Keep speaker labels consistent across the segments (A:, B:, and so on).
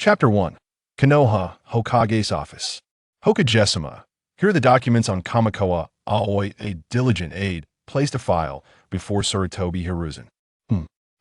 A: Chapter 1. Konoha, Hokage's Office. Hokage-sama. Here are the documents on Aokawa Aoba, a diligent aide, placed a file before Sarutobi Hiruzen.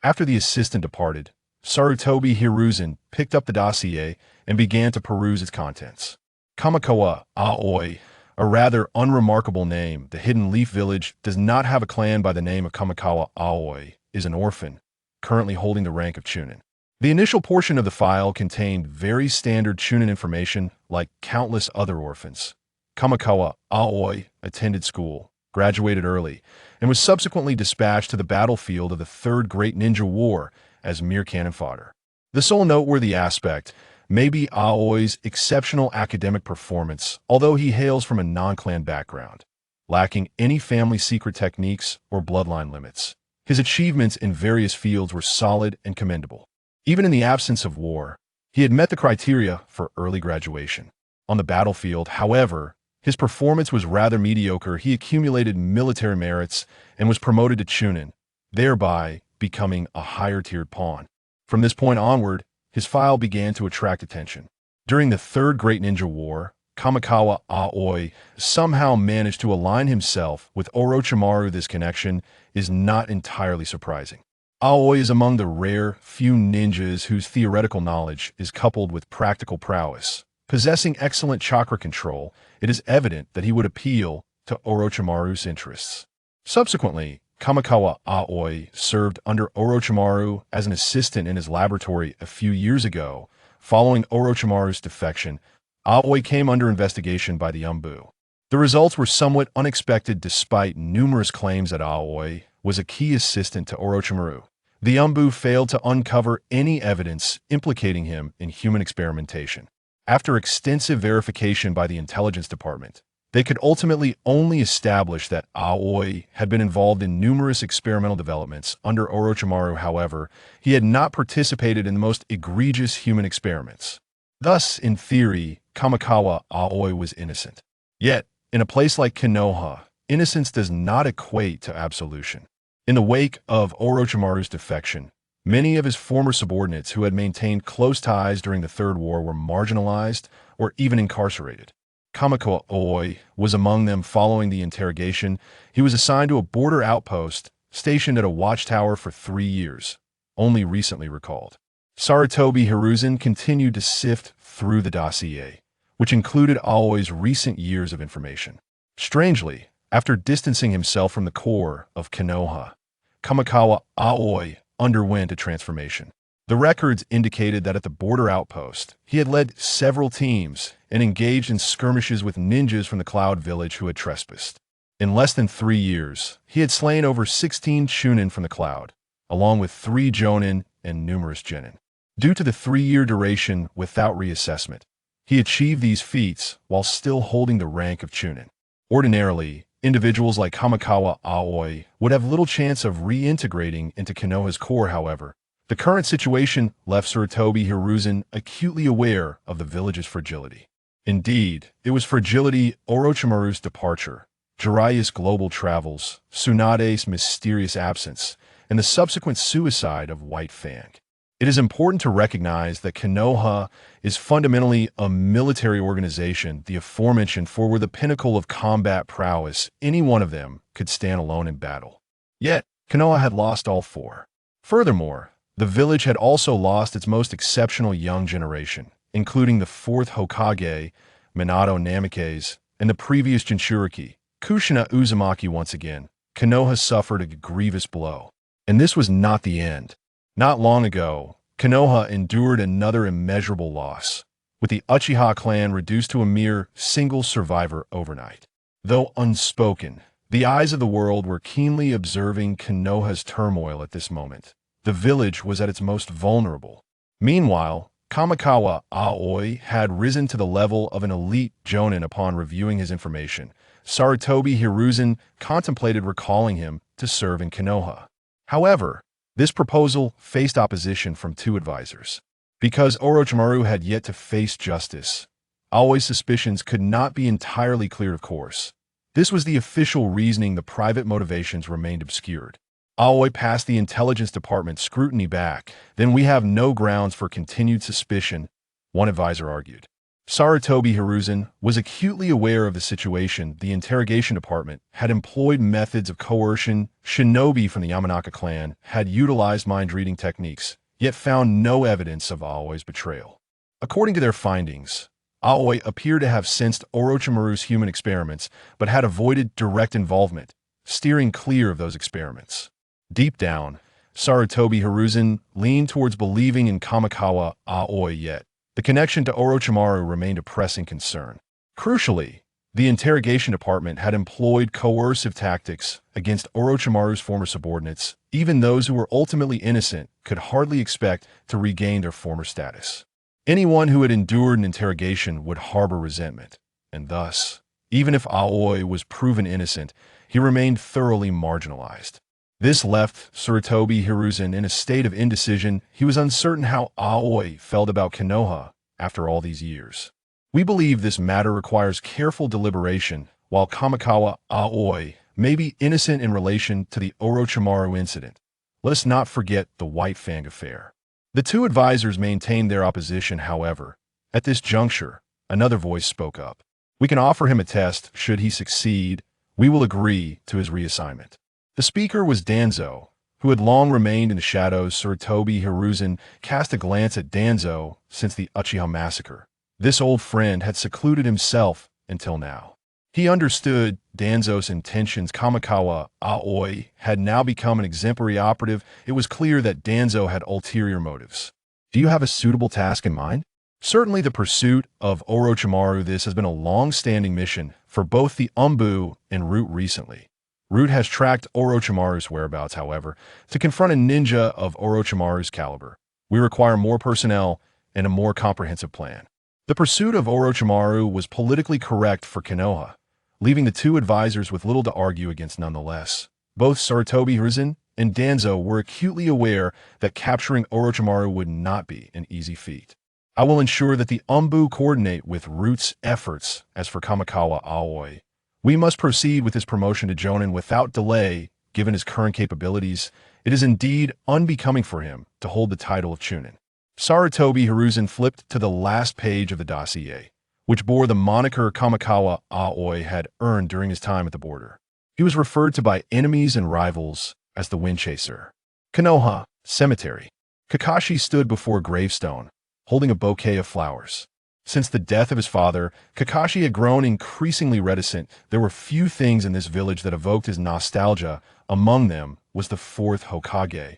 A: After the assistant departed, Sarutobi Hiruzen picked up the dossier and began to peruse its contents. Aokawa Aoba, a rather unremarkable name. The Hidden Leaf Village does not have a clan by the name of Aokawa Aoba, is an orphan, currently holding the rank of Chunin. The initial portion of the file contained very standard Chunin information like countless other orphans. Aokawa Aoba attended school, graduated early, and was subsequently dispatched to the battlefield of the Third Great Ninja War as mere cannon fodder. The sole noteworthy aspect may be Aoi's exceptional academic performance, although he hails from a non-clan background, lacking any family secret techniques or bloodline limits. His achievements in various fields were solid and commendable. Even in the absence of war, he had met the criteria for early graduation. On the battlefield, however, his performance was rather mediocre. He accumulated military merits and was promoted to Chunin, thereby becoming a higher-tiered pawn. From this point onward, his file began to attract attention. During the Third Great Ninja War, Aokawa Aoba somehow managed to align himself with Orochimaru. This connection is not entirely surprising. Aoba is among the rare few ninjas whose theoretical knowledge is coupled with practical prowess. Possessing excellent chakra control, it is evident that he would appeal to Orochimaru's interests. Subsequently, Aokawa Aoba served under Orochimaru as an assistant in his laboratory a few years ago. Following Orochimaru's defection, Aoba came under investigation by the Umbu. The results were somewhat unexpected despite numerous claims that Aoba was a key assistant to Orochimaru. The Umbu failed to uncover any evidence implicating him in human experimentation. After extensive verification by the intelligence department, they could ultimately only establish that Aoba had been involved in numerous experimental developments under Orochimaru. However, he had not participated in the most egregious human experiments. Thus, in theory, Aokawa Aoba was innocent. Yet, in a place like Konoha, innocence does not equate to absolution. In the wake of Orochimaru's defection, many of his former subordinates who had maintained close ties during the Third War were marginalized or even incarcerated. Aokawa Aoba was among them. Following the interrogation, he was assigned to a border outpost, stationed at a watchtower for 3 years, only recently recalled. Sarutobi Hiruzen continued to sift through the dossier, which included Aoba's recent years of information. Strangely, after distancing himself from the core of Konoha, Aokawa Aoba underwent a transformation. The records indicated that at the border outpost, he had led several teams and engaged in skirmishes with ninjas from the Cloud Village who had trespassed. In less than 3 years, he had slain over 16 Chunin from the Cloud, along with 3 Jonin and numerous Genin. Due to the 3-year duration without reassessment, he achieved these feats while still holding the rank of Chunin. Ordinarily, individuals like Aokawa Aoba would have little chance of reintegrating into Konoha's core. However, the current situation left Sarutobi Hiruzen acutely aware of the village's fragility. Indeed, it was fragility: Orochimaru's departure, Jiraiya's global travels, Tsunade's mysterious absence, and the subsequent suicide of White Fang. It is important to recognize that Konoha is fundamentally a military organization. The aforementioned 4 were the pinnacle of combat prowess. Any one of them could stand alone in battle. Yet, Konoha had lost all 4. Furthermore, the village had also lost its most exceptional young generation, including the 4th Hokage, Minato Namikaze, and the previous Jinchuriki, Kushina Uzumaki. Once again, Konoha suffered a grievous blow. And this was not the end. Not long ago, Konoha endured another immeasurable loss, with the Uchiha clan reduced to a mere single survivor overnight. Though unspoken, the eyes of the world were keenly observing Konoha's turmoil at this moment. The village was at its most vulnerable. Meanwhile, Aokawa Aoba had risen to the level of an elite Jonin. Upon reviewing his information, Sarutobi Hiruzen contemplated recalling him to serve in Konoha. However, this proposal faced opposition from 2 advisors. Because Orochimaru had yet to face justice, Aoba's suspicions could not be entirely cleared, of course. This was the official reasoning. The private motivations remained obscured. Aoba passed the intelligence department scrutiny back. Then we have no grounds for continued suspicion. one advisor argued. Sarutobi Hiruzen was acutely aware of the situation. The interrogation department had employed methods of coercion. Shinobi from the Yamanaka clan had utilized mind-reading techniques, yet found no evidence of Aoi's betrayal. According to their findings, Aoi appeared to have sensed Orochimaru's human experiments, but had avoided direct involvement, steering clear of those experiments. Deep down, Sarutobi Hiruzen leaned towards believing in Aokawa Aoba, yet the connection to Orochimaru remained a pressing concern. Crucially, the interrogation department had employed coercive tactics against Orochimaru's former subordinates. Even those who were ultimately innocent could hardly expect to regain their former status. Anyone who had endured an interrogation would harbor resentment, and thus, even if Aoi was proven innocent, he remained thoroughly marginalized. This left Sarutobi Hiruzen in a state of indecision. He was uncertain how Aoi felt about Konoha after all these years. We believe this matter requires careful deliberation. While Aokawa Aoba may be innocent in relation to the Orochimaru incident, let us not forget the White Fang affair. The two advisors maintained their opposition, however. At this juncture, another voice spoke up. We can offer him a test. Should he succeed, we will agree to his reassignment. The speaker was Danzo, who had long remained in the shadows. Sarutobi Hiruzen cast a glance at Danzo since the Uchiha massacre. This old friend had secluded himself until now. He understood Danzo's intentions. Aokawa Aoba had now become an exemplary operative. It was clear that Danzo had ulterior motives. Do you have a suitable task in mind? Certainly the pursuit of Orochimaru. This has been a long-standing mission for both the Umbu and Root recently. Root has tracked Orochimaru's whereabouts, however. To confront a ninja of Orochimaru's caliber, we require more personnel and a more comprehensive plan. The pursuit of Orochimaru was politically correct for Konoha, leaving the two advisors with little to argue against nonetheless. Both Sarutobi Hiruzen and Danzo were acutely aware that capturing Orochimaru would not be an easy feat. I will ensure that the Umbu coordinate with Root's efforts. As for Aokawa Aoba, we must proceed with his promotion to Jonin without delay. Given his current capabilities, it is indeed unbecoming for him to hold the title of Chunin. Sarutobi Hiruzen flipped to the last page of the dossier, which bore the moniker Aokawa Aoba had earned during his time at the border. He was referred to by enemies and rivals as the Wind Chaser. Konoha Cemetery. Kakashi stood before a gravestone, holding a bouquet of flowers. Since the death of his father, Kakashi had grown increasingly reticent. There were few things in this village that evoked his nostalgia. Among them was the fourth Hokage,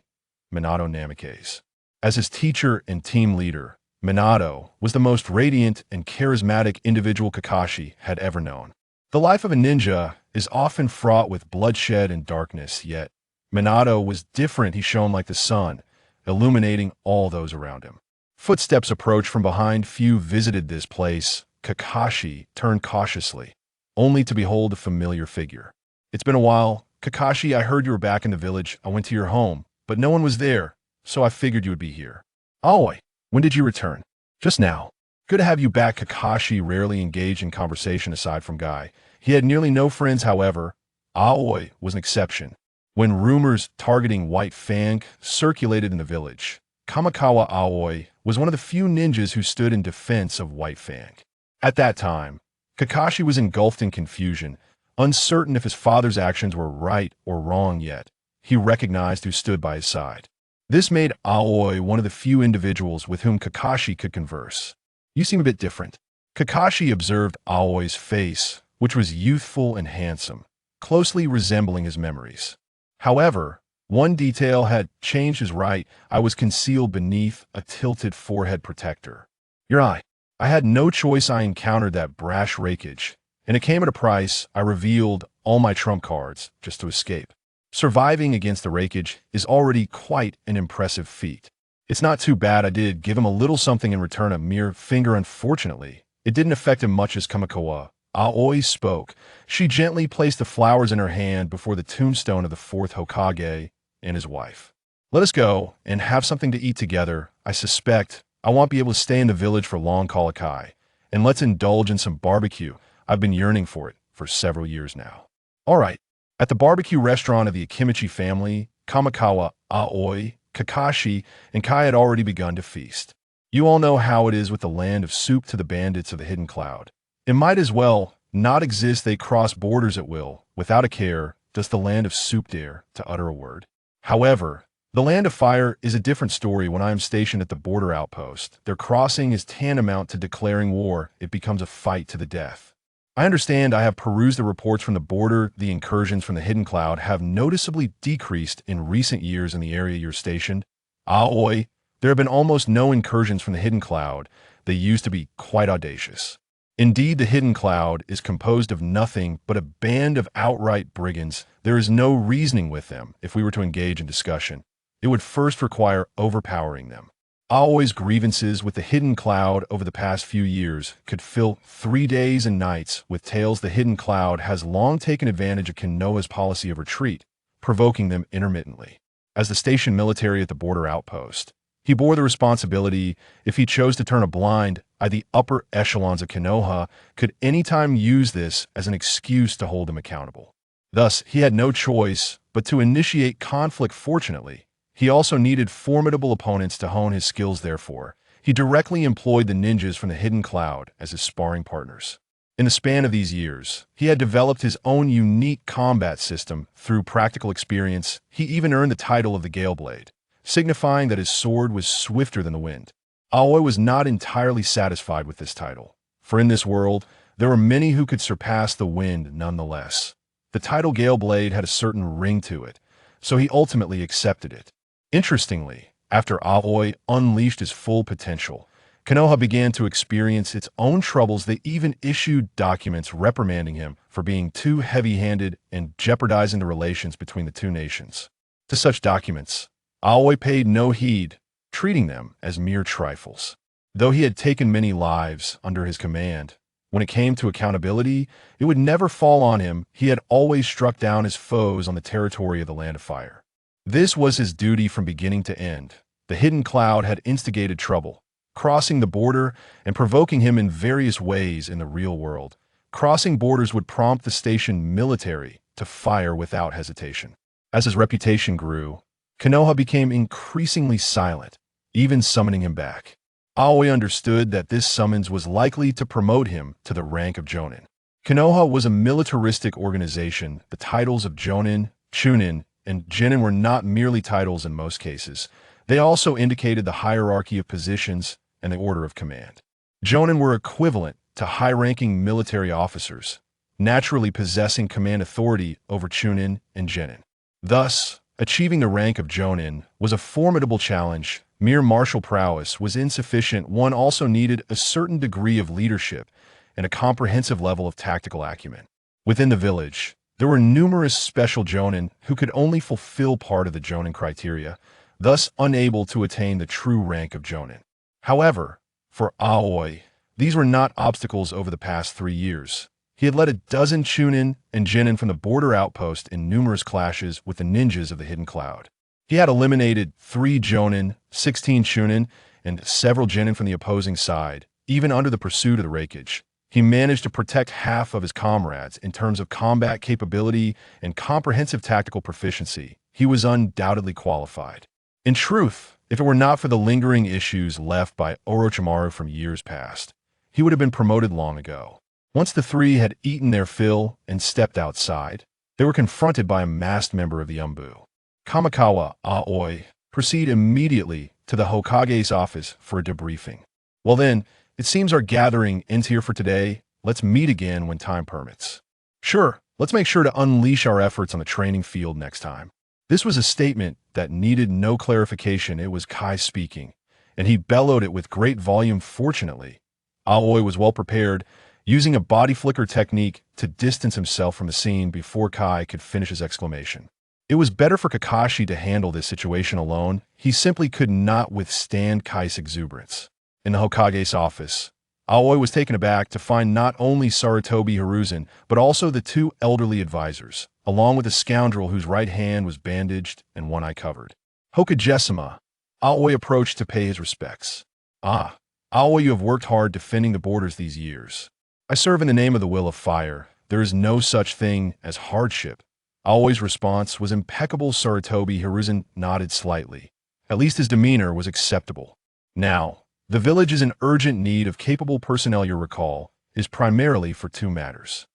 A: Minato Namikaze. As his teacher and team leader, Minato was the most radiant and charismatic individual Kakashi had ever known. The life of a ninja is often fraught with bloodshed and darkness, yet Minato was different. He shone like the sun, illuminating all those around him. Footsteps approached from behind. Few visited this place. Kakashi turned cautiously, only to behold a familiar figure. It's been a while. Kakashi, I heard you were back in the village. I went to your home, but no one was there, so I figured you would be here. Aoi, when did you return? Just now. Good to have you back. Kakashi rarely engaged in conversation aside from Guy. He had nearly no friends, however. Aoi was an exception. When rumors targeting White Fang circulated in the village, Aokawa Aoba was one of the few ninjas who stood in defense of White Fang. At that time, Kakashi was engulfed in confusion, uncertain if his father's actions were right or wrong, yet he recognized who stood by his side. This made Aoi one of the few individuals with whom Kakashi could converse. You seem a bit different. Kakashi observed Aoi's face, which was youthful and handsome, closely resembling his memories. However, one detail had changed. His right eye was concealed beneath a tilted forehead protector. Your eye. I had no choice. I encountered that brash rakeage, and it came at a price. I revealed all my trump cards just to escape. Surviving against the rakeage is already quite an impressive feat. It's not too bad. I did give him a little something in return, a mere finger. Unfortunately, it didn't affect him much. As Aokawa Aoba spoke, she gently placed the flowers in her hand before the tombstone of the fourth Hokage and his wife. Let us go and have something to eat together. I suspect I won't be able to stay in the village for long. Kalakai, and let's indulge in some barbecue. I've been yearning for it for several years now. All right. At the barbecue restaurant of the Akimichi family, Aokawa Aoba, Kakashi, and Kai had already begun to feast. You all know how it is with the land of soup to the bandits of the hidden cloud. It might as well not exist. They cross borders at will, without a care, does the land of soup dare to utter a word. However, the land of fire is a different story. When I am stationed at the border outpost, their crossing is tantamount to declaring war. It becomes a fight to the death. I understand. I have perused the reports from the border. The incursions from the hidden cloud have noticeably decreased in recent years in the area you're stationed. Aoi, there have been almost no incursions from the hidden cloud. They used to be quite audacious. Indeed, the hidden cloud is composed of nothing but a band of outright brigands. There is no reasoning with them. If we were to engage in discussion, it would first require overpowering them. Aoi's grievances with the hidden cloud over the past few years could fill 3 days and nights with tales. The hidden cloud has long taken advantage of Konoha's policy of retreat, provoking them intermittently. As the station military at the border outpost, he bore the responsibility. If he chose to turn a blind eye, the upper echelons of Konoha could anytime use this as an excuse to hold him accountable. Thus, he had no choice but to initiate conflict. Fortunately, he also needed formidable opponents to hone his skills. Therefore, he directly employed the ninjas from the hidden cloud as his sparring partners. In the span of these years, he had developed his own unique combat system. Through practical experience, he even earned the title of the Gale Blade, signifying that his sword was swifter than the wind. Aoi was not entirely satisfied with this title, for in this world, there were many who could surpass the wind nonetheless. The title Gale Blade had a certain ring to it, so he ultimately accepted it. Interestingly, after Aoi unleashed his full potential, Konoha began to experience its own troubles. They even issued documents reprimanding him for being too heavy-handed and jeopardizing the relations between the two nations. To such documents, Aoi paid no heed, treating them as mere trifles. Though he had taken many lives under his command, when it came to accountability, it would never fall on him. He had always struck down his foes on the territory of the Land of Fire. This was his duty from beginning to end. The hidden cloud had instigated trouble, crossing the border and provoking him in various ways in the real world. Crossing borders would prompt the station military to fire without hesitation. As his reputation grew, Konoha became increasingly silent, even summoning him back. Aoi understood that this summons was likely to promote him to the rank of Jonin. Konoha was a militaristic organization. The titles of Jonin, Chunin, and Genin were not merely titles in most cases. They also indicated the hierarchy of positions and the order of command. Jonin were equivalent to high-ranking military officers, naturally possessing command authority over Chunin and Genin. Thus, achieving the rank of Jonin was a formidable challenge. Mere martial prowess was insufficient. One also needed a certain degree of leadership and a comprehensive level of tactical acumen. Within the village, there were numerous special Jonin who could only fulfill part of the Jonin criteria, thus unable to attain the true rank of Jonin. However, for Aoi, these were not obstacles. Over the past 3 years, he had led a dozen Chunin and Genin from the border outpost in numerous clashes with the ninjas of the hidden cloud. He had eliminated 3 Jonin, 16 Chunin, and several Genin from the opposing side. Even under the pursuit of the Raikage, he managed to protect half of his comrades. In terms of combat capability and comprehensive tactical proficiency, he was undoubtedly qualified. In truth, if it were not for the lingering issues left by Orochimaru from years past, he would have been promoted long ago. Once the 3 had eaten their fill and stepped outside, they were confronted by a masked member of the Umbu. Aokawa Aoba, proceed immediately to the Hokage's office for a debriefing. Well then, it seems our gathering ends here for today. Let's meet again when time permits. Sure, let's make sure to unleash our efforts on the training field next time. This was a statement that needed no clarification. It was Kai speaking, and he bellowed it with great volume. Fortunately, Aoi was well prepared, using a body flicker technique to distance himself from the scene before Kai could finish his exclamation. It was better for Kakashi to handle this situation alone. He simply could not withstand Kai's exuberance. In the Hokage's office, Aoi was taken aback to find not only Sarutobi Hiruzen, but also the 2 elderly advisors, along with a scoundrel whose right hand was bandaged and one eye covered. Hokage-sama, Aoi approached to pay his respects. Ah, Aoi, you have worked hard defending the borders these years. I serve in the name of the will of fire. There is no such thing as hardship. Aoi's response was impeccable. Sarutobi Hiruzen nodded slightly. At least his demeanor was acceptable. Now, The village is in urgent need of capable personnel. Your recall is primarily for two matters.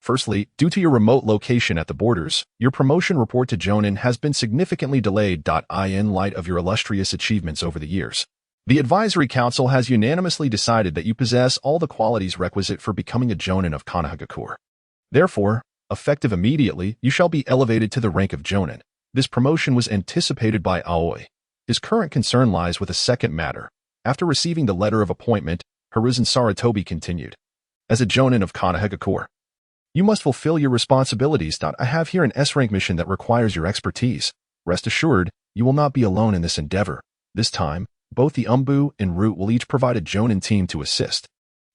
A: Firstly, due to your remote location at the borders, your promotion report to Jonin has been significantly delayed. In light of your illustrious achievements over the years, the Advisory Council has unanimously decided that you possess all the qualities requisite for becoming a Jonin of Konoha. Therefore, effective immediately, you shall be elevated to the rank of Jonin. This promotion was anticipated by Aoi. His current concern lies with a second matter. After receiving the letter of appointment, Hiruzen Sarutobi continued. As a Jonin of Konoha, you must fulfill your responsibilities. I have here an S-rank mission that requires your expertise. Rest assured, you will not be alone in this endeavor. This time, both the Umbu and Root will each provide a Jonin team to assist.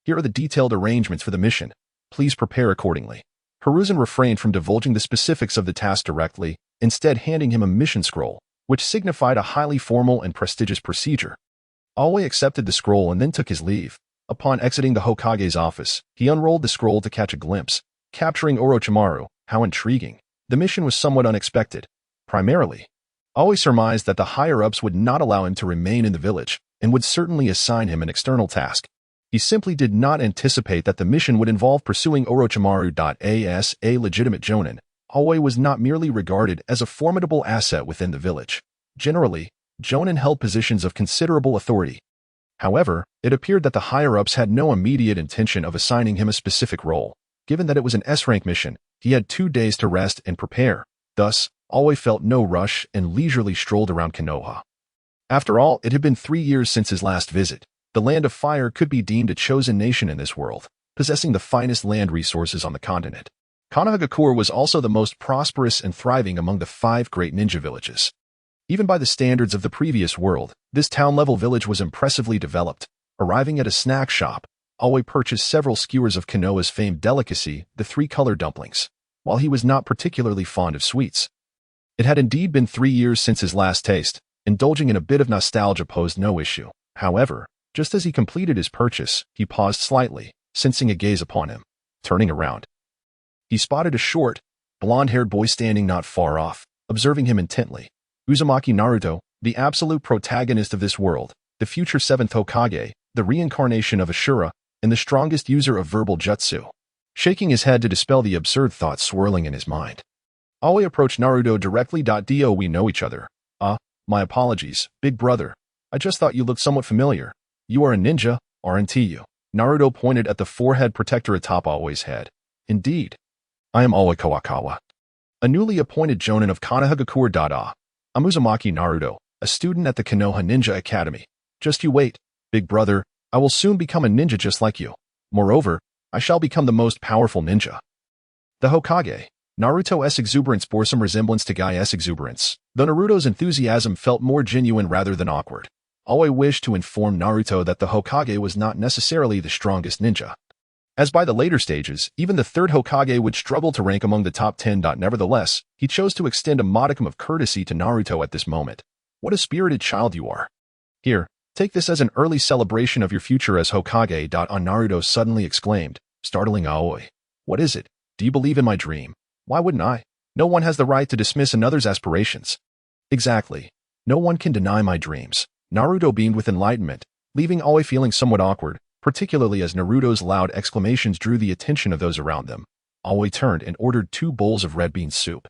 A: Here are the detailed arrangements for the mission. Please prepare accordingly. Hiruzen refrained from divulging the specifics of the task directly, instead handing him a mission scroll, which signified a highly formal and prestigious procedure. Aoi accepted the scroll and then took his leave. Upon exiting the Hokage's office, he unrolled the scroll to catch a glimpse. Capturing Orochimaru, how intriguing. The mission was somewhat unexpected. Primarily, Aoi surmised that the higher-ups would not allow him to remain in the village and would certainly assign him an external task. He simply did not anticipate that the mission would involve pursuing Orochimaru. As a legitimate Jonin, Aoi was not merely regarded as a formidable asset within the village. Generally, Jonin held positions of considerable authority. However, it appeared that the higher-ups had no immediate intention of assigning him a specific role. Given that it was an S-rank mission, he had 2 days to rest and prepare. Thus, Aoi felt no rush and leisurely strolled around Konoha. After all, it had been 3 years since his last visit. The Land of Fire could be deemed a chosen nation in this world, possessing the finest land resources on the continent. Konoha was also the most prosperous and thriving among the 5 great ninja villages. Even by the standards of the previous world, this town-level village was impressively developed. Arriving at a snack shop, Aoi purchased several skewers of Konoha's famed delicacy, the 3-color dumplings. While he was not particularly fond of sweets, it had indeed been 3 years since his last taste. Indulging in a bit of nostalgia posed no issue. However, just as he completed his purchase, he paused slightly, sensing a gaze upon him. Turning around, he spotted a short, blonde-haired boy standing not far off, observing him intently. Uzumaki Naruto, the absolute protagonist of this world, the future 7th Hokage, the reincarnation of Ashura, and the strongest user of verbal jutsu. Shaking his head to dispel the absurd thoughts swirling in his mind, Aoi approached Naruto directly. Do we know each other? My apologies, big brother. I just thought you looked somewhat familiar. You are a ninja, aren't you? Naruto pointed at the forehead protector atop Aoi's head. Indeed. I am Aokawa, a newly appointed Jonin of Konoha. I'm Uzumaki Naruto, a student at the Konoha Ninja Academy. Just you wait, big brother. I will soon become a ninja just like you. Moreover, I shall become the most powerful ninja. The Hokage. Naruto's exuberance bore some resemblance to Gai's exuberance, though Naruto's enthusiasm felt more genuine rather than awkward. Aoi wished to inform Naruto that the Hokage was not necessarily the strongest ninja, as by the later stages, even the 3rd Hokage would struggle to rank among the top 10. Nevertheless, he chose to extend a modicum of courtesy to Naruto at this moment. What a spirited child you are. Here, take this as an early celebration of your future as Hokage. Naruto suddenly exclaimed, startling Aoi. What is it? Do you believe in my dream? Why wouldn't I? No one has the right to dismiss another's aspirations. Exactly. No one can deny my dreams. Naruto beamed with enlightenment, leaving Aoi feeling somewhat awkward, particularly as Naruto's loud exclamations drew the attention of those around them. Aoi turned and ordered 2 bowls of red bean soup,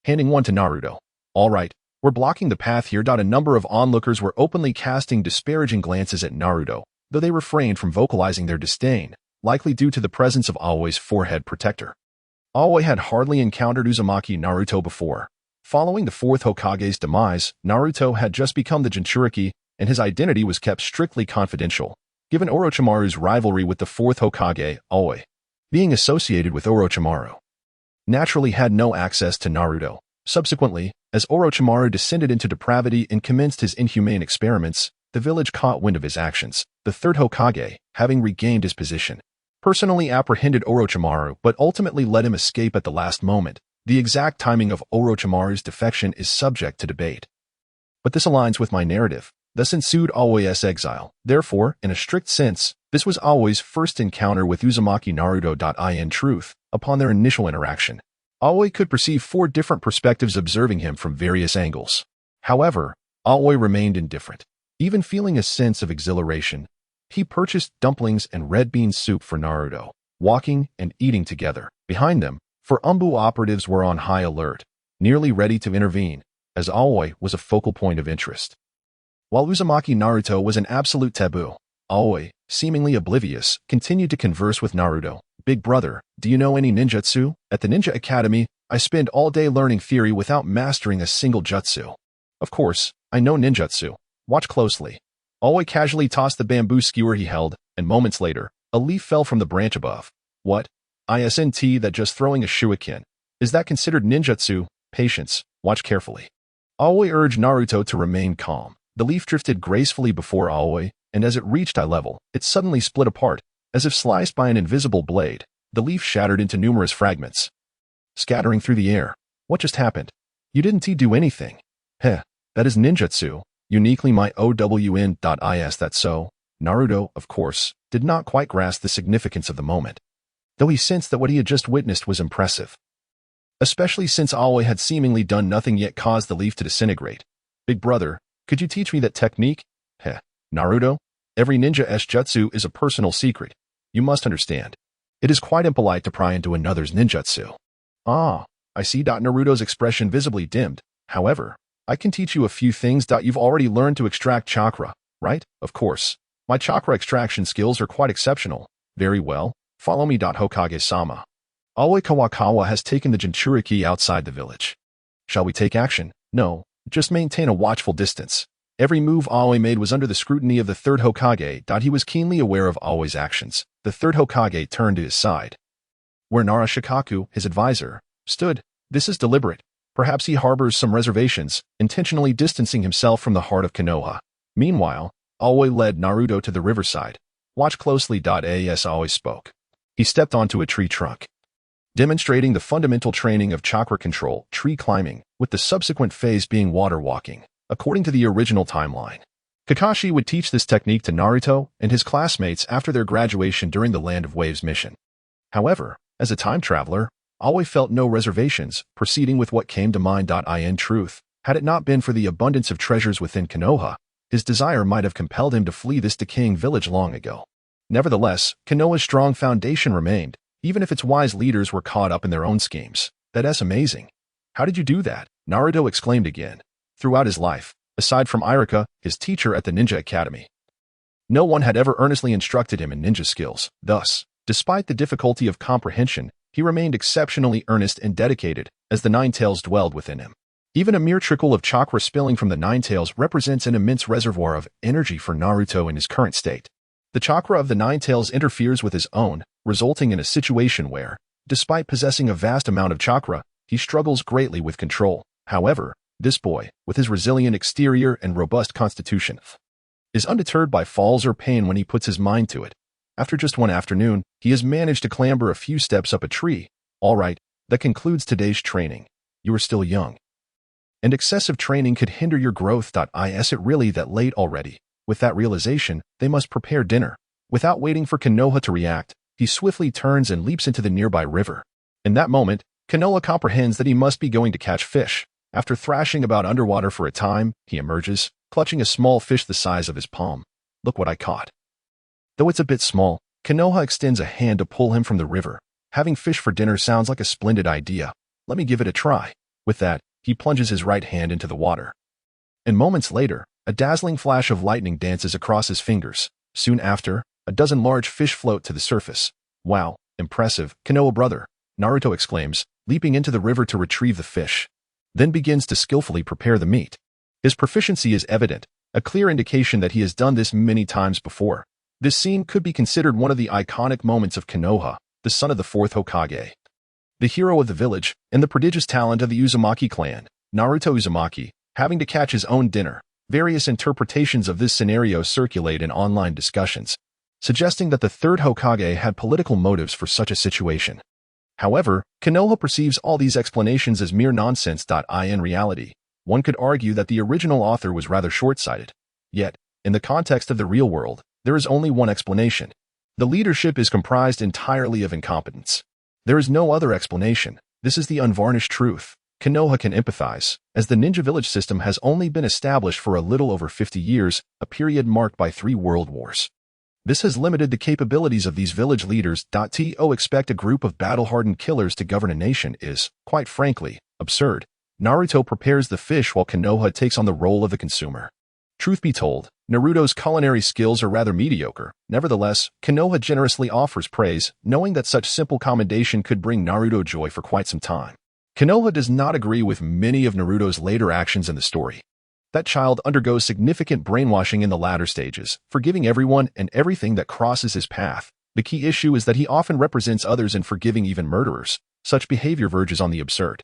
A: handing one to Naruto. All right, we're blocking the path here. A number of onlookers were openly casting disparaging glances at Naruto, though they refrained from vocalizing their disdain, likely due to the presence of Aoi's forehead protector. Aoi had hardly encountered Uzumaki Naruto before. Following the 4th Hokage's demise, Naruto had just become the Jinchuriki, and his identity was kept strictly confidential. Given Orochimaru's rivalry with the 4th Hokage, Aoi, being associated with Orochimaru, naturally had no access to Naruto. Subsequently, as Orochimaru descended into depravity and commenced his inhumane experiments, the village caught wind of his actions. The 3rd Hokage, having regained his position, personally apprehended Orochimaru but ultimately let him escape at the last moment. The exact timing of Orochimaru's defection is subject to debate, but this aligns with my narrative. Thus ensued Aoi's exile. Therefore, in a strict sense, this was Aoi's first encounter with Uzumaki Naruto. In truth, upon their initial interaction, Aoi could perceive 4 different perspectives observing him from various angles. However, Aoi remained indifferent. Even feeling a sense of exhilaration, he purchased dumplings and red bean soup for Naruto, walking and eating together. Behind them, for Umbu operatives were on high alert, nearly ready to intervene, as Aoi was a focal point of interest. While Uzumaki Naruto was an absolute taboo, Aoi, seemingly oblivious, continued to converse with Naruto. Big brother, do you know any ninjutsu? At the Ninja Academy, I spend all day learning theory without mastering a single jutsu. Of course, I know ninjutsu. Watch closely. Aoi casually tossed the bamboo skewer he held, and moments later, a leaf fell from the branch above. What? Isn't that just throwing a shuriken? Is that considered ninjutsu? Patience, watch carefully. Aoi urged Naruto to remain calm. The leaf drifted gracefully before Aoi, and as it reached eye level, it suddenly split apart, as if sliced by an invisible blade. The leaf shattered into numerous fragments, scattering through the air. What just happened? You didn't do anything. Heh, that is ninjutsu. Uniquely my OWN.is that so. Naruto, of course, did not quite grasp the significance of the moment, though he sensed that what he had just witnessed was impressive, especially since Aoi had seemingly done nothing yet caused the leaf to disintegrate. Big brother, could you teach me that technique? Heh, Naruto, every ninja's jutsu is a personal secret. You must understand. It is quite impolite to pry into another's ninjutsu. Ah, I see. Naruto's expression visibly dimmed. However, I can teach you a few things. You've already learned to extract chakra, right? Of course. My chakra extraction skills are quite exceptional. Very well. Follow me. Hokage-sama. Aoi Kawakawa has taken the Jinchuriki outside the village. Shall we take action? No, just maintain a watchful distance. Every move Aoi made was under the scrutiny of the third Hokage. He was keenly aware of Aoi's actions. The third Hokage turned to his side, where Nara Shikaku, his advisor, stood. This is deliberate. Perhaps he harbors some reservations, intentionally distancing himself from the heart of Konoha. Meanwhile, Aoi led Naruto to the riverside. Watch closely. As Aoi spoke, he stepped onto a tree trunk, demonstrating the fundamental training of chakra control, tree climbing, with the subsequent phase being water walking. According to the original timeline, Kakashi would teach this technique to Naruto and his classmates after their graduation during the Land of Waves mission. However, as a time traveler, Aoi felt no reservations, proceeding with what came to mind. In truth, had it not been for the abundance of treasures within Konoha, his desire might have compelled him to flee this decaying village long ago. Nevertheless, Konoha's strong foundation remained, even if its wise leaders were caught up in their own schemes. That's amazing. How did you do that? Naruto exclaimed again. Throughout his life, aside from Iruka, his teacher at the Ninja Academy, no one had ever earnestly instructed him in ninja skills. Thus, despite the difficulty of comprehension, he remained exceptionally earnest and dedicated, as the Nine Tails dwelled within him. Even a mere trickle of chakra spilling from the Nine Tails represents an immense reservoir of energy for Naruto in his current state. The chakra of the Nine Tails interferes with his own, resulting in a situation where, despite possessing a vast amount of chakra, he struggles greatly with control. However, this boy, with his resilient exterior and robust constitution, is undeterred by falls or pain when he puts his mind to it. After just one afternoon, he has managed to clamber a few steps up a tree. All right, that concludes today's training. You are still young, and excessive training could hinder your growth. Is it really that late already? With that realization, they must prepare dinner. Without waiting for Konoha to react, he swiftly turns and leaps into the nearby river. In that moment, Konoha comprehends that he must be going to catch fish. After thrashing about underwater for a time, he emerges, clutching a small fish the size of his palm. Look what I caught. Though it's a bit small, Konoha extends a hand to pull him from the river. Having fish for dinner sounds like a splendid idea. Let me give it a try. With that, he plunges his right hand into the water. And moments later, a dazzling flash of lightning dances across his fingers. Soon after, a dozen large fish float to the surface. Wow, impressive, Konoha brother, Naruto exclaims, leaping into the river to retrieve the fish, then begins to skillfully prepare the meat. His proficiency is evident, a clear indication that he has done this many times before. This scene could be considered one of the iconic moments of Konoha, the son of the fourth Hokage, the hero of the village, and the prodigious talent of the Uzumaki clan, Naruto Uzumaki, having to catch his own dinner. Various interpretations of this scenario circulate in online discussions, suggesting that the third Hokage had political motives for such a situation. However, Konoha perceives all these explanations as mere nonsense. In reality, one could argue that the original author was rather short-sighted. Yet, in the context of the real world, there is only one explanation. The leadership is comprised entirely of incompetence. There is no other explanation. This is the unvarnished truth. Konoha can empathize, as the ninja village system has only been established for a little over 50 years, a period marked by 3 world wars. This has limited the capabilities of these village leaders. To expect a group of battle-hardened killers to govern a nation is, quite frankly, absurd. Naruto prepares the fish while Konoha takes on the role of the consumer. Truth be told, Naruto's culinary skills are rather mediocre. Nevertheless, Konoha generously offers praise, knowing that such simple commendation could bring Naruto joy for quite some time. Konoha does not agree with many of Naruto's later actions in the story. That child undergoes significant brainwashing in the latter stages, forgiving everyone and everything that crosses his path. The key issue is that he often represents others in forgiving even murderers. Such behavior verges on the absurd.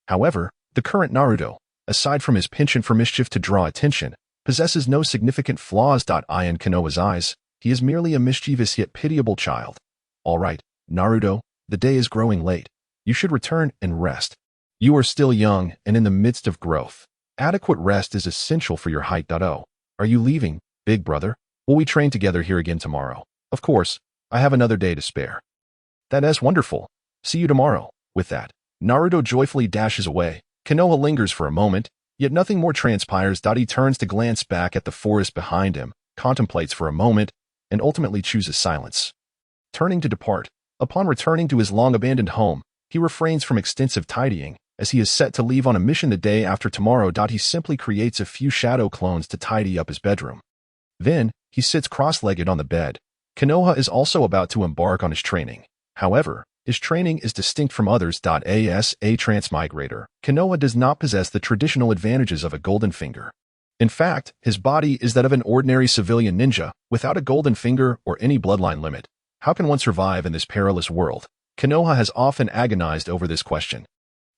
A: However, the current Naruto, aside from his penchant for mischief to draw attention, possesses no significant flaws. In Konoha's eyes, he is merely a mischievous yet pitiable child. All right, Naruto, the day is growing late. You should return and rest. You are still young and in the midst of growth. Adequate rest is essential for your height. Are you leaving, big brother? Will we train together here again tomorrow? Of course, I have another day to spare. That is wonderful. See you tomorrow. With that, Naruto joyfully dashes away. Konoha lingers for a moment, yet nothing more transpires. He turns to glance back at the forest behind him, contemplates for a moment, and ultimately chooses silence. Turning to depart, upon returning to his long-abandoned home, he refrains from extensive tidying, as he is set to leave on a mission the day after tomorrow. He simply creates a few shadow clones to tidy up his bedroom. Then, he sits cross-legged on the bed. Konoha is also about to embark on his training. However, his training is distinct from others. As a transmigrator, Konoha does not possess the traditional advantages of a golden finger. In fact, his body is that of an ordinary civilian ninja, without a golden finger or any bloodline limit. How can one survive in this perilous world? Konoha has often agonized over this question.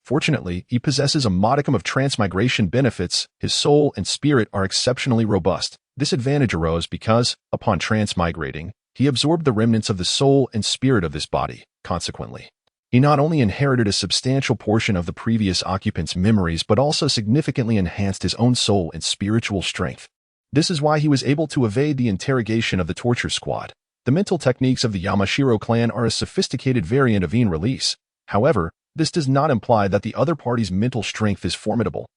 A: Fortunately, he possesses a modicum of transmigration benefits. His soul and spirit are exceptionally robust. This advantage arose because, upon transmigrating, he absorbed the remnants of the soul and spirit of this body. Consequently, he not only inherited a substantial portion of the previous occupant's memories but also significantly enhanced his own soul and spiritual strength. This is why he was able to evade the interrogation of the torture squad. The mental techniques of the Yamashiro clan are a sophisticated variant of release. However, this does not imply that the other party's mental strength is formidable.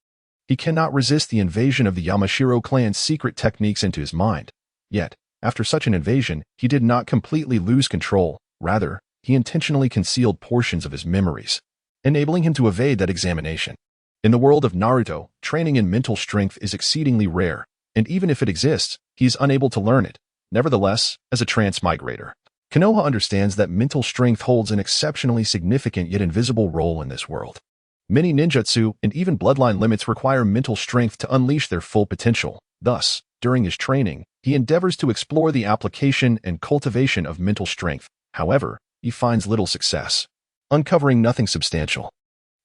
A: He cannot resist the invasion of the Yamashiro clan's secret techniques into his mind. Yet, after such an invasion, he did not completely lose control. Rather, he intentionally concealed portions of his memories, enabling him to evade that examination. In the world of Naruto, training in mental strength is exceedingly rare, and even if it exists, he is unable to learn it. Nevertheless, as a transmigrator, Konoha understands that mental strength holds an exceptionally significant yet invisible role in this world. Many ninjutsu and even bloodline limits require mental strength to unleash their full potential. Thus, during his training, he endeavors to explore the application and cultivation of mental strength. However, he finds little success, uncovering nothing substantial.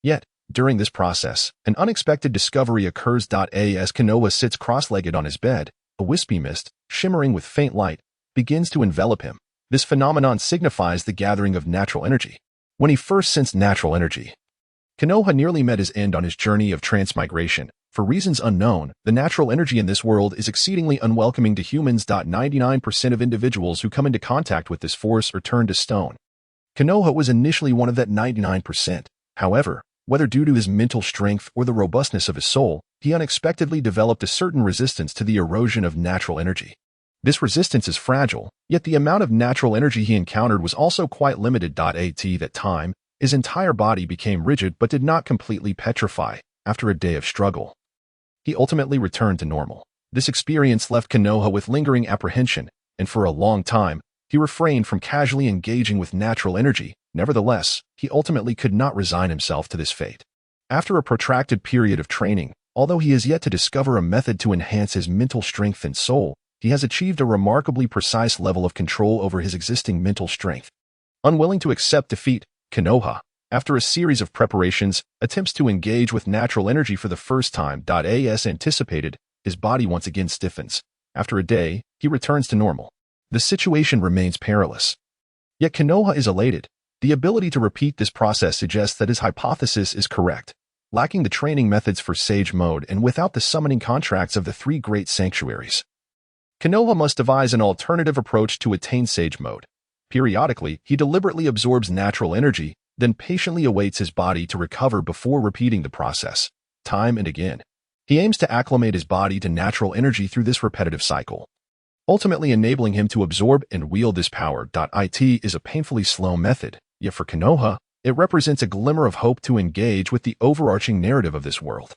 A: Yet, during this process, an unexpected discovery occurs. As Konoha sits cross-legged on his bed, a wispy mist, shimmering with faint light, begins to envelop him. This phenomenon signifies the gathering of natural energy. When he first sensed natural energy, Konoha nearly met his end on his journey of transmigration. For reasons unknown, the natural energy in this world is exceedingly unwelcoming to humans. 99% of individuals who come into contact with this force are turned to stone. Konoha was initially one of that 99%. However, whether due to his mental strength or the robustness of his soul, he unexpectedly developed a certain resistance to the erosion of natural energy. This resistance is fragile, yet the amount of natural energy he encountered was also quite limited. At that time, his entire body became rigid but did not completely petrify. After a day of struggle, he ultimately returned to normal. This experience left Konoha with lingering apprehension, and for a long time, he refrained from casually engaging with natural energy. Nevertheless, he ultimately could not resign himself to this fate. After a protracted period of training, although he has yet to discover a method to enhance his mental strength and soul, he has achieved a remarkably precise level of control over his existing mental strength. Unwilling to accept defeat, Konoha, after a series of preparations, attempts to engage with natural energy for the first time. As anticipated, his body once again stiffens. After a day, he returns to normal. The situation remains perilous. Yet Konoha is elated. The ability to repeat this process suggests that his hypothesis is correct. Lacking the training methods for Sage Mode and without the summoning contracts of the 3 great sanctuaries, Konoha must devise an alternative approach to attain Sage Mode. Periodically, he deliberately absorbs natural energy, then patiently awaits his body to recover before repeating the process, time and again. He aims to acclimate his body to natural energy through this repetitive cycle, ultimately enabling him to absorb and wield this power. It is a painfully slow method, yet for Konoha, it represents a glimmer of hope to engage with the overarching narrative of this world.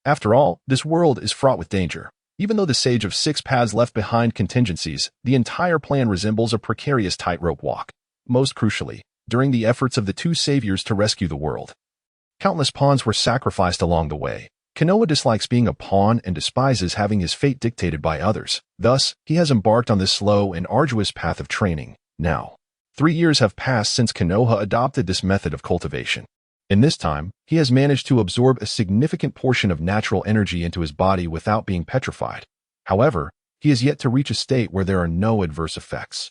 A: After all, this world is fraught with danger. Even though the Sage of Six Paths left behind contingencies, the entire plan resembles a precarious tightrope walk. Most crucially, during the efforts of the two saviors to rescue the world, countless pawns were sacrificed along the way. Konoha dislikes being a pawn and despises having his fate dictated by others. Thus, he has embarked on this slow and arduous path of training. Now, 3 years have passed since Konoha adopted this method of cultivation. In this time, he has managed to absorb a significant portion of natural energy into his body without being petrified. However, he has yet to reach a state where there are no adverse effects.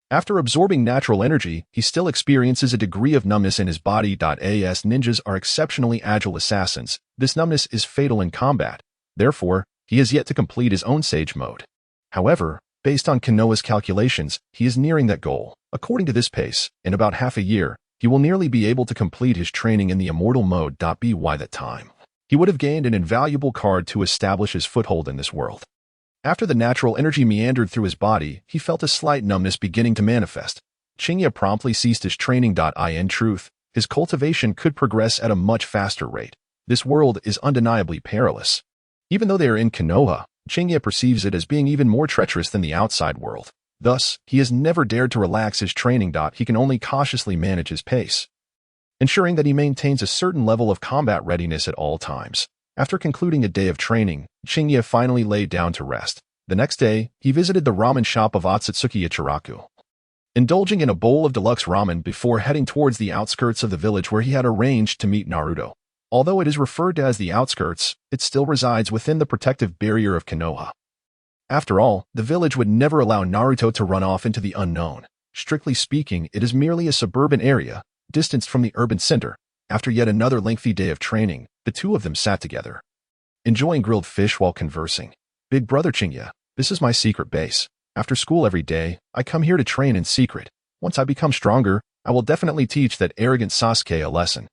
A: After absorbing natural energy, he still experiences a degree of numbness in his body. As ninjas are exceptionally agile assassins, this numbness is fatal in combat. Therefore, he has yet to complete his own Sage mode. However, based on Konoha's calculations, he is nearing that goal. According to this pace, in about half a year, he will nearly be able to complete his training in the immortal mode. By that time, he would have gained an invaluable card to establish his foothold in this world. After the natural energy meandered through his body, he felt a slight numbness beginning to manifest. Chunin promptly ceased his training. In truth, his cultivation could progress at a much faster rate. This world is undeniably perilous. Even though they are in Konoha, Chunin perceives it as being even more treacherous than the outside world. Thus, he has never dared to relax his training. He can only cautiously manage his pace, ensuring that he maintains a certain level of combat readiness at all times. After concluding a day of training, Chunin finally laid down to rest. The next day, he visited the ramen shop of Otsutsuki Ichiraku, indulging in a bowl of deluxe ramen before heading towards the outskirts of the village where he had arranged to meet Naruto. Although it is referred to as the outskirts, it still resides within the protective barrier of Konoha. After all, the village would never allow Naruto to run off into the unknown. Strictly speaking, it is merely a suburban area, distanced from the urban center. After yet another lengthy day of training, the two of them sat together, enjoying grilled fish while conversing. Big brother Chunin, this is my secret base. After school every day, I come here to train in secret. Once I become stronger, I will definitely teach that arrogant Sasuke a lesson.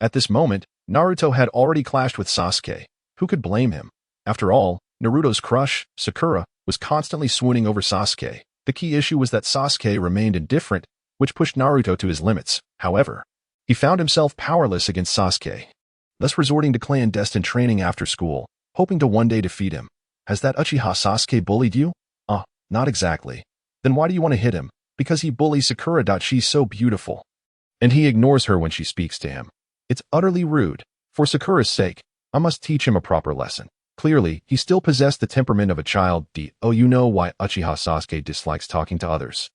A: At this moment, Naruto had already clashed with Sasuke. Who could blame him? After all, Naruto's crush, Sakura, was constantly swooning over Sasuke. The key issue was that Sasuke remained indifferent, which pushed Naruto to his limits. However, he found himself powerless against Sasuke, thus resorting to clandestine training after school, hoping to one day defeat him. Has that Uchiha Sasuke bullied you? Not exactly. Then why do you want to hit him? Because he bullies Sakura. She's so beautiful, and he ignores her when she speaks to him. It's utterly rude. For Sakura's sake, I must teach him a proper lesson. Clearly, he still possessed the temperament of a child. You know why Uchiha Sasuke dislikes talking to others.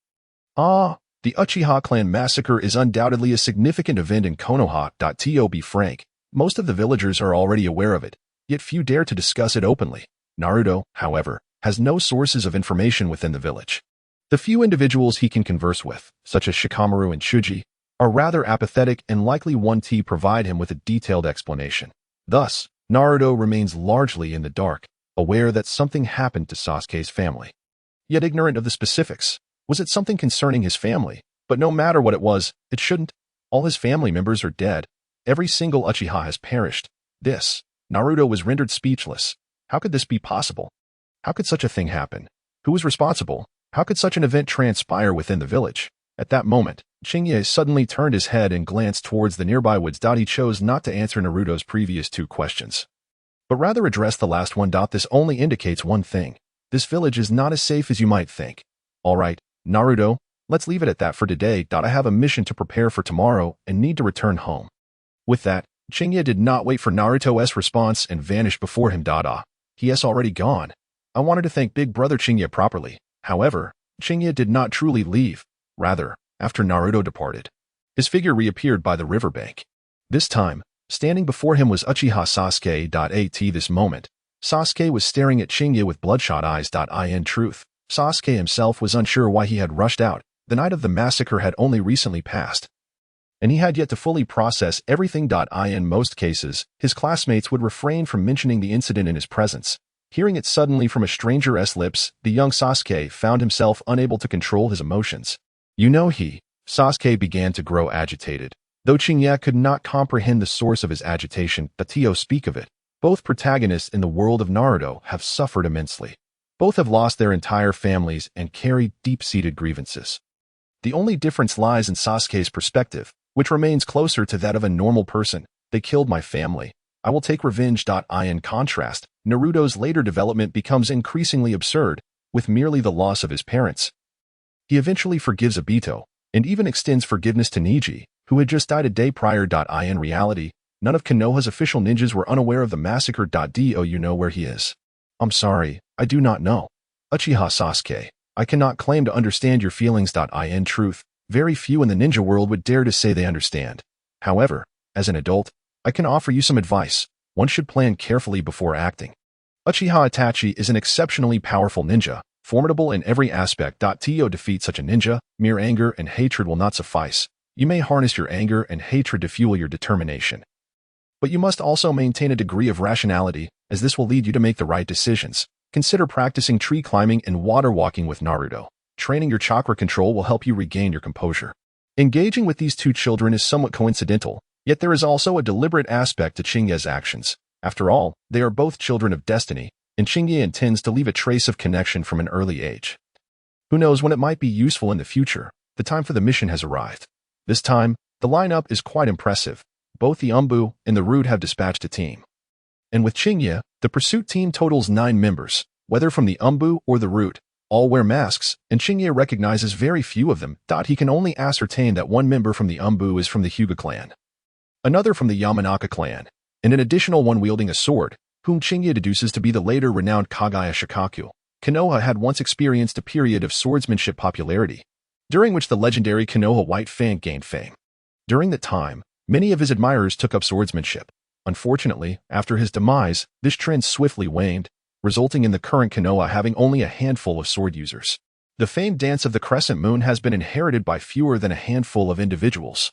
A: The Uchiha clan massacre is undoubtedly a significant event in Konoha. To be frank, most of the villagers are already aware of it, yet few dare to discuss it openly. Naruto, however, has no sources of information within the village. The few individuals he can converse with, such as Shikamaru and Shuji, are rather apathetic and likely won't provide him with a detailed explanation. Thus, Naruto remains largely in the dark, aware that something happened to Sasuke's family, yet ignorant of the specifics. Was it something concerning his family? But no matter what it was, it shouldn't. All his family members are dead. Every single Uchiha has perished. Naruto was rendered speechless. How could this be possible? How could such a thing happen? Who was responsible? How could such an event transpire within the village? At that moment, Chunin suddenly turned his head and glanced towards the nearby woods. He chose not to answer Naruto's previous 2 questions, but rather address the last one. This only indicates one thing. This village is not as safe as you might think. Alright, Naruto, let's leave it at that for today. I have a mission to prepare for tomorrow and need to return home. With that, Chunin did not wait for Naruto's response and vanished before him. He has already gone. I wanted to thank big brother Chunin properly. However, Chunin did not truly leave. Rather, after Naruto departed, his figure reappeared by the riverbank. This time, standing before him was Uchiha Sasuke. At this moment, Sasuke was staring at Chunin with bloodshot eyes. In truth, Sasuke himself was unsure why he had rushed out. The night of the massacre had only recently passed, and he had yet to fully process everything. In most cases, his classmates would refrain from mentioning the incident in his presence. Hearing it suddenly from a stranger's lips, the young Sasuke found himself unable to control his emotions. Sasuke began to grow agitated. Though Chingye could not comprehend the source of his agitation, Tio speak of it, both protagonists in the world of Naruto have suffered immensely. Both have lost their entire families and carry deep-seated grievances. The only difference lies in Sasuke's perspective, which remains closer to that of a normal person. They killed my family. I will take revenge. In contrast, Naruto's later development becomes increasingly absurd, with merely the loss of his parents. He eventually forgives Obito, and even extends forgiveness to Neji, who had just died a day prior. In reality, none of Konoha's official ninjas were unaware of the massacre. Do you know where he is? I'm sorry, I do not know. Uchiha Sasuke, I cannot claim to understand your feelings. In truth, very few in the ninja world would dare to say they understand. However, as an adult, I can offer you some advice. One should plan carefully before acting. Uchiha Itachi is an exceptionally powerful ninja, formidable in every aspect. To defeat such a ninja, mere anger and hatred will not suffice. You may harness your anger and hatred to fuel your determination. But you must also maintain a degree of rationality, as this will lead you to make the right decisions. Consider practicing tree climbing and water walking with Naruto. Training your chakra control will help you regain your composure. Engaging with these two children is somewhat coincidental, yet there is also a deliberate aspect to Chingye's actions. After all, they are both children of destiny, and Chingye intends to leave a trace of connection from an early age. Who knows when it might be useful in the future? The time for the mission has arrived. This time, the lineup is quite impressive. Both the Umbu and the Root have dispatched a team. And with Chingye, the pursuit team totals 9 members, whether from the Umbu or the Root. All wear masks, and Chingye recognizes very few of them. He can only ascertain that one member from the Umbu is from the Hyuga clan, another from the Yamanaka clan, and an additional one wielding a sword, whom Chingye deduces to be the later renowned Kagaya Shikaku. Konoha had once experienced a period of swordsmanship popularity, during which the legendary Konoha White Fang gained fame. During that time, many of his admirers took up swordsmanship. Unfortunately, after his demise, this trend swiftly waned, resulting in the current Konoha having only a handful of sword users. The famed dance of the crescent moon has been inherited by fewer than a handful of individuals.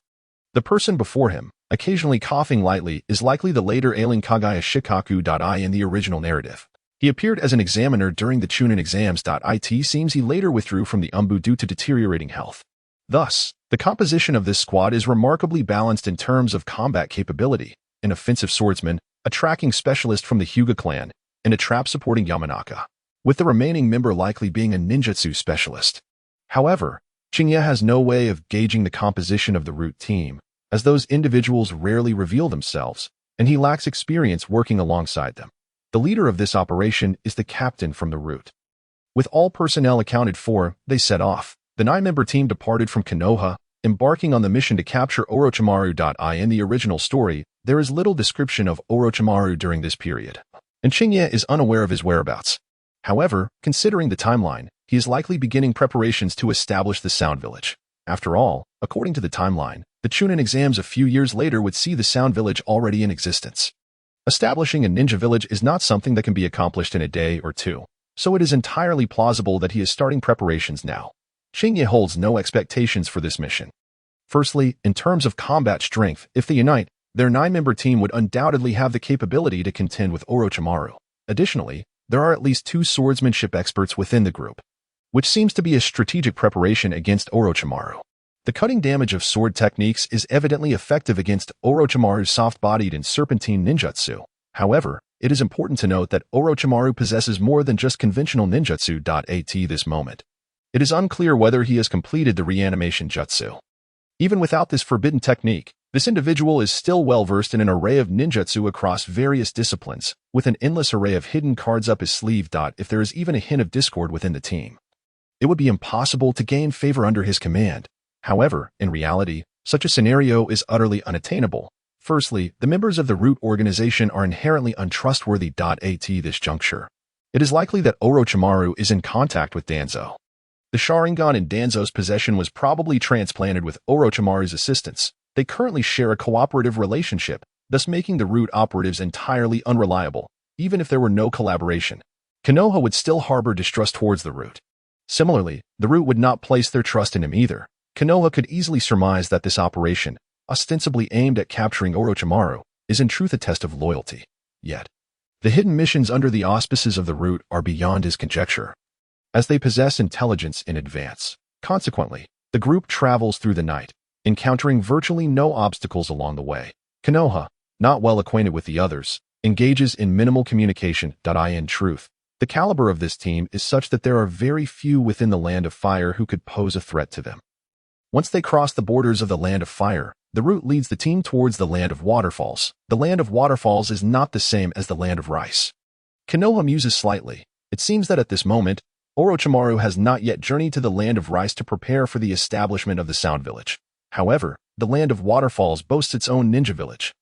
A: The person before him, occasionally coughing lightly, is likely the later ailing Kagaya Shikaku. In the original narrative, he appeared as an examiner during the Chunin exams. It seems he later withdrew from the Umbu due to deteriorating health. Thus, the composition of this squad is remarkably balanced in terms of combat capability: an offensive swordsman, a tracking specialist from the Hyuga clan, and a trap supporting Yamanaka, with the remaining member likely being a ninjutsu specialist. However, Chingye has no way of gauging the composition of the Root team, as those individuals rarely reveal themselves, and he lacks experience working alongside them. The leader of this operation is the captain from the Root. With all personnel accounted for, they set off. The 9-member team departed from Konoha, embarking on the mission to capture Orochimaru. In the original story, there is little description of Orochimaru during this period, and Chingye is unaware of his whereabouts. However, considering the timeline, he is likely beginning preparations to establish the Sound Village. After all, according to the timeline, the Chunin exams a few years later would see the Sound Village already in existence. Establishing a ninja village is not something that can be accomplished in a day or two, so it is entirely plausible that he is starting preparations now. Chingye holds no expectations for this mission. Firstly, in terms of combat strength, if they unite, their 9-member team would undoubtedly have the capability to contend with Orochimaru. Additionally, there are at least 2 swordsmanship experts within the group, which seems to be a strategic preparation against Orochimaru. The cutting damage of sword techniques is evidently effective against Orochimaru's soft-bodied and serpentine ninjutsu. However, it is important to note that Orochimaru possesses more than just conventional ninjutsu. At this moment, it is unclear whether he has completed the reanimation jutsu. Even without this forbidden technique, this individual is still well-versed in an array of ninjutsu across various disciplines, with an endless array of hidden cards up his sleeve. If there is even a hint of discord within the team, it would be impossible to gain favor under his command. However, in reality, such a scenario is utterly unattainable. Firstly, the members of the Root organization are inherently untrustworthy. At this juncture, it is likely that Orochimaru is in contact with Danzo. The Sharingan in Danzo's possession was probably transplanted with Orochimaru's assistance. They currently share a cooperative relationship, thus making the Root operatives entirely unreliable. Even if there were no collaboration, Konoha would still harbor distrust towards the Root. Similarly, the Root would not place their trust in him either. Konoha could easily surmise that this operation, ostensibly aimed at capturing Orochimaru, is in truth a test of loyalty. Yet, the hidden missions under the auspices of the Root are beyond his conjecture, as they possess intelligence in advance. Consequently, the group travels through the night, encountering virtually no obstacles along the way. Konoha, not well acquainted with the others, engages in minimal communication. In truth, the caliber of this team is such that there are very few within the Land of Fire who could pose a threat to them. Once they cross the borders of the Land of Fire, the route leads the team towards the Land of Waterfalls. The Land of Waterfalls is not the same as the Land of Rice. Konoha muses slightly. It seems that at this moment, Orochimaru has not yet journeyed to the Land of Rice to prepare for the establishment of the Sound Village. However, the Land of Waterfalls boasts its own ninja village,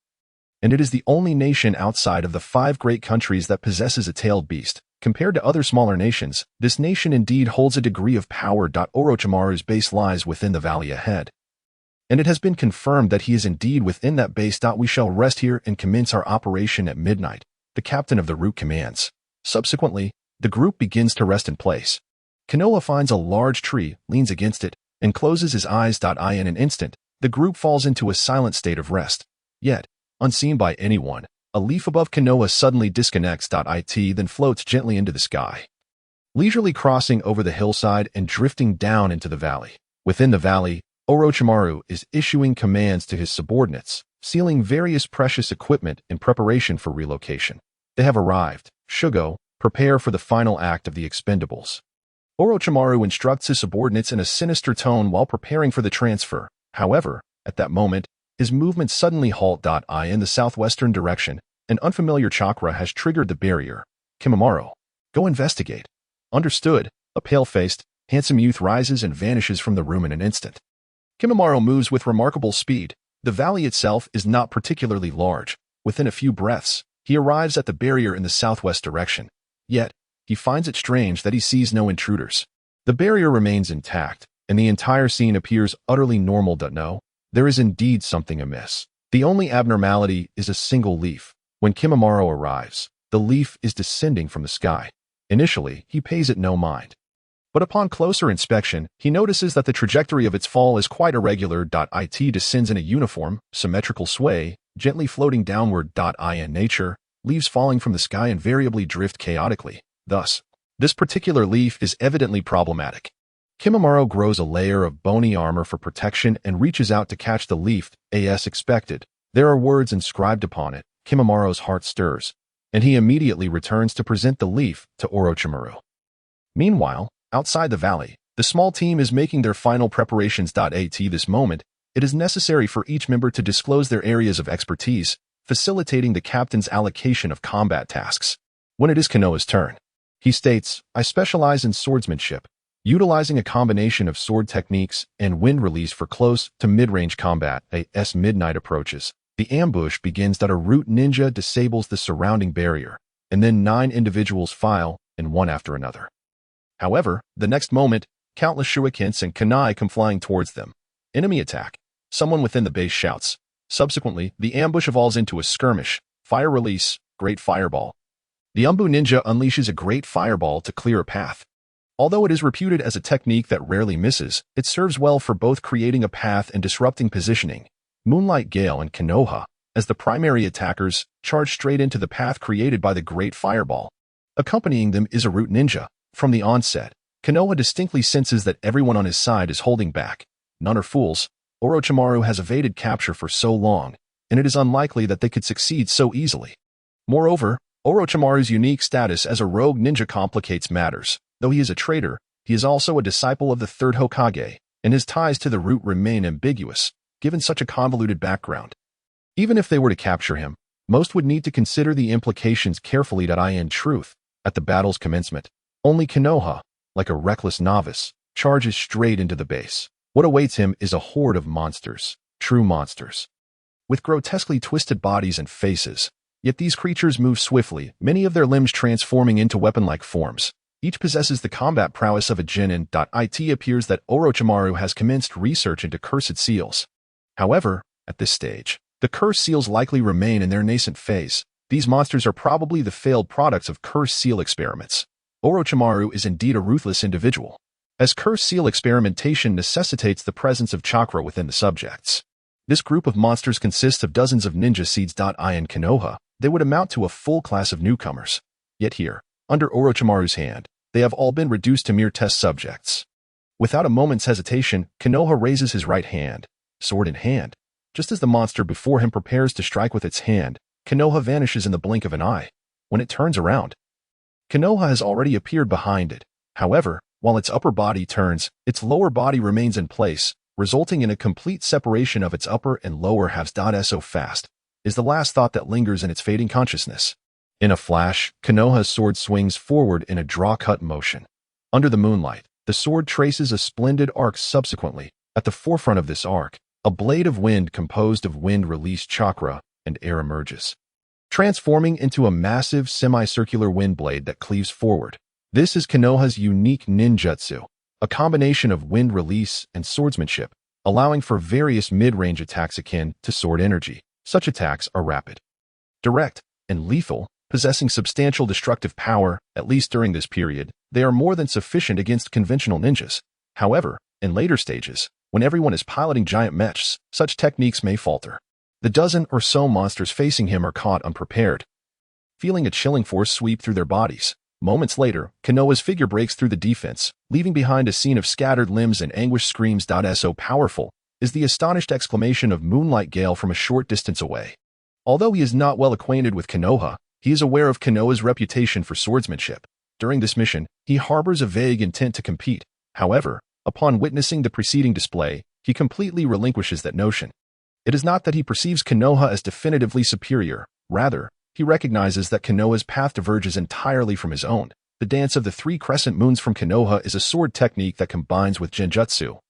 A: and it is the only nation outside of the 5 great countries that possesses a tailed beast. Compared to other smaller nations, this nation indeed holds a degree of power. Orochimaru's base lies within the valley ahead, and it has been confirmed that he is indeed within that base. We shall rest here and commence our operation at midnight, the captain of the route commands. Subsequently, the group begins to rest in place. Konoha finds a large tree, leans against it, and closes his eyes. In an instant, the group falls into a silent state of rest. Yet, unseen by anyone, a leaf above Konoha suddenly disconnects. Then floats gently into the sky, leisurely crossing over the hillside and drifting down into the valley. Within the valley, Orochimaru is issuing commands to his subordinates, sealing various precious equipment in preparation for relocation. They have arrived. Shugo, prepare for the final act of the Expendables. Orochimaru instructs his subordinates in a sinister tone while preparing for the transfer. However, at that moment, his movements suddenly halt. In the southwestern direction, an unfamiliar chakra has triggered the barrier. Kimimaro, go investigate. Understood. A pale-faced, handsome youth rises and vanishes from the room in an instant. Kimimaro moves with remarkable speed. The valley itself is not particularly large. Within a few breaths, he arrives at the barrier in the southwest direction. Yet, he finds it strange that he sees no intruders. The barrier remains intact, and the entire scene appears utterly normal. No, there is indeed something amiss. The only abnormality is a single leaf. When Kimimaro arrives, the leaf is descending from the sky. Initially, he pays it no mind. But upon closer inspection, he notices that the trajectory of its fall is quite irregular. It descends in a uniform, symmetrical sway, gently floating downward. In nature, leaves falling from the sky invariably drift chaotically. Thus, this particular leaf is evidently problematic. Kimimaro grows a layer of bony armor for protection and reaches out to catch the leaf, as expected. There are words inscribed upon it. Kimimaro's heart stirs, and he immediately returns to present the leaf to Orochimaru. Meanwhile, outside the valley, the small team is making their final preparations. At this moment, it is necessary for each member to disclose their areas of expertise, facilitating the captain's allocation of combat tasks. When it is Konoha's turn, he states, I specialize in swordsmanship, utilizing a combination of sword techniques and wind release for close to mid-range combat. As midnight approaches, the ambush begins. A root ninja disables the surrounding barrier, and then 9 individuals file, and one after another. However, the next moment, countless shurikens and kunai come flying towards them. Enemy attack. Someone within the base shouts. Subsequently, the ambush evolves into a skirmish. Fire release, great fireball. The Umbu ninja unleashes a great fireball to clear a path. Although it is reputed as a technique that rarely misses, it serves well for both creating a path and disrupting positioning. Moonlight Gale and Konoha, as the primary attackers, charge straight into the path created by the great fireball. Accompanying them is a root ninja. From the onset, Konoha distinctly senses that everyone on his side is holding back. None are fools. Orochimaru has evaded capture for so long, and it is unlikely that they could succeed so easily. Moreover, Orochimaru's unique status as a rogue ninja complicates matters. Though he is a traitor, he is also a disciple of the third Hokage, and his ties to the root remain ambiguous, given such a convoluted background. Even if they were to capture him, most would need to consider the implications carefully. In truth, at the battle's commencement, only Konoha, like a reckless novice, charges straight into the base. What awaits him is a horde of monsters, true monsters, with grotesquely twisted bodies and faces. Yet these creatures move swiftly, many of their limbs transforming into weapon-like forms. Each possesses the combat prowess of a genin. It appears that Orochimaru has commenced research into cursed seals. However, at this stage, the cursed seals likely remain in their nascent phase. These monsters are probably the failed products of cursed seal experiments. Orochimaru is indeed a ruthless individual, as cursed seal experimentation necessitates the presence of chakra within the subjects. This group of monsters consists of dozens of ninja seeds. In Konoha, they would amount to a full class of newcomers. Yet here, under Orochimaru's hand, they have all been reduced to mere test subjects. Without a moment's hesitation, Konoha raises his right hand, sword in hand. Just as the monster before him prepares to strike with its hand, Konoha vanishes in the blink of an eye. When it turns around, Konoha has already appeared behind it. However, while its upper body turns, its lower body remains in place, resulting in a complete separation of its upper and lower halves. So fast is the last thought that lingers in its fading consciousness. In a flash, Konoha's sword swings forward in a draw-cut motion. Under the moonlight, the sword traces a splendid arc. Subsequently, at the forefront of this arc, a blade of wind composed of wind-release chakra and air emerges, transforming into a massive semicircular wind blade that cleaves forward. This is Konoha's unique ninjutsu, a combination of wind release and swordsmanship, allowing for various mid-range attacks akin to sword energy. Such attacks are rapid, direct, and lethal, possessing substantial destructive power. At least during this period, they are more than sufficient against conventional ninjas. However, in later stages, when everyone is piloting giant mechs, such techniques may falter. The dozen or so monsters facing him are caught unprepared, feeling a chilling force sweep through their bodies. Moments later, Konoha's figure breaks through the defense, leaving behind a scene of scattered limbs and anguished screams. So powerful is the astonished exclamation of Moonlight Gale from a short distance away. Although he is not well acquainted with Konoha, he is aware of Konoha's reputation for swordsmanship. During this mission, he harbors a vague intent to compete. However, upon witnessing the preceding display, he completely relinquishes that notion. It is not that he perceives Konoha as definitively superior. Rather, he recognizes that Konoha's path diverges entirely from his own. The dance of the three crescent moons from Konoha is a sword technique that combines with genjutsu.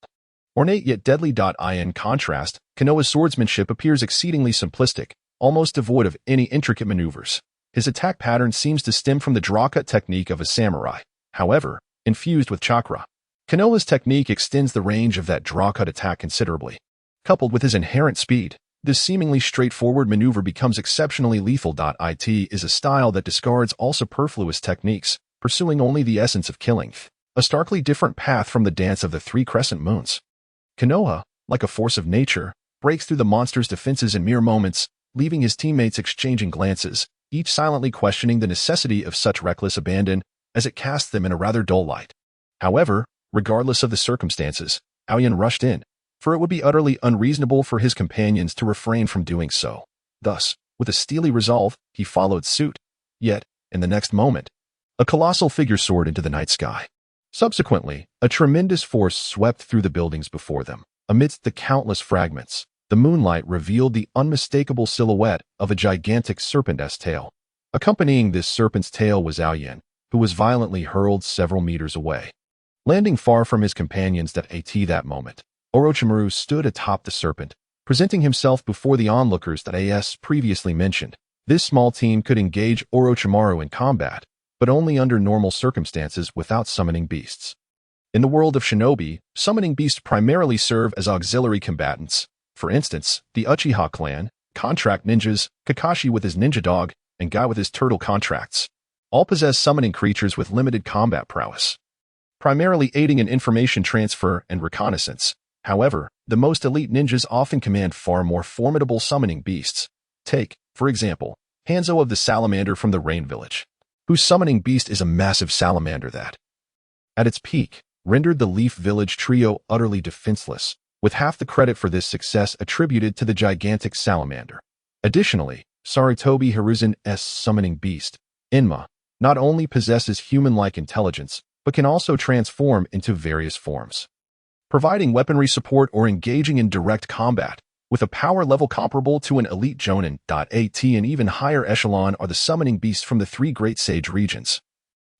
A: Ornate yet deadly. In contrast, Konoha's swordsmanship appears exceedingly simplistic, almost devoid of any intricate maneuvers. His attack pattern seems to stem from the draw-cut technique of a samurai, however, infused with chakra. Konoha's technique extends the range of that draw-cut attack considerably. Coupled with his inherent speed, this seemingly straightforward maneuver becomes exceptionally lethal. It is a style that discards all superfluous techniques, pursuing only the essence of killing, a starkly different path from the dance of the three crescent moons. Konoha, like a force of nature, breaks through the monster's defenses in mere moments, leaving his teammates exchanging glances, each silently questioning the necessity of such reckless abandon as it casts them in a rather dull light. However, regardless of the circumstances, Aoyan rushed in, for it would be utterly unreasonable for his companions to refrain from doing so. Thus, with a steely resolve, he followed suit. Yet, in the next moment, a colossal figure soared into the night sky. Subsequently, a tremendous force swept through the buildings before them. Amidst the countless fragments, the moonlight revealed the unmistakable silhouette of a gigantic serpent's tail. Accompanying this serpent's tail was Aoyan, who was violently hurled several meters away. Landing far from his companions at that moment, Orochimaru stood atop the serpent, presenting himself before the onlookers that as previously mentioned. This small team could engage Orochimaru in combat, but only under normal circumstances without summoning beasts. In the world of shinobi, summoning beasts primarily serve as auxiliary combatants. For instance, the Uchiha clan, contract ninjas, Kakashi with his ninja dog, and Guy with his turtle contracts, all possess summoning creatures with limited combat prowess, primarily aiding in information transfer and reconnaissance. However, the most elite ninjas often command far more formidable summoning beasts. Take, for example, Hanzo of the Salamander from the Rain Village, whose summoning beast is a massive salamander that, at its peak, rendered the Leaf Village trio utterly defenseless, with half the credit for this success attributed to the gigantic salamander. Additionally, Sarutobi Hiruzen's summoning beast, Enma, not only possesses human-like intelligence, but can also transform into various forms, providing weaponry support or engaging in direct combat, with a power level comparable to an elite jonin. At an even higher echelon are the summoning beasts from the three great sage regions,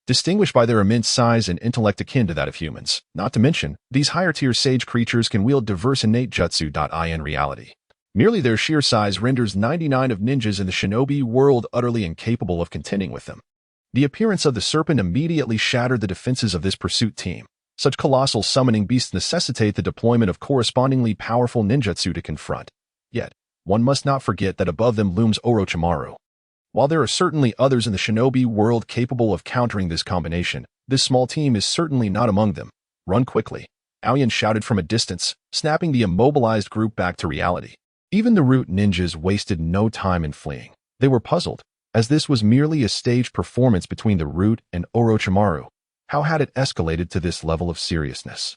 A: distinguished by their immense size and intellect akin to that of humans. Not to mention, these higher-tier sage creatures can wield diverse innate jutsu. In reality, merely their sheer size renders 99 of ninjas in the shinobi world utterly incapable of contending with them. The appearance of the serpent immediately shattered the defenses of this pursuit team. Such colossal summoning beasts necessitate the deployment of correspondingly powerful ninjutsu to confront. Yet, one must not forget that above them looms Orochimaru. While there are certainly others in the shinobi world capable of countering this combination, this small team is certainly not among them. Run quickly, Aoyan shouted from a distance, snapping the immobilized group back to reality. Even the root ninjas wasted no time in fleeing. They were puzzled, as this was merely a staged performance between the root and Orochimaru. How had it escalated to this level of seriousness?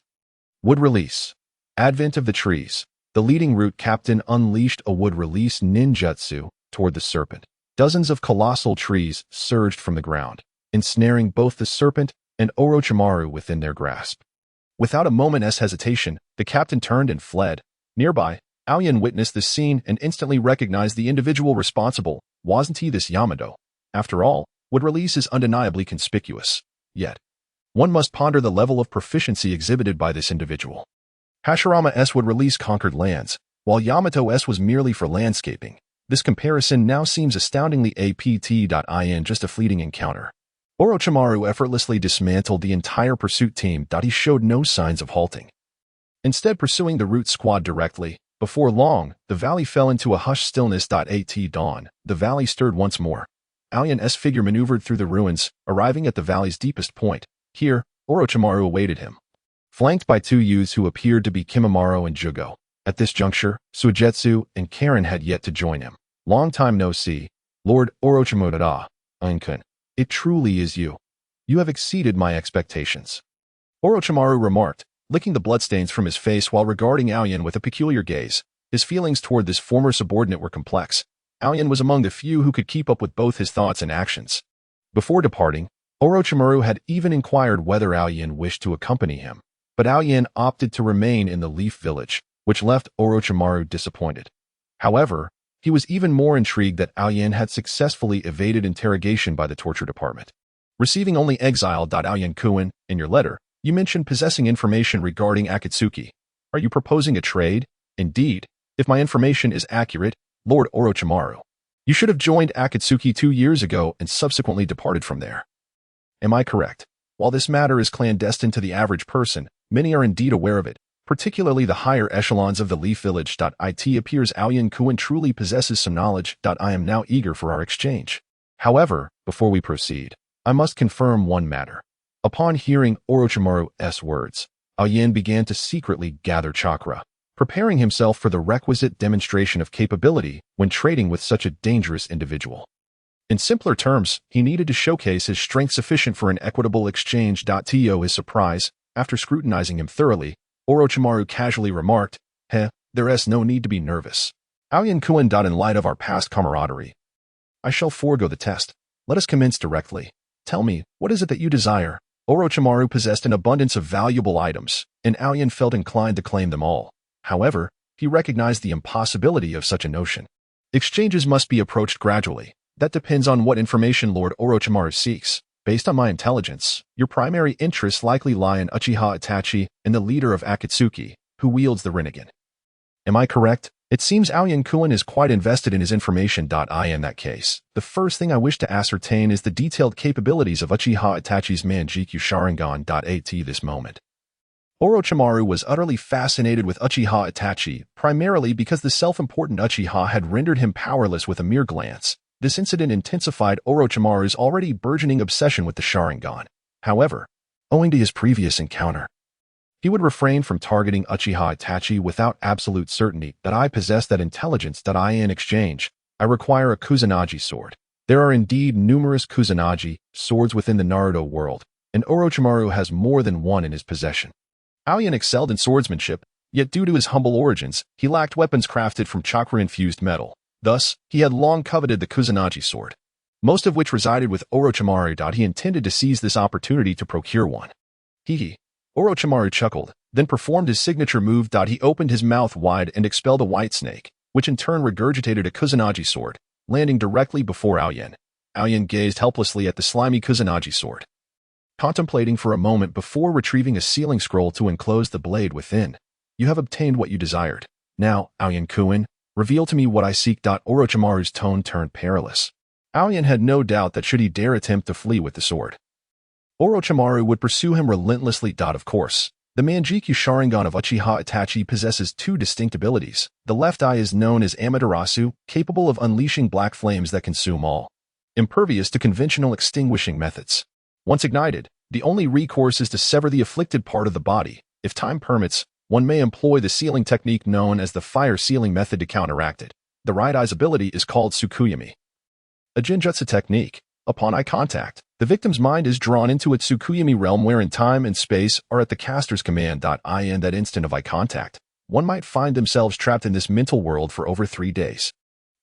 A: Wood release. Advent of the trees. The leading root captain unleashed a would-release ninjutsu toward the serpent. Dozens of colossal trees surged from the ground, ensnaring both the serpent and Orochimaru within their grasp. Without a moment's hesitation, the captain turned and fled. Nearby, Aoyan witnessed this scene and instantly recognized the individual responsible. Wasn't he this Yamato? After all, would-release is undeniably conspicuous. Yet, one must ponder the level of proficiency exhibited by this individual. Hashirama's would-release conquered lands, while Yamato's was merely for landscaping. This comparison now seems astoundingly apt.in just a fleeting encounter. Orochimaru effortlessly dismantled the entire pursuit team. He showed no signs of halting. Instead pursuing the root squad directly, before long, the valley fell into a hushed stillness. At dawn, the valley stirred once more. Aoyan's figure maneuvered through the ruins, arriving at the valley's deepest point. Here, Orochimaru awaited him, flanked by two youths who appeared to be Kimimaro and Jugo. At this juncture, Suigetsu and Karin had yet to join him. Long time no see, Lord Orochimaru. Ainkun. It truly is you. You have exceeded my expectations. Orochimaru remarked, licking the bloodstains from his face while regarding Aoyan with a peculiar gaze. His feelings toward this former subordinate were complex. Aoyan was among the few who could keep up with both his thoughts and actions. Before departing, Orochimaru had even inquired whether Aoyan wished to accompany him, but Aoyan opted to remain in the Leaf Village, which left Orochimaru disappointed. However, he was even more intrigued that Aoyan had successfully evaded interrogation by the torture department. Receiving only exile. Aoyan-kun, in your letter, you mentioned possessing information regarding Akatsuki. Are you proposing a trade? Indeed, if my information is accurate, Lord Orochimaru, you should have joined Akatsuki 2 years ago and subsequently departed from there. Am I correct? While this matter is clandestine to the average person, many are indeed aware of it, particularly the higher echelons of the Leaf Village. It appears Aoyan-kun truly possesses some knowledge. I am now eager for our exchange. However, before we proceed, I must confirm one matter. Upon hearing Orochimaru's words, Aoyan began to secretly gather chakra, preparing himself for the requisite demonstration of capability when trading with such a dangerous individual. In simpler terms, he needed to showcase his strength sufficient for an equitable exchange. To his surprise, after scrutinizing him thoroughly, Orochimaru casually remarked, there's no need to be nervous. Aoyan-kun. In light of our past camaraderie, I shall forego the test. Let us commence directly. Tell me, what is it that you desire? Orochimaru possessed an abundance of valuable items, and Aoyan felt inclined to claim them all. However, he recognized the impossibility of such a notion. Exchanges must be approached gradually. That depends on what information Lord Orochimaru seeks. Based on my intelligence, your primary interests likely lie in Uchiha Itachi and the leader of Akatsuki, who wields the Rinnegan. Am I correct? It seems Aoyan-kun is quite invested in his information. In that case, the first thing I wish to ascertain is the detailed capabilities of Uchiha Itachi's Manjikyu Sharingan. At this moment, Orochimaru was utterly fascinated with Uchiha Itachi, primarily because the self-important Uchiha had rendered him powerless with a mere glance. This incident intensified Orochimaru's already burgeoning obsession with the Sharingan. However, owing to his previous encounter, he would refrain from targeting Uchiha Itachi without absolute certainty that I possess that intelligence. In exchange, I require a Kusanagi sword. There are indeed numerous Kusanagi swords within the Naruto world, and Orochimaru has more than one in his possession. Aoyan excelled in swordsmanship, yet due to his humble origins, he lacked weapons crafted from chakra-infused metal. Thus, he had long coveted the Kusanagi sword, most of which resided with Orochimaru. He intended to seize this opportunity to procure one. Orochimaru chuckled, then performed his signature move. He opened his mouth wide and expelled a white snake, which in turn regurgitated a Kusanagi sword, landing directly before Aoyan. Aoyan gazed helplessly at the slimy Kusanagi sword, contemplating for a moment before retrieving a sealing scroll to enclose the blade within. You have obtained what you desired. Now, Aoyan-kun, reveal to me what I seek. Orochimaru's tone turned perilous. Aoyan had no doubt that should he dare attempt to flee with the sword, Orochimaru would pursue him relentlessly. Of course, the Manjikyu Sharingan of Uchiha Itachi possesses two distinct abilities. The left eye is known as Amaterasu, capable of unleashing black flames that consume all, impervious to conventional extinguishing methods. Once ignited, the only recourse is to sever the afflicted part of the body. If time permits, one may employ the sealing technique known as the fire sealing method to counteract it. The right eye's ability is called Tsukuyami, a Genjutsu technique. Upon eye contact, the victim's mind is drawn into its Tsukuyami realm wherein time and space are at the caster's command. In that instant of eye contact, one might find themselves trapped in this mental world for over 3 days.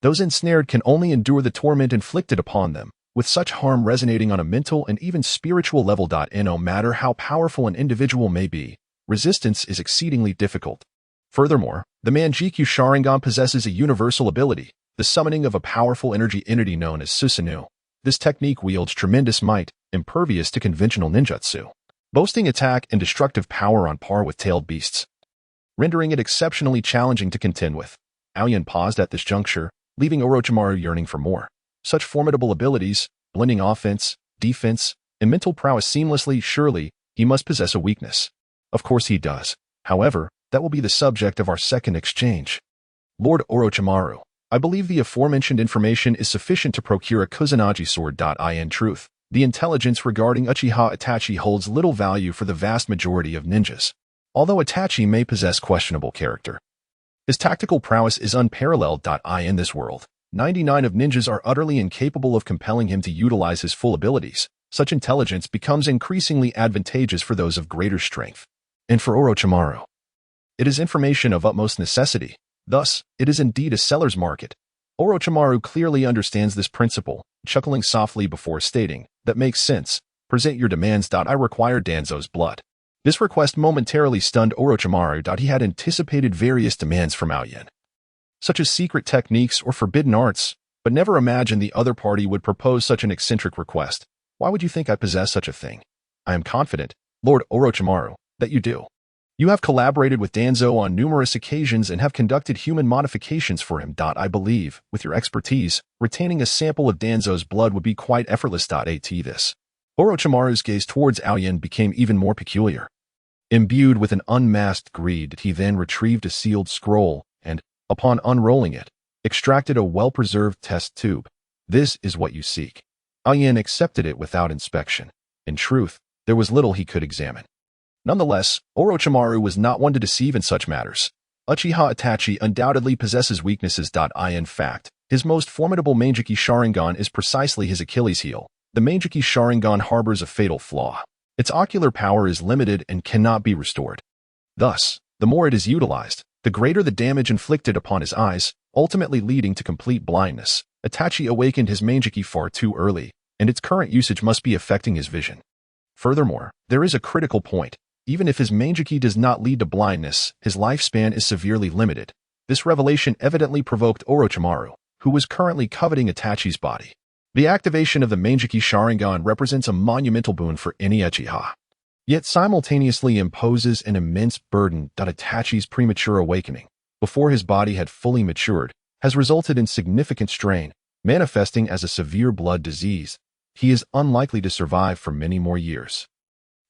A: Those ensnared can only endure the torment inflicted upon them, with such harm resonating on a mental and even spiritual level. No matter how powerful an individual may be, resistance is exceedingly difficult. Furthermore, the Manjikyu Sharingan possesses a universal ability, the summoning of a powerful energy entity known as Susanoo. This technique wields tremendous might, impervious to conventional ninjutsu, boasting attack and destructive power on par with tailed beasts, rendering it exceptionally challenging to contend with. Aoyan paused at this juncture, leaving Orochimaru yearning for more. Such formidable abilities, blending offense, defense, and mental prowess seamlessly, surely he must possess a weakness. Of course he does. However, that will be the subject of our second exchange. Lord Orochimaru, I believe the aforementioned information is sufficient to procure a Kusanagi sword. In truth, the intelligence regarding Uchiha Itachi holds little value for the vast majority of ninjas. Although Itachi may possess questionable character, his tactical prowess is unparalleled. In this world, 99 of ninjas are utterly incapable of compelling him to utilize his full abilities. Such intelligence becomes increasingly advantageous for those of greater strength. And for Orochimaru, it is information of utmost necessity. Thus, it is indeed a seller's market. Orochimaru clearly understands this principle, chuckling softly before stating, "That makes sense. Present your demands. I require Danzo's blood." This request momentarily stunned Orochimaru. He had anticipated various demands from Aoyan, such as secret techniques or forbidden arts, but never imagined the other party would propose such an eccentric request. Why would you think I possess such a thing? I am confident, Lord Orochimaru, that you do. You have collaborated with Danzo on numerous occasions and have conducted human modifications for him. I believe, with your expertise, retaining a sample of Danzo's blood would be quite effortless. At this, Orochimaru's gaze towards Aoyan became even more peculiar. Imbued with an unmasked greed, he then retrieved a sealed scroll and, upon unrolling it, extracted a well-preserved test tube. "This is what you seek." Aoyan accepted it without inspection. In truth, there was little he could examine. Nonetheless, Orochimaru was not one to deceive in such matters. Uchiha Itachi undoubtedly possesses weaknesses. In fact, his most formidable Manjiki Sharingan is precisely his Achilles heel. The Manjiki Sharingan harbors a fatal flaw. Its ocular power is limited and cannot be restored. Thus, the more it is utilized, the greater the damage inflicted upon his eyes, ultimately leading to complete blindness. Itachi awakened his Manjiki far too early, and its current usage must be affecting his vision. Furthermore, there is a critical point. Even if his Manjiki does not lead to blindness, his lifespan is severely limited. This revelation evidently provoked Orochimaru, who was currently coveting Itachi's body. The activation of the Manjiki Sharingan represents a monumental boon for any Uchiha, yet simultaneously imposes an immense burden. Itachi's premature awakening, before his body had fully matured, has resulted in significant strain, manifesting as a severe blood disease. He is unlikely to survive for many more years.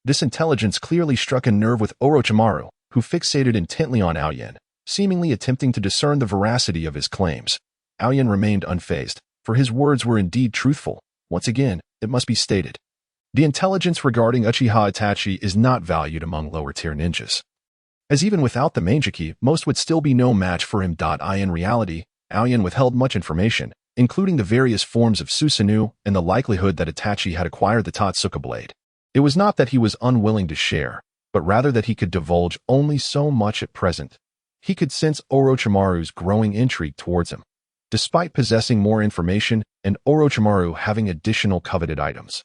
A: This intelligence clearly struck a nerve with Orochimaru, who fixated intently on Aoyan, seemingly attempting to discern the veracity of his claims. Aoyan remained unfazed, for his words were indeed truthful. Once again, it must be stated, the intelligence regarding Uchiha Itachi is not valued among lower-tier ninjas, as even without the Manjiki, most would still be no match for him. In reality, Aoyan withheld much information, including the various forms of Susanoo and the likelihood that Itachi had acquired the Totsuka blade. It was not that he was unwilling to share, but rather that he could divulge only so much at present. He could sense Orochimaru's growing intrigue towards him, despite possessing more information and Orochimaru having additional coveted items.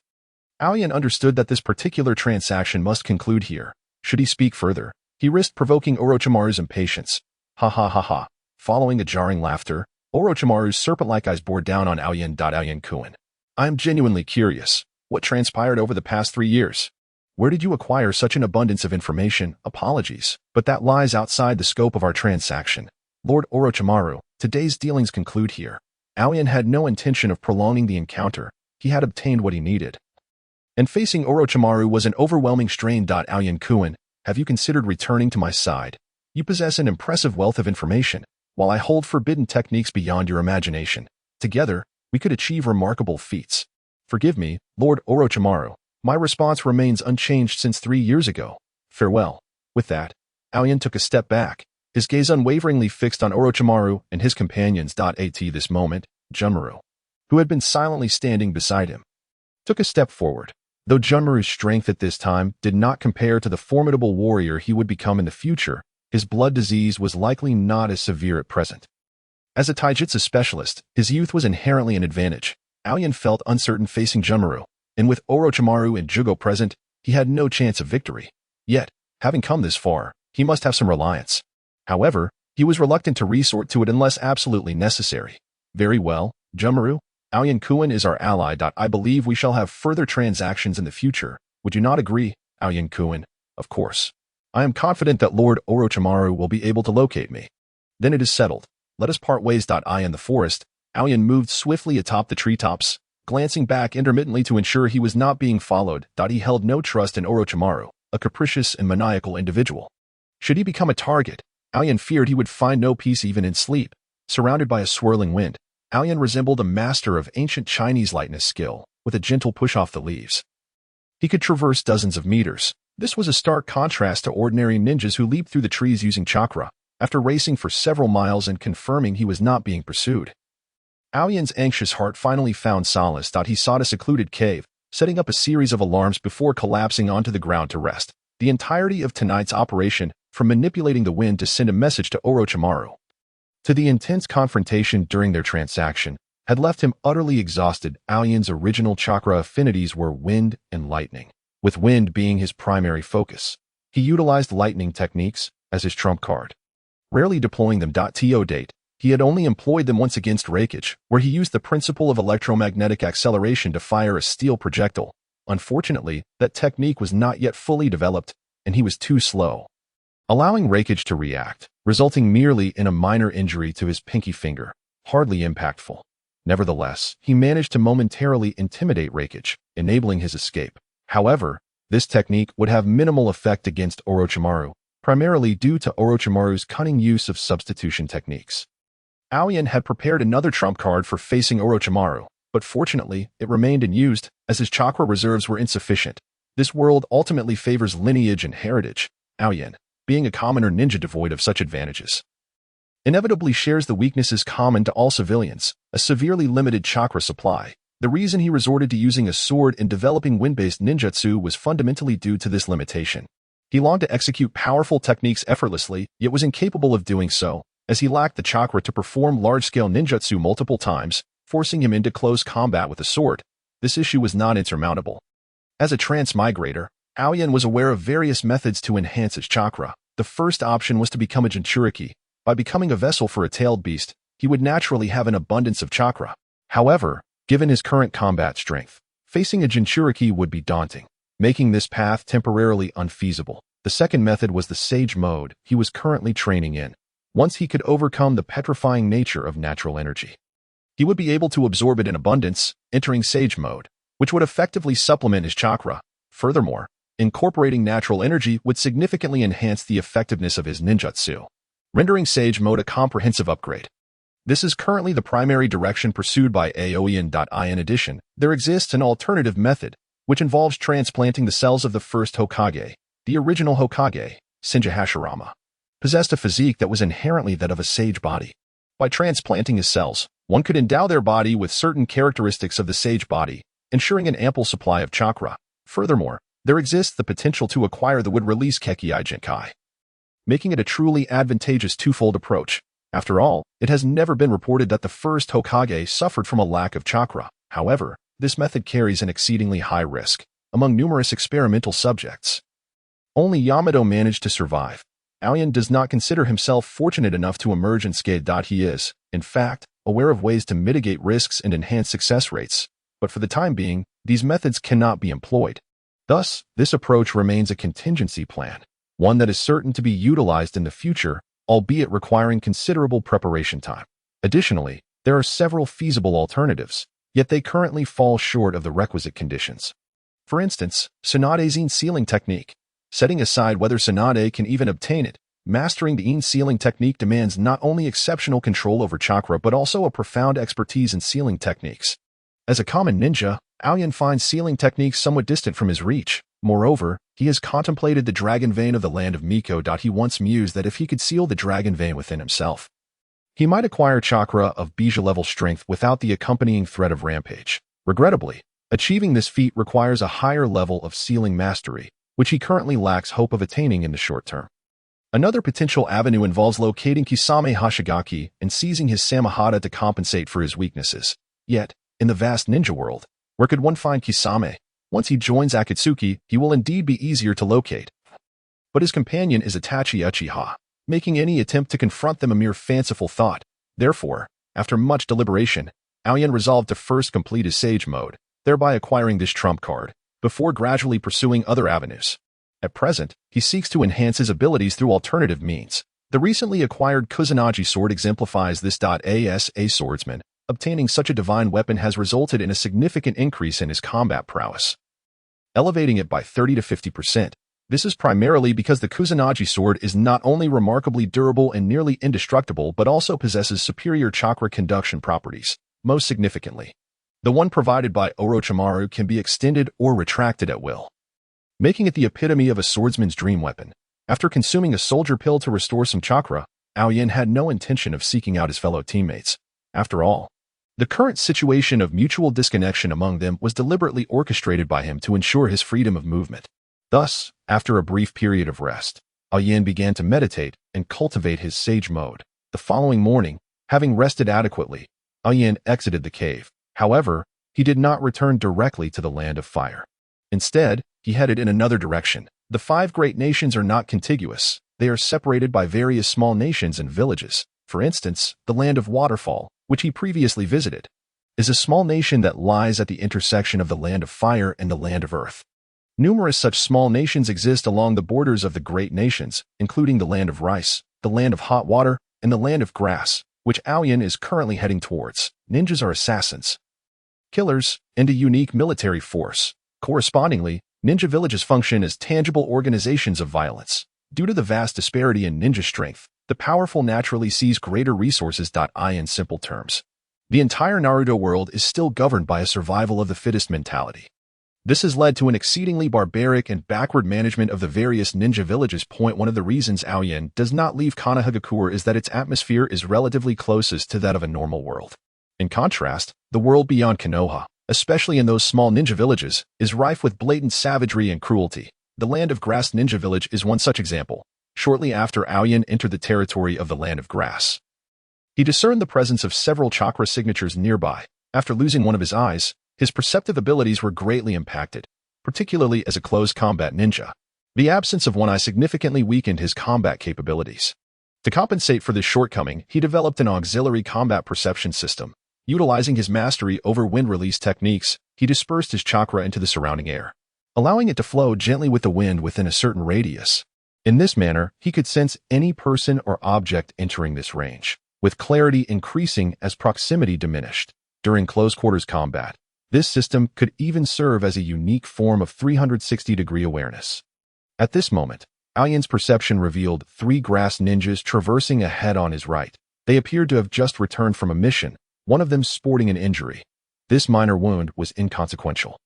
A: Aoyan understood that this particular transaction must conclude here. Should he speak further, he risked provoking Orochimaru's impatience. Ha ha ha ha. Following a jarring laughter, Orochimaru's serpent-like eyes bore down on Aoyan. Aoyan-kun, I am genuinely curious. What transpired over the past 3 years? Where did you acquire such an abundance of information? Apologies, but that lies outside the scope of our transaction. Lord Orochimaru, today's dealings conclude here. Aoyan had no intention of prolonging the encounter. He had obtained what he needed. And facing Orochimaru was an overwhelming strain. Aoyan-kun, have you considered returning to my side? You possess an impressive wealth of information, while I hold forbidden techniques beyond your imagination. Together, we could achieve remarkable feats. Forgive me, Lord Orochimaru. My response remains unchanged since 3 years ago. Farewell. With that, Aoyan took a step back, his gaze unwaveringly fixed on Orochimaru and his companions. At this moment, Junmaru, who had been silently standing beside him, took a step forward. Though Junmaru's strength at this time did not compare to the formidable warrior he would become in the future, his blood disease was likely not as severe at present. As a taijutsu specialist, his youth was inherently an advantage. Aoyan felt uncertain facing Junmaru, and with Orochimaru and Jugo present, he had no chance of victory. Yet, having come this far, he must have some reliance. However, he was reluctant to resort to it unless absolutely necessary. Very well, Junmaru, Aoyan-kun is our ally. I believe we shall have further transactions in the future. Would you not agree, Aoyan-kun? Of course. I am confident that Lord Orochimaru will be able to locate me. Then it is settled. Let us part ways. I in the forest, Aoyan moved swiftly atop the treetops, glancing back intermittently to ensure he was not being followed. He held no trust in Orochimaru, a capricious and maniacal individual. Should he become a target, Aoyan feared he would find no peace even in sleep. Surrounded by a swirling wind, Aoyan resembled a master of ancient Chinese lightness skill, with a gentle push off the leaves. He could traverse dozens of meters. This was a stark contrast to ordinary ninjas who leaped through the trees using chakra, after racing for several miles and confirming he was not being pursued. Aoyan's anxious heart finally found solace. He sought a secluded cave, setting up a series of alarms before collapsing onto the ground to rest. The entirety of tonight's operation, from manipulating the wind to send a message to Orochimaru, to the intense confrontation during their transaction, had left him utterly exhausted. Aoyan's original chakra affinities were wind and lightning, with wind being his primary focus. He utilized lightning techniques as his trump card, rarely deploying them. To date, he had only employed them once against Raikage, where he used the principle of electromagnetic acceleration to fire a steel projectile. Unfortunately, that technique was not yet fully developed, and he was too slow, allowing Raikage to react, resulting merely in a minor injury to his pinky finger, hardly impactful. Nevertheless, he managed to momentarily intimidate Raikage, enabling his escape. However, this technique would have minimal effect against Orochimaru, primarily due to Orochimaru's cunning use of substitution techniques. Aoyan had prepared another trump card for facing Orochimaru, but fortunately, it remained unused, as his chakra reserves were insufficient. This world ultimately favors lineage and heritage. Aoyan, being a commoner ninja devoid of such advantages, inevitably shares the weaknesses common to all civilians, a severely limited chakra supply. The reason he resorted to using a sword in developing wind-based ninjutsu was fundamentally due to this limitation. He longed to execute powerful techniques effortlessly, yet was incapable of doing so, as he lacked the chakra to perform large-scale ninjutsu multiple times, forcing him into close combat with a sword. This issue was not insurmountable. As a transmigrator, Aoyan was aware of various methods to enhance his chakra. The first option was to become a Jinchuriki. By becoming a vessel for a tailed beast, he would naturally have an abundance of chakra. However, given his current combat strength, facing a Jinchuriki would be daunting, making this path temporarily unfeasible. The second method was the Sage mode he was currently training in. Once he could overcome the petrifying nature of natural energy, he would be able to absorb it in abundance, entering Sage mode, which would effectively supplement his chakra. Furthermore, incorporating natural energy would significantly enhance the effectiveness of his ninjutsu, rendering Sage mode a comprehensive upgrade. This is currently the primary direction pursued by Aoyan. In addition, there exists an alternative method, which involves transplanting the cells of the first Hokage. The original Hokage, Senju Hashirama, possessed a physique that was inherently that of a sage body. By transplanting his cells, one could endow their body with certain characteristics of the sage body, ensuring an ample supply of chakra. Furthermore, there exists the potential to acquire the would-release Kekkei Jinkai, making it a truly advantageous twofold approach. After all, it has never been reported that the first Hokage suffered from a lack of chakra. However, this method carries an exceedingly high risk. Among numerous experimental subjects, only Yamato managed to survive. Aoyan does not consider himself fortunate enough to emerge unscathed. He is, in fact, aware of ways to mitigate risks and enhance success rates, but for the time being, these methods cannot be employed. Thus, this approach remains a contingency plan, one that is certain to be utilized in the future, albeit requiring considerable preparation time. Additionally, there are several feasible alternatives, yet they currently fall short of the requisite conditions. For instance, Tsunade's Yin sealing technique. Setting aside whether Tsunade can even obtain it, mastering the Yin sealing technique demands not only exceptional control over chakra but also a profound expertise in sealing techniques. As a common ninja, Aoyan finds sealing techniques somewhat distant from his reach. Moreover, he has contemplated the dragon vein of the land of Miko. He once mused that if he could seal the dragon vein within himself, he might acquire chakra of Bija-level strength without the accompanying threat of rampage. Regrettably, achieving this feat requires a higher level of sealing mastery, which he currently lacks hope of attaining in the short term. Another potential avenue involves locating Kisame Hoshigaki and seizing his Samehada to compensate for his weaknesses. Yet, in the vast ninja world, where could one find Kisame? Once he joins Akatsuki, he will indeed be easier to locate. But his companion is Itachi Uchiha, making any attempt to confront them a mere fanciful thought. Therefore, after much deliberation, Aoyan resolved to first complete his Sage mode, thereby acquiring this trump card, before gradually pursuing other avenues. At present, he seeks to enhance his abilities through alternative means. The recently acquired Kusanagi sword exemplifies this. As a swordsman, obtaining such a divine weapon has resulted in a significant increase in his combat prowess, elevating it by 30 to 50%. This is primarily because the Kusanagi sword is not only remarkably durable and nearly indestructible but also possesses superior chakra conduction properties. Most significantly, the one provided by Orochimaru can be extended or retracted at will, making it the epitome of a swordsman's dream weapon. After consuming a soldier pill to restore some chakra, Aoyan had no intention of seeking out his fellow teammates. After all, the current situation of mutual disconnection among them was deliberately orchestrated by him to ensure his freedom of movement. Thus, after a brief period of rest, Aoyan began to meditate and cultivate his Sage mode. The following morning, having rested adequately, Aoyan exited the cave. However, he did not return directly to the Land of Fire. Instead, he headed in another direction. The 5 great nations are not contiguous. They are separated by various small nations and villages. For instance, the Land of Waterfall, which he previously visited, is a small nation that lies at the intersection of the Land of Fire and the Land of Earth. Numerous such small nations exist along the borders of the great nations, including the Land of Rice, the Land of Hot Water, and the Land of Grass, which Aoyan is currently heading towards. Ninjas are assassins, killers, and a unique military force. Correspondingly, ninja villages function as tangible organizations of violence. Due to the vast disparity in ninja strength, the powerful naturally seize greater resources. In simple terms, the entire Naruto world is still governed by a survival of the fittest mentality. This has led to an exceedingly barbaric and backward management of the various ninja villages. One of the reasons Aoyan does not leave Konohagakure is that its atmosphere is relatively closest to that of a normal world. In contrast, the world beyond Konoha, especially in those small ninja villages, is rife with blatant savagery and cruelty. The Land of Grass ninja village is one such example. Shortly after Aoyan entered the territory of the Land of Grass, he discerned the presence of several chakra signatures nearby. After losing one of his eyes, his perceptive abilities were greatly impacted, particularly as a close combat ninja. The absence of one eye significantly weakened his combat capabilities. To compensate for this shortcoming, he developed an auxiliary combat perception system. Utilizing his mastery over wind release techniques, he dispersed his chakra into the surrounding air, allowing it to flow gently with the wind within a certain radius. In this manner, he could sense any person or object entering this range, with clarity increasing as proximity diminished. During close-quarters combat, this system could even serve as a unique form of 360-degree awareness. At this moment, Aoyan's perception revealed 3 grass ninjas traversing ahead on his right. They appeared to have just returned from a mission, one of them sporting an injury. This minor wound was inconsequential.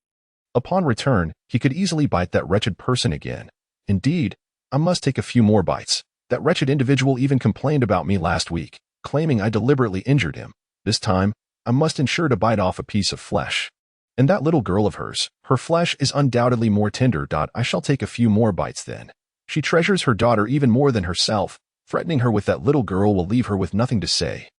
A: Upon return, he could easily bite that wretched person again. Indeed, I must take a few more bites. That wretched individual even complained about me last week, claiming I deliberately injured him. This time, I must ensure to bite off a piece of flesh. And that little girl of hers, her flesh is undoubtedly more tender. I shall take a few more bites then. She treasures her daughter even more than herself. Threatening her with that little girl will leave her with nothing to say.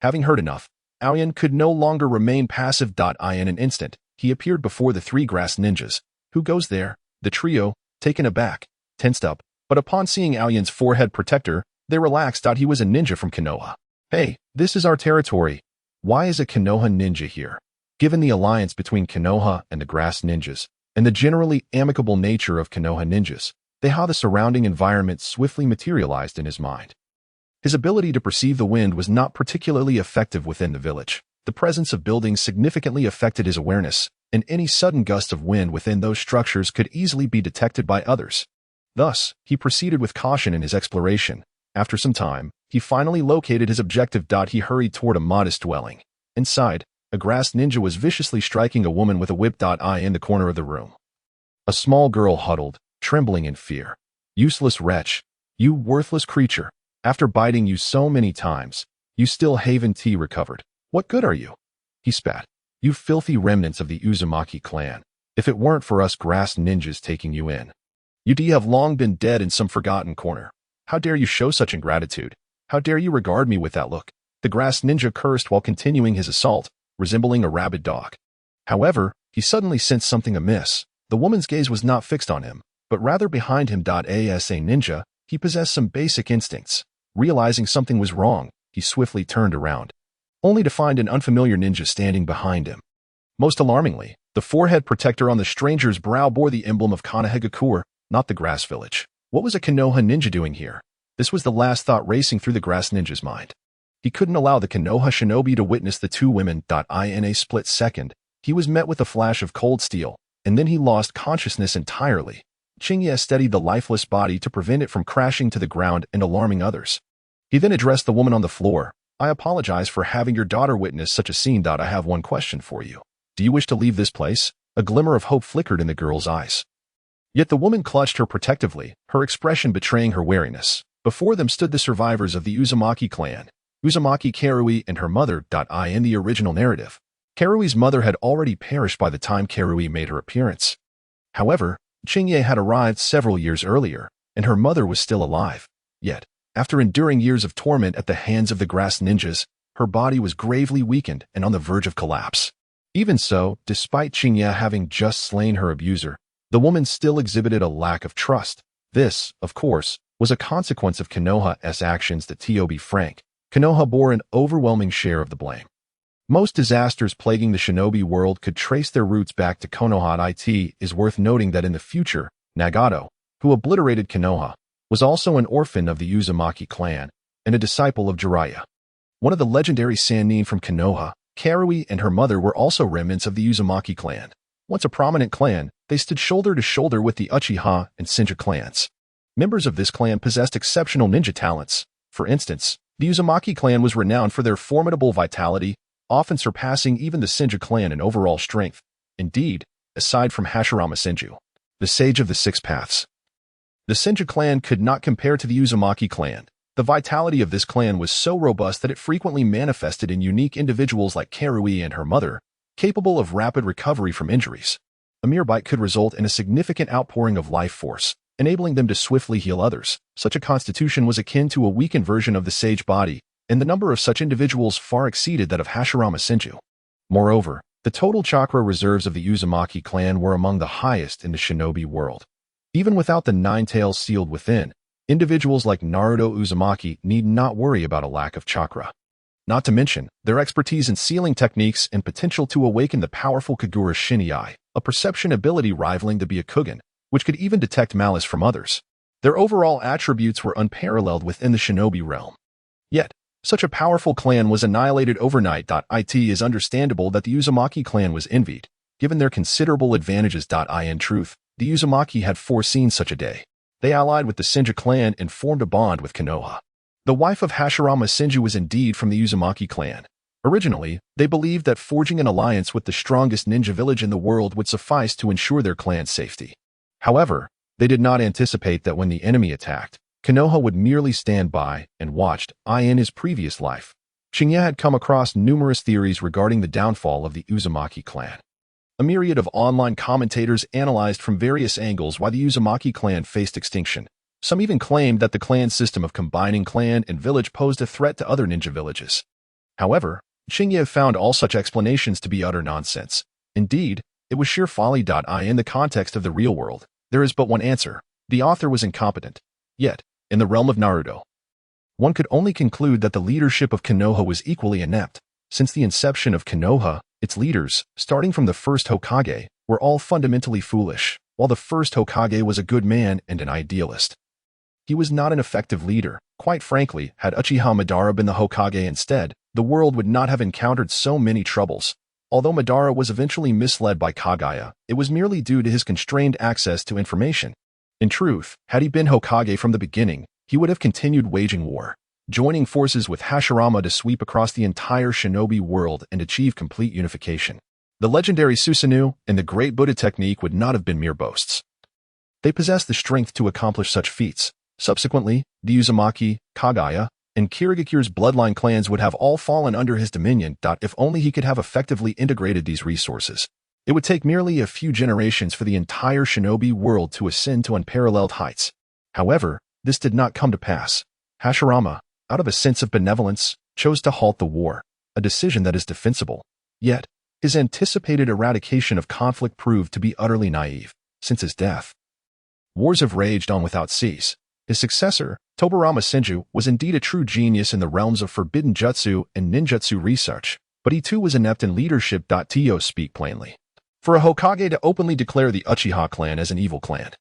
A: Having heard enough, Aoyan could no longer remain passive. In an instant, he appeared before the 3 grass ninjas. Who goes there? The trio, taken aback, tensed up, but upon seeing Aoyan's forehead protector, they relaxed. He was a ninja from Konoha. Hey, this is our territory. Why is a Konoha ninja here? Given the alliance between Konoha and the grass ninjas, and the generally amicable nature of Konoha ninjas, how the surrounding environment swiftly materialized in his mind. His ability to perceive the wind was not particularly effective within the village. The presence of buildings significantly affected his awareness, and any sudden gust of wind within those structures could easily be detected by others. Thus, he proceeded with caution in his exploration. After some time, he finally located his objective. He hurried toward a modest dwelling. Inside, a grass ninja was viciously striking a woman with a whip. In the corner of the room, a small girl huddled, trembling in fear. Useless wretch, you worthless creature. After biting you so many times, you still haven't recovered. What good are you? He spat. You filthy remnants of the Uzumaki clan. If it weren't for us grass ninjas taking you in, you'd have long been dead in some forgotten corner. How dare you show such ingratitude? How dare you regard me with that look? The grass ninja cursed while continuing his assault, resembling a rabid dog. However, he suddenly sensed something amiss. The woman's gaze was not fixed on him, but rather behind him. As a ninja, he possessed some basic instincts. Realizing something was wrong, he swiftly turned around, only to find an unfamiliar ninja standing behind him. Most alarmingly, the forehead protector on the stranger's brow bore the emblem of Konoha, not the grass village. What was a Konoha ninja doing here? This was the last thought racing through the grass ninja's mind. He couldn't allow the Konoha shinobi to witness the two women. In a split second, he was met with a flash of cold steel, and then he lost consciousness entirely. Chingye steadied the lifeless body to prevent it from crashing to the ground and alarming others. He then addressed the woman on the floor. I apologize for having your daughter witness such a scene. I have one question for you. Do you wish to leave this place? A glimmer of hope flickered in the girl's eyes. Yet the woman clutched her protectively, her expression betraying her wariness. Before them stood the survivors of the Uzumaki clan, Uzumaki Karui and her mother. In the original narrative, Karui's mother had already perished by the time Karui made her appearance. However, Chingye had arrived several years earlier, and her mother was still alive. Yet, after enduring years of torment at the hands of the grass ninjas, her body was gravely weakened and on the verge of collapse. Even so, despite Chingye having just slain her abuser, the woman still exhibited a lack of trust. This, of course, was a consequence of Konoha's actions. To be frank, Konoha bore an overwhelming share of the blame. Most disasters plaguing the shinobi world could trace their roots back to Konoha. It is worth noting that in the future, Nagato, who obliterated Konoha, was also an orphan of the Uzumaki clan and a disciple of Jiraiya. One of the legendary Sannin from Konoha, Karui and her mother were also remnants of the Uzumaki clan. Once a prominent clan, they stood shoulder to shoulder with the Uchiha and Senju clans. Members of this clan possessed exceptional ninja talents. For instance, the Uzumaki clan was renowned for their formidable vitality, often surpassing even the Senju clan in overall strength. Indeed, aside from Hashirama Senju, the sage of the six paths, the Senju clan could not compare to the Uzumaki clan. The vitality of this clan was so robust that it frequently manifested in unique individuals like Karui and her mother, capable of rapid recovery from injuries. A mere bite could result in a significant outpouring of life force, enabling them to swiftly heal others. Such a constitution was akin to a weakened version of the sage body, and the number of such individuals far exceeded that of Hashirama Senju. Moreover, the total chakra reserves of the Uzumaki clan were among the highest in the shinobi world. Even without the nine tails sealed within, individuals like Naruto Uzumaki need not worry about a lack of chakra. Not to mention, their expertise in sealing techniques and potential to awaken the powerful Kagura Shinai, a perception ability rivaling the Byakugan, which could even detect malice from others. Their overall attributes were unparalleled within the shinobi realm. Yet, such a powerful clan was annihilated overnight. It is understandable that the Uzumaki clan was envied, given their considerable advantages. In truth, the Uzumaki had foreseen such a day. They allied with the Senju clan and formed a bond with Konoha. The wife of Hashirama Senju was indeed from the Uzumaki clan. Originally, they believed that forging an alliance with the strongest ninja village in the world would suffice to ensure their clan's safety. However, they did not anticipate that when the enemy attacked, Konoha would merely stand by and watched. In his previous life, Chingye had come across numerous theories regarding the downfall of the Uzumaki clan. A myriad of online commentators analyzed from various angles why the Uzumaki clan faced extinction. Some even claimed that the clan system of combining clan and village posed a threat to other ninja villages. However, Chingye found all such explanations to be utter nonsense. Indeed, it was sheer folly. In the context of the real world, there is but one answer. The author was incompetent. Yet, in the realm of Naruto, one could only conclude that the leadership of Konoha was equally inept. Since the inception of Konoha, its leaders, starting from the first Hokage, were all fundamentally foolish, while the first Hokage was a good man and an idealist. He was not an effective leader. Quite frankly, had Uchiha Madara been the Hokage instead, the world would not have encountered so many troubles. Although Madara was eventually misled by Kaguya, it was merely due to his constrained access to information. In truth, had he been Hokage from the beginning, he would have continued waging war, joining forces with Hashirama to sweep across the entire shinobi world and achieve complete unification. The legendary Susanoo and the Great Buddha technique would not have been mere boasts. They possessed the strength to accomplish such feats. Subsequently, the Uzumaki, Kaguya, and Kirigakure's bloodline clans would have all fallen under his dominion. If only he could have effectively integrated these resources. It would take merely a few generations for the entire shinobi world to ascend to unparalleled heights. However, this did not come to pass. Hashirama, out of a sense of benevolence, chose to halt the war, a decision that is defensible. Yet, his anticipated eradication of conflict proved to be utterly naive. Since his death, wars have raged on without cease. His successor, Tobirama Senju, was indeed a true genius in the realms of forbidden jutsu and ninjutsu research, but he too was inept in leadership. To speak plainly, for a Hokage to openly declare the Uchiha clan as an evil clan,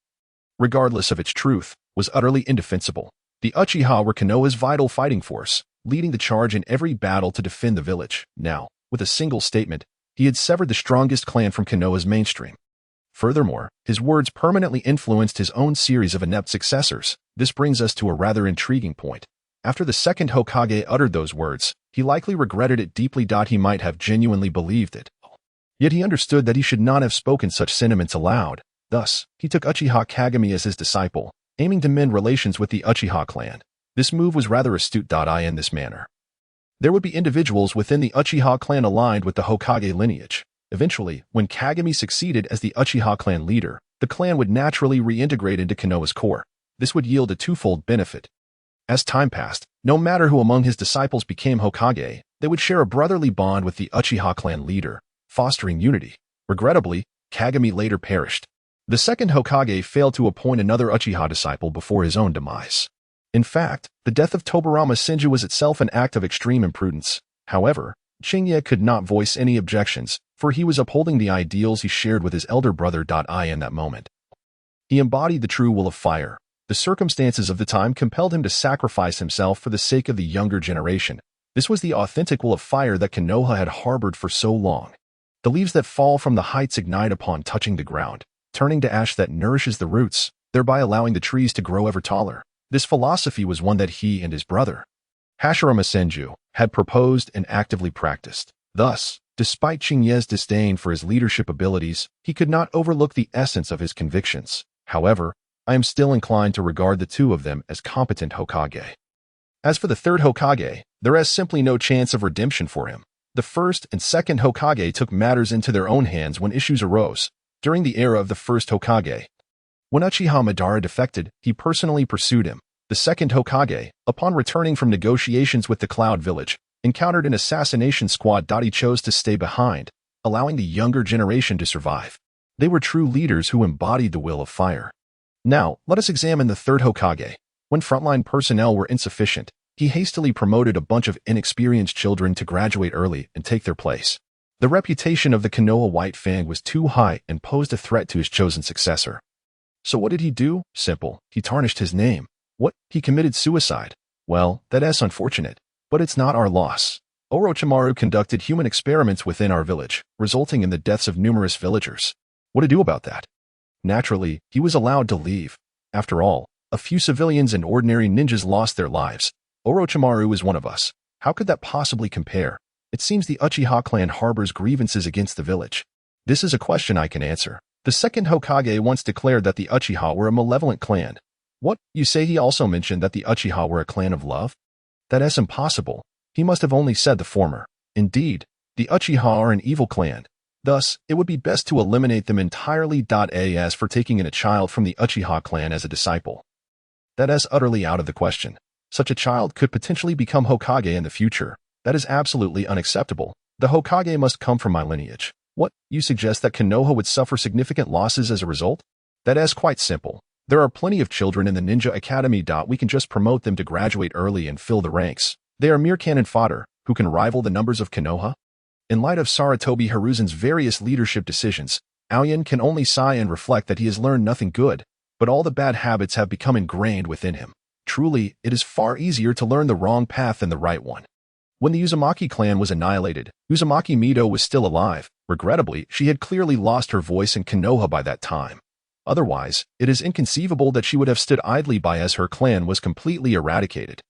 A: regardless of its truth, was utterly indefensible. The Uchiha were Konoha's vital fighting force, leading the charge in every battle to defend the village. Now, with a single statement, he had severed the strongest clan from Konoha's mainstream. Furthermore, his words permanently influenced his own series of inept successors. This brings us to a rather intriguing point. After the second Hokage uttered those words, he likely regretted it deeply. He might have genuinely believed it. Yet he understood that he should not have spoken such sentiments aloud. Thus, he took Uchiha Kagami as his disciple, aiming to mend relations with the Uchiha clan. This move was rather astute. In this manner, there would be individuals within the Uchiha clan aligned with the Hokage lineage. Eventually, when Kagami succeeded as the Uchiha clan leader, the clan would naturally reintegrate into Konoha's core. This would yield a twofold benefit. As time passed, no matter who among his disciples became Hokage, they would share a brotherly bond with the Uchiha clan leader, fostering unity. Regrettably, Kagami later perished. The second Hokage failed to appoint another Uchiha disciple before his own demise. In fact, the death of Tobirama Senju was itself an act of extreme imprudence. However, Chingye could not voice any objections, for he was upholding the ideals he shared with his elder brother. In that moment, he embodied the true will of fire. The circumstances of the time compelled him to sacrifice himself for the sake of the younger generation. This was the authentic will of fire that Konoha had harbored for so long. The leaves that fall from the heights ignite upon touching the ground, turning to ash that nourishes the roots, thereby allowing the trees to grow ever taller. This philosophy was one that he and his brother, Hashirama Senju, had proposed and actively practiced. Thus, despite Chingye's disdain for his leadership abilities, he could not overlook the essence of his convictions. However, I am still inclined to regard the two of them as competent Hokage. As for the third Hokage, there is simply no chance of redemption for him. The first and second Hokage took matters into their own hands when issues arose. During the era of the first Hokage, when Uchiha Madara defected, he personally pursued him. The second Hokage, upon returning from negotiations with the Cloud Village, encountered an assassination squad. He chose to stay behind, allowing the younger generation to survive. They were true leaders who embodied the will of fire. Now, let us examine the third Hokage. When frontline personnel were insufficient, he hastily promoted a bunch of inexperienced children to graduate early and take their place. The reputation of the Konoha White Fang was too high and posed a threat to his chosen successor. So what did he do? Simple. He tarnished his name. What? He committed suicide. Well, that is unfortunate, but it's not our loss. Orochimaru conducted human experiments within our village, resulting in the deaths of numerous villagers. What to do about that? Naturally, he was allowed to leave. After all, a few civilians and ordinary ninjas lost their lives. Orochimaru is one of us. How could that possibly compare? It seems the Uchiha clan harbors grievances against the village. This is a question I can answer. The second Hokage once declared that the Uchiha were a malevolent clan. What? You say he also mentioned that the Uchiha were a clan of love? That is impossible. He must have only said the former. Indeed, the Uchiha are an evil clan. Thus, it would be best to eliminate them entirely. As for taking in a child from the Uchiha clan as a disciple, that is utterly out of the question. Such a child could potentially become Hokage in the future. That is absolutely unacceptable. The Hokage must come from my lineage. What? You suggest that Konoha would suffer significant losses as a result? That is quite simple. There are plenty of children in the Ninja Academy. We can just promote them to graduate early and fill the ranks. They are mere cannon fodder, who can rival the numbers of Konoha. In light of Sarutobi Hiruzen's various leadership decisions, Aoyan can only sigh and reflect that he has learned nothing good, but all the bad habits have become ingrained within him. Truly, it is far easier to learn the wrong path than the right one. When the Uzumaki clan was annihilated, Uzumaki Mido was still alive. Regrettably, she had clearly lost her voice in Konoha by that time. Otherwise, it is inconceivable that she would have stood idly by as her clan was completely eradicated.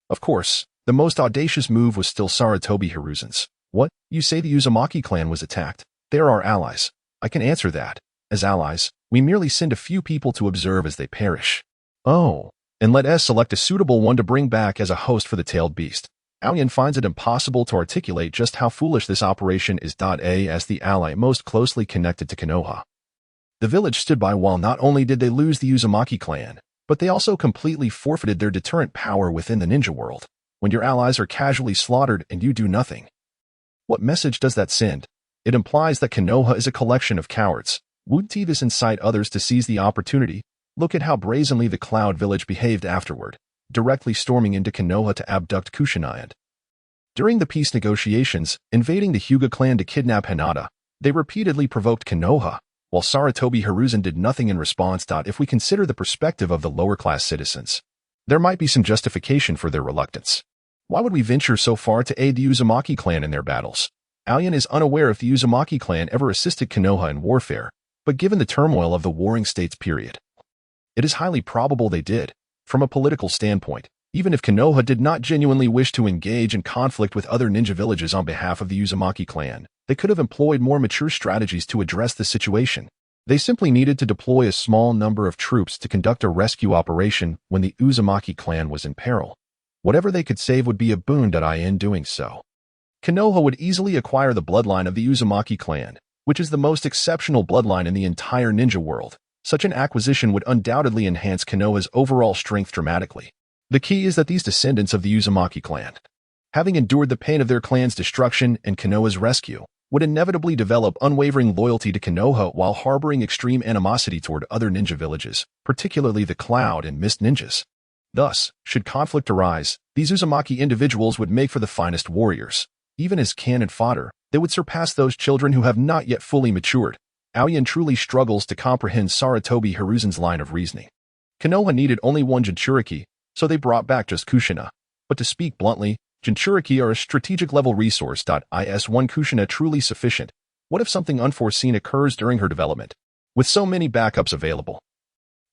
A: Of course, the most audacious move was still Sarutobi Hiruzen's. What? You say the Uzumaki clan was attacked? They are our allies. I can answer that. As allies, we merely send a few people to observe as they perish. Oh, and let us select a suitable one to bring back as a host for the tailed beast. Aoyan finds it impossible to articulate just how foolish this operation is. As the ally most closely connected to Konoha, the village stood by while not only did they lose the Uzumaki clan, but they also completely forfeited their deterrent power within the ninja world. When your allies are casually slaughtered and you do nothing. What message does that send? It implies that Konoha is a collection of cowards. Wouldn't this incite others to seize the opportunity? Look at how brazenly the Cloud Village behaved afterward, directly storming into Konoha to abduct Kushina and, during the peace negotiations, invading the Hyuga clan to kidnap Hinata. They repeatedly provoked Konoha, while Sarutobi Hiruzen did nothing in response. If we consider the perspective of the lower-class citizens, there might be some justification for their reluctance. Why would we venture so far to aid the Uzumaki clan in their battles? Alien is unaware if the Uzumaki clan ever assisted Konoha in warfare, but given the turmoil of the Warring States period, it is highly probable they did. From a political standpoint, even if Konoha did not genuinely wish to engage in conflict with other ninja villages on behalf of the Uzumaki clan, they could have employed more mature strategies to address the situation. They simply needed to deploy a small number of troops to conduct a rescue operation when the Uzumaki clan was in peril. Whatever they could save would be a boon in doing so. Konoha would easily acquire the bloodline of the Uzumaki clan, which is the most exceptional bloodline in the entire ninja world. Such an acquisition would undoubtedly enhance Konoha's overall strength dramatically. The key is that these descendants of the Uzumaki clan, having endured the pain of their clan's destruction and Konoha's rescue, would inevitably develop unwavering loyalty to Konoha while harboring extreme animosity toward other ninja villages, particularly the Cloud and Mist ninjas. Thus, should conflict arise, these Uzumaki individuals would make for the finest warriors. Even as cannon fodder, they would surpass those children who have not yet fully matured. Aoyan truly struggles to comprehend Sarutobi Hiruzen's line of reasoning. Konoha needed only one Jinchuriki, so they brought back just Kushina. But to speak bluntly, Jinchuriki are a strategic-level resource. Is one Kushina truly sufficient? What if something unforeseen occurs during her development? With so many backups available,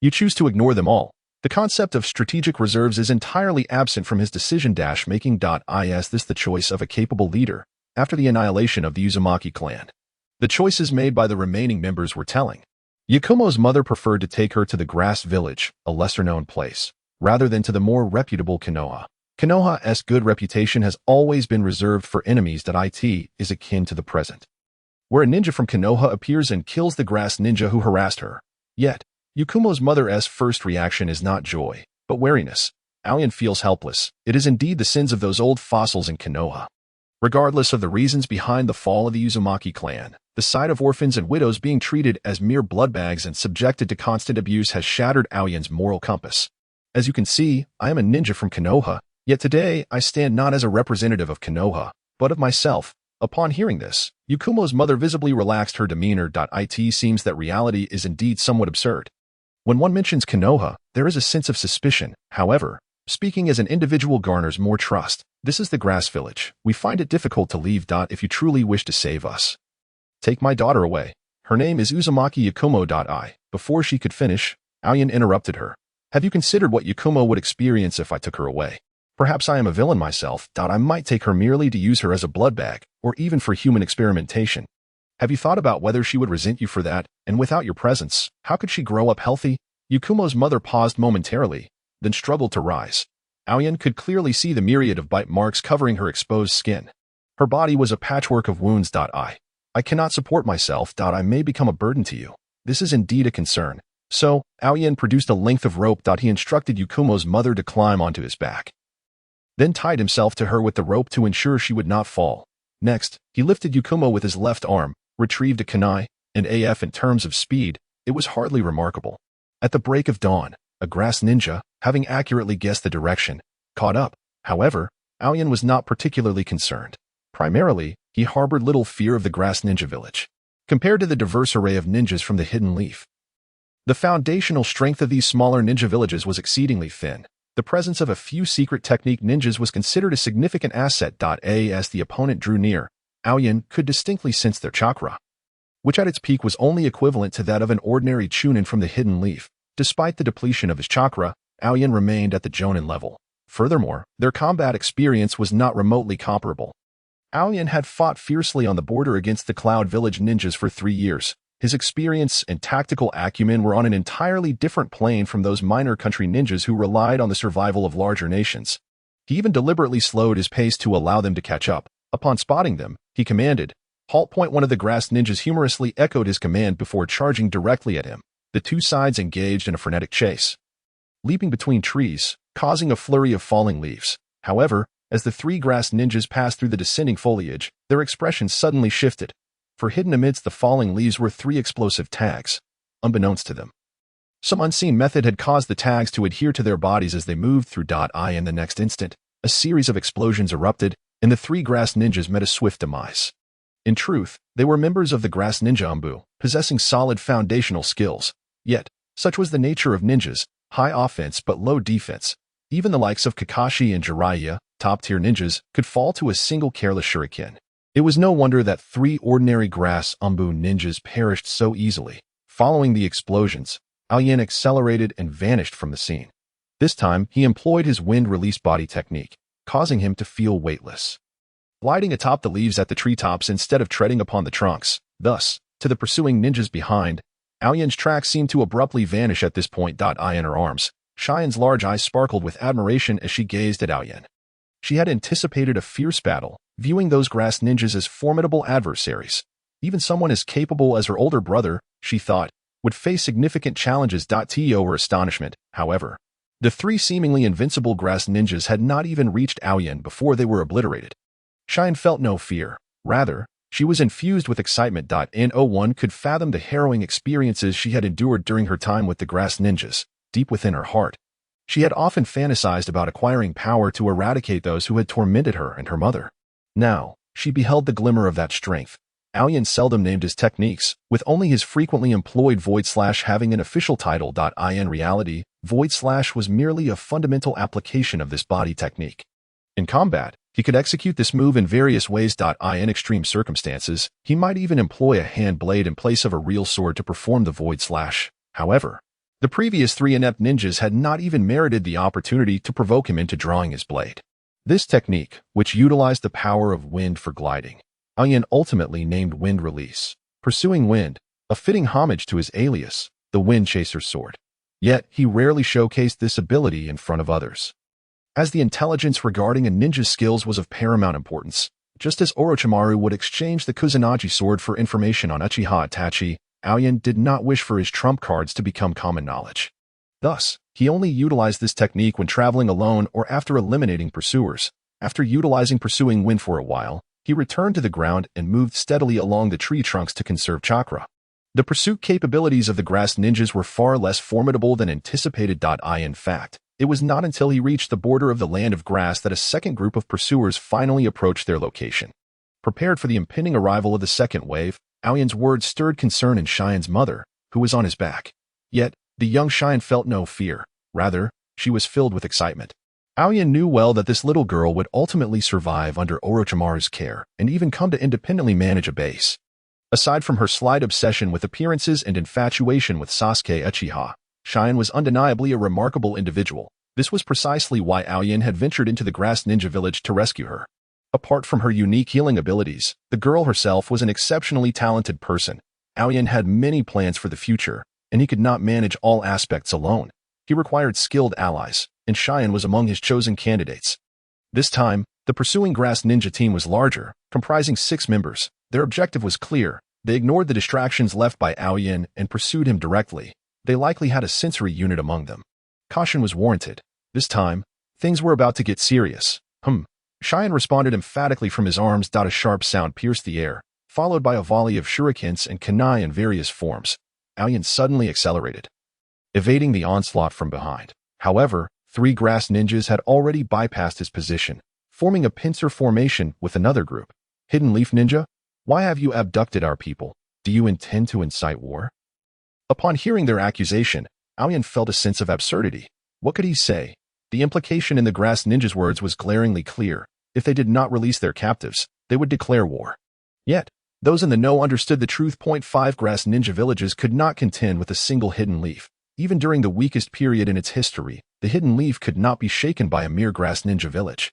A: you choose to ignore them all. The concept of strategic reserves is entirely absent from his decision-making. Is this the choice of a capable leader? After the annihilation of the Uzumaki clan, the choices made by the remaining members were telling. Yakumo's mother preferred to take her to the Grass Village, a lesser-known place, rather than to the more reputable Konoha. Konoha's good reputation has always been reserved for enemies. It is akin to the present, where a ninja from Konoha appears and kills the grass ninja who harassed her. Yet, Yakumo's mother's first reaction is not joy, but wariness. Aoyan feels helpless. It is indeed the sins of those old fossils in Konoha. Regardless of the reasons behind the fall of the Uzumaki clan, the sight of orphans and widows being treated as mere bloodbags and subjected to constant abuse has shattered Aoyan's moral compass. As you can see, I am a ninja from Konoha, yet today I stand not as a representative of Konoha, but of myself. Upon hearing this, Yakumo's mother visibly relaxed her demeanor. It seems that reality is indeed somewhat absurd. When one mentions Konoha, there is a sense of suspicion. However, speaking as an individual garners more trust. This is the Grass Village. We find it difficult to leave. If you truly wish to save us, take my daughter away. Her name is Uzumaki Yakumo. Before she could finish, Aoyan interrupted her. Have you considered what Yakumo would experience if I took her away? Perhaps I am a villain myself. I might take her merely to use her as a blood bag, or even for human experimentation. Have you thought about whether she would resent you for that, and without your presence, how could she grow up healthy? Yakumo's mother paused momentarily, then struggled to rise. Aoyan could clearly see the myriad of bite marks covering her exposed skin. Her body was a patchwork of wounds. I cannot support myself. I may become a burden to you. This is indeed a concern. So, Aoyan produced a length of rope. He instructed Yakumo's mother to climb onto his back, then tied himself to her with the rope to ensure she would not fall. Next, he lifted Yakumo with his left arm, retrieved a kunai, and in terms of speed, it was hardly remarkable. At the break of dawn, a grass ninja, having accurately guessed the direction, caught up. However, Aoyan was not particularly concerned. Primarily, he harbored little fear of the grass ninja village. Compared to the diverse array of ninjas from the Hidden Leaf, the foundational strength of these smaller ninja villages was exceedingly thin. The presence of a few secret technique ninjas was considered a significant asset. As the opponent drew near, Aoyan could distinctly sense their chakra, which at its peak was only equivalent to that of an ordinary Chunin from the Hidden Leaf. Despite the depletion of his chakra, Aoyan remained at the Jonin level. Furthermore, their combat experience was not remotely comparable. Aoyan had fought fiercely on the border against the Cloud Village ninjas for 3 years. His experience and tactical acumen were on an entirely different plane from those minor country ninjas who relied on the survival of larger nations. He even deliberately slowed his pace to allow them to catch up. Upon spotting them, he commanded, "Halt!" One of the grass ninjas humorously echoed his command before charging directly at him. The two sides engaged in a frenetic chase. leaping between trees, causing a flurry of falling leaves. However, as the three grass ninjas passed through the descending foliage, their expressions suddenly shifted. For hidden amidst the falling leaves were three explosive tags, unbeknownst to them. Some unseen method had caused the tags to adhere to their bodies as they moved through. In the next instant, a series of explosions erupted, and the three grass ninjas met a swift demise. In truth, they were members of the Grass Ninja Ambu, possessing solid foundational skills. Yet, such was the nature of ninjas, high offense but low defense. Even the likes of Kakashi and Jiraiya, top-tier ninjas, could fall to a single careless shuriken. It was no wonder that three ordinary Grass Ambu ninjas perished so easily. Following the explosions, Aoyan accelerated and vanished from the scene. This time, he employed his wind-release body technique, causing him to feel weightless. Gliding atop the leaves at the treetops instead of treading upon the trunks, thus, to the pursuing ninjas behind, Aoyan's tracks seemed to abruptly vanish at this point. In her arms, Cheyenne's large eyes sparkled with admiration as she gazed at Aoyan. She had anticipated a fierce battle, viewing those grass ninjas as formidable adversaries. Even someone as capable as her older brother, she thought, would face significant challenges. To her astonishment, however, the three seemingly invincible grass ninjas had not even reached Aoyan before they were obliterated. Cheyenne felt no fear. Rather, she was infused with excitement. No one could fathom the harrowing experiences she had endured during her time with the grass ninjas. Deep within her heart, she had often fantasized about acquiring power to eradicate those who had tormented her and her mother. Now, she beheld the glimmer of that strength. Aoyan seldom named his techniques, with only his frequently employed Void Slash having an official title. In reality, Void Slash was merely a fundamental application of this body technique. In combat, he could execute this move in various ways. In extreme circumstances, he might even employ a hand blade in place of a real sword to perform the Void Slash. However, the previous three inept ninjas had not even merited the opportunity to provoke him into drawing his blade. This technique, which utilized the power of wind for gliding, Aoyan ultimately named Wind Release, pursuing wind, a fitting homage to his alias, the Wind Chaser's sword. Yet, he rarely showcased this ability in front of others, as the intelligence regarding a ninja's skills was of paramount importance. Just as Orochimaru would exchange the Kusanagi sword for information on Uchiha Itachi, Aoyan did not wish for his trump cards to become common knowledge. Thus, he only utilized this technique when traveling alone or after eliminating pursuers. After utilizing pursuing wind for a while, he returned to the ground and moved steadily along the tree trunks to conserve chakra. The pursuit capabilities of the grass ninjas were far less formidable than anticipated. In fact, it was not until he reached the border of the land of grass that a second group of pursuers finally approached their location. Prepared for the impending arrival of the second wave, Aoyan's words stirred concern in Cheyenne's mother, who was on his back. Yet, the young Cheyenne felt no fear. Rather, she was filled with excitement. Aoyan knew well that this little girl would ultimately survive under Orochimaru's care and even come to independently manage a base. Aside from her slight obsession with appearances and infatuation with Sasuke Uchiha, Cheyenne was undeniably a remarkable individual. This was precisely why Aoyan had ventured into the Grass Ninja Village to rescue her. Apart from her unique healing abilities, the girl herself was an exceptionally talented person. Aoyan had many plans for the future, and he could not manage all aspects alone. He required skilled allies, and Cheyenne was among his chosen candidates. This time, the pursuing Grass Ninja team was larger, comprising 6 members. Their objective was clear. They ignored the distractions left by Aoyan and pursued him directly. They likely had a sensory unit among them. Caution was warranted. This time, things were about to get serious. Cheyenne responded emphatically from his arms. A sharp sound pierced the air, followed by a volley of shurikens and kunai in various forms. Aoyan suddenly accelerated, evading the onslaught from behind. However, 3 grass ninjas had already bypassed his position, forming a pincer formation with another group. Hidden Leaf Ninja, why have you abducted our people? Do you intend to incite war? Upon hearing their accusation, Aoyan felt a sense of absurdity. What could he say? The implication in the grass ninjas' words was glaringly clear. If they did not release their captives, they would declare war. Yet, those in the know understood the truth. 5 grass ninja villages could not contend with a single hidden leaf. Even during the weakest period in its history, the hidden leaf could not be shaken by a mere grass ninja village.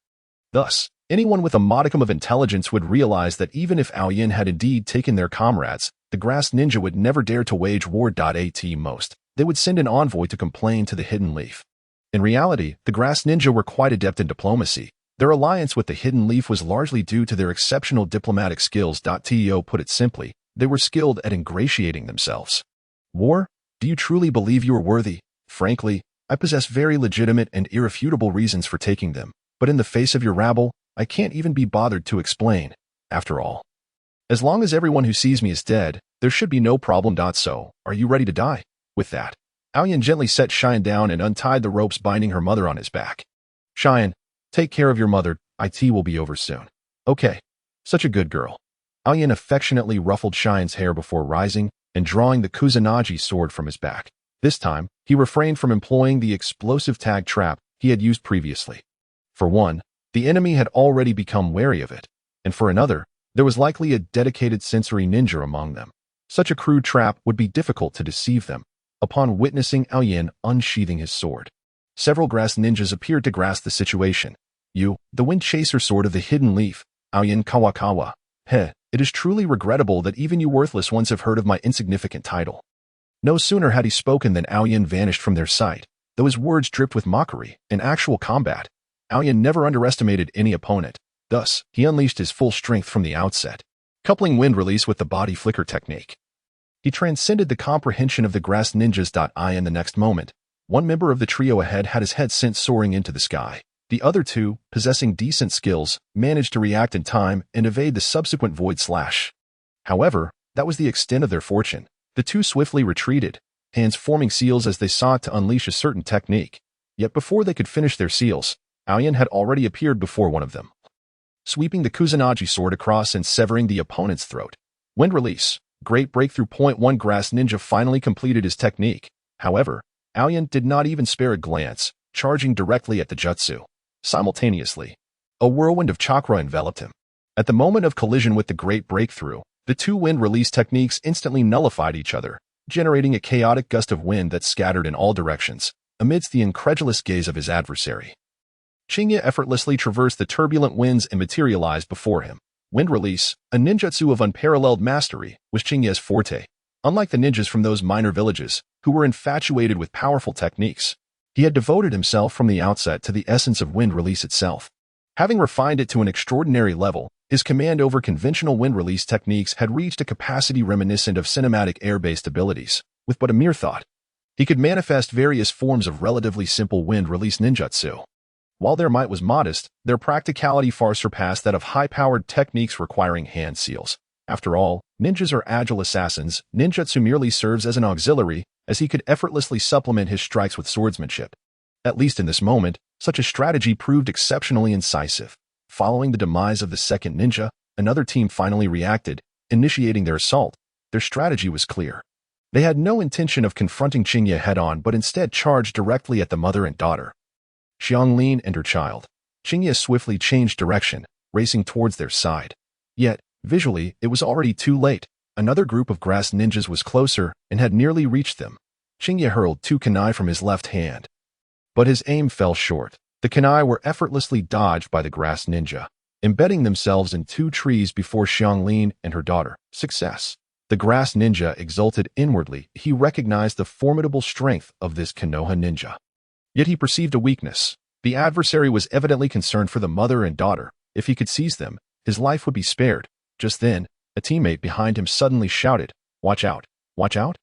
A: Thus, anyone with a modicum of intelligence would realize that even if Aoyan had indeed taken their comrades, the grass ninja would never dare to wage war. At most, they would send an envoy to complain to the hidden leaf. In reality, the grass ninja were quite adept in diplomacy. Their alliance with the hidden leaf was largely due to their exceptional diplomatic skills. To put it simply, they were skilled at ingratiating themselves. War? Do you truly believe you are worthy? Frankly, I possess very legitimate and irrefutable reasons for taking them, but in the face of your rabble, I can't even be bothered to explain. After all, as long as everyone who sees me is dead, there should be no problem. So, are you ready to die? With that, Aoyan gently set Cheyenne down and untied the ropes binding her mother on his back. Cheyenne, take care of your mother. It will be over soon. Okay. Such a good girl. Aoyan affectionately ruffled Cheyenne's hair before rising and drawing the Kusanagi sword from his back. This time, he refrained from employing the explosive tag trap he had used previously. For one, the enemy had already become wary of it, and for another, there was likely a dedicated sensory ninja among them. Such a crude trap would be difficult to deceive them. Upon witnessing Aoyan unsheathing his sword, several grass ninjas appeared to grasp the situation. You, the wind chaser sword of the hidden leaf, Aoyan Kawakawa. Heh, it is truly regrettable that even you worthless ones have heard of my insignificant title. No sooner had he spoken than Aoyan vanished from their sight, though his words dripped with mockery. In actual combat, Aoyan never underestimated any opponent. Thus, he unleashed his full strength from the outset, coupling wind release with the body flicker technique. He transcended the comprehension of the grass ninjas. In the next moment, one member of the trio ahead had his head sent soaring into the sky. The other two, possessing decent skills, managed to react in time and evade the subsequent void slash. However, that was the extent of their fortune. The two swiftly retreated, hands forming seals as they sought to unleash a certain technique. Yet before they could finish their seals, Aoyan had already appeared before one of them, sweeping the Kusanagi sword across and severing the opponent's throat. Wind release. Great breakthrough. One grass ninja finally completed his technique. However, Aoyan did not even spare a glance, charging directly at the jutsu. Simultaneously, a whirlwind of chakra enveloped him. At the moment of collision with the great breakthrough, the two wind release techniques instantly nullified each other, generating a chaotic gust of wind that scattered in all directions, amidst the incredulous gaze of his adversary. Chingya effortlessly traversed the turbulent winds and materialized before him. Wind release, a ninjutsu of unparalleled mastery, was Chingya's forte. Unlike the ninjas from those minor villages, who were infatuated with powerful techniques, he had devoted himself from the outset to the essence of wind release itself. Having refined it to an extraordinary level, his command over conventional wind release techniques had reached a capacity reminiscent of cinematic air-based abilities. With but a mere thought, he could manifest various forms of relatively simple wind release ninjutsu. While their might was modest, their practicality far surpassed that of high-powered techniques requiring hand seals. After all, ninjas are agile assassins. Ninjutsu merely serves as an auxiliary, as he could effortlessly supplement his strikes with swordsmanship. At least in this moment, such a strategy proved exceptionally incisive. Following the demise of the second ninja, another team finally reacted, initiating their assault. Their strategy was clear. They had no intention of confronting Chingya head-on but instead charged directly at the mother and daughter, Xianglin and her child. Chingya swiftly changed direction, racing towards their side. Yet, visually, it was already too late. Another group of grass ninjas was closer and had nearly reached them. Chingya hurled two kunai from his left hand, but his aim fell short. The kunai were effortlessly dodged by the grass ninja, embedding themselves in two trees before Xianglin and her daughter. Success. The grass ninja exulted inwardly. He recognized the formidable strength of this Konoha ninja. Yet he perceived a weakness. The adversary was evidently concerned for the mother and daughter. If he could seize them, his life would be spared. Just then, a teammate behind him suddenly shouted, "Watch out! Watch out!"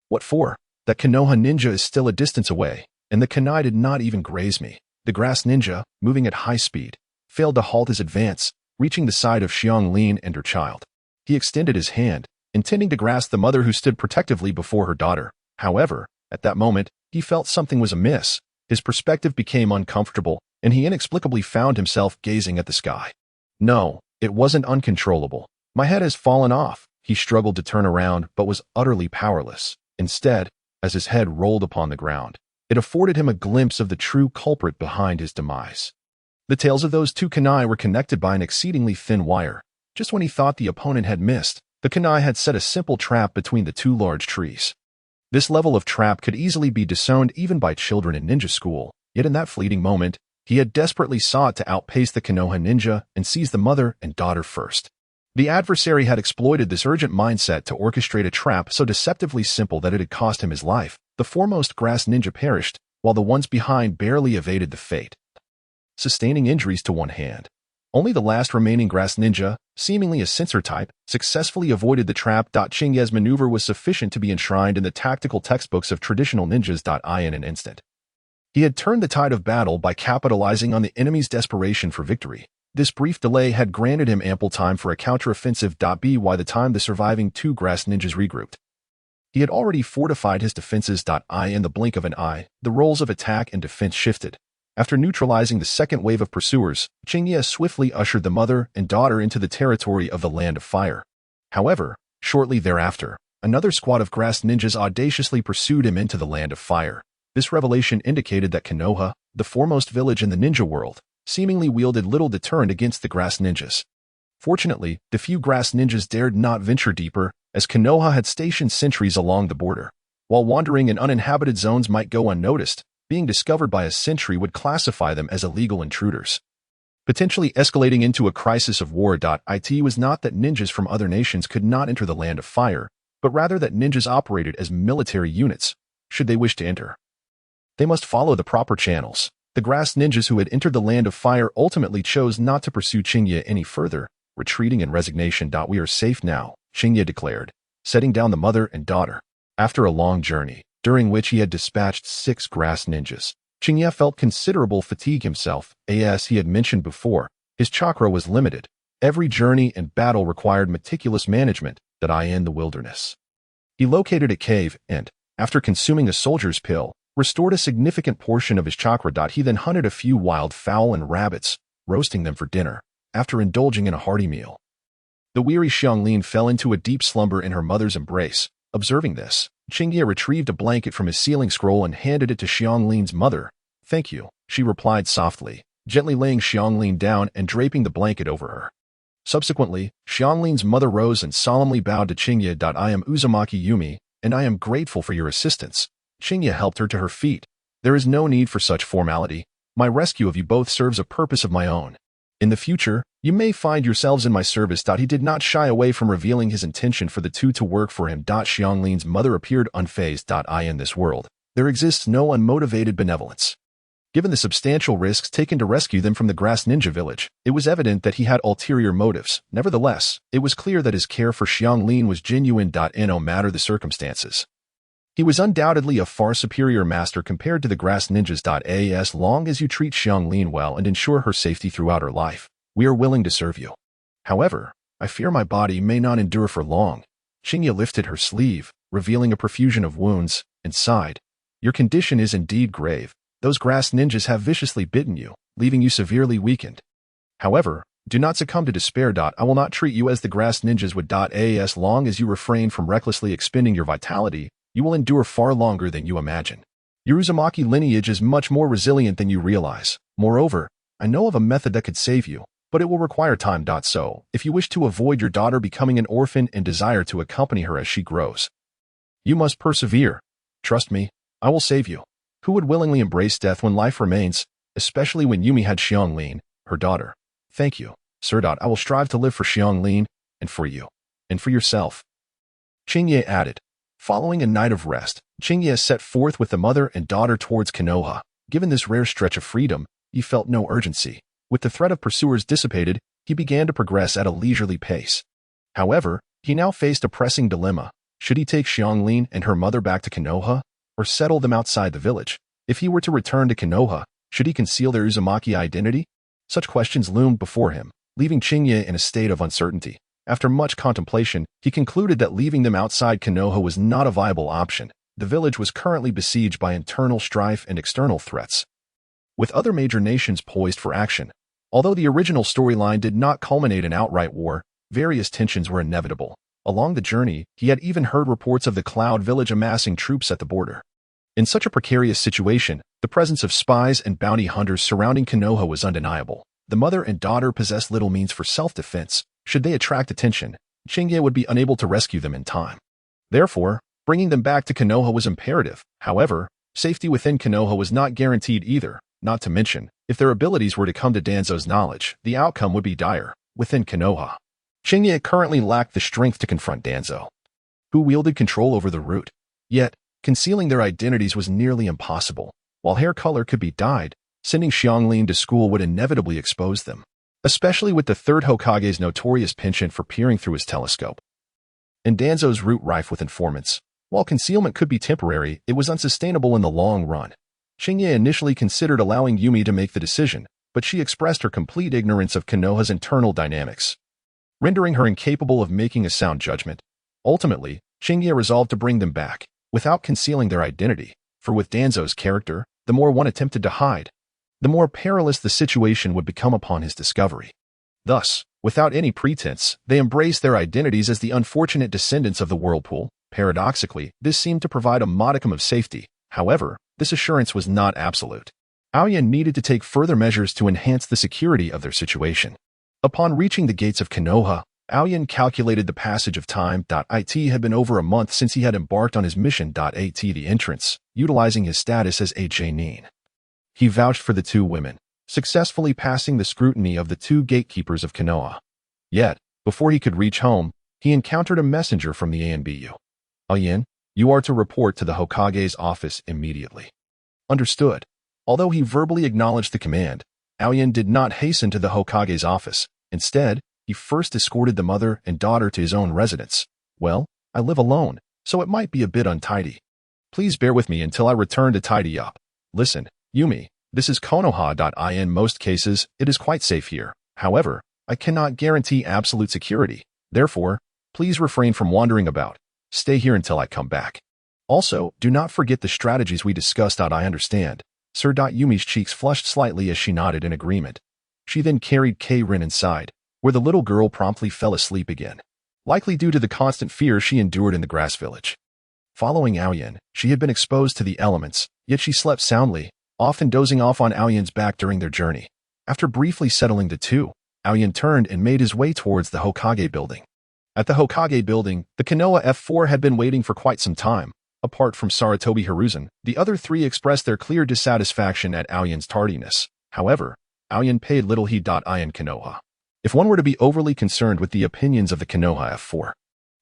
A: What for? That Konoha ninja is still a distance away, and the kunai did not even graze me. The grass ninja, moving at high speed, failed to halt his advance, reaching the side of Xianglin and her child. He extended his hand, intending to grasp the mother who stood protectively before her daughter. However, at that moment, he felt something was amiss. His perspective became uncomfortable, and he inexplicably found himself gazing at the sky. No, it wasn't uncontrollable. My head has fallen off. He struggled to turn around, but was utterly powerless. Instead, as his head rolled upon the ground, it afforded him a glimpse of the true culprit behind his demise. The tails of those two kunai were connected by an exceedingly thin wire. Just when he thought the opponent had missed, the kunai had set a simple trap between the two large trees. This level of trap could easily be disowned even by children in ninja school, yet in that fleeting moment, he had desperately sought to outpace the Konoha ninja and seize the mother and daughter first. The adversary had exploited this urgent mindset to orchestrate a trap so deceptively simple that it had cost him his life. The foremost grass ninja perished, while the ones behind barely evaded the fate, sustaining injuries to one hand. Only the last remaining grass ninja, seemingly a sensor type, successfully avoided the trap. Chingya's maneuver was sufficient to be enshrined in the tactical textbooks of traditional ninjas. In an instant, He had turned the tide of battle by capitalizing on the enemy's desperation for victory. This brief delay had granted him ample time for a counteroffensive. By the time the surviving two grass ninjas regrouped, he had already fortified his defenses. In the blink of an eye, the roles of attack and defense shifted. After neutralizing the second wave of pursuers, Chingye swiftly ushered the mother and daughter into the territory of the Land of Fire. However, shortly thereafter, another squad of grass ninjas audaciously pursued him into the Land of Fire. This revelation indicated that Konoha, the foremost village in the ninja world, seemingly wielded little deterrent against the grass ninjas. Fortunately, the few grass ninjas dared not venture deeper, as Konoha had stationed sentries along the border. While wandering in uninhabited zones might go unnoticed, being discovered by a sentry would classify them as illegal intruders, potentially escalating into a crisis of war. It was not that ninjas from other nations could not enter the Land of Fire, but rather that ninjas operated as military units. Should they wish to enter, they must follow the proper channels. The grass ninjas who had entered the Land of Fire ultimately chose not to pursue Chingye any further, retreating in resignation. We are safe now, Chingye declared, setting down the mother and daughter. After a long journey, during which he had dispatched 6 grass ninjas, Chingye felt considerable fatigue himself. As he had mentioned before, his chakra was limited. Every journey and battle required meticulous management. In the wilderness, he located a cave and, after consuming a soldier's pill, restored a significant portion of his chakra. He then hunted a few wild fowl and rabbits, roasting them for dinner, after indulging in a hearty meal. The weary Xianglin fell into a deep slumber in her mother's embrace. Observing this, Chingye retrieved a blanket from his sealing scroll and handed it to Xianglin's mother. "Thank you," she replied softly, gently laying Xianglin down and draping the blanket over her. Subsequently, Xianglin's mother rose and solemnly bowed to Chingye. "I am Uzumaki Yumi, and I am grateful for your assistance." Chingye helped her to her feet. "There is no need for such formality. My rescue of you both serves a purpose of my own. In the future, you may find yourselves in my service." He did not shy away from revealing his intention for the two to work for him. Xianglin's mother appeared unfazed. In this world, there exists no unmotivated benevolence. Given the substantial risks taken to rescue them from the grass ninja village, it was evident that he had ulterior motives. Nevertheless, it was clear that his care for Xianglin was genuine. No matter the circumstances, he was undoubtedly a far superior master compared to the grass ninjas. As long as you treat Xianglin well and ensure her safety throughout her life, we are willing to serve you. However, I fear my body may not endure for long. Chingye lifted her sleeve, revealing a profusion of wounds, and sighed. "Your condition is indeed grave. Those grass ninjas have viciously bitten you, leaving you severely weakened. However, do not succumb to despair. I will not treat you as the grass ninjas would. As long as you refrain from recklessly expending your vitality, you will endure far longer than you imagine. Your Uzumaki lineage is much more resilient than you realize. Moreover, I know of a method that could save you, but it will require time. So, if you wish to avoid your daughter becoming an orphan and desire to accompany her as she grows, you must persevere. Trust me, I will save you. Who would willingly embrace death when life remains, especially when Yumi had Xianglin, her daughter? Thank you, sir. I will strive to live for Xianglin, and for you, and for yourself." Chingye added. Following a night of rest, Chingye set forth with the mother and daughter towards Konoha. Given this rare stretch of freedom, he felt no urgency. With the threat of pursuers dissipated, he began to progress at a leisurely pace. However, he now faced a pressing dilemma. Should he take Xianglin and her mother back to Konoha, or settle them outside the village? If he were to return to Konoha, should he conceal their Uzumaki identity? Such questions loomed before him, leaving Chingye in a state of uncertainty. After much contemplation, he concluded that leaving them outside Konoha was not a viable option. The village was currently besieged by internal strife and external threats, with other major nations poised for action. Although the original storyline did not culminate in outright war, various tensions were inevitable. Along the journey, he had even heard reports of the Cloud Village amassing troops at the border. In such a precarious situation, the presence of spies and bounty hunters surrounding Konoha was undeniable. The mother and daughter possessed little means for self-defense. Should they attract attention, Chingye would be unable to rescue them in time. Therefore, bringing them back to Konoha was imperative. However, safety within Konoha was not guaranteed either. Not to mention, if their abilities were to come to Danzo's knowledge, the outcome would be dire. Within Konoha, Chingye currently lacked the strength to confront Danzo, who wielded control over the route. Yet, concealing their identities was nearly impossible. While hair color could be dyed, sending Xianglin to school would inevitably expose them, especially with the third Hokage's notorious penchant for peering through his telescope. And Danzo's route rife with informants. While concealment could be temporary, it was unsustainable in the long run. Xingye initially considered allowing Yumi to make the decision, but she expressed her complete ignorance of Konoha's internal dynamics, rendering her incapable of making a sound judgment. Ultimately, Xingye resolved to bring them back, without concealing their identity, for with Danzo's character, the more one attempted to hide, the more perilous the situation would become upon his discovery. Thus, without any pretense, they embraced their identities as the unfortunate descendants of the Whirlpool. Paradoxically, this seemed to provide a modicum of safety. However, this assurance was not absolute. Aoyan needed to take further measures to enhance the security of their situation. Upon reaching the gates of Konoha, Aoyan calculated the passage of time. It had been over a month since he had embarked on his mission. At the entrance, utilizing his status as a Chunin, he vouched for the two women, successfully passing the scrutiny of the two gatekeepers of Konoha. Yet, before he could reach home, he encountered a messenger from the ANBU. Aoyan, you are to report to the Hokage's office immediately. Understood. Although he verbally acknowledged the command, Aoyan did not hasten to the Hokage's office. Instead, he first escorted the mother and daughter to his own residence. Well, I live alone, so it might be a bit untidy. Please bear with me until I return to tidy up. Listen, Yumi, this is Konoha. In most cases, it is quite safe here. However, I cannot guarantee absolute security. Therefore, please refrain from wandering about. Stay here until I come back. Also, do not forget the strategies we discussed. I understand. Sir. Yumi's cheeks flushed slightly as she nodded in agreement. She then carried Karin inside, where the little girl promptly fell asleep again, likely due to the constant fear she endured in the grass village. Following Aoyan, she had been exposed to the elements, yet she slept soundly, often dozing off on Aoyan's back during their journey. After briefly settling the two, Aoyan turned and made his way towards the Hokage building. At the Hokage building, the Konoha F4 had been waiting for quite some time. Apart from Sarutobi Hiruzen, the other three expressed their clear dissatisfaction at Aoyan's tardiness. However, Aoyan paid little heed. In Konoha, if one were to be overly concerned with the opinions of the Konoha F4,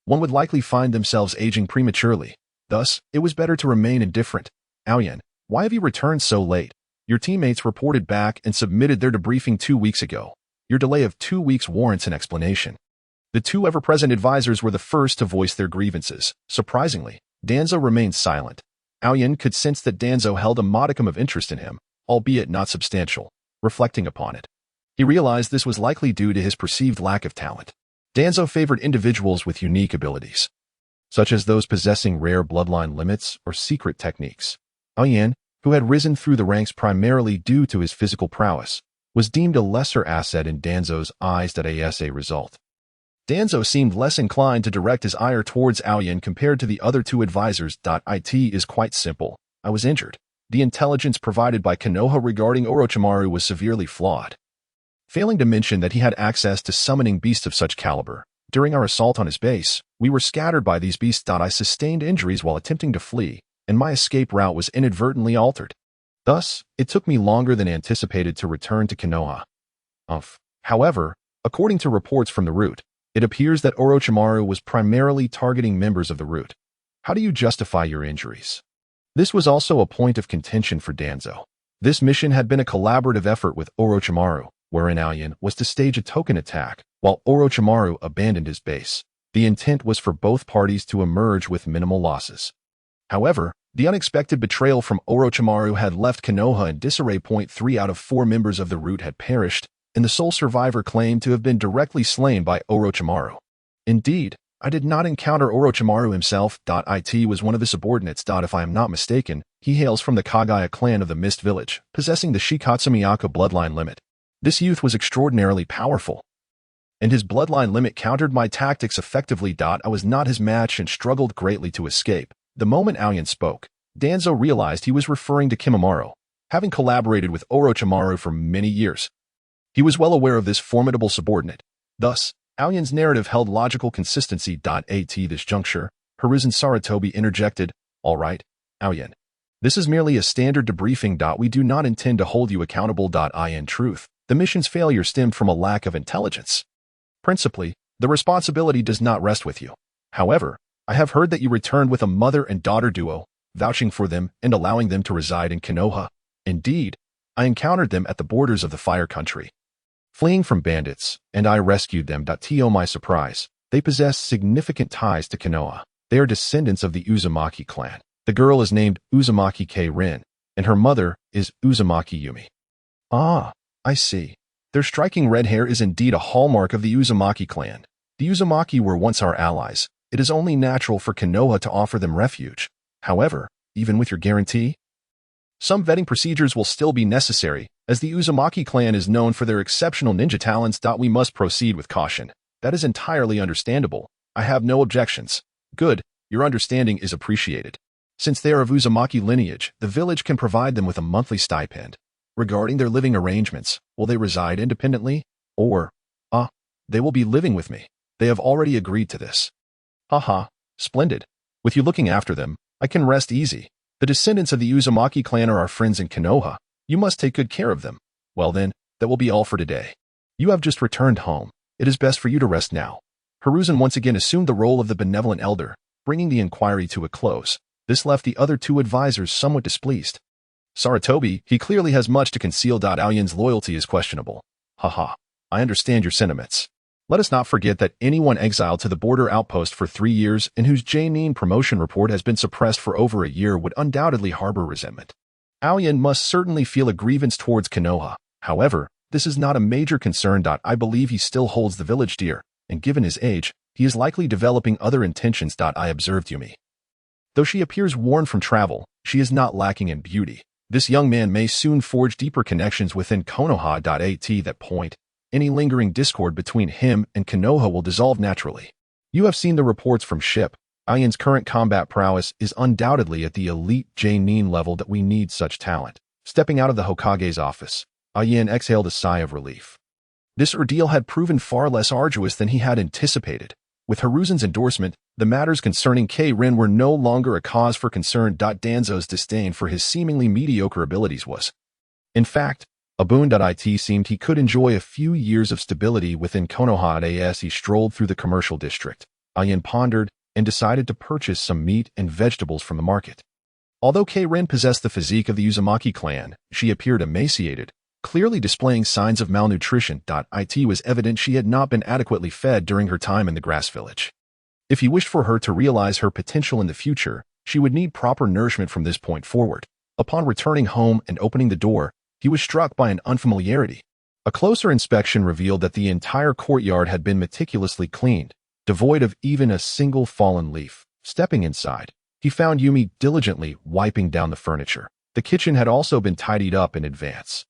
A: one would likely find themselves aging prematurely. Thus, it was better to remain indifferent. Aoyan, why have you returned so late? Your teammates reported back and submitted their debriefing 2 weeks ago. Your delay of 2 weeks warrants an explanation. The two ever-present advisors were the first to voice their grievances. Surprisingly, Danzo remained silent. Aoyan could sense that Danzo held a modicum of interest in him, albeit not substantial. Reflecting upon it, he realized this was likely due to his perceived lack of talent. Danzo favored individuals with unique abilities, such as those possessing rare bloodline limits or secret techniques. Aoyan, who had risen through the ranks primarily due to his physical prowess, was deemed a lesser asset in Danzo's eyes. As a result, Danzo seemed less inclined to direct his ire towards Aoyan compared to the other two advisors. It is quite simple. I was injured. The intelligence provided by Konoha regarding Orochimaru was severely flawed, failing to mention that he had access to summoning beasts of such caliber. During our assault on his base, we were scattered by these beasts. I sustained injuries while attempting to flee, and my escape route was inadvertently altered. Thus, it took me longer than anticipated to return to Konoha. However, according to reports from the route, it appears that Orochimaru was primarily targeting members of the route. How do you justify your injuries? This was also a point of contention for Danzo. This mission had been a collaborative effort with Orochimaru, wherein Aoyan was to stage a token attack, while Orochimaru abandoned his base. The intent was for both parties to emerge with minimal losses. However, the unexpected betrayal from Orochimaru had left Konoha in disarray. 3 out of 4 members of the route had perished, and the sole survivor claimed to have been directly slain by Orochimaru. Indeed, I did not encounter Orochimaru himself. It was one of his subordinates. If I am not mistaken, he hails from the Kagaya clan of the Mist Village, possessing the Shikatsumiyaka bloodline limit. This youth was extraordinarily powerful, and his bloodline limit countered my tactics effectively. I was not his match and struggled greatly to escape. The moment Aoyan spoke, Danzo realized he was referring to Kimimaro, having collaborated with Orochimaru for many years. He was well aware of this formidable subordinate. Thus, Aoyan's narrative held logical consistency. At this juncture, Hiruzen Sarutobi interjected, "All right, Aoyan. This is merely a standard debriefing. We do not intend to hold you accountable. In truth, the mission's failure stemmed from a lack of intelligence. Principally, the responsibility does not rest with you. However, I have heard that you returned with a mother and daughter duo, vouching for them and allowing them to reside in Konoha. Indeed, I encountered them at the borders of the Fire Country, fleeing from bandits, and I rescued them. To my surprise, they possess significant ties to Konoha. They are descendants of the Uzumaki clan. The girl is named Uzumaki Karin, and her mother is Uzumaki Yumi. Ah, I see. Their striking red hair is indeed a hallmark of the Uzumaki clan. The Uzumaki were once our allies. It is only natural for Konoha to offer them refuge. However, even with your guarantee, some vetting procedures will still be necessary, as the Uzumaki clan is known for their exceptional ninja talents. We must proceed with caution. That is entirely understandable. I have no objections. Good, your understanding is appreciated. Since they are of Uzumaki lineage, the village can provide them with a monthly stipend. Regarding their living arrangements, will they reside independently? Or, they will be living with me. They have already agreed to this. Haha, splendid. With you looking after them, I can rest easy. The descendants of the Uzumaki clan are our friends in Konoha. You must take good care of them. Well then, that will be all for today. You have just returned home. It is best for you to rest now. Hiruzen once again assumed the role of the benevolent elder, bringing the inquiry to a close. This left the other two advisors somewhat displeased. Sarutobi, he clearly has much to conceal. Aoyan's loyalty is questionable. Haha, I understand your sentiments. Let us not forget that anyone exiled to the border outpost for 3 years and whose Chunin promotion report has been suppressed for over a year would undoubtedly harbor resentment. Aoyan must certainly feel a grievance towards Konoha. However, this is not a major concern. I believe he still holds the village dear, and given his age, he is likely developing other intentions. I observed Yumi. Though she appears worn from travel, she is not lacking in beauty. This young man may soon forge deeper connections within Konoha. At that point, any lingering discord between him and Konoha will dissolve naturally. You have seen the reports from Ship. Aoyan's current combat prowess is undoubtedly at the elite Chunin level. That we need such talent. Stepping out of the Hokage's office, Aoyan exhaled a sigh of relief. This ordeal had proven far less arduous than he had anticipated. With Hiruzen's endorsement, the matters concerning Karin were no longer a cause for concern. Danzo's disdain for his seemingly mediocre abilities was, in fact, a boon. It seemed he could enjoy a few years of stability within Konoha. As he strolled through the commercial district, Aoyan pondered and decided to purchase some meat and vegetables from the market. Although Karin possessed the physique of the Uzumaki clan, she appeared emaciated, clearly displaying signs of malnutrition. It was evident she had not been adequately fed during her time in the grass village. If he wished for her to realize her potential in the future, she would need proper nourishment from this point forward. Upon returning home and opening the door, he was struck by an unfamiliarity. A closer inspection revealed that the entire courtyard had been meticulously cleaned, devoid of even a single fallen leaf. Stepping inside, he found Yumi diligently wiping down the furniture. The kitchen had also been tidied up in advance.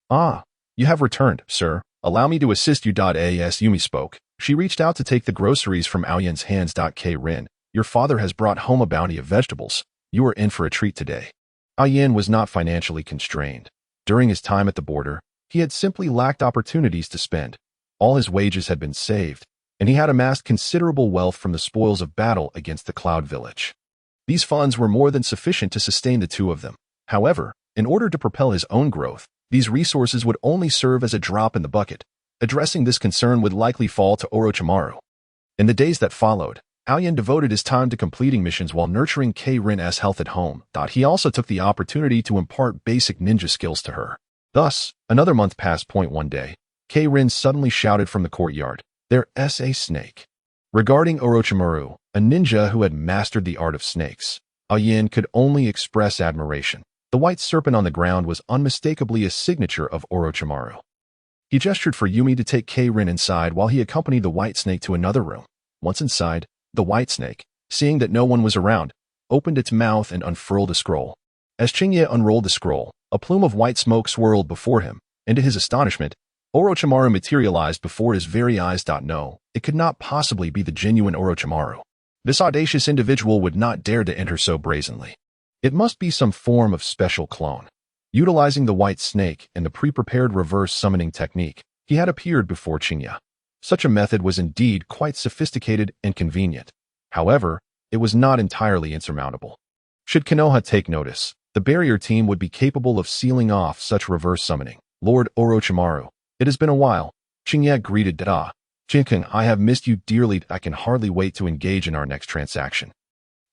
A: Ah, you have returned, sir. Allow me to assist you. As Yumi spoke, she reached out to take the groceries from Aoyan's hands. Karin, your father has brought home a bounty of vegetables. You are in for a treat today. Aoyan was not financially constrained. During his time at the border, he had simply lacked opportunities to spend. All his wages had been saved, and he had amassed considerable wealth from the spoils of battle against the Cloud Village. These funds were more than sufficient to sustain the two of them. However, in order to propel his own growth, these resources would only serve as a drop in the bucket. Addressing this concern would likely fall to Orochimaru. In the days that followed, Aoyan devoted his time to completing missions while nurturing Karin's health at home. He also took the opportunity to impart basic ninja skills to her. Thus, another month passed. One day, Karin suddenly shouted from the courtyard, "There's a snake." Regarding Orochimaru, a ninja who had mastered the art of snakes, Aoyan could only express admiration. The white serpent on the ground was unmistakably a signature of Orochimaru. He gestured for Yumi to take Karin inside while he accompanied the white snake to another room. Once inside, the white snake, seeing that no one was around, opened its mouth and unfurled a scroll. As Chingye unrolled the scroll, a plume of white smoke swirled before him, and to his astonishment, Orochimaru materialized before his very eyes. No, it could not possibly be the genuine Orochimaru. This audacious individual would not dare to enter so brazenly. It must be some form of special clone. Utilizing the white snake and the pre-prepared reverse summoning technique, he had appeared before Chingye. Such a method was indeed quite sophisticated and convenient. However, it was not entirely insurmountable. Should Konoha take notice, the barrier team would be capable of sealing off such reverse summoning. Lord Orochimaru, it has been a while. Chingye greeted. Jinken, I have missed you dearly. I can hardly wait to engage in our next transaction.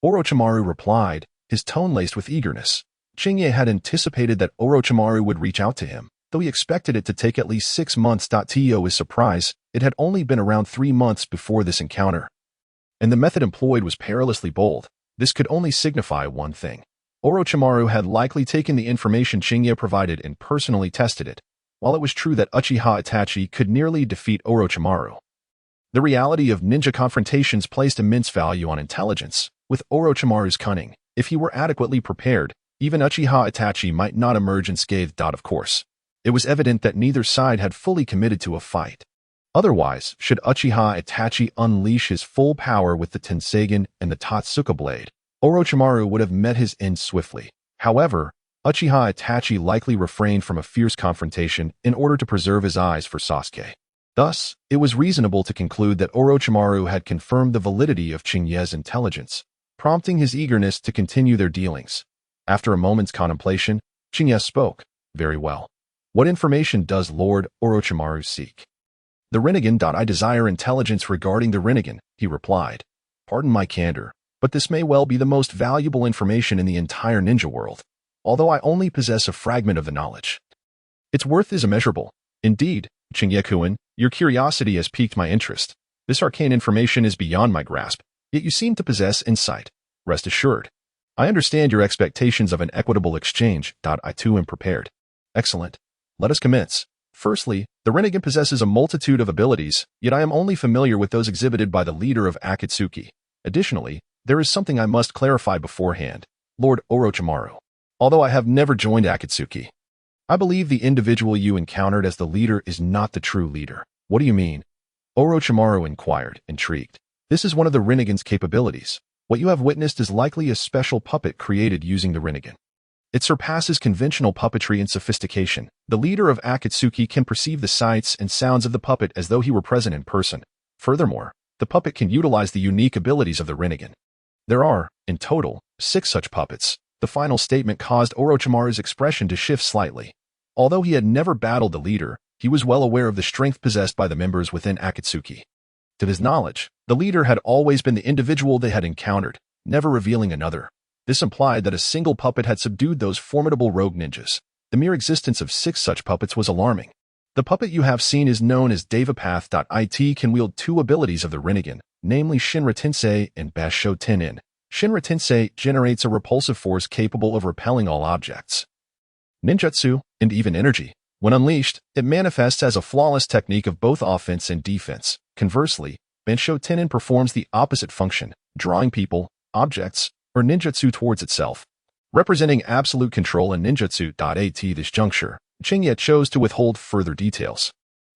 A: Orochimaru replied, his tone laced with eagerness. Chingye had anticipated that Orochimaru would reach out to him, though he expected it to take at least 6 months. To his surprise, it had only been around 3 months before this encounter. And the method employed was perilously bold. This could only signify one thing. Orochimaru had likely taken the information Chingya provided and personally tested it, while it was true that Uchiha Itachi could nearly defeat Orochimaru. The reality of ninja confrontations placed immense value on intelligence. With Orochimaru's cunning, if he were adequately prepared, even Uchiha Itachi might not emerge unscathed. Of course, it was evident that neither side had fully committed to a fight. Otherwise, should Uchiha Itachi unleash his full power with the Tenseigan and the Totsuka blade, Orochimaru would have met his end swiftly. However, Uchiha Itachi likely refrained from a fierce confrontation in order to preserve his eyes for Sasuke. Thus, it was reasonable to conclude that Orochimaru had confirmed the validity of Chingya's intelligence, prompting his eagerness to continue their dealings. After a moment's contemplation, Chingya spoke. Very well. What information does Lord Orochimaru seek? The Rinnegan. I desire intelligence regarding the Rinnegan, he replied. Pardon my candor, but this may well be the most valuable information in the entire ninja world, although I only possess a fragment of the knowledge. Its worth is immeasurable. Indeed, Chingya-kun, your curiosity has piqued my interest. This arcane information is beyond my grasp, yet you seem to possess insight. Rest assured. I understand your expectations of an equitable exchange. I too am prepared. Excellent. Let us commence. Firstly, the Rinnegan possesses a multitude of abilities, yet I am only familiar with those exhibited by the leader of Akatsuki. Additionally, there is something I must clarify beforehand. Lord Orochimaru. Although I have never joined Akatsuki, I believe the individual you encountered as the leader is not the true leader. What do you mean? Orochimaru inquired, intrigued. This is one of the Rinnegan's capabilities. What you have witnessed is likely a special puppet created using the Rinnegan. It surpasses conventional puppetry in sophistication. The leader of Akatsuki can perceive the sights and sounds of the puppet as though he were present in person. Furthermore, the puppet can utilize the unique abilities of the Rinnegan. There are, in total, 6 such puppets. The final statement caused Orochimaru's expression to shift slightly. Although he had never battled the leader, he was well aware of the strength possessed by the members within Akatsuki. To his knowledge, the leader had always been the individual they had encountered, never revealing another. This implied that a single puppet had subdued those formidable rogue ninjas. The mere existence of 6 such puppets was alarming. The puppet you have seen is known as Devapath. It can wield 2 abilities of the Rinnegan, namely Shinra Tensei and Basho Tenin. Shinra Tensei generates a repulsive force capable of repelling all objects, ninjutsu, and even energy. When unleashed, it manifests as a flawless technique of both offense and defense. Conversely, Basho Tenin performs the opposite function, drawing people, objects, or ninjutsu towards itself. Representing absolute control in ninjutsu. At this juncture, Chingya chose to withhold further details.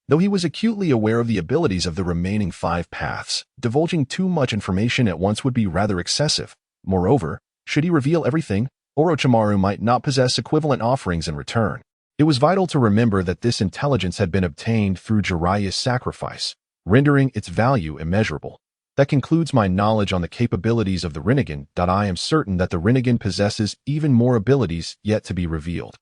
A: Though he was acutely aware of the abilities of the remaining 5 paths, divulging too much information at once would be rather excessive. Moreover, should he reveal everything, Orochimaru might not possess equivalent offerings in return. It was vital to remember that this intelligence had been obtained through Jiraiya's sacrifice, rendering its value immeasurable. That concludes my knowledge on the capabilities of the Rinnegan. I am certain that the Rinnegan possesses even more abilities yet to be revealed.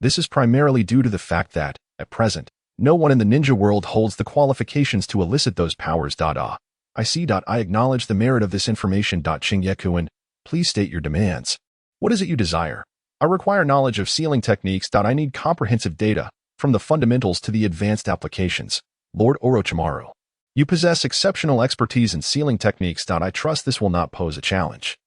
A: This is primarily due to the fact that, at present, no one in the ninja world holds the qualifications to elicit those powers. I see. I acknowledge the merit of this information. Chingya-kun, please state your demands. What is it you desire? I require knowledge of sealing techniques. I need comprehensive data, from the fundamentals to the advanced applications. Lord Orochimaru, you possess exceptional expertise in sealing techniques. I trust this will not pose a challenge.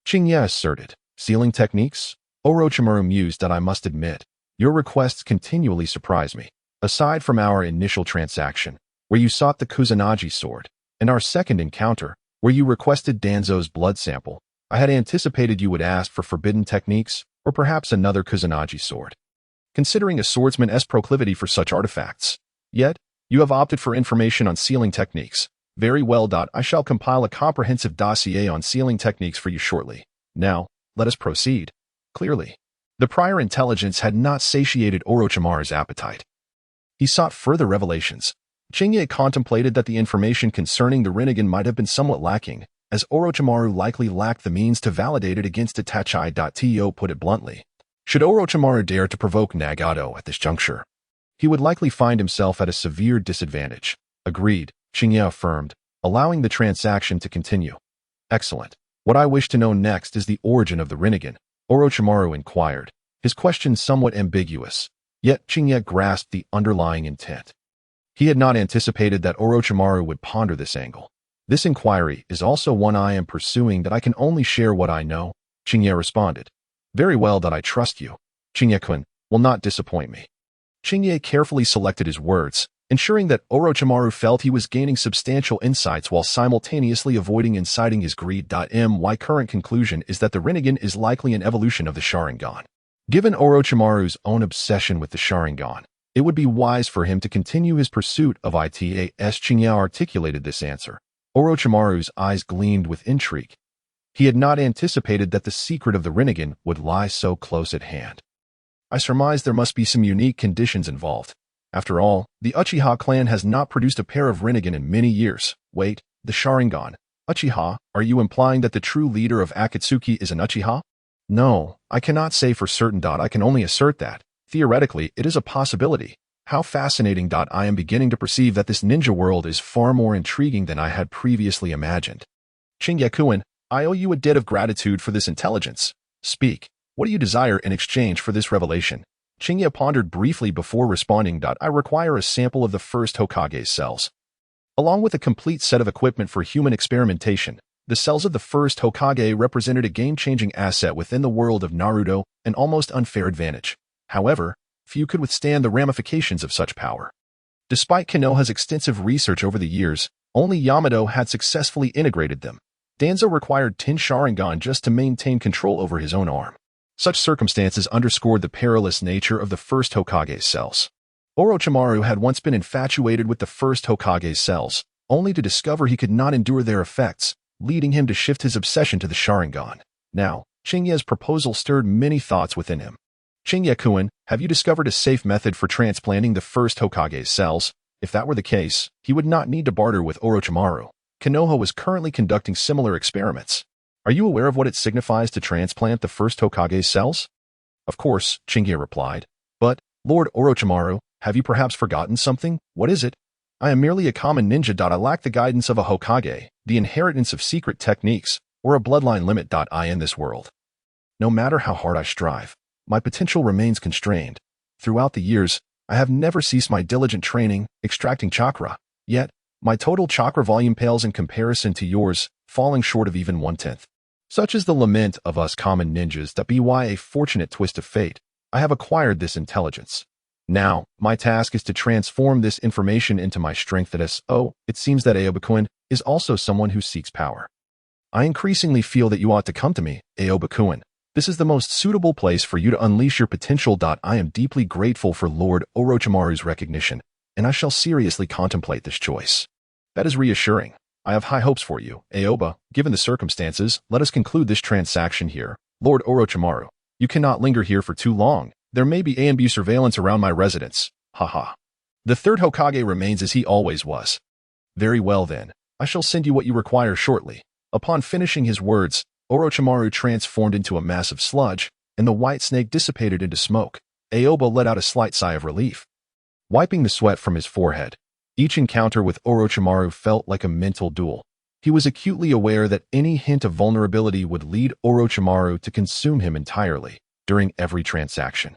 A: Chingya asserted. Sealing techniques? Orochimaru mused. I must admit, your requests continually surprise me. Aside from our initial transaction, where you sought the Kusanagi sword, and our second encounter, where you requested Danzo's blood sample, I had anticipated you would ask for forbidden techniques, or perhaps another Kusanagi sword, considering a swordsman's proclivity for such artifacts. Yet, you have opted for information on sealing techniques. Very well. I shall compile a comprehensive dossier on sealing techniques for you shortly. Now, let us proceed. Clearly, the prior intelligence had not satiated Orochimaru's appetite. He sought further revelations. Chingya contemplated that the information concerning the Rinnegan might have been somewhat lacking, as Orochimaru likely lacked the means to validate it against Itachi. To put it bluntly, should Orochimaru dare to provoke Nagato at this juncture, he would likely find himself at a severe disadvantage. Agreed, Chingya affirmed, allowing the transaction to continue. Excellent. What I wish to know next is the origin of the Rinnegan, Orochimaru inquired, his question somewhat ambiguous. Yet Chingya grasped the underlying intent. He had not anticipated that Orochimaru would ponder this angle. This inquiry is also one I am pursuing. That I can only share what I know, Chingya responded. Very well that I trust you. Chinye-kun will not disappoint me. Chinye carefully selected his words, ensuring that Orochimaru felt he was gaining substantial insights while simultaneously avoiding inciting his greed. My current conclusion is that the Rinnegan is likely an evolution of the Sharingan. Given Orochimaru's own obsession with the Sharingan, it would be wise for him to continue his pursuit of it. As Chinye articulated this answer, Orochimaru's eyes gleamed with intrigue. He had not anticipated that the secret of the Rinnegan would lie so close at hand. I surmise there must be some unique conditions involved. After all, the Uchiha clan has not produced a pair of Rinnegan in many years. Wait, the Sharingan. Uchiha, are you implying that the true leader of Akatsuki is an Uchiha? No, I cannot say for certain. I can only assert that. Theoretically, it is a possibility. How fascinating. I am beginning to perceive that this ninja world is far more intriguing than I had previously imagined. Chinye-kun, I owe you a debt of gratitude for this intelligence. Speak. What do you desire in exchange for this revelation? Chinye pondered briefly before responding. I require a sample of the first Hokage's cells. Along with a complete set of equipment for human experimentation, the cells of the first Hokage represented a game-changing asset within the world of Naruto, an almost unfair advantage. However, few could withstand the ramifications of such power. Despite Konoha's extensive research over the years, only Yamato had successfully integrated them. Danzo required 10 Sharingan just to maintain control over his own arm. Such circumstances underscored the perilous nature of the first Hokage's cells. Orochimaru had once been infatuated with the first Hokage's cells, only to discover he could not endure their effects, leading him to shift his obsession to the Sharingan. Now, Chinye's proposal stirred many thoughts within him. Chinye-kun, have you discovered a safe method for transplanting the first Hokage's cells? If that were the case, he would not need to barter with Orochimaru. Konoha was currently conducting similar experiments. Are you aware of what it signifies to transplant the first Hokage's cells? Of course, Chinye replied. But, Lord Orochimaru, have you perhaps forgotten something? What is it? I am merely a common ninja. I lack the guidance of a Hokage, the inheritance of secret techniques, or a bloodline limit. In this world. No matter how hard I strive, my potential remains constrained. Throughout the years, I have never ceased my diligent training, extracting chakra. Yet, my total chakra volume pales in comparison to yours, falling short of even 1/10. Such is the lament of us common ninjas. By a fortunate twist of fate, I have acquired this intelligence. Now, my task is to transform this information into my strength. It seems that Aoba-kun is also someone who seeks power. I increasingly feel that you ought to come to me, Aoba-kun. This is the most suitable place for you to unleash your potential. I am deeply grateful for Lord Orochimaru's recognition, and I shall seriously contemplate this choice. That is reassuring. I have high hopes for you, Aoba. Given the circumstances, let us conclude this transaction here. Lord Orochimaru, you cannot linger here for too long. There may be A&B surveillance around my residence. Haha. The third Hokage remains as he always was. Very well then. I shall send you what you require shortly. Upon finishing his words, Orochimaru transformed into a mass of sludge, and the white snake dissipated into smoke. Aoba let out a slight sigh of relief. Wiping the sweat from his forehead, each encounter with Orochimaru felt like a mental duel. He was acutely aware that any hint of vulnerability would lead Orochimaru to consume him entirely during every transaction.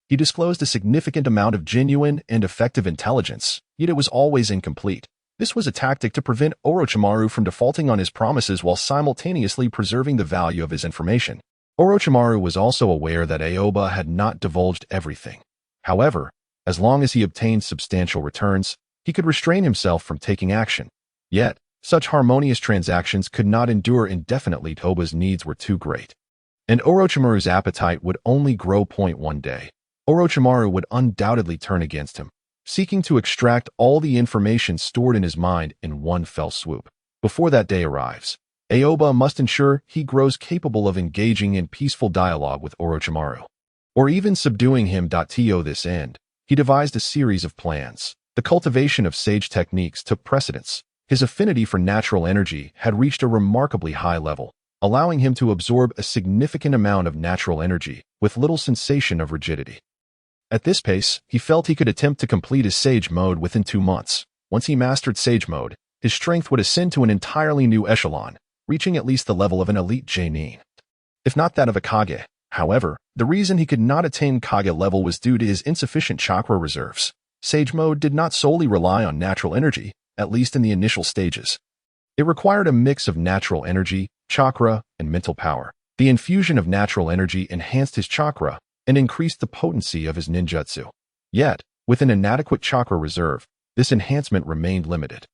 A: He disclosed a significant amount of genuine and effective intelligence, yet it was always incomplete. This was a tactic to prevent Orochimaru from defaulting on his promises while simultaneously preserving the value of his information. Orochimaru was also aware that Aoba had not divulged everything. However, as long as he obtained substantial returns, he could restrain himself from taking action. Yet, such harmonious transactions could not endure indefinitely. Aoba's needs were too great. And Orochimaru's appetite would only grow. One day, Orochimaru would undoubtedly turn against him, seeking to extract all the information stored in his mind in one fell swoop. Before that day arrives, Aoba must ensure he grows capable of engaging in peaceful dialogue with Orochimaru, or even subduing him. To this end, he devised a series of plans. The cultivation of sage techniques took precedence. His affinity for natural energy had reached a remarkably high level, allowing him to absorb a significant amount of natural energy with little sensation of rigidity. At this pace, he felt he could attempt to complete his Sage Mode within 2 months. Once he mastered Sage Mode, his strength would ascend to an entirely new echelon, reaching at least the level of an elite Genin, if not that of a Kage. However, the reason he could not attain Kage level was due to his insufficient chakra reserves. Sage Mode did not solely rely on natural energy, at least in the initial stages. It required a mix of natural energy, chakra, and mental power. The infusion of natural energy enhanced his chakra and increased the potency of his ninjutsu. Yet, with an inadequate chakra reserve, this enhancement remained limited.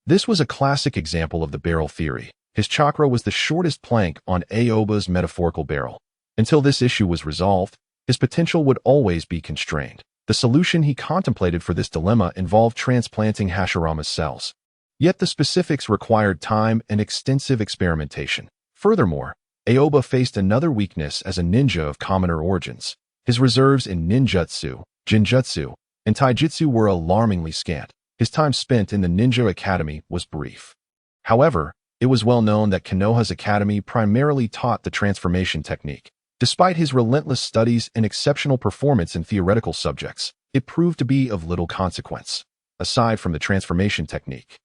A: This was a classic example of the barrel theory. His chakra was the shortest plank on Aoba's metaphorical barrel. Until this issue was resolved, his potential would always be constrained. The solution he contemplated for this dilemma involved transplanting Hashirama's cells. Yet the specifics required time and extensive experimentation. Furthermore, Aoba faced another weakness as a ninja of commoner origins. His reserves in ninjutsu, jinjutsu, and taijutsu were alarmingly scant. His time spent in the ninja academy was brief. However, it was well known that Konoha's academy primarily taught the transformation technique. Despite his relentless studies and exceptional performance in theoretical subjects, it proved to be of little consequence, aside from the transformation technique.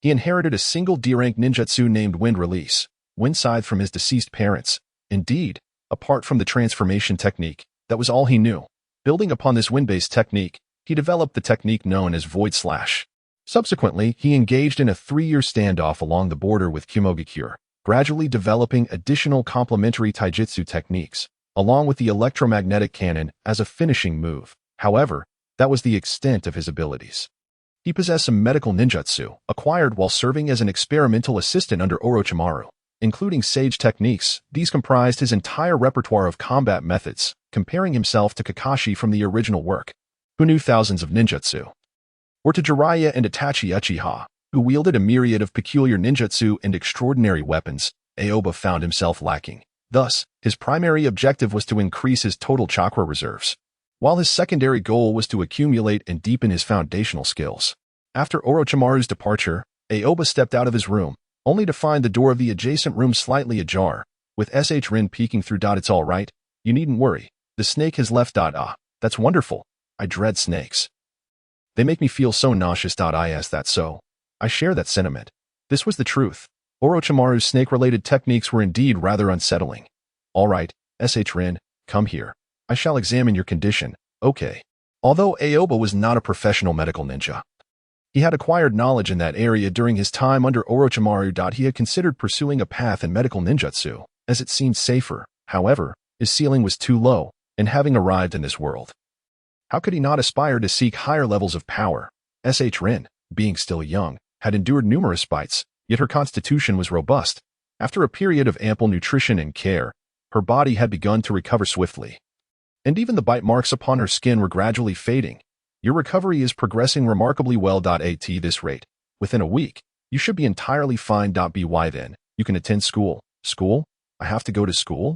A: He inherited a single D-rank ninjutsu named Wind Release, Wind Scythe, from his deceased parents. Indeed, apart from the transformation technique, that was all he knew. Building upon this wind-based technique, he developed the technique known as Void Slash. Subsequently, he engaged in a 3-year standoff along the border with Kumogakure, gradually developing additional complementary taijutsu techniques, along with the electromagnetic cannon as a finishing move. However, that was the extent of his abilities. He possessed some medical ninjutsu, acquired while serving as an experimental assistant under Orochimaru, including sage techniques. These comprised his entire repertoire of combat methods, comparing himself to Kakashi from the original work, who knew thousands of ninjutsu, or to Jiraiya and Itachi Uchiha, who wielded a myriad of peculiar ninjutsu and extraordinary weapons. Aoba found himself lacking. Thus, his primary objective was to increase his total chakra reserves, while his secondary goal was to accumulate and deepen his foundational skills. After Orochimaru's departure, Aoba stepped out of his room, only to find the door of the adjacent room slightly ajar, with Rin peeking through. It's all right. You needn't worry. The snake has left. Ah, that's wonderful. I dread snakes. They make me feel so nauseous. Is that so? I share that sentiment. This was the truth. Orochimaru's snake-related techniques were indeed rather unsettling. All right, Rin, come here. I shall examine your condition. Okay. Although Aoba was not a professional medical ninja, he had acquired knowledge in that area during his time under Orochimaru. He had considered pursuing a path in medical ninjutsu, as it seemed safer. However, his ceiling was too low, and having arrived in this world, how could he not aspire to seek higher levels of power? Rin, being still young, had endured numerous bites, yet her constitution was robust. After a period of ample nutrition and care, her body had begun to recover swiftly, and even the bite marks upon her skin were gradually fading. Your recovery is progressing remarkably well. At this rate, within a week, you should be entirely fine. By then, you can attend school. School? I have to go to school?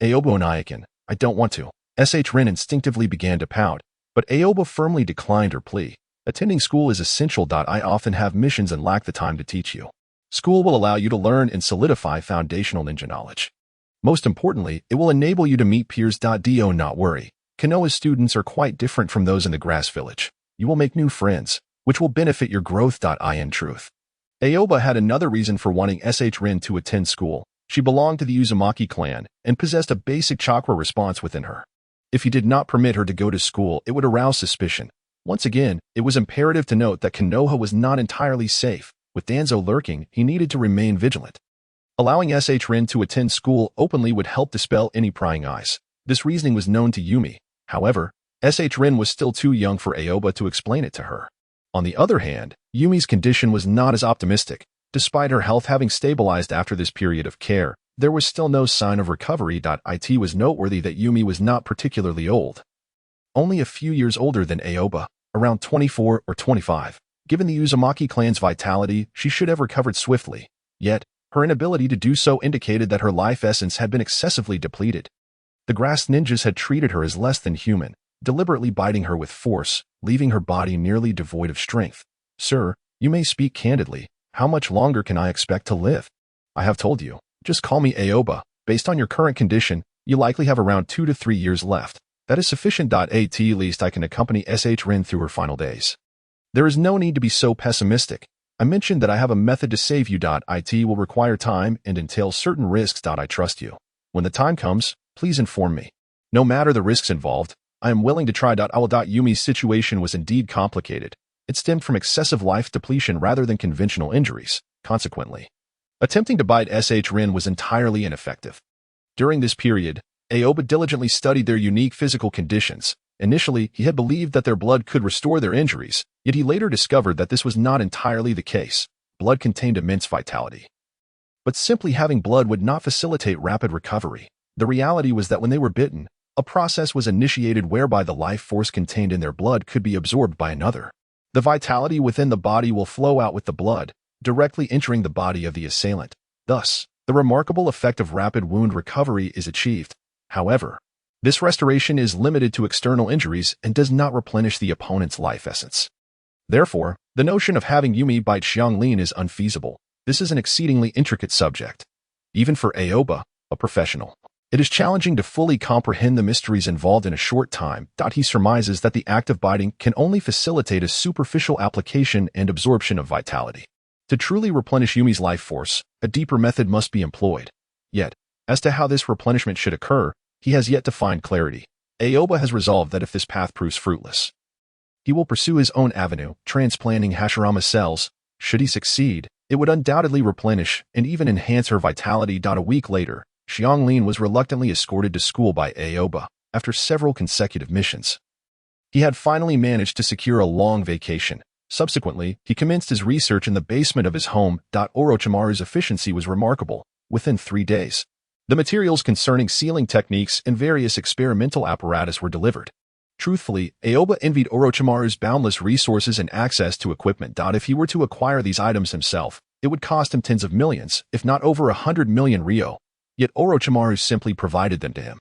A: Aoba Onaikin, I don't want to. Rin instinctively began to pout, but Aoba firmly declined her plea. Attending school is essential. I often have missions and lack the time to teach you. School will allow you to learn and solidify foundational ninja knowledge. Most importantly, it will enable you to meet peers. Do not worry. Konoha's students are quite different from those in the grass village. You will make new friends, which will benefit your growth. In truth, Aoba had another reason for wanting Rin to attend school. She belonged to the Uzumaki clan and possessed a basic chakra response within her. If he did not permit her to go to school, it would arouse suspicion. Once again, it was imperative to note that Konoha was not entirely safe. With Danzo lurking, he needed to remain vigilant. Allowing Rin to attend school openly would help dispel any prying eyes. This reasoning was known to Yumi. However, Rin was still too young for Aoba to explain it to her. On the other hand, Yumi's condition was not as optimistic. Despite her health having stabilized after this period of care, there was still no sign of recovery. It was noteworthy that Yumi was not particularly old. Only a few years older than Aoba, around 24 or 25. Given the Uzumaki clan's vitality, she should have recovered swiftly. Yet, her inability to do so indicated that her life essence had been excessively depleted. The grass ninjas had treated her as less than human, deliberately biting her with force, leaving her body nearly devoid of strength. Sir, you may speak candidly. How much longer can I expect to live? I have told you. Just call me Aoba. Based on your current condition, you likely have around 2 to 3 years left. That is sufficient. At least I can accompany Rin through her final days. There is no need to be so pessimistic. I mentioned that I have a method to save you. It will require time and entail certain risks. I trust you. When the time comes, please inform me. No matter the risks involved, I am willing to try. Yumi's situation was indeed complicated. It stemmed from excessive life depletion rather than conventional injuries. Consequently, attempting to bite Rin was entirely ineffective. During this period, Aoba diligently studied their unique physical conditions. Initially, he had believed that their blood could restore their injuries, yet he later discovered that this was not entirely the case. Blood contained immense vitality. But simply having blood would not facilitate rapid recovery. The reality was that when they were bitten, a process was initiated whereby the life force contained in their blood could be absorbed by another. The vitality within the body will flow out with the blood, directly entering the body of the assailant. Thus, the remarkable effect of rapid wound recovery is achieved. However, this restoration is limited to external injuries and does not replenish the opponent's life essence. Therefore, the notion of having Yumi bite Xianglin is unfeasible. This is an exceedingly intricate subject. Even for Aoba, a professional, it is challenging to fully comprehend the mysteries involved in a short time. He surmises that the act of biting can only facilitate a superficial application and absorption of vitality. To truly replenish Yumi's life force, a deeper method must be employed. Yet, as to how this replenishment should occur, he has yet to find clarity. Aoba has resolved that if this path proves fruitless, he will pursue his own avenue, transplanting Hashirama cells. Should he succeed, it would undoubtedly replenish and even enhance her vitality. A week later, Xianglin was reluctantly escorted to school by Aoba after several consecutive missions. He had finally managed to secure a long vacation. Subsequently, he commenced his research in the basement of his home. Orochimaru's efficiency was remarkable. Within 3 days, the materials concerning sealing techniques and various experimental apparatus were delivered. Truthfully, Aoba envied Orochimaru's boundless resources and access to equipment. If he were to acquire these items himself, it would cost him tens of millions, if not over 100 million ryo. Yet Orochimaru simply provided them to him.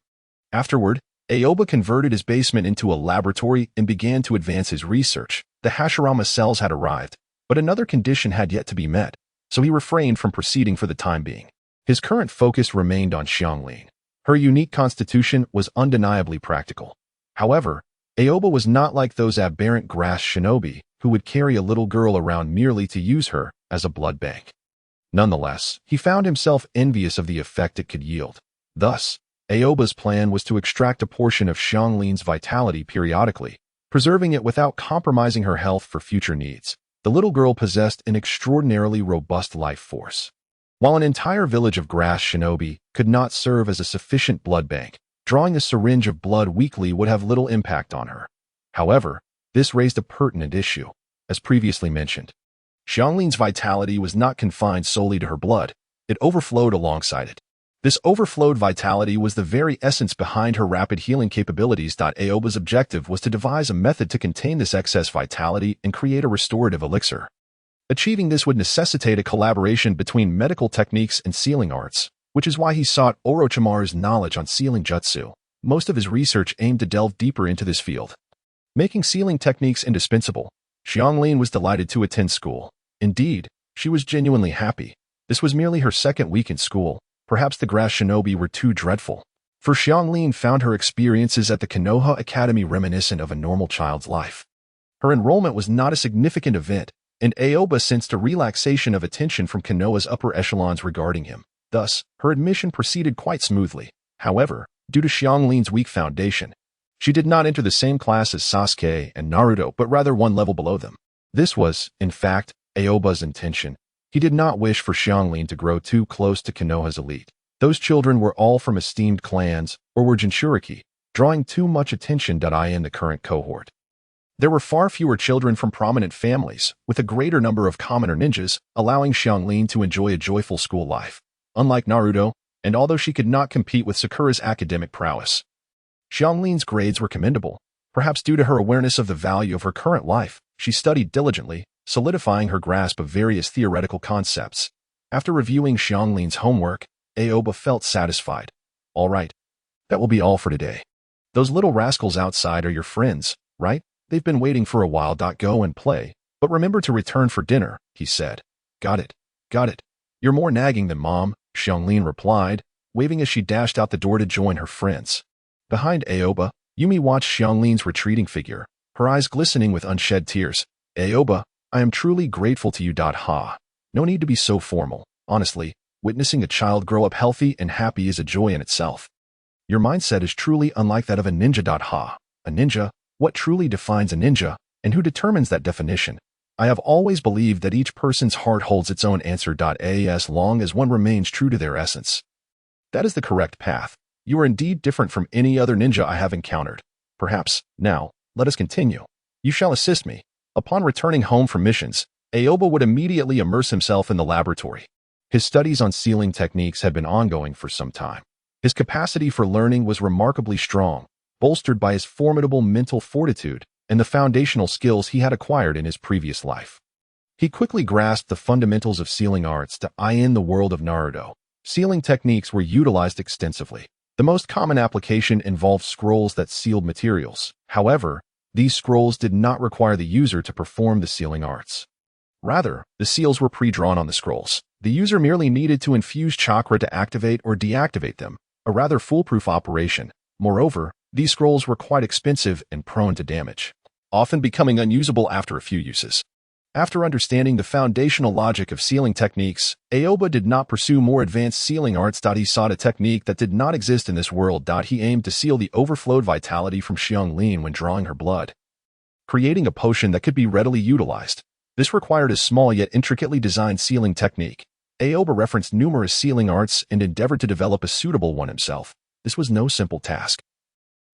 A: Afterward, Aoba converted his basement into a laboratory and began to advance his research. The Hashirama cells had arrived, but another condition had yet to be met, so he refrained from proceeding for the time being. His current focus remained on Xianglin. Her unique constitution was undeniably practical. However, Aoba was not like those aberrant grass shinobi who would carry a little girl around merely to use her as a blood bank. Nonetheless, he found himself envious of the effect it could yield. Thus, Aoba's plan was to extract a portion of Xianglin's vitality periodically, preserving it without compromising her health for future needs. The little girl possessed an extraordinarily robust life force. While an entire village of grass shinobi could not serve as a sufficient blood bank, drawing a syringe of blood weekly would have little impact on her. However, this raised a pertinent issue. As previously mentioned, Xianglin's vitality was not confined solely to her blood, it overflowed alongside it. This overflowed vitality was the very essence behind her rapid healing capabilities. Aoba's objective was to devise a method to contain this excess vitality and create a restorative elixir. Achieving this would necessitate a collaboration between medical techniques and sealing arts, which is why he sought Orochimaru's knowledge on sealing jutsu. Most of his research aimed to delve deeper into this field. Making sealing techniques indispensable, Xianglin was delighted to attend school. Indeed, she was genuinely happy. This was merely her second week in school. Perhaps the grass shinobi were too dreadful, for Xianglin found her experiences at the Konoha Academy reminiscent of a normal child's life. Her enrollment was not a significant event, and Aoba sensed a relaxation of attention from Konoha's upper echelons regarding him. Thus, her admission proceeded quite smoothly. However, due to Xianglin's weak foundation, she did not enter the same class as Sasuke and Naruto, but rather one level below them. This was, in fact, Aoba's intention. He did not wish for Xianglin to grow too close to Konoha's elite. Those children were all from esteemed clans or were Jinchuriki, drawing too much attention. In the current cohort, there were far fewer children from prominent families, with a greater number of commoner ninjas, allowing Xianglin to enjoy a joyful school life. Unlike Naruto, and although she could not compete with Sakura's academic prowess, Xianglin's grades were commendable. Perhaps due to her awareness of the value of her current life, she studied diligently, solidifying her grasp of various theoretical concepts. After reviewing Xianglin's homework, Aoba felt satisfied. All right, that will be all for today. Those little rascals outside are your friends, right? They've been waiting for a while. Go and play, but remember to return for dinner, he said. Got it. Got it. You're more nagging than Mom, Xianglin replied, waving as she dashed out the door to join her friends. Behind Aoba, Yumi watched Xianglin's retreating figure, her eyes glistening with unshed tears. Aoba, I am truly grateful to you. No need to be so formal. Honestly, witnessing a child grow up healthy and happy is a joy in itself. Your mindset is truly unlike that of a ninja. A ninja? What truly defines a ninja, and who determines that definition? I have always believed that each person's heart holds its own answer. As long as one remains true to their essence. That is the correct path. You are indeed different from any other ninja I have encountered. Perhaps, now, let us continue. You shall assist me. Upon returning home from missions, Aoba would immediately immerse himself in the laboratory. His studies on sealing techniques had been ongoing for some time. His capacity for learning was remarkably strong, bolstered by his formidable mental fortitude and the foundational skills he had acquired in his previous life. He quickly grasped the fundamentals of sealing arts to eye in the world of Naruto. Sealing techniques were utilized extensively. The most common application involved scrolls that sealed materials. However, these scrolls did not require the user to perform the sealing arts. Rather, the seals were pre-drawn on the scrolls. The user merely needed to infuse chakra to activate or deactivate them, a rather foolproof operation. Moreover, these scrolls were quite expensive and prone to damage, often becoming unusable after a few uses. After understanding the foundational logic of sealing techniques, Aoba did not pursue more advanced sealing arts. He sought a technique that did not exist in this world. He aimed to seal the overflowed vitality from Xianglin when drawing her blood, creating a potion that could be readily utilized. This required a small yet intricately designed sealing technique. Aoba referenced numerous sealing arts and endeavored to develop a suitable one himself. This was no simple task.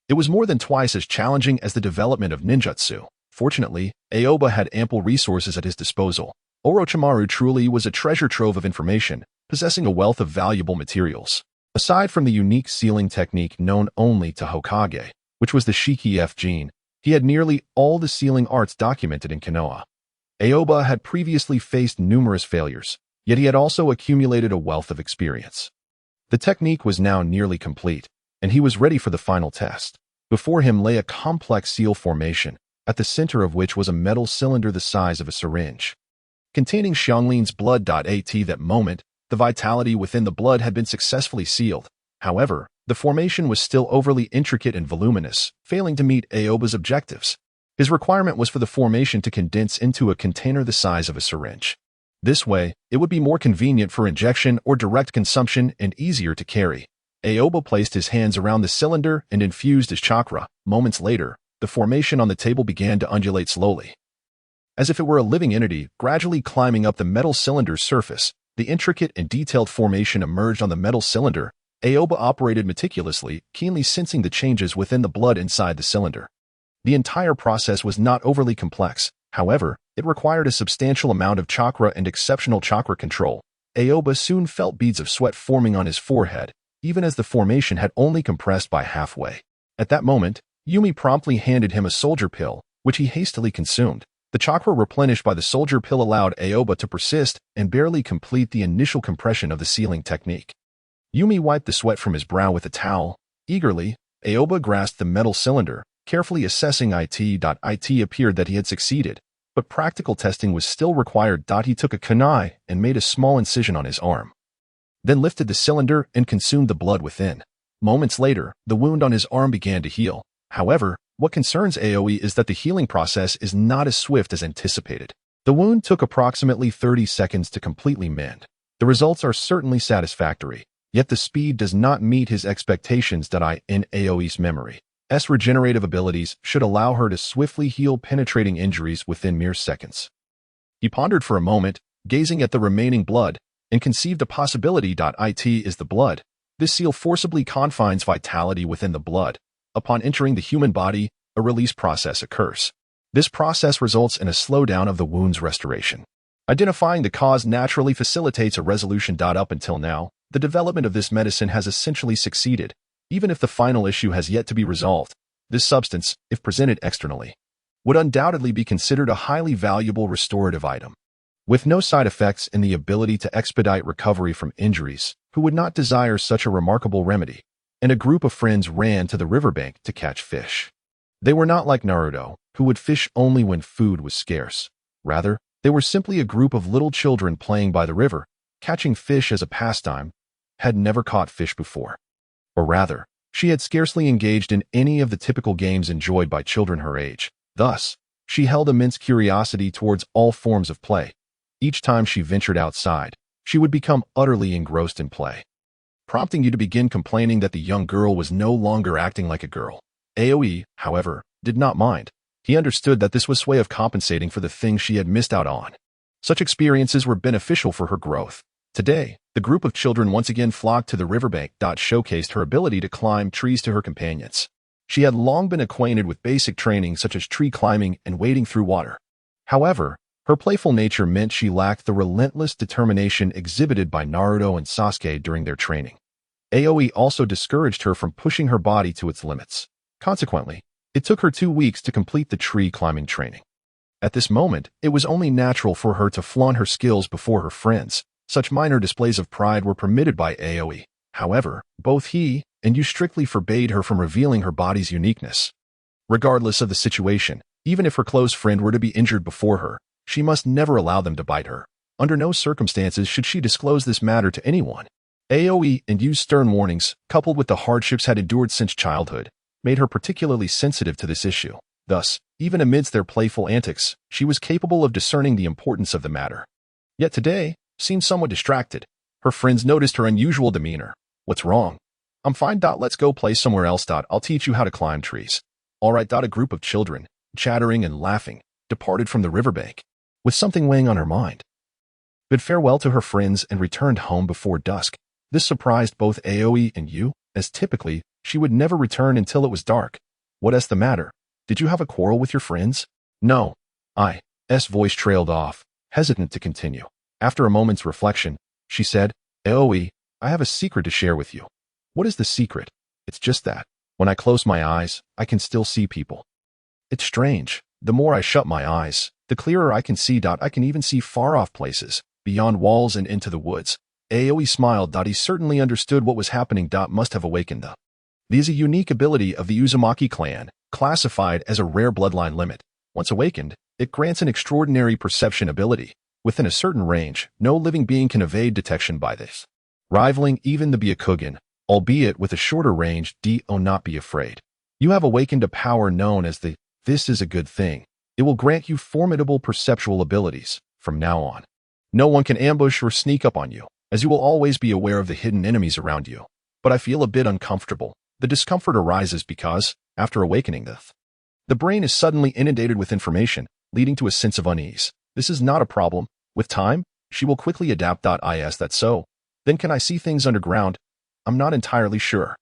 A: It was more than twice as challenging as the development of ninjutsu. Fortunately, Aoba had ample resources at his disposal. Orochimaru truly was a treasure trove of information, possessing a wealth of valuable materials. Aside from the unique sealing technique known only to Hokage, which was the Shiki F gene, he had nearly all the sealing arts documented in Konoha. Aoba had previously faced numerous failures, yet he had also accumulated a wealth of experience. The technique was now nearly complete, and he was ready for the final test. Before him lay a complex seal formation, at the center of which was a metal cylinder the size of a syringe, containing Xianglin's blood. At that moment, the vitality within the blood had been successfully sealed. However, the formation was still overly intricate and voluminous, failing to meet Aoba's objectives. His requirement was for the formation to condense into a container the size of a syringe. This way, it would be more convenient for injection or direct consumption and easier to carry. Aoba placed his hands around the cylinder and infused his chakra. Moments later, the formation on the table began to undulate slowly, as if it were a living entity gradually climbing up the metal cylinder's surface. The intricate and detailed formation emerged on the metal cylinder. Aoba operated meticulously, keenly sensing the changes within the blood inside the cylinder. The entire process was not overly complex. However, it required a substantial amount of chakra and exceptional chakra control. Aoba soon felt beads of sweat forming on his forehead, even as the formation had only compressed by halfway. At that moment, Yumi promptly handed him a soldier pill, which he hastily consumed. The chakra replenished by the soldier pill allowed Aoba to persist and barely complete the initial compression of the sealing technique. Yumi wiped the sweat from his brow with a towel. Eagerly, Aoba grasped the metal cylinder, carefully assessing it. It appeared that he had succeeded, but practical testing was still required. He took a kunai and made a small incision on his arm, then lifted the cylinder and consumed the blood within. Moments later, the wound on his arm began to heal. However, what concerns Aoe is that the healing process is not as swift as anticipated. The wound took approximately 30 seconds to completely mend. The results are certainly satisfactory, yet the speed does not meet his expectations. In Aoe's memory, S regenerative abilities should allow her to swiftly heal penetrating injuries within mere seconds. He pondered for a moment, gazing at the remaining blood, and conceived a possibility. It is the blood. This seal forcibly confines vitality within the blood. Upon entering the human body, a release process occurs. This process results in a slowdown of the wound's restoration. Identifying the cause naturally facilitates a resolution. Up until now, the development of this medicine has essentially succeeded, even if the final issue has yet to be resolved. This substance, if presented externally, would undoubtedly be considered a highly valuable restorative item. With no side effects and the ability to expedite recovery from injuries, who would not desire such a remarkable remedy? And a group of friends ran to the riverbank to catch fish. They were not like Naruto, who would fish only when food was scarce. Rather, they were simply a group of little children playing by the river, catching fish as a pastime, had never caught fish before. Or rather, she had scarcely engaged in any of the typical games enjoyed by children her age. Thus, she held immense curiosity towards all forms of play. Each time she ventured outside, she would become utterly engrossed in play, prompting you to begin complaining that the young girl was no longer acting like a girl. Aoe, however, did not mind. He understood that this was a way of compensating for the things she had missed out on. Such experiences were beneficial for her growth. Today, the group of children once again flocked to the riverbank. Showcased her ability to climb trees to her companions. She had long been acquainted with basic training such as tree climbing and wading through water. However, her playful nature meant she lacked the relentless determination exhibited by Naruto and Sasuke during their training. Aoi also discouraged her from pushing her body to its limits. Consequently, it took her 2 weeks to complete the tree climbing training. At this moment, it was only natural for her to flaunt her skills before her friends. Such minor displays of pride were permitted by Aoi. However, both he and you strictly forbade her from revealing her body's uniqueness. Regardless of the situation, even if her close friend were to be injured before her, she must never allow them to bite her. Under no circumstances should she disclose this matter to anyone. Aoi and Yu's stern warnings, coupled with the hardships had endured since childhood, made her particularly sensitive to this issue. Thus, even amidst their playful antics, she was capable of discerning the importance of the matter. Yet today, seemed somewhat distracted. Her friends noticed her unusual demeanor. What's wrong? I'm fine. Let's go play somewhere else. I'll teach you how to climb trees. All right. A group of children, chattering and laughing, departed from the riverbank, with something weighing on her mind. Bid farewell to her friends and returned home before dusk. This surprised both Aoi and Yu, as typically, she would never return until it was dark. What's the matter? Did you have a quarrel with your friends? No. I's voice trailed off, hesitant to continue. After a moment's reflection, she said, Aoi, I have a secret to share with you. What is the secret? It's just that, when I close my eyes, I can still see people. It's strange. The more I shut my eyes, the clearer I can see. I can even see far-off places, beyond walls and into the woods. Aoi smiled. He certainly understood what was happening. Must have awakened the. This is a unique ability of the Uzumaki clan, classified as a rare bloodline limit. Once awakened, it grants an extraordinary perception ability. Within a certain range, no living being can evade detection by this, rivaling even the Byakugan, albeit with a shorter range. Do not be afraid. You have awakened a power known as the This is a good thing. It will grant you formidable perceptual abilities. From now on, no one can ambush or sneak up on you, as you will always be aware of the hidden enemies around you. But I feel a bit uncomfortable. The discomfort arises because, after awakening the brain is suddenly inundated with information, leading to a sense of unease. This is not a problem. With time, she will quickly adapt. Is that so? Then can I see things underground? I'm not entirely sure.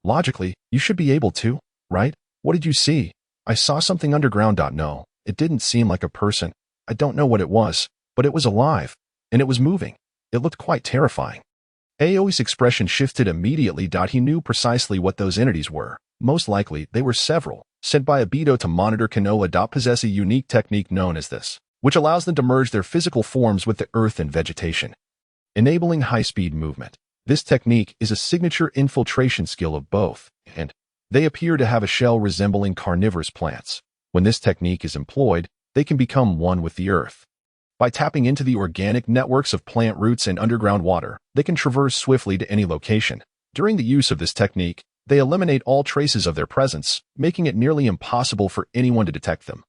A: Logically, you should be able to, right? What did you see? I saw something underground. No, it didn't seem like a person. I don't know what it was, but it was alive, and it was moving. It looked quite terrifying. Aoi's expression shifted immediately. He knew precisely what those entities were. Most likely, they were several, sent by Obito to monitor Konoha. Possess a unique technique known as this, which allows them to merge their physical forms with the earth and vegetation, enabling high-speed movement. This technique is a signature infiltration skill of both, and they appear to have a shell resembling carnivorous plants. When this technique is employed, they can become one with the earth. By tapping into the organic networks of plant roots and underground water, they can traverse swiftly to any location. During the use of this technique, they eliminate all traces of their presence, making it nearly impossible for anyone to detect them.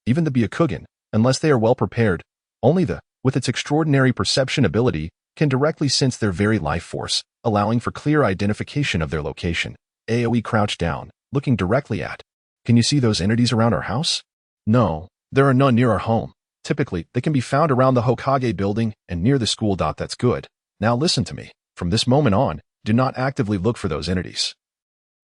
A: Even the Byakugan, unless they are well prepared, with its extraordinary perception ability, can directly sense their very life force, allowing for clear identification of their location. Aoi crouched down, looking directly at. Can you see those entities around our house? No, there are none near our home. Typically, they can be found around the Hokage building and near the school. That's good. Now listen to me. From this moment on, do not actively look for those entities.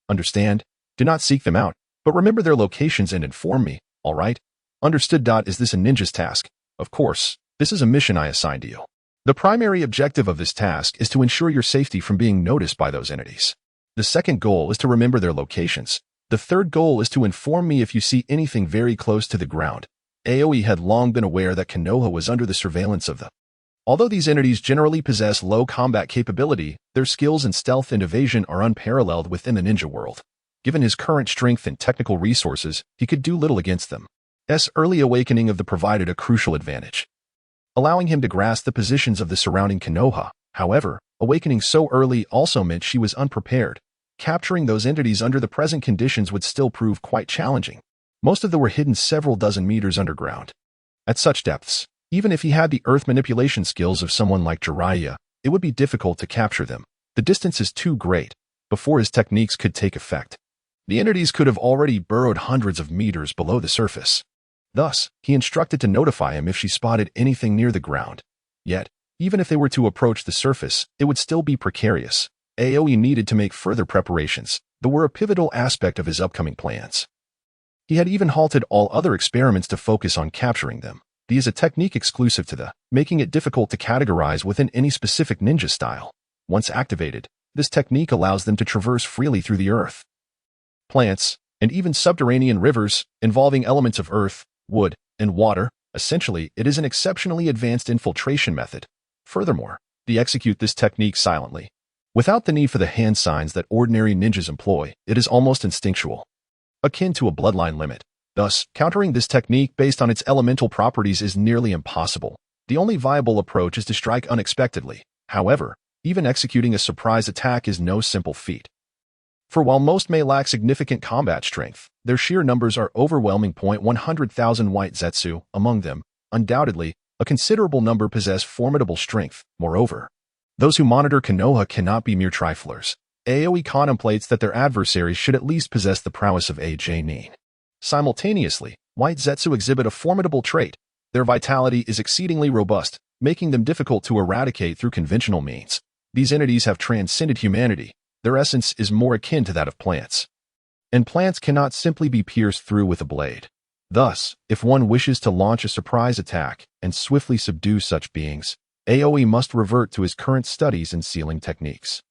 A: Understand? Do not seek them out, but remember their locations and inform me, all right? Understood. Is this a ninja's task? Of course, this is a mission I assigned to you. The primary objective of this task is to ensure your safety from being noticed by those entities. The second goal is to remember their locations. The third goal is to inform me if you see anything very close to the ground. Aoi had long been aware that Konoha was under the surveillance of the. Although these entities generally possess low combat capability, their skills in stealth and evasion are unparalleled within the ninja world. Given his current strength and technical resources, he could do little against them. Early awakening of the provided a crucial advantage, allowing him to grasp the positions of the surrounding Konoha. However, awakening so early also meant she was unprepared. Capturing those entities under the present conditions would still prove quite challenging. Most of them were hidden several dozen meters underground. At such depths, even if he had the earth manipulation skills of someone like Jiraiya, it would be difficult to capture them. The distance is too great. Before his techniques could take effect, the entities could have already burrowed hundreds of meters below the surface. Thus, he instructed to notify him if she spotted anything near the ground. Yet, Even if they were to approach the surface, it would still be precarious. Aoi needed to make further preparations that were a pivotal aspect of his upcoming plans. He had even halted all other experiments to focus on capturing them. This is a technique exclusive to the, making it difficult to categorize within any specific ninja style. Once activated, this technique allows them to traverse freely through the earth, plants, and even subterranean rivers involving elements of earth, wood, and water. Essentially, it is an exceptionally advanced infiltration method. Furthermore, they execute this technique silently, without the need for the hand signs that ordinary ninjas employ. It is almost instinctual, akin to a bloodline limit. Thus, countering this technique based on its elemental properties is nearly impossible. The only viable approach is to strike unexpectedly. However, even executing a surprise attack is no simple feat. For while most may lack significant combat strength, their sheer numbers are overwhelming. 100,000 white Zetsu, among them, undoubtedly, a considerable number possess formidable strength. Moreover, those who monitor Konoha cannot be mere triflers. Aoi contemplates that their adversaries should at least possess the prowess of a Chunin. Simultaneously, white Zetsu exhibit a formidable trait. Their vitality is exceedingly robust, making them difficult to eradicate through conventional means. These entities have transcended humanity. Their essence is more akin to that of plants, and plants cannot simply be pierced through with a blade. Thus, if one wishes to launch a surprise attack and swiftly subdue such beings, Aoi must revert to his current studies in sealing techniques.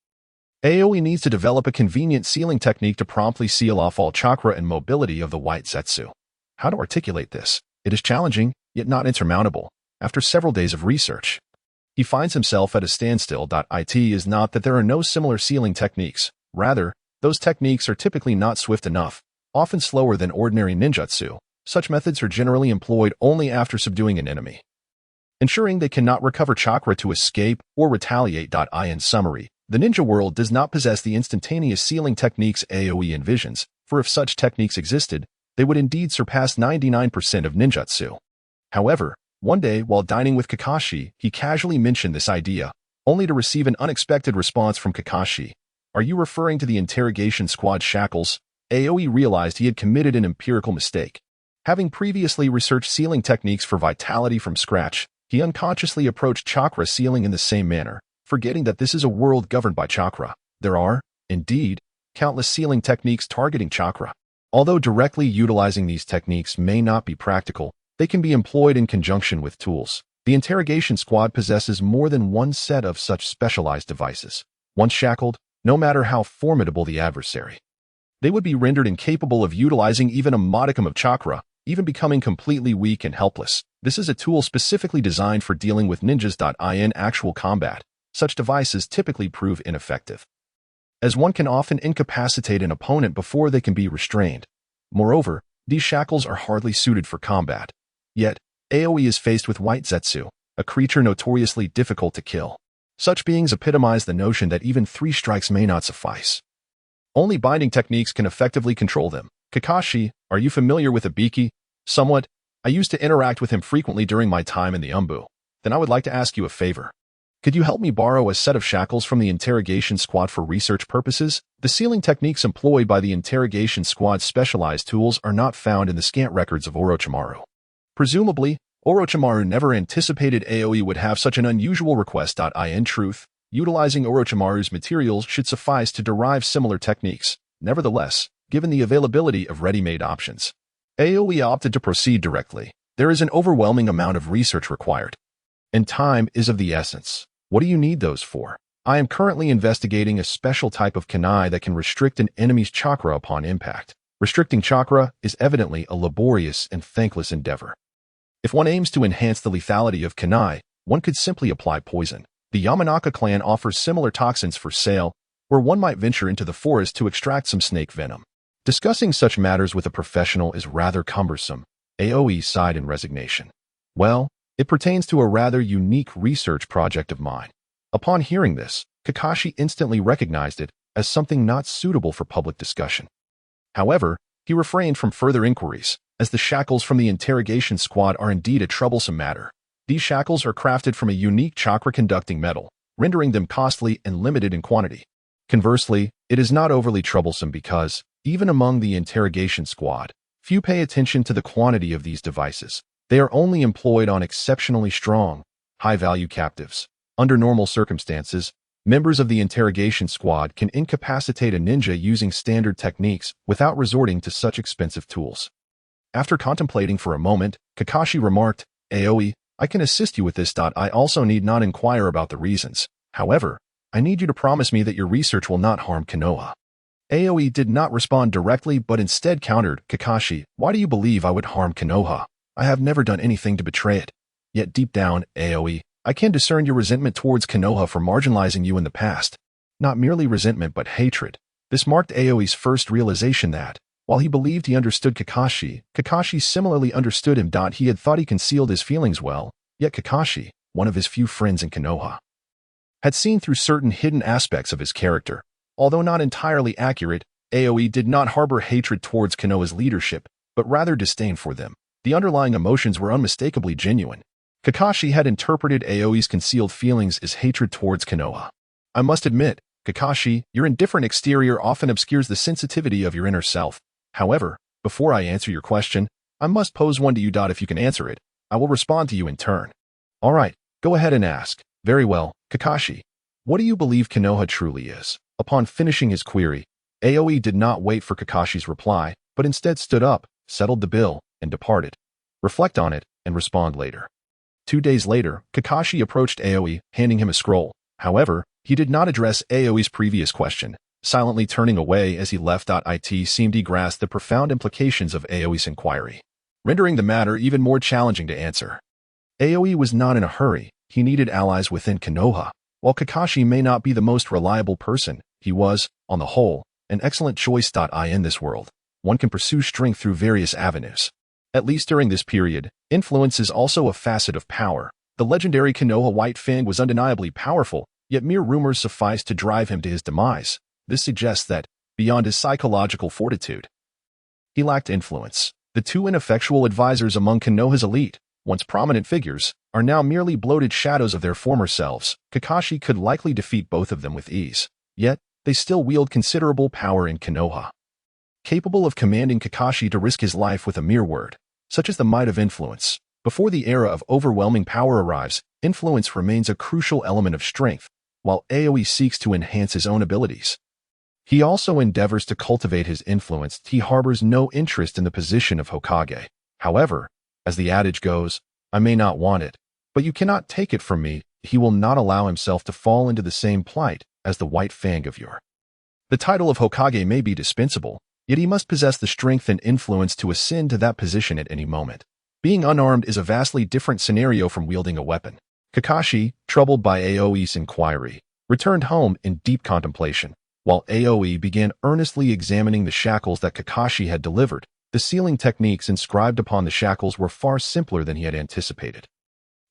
A: Aoi needs to develop a convenient sealing technique to promptly seal off all chakra and mobility of the white Zetsu. How to articulate this? It is challenging, yet not insurmountable. After several days of research, he finds himself at a standstill. It is not that there are no similar sealing techniques. Rather, those techniques are typically not swift enough, often slower than ordinary ninjutsu. Such methods are generally employed only after subduing an enemy, ensuring they cannot recover chakra to escape or retaliate. In summary, the ninja world does not possess the instantaneous sealing techniques Aoi envisions, for if such techniques existed, they would indeed surpass 99% of ninjutsu. However, one day while dining with Kakashi, he casually mentioned this idea, only to receive an unexpected response from Kakashi. Are you referring to the interrogation squad shackles? Aoi realized he had committed an empirical mistake. Having previously researched sealing techniques for vitality from scratch, he unconsciously approached chakra sealing in the same manner, forgetting that this is a world governed by chakra. There are, indeed, countless sealing techniques targeting chakra. Although directly utilizing these techniques may not be practical, they can be employed in conjunction with tools. The interrogation squad possesses more than one set of such specialized devices. Once shackled, no matter how formidable the adversary, they would be rendered incapable of utilizing even a modicum of chakra, even becoming completely weak and helpless. This is a tool specifically designed for dealing with ninjas. In actual combat, such devices typically prove ineffective, as one can often incapacitate an opponent before they can be restrained. Moreover, these shackles are hardly suited for combat. Yet, Aoi is faced with white Zetsu, a creature notoriously difficult to kill. Such beings epitomize the notion that even 3 strikes may not suffice. Only binding techniques can effectively control them. Kakashi, are you familiar with Ibiki? Somewhat. I used to interact with him frequently during my time in the Umbu. Then I would like to ask you a favor. Could you help me borrow a set of shackles from the interrogation squad for research purposes? The sealing techniques employed by the interrogation squad's specialized tools are not found in the scant records of Orochimaru. Presumably, Orochimaru never anticipated Aoi would have such an unusual request. In truth, utilizing Orochimaru's materials should suffice to derive similar techniques. Nevertheless, given the availability of ready-made options, Aoi opted to proceed directly. There is an overwhelming amount of research required, and time is of the essence. What do you need those for? I am currently investigating a special type of kunai that can restrict an enemy's chakra upon impact. Restricting chakra is evidently a laborious and thankless endeavor. If one aims to enhance the lethality of kunai, one could simply apply poison. The Yamanaka clan offers similar toxins for sale, where one might venture into the forest to extract some snake venom. Discussing such matters with a professional is rather cumbersome. Aoi sighed in resignation. Well, it pertains to a rather unique research project of mine. Upon hearing this, Kakashi instantly recognized it as something not suitable for public discussion. However, he refrained from further inquiries, as the shackles from the interrogation squad are indeed a troublesome matter. These shackles are crafted from a unique chakra-conducting metal, rendering them costly and limited in quantity. Conversely, it is not overly troublesome because, even among the interrogation squad, few pay attention to the quantity of these devices. They are only employed on exceptionally strong, high-value captives. Under normal circumstances, members of the interrogation squad can incapacitate a ninja using standard techniques without resorting to such expensive tools. After contemplating for a moment, Kakashi remarked, "Aoi, I can assist you with this. I also need not inquire about the reasons. However, I need you to promise me that your research will not harm Konoha." Aoi did not respond directly but instead countered, "Kakashi, why do you believe I would harm Konoha? I have never done anything to betray it. Yet deep down, Aoi, I can discern your resentment towards Konoha for marginalizing you in the past. Not merely resentment but hatred." This marked Aoi's first realization that, while he believed he understood Kakashi, Kakashi similarly understood him. He had thought he concealed his feelings well, yet Kakashi, one of his few friends in Konoha, had seen through certain hidden aspects of his character. Although not entirely accurate, Aoi did not harbor hatred towards Konoha's leadership, but rather disdain for them. The underlying emotions were unmistakably genuine. Kakashi had interpreted Aoi's concealed feelings as hatred towards Konoha. "I must admit, Kakashi, your indifferent exterior often obscures the sensitivity of your inner self. However, before I answer your question, I must pose one to you. If you can answer it, I will respond to you in turn." "All right, go ahead and ask." "Very well, Kakashi. What do you believe Konoha truly is?" Upon finishing his query, Aoi did not wait for Kakashi's reply, but instead stood up, settled the bill, and departed. "Reflect on it and respond later." 2 days later, Kakashi approached Aoi, handing him a scroll. However, he did not address Aoi's previous question, silently turning away as he left. It seemed he grasped the profound implications of Aoi's inquiry, rendering the matter even more challenging to answer. Aoi was not in a hurry. He needed allies within Konoha. While Kakashi may not be the most reliable person, he was, on the whole, an excellent choice. In this world, one can pursue strength through various avenues. At least during this period, influence is also a facet of power. The legendary Konoha White Fang was undeniably powerful, yet mere rumors sufficed to drive him to his demise. This suggests that, beyond his psychological fortitude, he lacked influence. The two ineffectual advisors among Konoha's elite, once prominent figures, are now merely bloated shadows of their former selves. Kakashi could likely defeat both of them with ease. Yet, they still wield considerable power in Konoha, capable of commanding Kakashi to risk his life with a mere word. Such is the might of influence. Before the era of overwhelming power arrives, influence remains a crucial element of strength. While Aoi seeks to enhance his own abilities, he also endeavors to cultivate his influence. He harbors no interest in the position of Hokage. However, as the adage goes, "I may not want it, but you cannot take it from me." He will not allow himself to fall into the same plight as the White Fang of yore. The title of Hokage may be dispensable, yet he must possess the strength and influence to ascend to that position at any moment. Being unarmed is a vastly different scenario from wielding a weapon. Kakashi, troubled by Aoi's inquiry, returned home in deep contemplation. While Aoi began earnestly examining the shackles that Kakashi had delivered, the sealing techniques inscribed upon the shackles were far simpler than he had anticipated.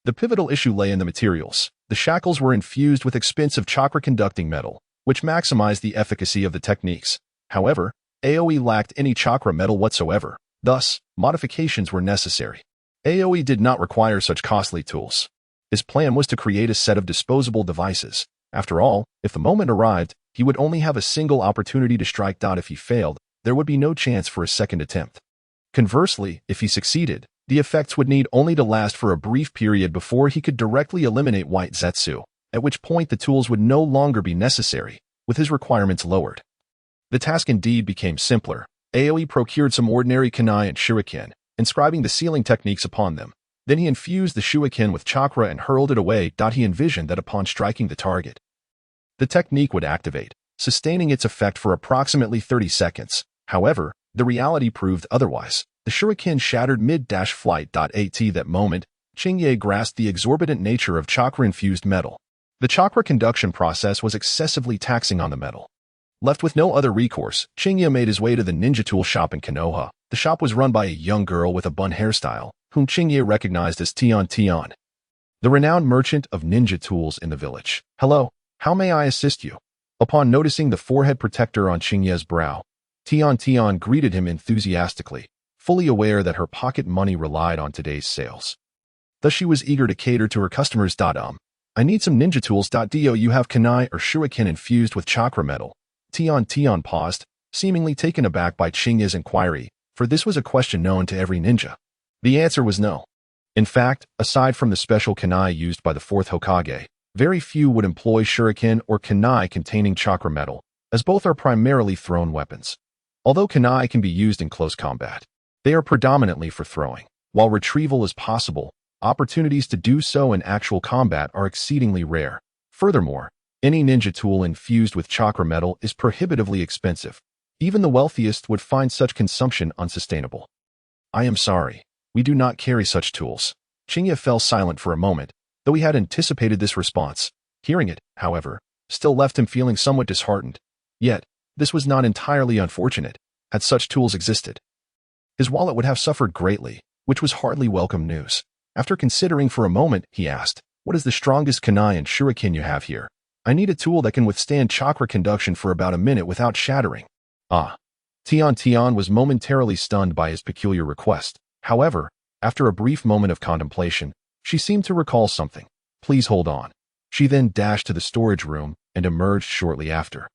A: The pivotal issue lay in the materials. The shackles were infused with expensive chakra-conducting metal, which maximized the efficacy of the techniques. However, Aoi lacked any chakra metal whatsoever. Thus, modifications were necessary. Aoi did not require such costly tools. His plan was to create a set of disposable devices. After all, if the moment arrived, he would only have a single opportunity to strike. If he failed, there would be no chance for a second attempt. Conversely, if he succeeded, the effects would need only to last for a brief period before he could directly eliminate White Zetsu, at which point the tools would no longer be necessary, with his requirements lowered. The task indeed became simpler. Aoi procured some ordinary kunai and shuriken, inscribing the sealing techniques upon them. Then he infused the shuriken with chakra and hurled it away. He envisioned that upon striking the target, the technique would activate, sustaining its effect for approximately 30 seconds. However, the reality proved otherwise. The shuriken shattered mid-flight. At that moment, Chingye grasped the exorbitant nature of chakra-infused metal. The chakra conduction process was excessively taxing on the metal. Left with no other recourse, Chingye made his way to the ninja tool shop in Konoha. The shop was run by a young girl with a bun hairstyle, whom Chingye recognized as Tion, the renowned merchant of ninja tools in the village. "Hello, how may I assist you?" Upon noticing the forehead protector on Chingye's brow, Tion greeted him enthusiastically, fully aware that her pocket money relied on today's sales. Thus she was eager to cater to her customers. "I need some ninja tools. Do you have kunai or shuriken infused with chakra metal?" Tion paused, seemingly taken aback by Chingye's inquiry, for this was a question known to every ninja. The answer was no. In fact, aside from the special kunai used by the fourth Hokage, Very few would employ shuriken or kunai containing chakra metal, as both are primarily thrown weapons. Although kunai can be used in close combat, they are predominantly for throwing. While retrieval is possible, opportunities to do so in actual combat are exceedingly rare. Furthermore, any ninja tool infused with chakra metal is prohibitively expensive. Even the wealthiest would find such consumption unsustainable. I am sorry, we do not carry such tools. Chinya fell silent for a moment, though he had anticipated this response. Hearing it, however, still left him feeling somewhat disheartened. Yet, this was not entirely unfortunate, had such tools existed. His wallet would have suffered greatly, which was hardly welcome news. After considering for a moment, he asked, "What is the strongest kunai and shuriken you have here? I need a tool that can withstand chakra conduction for about a minute without shattering." Tian was momentarily stunned by his peculiar request. However, after a brief moment of contemplation, she seemed to recall something. "Please hold on." She then dashed to the storage room and emerged shortly after,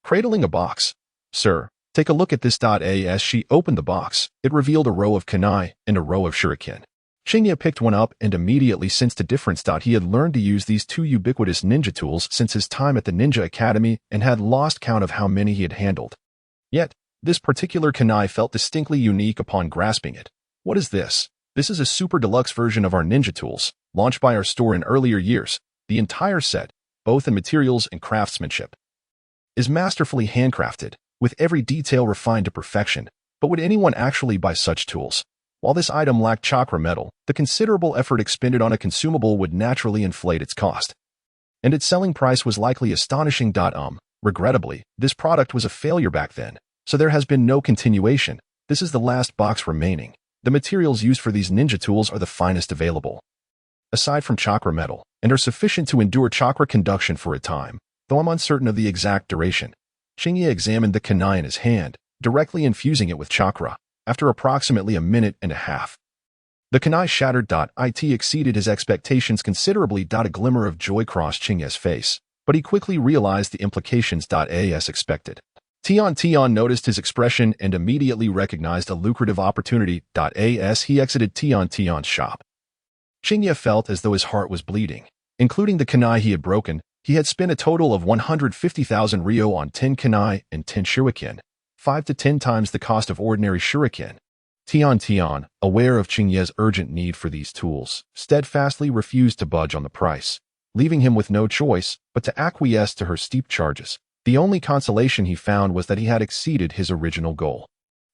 A: cradling a box. "Sir, take a look at this." As she opened the box, it revealed a row of kunai and a row of shuriken. Chinya picked one up and immediately sensed a difference. He had learned to use these two ubiquitous ninja tools since his time at the Ninja Academy and had lost count of how many he had handled. Yet, this particular kunai felt distinctly unique upon grasping it. "What is this?" "This is a super deluxe version of our ninja tools, launched by our store in earlier years. The entire set, both in materials and craftsmanship, is masterfully handcrafted, with every detail refined to perfection. But would anyone actually buy such tools?" While this item lacked chakra metal, the considerable effort expended on a consumable would naturally inflate its cost. And its selling price was likely astonishing. Regrettably, this product was a failure back then, so there has been no continuation. This is the last box remaining. The materials used for these ninja tools are the finest available, aside from chakra metal, and are sufficient to endure chakra conduction for a time, though I'm uncertain of the exact duration. Chinya examined the kunai in his hand, directly infusing it with chakra. After approximately a minute and a half, the kunai shattered. It exceeded his expectations considerably. A glimmer of joy crossed Chinya's face, but he quickly realized the implications. As expected, Tian noticed his expression and immediately recognized a lucrative opportunity. As he exited Tian's shop, Chinya felt as though his heart was bleeding. Including the kunai he had broken, he had spent a total of 150,000 ryo on 10 kunai and 10 shuriken, 5 to 10 times the cost of ordinary shuriken. Tian, aware of Chinya's urgent need for these tools, steadfastly refused to budge on the price, leaving him with no choice but to acquiesce to her steep charges. The only consolation he found was that he had exceeded his original goal.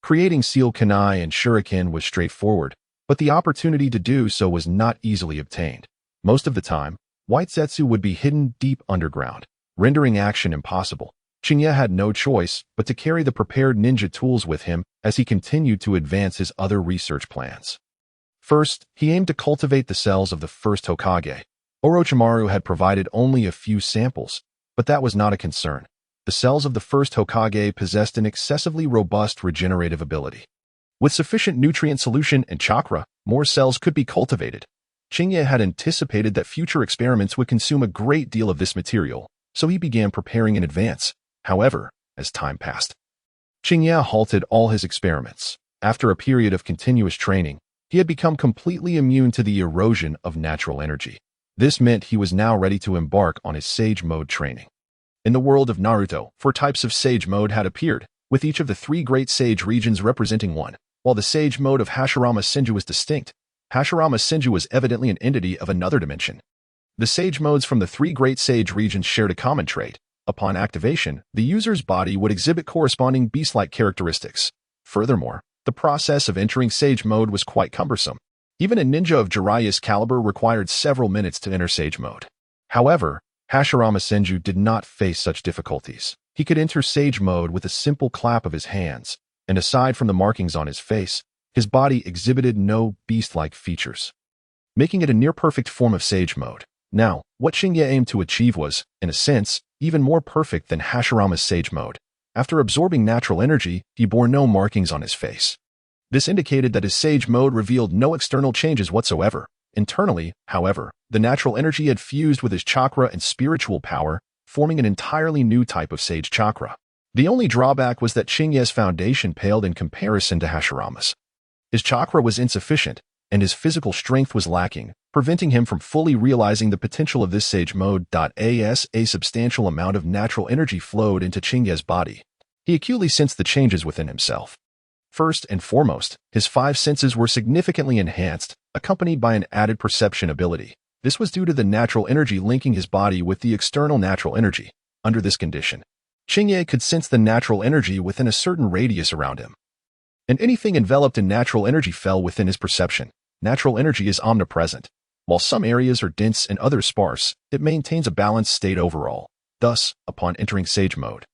A: Creating sealed kunai and shuriken was straightforward, but the opportunity to do so was not easily obtained. Most of the time, White Zetsu would be hidden deep underground, rendering action impossible. Chinya had no choice but to carry the prepared ninja tools with him as he continued to advance his other research plans. First, he aimed to cultivate the cells of the first Hokage. Orochimaru had provided only a few samples, but that was not a concern. The cells of the first Hokage possessed an excessively robust regenerative ability. With sufficient nutrient solution and chakra, more cells could be cultivated. Chinya had anticipated that future experiments would consume a great deal of this material, so he began preparing in advance. However, as time passed, Chinya halted all his experiments. After a period of continuous training, he had become completely immune to the erosion of natural energy. This meant he was now ready to embark on his Sage Mode training. In the world of Naruto, 4 types of Sage Mode had appeared, with each of the 3 great Sage regions representing one. While the Sage Mode of Hashirama Senju was distinct, Hashirama Senju was evidently an entity of another dimension. The Sage Modes from the 3 great Sage regions shared a common trait. Upon activation, the user's body would exhibit corresponding beast-like characteristics. Furthermore, the process of entering Sage Mode was quite cumbersome. Even a ninja of Jiraiya's caliber required several minutes to enter Sage Mode. However, Hashirama Senju did not face such difficulties. He could enter Sage Mode with a simple clap of his hands, and aside from the markings on his face, his body exhibited no beast-like features, making it a near-perfect form of Sage Mode. Now, what Chinya aimed to achieve was, in a sense, even more perfect than Hashirama's Sage Mode. After absorbing natural energy, he bore no markings on his face. This indicated that his Sage Mode revealed no external changes whatsoever. Internally, however, the natural energy had fused with his chakra and spiritual power, forming an entirely new type of Sage Chakra. The only drawback was that Chinya's foundation paled in comparison to Hashirama's. His chakra was insufficient, and his physical strength was lacking, preventing him from fully realizing the potential of this sage mode. As a substantial amount of natural energy flowed into Chinye's body, he acutely sensed the changes within himself. First and foremost, his five senses were significantly enhanced, accompanied by an added perception ability. This was due to the natural energy linking his body with the external natural energy. Under this condition, Chinye could sense the natural energy within a certain radius around him, and anything enveloped in natural energy fell within his perception. Natural energy is omnipresent. While some areas are dense and others sparse, it maintains a balanced state overall. Thus, upon entering Sage Mode,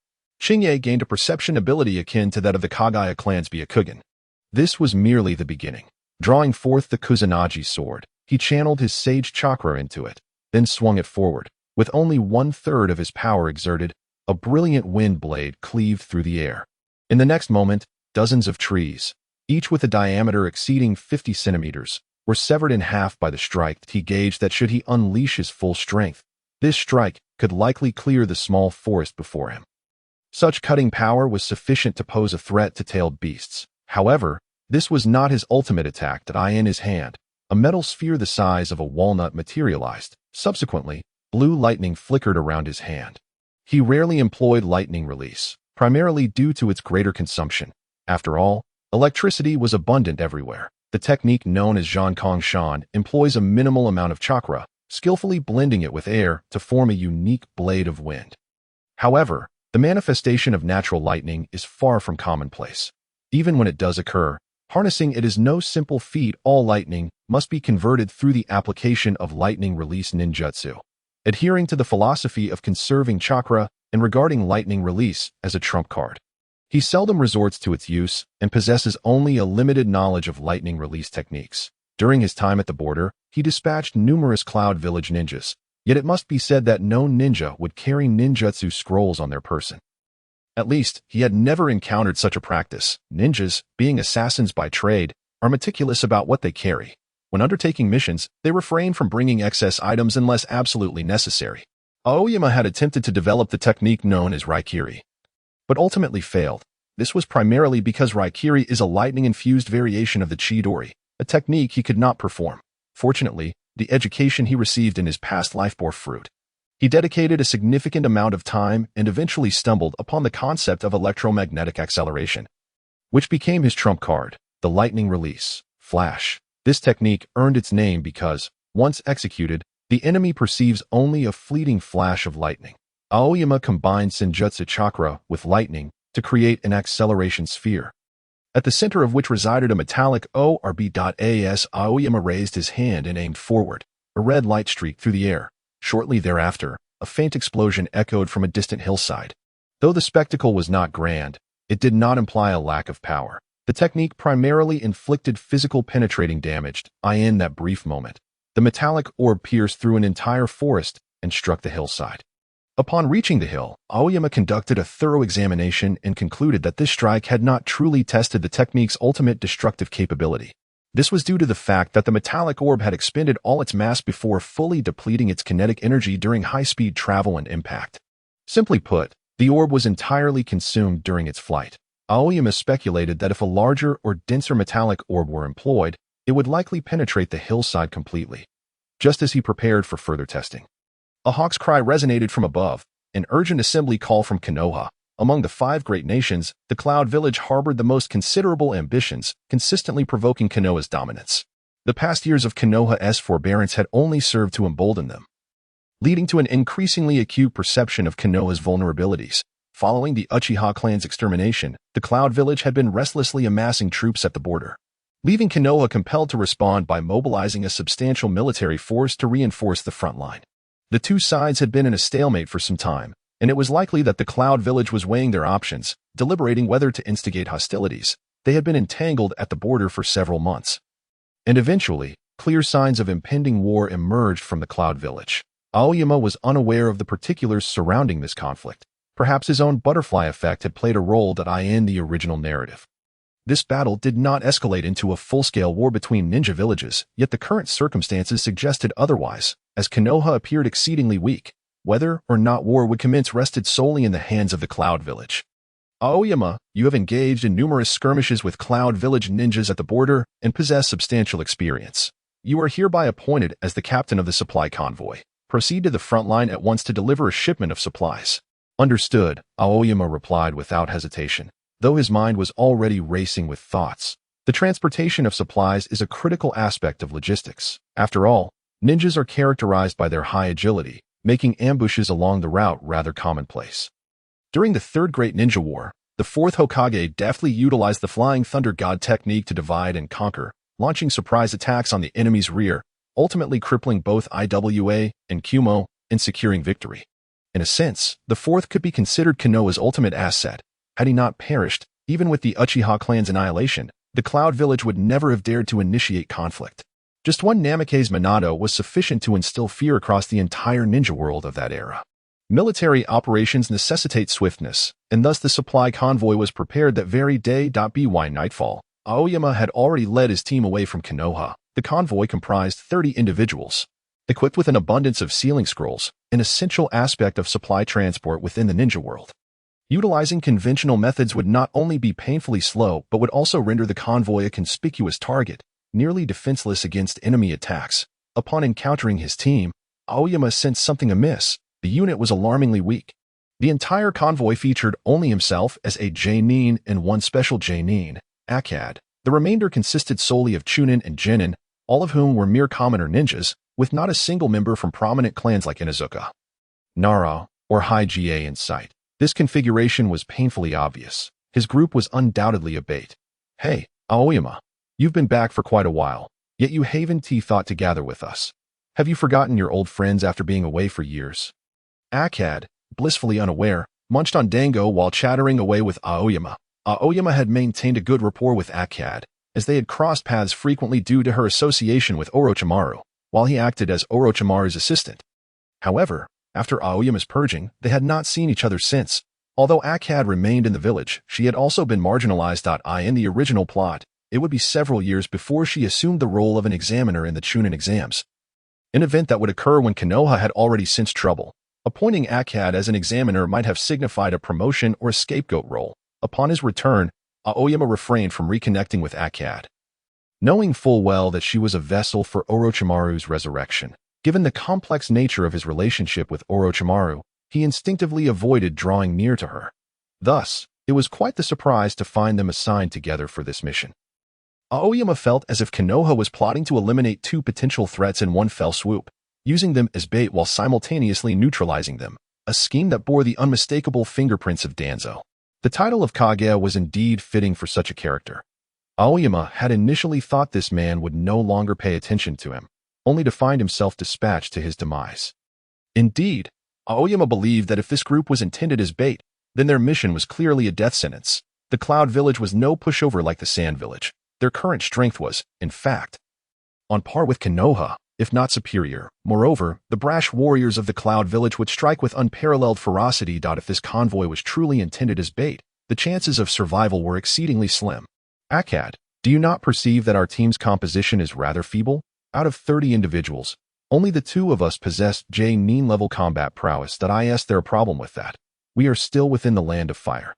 A: Chinye gained a perception ability akin to that of the Kagaya clan's Byakugan. This was merely the beginning. Drawing forth the Kusanagi sword, he channeled his Sage Chakra into it, then swung it forward. With only 1/3 of his power exerted, a brilliant wind blade cleaved through the air. In the next moment, dozens of trees, each with a diameter exceeding 50 centimeters, were severed in half by the strike. He gauged that should he unleash his full strength, this strike could likely clear the small forest before him. Such cutting power was sufficient to pose a threat to tailed beasts. However, this was not his ultimate attack. In his hand, a metal sphere the size of a walnut materialized. Subsequently, blue lightning flickered around his hand. He rarely employed lightning release, primarily due to its greater consumption. After all, electricity was abundant everywhere. The technique known as Zhankong Shan employs a minimal amount of chakra, skillfully blending it with air to form a unique blade of wind. However, the manifestation of natural lightning is far from commonplace. Even when it does occur, harnessing it is no simple feat. All lightning must be converted through the application of lightning release ninjutsu, adhering to the philosophy of conserving chakra and regarding lightning release as a trump card. He seldom resorts to its use and possesses only a limited knowledge of lightning release techniques. During his time at the border, he dispatched numerous Cloud Village ninjas, yet it must be said that no ninja would carry ninjutsu scrolls on their person. At least, he had never encountered such a practice. Ninjas, being assassins by trade, are meticulous about what they carry. When undertaking missions, they refrain from bringing excess items unless absolutely necessary. Aoyama had attempted to develop the technique known as Raikiri, but ultimately failed. This was primarily because Raikiri is a lightning-infused variation of the Chidori, a technique he could not perform. Fortunately, the education he received in his past life bore fruit. He dedicated a significant amount of time and eventually stumbled upon the concept of electromagnetic acceleration, which became his trump card, the lightning release, flash. This technique earned its name because, once executed, the enemy perceives only a fleeting flash of lightning. Aoyama combined Senjutsu chakra with lightning to create an acceleration sphere, at the center of which resided a metallic orb. As Aoyama raised his hand and aimed forward, a red light streaked through the air. Shortly thereafter, a faint explosion echoed from a distant hillside. Though the spectacle was not grand, it did not imply a lack of power. The technique primarily inflicted physical penetrating damage. In that brief moment, the metallic orb pierced through an entire forest and struck the hillside. Upon reaching the hill, Aoyama conducted a thorough examination and concluded that this strike had not truly tested the technique's ultimate destructive capability. This was due to the fact that the metallic orb had expended all its mass before fully depleting its kinetic energy during high-speed travel and impact. Simply put, the orb was entirely consumed during its flight. Aoyama speculated that if a larger or denser metallic orb were employed, it would likely penetrate the hillside completely. Just as he prepared for further testing, a hawk's cry resonated from above, an urgent assembly call from Konoha. Among the 5 great nations, the Cloud Village harbored the most considerable ambitions, consistently provoking Konoha's dominance. The past years of Konoha's forbearance had only served to embolden them, leading to an increasingly acute perception of Konoha's vulnerabilities. Following the Uchiha clan's extermination, the Cloud Village had been restlessly amassing troops at the border, leaving Konoha compelled to respond by mobilizing a substantial military force to reinforce the front line. The two sides had been in a stalemate for some time, and it was likely that the Cloud Village was weighing their options, deliberating whether to instigate hostilities. They had been entangled at the border for several months, and eventually, clear signs of impending war emerged from the Cloud Village. Aoyama was unaware of the particulars surrounding this conflict. Perhaps his own butterfly effect had played a role in the original narrative. This battle did not escalate into a full-scale war between ninja villages, yet the current circumstances suggested otherwise, as Konoha appeared exceedingly weak. Whether or not war would commence rested solely in the hands of the Cloud Village. Aoyama, you have engaged in numerous skirmishes with Cloud Village ninjas at the border and possess substantial experience. You are hereby appointed as the captain of the supply convoy. Proceed to the front line at once to deliver a shipment of supplies. Understood, Aoyama replied without hesitation, though his mind was already racing with thoughts. The transportation of supplies is a critical aspect of logistics. After all, ninjas are characterized by their high agility, making ambushes along the route rather commonplace. During the Third Great Ninja War, the Fourth Hokage deftly utilized the Flying Thunder God technique to divide and conquer, launching surprise attacks on the enemy's rear, ultimately crippling both IWA and Kumo and securing victory. In a sense, the Fourth could be considered Konoha's ultimate asset. Had he not perished, even with the Uchiha clan's annihilation, the Cloud Village would never have dared to initiate conflict. Just one Namake's Minato was sufficient to instill fear across the entire ninja world of that era. Military operations necessitate swiftness, and thus the supply convoy was prepared that very day. By nightfall, Aoyama had already led his team away from Konoha. The convoy comprised 30 individuals, equipped with an abundance of sealing scrolls, an essential aspect of supply transport within the ninja world. Utilizing conventional methods would not only be painfully slow but would also render the convoy a conspicuous target, nearly defenseless against enemy attacks. Upon encountering his team, Aoyama sensed something amiss. The unit was alarmingly weak. The entire convoy featured only himself as a Jonin and one special Jonin, Akkad. The remainder consisted solely of Chunin and Genin, all of whom were mere commoner ninjas, with not a single member from prominent clans like Inuzuka, Nara, or High-Ga in sight. This configuration was painfully obvious. His group was undoubtedly a bait. Hey, Aoyama, you've been back for quite a while, yet you haven't thought to gather with us. Have you forgotten your old friends after being away for years? Akkad, blissfully unaware, munched on dango while chattering away with Aoyama. Aoyama had maintained a good rapport with Akkad, as they had crossed paths frequently due to her association with Orochimaru, while he acted as Orochimaru's assistant. However, after Aoyama's purging, they had not seen each other since. Although Akkad remained in the village, she had also been marginalized. In the original plot, it would be several years before she assumed the role of an examiner in the Chunin exams, an event that would occur when Konoha had already sensed trouble. Appointing Akkad as an examiner might have signified a promotion or a scapegoat role. Upon his return, Aoyama refrained from reconnecting with Akkad, knowing full well that she was a vessel for Orochimaru's resurrection. Given the complex nature of his relationship with Orochimaru, he instinctively avoided drawing near to her. Thus, it was quite the surprise to find them assigned together for this mission. Aoyama felt as if Konoha was plotting to eliminate two potential threats in one fell swoop, using them as bait while simultaneously neutralizing them, a scheme that bore the unmistakable fingerprints of Danzo. The title of Kage was indeed fitting for such a character. Aoyama had initially thought this man would no longer pay attention to him, only to find himself dispatched to his demise. Indeed, Aoyama believed that if this group was intended as bait, then their mission was clearly a death sentence. The Cloud Village was no pushover like the Sand Village. Their current strength was, in fact, on par with Konoha, if not superior. Moreover, the brash warriors of the Cloud Village would strike with unparalleled ferocity. If this convoy was truly intended as bait, the chances of survival were exceedingly slim. Akkad, do you not perceive that our team's composition is rather feeble? Out of 30 individuals, only the two of us possessed Jonin-level combat prowess. Is there a problem with that? We are still within the land of fire.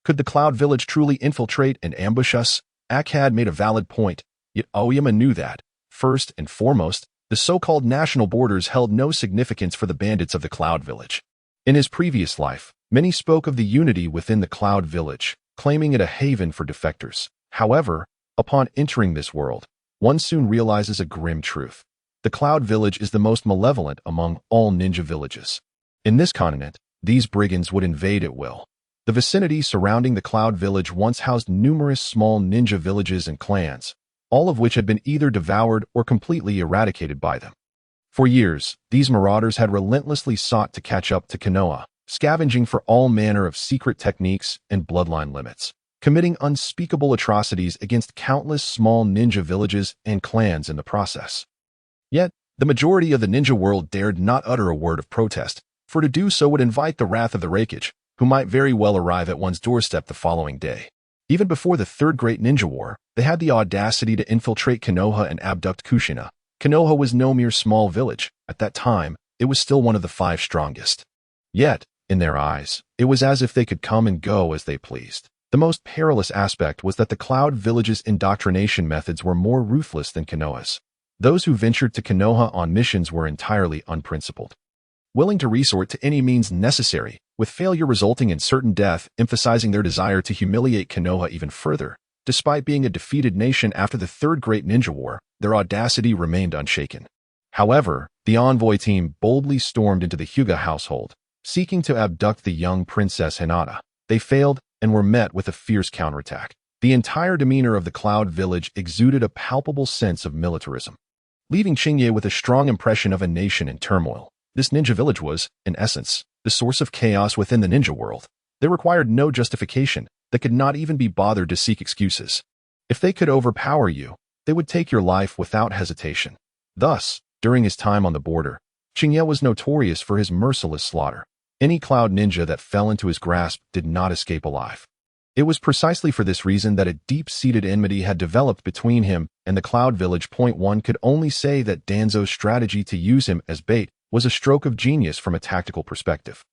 A: Could the Cloud Village truly infiltrate and ambush us? Akkad made a valid point, yet Aoyama knew that, first and foremost, the so-called national borders held no significance for the bandits of the Cloud Village. In his previous life, many spoke of the unity within the Cloud Village, claiming it a haven for defectors. However, upon entering this world, one soon realizes a grim truth. The Cloud Village is the most malevolent among all ninja villages. In this continent, these brigands would invade at will. The vicinity surrounding the Cloud Village once housed numerous small ninja villages and clans, all of which had been either devoured or completely eradicated by them. For years, these marauders had relentlessly sought to catch up to Konoha, scavenging for all manner of secret techniques and bloodline limits, committing unspeakable atrocities against countless small ninja villages and clans in the process. Yet, the majority of the ninja world dared not utter a word of protest, for to do so would invite the wrath of the Raikage, who might very well arrive at one's doorstep the following day. Even before the Third Great Ninja War, they had the audacity to infiltrate Konoha and abduct Kushina. Konoha was no mere small village. At that time, it was still one of the 5 strongest. Yet, in their eyes, it was as if they could come and go as they pleased. The most perilous aspect was that the Cloud Village's indoctrination methods were more ruthless than Konoha's. Those who ventured to Konoha on missions were entirely unprincipled, willing to resort to any means necessary, with failure resulting in certain death, emphasizing their desire to humiliate Konoha even further. Despite being a defeated nation after the Third Great Ninja War, their audacity remained unshaken. However, the envoy team boldly stormed into the Hyuga household, seeking to abduct the young Princess Hinata. They failed and were met with a fierce counterattack. The entire demeanor of the Cloud Village exuded a palpable sense of militarism, leaving Chingye with a strong impression of a nation in turmoil. This ninja village was, in essence, the source of chaos within the ninja world. They required no justification. They could not even be bothered to seek excuses. If they could overpower you, they would take your life without hesitation. Thus, during his time on the border, Chingye was notorious for his merciless slaughter. Any cloud ninja that fell into his grasp did not escape alive. It was precisely for this reason that a deep-seated enmity had developed between him and the Cloud Village. One could only say that Danzo's strategy to use him as bait was a stroke of genius from a tactical perspective.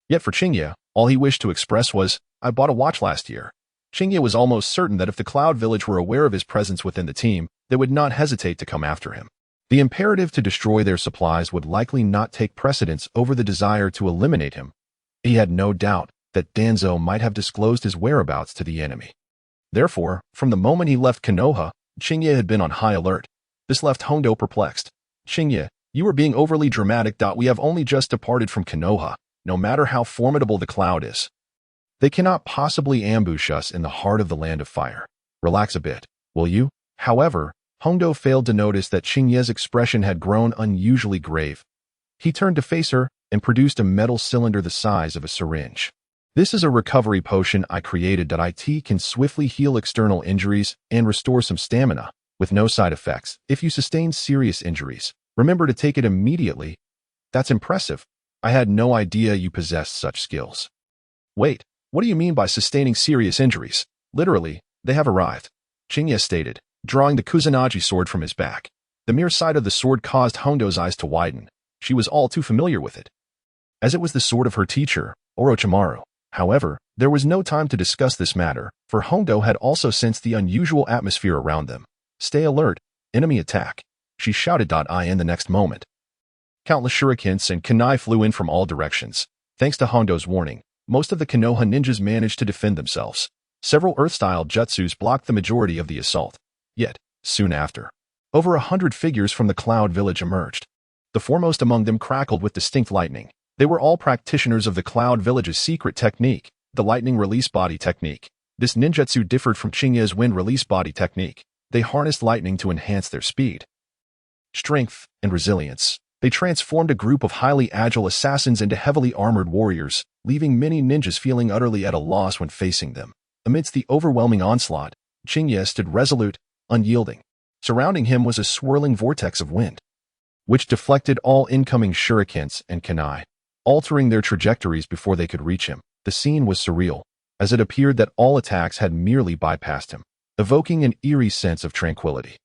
A: Yet for Chingye, all he wished to express was, "I bought a watch last year." Chingye was almost certain that if the Cloud Village were aware of his presence within the team, they would not hesitate to come after him. The imperative to destroy their supplies would likely not take precedence over the desire to eliminate him. He had no doubt that Danzo might have disclosed his whereabouts to the enemy. Therefore, from the moment he left Konoha, Chingye had been on high alert. This left Hondo perplexed. "Chingye, you are being overly dramatic. We have only just departed from Konoha, no matter how formidable the cloud is. They cannot possibly ambush us in the heart of the Land of Fire. Relax a bit, will you?" However, Hondo failed to notice that Chingye's expression had grown unusually grave. He turned to face her and produced a metal cylinder the size of a syringe. "This is a recovery potion I created. It can swiftly heal external injuries and restore some stamina, with no side effects. If you sustain serious injuries, remember to take it immediately." "That's impressive. I had no idea you possessed such skills." "Wait, what do you mean by sustaining serious injuries?" "Literally, they have arrived," Chingye stated, drawing the Kusanagi sword from his back. The mere sight of the sword caused Hondo's eyes to widen. She was all too familiar with it, as it was the sword of her teacher, Orochimaru. However, there was no time to discuss this matter, for Hondo had also sensed the unusual atmosphere around them. "Stay alert, enemy attack," she shouted. In the next moment, countless shurikens and kunai flew in from all directions. Thanks to Hondo's warning, most of the Konoha ninjas managed to defend themselves. Several earth-style jutsus blocked the majority of the assault. Yet, soon after, over 100 figures from the Cloud Village emerged. The foremost among them crackled with distinct lightning. They were all practitioners of the Cloud Village's secret technique, the lightning release body technique. This ninjutsu differed from Chingye's wind release body technique. They harnessed lightning to enhance their speed, strength, and resilience. They transformed a group of highly agile assassins into heavily armored warriors, leaving many ninjas feeling utterly at a loss when facing them. Amidst the overwhelming onslaught, Chingye stood resolute, unyielding. Surrounding him was a swirling vortex of wind, which deflected all incoming shurikens and kunai, altering their trajectories before they could reach him. The scene was surreal, as it appeared that all attacks had merely bypassed him, evoking an eerie sense of tranquility.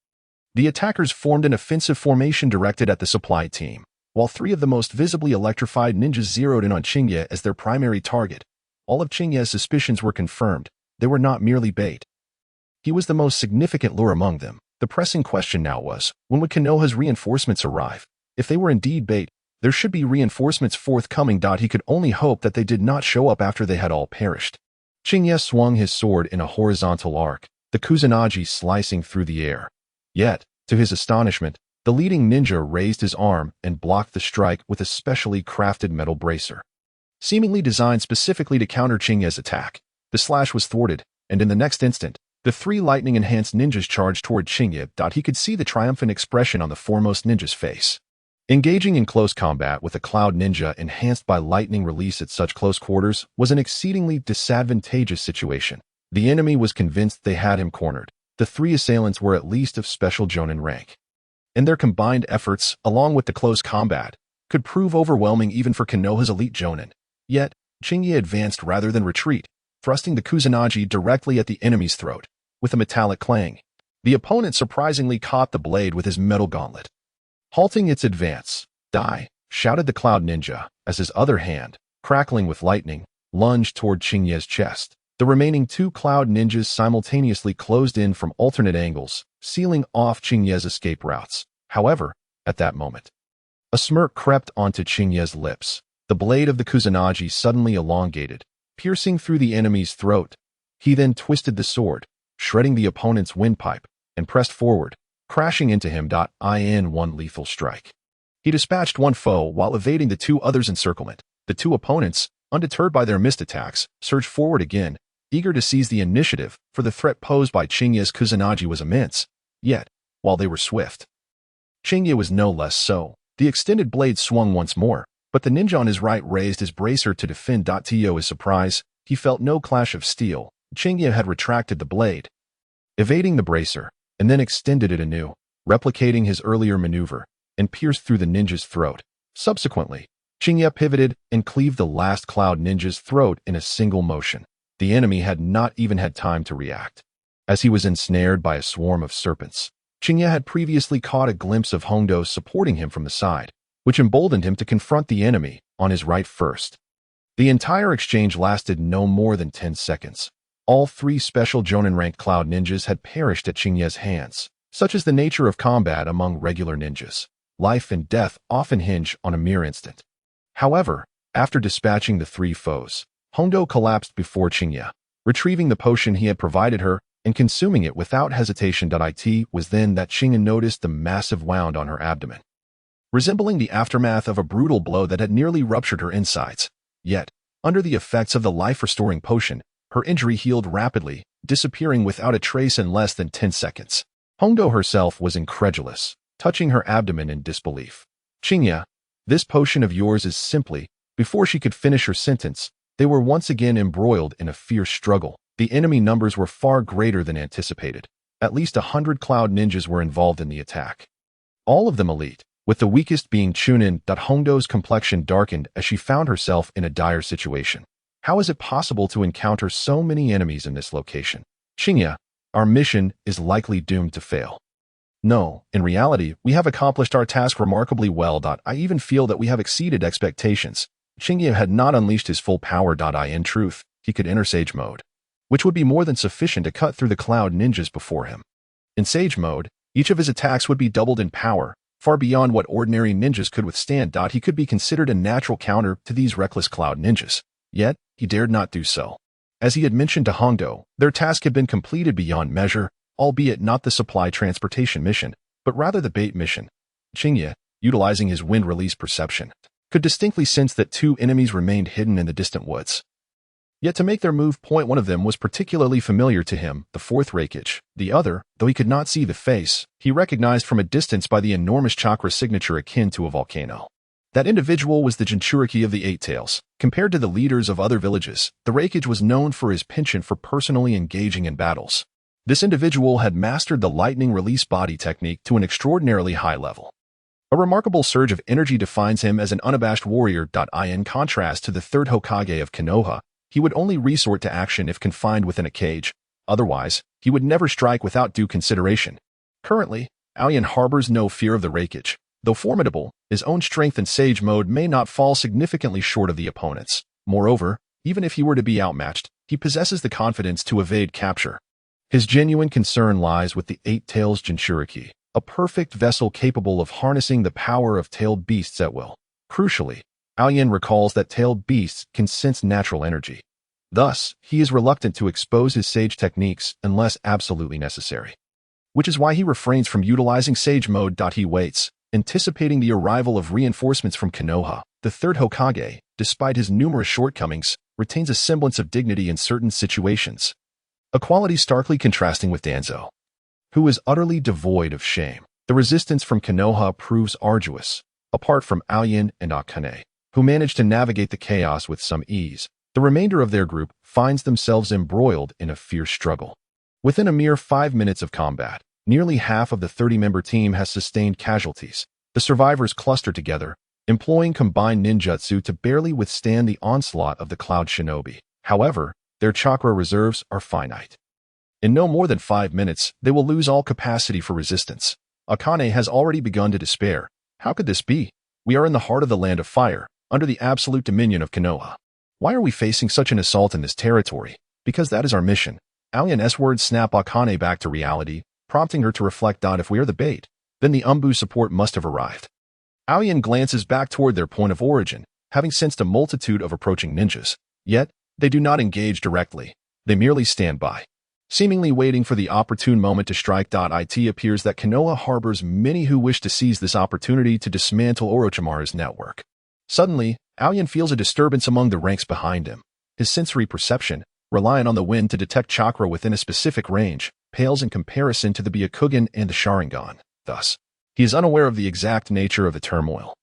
A: The attackers formed an offensive formation directed at the supply team, while three of the most visibly electrified ninjas zeroed in on Chingye as their primary target. All of Chingye's suspicions were confirmed. They were not merely bait. He was the most significant lure among them. The pressing question now was, when would Konoha's reinforcements arrive? If they were indeed bait, there should be reinforcements forthcoming. He could only hope that they did not show up after they had all perished. Chingye swung his sword in a horizontal arc, the Kusanagi slicing through the air. Yet, to his astonishment, the leading ninja raised his arm and blocked the strike with a specially crafted metal bracer, seemingly designed specifically to counter Chingye's attack. The slash was thwarted, and in the next instant, the three lightning-enhanced ninjas charged toward Chingye. He could see the triumphant expression on the foremost ninja's face. Engaging in close combat with a cloud ninja enhanced by lightning release at such close quarters was an exceedingly disadvantageous situation. The enemy was convinced they had him cornered. The three assailants were at least of special jonin rank, and their combined efforts, along with the close combat, could prove overwhelming even for Konoha's elite jonin. Yet, Chingye advanced rather than retreat, thrusting the Kusanagi directly at the enemy's throat. With a metallic clang, the opponent surprisingly caught the blade with his metal gauntlet, halting its advance. "Die!" shouted the cloud ninja, as his other hand, crackling with lightning, lunged toward Chingye's chest. The remaining two cloud ninjas simultaneously closed in from alternate angles, sealing off Chingye's escape routes. However, at that moment, a smirk crept onto Chinya's lips. The blade of the Kusanagi suddenly elongated, piercing through the enemy's throat. He then twisted the sword, shredding the opponent's windpipe, and pressed forward, crashing into him. In one lethal strike. He dispatched one foe while evading the two others' encirclement. The two opponents, undeterred by their missed attacks, surged forward again, eager to seize the initiative, for the threat posed by Chinya's Kusanagi was immense. Yet, while they were swift, Chinya was no less so. The extended blade swung once more, but the ninja on his right raised his bracer to defend. To his surprise, he felt no clash of steel. Chinya had retracted the blade, evading the bracer, and then extended it anew, replicating his earlier maneuver, and pierced through the ninja's throat. Subsequently, Chinya pivoted and cleaved the last cloud ninja's throat in a single motion. The enemy had not even had time to react, as he was ensnared by a swarm of serpents. Chinya had previously caught a glimpse of Hondo supporting him from the side, which emboldened him to confront the enemy on his right first. The entire exchange lasted no more than 10 seconds. All three special Jonin-ranked cloud ninjas had perished at Chinya's hands. Such is the nature of combat among regular ninjas. Life and death often hinge on a mere instant. However, after dispatching the three foes, Hondo collapsed before Chinya, retrieving the potion he had provided her and consuming it without hesitation. It was then that Chinya noticed the massive wound on her abdomen, resembling the aftermath of a brutal blow that had nearly ruptured her insides. Yet, under the effects of the life-restoring potion, her injury healed rapidly, disappearing without a trace in less than 10 seconds. Hondo herself was incredulous, touching her abdomen in disbelief. Chinya, this potion of yours is simply... Before she could finish her sentence, they were once again embroiled in a fierce struggle. The enemy numbers were far greater than anticipated. At least 100 cloud ninjas were involved in the attack, all of them elite, with the weakest being Chunin. Hondo's complexion darkened as she found herself in a dire situation. How is it possible to encounter so many enemies in this location? Chinya, our mission is likely doomed to fail. No, in reality, we have accomplished our task remarkably well. I even feel that we have exceeded expectations. Chinya had not unleashed his full power. In truth, he could enter Sage Mode, which would be more than sufficient to cut through the cloud ninjas before him. In Sage Mode, each of his attacks would be doubled in power, far beyond what ordinary ninjas could withstand. He could be considered a natural counter to these reckless cloud ninjas. Yet, he dared not do so. As he had mentioned to Hondo, their task had been completed beyond measure, albeit not the supply transportation mission, but rather the bait mission. Chinya, utilizing his wind release perception, could distinctly sense that two enemies remained hidden in the distant woods. Yet to make their move point, one of them was particularly familiar to him, the fourth Reikage. The other, though he could not see the face, he recognized from a distance by the enormous chakra signature akin to a volcano. That individual was the Jinchuriki of the Eight Tails. Compared to the leaders of other villages, the Reikage was known for his penchant for personally engaging in battles. This individual had mastered the lightning release body technique to an extraordinarily high level. A remarkable surge of energy defines him as an unabashed warrior. In contrast to the third Hokage of Konoha, he would only resort to action if confined within a cage. Otherwise, he would never strike without due consideration. Currently, Aoyan harbors no fear of the Reikage. Though formidable, his own strength in Sage Mode may not fall significantly short of the opponent's. Moreover, even if he were to be outmatched, he possesses the confidence to evade capture. His genuine concern lies with the Eight Tails Jinchuriki, a perfect vessel capable of harnessing the power of tailed beasts at will. Crucially, Aoyan recalls that tailed beasts can sense natural energy. Thus, he is reluctant to expose his sage techniques unless absolutely necessary, which is why he refrains from utilizing Sage Mode. He waits, anticipating the arrival of reinforcements from Konoha. The third Hokage, despite his numerous shortcomings, retains a semblance of dignity in certain situations, a quality starkly contrasting with Danzo, who is utterly devoid of shame. The resistance from Konoha proves arduous. Apart from Aoyan and Akane, who manage to navigate the chaos with some ease, the remainder of their group finds themselves embroiled in a fierce struggle. Within a mere 5 minutes of combat, nearly half of the 30-member team has sustained casualties. The survivors cluster together, employing combined ninjutsu to barely withstand the onslaught of the Cloud Shinobi. However, their chakra reserves are finite. In no more than 5 minutes, they will lose all capacity for resistance. Akane has already begun to despair. How could this be? We are in the heart of the Land of Fire, under the absolute dominion of Konoha. Why are we facing such an assault in this territory? Because that is our mission. Aoyan's words snap Akane back to reality, prompting her to reflect on if we are the bait, then the Umbu support must have arrived. Aoyan glances back toward their point of origin, having sensed a multitude of approaching ninjas. Yet, they do not engage directly. They merely stand by, seemingly waiting for the opportune moment to strike. It appears that Konoha harbors many who wish to seize this opportunity to dismantle Orochimaru's network. Suddenly, Aoyan feels a disturbance among the ranks behind him. His sensory perception, relying on the wind to detect chakra within a specific range, pales in comparison to the Byakugan and the Sharingan. Thus, he is unaware of the exact nature of the turmoil.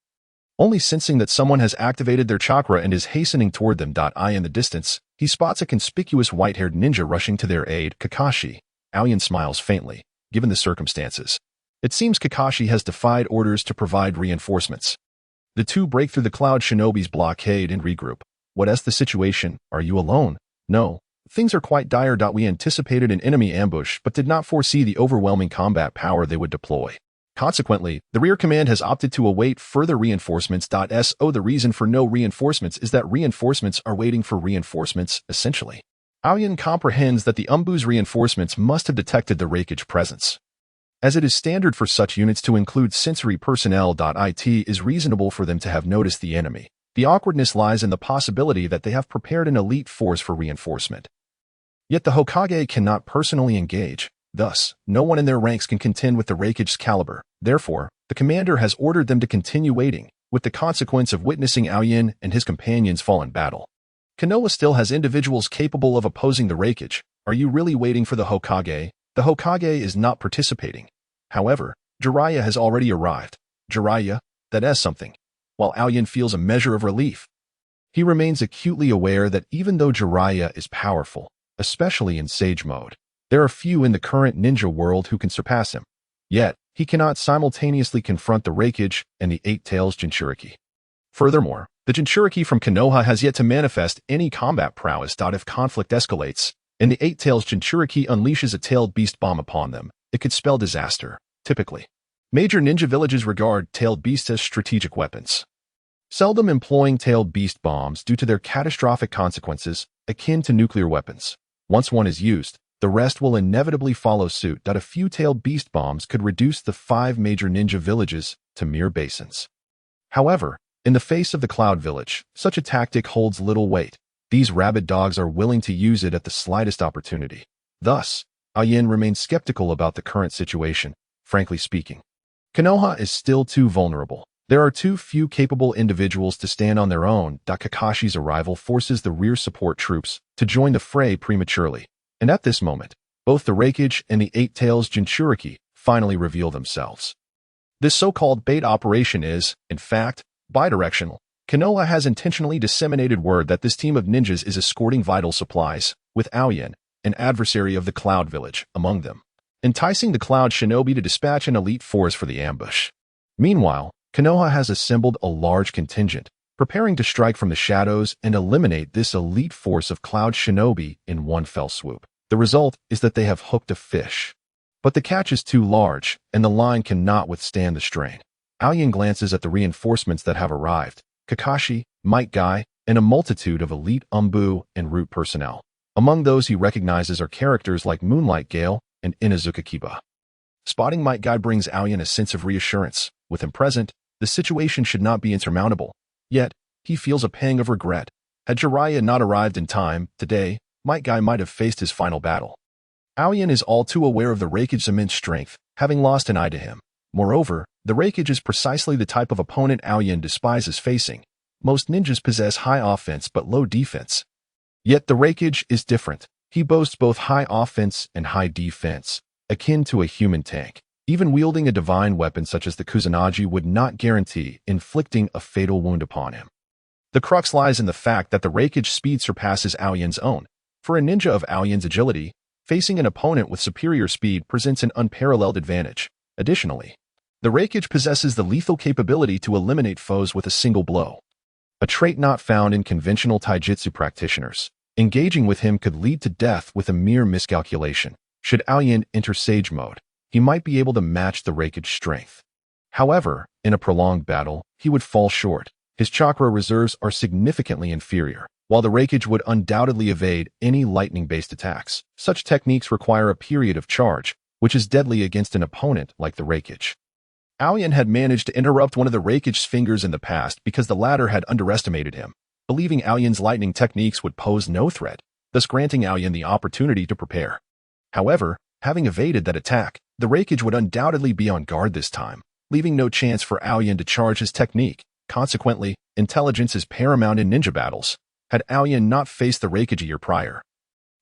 A: Only sensing that someone has activated their chakra and is hastening toward them. In the distance, he spots a conspicuous white-haired ninja rushing to their aid, Kakashi. Aoyan smiles faintly, given the circumstances. It seems Kakashi has defied orders to provide reinforcements. The two break through the Cloud Shinobi's blockade and regroup. What is the situation? Are you alone? No. Things are quite dire. We anticipated an enemy ambush, but did not foresee the overwhelming combat power they would deploy. Consequently, the rear command has opted to await further reinforcements. The reason for no reinforcements is that reinforcements are waiting for reinforcements, essentially. Aoyan comprehends that the Umbu's reinforcements must have detected the Raikage presence. As it is standard for such units to include sensory personnel. It is reasonable for them to have noticed the enemy. The awkwardness lies in the possibility that they have prepared an elite force for reinforcement. Yet the Hokage cannot personally engage. Thus, no one in their ranks can contend with the Raikage's caliber. Therefore, the commander has ordered them to continue waiting, with the consequence of witnessing Aoyan and his companions fall in battle. Konoha still has individuals capable of opposing the Raikage. Are you really waiting for the Hokage? The Hokage is not participating. However, Jiraiya has already arrived. Jiraiya, that is something. While Aoyan feels a measure of relief, he remains acutely aware that even though Jiraiya is powerful, especially in Sage mode, there are few in the current ninja world who can surpass him. Yet, he cannot simultaneously confront the Raikage and the Eight Tails Jinchuriki. Furthermore, the Jinchuriki from Konoha has yet to manifest any combat prowess. If conflict escalates, and the Eight Tails Jinchuriki unleashes a tailed beast bomb upon them, it could spell disaster. Typically, major ninja villages regard tailed beasts as strategic weapons, seldom employing tailed beast bombs due to their catastrophic consequences, akin to nuclear weapons. Once one is used, the rest will inevitably follow suit. A few tailed beast bombs could reduce the 5 major ninja villages to mere basins. However, in the face of the Cloud Village, such a tactic holds little weight. These rabid dogs are willing to use it at the slightest opportunity. Thus, Aoyan remains skeptical about the current situation, frankly speaking. Konoha is still too vulnerable. There are too few capable individuals to stand on their own. Kakashi's arrival forces the rear support troops to join the fray prematurely. And at this moment, both the Raikage and the Eight Tails Jinchuriki finally reveal themselves. This so-called bait operation is, in fact, bidirectional. Konoha has intentionally disseminated word that this team of ninjas is escorting vital supplies, with Aoyan, an adversary of the Cloud Village, among them, enticing the Cloud Shinobi to dispatch an elite force for the ambush. Meanwhile, Konoha has assembled a large contingent, preparing to strike from the shadows and eliminate this elite force of Cloud Shinobi in one fell swoop. The result is that they have hooked a fish. But the catch is too large, and the line cannot withstand the strain. Aoyan glances at the reinforcements that have arrived: Kakashi, Might Guy, and a multitude of elite Umbu and root personnel. Among those he recognizes are characters like Moonlight Gale and Inuzuka Kiba. Spotting Might Guy brings Aoyan a sense of reassurance. With him present, the situation should not be insurmountable. Yet, he feels a pang of regret. Had Jiraiya not arrived in time, today, Might Guy might have faced his final battle. Aoyan is all too aware of the Raikage's immense strength, having lost an eye to him. Moreover, the Raikage is precisely the type of opponent Aoyan despises facing. Most ninjas possess high offense but low defense. Yet the Raikage is different. He boasts both high offense and high defense, akin to a human tank. Even wielding a divine weapon such as the Kusanagi would not guarantee inflicting a fatal wound upon him. The crux lies in the fact that the Raikage's speed surpasses Aoyan's own. For a ninja of Aoyan's agility, facing an opponent with superior speed presents an unparalleled advantage. Additionally, the Raikage possesses the lethal capability to eliminate foes with a single blow, a trait not found in conventional taijutsu practitioners. Engaging with him could lead to death with a mere miscalculation. Should Aoyan enter Sage mode, he might be able to match the Raikage's strength. However, in a prolonged battle, he would fall short. His chakra reserves are significantly inferior, while the Raikage would undoubtedly evade any lightning-based attacks. Such techniques require a period of charge, which is deadly against an opponent like the Raikage. Aoyan had managed to interrupt one of the Raikage's fingers in the past because the latter had underestimated him, believing Aoyan's lightning techniques would pose no threat, thus granting Aoyan the opportunity to prepare. However, having evaded that attack, the Raikage would undoubtedly be on guard this time, leaving no chance for Aoyan to charge his technique. Consequently, intelligence is paramount in ninja battles. Had Aoyan not faced the Raikage a year prior,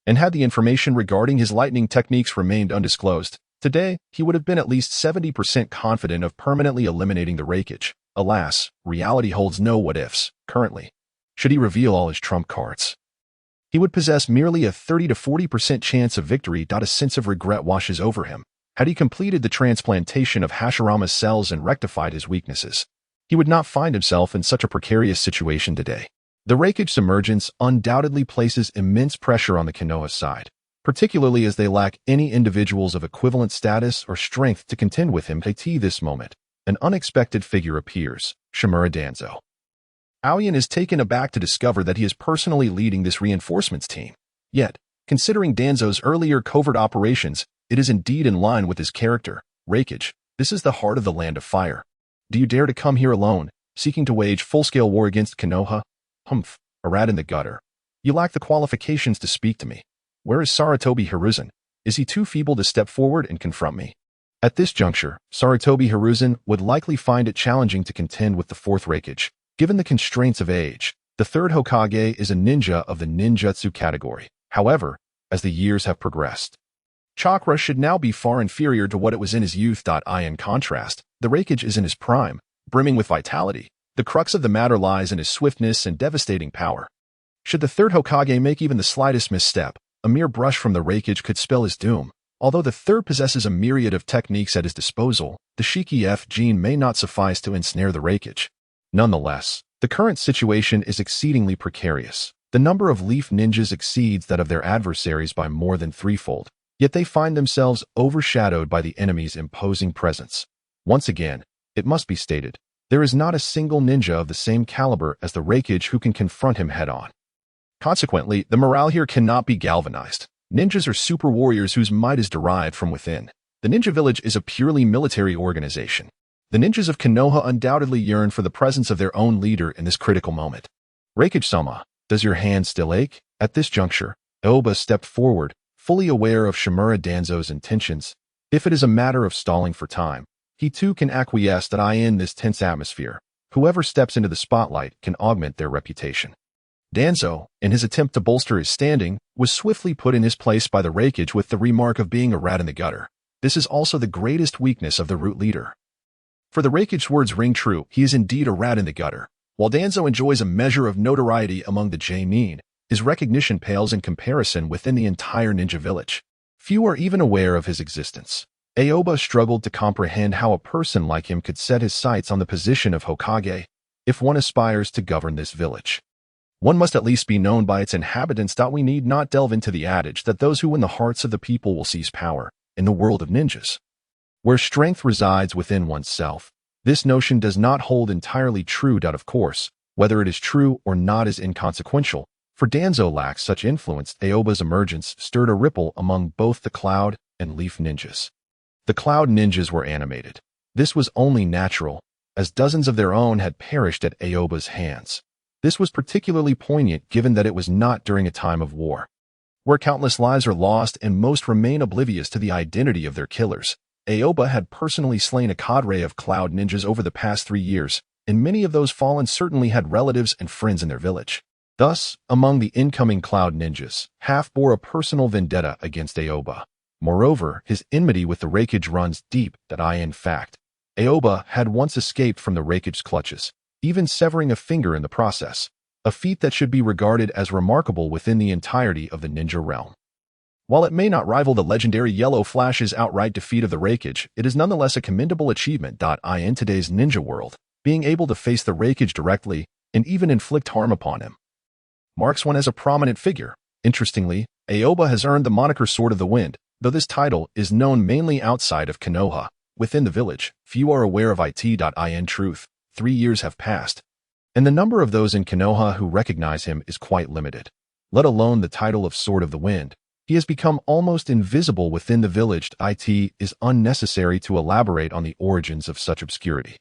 A: and had the information regarding his lightning techniques remained undisclosed, today he would have been at least 70% confident of permanently eliminating the Raikage. Alas, reality holds no what-ifs. Currently, should he reveal all his trump cards, he would possess merely a 30 to 40% chance of victory. A sense of regret washes over him. Had he completed the transplantation of Hashirama's cells and rectified his weaknesses, he would not find himself in such a precarious situation today. The Raikage's emergence undoubtedly places immense pressure on the Konoha side, particularly as they lack any individuals of equivalent status or strength to contend with him. At this moment, an unexpected figure appears, Shimura Danzo. Aoyan is taken aback to discover that he is personally leading this reinforcements team. Yet, considering Danzo's earlier covert operations, it is indeed in line with his character. Raikage, this is the heart of the Land of Fire. Do you dare to come here alone, seeking to wage full-scale war against Konoha? Humph, a rat in the gutter. You lack the qualifications to speak to me. Where is Sarutobi Hiruzen? Is he too feeble to step forward and confront me? At this juncture, Sarutobi Hiruzen would likely find it challenging to contend with the fourth Raikage. Given the constraints of age, the third Hokage is a ninja of the ninjutsu category. However, as the years have progressed, chakra should now be far inferior to what it was in his youth. In contrast, the Raikage is in his prime, brimming with vitality. The crux of the matter lies in his swiftness and devastating power. Should the third Hokage make even the slightest misstep, a mere brush from the Raikage could spell his doom. Although the third possesses a myriad of techniques at his disposal, the Shiki F gene may not suffice to ensnare the Raikage. Nonetheless, the current situation is exceedingly precarious. The number of leaf ninjas exceeds that of their adversaries by more than threefold, yet they find themselves overshadowed by the enemy's imposing presence. Once again, it must be stated, there is not a single ninja of the same caliber as the Raikage who can confront him head-on. Consequently, the morale here cannot be galvanized. Ninjas are super warriors whose might is derived from within. The ninja village is a purely military organization. The ninjas of Konoha undoubtedly yearn for the presence of their own leader in this critical moment. Raikage-sama, does your hand still ache? At this juncture, Aoba stepped forward, fully aware of Shimura Danzo's intentions. If it is a matter of stalling for time, he too can acquiesce that in this tense atmosphere, whoever steps into the spotlight can augment their reputation. Danzo, in his attempt to bolster his standing, was swiftly put in his place by the Raikage with the remark of being a rat in the gutter. This is also the greatest weakness of the root leader. For the Raikage's words ring true, he is indeed a rat in the gutter. While Danzo enjoys a measure of notoriety among the J-nin, his recognition pales in comparison within the entire ninja village. Few are even aware of his existence. Aoba struggled to comprehend how a person like him could set his sights on the position of Hokage. If one aspires to govern this village, one must at least be known by its inhabitants. We need not delve into the adage that those who win the hearts of the people will seize power. In the world of ninjas, where strength resides within oneself, this notion does not hold entirely true. Of course, whether it is true or not is inconsequential, for Danzo lacks such influence. Aoba's emergence stirred a ripple among both the Cloud and Leaf ninjas. The Cloud ninjas were animated. This was only natural, as dozens of their own had perished at Aoba's hands. This was particularly poignant given that it was not during a time of war, where countless lives are lost and most remain oblivious to the identity of their killers. Aoba had personally slain a cadre of Cloud ninjas over the past 3 years, and many of those fallen certainly had relatives and friends in their village. Thus, among the incoming Cloud ninjas, half bore a personal vendetta against Aoba. Moreover, his enmity with the Raikage runs deep. In fact, Aoba had once escaped from the Raikage's clutches, even severing a finger in the process, a feat that should be regarded as remarkable within the entirety of the ninja realm. While it may not rival the legendary Yellow Flash's outright defeat of the Raikage, it is nonetheless a commendable achievement. In today's ninja world, being able to face the Raikage directly and even inflict harm upon him marks one as a prominent figure. Interestingly, Aoba has earned the moniker Sword of the Wind, though this title is known mainly outside of Konoha. Within the village, few are aware of it. In truth, 3 years have passed, and the number of those in Konoha who recognize him is quite limited. Let alone the title of Sword of the Wind. He has become almost invisible within the village. It is unnecessary to elaborate on the origins of such obscurity.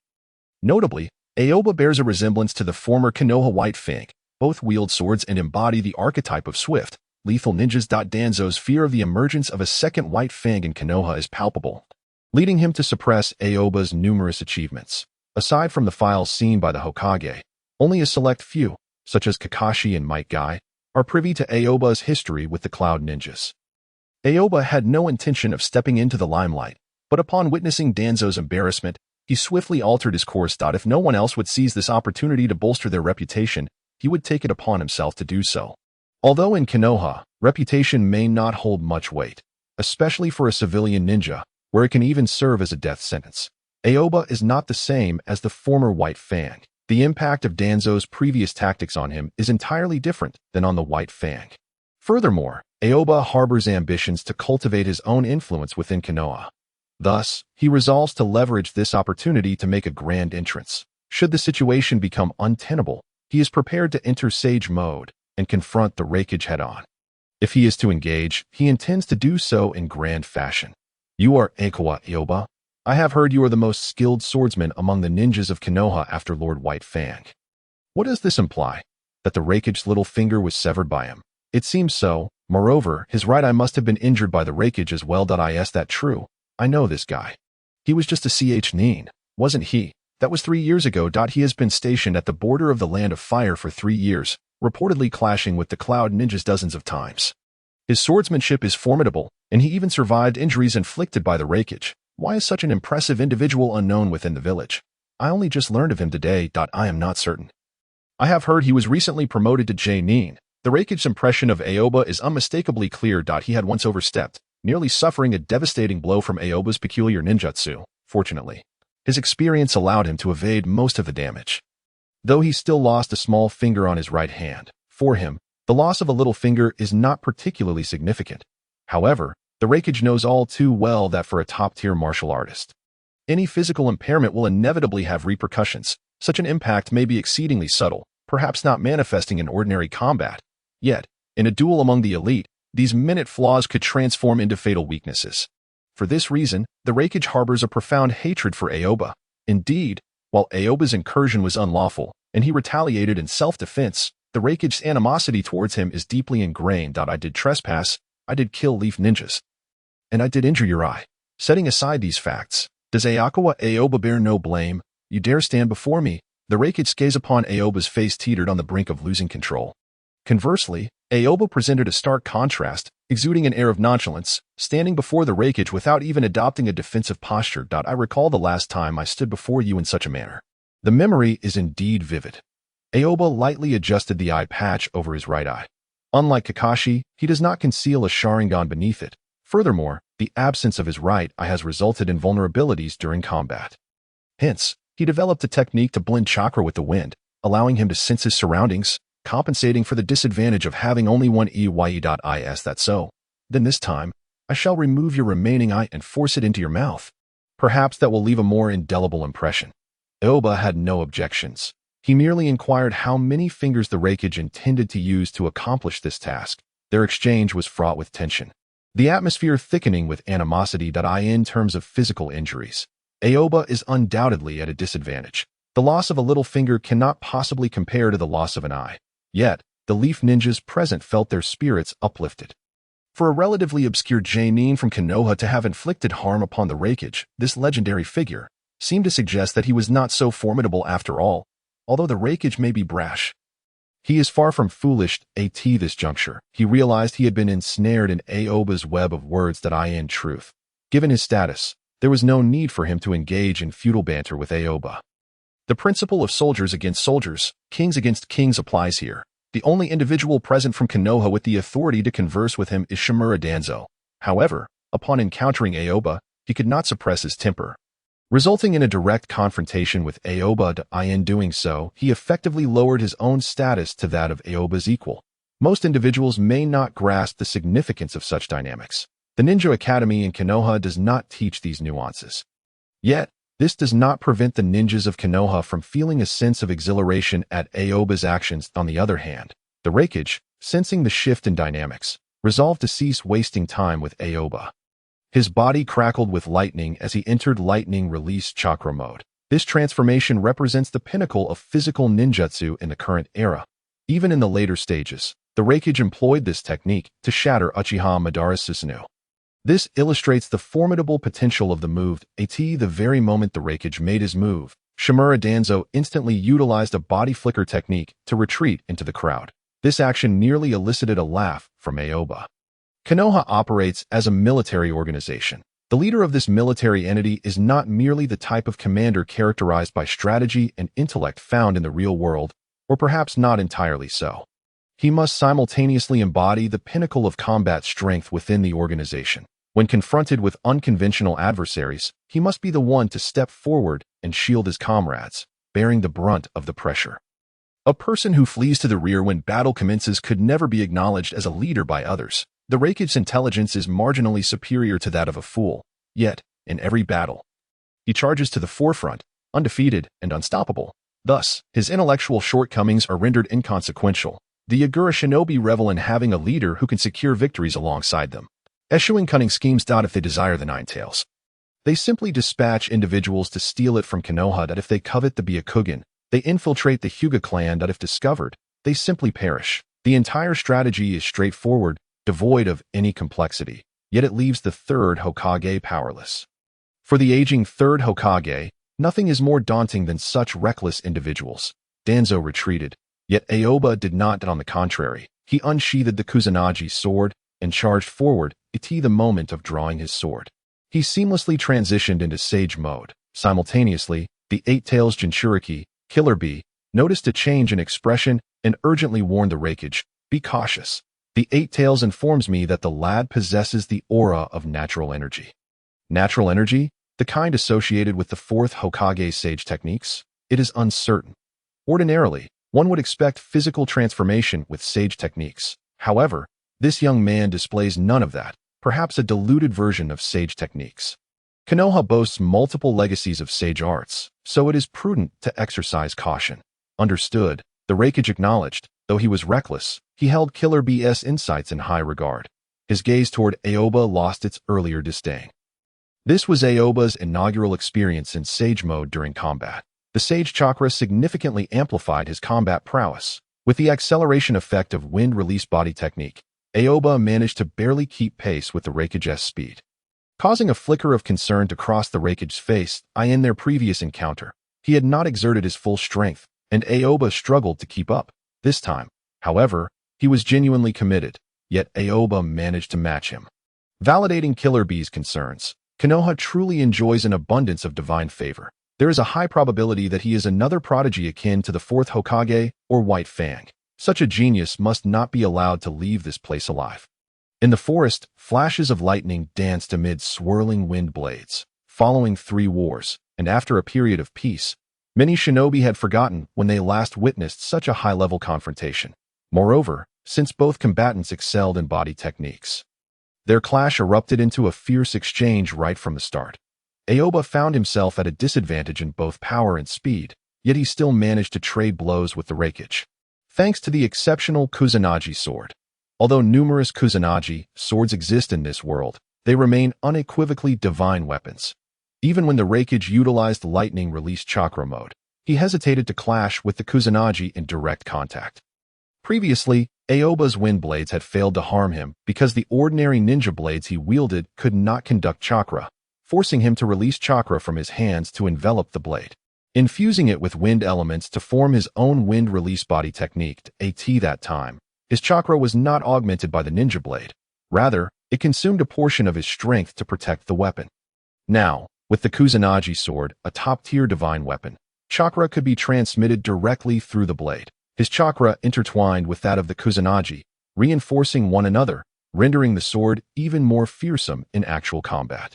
A: Notably, Aoba bears a resemblance to the former Konoha White Fang. Both wield swords and embody the archetype of swift, lethal ninjas. Danzo's fear of the emergence of a second White Fang in Konoha is palpable, leading him to suppress Aoba's numerous achievements. Aside from the files seen by the Hokage, only a select few, such as Kakashi and Might Guy, are privy to Aoba's history with the Cloud Ninjas. Aoba had no intention of stepping into the limelight, but upon witnessing Danzo's embarrassment, he swiftly altered his course. If no one else would seize this opportunity to bolster their reputation, he would take it upon himself to do so. Although in Konoha, reputation may not hold much weight, especially for a civilian ninja, where it can even serve as a death sentence. Aoba is not the same as the former White Fang. The impact of Danzo's previous tactics on him is entirely different than on the White Fang. Furthermore, Aoba harbors ambitions to cultivate his own influence within Konoha. Thus, he resolves to leverage this opportunity to make a grand entrance. Should the situation become untenable, he is prepared to enter Sage mode and confront the Raikage head-on. If he is to engage, he intends to do so in grand fashion. You are Aokawa Aoba. I have heard you are the most skilled swordsman among the ninjas of Konoha after Lord White Fang. What does this imply? That the Raikage's little finger was severed by him? It seems so. Moreover, his right eye must have been injured by the Raikage as well. Is that true? I know this guy. He was just a Chunin, wasn't he? That was 3 years ago. He has been stationed at the border of the Land of Fire for 3 years, reportedly clashing with the Cloud Ninjas dozens of times. His swordsmanship is formidable, and he even survived injuries inflicted by the Raikage. Why is such an impressive individual unknown within the village? I only just learned of him today. I am not certain. I have heard he was recently promoted to Chunin. The Raikage's impression of Aoba is unmistakably clear. He had once overstepped, nearly suffering a devastating blow from Aoba's peculiar ninjutsu. Fortunately, his experience allowed him to evade most of the damage. Though he still lost a small finger on his right hand, for him, the loss of a little finger is not particularly significant. However, the Raikage knows all too well that for a top-tier martial artist, any physical impairment will inevitably have repercussions. Such an impact may be exceedingly subtle, perhaps not manifesting in ordinary combat. Yet, in a duel among the elite, these minute flaws could transform into fatal weaknesses. For this reason, the Raikage harbors a profound hatred for Aoba. Indeed, while Aoba's incursion was unlawful, and he retaliated in self-defense, the Raikage's animosity towards him is deeply ingrained. I did trespass, I did kill leaf ninjas, and I did injure your eye. Setting aside these facts, does Aokawa Aoba bear no blame? You dare stand before me? The Raikage's gaze upon Aoba's face teetered on the brink of losing control. Conversely, Aoba presented a stark contrast, exuding an air of nonchalance, standing before the Raikage without even adopting a defensive posture. I recall the last time I stood before you in such a manner. The memory is indeed vivid. Aoba lightly adjusted the eye patch over his right eye. Unlike Kakashi, he does not conceal a Sharingan beneath it. Furthermore, the absence of his right eye has resulted in vulnerabilities during combat. Hence, he developed a technique to blend chakra with the wind, allowing him to sense his surroundings, compensating for the disadvantage of having only one eye. Is that so? Then this time, I shall remove your remaining eye and force it into your mouth. Perhaps that will leave a more indelible impression. Aoba had no objections. He merely inquired how many fingers the Raikage intended to use to accomplish this task. Their exchange was fraught with tension, the atmosphere thickening with animosity. In terms of physical injuries, Aoba is undoubtedly at a disadvantage. The loss of a little finger cannot possibly compare to the loss of an eye. Yet, the leaf ninjas present felt their spirits uplifted. For a relatively obscure Chunin from Konoha to have inflicted harm upon the Raikage, this legendary figure seemed to suggest that he was not so formidable after all. Although the Raikage may be brash, he is far from foolish. At this juncture, he realized he had been ensnared in Aoba's web of words. In truth, given his status, there was no need for him to engage in futile banter with Aoba. The principle of soldiers against soldiers, kings against kings applies here. The only individual present from Konoha with the authority to converse with him is Shimura Danzo. However, upon encountering Aoba, he could not suppress his temper, resulting in a direct confrontation with Aoba. In doing so, he effectively lowered his own status to that of Aoba's equal. Most individuals may not grasp the significance of such dynamics. The Ninja Academy in Konoha does not teach these nuances. Yet, this does not prevent the ninjas of Konoha from feeling a sense of exhilaration at Aoba's actions. On the other hand, the Raikage, sensing the shift in dynamics, resolved to cease wasting time with Aoba. His body crackled with lightning as he entered lightning release chakra mode. This transformation represents the pinnacle of physical ninjutsu in the current era. Even in the later stages, the Raikage employed this technique to shatter Uchiha Madara's Susanoo. This illustrates the formidable potential of the move. At the very moment the Raikage made his move, Shimura Danzo instantly utilized a body flicker technique to retreat into the crowd. This action nearly elicited a laugh from Aoba. Konoha operates as a military organization. The leader of this military entity is not merely the type of commander characterized by strategy and intellect found in the real world, or perhaps not entirely so. He must simultaneously embody the pinnacle of combat strength within the organization. When confronted with unconventional adversaries, he must be the one to step forward and shield his comrades, bearing the brunt of the pressure. A person who flees to the rear when battle commences could never be acknowledged as a leader by others. The Raikage's intelligence is marginally superior to that of a fool, yet, in every battle, he charges to the forefront, undefeated and unstoppable. Thus, his intellectual shortcomings are rendered inconsequential. The Yagura shinobi revel in having a leader who can secure victories alongside them, eschewing cunning schemes. If they desire the Nine Tails, they simply dispatch individuals to steal it from Konoha. If they covet the Byakugan, they infiltrate the Hyuga clan. If discovered, they simply perish. The entire strategy is straightforward, devoid of any complexity, yet it leaves the third Hokage powerless. For the aging third Hokage, nothing is more daunting than such reckless individuals. Danzo retreated, yet Aoba did not. On the contrary, he unsheathed the Kusanagi sword and charged forward at the moment of drawing his sword. He seamlessly transitioned into Sage mode. Simultaneously, the Eight Tails Jinchuriki, Killer Bee, noticed a change in expression and urgently warned the Raikage, "Be cautious. The Eight Tails informs me that the lad possesses the aura of natural energy." Natural energy? The kind associated with the fourth Hokage Sage techniques? It is uncertain. Ordinarily, one would expect physical transformation with Sage techniques. However, this young man displays none of that, perhaps a diluted version of Sage techniques. Konoha boasts multiple legacies of Sage arts, so it is prudent to exercise caution. Understood, the Raikage acknowledged. Though he was reckless, he held Killer B's insights in high regard. His gaze toward Aoba lost its earlier disdain. This was Aoba's inaugural experience in Sage mode during combat. The Sage chakra significantly amplified his combat prowess. With the acceleration effect of wind release body technique, Aoba managed to barely keep pace with the Raikage's speed, causing a flicker of concern to cross the Raikage's face. In their previous encounter, he had not exerted his full strength, and Aoba struggled to keep up. This time, however, he was genuinely committed, yet Aoba managed to match him. Validating Killer B's concerns, Konoha truly enjoys an abundance of divine favor. There is a high probability that he is another prodigy akin to the fourth Hokage or White Fang. Such a genius must not be allowed to leave this place alive. In the forest, flashes of lightning danced amid swirling wind blades. Following 3 wars, and after a period of peace, many shinobi had forgotten when they last witnessed such a high-level confrontation. Moreover, since both combatants excelled in body techniques, their clash erupted into a fierce exchange right from the start. Aoba found himself at a disadvantage in both power and speed, yet he still managed to trade blows with the Raikage, thanks to the exceptional Kusanagi sword. Although numerous Kusanagi swords exist in this world, they remain unequivocally divine weapons. Even when the Raikage utilized lightning release chakra mode, he hesitated to clash with the Kusanagi in direct contact. Previously, Aoba's wind blades had failed to harm him because the ordinary ninja blades he wielded could not conduct chakra, forcing him to release chakra from his hands to envelop the blade, infusing it with wind elements to form his own wind release body technique. At that time, his chakra was not augmented by the ninja blade. Rather, it consumed a portion of his strength to protect the weapon. Now, with the Kusanagi sword, a top-tier divine weapon, chakra could be transmitted directly through the blade. His chakra intertwined with that of the Kusanagi, reinforcing one another, rendering the sword even more fearsome in actual combat.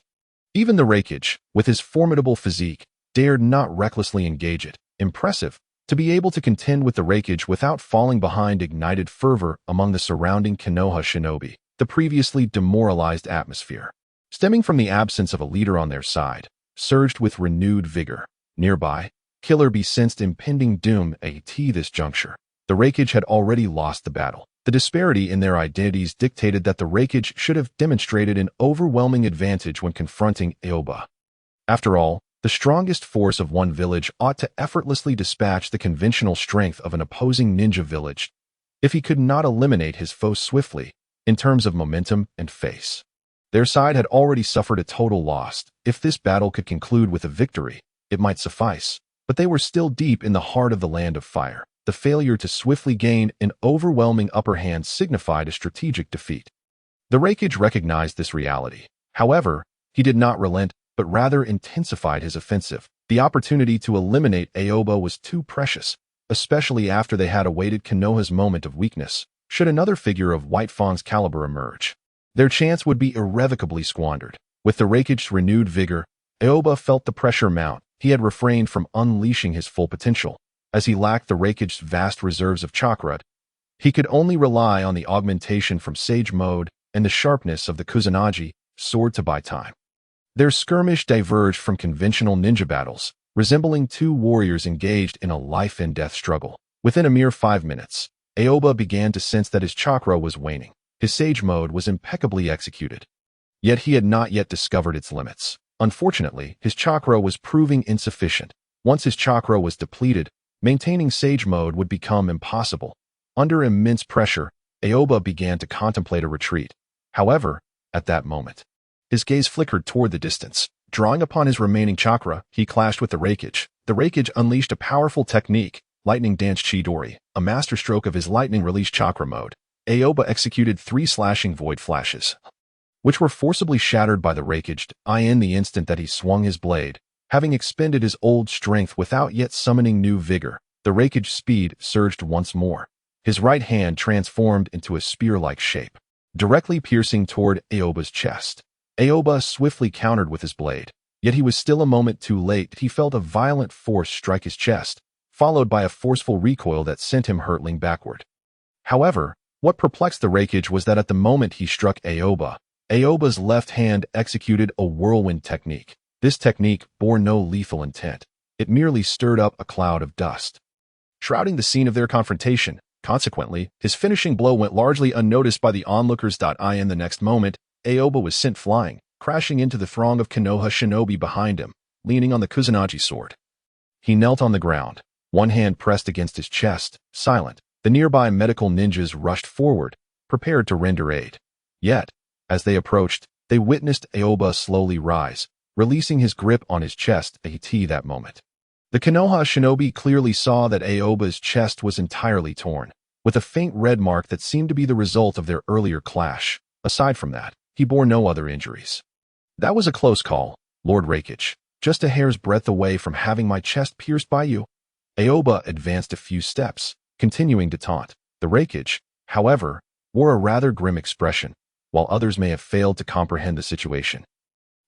A: Even the Raikage, with his formidable physique, dared not recklessly engage it. Impressive, to be able to contend with the Raikage without falling behind ignited fervor among the surrounding Konoha shinobi. The previously demoralized atmosphere, stemming from the absence of a leader on their side, surged with renewed vigor. Nearby, Killer Bee sensed impending doom. At this juncture, the Raikage had already lost the battle. The disparity in their identities dictated that the Raikage should have demonstrated an overwhelming advantage when confronting Aoba. After all, the strongest force of one village ought to effortlessly dispatch the conventional strength of an opposing ninja village if he could not eliminate his foe swiftly, in terms of momentum and face. Their side had already suffered a total loss. If this battle could conclude with a victory, it might suffice, but they were still deep in the heart of the Land of Fire. The failure to swiftly gain an overwhelming upper hand signified a strategic defeat. The Raikage recognized this reality. However, he did not relent, but rather intensified his offensive. The opportunity to eliminate Aoba was too precious, especially after they had awaited Konoha's moment of weakness. Should another figure of White Fang's caliber emerge, their chance would be irrevocably squandered. With the Raikage's renewed vigor, Aoba felt the pressure mount. He had refrained from unleashing his full potential, as he lacked the Raikage's vast reserves of chakra. He could only rely on the augmentation from Sage Mode and the sharpness of the Kusanagi sword to buy time. Their skirmish diverged from conventional ninja battles, resembling two warriors engaged in a life-and-death struggle. Within a mere 5 minutes, Aoba began to sense that his chakra was waning. His Sage Mode was impeccably executed, yet he had not yet discovered its limits. Unfortunately, his chakra was proving insufficient. Once his chakra was depleted, maintaining Sage Mode would become impossible. Under immense pressure, Aoba began to contemplate a retreat. However, at that moment, his gaze flickered toward the distance. Drawing upon his remaining chakra, he clashed with the Raikage. The Raikage unleashed a powerful technique, Lightning Dance Chidori, a masterstroke of his lightning release chakra mode. Aoba executed 3 slashing void flashes, which were forcibly shattered by the Raikage in the instant that he swung his blade. Having expended his old strength without yet summoning new vigor, the Raikage's speed surged once more. His right hand transformed into a spear-like shape, directly piercing toward Aoba's chest. Aoba swiftly countered with his blade, yet he was still a moment too late. He felt a violent force strike his chest, followed by a forceful recoil that sent him hurtling backward. However, what perplexed the Raikage was that at the moment he struck Aoba, Aoba's left hand executed a whirlwind technique. This technique bore no lethal intent. It merely stirred up a cloud of dust, shrouding the scene of their confrontation. Consequently, his finishing blow went largely unnoticed by the onlookers. In the next moment, Aoba was sent flying, crashing into the throng of Konoha shinobi behind him, leaning on the Kusanagi sword. He knelt on the ground, one hand pressed against his chest, silent. The nearby medical ninjas rushed forward, prepared to render aid. Yet, as they approached, they witnessed Aoba slowly rise, releasing his grip on his chest at that moment. The Konoha shinobi clearly saw that Aoba's chest was entirely torn, with a faint red mark that seemed to be the result of their earlier clash. Aside from that, he bore no other injuries. That was a close call, Lord Raikage. Just a hair's breadth away from having my chest pierced by you. Aoba advanced a few steps, continuing to taunt. The Raikage, however, wore a rather grim expression, while others may have failed to comprehend the situation.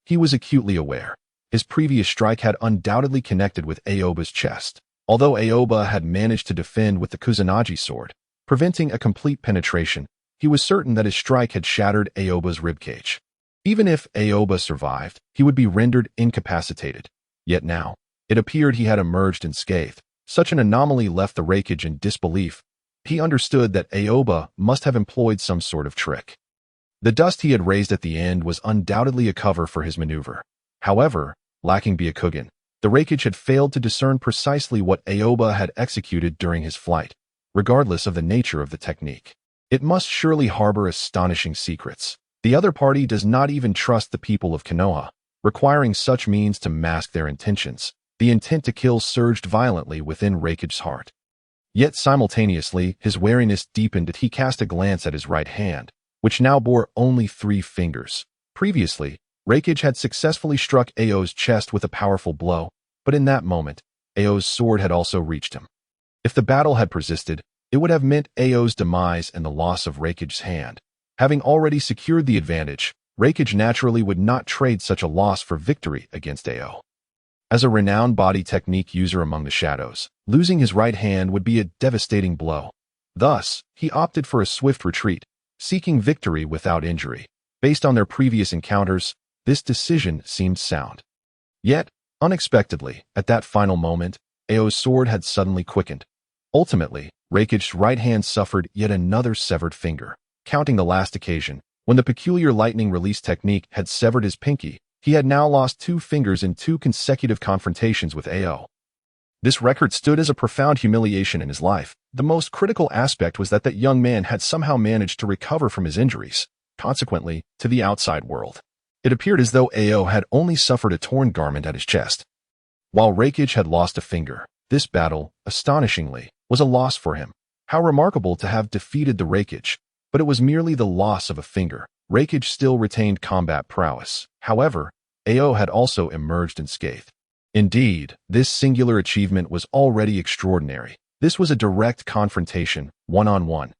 A: He was acutely aware. His previous strike had undoubtedly connected with Aoba's chest. Although Aoba had managed to defend with the Kusanagi sword, preventing a complete penetration, he was certain that his strike had shattered Aoba's ribcage. Even if Aoba survived, he would be rendered incapacitated. Yet now, it appeared he had emerged unscathed. Such an anomaly left the Raikage in disbelief. He understood that Aoba must have employed some sort of trick. The dust he had raised at the end was undoubtedly a cover for his maneuver. However, lacking Byakugan, the Raikage had failed to discern precisely what Aoba had executed during his flight, regardless of the nature of the technique. It must surely harbor astonishing secrets. The other party does not even trust the people of Konoha, requiring such means to mask their intentions. The intent to kill surged violently within Raikage's heart. Yet simultaneously, his wariness deepened as he cast a glance at his right hand, which now bore only 3 fingers. Previously, Raikage had successfully struck Ao's chest with a powerful blow, but in that moment, Ao's sword had also reached him. If the battle had persisted, it would have meant Ao's demise and the loss of Raikage's hand. Having already secured the advantage, Raikage naturally would not trade such a loss for victory against Ao. As a renowned body technique user among the shadows, losing his right hand would be a devastating blow. Thus, he opted for a swift retreat, seeking victory without injury. Based on their previous encounters, this decision seemed sound. Yet, unexpectedly, at that final moment, Ao's sword had suddenly quickened. Ultimately, Rakich's right hand suffered yet another severed finger. Counting the last occasion, when the peculiar lightning release technique had severed his pinky, he had now lost 2 fingers in 2 consecutive confrontations with Ao. This record stood as a profound humiliation in his life. The most critical aspect was that that young man had somehow managed to recover from his injuries, consequently, to the outside world. It appeared as though Ao had only suffered a torn garment at his chest, while Rakich had lost a finger. This battle, astonishingly, was a loss for him. How remarkable to have defeated the Rakich, but it was merely the loss of a finger. Rakich still retained combat prowess. However, Ao had also emerged unscathed. Indeed, this singular achievement was already extraordinary. This was a direct confrontation, one-on-one.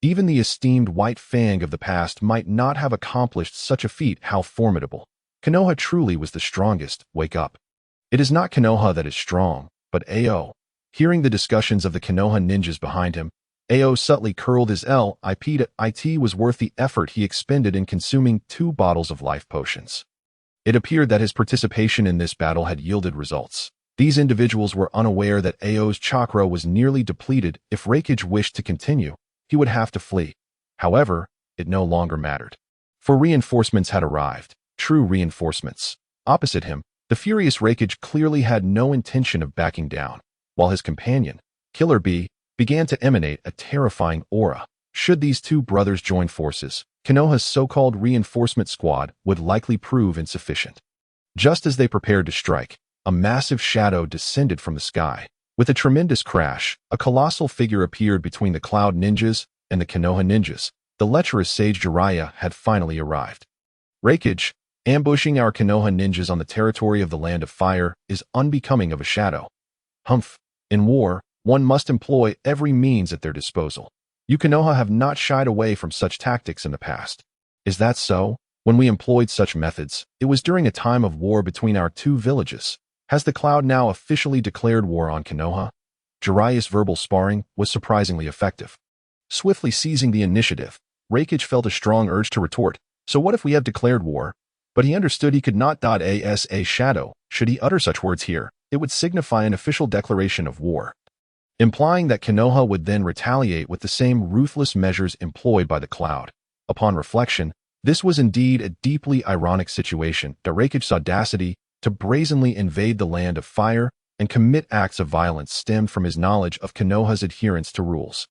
A: Even the esteemed White Fang of the past might not have accomplished such a feat. How formidable. Konoha truly was the strongest. Wake up. It is not Konoha that is strong, but Ao. Hearing the discussions of the Konoha ninjas behind him, Ao subtly curled his lip. It was worth the effort he expended in consuming 2 bottles of life potions. It appeared that his participation in this battle had yielded results. These individuals were unaware that Ao's chakra was nearly depleted. If Rakich wished to continue, he would have to flee. However, it no longer mattered. For reinforcements had arrived. True reinforcements. Opposite him, the furious Rakich clearly had no intention of backing down, while his companion, Killer Bee, began to emanate a terrifying aura. Should these 2 brothers join forces, Konoha's so-called reinforcement squad would likely prove insufficient. Just as they prepared to strike, a massive shadow descended from the sky. With a tremendous crash, a colossal figure appeared between the Cloud Ninjas and the Konoha Ninjas. The lecherous sage Jiraiya had finally arrived. Rakich, ambushing our Konoha Ninjas on the territory of the Land of Fire, is unbecoming of a shadow. Humph. In war, one must employ every means at their disposal. You Konoha have not shied away from such tactics in the past. Is that so? When we employed such methods, it was during a time of war between our 2 villages. Has the Cloud now officially declared war on Konoha? Jiraiya's verbal sparring was surprisingly effective. Swiftly seizing the initiative, Rakich felt a strong urge to retort, so what if we have declared war? But he understood he could not. As a shadow, should he utter such words here, it would signify an official declaration of war, implying that Konoha would then retaliate with the same ruthless measures employed by the Cloud. Upon reflection, this was indeed a deeply ironic situation. Rakich's audacity to brazenly invade the Land of Fire and commit acts of violence stemmed from his knowledge of Konoha's adherence to rules.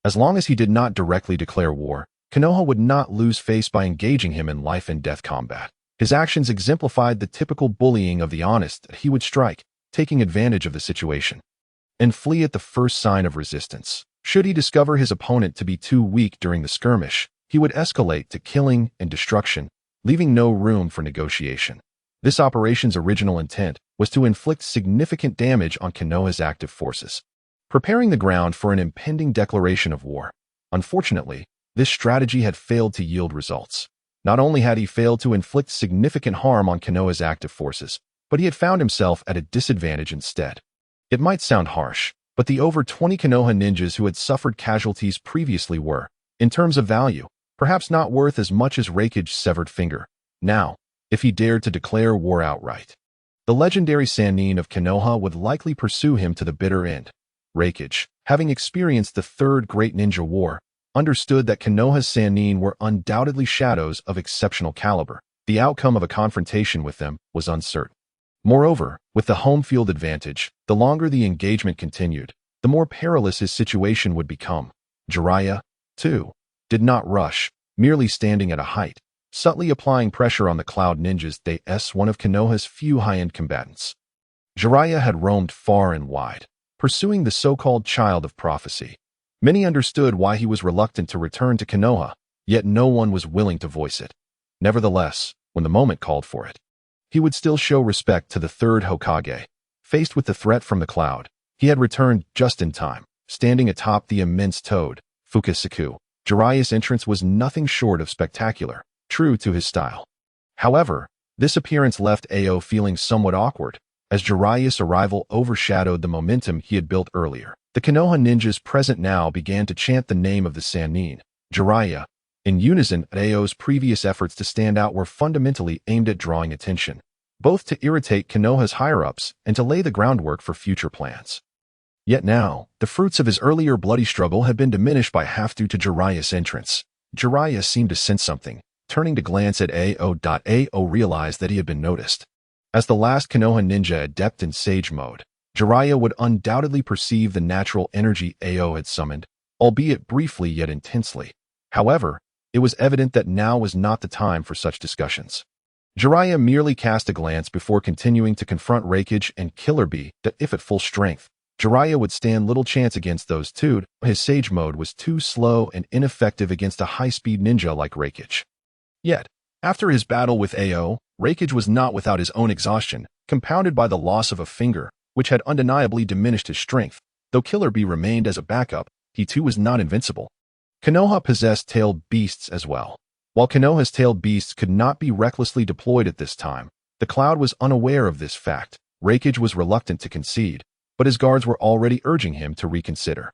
A: As long as he did not directly declare war, Konoha would not lose face by engaging him in life-and-death combat. His actions exemplified the typical bullying of the honest that he would strike, taking advantage of the situation, and flee at the first sign of resistance. Should he discover his opponent to be too weak during the skirmish, he would escalate to killing and destruction, leaving no room for negotiation. This operation's original intent was to inflict significant damage on Konoha's active forces, preparing the ground for an impending declaration of war. Unfortunately, this strategy had failed to yield results. Not only had he failed to inflict significant harm on Konoha's active forces, but he had found himself at a disadvantage instead. It might sound harsh, but the over 20 Konoha ninjas who had suffered casualties previously were, in terms of value, perhaps not worth as much as Rakich's severed finger. Now, if he dared to declare war outright, the legendary Sannin of Konoha would likely pursue him to the bitter end. Rakich, having experienced the Third Great Ninja War, understood that Konoha's Sannin were undoubtedly shadows of exceptional caliber. The outcome of a confrontation with them was uncertain. Moreover, with the home field advantage, the longer the engagement continued, the more perilous his situation would become. Jiraiya, too, did not rush, merely standing at a height, subtly applying pressure on the Cloud Ninjas. One of Konoha's few high-end combatants. Jiraiya had roamed far and wide, pursuing the so-called child of prophecy. Many understood why he was reluctant to return to Konoha, yet no one was willing to voice it. Nevertheless, when the moment called for it, he would still show respect to the third Hokage. Faced with the threat from the Cloud, he had returned just in time, standing atop the immense toad, Fukasaku. Jiraiya's entrance was nothing short of spectacular, true to his style. However, this appearance left Ao feeling somewhat awkward, as Jiraiya's arrival overshadowed the momentum he had built earlier. The Konoha ninjas present now began to chant the name of the Sannin, Jiraiya. In unison, Ao's previous efforts to stand out were fundamentally aimed at drawing attention, both to irritate Konoha's higher-ups and to lay the groundwork for future plans. Yet now, the fruits of his earlier bloody struggle had been diminished by half due to Jiraiya's entrance. Jiraiya seemed to sense something. Turning to glance at Ao realized that he had been noticed. As the last Konoha ninja adept in Sage mode, Jiraiya would undoubtedly perceive the natural energy Ao had summoned, albeit briefly yet intensely. However, it was evident that now was not the time for such discussions. Jiraiya merely cast a glance before continuing to confront Raikage and Killer Bee that if at full strength, Jiraiya would stand little chance against those two. His Sage mode was too slow and ineffective against a high-speed ninja like Raikage. Yet, after his battle with Ao, Raikage was not without his own exhaustion, compounded by the loss of a finger, which had undeniably diminished his strength. Though Killer Bee remained as a backup, he too was not invincible. Konoha possessed tailed beasts as well. While Konoha's tailed beasts could not be recklessly deployed at this time, the Cloud was unaware of this fact. Raikage was reluctant to concede, but his guards were already urging him to reconsider.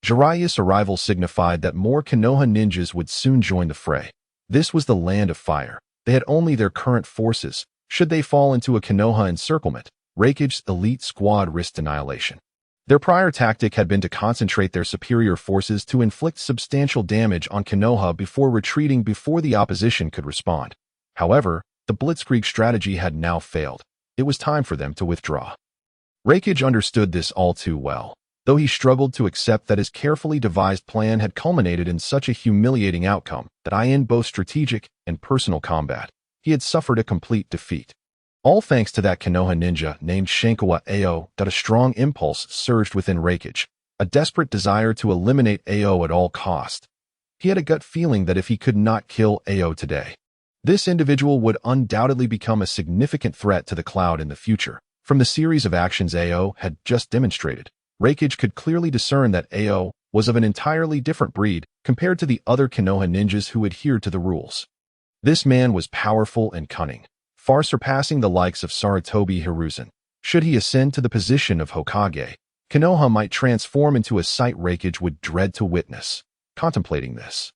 A: Jiraiya's arrival signified that more Konoha ninjas would soon join the fray. This was the land of fire. They had only their current forces. Should they fall into a Konoha encirclement, Raikage's elite squad risked annihilation. Their prior tactic had been to concentrate their superior forces to inflict substantial damage on Konoha before retreating before the opposition could respond. However, the Blitzkrieg strategy had now failed. It was time for them to withdraw. Raikage understood this all too well, though he struggled to accept that his carefully devised plan had culminated in such a humiliating outcome that in both strategic and personal combat, he had suffered a complete defeat. All thanks to that Konoha ninja named Aokawa Aoba that a strong impulse surged within Raikage, a desperate desire to eliminate Ao at all cost. He had a gut feeling that if he could not kill Ao today, this individual would undoubtedly become a significant threat to the Cloud in the future. From the series of actions Ao had just demonstrated, Raikage could clearly discern that Ao was of an entirely different breed compared to the other Konoha ninjas who adhered to the rules. This man was powerful and cunning, far surpassing the likes of Sarutobi Hiruzen. Should he ascend to the position of Hokage, Konoha might transform into a sight Raikage would dread to witness. Contemplating this,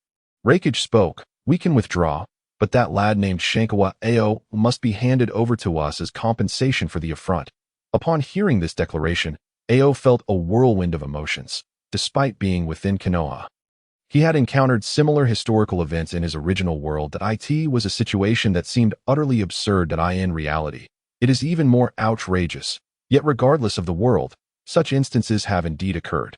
A: Raikage spoke, "We can withdraw, but that lad named Aokawa Aoba must be handed over to us as compensation for the affront." Upon hearing this declaration, Ao felt a whirlwind of emotions. Despite being within Konoha, he had encountered similar historical events in his original world that it was a situation that seemed utterly absurd that in reality, it is even more outrageous. Yet regardless of the world, such instances have indeed occurred.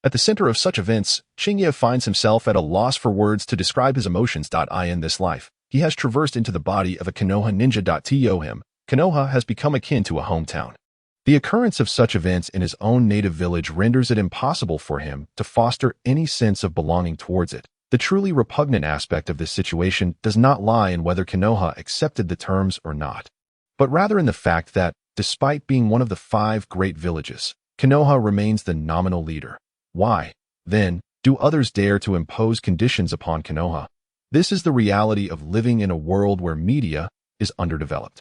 A: At the center of such events, Chingya finds himself at a loss for words to describe his emotions. In this life, he has traversed into the body of a Konoha ninja. To him, Konoha has become akin to a hometown. The occurrence of such events in his own native village renders it impossible for him to foster any sense of belonging towards it. The truly repugnant aspect of this situation does not lie in whether Konoha accepted the terms or not, but rather in the fact that, despite being one of the 5 great villages, Konoha remains the nominal leader. Why, then, do others dare to impose conditions upon Konoha? This is the reality of living in a world where media is underdeveloped.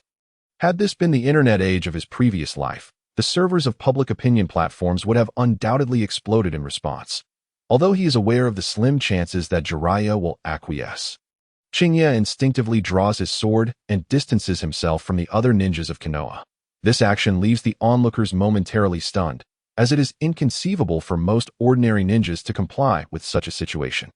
A: Had this been the internet age of his previous life, the servers of public opinion platforms would have undoubtedly exploded in response. Although he is aware of the slim chances that Jiraiya will acquiesce, Chingya instinctively draws his sword and distances himself from the other ninjas of Konoha. This action leaves the onlookers momentarily stunned, as it is inconceivable for most ordinary ninjas to comply with such a situation.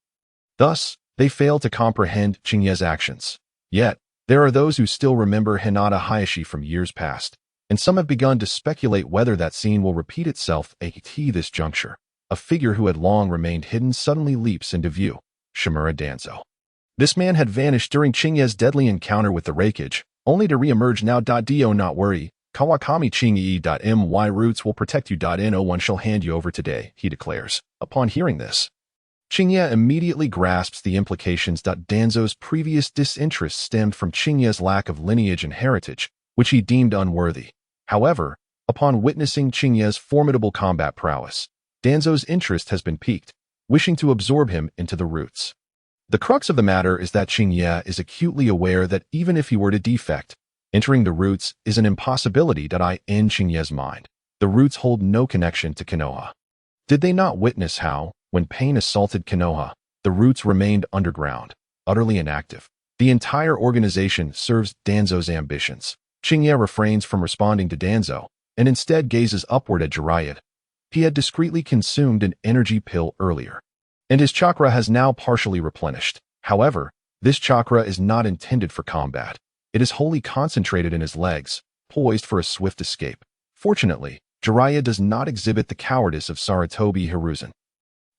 A: Thus, they fail to comprehend Chingya's actions. Yet, there are those who still remember Hinata Hayashi from years past, and some have begun to speculate whether that scene will repeat itself at this juncture. A figure who had long remained hidden suddenly leaps into view: Shimura Danzo. This man had vanished during Chingya's deadly encounter with the Raikage, only to re-emerge now. Do not worry, Kawakami Chingyi.my roots will protect you. No one shall hand you over today, he declares. Upon hearing this, Chingya immediately grasps the implications. Danzo's previous disinterest stemmed from Chingya's lack of lineage and heritage, which he deemed unworthy. However, upon witnessing Chingya's formidable combat prowess, Danzo's interest has been piqued, wishing to absorb him into the roots. The crux of the matter is that Chingya is acutely aware that even if he were to defect, entering the roots is an impossibility. In Chingya's mind, the roots hold no connection to Konoha. Did they not witness how, when pain assaulted Konoha, the roots remained underground, utterly inactive? The entire organization serves Danzo's ambitions. Chingya refrains from responding to Danzo, and instead gazes upward at Jiraiya. He had discreetly consumed an energy pill earlier, and his chakra has now partially replenished. However, this chakra is not intended for combat. It is wholly concentrated in his legs, poised for a swift escape. Fortunately, Jiraiya does not exhibit the cowardice of Sarutobi Hiruzen.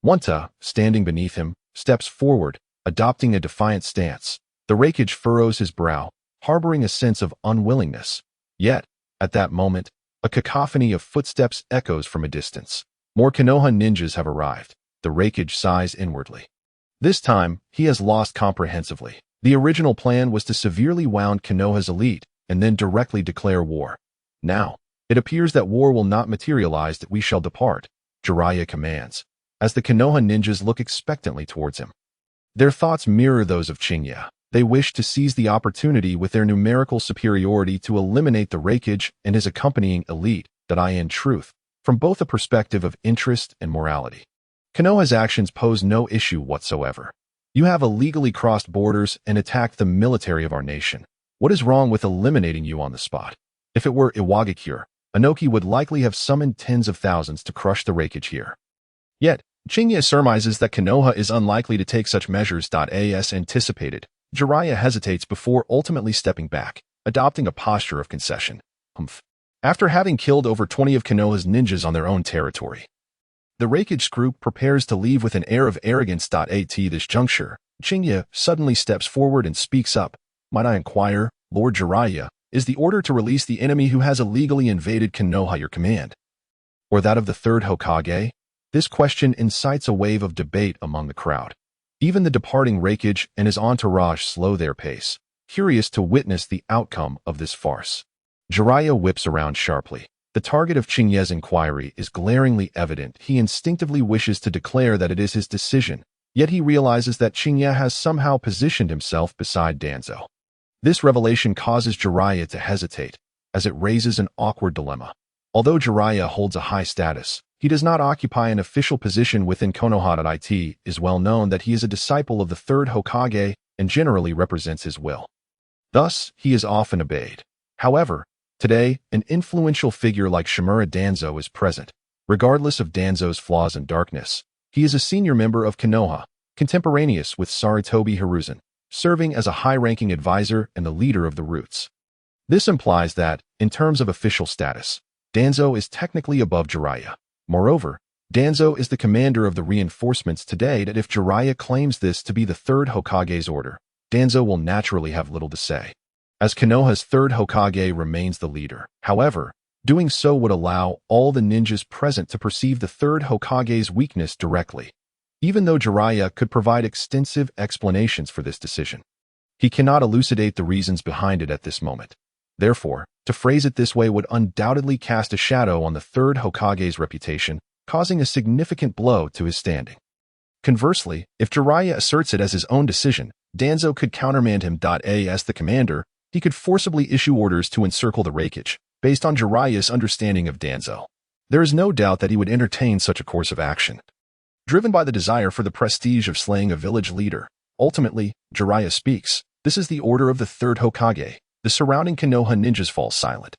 A: Wanta, standing beneath him, steps forward, adopting a defiant stance. The Raikage furrows his brow, harboring a sense of unwillingness. Yet, at that moment, a cacophony of footsteps echoes from a distance. More Konoha ninjas have arrived. The Raikage sighs inwardly. This time, he has lost comprehensively. The original plan was to severely wound Konoha's elite and then directly declare war. Now, it appears that war will not materialize, that we shall depart, Jiraiya commands, as the Konoha ninjas look expectantly towards him. Their thoughts mirror those of Chingya. They wish to seize the opportunity with their numerical superiority to eliminate the Raikage and his accompanying elite, that in truth, from both a perspective of interest and morality. Konoha's actions pose no issue whatsoever. You have illegally crossed borders and attacked the military of our nation. What is wrong with eliminating you on the spot? If it were Iwagakure, Inoki would likely have summoned tens of thousands to crush the Raikage here. Yet, Chingya surmises that Konoha is unlikely to take such measures. As anticipated, Jiraiya hesitates before ultimately stepping back, adopting a posture of concession. After having killed over 20 of Konoha's ninjas on their own territory, the Raikage group prepares to leave with an air of arrogance. At this juncture, Chingya suddenly steps forward and speaks up. Might I inquire, Lord Jiraiya, is the order to release the enemy who has illegally invaded Konoha your command? Or that of the third Hokage? This question incites a wave of debate among the crowd. Even the departing Raikage and his entourage slow their pace, curious to witness the outcome of this farce. Jiraiya whips around sharply. The target of Chingya's inquiry is glaringly evident. He instinctively wishes to declare that it is his decision, yet he realizes that Chingya has somehow positioned himself beside Danzo. This revelation causes Jiraiya to hesitate, as it raises an awkward dilemma. Although Jiraiya holds a high status, he does not occupy an official position within Konoha. It is well known that he is a disciple of the third Hokage and generally represents his will. Thus, he is often obeyed. However, today, an influential figure like Shimura Danzo is present. Regardless of Danzo's flaws and darkness, he is a senior member of Konoha, contemporaneous with Sarutobi Hiruzen, serving as a high-ranking advisor and the leader of the Roots. This implies that, in terms of official status, Danzo is technically above Jiraiya. Moreover, Danzo is the commander of the reinforcements today. That if Jiraiya claims this to be the third Hokage's order, Danzo will naturally have little to say, as Konoha's third Hokage remains the leader. However, doing so would allow all the ninjas present to perceive the third Hokage's weakness directly, even though Jiraiya could provide extensive explanations for this decision. He cannot elucidate the reasons behind it at this moment. Therefore, to phrase it this way would undoubtedly cast a shadow on the third Hokage's reputation, causing a significant blow to his standing. Conversely, if Jiraiya asserts it as his own decision, Danzo could countermand him. As the commander, he could forcibly issue orders to encircle the Raikage, based on Jiraiya's understanding of Danzo. There is no doubt that he would entertain such a course of action, driven by the desire for the prestige of slaying a village leader. Ultimately, Jiraiya speaks. This is the order of the third Hokage. The surrounding Konoha ninjas fall silent.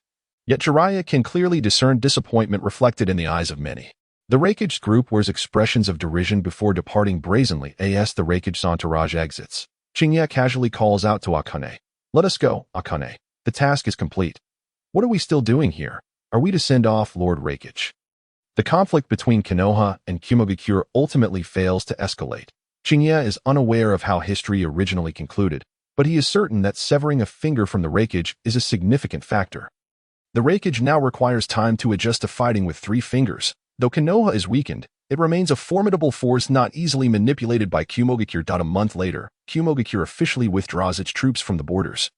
A: Yet Jiraiya can clearly discern disappointment reflected in the eyes of many. The Raikage group wears expressions of derision before departing brazenly. As the Raikage's entourage exits, Chingya casually calls out to Akane. Let us go, Akane. The task is complete. What are we still doing here? Are we to send off Lord Raikage? The conflict between Konoha and Kumogakure ultimately fails to escalate. Chingya is unaware of how history originally concluded, but he is certain that severing a finger from the Raikage is a significant factor. The Raikage now requires time to adjust to fighting with 3 fingers. Though Konoha is weakened, it remains a formidable force not easily manipulated by Kumogakure. A month later, Kumogakure officially withdraws its troops from the borders,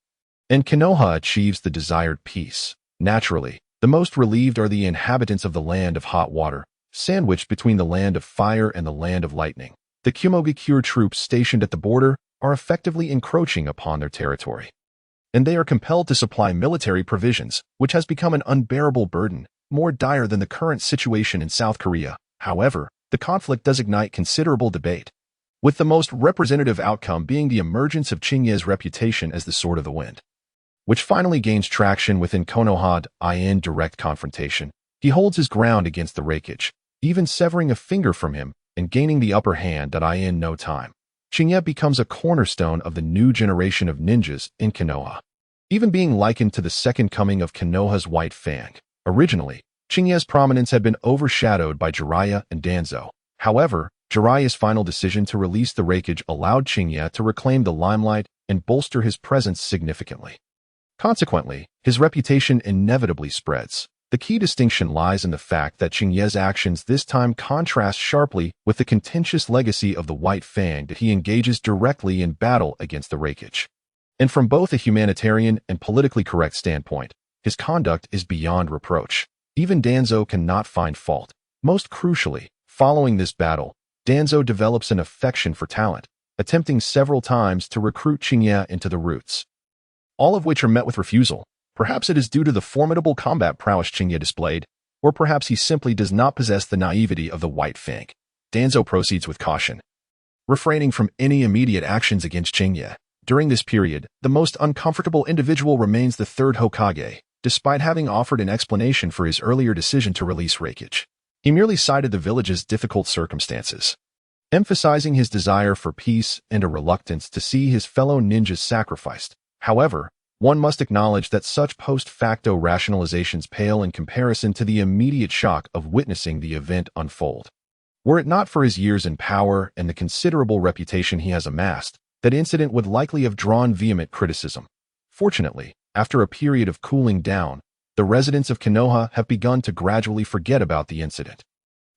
A: and Konoha achieves the desired peace. Naturally, the most relieved are the inhabitants of the land of hot water, sandwiched between the land of fire and the land of lightning. The Kumogakure troops stationed at the border are effectively encroaching upon their territory, and they are compelled to supply military provisions, which has become an unbearable burden, more dire than the current situation in South Korea. However, the conflict does ignite considerable debate, with the most representative outcome being the emergence of Chingya's reputation as the Sword of the Wind, which finally gains traction within Konoha. In direct confrontation, he holds his ground against the Raikage, even severing a finger from him and gaining the upper hand in no time. Chingye becomes a cornerstone of the new generation of ninjas in Konoha, even being likened to the second coming of Konoha's White Fang. Originally, Chingye's prominence had been overshadowed by Jiraiya and Danzo. However, Jiraiya's final decision to release the Raikage allowed Chingye to reclaim the limelight and bolster his presence significantly. Consequently, his reputation inevitably spreads. The key distinction lies in the fact that Chingye's actions this time contrast sharply with the contentious legacy of the White Fang that he engages directly in battle against the Raikage. And from both a humanitarian and politically correct standpoint, his conduct is beyond reproach. Even Danzo cannot find fault. Most crucially, following this battle, Danzo develops an affection for talent, attempting several times to recruit Chingye into the Roots, all of which are met with refusal. Perhaps it is due to the formidable combat prowess Chingye displayed, or perhaps he simply does not possess the naivety of the White Fang. Danzo proceeds with caution, refraining from any immediate actions against Chingye. During this period, the most uncomfortable individual remains the third Hokage, despite having offered an explanation for his earlier decision to release Raikage. He merely cited the village's difficult circumstances, emphasizing his desire for peace and a reluctance to see his fellow ninjas sacrificed. However, one must acknowledge that such post-facto rationalizations pale in comparison to the immediate shock of witnessing the event unfold. Were it not for his years in power and the considerable reputation he has amassed, that incident would likely have drawn vehement criticism. Fortunately, after a period of cooling down, the residents of Konoha have begun to gradually forget about the incident.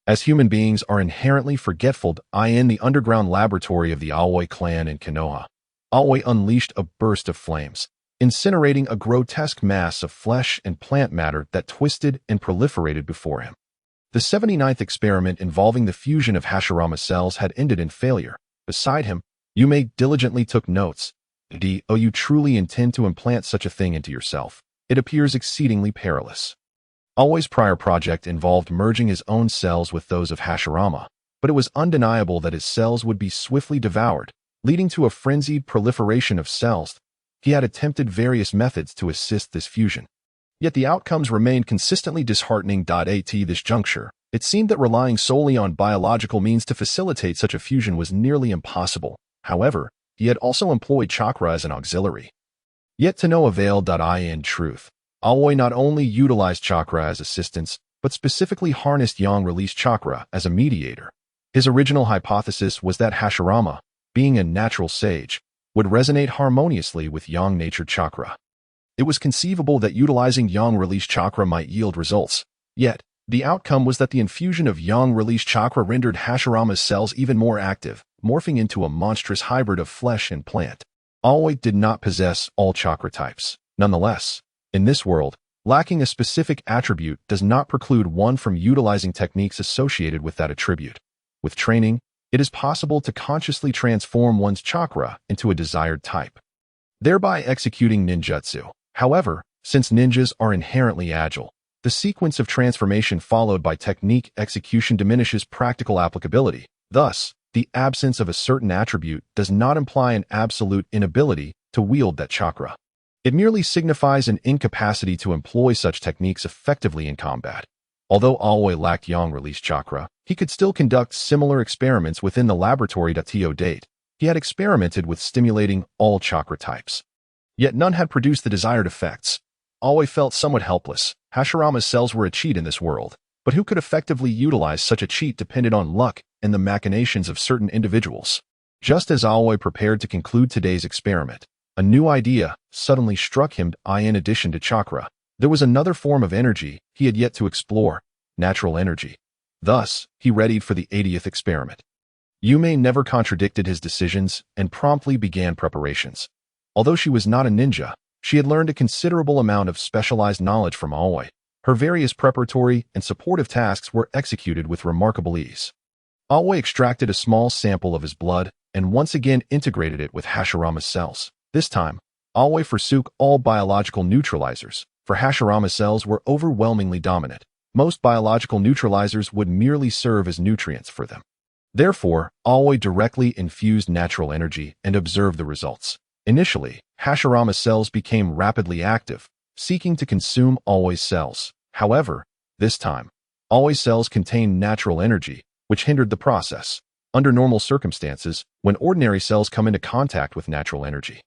A: As human beings are inherently forgetful, in the underground laboratory of the Aoi clan in Konoha, Aoi unleashed a burst of flames, incinerating a grotesque mass of flesh and plant matter that twisted and proliferated before him. The 79th experiment involving the fusion of Hashirama cells had ended in failure. Beside him, Yume diligently took notes. You truly intend to implant such a thing into yourself? It appears exceedingly perilous. Aoi's prior project involved merging his own cells with those of Hashirama, but it was undeniable that his cells would be swiftly devoured, leading to a frenzied proliferation of cells. He had attempted various methods to assist this fusion, yet the outcomes remained consistently disheartening. At this juncture, it seemed that relying solely on biological means to facilitate such a fusion was nearly impossible. However, he had also employed chakra as an auxiliary, yet to no avail. In truth, Aoi not only utilized chakra as assistance, but specifically harnessed yang-release chakra as a mediator. His original hypothesis was that Hashirama, being a natural sage, would resonate harmoniously with yang-natured chakra. It was conceivable that utilizing yang-release chakra might yield results. Yet, the outcome was that the infusion of yang-release chakra rendered Hashirama's cells even more active, morphing into a monstrous hybrid of flesh and plant. Aoi did not possess all chakra types. Nonetheless, in this world, lacking a specific attribute does not preclude one from utilizing techniques associated with that attribute. With training, it is possible to consciously transform one's chakra into a desired type, thereby executing ninjutsu. However, since ninjas are inherently agile, the sequence of transformation followed by technique execution diminishes practical applicability. Thus, the absence of a certain attribute does not imply an absolute inability to wield that chakra. It merely signifies an incapacity to employ such techniques effectively in combat. Although Aoi lacked yang-release chakra, he could still conduct similar experiments within the laboratory. To date, he had experimented with stimulating all chakra types, yet none had produced the desired effects. Aoi felt somewhat helpless. Hashirama's cells were a cheat in this world, but who could effectively utilize such a cheat depended on luck and the machinations of certain individuals. Just as Aoi prepared to conclude today's experiment, a new idea suddenly struck him. In addition to chakra, there was another form of energy he had yet to explore, natural energy. Thus, he readied for the 80th experiment. Yume never contradicted his decisions and promptly began preparations. Although she was not a ninja, she had learned a considerable amount of specialized knowledge from Aoi. Her various preparatory and supportive tasks were executed with remarkable ease. Aoi extracted a small sample of his blood and once again integrated it with Hashirama's cells. This time, Aoi forsook all biological neutralizers, for Hashirama's cells were overwhelmingly dominant. Most biological neutralizers would merely serve as nutrients for them. Therefore, Aoi directly infused natural energy and observed the results. Initially, Hashirama's cells became rapidly active, seeking to consume Aoi's cells. However, this time, Aoi cells contain natural energy, which hindered the process. Under normal circumstances, when ordinary cells come into contact with natural energy,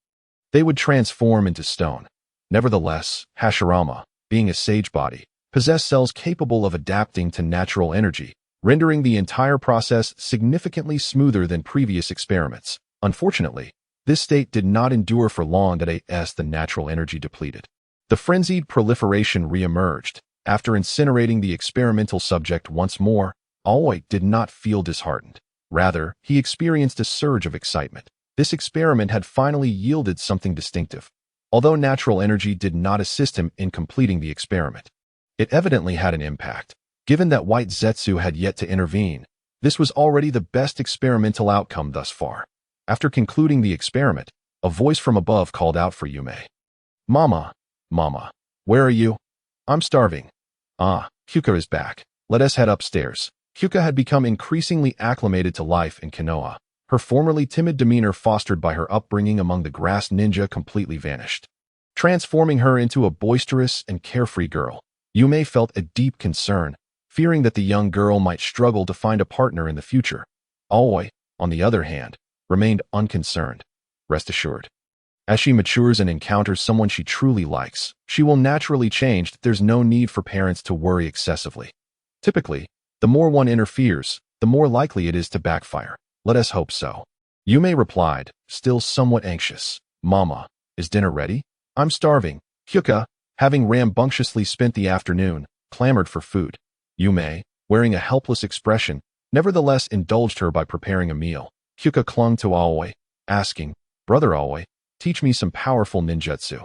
A: they would transform into stone. Nevertheless, Hashirama, being a sage body, possessed cells capable of adapting to natural energy, rendering the entire process significantly smoother than previous experiments. Unfortunately, this state did not endure for long as the natural energy depleted. The frenzied proliferation re-emerged. After incinerating the experimental subject once more, Aoi did not feel disheartened. Rather, he experienced a surge of excitement. This experiment had finally yielded something distinctive. Although natural energy did not assist him in completing the experiment, it evidently had an impact. Given that White Zetsu had yet to intervene, this was already the best experimental outcome thus far. After concluding the experiment, a voice from above called out for Yume. Mama, where are you? I'm starving. Ah, Hyuka is back. Let us head upstairs. Hyuka had become increasingly acclimated to life in Konoha. Her formerly timid demeanor, fostered by her upbringing among the grass ninja, completely vanished, transforming her into a boisterous and carefree girl. Yume felt a deep concern, fearing that the young girl might struggle to find a partner in the future. Aoi, on the other hand, remained unconcerned. Rest assured, as she matures and encounters someone she truly likes, she will naturally change. There's no need for parents to worry excessively. Typically, the more one interferes, the more likely it is to backfire. Let us hope so. Yume replied, still somewhat anxious. Mama, is dinner ready? I'm starving. Hyuka, having rambunctiously spent the afternoon, clamored for food. Yume, wearing a helpless expression, nevertheless indulged her by preparing a meal. Hyuka clung to Aoi, asking, Brother Aoi, teach me some powerful ninjutsu.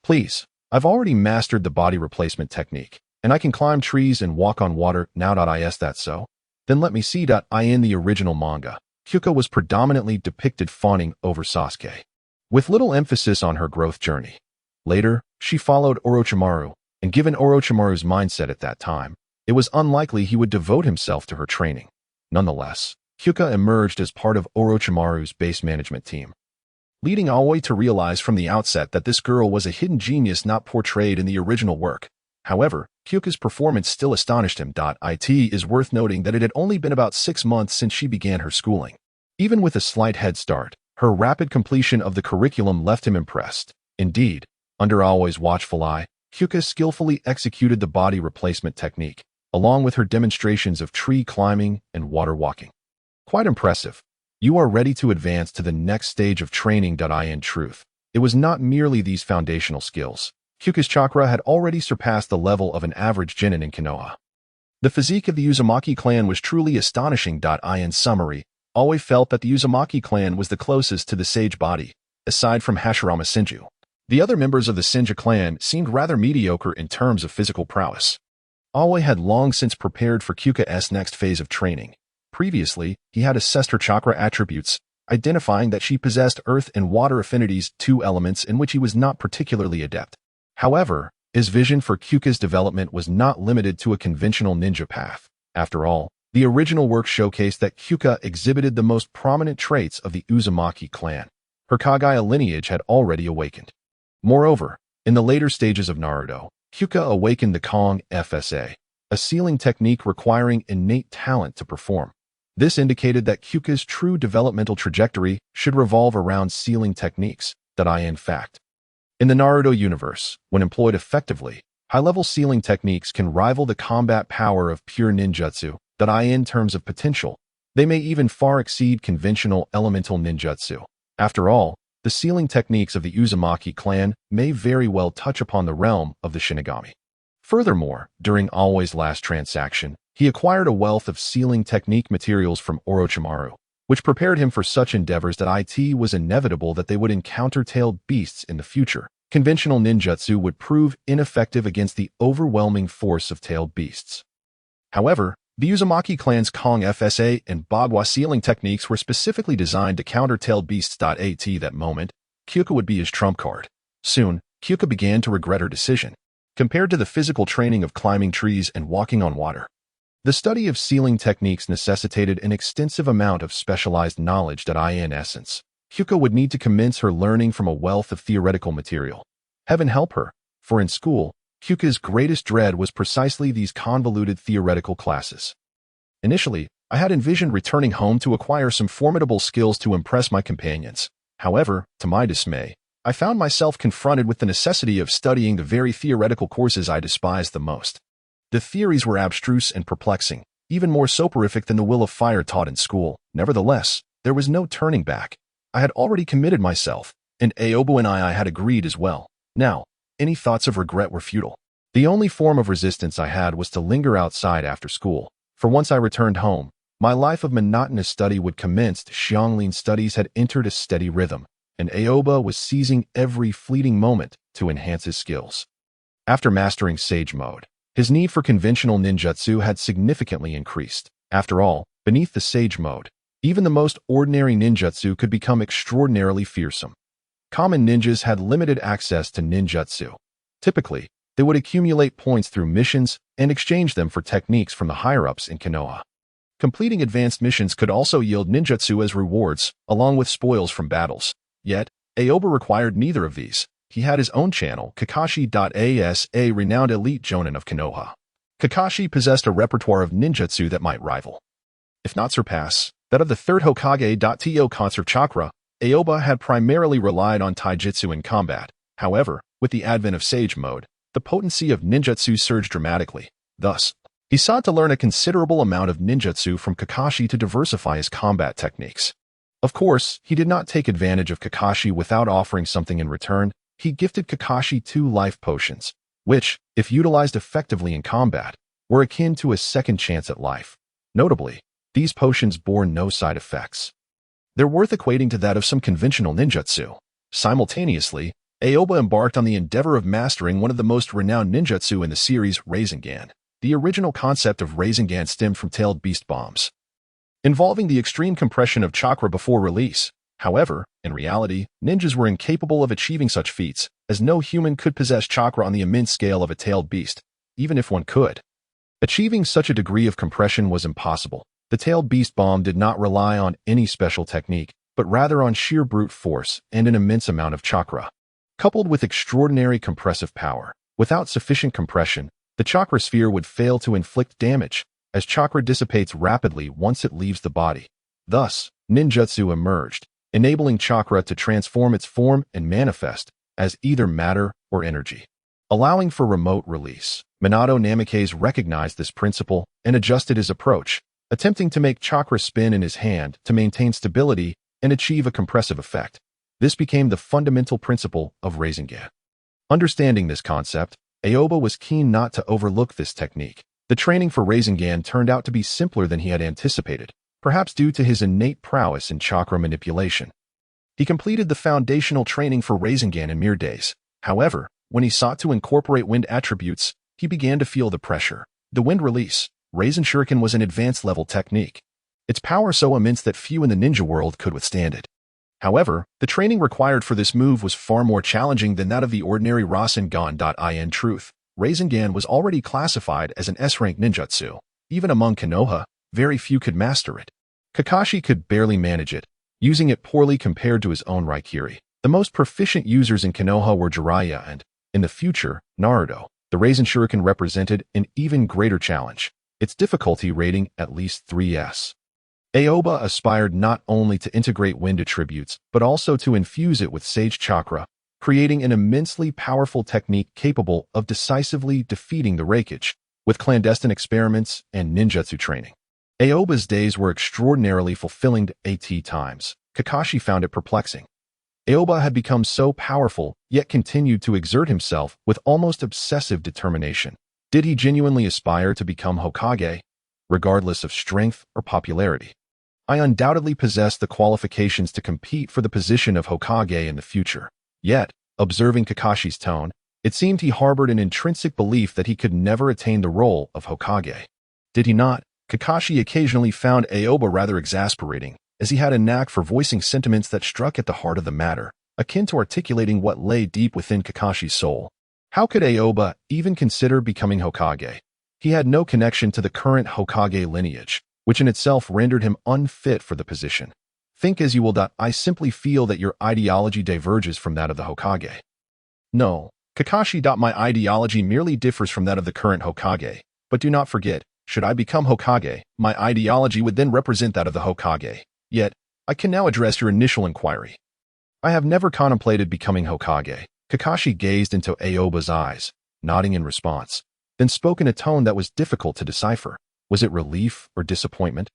A: Please, I've already mastered the body replacement technique, and I can climb trees and walk on water now. Is that so? Then let me see. In the original manga, Hyuka was predominantly depicted fawning over Sasuke, with little emphasis on her growth journey. Later, she followed Orochimaru, and given Orochimaru's mindset at that time, it was unlikely he would devote himself to her training. Nonetheless, Hyuka emerged as part of Orochimaru's base management team, leading Aoi to realize from the outset that this girl was a hidden genius not portrayed in the original work. However, Hyuka's performance still astonished him. It is worth noting that it had only been about 6 months since she began her schooling. Even with a slight head start, her rapid completion of the curriculum left him impressed. Indeed, under Aoi's watchful eye, Hyuka skillfully executed the body replacement technique, along with her demonstrations of tree climbing and water walking. Quite impressive. You are ready to advance to the next stage of training. In truth, it was not merely these foundational skills. Hyuka's chakra had already surpassed the level of an average genin in Konoha. The physique of the Uzumaki clan was truly astonishing. In summary, Aoi felt that the Uzumaki clan was the closest to the sage body, aside from Hashirama Senju. The other members of the Senju clan seemed rather mediocre in terms of physical prowess. Aoi had long since prepared for Hyuka's next phase of training. Previously, he had assessed her chakra attributes, identifying that she possessed earth and water affinities, 2 elements in which he was not particularly adept. However, his vision for Hyuka's development was not limited to a conventional ninja path. After all, the original work showcased that Hyuka exhibited the most prominent traits of the Uzumaki clan. Her Kage lineage had already awakened. Moreover, in the later stages of Naruto, Hyuka awakened the Kong FSA, a sealing technique requiring innate talent to perform. This indicated that Hyuka's true developmental trajectory should revolve around sealing techniques. In fact, in the Naruto universe, when employed effectively, high-level sealing techniques can rival the combat power of pure ninjutsu. In terms of potential, they may even far exceed conventional elemental ninjutsu. After all, the sealing techniques of the Uzumaki clan may very well touch upon the realm of the Shinigami. Furthermore, during Aoi's last transaction, he acquired a wealth of sealing technique materials from Orochimaru, which prepared him for such endeavors. It was inevitable that they would encounter tailed beasts in the future. Conventional ninjutsu would prove ineffective against the overwhelming force of tailed beasts. However, the Uzumaki clan's Kong FSA and Bagua sealing techniques were specifically designed to counter tailed beasts. At that moment, Hyuka would be his trump card. Soon, Hyuka began to regret her decision. Compared to the physical training of climbing trees and walking on water, the study of sealing techniques necessitated an extensive amount of specialized knowledge. In essence, Hyuka would need to commence her learning from a wealth of theoretical material. Heaven help her, for in school, Kyuka's greatest dread was precisely these convoluted theoretical classes. Initially, I had envisioned returning home to acquire some formidable skills to impress my companions. However, to my dismay, I found myself confronted with the necessity of studying the very theoretical courses I despised the most. The theories were abstruse and perplexing, even more soporific than the will of fire taught in school. Nevertheless, there was no turning back. I had already committed myself, and Aoba and I had agreed as well. Now, any thoughts of regret were futile. The only form of resistance I had was to linger outside after school, for once I returned home, my life of monotonous study would commence. Xianglin's studies had entered a steady rhythm, and Aoba was seizing every fleeting moment to enhance his skills. After mastering Sage Mode, his need for conventional ninjutsu had significantly increased. After all, beneath the Sage Mode, even the most ordinary ninjutsu could become extraordinarily fearsome. Common ninjas had limited access to ninjutsu. Typically, they would accumulate points through missions and exchange them for techniques from the higher-ups in Konoha. Completing advanced missions could also yield ninjutsu as rewards, along with spoils from battles. Yet, Aoba required neither of these. He had his own channel, Kakashi.as, a renowned elite jonin of Konoha. Kakashi possessed a repertoire of ninjutsu that might rival, if not surpass, that of the third Hokage. Concert chakra. Aoba had primarily relied on taijutsu in combat. However, with the advent of Sage Mode, the potency of ninjutsu surged dramatically. Thus, he sought to learn a considerable amount of ninjutsu from Kakashi to diversify his combat techniques. Of course, he did not take advantage of Kakashi without offering something in return. He gifted Kakashi 2 life potions, which, if utilized effectively in combat, were akin to a second chance at life. Notably, these potions bore no side effects. They're worth equating to that of some conventional ninjutsu. Simultaneously, Aoba embarked on the endeavor of mastering one of the most renowned ninjutsu in the series, Rasengan. The original concept of Rasengan stemmed from tailed beast bombs, involving the extreme compression of chakra before release. However, in reality, ninjas were incapable of achieving such feats, as no human could possess chakra on the immense scale of a tailed beast, even if one could. Achieving such a degree of compression was impossible. The tailed beast bomb did not rely on any special technique, but rather on sheer brute force and an immense amount of chakra, coupled with extraordinary compressive power. Without sufficient compression, the chakra sphere would fail to inflict damage, as chakra dissipates rapidly once it leaves the body. Thus, ninjutsu emerged, enabling chakra to transform its form and manifest as either matter or energy, allowing for remote release. Minato Namikaze recognized this principle and adjusted his approach, attempting to make chakra spin in his hand to maintain stability and achieve a compressive effect. This became the fundamental principle of Rasengan. Understanding this concept, Aoba was keen not to overlook this technique. The training for Rasengan turned out to be simpler than he had anticipated, perhaps due to his innate prowess in chakra manipulation. He completed the foundational training for Rasengan in mere days. However, when he sought to incorporate wind attributes, he began to feel the pressure. The wind release, Rasen Shuriken, was an advanced level technique. Its power so immense that few in the ninja world could withstand it. However, the training required for this move was far more challenging than that of the ordinary Rasengan. In truth, Rasengan was already classified as an S-rank ninjutsu. Even among Konoha, very few could master it. Kakashi could barely manage it, using it poorly compared to his own Raikiri. The most proficient users in Konoha were Jiraiya and, in the future, Naruto. The Rasen Shuriken represented an even greater challenge, its difficulty rating at least 3S. Aoba aspired not only to integrate wind attributes, but also to infuse it with sage chakra, creating an immensely powerful technique capable of decisively defeating the Raikage. With clandestine experiments and ninjutsu training, Aoba's days were extraordinarily fulfilling. At times, Kakashi found it perplexing. Aoba had become so powerful, yet continued to exert himself with almost obsessive determination. Did he genuinely aspire to become Hokage, regardless of strength or popularity? I undoubtedly possessed the qualifications to compete for the position of Hokage in the future. Yet, observing Kakashi's tone, it seemed he harbored an intrinsic belief that he could never attain the role of Hokage. Did he not? Kakashi occasionally found Aoba rather exasperating, as he had a knack for voicing sentiments that struck at the heart of the matter, akin to articulating what lay deep within Kakashi's soul. How could Aoba even consider becoming Hokage? He had no connection to the current Hokage lineage, which in itself rendered him unfit for the position. Think as you will. I simply feel that your ideology diverges from that of the Hokage. No, Kakashi. My ideology merely differs from that of the current Hokage. But do not forget, should I become Hokage, my ideology would then represent that of the Hokage. Yet, I can now address your initial inquiry. I have never contemplated becoming Hokage. Kakashi gazed into Aoba's eyes, nodding in response, then spoke in a tone that was difficult to decipher. Was it relief or disappointment?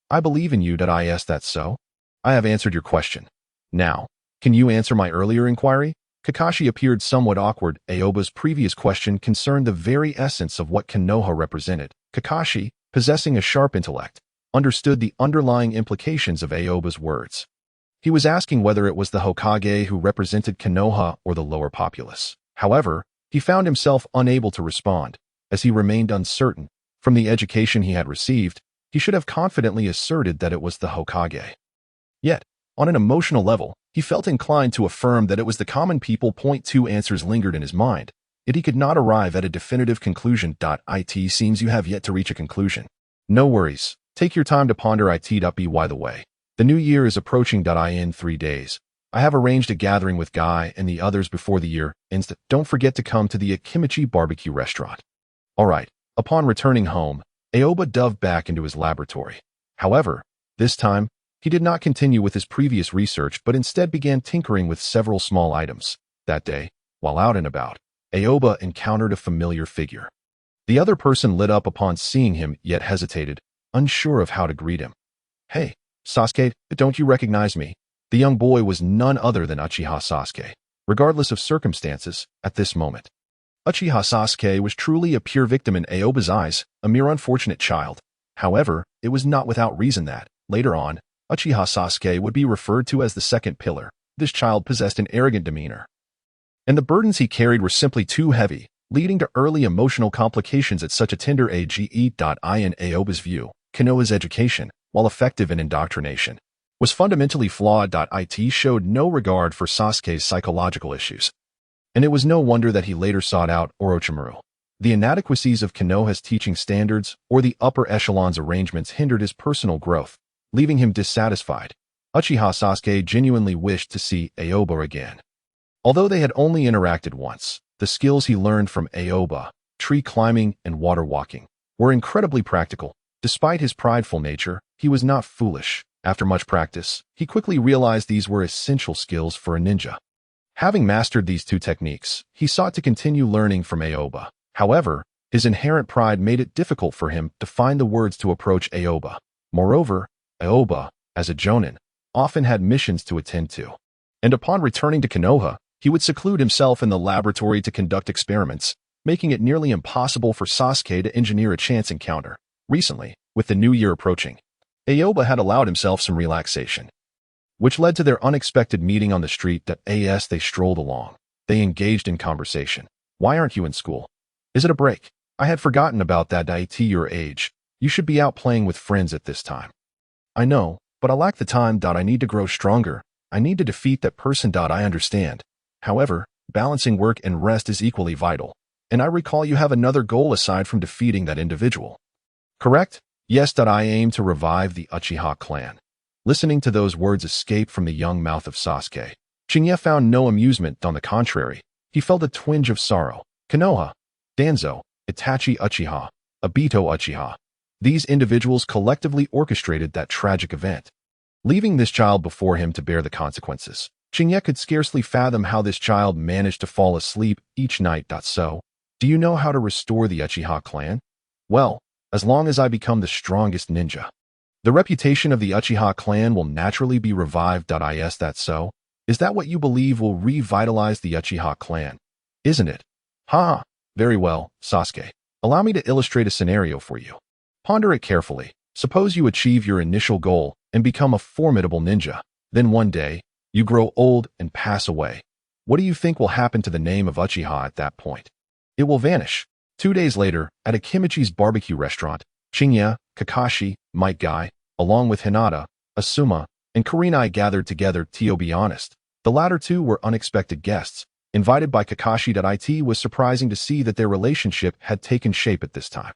A: I believe in you. That so? I have answered your question. Now, can you answer my earlier inquiry? Kakashi appeared somewhat awkward. Aoba's previous question concerned the very essence of what Konoha represented. Kakashi, possessing a sharp intellect, understood the underlying implications of Aoba's words. He was asking whether it was the Hokage who represented Konoha or the lower populace. However, he found himself unable to respond, as he remained uncertain. From the education he had received, he should have confidently asserted that it was the Hokage. Yet, on an emotional level, he felt inclined to affirm that it was the common people. Two answers lingered in his mind, yet he could not arrive at a definitive conclusion. It seems you have yet to reach a conclusion. No worries. Take your time to ponder. By the way, the new year is approaching. In 3 days, I have arranged a gathering with Guy and the others before the year ends. Don't forget to come to the Akimichi barbecue restaurant. All right. Upon returning home, Aoba dove back into his laboratory. However, this time, he did not continue with his previous research but instead began tinkering with several small items. That day, while out and about, Aoba encountered a familiar figure. The other person lit up upon seeing him yet hesitated, unsure of how to greet him. Hey, Sasuke, don't you recognize me? The young boy was none other than Uchiha Sasuke. Regardless of circumstances, at this moment, Uchiha Sasuke was truly a pure victim in Aoba's eyes, a mere unfortunate child. However, it was not without reason that, later on, Uchiha Sasuke would be referred to as the second pillar. This child possessed an arrogant demeanor, and the burdens he carried were simply too heavy, leading to early emotional complications at such a tender age. In Aoba's view, Konoha's education, while effective in indoctrination, was fundamentally flawed. It showed no regard for Sasuke's psychological issues, and it was no wonder that he later sought out Orochimaru. The inadequacies of Konoha's teaching standards or the upper echelon's arrangements hindered his personal growth, leaving him dissatisfied. Uchiha Sasuke genuinely wished to see Aoba again. Although they had only interacted once, the skills he learned from Aoba, tree climbing and water walking, were incredibly practical. Despite his prideful nature, he was not foolish. After much practice, he quickly realized these were essential skills for a ninja. Having mastered these two techniques, he sought to continue learning from Aoba. However, his inherent pride made it difficult for him to find the words to approach Aoba. Moreover, Aoba, as a jonin, often had missions to attend to, and upon returning to Konoha, he would seclude himself in the laboratory to conduct experiments, making it nearly impossible for Sasuke to engineer a chance encounter. Recently, with the new year approaching, Aoba had allowed himself some relaxation, which led to their unexpected meeting on the street. As they strolled along, they engaged in conversation. Why aren't you in school? Is it a break? I had forgotten about that. Your age. You should be out playing with friends at this time. I know, but I lack the time. I need to grow stronger. I need to defeat that person. I understand. However, balancing work and rest is equally vital, and I recall you have another goal aside from defeating that individual. Correct? Yes. I aim to revive the Uchiha clan. Listening to those words escape from the young mouth of Sasuke, Shinya found no amusement. On the contrary, he felt a twinge of sorrow. Konoha, Danzo, Itachi Uchiha, Obito Uchiha. These individuals collectively orchestrated that tragic event, leaving this child before him to bear the consequences. Shinya could scarcely fathom how this child managed to fall asleep each night. So, do you know how to restore the Uchiha clan? Well, as long as I become the strongest ninja, the reputation of the Uchiha clan will naturally be revived. Is that so? Is that what you believe will revitalize the Uchiha clan? Isn't it? Ha! Very well, Sasuke. Allow me to illustrate a scenario for you. Ponder it carefully. Suppose you achieve your initial goal and become a formidable ninja. Then one day, you grow old and pass away. What do you think will happen to the name of Uchiha at that point? It will vanish. 2 days later, at Akimichi's barbecue restaurant, Shinya, Kakashi, Might Guy, along with Hinata, Asuma, and Karin gathered together. To be honest, the latter two were unexpected guests, invited by Kakashi. It was surprising to see that their relationship had taken shape at this time.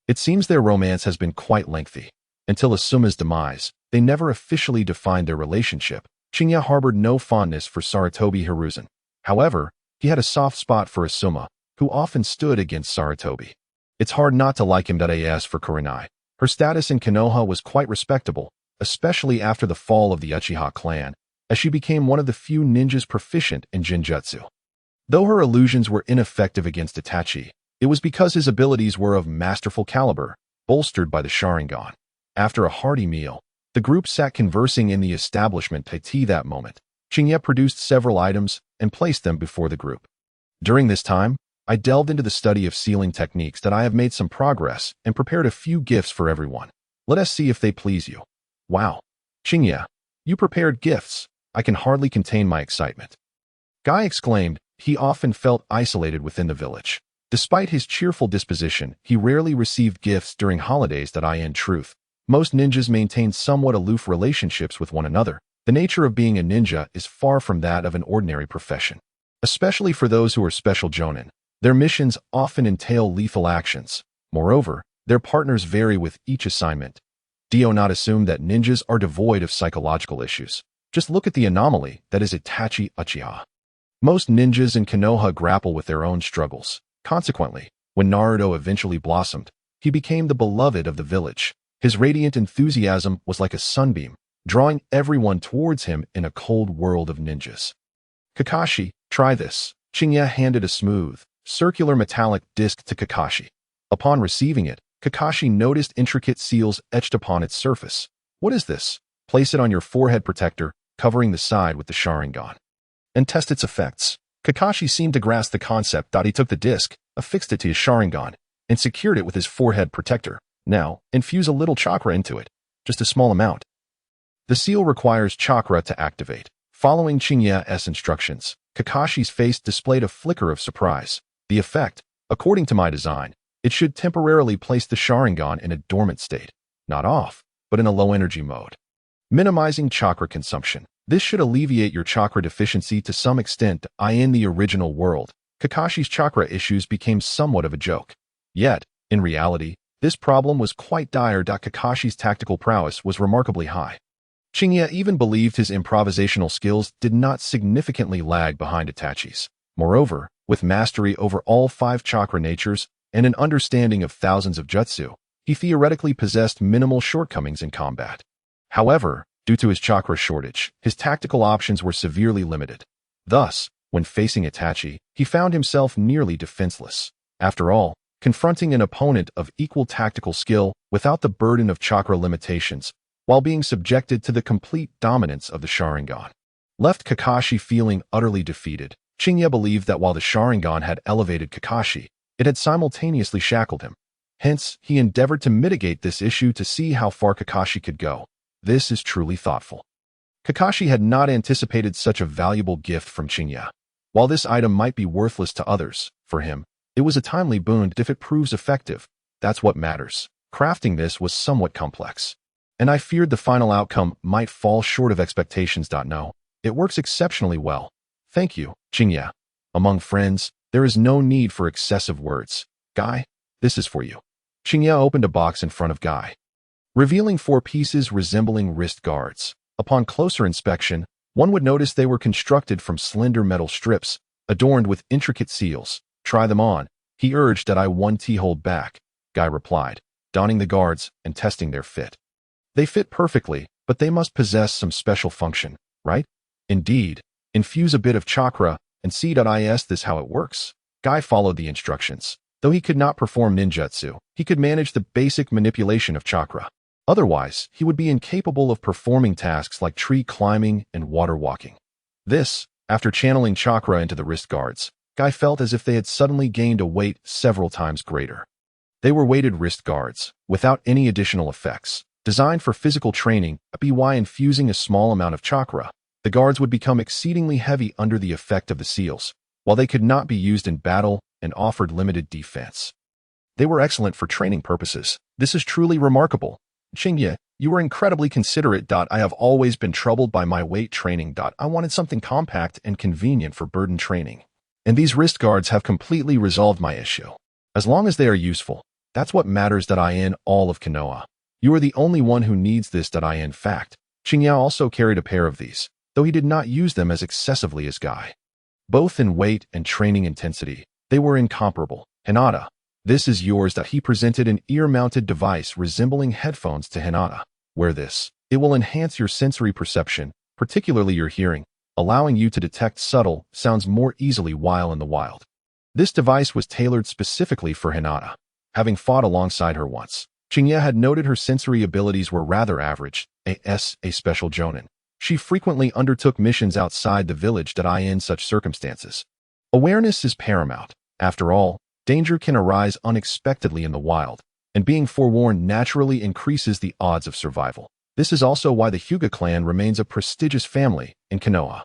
A: It seems their romance has been quite lengthy. Until Asuma's demise, they never officially defined their relationship. Shinya harbored no fondness for Sarutobi Hiruzen. However, He had a soft spot for Asuma, who often stood against Sarutobi. It's hard not to like him. As for Kurenai, her status in Konoha was quite respectable, especially after the fall of the Uchiha clan, as she became one of the few ninjas proficient in Jinjutsu. Though her illusions were ineffective against Itachi, it was because his abilities were of masterful caliber, bolstered by the Sharingan. After a hearty meal, the group sat conversing in the establishment tea. That moment, Chingya produced several items and placed them before the group. During this time, I delved into the study of sealing techniques. That I have made some progress and prepared a few gifts for everyone. Let us see if they please you. Wow, Chingya, you prepared gifts. I can hardly contain my excitement. Guy exclaimed. He often felt isolated within the village. Despite his cheerful disposition, he rarely received gifts during holidays. In truth, most ninjas maintain somewhat aloof relationships with one another. The nature of being a ninja is far from that of an ordinary profession. Especially for those who are special jonin, their missions often entail lethal actions. Moreover, their partners vary with each assignment. Do not assume that ninjas are devoid of psychological issues. Just look at the anomaly that is Itachi Uchiha. Most ninjas in Konoha grapple with their own struggles. Consequently, when Naruto eventually blossomed, he became the beloved of the village. His radiant enthusiasm was like a sunbeam, drawing everyone towards him in a cold world of ninjas. Kakashi, try this. Chingya handed a smooth, circular metallic disc to Kakashi. Upon receiving it, Kakashi noticed intricate seals etched upon its surface. What is this? Place it on your forehead protector, covering the side with the Sharingan, and test its effects. Kakashi seemed to grasp the concept. He took the disc, affixed it to his Sharingan, and secured it with his forehead protector. Now, infuse a little chakra into it, just a small amount. The seal requires chakra to activate. Following Chingya's instructions, Kakashi's face displayed a flicker of surprise. The effect, according to my design, it should temporarily place the Sharingan in a dormant state, not off, but in a low-energy mode, minimizing chakra consumption. This should alleviate your chakra deficiency to some extent. In the original world, Kakashi's chakra issues became somewhat of a joke. Yet, in reality, this problem was quite dire. Kakashi's tactical prowess was remarkably high. Chingya even believed his improvisational skills did not significantly lag behind Itachi's. Moreover, with mastery over all 5 chakra natures and an understanding of thousands of jutsu, he theoretically possessed minimal shortcomings in combat. However, due to his chakra shortage, his tactical options were severely limited. Thus, when facing Itachi, he found himself nearly defenseless. After all, confronting an opponent of equal tactical skill without the burden of chakra limitations, while being subjected to the complete dominance of the Sharingan, left Kakashi feeling utterly defeated. Chingya believed that while the Sharingan had elevated Kakashi, it had simultaneously shackled him. Hence, he endeavored to mitigate this issue to see how far Kakashi could go. This is truly thoughtful. Kakashi had not anticipated such a valuable gift from Chingya. While this item might be worthless to others, for him, it was a timely boon. If it proves effective, that's what matters. Crafting this was somewhat complex, and I feared the final outcome might fall short of expectations. No, it works exceptionally well. Thank you, Chingya. Among friends, there is no need for excessive words. Guy, this is for you. Chingya opened a box in front of Guy, revealing 4 pieces resembling wrist guards. Upon closer inspection, one would notice they were constructed from slender metal strips, adorned with intricate seals. Try them on, he urged. I won't hold back, Guy replied, donning the guards and testing their fit. They fit perfectly, but they must possess some special function, right? Indeed. Infuse a bit of chakra and see. Is this how it works? Guy followed the instructions. Though he could not perform ninjutsu, he could manage the basic manipulation of chakra. Otherwise, he would be incapable of performing tasks like tree climbing and water walking. This, after channeling chakra into the wrist guards, Guy felt as if they had suddenly gained a weight several times greater. They were weighted wrist guards, without any additional effects, designed for physical training. By infusing a small amount of chakra, the guards would become exceedingly heavy under the effect of the seals, while they could not be used in battle and offered limited defense. They were excellent for training purposes. This is truly remarkable. Chingya, you were incredibly considerate. I have always been troubled by my weight training. I wanted something compact and convenient for burden training, and these wrist guards have completely resolved my issue. As long as they are useful, that's what matters. In all of Konoha, you are the only one who needs this. In fact, Chingya also carried a pair of these, though he did not use them as excessively as Guy. Both in weight and training intensity, they were incomparable. Hinata, this is yours. He presented an ear-mounted device resembling headphones to Hinata. Wear this. It will enhance your sensory perception, particularly your hearing, allowing you to detect subtle sounds more easily while in the wild. This device was tailored specifically for Hinata. Having fought alongside her once, Chinya had noted her sensory abilities were rather average, a special jonin. She frequently undertook missions outside the village in such circumstances. Awareness is paramount. After all, danger can arise unexpectedly in the wild, and being forewarned naturally increases the odds of survival. This is also why the Hyuga clan remains a prestigious family in Konoha.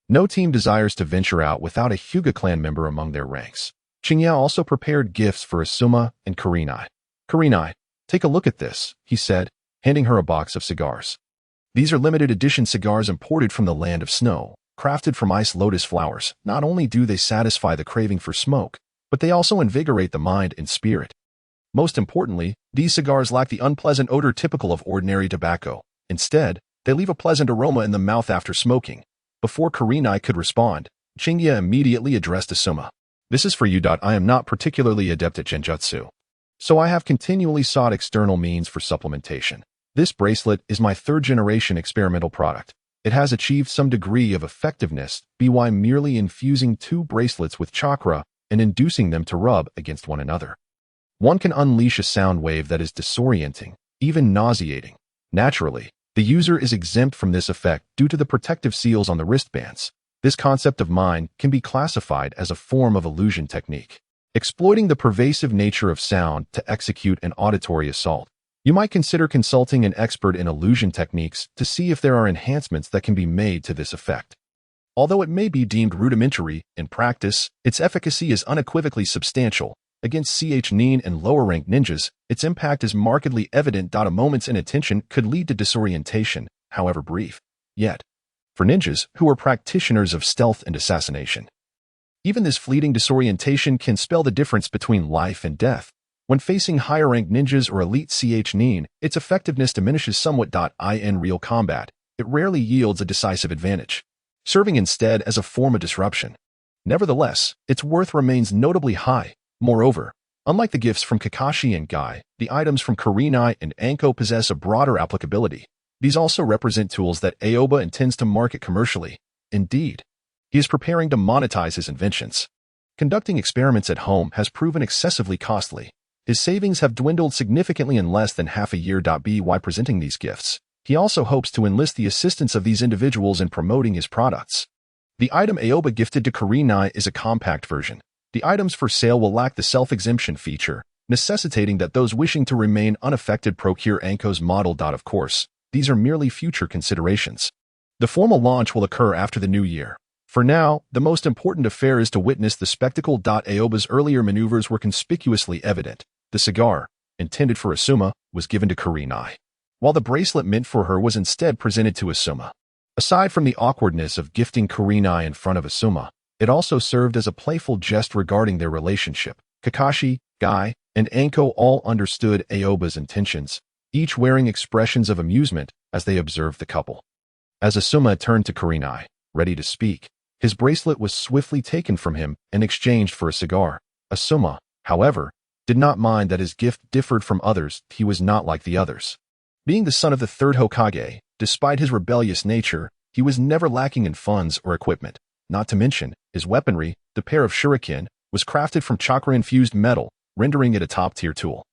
A: No team desires to venture out without a Hyuga clan member among their ranks. Chinya also prepared gifts for Asuma and Karinai. Karinai, take a look at this, he said, handing her a box of cigars. These are limited edition cigars imported from the land of snow, crafted from ice lotus flowers. Not only do they satisfy the craving for smoke, but they also invigorate the mind and spirit. Most importantly, these cigars lack the unpleasant odor typical of ordinary tobacco. Instead, they leave a pleasant aroma in the mouth after smoking. Before Karinai could respond, Chinya immediately addressed Asuma. This is for you. I am not particularly adept at genjutsu, so I have continually sought external means for supplementation. This bracelet is my third-generation experimental product. It has achieved some degree of effectiveness by merely infusing two bracelets with chakra and inducing them to rub against one another. One can unleash a sound wave that is disorienting, even nauseating. Naturally, the user is exempt from this effect due to the protective seals on the wristbands. This concept of mine can be classified as a form of illusion technique, exploiting the pervasive nature of sound to execute an auditory assault. You might consider consulting an expert in illusion techniques to see if there are enhancements that can be made to this effect. Although it may be deemed rudimentary, in practice, its efficacy is unequivocally substantial. Against Chunin and lower-ranked ninjas, its impact is markedly evident. A moment's inattention could lead to disorientation, however brief. Yet, for ninjas who are practitioners of stealth and assassination, even this fleeting disorientation can spell the difference between life and death. When facing higher-ranked ninjas or elite Chunin, its effectiveness diminishes somewhat. In real combat, it rarely yields a decisive advantage, serving instead as a form of disruption. Nevertheless, its worth remains notably high. Moreover, unlike the gifts from Kakashi and Guy, the items from Karinai and Anko possess a broader applicability. These also represent tools that Aoba intends to market commercially. Indeed, he is preparing to monetize his inventions. Conducting experiments at home has proven excessively costly. His savings have dwindled significantly in less than half a year. By presenting these gifts, he also hopes to enlist the assistance of these individuals in promoting his products. The item Aoba gifted to Karinai is a compact version. The items for sale will lack the self-exemption feature, necessitating that those wishing to remain unaffected procure Anko's model. Of course, these are merely future considerations. The formal launch will occur after the new year. For now, the most important affair is to witness the spectacle. Aoba's earlier maneuvers were conspicuously evident. The cigar, intended for Asuma, was given to Karinai, while the bracelet meant for her was instead presented to Asuma. Aside from the awkwardness of gifting Karinai in front of Asuma, it also served as a playful jest regarding their relationship. Kakashi, Guy, and Anko all understood Aoba's intentions, each wearing expressions of amusement as they observed the couple. As Asuma turned to Karinai, ready to speak, his bracelet was swiftly taken from him and exchanged for a cigar. Asuma, however, did not mind that his gift differed from others. He was not like the others. Being the son of the third Hokage, despite his rebellious nature, he was never lacking in funds or equipment. Not to mention, his weaponry, the pair of shuriken, was crafted from chakra-infused metal, rendering it a top-tier tool.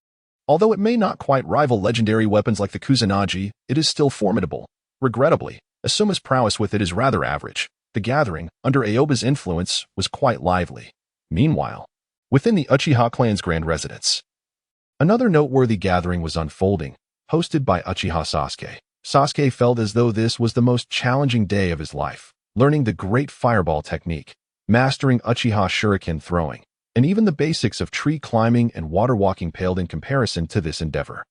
A: Although it may not quite rival legendary weapons like the Kusanagi, it is still formidable. Regrettably, Asuma's prowess with it is rather average. The gathering, under Aoba's influence, was quite lively. Meanwhile, within the Uchiha clan's grand residence, another noteworthy gathering was unfolding, hosted by Uchiha Sasuke. Sasuke felt as though this was the most challenging day of his life, learning the great fireball technique, mastering Uchiha shuriken throwing, and even the basics of tree climbing and water walking paled in comparison to this endeavor.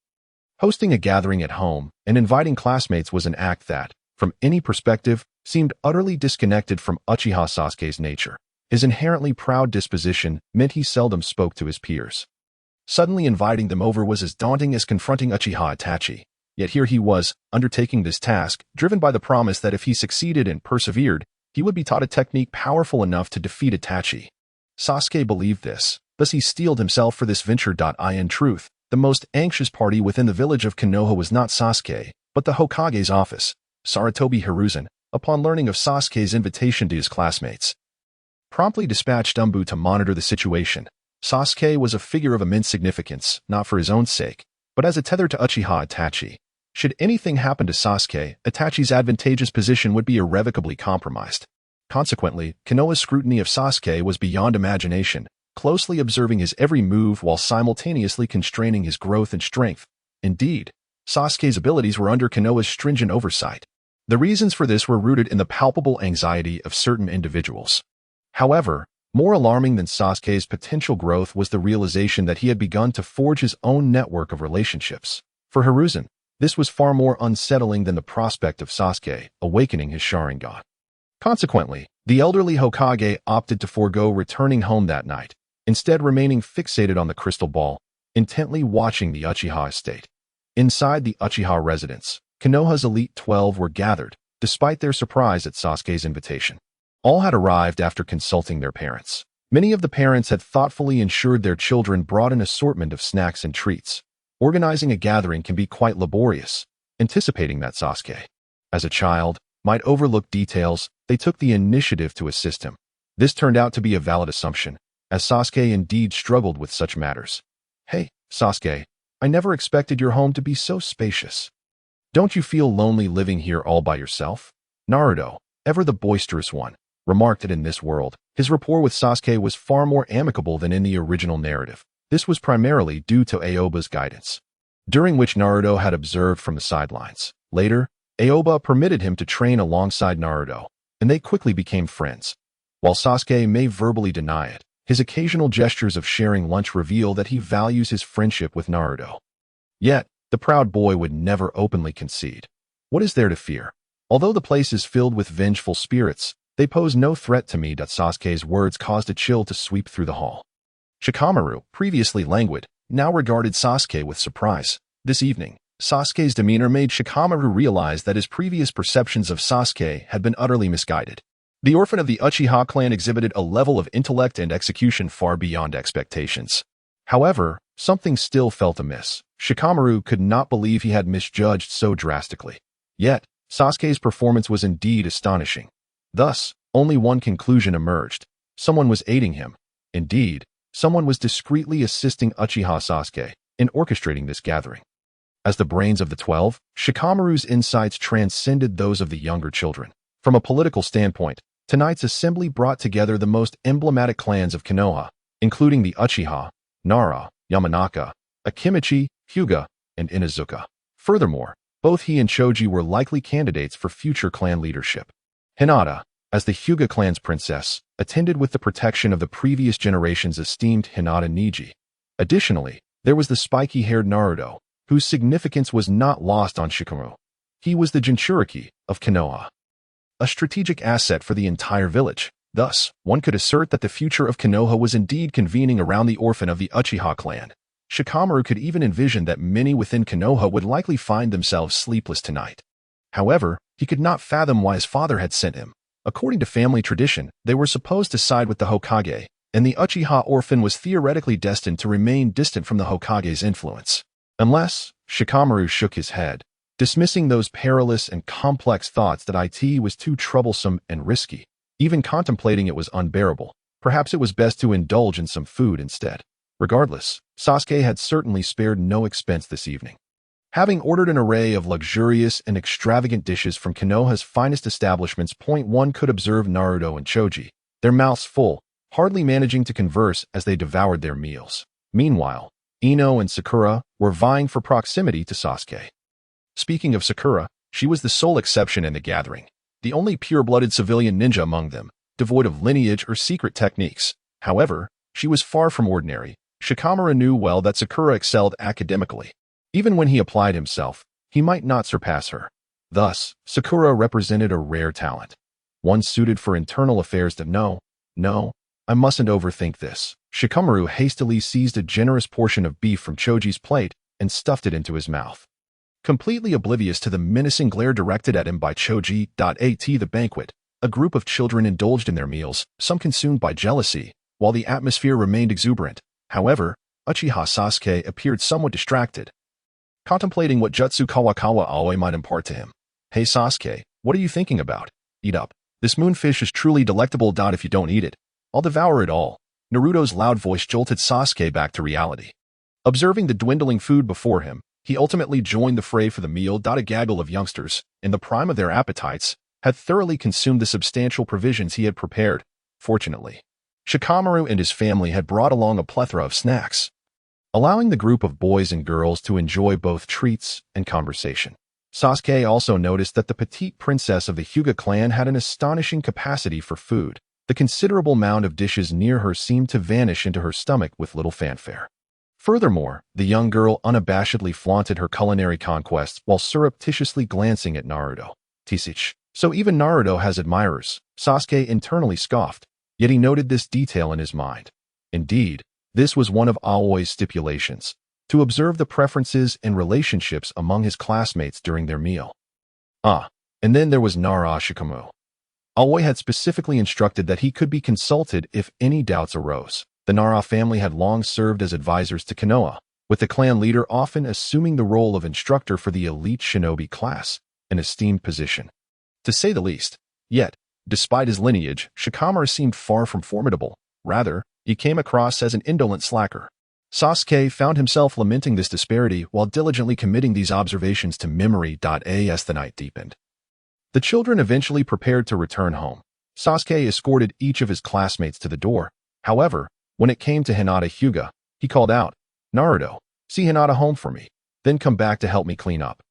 A: Hosting a gathering at home and inviting classmates was an act that, from any perspective, seemed utterly disconnected from Uchiha Sasuke's nature. His inherently proud disposition meant he seldom spoke to his peers. Suddenly inviting them over was as daunting as confronting Uchiha Itachi. Yet here he was, undertaking this task, driven by the promise that if he succeeded and persevered, he would be taught a technique powerful enough to defeat Itachi. Sasuke believed this, thus he steeled himself for this venture. In truth, the most anxious party within the village of Konoha was not Sasuke, but the Hokage's office. Sarutobi Hiruzen, upon learning of Sasuke's invitation to his classmates, promptly dispatched Umbu to monitor the situation. Sasuke was a figure of immense significance, not for his own sake, but as a tether to Uchiha Itachi. Should anything happen to Sasuke, Itachi's advantageous position would be irrevocably compromised. Consequently, Konoha's scrutiny of Sasuke was beyond imagination, closely observing his every move while simultaneously constraining his growth and strength. Indeed, Sasuke's abilities were under Konoha's stringent oversight. The reasons for this were rooted in the palpable anxiety of certain individuals. However, more alarming than Sasuke's potential growth was the realization that he had begun to forge his own network of relationships. For Hiruzen, this was far more unsettling than the prospect of Sasuke awakening his Sharingan. Consequently, the elderly Hokage opted to forego returning home that night, instead remaining fixated on the crystal ball, intently watching the Uchiha estate. Inside the Uchiha residence, Konoha's Elite 12 were gathered, despite their surprise at Sasuke's invitation. All had arrived after consulting their parents. Many of the parents had thoughtfully ensured their children brought an assortment of snacks and treats. Organizing a gathering can be quite laborious. Anticipating that Sasuke, as a child, might overlook details, they took the initiative to assist him. This turned out to be a valid assumption, as Sasuke indeed struggled with such matters. "Hey, Sasuke, I never expected your home to be so spacious. Don't you feel lonely living here all by yourself?" Naruto, ever the boisterous one, remarked that in this world, his rapport with Sasuke was far more amicable than in the original narrative. This was primarily due to Aoba's guidance, during which Naruto had observed from the sidelines. Later, Aoba permitted him to train alongside Naruto, and they quickly became friends. While Sasuke may verbally deny it, his occasional gestures of sharing lunch reveal that he values his friendship with Naruto. Yet, the proud boy would never openly concede. What is there to fear? Although the place is filled with vengeful spirits, they pose no threat to me. Sasuke's words caused a chill to sweep through the hall. Shikamaru, previously languid, now regarded Sasuke with surprise. This evening, Sasuke's demeanor made Shikamaru realize that his previous perceptions of Sasuke had been utterly misguided. The orphan of the Uchiha clan exhibited a level of intellect and execution far beyond expectations. However, something still felt amiss. Shikamaru could not believe he had misjudged so drastically. Yet, Sasuke's performance was indeed astonishing. Thus, only one conclusion emerged. Someone was aiding him. Indeed, someone was discreetly assisting Uchiha Sasuke in orchestrating this gathering. As the brains of the 12, Shikamaru's insights transcended those of the younger children. From a political standpoint, tonight's assembly brought together the most emblematic clans of Konoha, including the Uchiha, Nara, Yamanaka, Akimichi, Hyuga, and Inuzuka. Furthermore, both he and Choji were likely candidates for future clan leadership. Hinata, as the Hyuga clan's princess, attended with the protection of the previous generation's esteemed Hinata Niji. Additionally, there was the spiky-haired Naruto, whose significance was not lost on Shikamaru. He was the Jinchuriki of Konoha, a strategic asset for the entire village. Thus, one could assert that the future of Konoha was indeed convening around the orphan of the Uchiha clan. Shikamaru could even envision that many within Konoha would likely find themselves sleepless tonight. However, he could not fathom why his father had sent him. According to family tradition, they were supposed to side with the Hokage, and the Uchiha orphan was theoretically destined to remain distant from the Hokage's influence. Unless, Shikamaru shook his head, dismissing those perilous and complex thoughts that it was too troublesome and risky. Even contemplating it was unbearable. Perhaps it was best to indulge in some food instead. Regardless, Sasuke had certainly spared no expense this evening. Having ordered an array of luxurious and extravagant dishes from Konoha's finest establishments, one could observe Naruto and Choji, their mouths full, hardly managing to converse as they devoured their meals. Meanwhile, Ino and Sakura were vying for proximity to Sasuke. Speaking of Sakura, she was the sole exception in the gathering, the only pure-blooded civilian ninja among them, devoid of lineage or secret techniques. However, she was far from ordinary. Shikamaru knew well that Sakura excelled academically. Even when he applied himself, he might not surpass her. Thus, Sakura represented a rare talent, one suited for internal affairs. No, I mustn't overthink this. Shikamaru hastily seized a generous portion of beef from Choji's plate and stuffed it into his mouth. Completely oblivious to the menacing glare directed at him by Choji. The banquet, A group of children indulged in their meals, some consumed by jealousy, while the atmosphere remained exuberant. However, Uchiha Sasuke appeared somewhat distracted, contemplating what jutsu Aokawa Aoba might impart to him. Hey Sasuke, what are you thinking about? Eat up. This moonfish is truly delectable. If you don't eat it, I'll devour it all. Naruto's loud voice jolted Sasuke back to reality. Observing the dwindling food before him, he ultimately joined the fray for the meal. A gaggle of youngsters, in the prime of their appetites, had thoroughly consumed the substantial provisions he had prepared. Fortunately, Shikamaru and his family had brought along a plethora of snacks, allowing the group of boys and girls to enjoy both treats and conversation. Sasuke also noticed that the petite princess of the Hyuga clan had an astonishing capacity for food. The considerable mound of dishes near her seemed to vanish into her stomach with little fanfare. Furthermore, the young girl unabashedly flaunted her culinary conquests while surreptitiously glancing at Naruto. Tisich. So even Naruto has admirers, Sasuke internally scoffed, yet he noted this detail in his mind. Indeed, this was one of Aoi's stipulations, to observe the preferences and relationships among his classmates during their meal. And then there was Nara Shikamu. Aoi had specifically instructed that he could be consulted if any doubts arose. The Nara family had long served as advisors to Konoha, with the clan leader often assuming the role of instructor for the elite shinobi class, an esteemed position, to say the least. Yet, despite his lineage, Shikamaru seemed far from formidable. Rather, he came across as an indolent slacker. Sasuke found himself lamenting this disparity while diligently committing these observations to memory. As the night deepened, the children eventually prepared to return home. Sasuke escorted each of his classmates to the door. However, when it came to Hinata Hyuga, he called out, "Naruto, see Hinata home for me, then come back to help me clean up."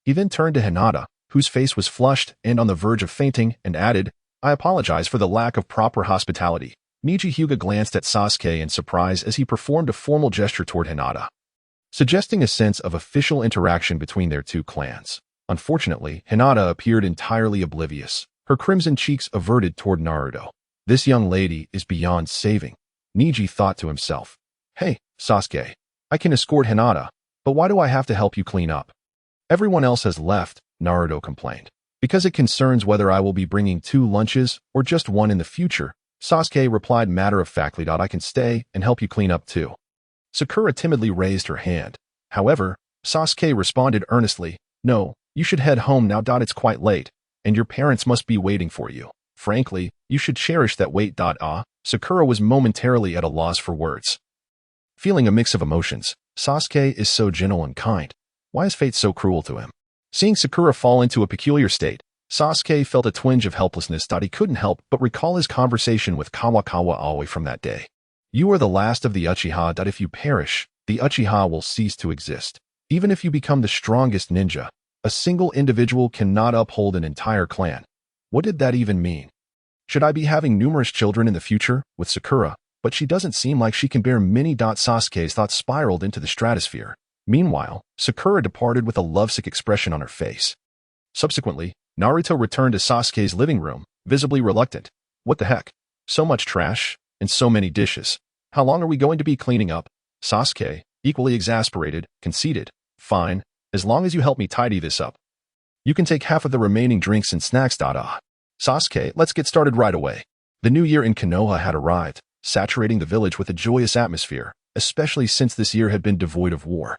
A: He then turned to Hinata, whose face was flushed and on the verge of fainting, and added, "I apologize for the lack of proper hospitality." Neji Hyuga glanced at Sasuke in surprise as he performed a formal gesture toward Hinata, suggesting a sense of official interaction between their two clans. Unfortunately, Hinata appeared entirely oblivious, her crimson cheeks averted toward Naruto. This young lady is beyond saving, Neji thought to himself. Hey, Sasuke, I can escort Hinata, but why do I have to help you clean up? Everyone else has left, Naruto complained. Because it concerns whether I will be bringing 2 lunches or just one in the future, Sasuke replied matter-of-factly. I can stay and help you clean up too. Sakura timidly raised her hand. However, Sasuke responded earnestly, No, you should head home now. It's quite late, and your parents must be waiting for you. Frankly, you should cherish that wait. Sakura was momentarily at a loss for words. Feeling a mix of emotions, Sasuke is so gentle and kind. Why is fate so cruel to him? Seeing Sakura fall into a peculiar state, Sasuke felt a twinge of helplessness. He couldn't help but recall his conversation with Aokawa Aoba from that day. You are the last of the Uchiha. If you perish, the Uchiha will cease to exist. Even if you become the strongest ninja, a single individual cannot uphold an entire clan. What did that even mean? Should I be having numerous children in the future with Sakura? But she doesn't seem like she can bear many. Sasuke's thoughts spiraled into the stratosphere. Meanwhile, Sakura departed with a lovesick expression on her face. Subsequently, Naruto returned to Sasuke's living room, visibly reluctant. What the heck? So much trash, and so many dishes. How long are we going to be cleaning up? Sasuke, equally exasperated, conceded. Fine, as long as you help me tidy this up. You can take half of the remaining drinks and snacks. Sasuke, let's get started right away. The new year in Konoha had arrived, saturating the village with a joyous atmosphere, especially since this year had been devoid of war.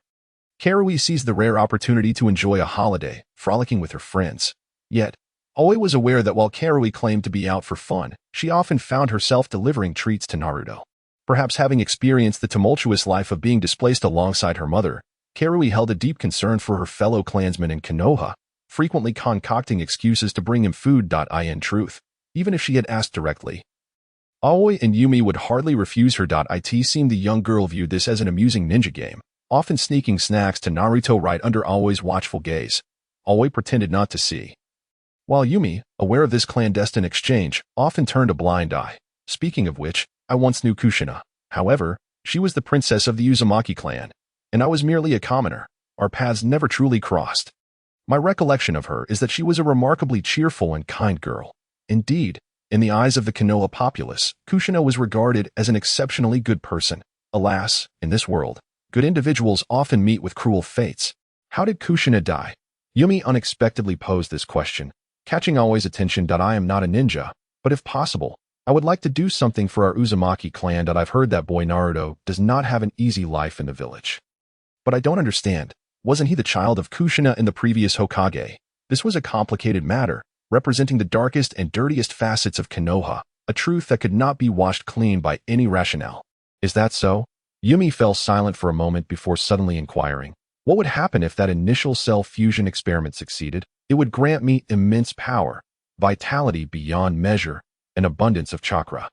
A: Karui seized the rare opportunity to enjoy a holiday, frolicking with her friends. Yet, Aoi was aware that while Karui claimed to be out for fun, she often found herself delivering treats to Naruto. Perhaps having experienced the tumultuous life of being displaced alongside her mother, Karui held a deep concern for her fellow clansmen in Konoha, frequently concocting excuses to bring him food. In truth, even if she had asked directly, Aoi and Yumi would hardly refuse her. It seemed the young girl viewed this as an amusing ninja game, often sneaking snacks to Naruto right under Aoi's watchful gaze. Aoi pretended not to see, while Yumi, aware of this clandestine exchange, often turned a blind eye. Speaking of which, I once knew Kushina. However, she was the princess of the Uzumaki clan, and I was merely a commoner. Our paths never truly crossed. My recollection of her is that she was a remarkably cheerful and kind girl. Indeed, in the eyes of the Konoha populace, Kushina was regarded as an exceptionally good person. Alas, in this world, good individuals often meet with cruel fates. How did Kushina die? Yumi unexpectedly posed this question, catching Aoi's attention. I am not a ninja, but if possible, I would like to do something for our Uzumaki clan. I've heard that boy Naruto does not have an easy life in the village. But I don't understand. Wasn't he the child of Kushina in the previous Hokage? This was a complicated matter, representing the darkest and dirtiest facets of Konoha, a truth that could not be washed clean by any rationale. Is that so? Yumi fell silent for a moment before suddenly inquiring, what would happen if that initial cell fusion experiment succeeded? It would grant me immense power, vitality beyond measure, and abundance of chakra.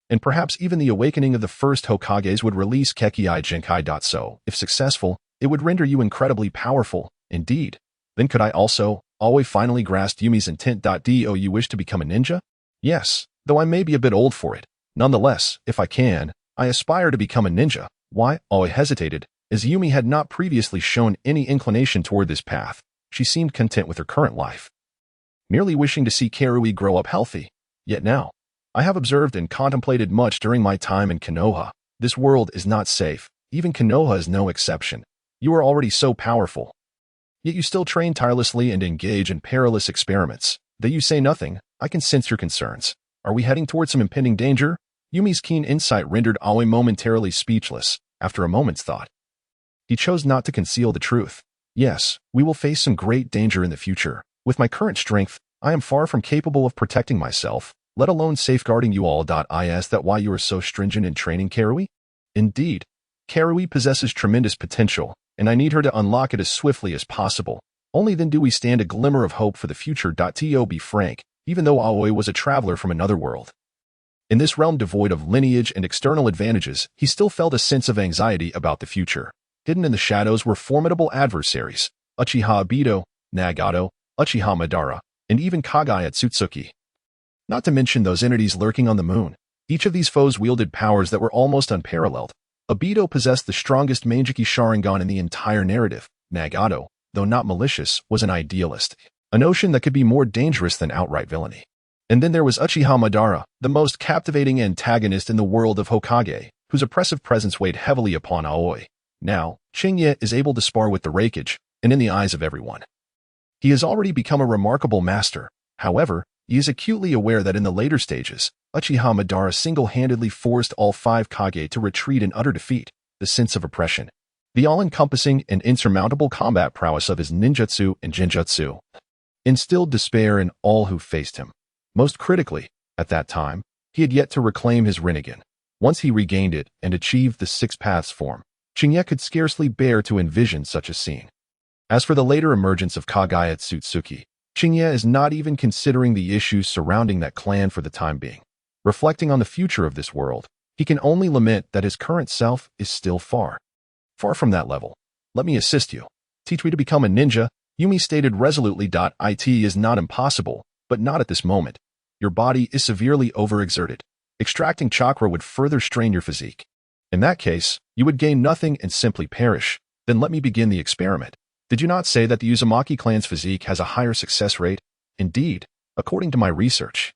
A: And perhaps even the awakening of the first Hokages would release Kekkei Jinkai. So, if successful, it would render you incredibly powerful, indeed. Then could I also, Aoi finally grasped Yumi's intent. Do you wish to become a ninja? Yes, though I may be a bit old for it. Nonetheless, if I can, I aspire to become a ninja. Why? Aoi hesitated, as Yumi had not previously shown any inclination toward this path. She seemed content with her current life, merely wishing to see Karui grow up healthy. Yet now, I have observed and contemplated much during my time in Konoha. This world is not safe. Even Konoha is no exception. You are already so powerful. Yet you still train tirelessly and engage in perilous experiments. Though you say nothing, I can sense your concerns. Are we heading towards some impending danger? Yumi's keen insight rendered Aoi momentarily speechless. After a moment's thought, he chose not to conceal the truth. Yes, we will face some great danger in the future. With my current strength, I am far from capable of protecting myself, let alone safeguarding you all. Is that why you are so stringent in training Karui? Indeed, Karui possesses tremendous potential, and I need her to unlock it as swiftly as possible. Only then do we stand a glimmer of hope for the future. To be frank, even though Aoi was a traveler from another world, in this realm devoid of lineage and external advantages, he still felt a sense of anxiety about the future. Hidden in the shadows were formidable adversaries, Uchiha Obito, Nagato, Uchiha Madara, and even Kage Otsutsuki. Not to mention those entities lurking on the moon. Each of these foes wielded powers that were almost unparalleled. Obito possessed the strongest Manjiki Sharingan in the entire narrative. Nagato, though not malicious, was an idealist, a notion that could be more dangerous than outright villainy. And then there was Uchiha Madara, the most captivating antagonist in the world of Hokage, whose oppressive presence weighed heavily upon Aoi. Now, Chingye is able to spar with the Raikage, and in the eyes of everyone, he has already become a remarkable master. However, he is acutely aware that in the later stages, Uchiha Madara single-handedly forced all 5 Kage to retreat in utter defeat. The sense of oppression, the all-encompassing and insurmountable combat prowess of his ninjutsu and genjutsu, instilled despair in all who faced him. Most critically, at that time, he had yet to reclaim his Rinnegan. Once he regained it and achieved the 6 paths form, Chingye could scarcely bear to envision such a scene. As for the later emergence of Kage Otsutsuki, Chingye is not even considering the issues surrounding that clan for the time being. Reflecting on the future of this world, he can only lament that his current self is still far from that level. Let me assist you. Teach me to become a ninja, Yumi stated resolutely. It is not impossible, but not at this moment. Your body is severely overexerted. Extracting chakra would further strain your physique. In that case, you would gain nothing and simply perish. Then let me begin the experiment. Did you not say that the Uzumaki clan's physique has a higher success rate? Indeed, according to my research,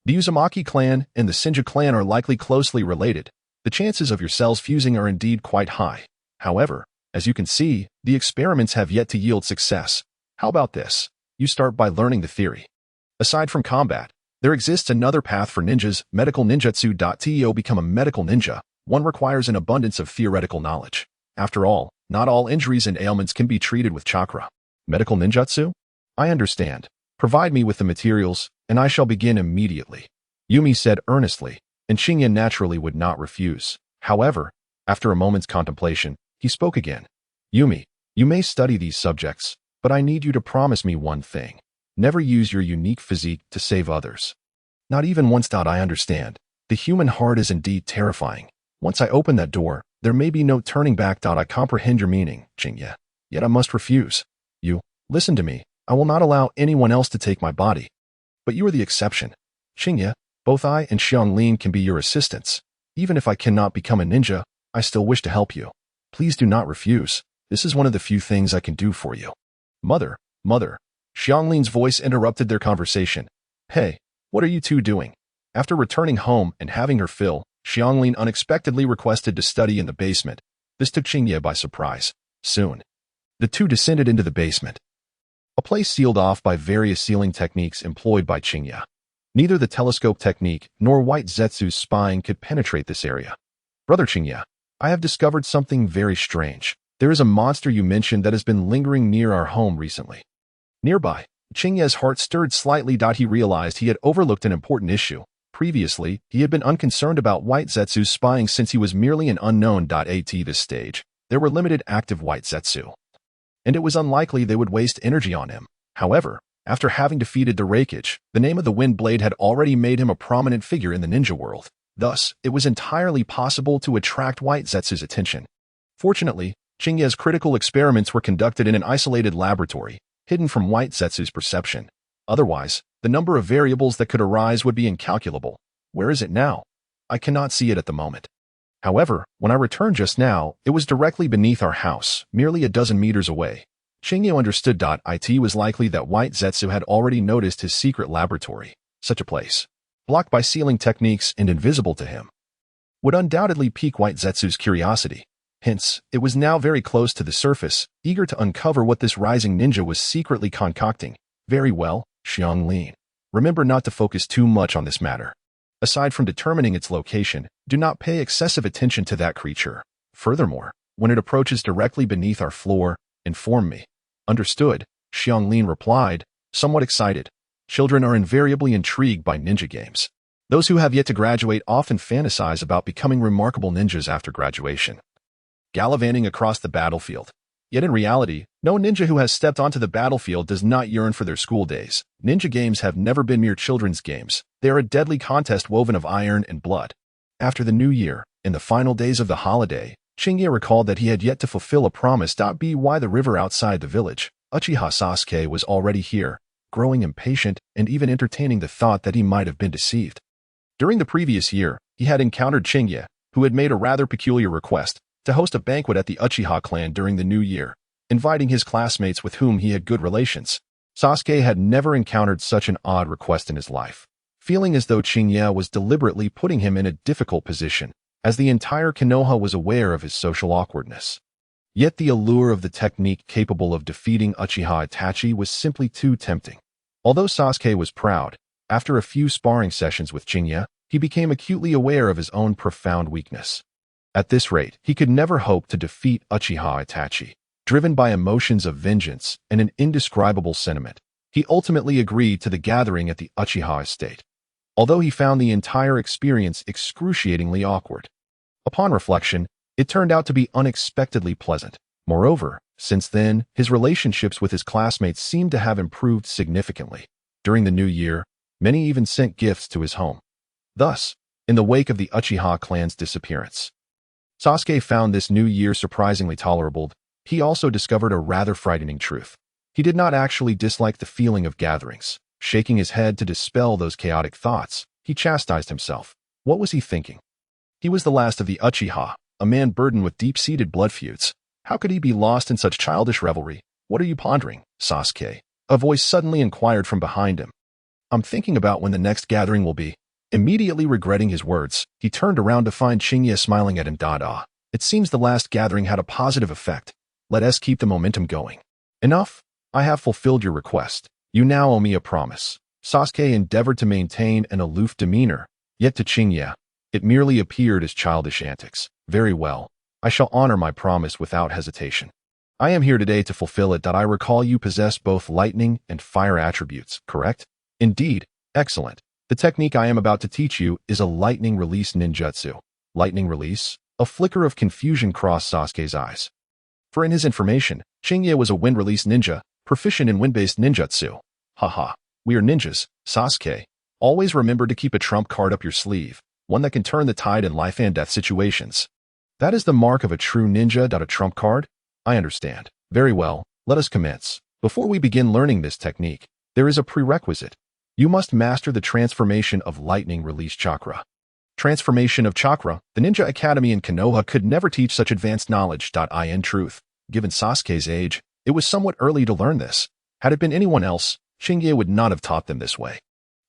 A: the Uzumaki clan and the Senju clan are likely closely related. The chances of your cells fusing are indeed quite high. However, as you can see, the experiments have yet to yield success. How about this? You start by learning the theory. Aside from combat, there exists another path for ninjas, medical ninjutsu. To become a medical ninja, one requires an abundance of theoretical knowledge. After all, not all injuries and ailments can be treated with chakra. Medical ninjutsu? I understand. Provide me with the materials, and I shall begin immediately, Yumi said earnestly, and Chingye naturally would not refuse. However, after a moment's contemplation, he spoke again. Yumi, you may study these subjects, but I need you to promise me one thing. Never use your unique physique to save others. Not even once. I understand. The human heart is indeed terrifying. Once I open that door, there may be no turning back. I comprehend your meaning, Chingye. Yet I must refuse. You, listen to me. I will not allow anyone else to take my body. But you are the exception. Chingye, both I and Xianglin can be your assistants. Even if I cannot become a ninja, I still wish to help you. Please do not refuse. This is one of the few things I can do for you. Mother. Xianglin's voice interrupted their conversation. Hey, what are you two doing? After returning home and having her fill, Xianglin unexpectedly requested to study in the basement. This took Chingye by surprise. Soon, the two descended into the basement. a place sealed off by various sealing techniques employed by Chingya. Neither the telescope technique nor White Zetsu's spying could penetrate this area. Brother Chingya, I have discovered something very strange. There is a monster you mentioned that has been lingering near our home recently. Nearby, Chingya's heart stirred slightly. He realized he had overlooked an important issue. Previously, he had been unconcerned about White Zetsu's spying since he was merely an unknown. At this stage, there were limited active White Zetsu, and it was unlikely they would waste energy on him. However, after having defeated the Raikage, the name of the Wind Blade had already made him a prominent figure in the ninja world. Thus, it was entirely possible to attract White Zetsu's attention. Fortunately, Chingya's critical experiments were conducted in an isolated laboratory, hidden from White Zetsu's perception. Otherwise, the number of variables that could arise would be incalculable. Where is it now? I cannot see it at the moment. However, when I returned just now, it was directly beneath our house, merely a dozen meters away. Chingya understood. It was likely that White Zetsu had already noticed his secret laboratory. Such a place, blocked by sealing techniques and invisible to him, would undoubtedly pique White Zetsu's curiosity. Hence, it was now very close to the surface, eager to uncover what this rising ninja was secretly concocting. Very well, Xianglin. Remember not to focus too much on this matter. Aside from determining its location, do not pay excessive attention to that creature. Furthermore, when it approaches directly beneath our floor, inform me. Understood, Xianglin replied, somewhat excited. Children are invariably intrigued by ninja games. Those who have yet to graduate often fantasize about becoming remarkable ninjas after graduation, gallivanting across the battlefield. Yet in reality, no ninja who has stepped onto the battlefield does not yearn for their school days. Ninja games have never been mere children's games. They are a deadly contest woven of iron and blood. After the new year, in the final days of the holiday, Chingya recalled that he had yet to fulfill a promise. By the river outside the village, Uchiha Sasuke was already here, growing impatient and even entertaining the thought that he might have been deceived. During the previous year, he had encountered Chingya, who had made a rather peculiar request to host a banquet at the Uchiha clan during the new year, inviting his classmates with whom he had good relations. Sasuke had never encountered such an odd request in his life, feeling as though Chingya was deliberately putting him in a difficult position, as the entire Konoha was aware of his social awkwardness. Yet the allure of the technique capable of defeating Uchiha Itachi was simply too tempting. Although Sasuke was proud, after a few sparring sessions with Chingya, he became acutely aware of his own profound weakness. At this rate, he could never hope to defeat Uchiha Itachi. Driven by emotions of vengeance and an indescribable sentiment, he ultimately agreed to the gathering at the Uchiha estate, although he found the entire experience excruciatingly awkward. Upon reflection, it turned out to be unexpectedly pleasant. Moreover, since then, his relationships with his classmates seemed to have improved significantly. During the new year, many even sent gifts to his home. Thus, in the wake of the Uchiha clan's disappearance, Sasuke found this new year surprisingly tolerable. He also discovered a rather frightening truth. He did not actually dislike the feeling of gatherings. Shaking his head to dispel those chaotic thoughts, he chastised himself. What was he thinking? He was the last of the Uchiha, a man burdened with deep-seated blood feuds. How could he be lost in such childish revelry? What are you pondering, Sasuke? A voice suddenly inquired from behind him. I'm thinking about when the next gathering will be. Immediately regretting his words, he turned around to find Chingya smiling at him. It seems the last gathering had a positive effect. Let us keep the momentum going. Enough. I have fulfilled your request. You now owe me a promise. Sasuke endeavored to maintain an aloof demeanor, yet to Chingya, it merely appeared as childish antics. Very well. I shall honor my promise without hesitation. I am here today to fulfill it. I recall you possess both lightning and fire attributes, correct? Indeed. Excellent. The technique I am about to teach you is a lightning release ninjutsu. Lightning release? A flicker of confusion crossed Sasuke's eyes. For in his information, Chingya was a wind release ninja, proficient in wind-based ninjutsu. Haha, we are ninjas, Sasuke. Always remember to keep a trump card up your sleeve, one that can turn the tide in life and death situations. That is the mark of a true ninja. A trump card? I understand. Very well, let us commence. Before we begin learning this technique, there is a prerequisite. You must master the transformation of lightning release chakra. Transformation of chakra. The Ninja Academy in Konoha could never teach such advanced knowledge. In truth, given Sasuke's age, it was somewhat early to learn this. Had it been anyone else, Chingya would not have taught them this way.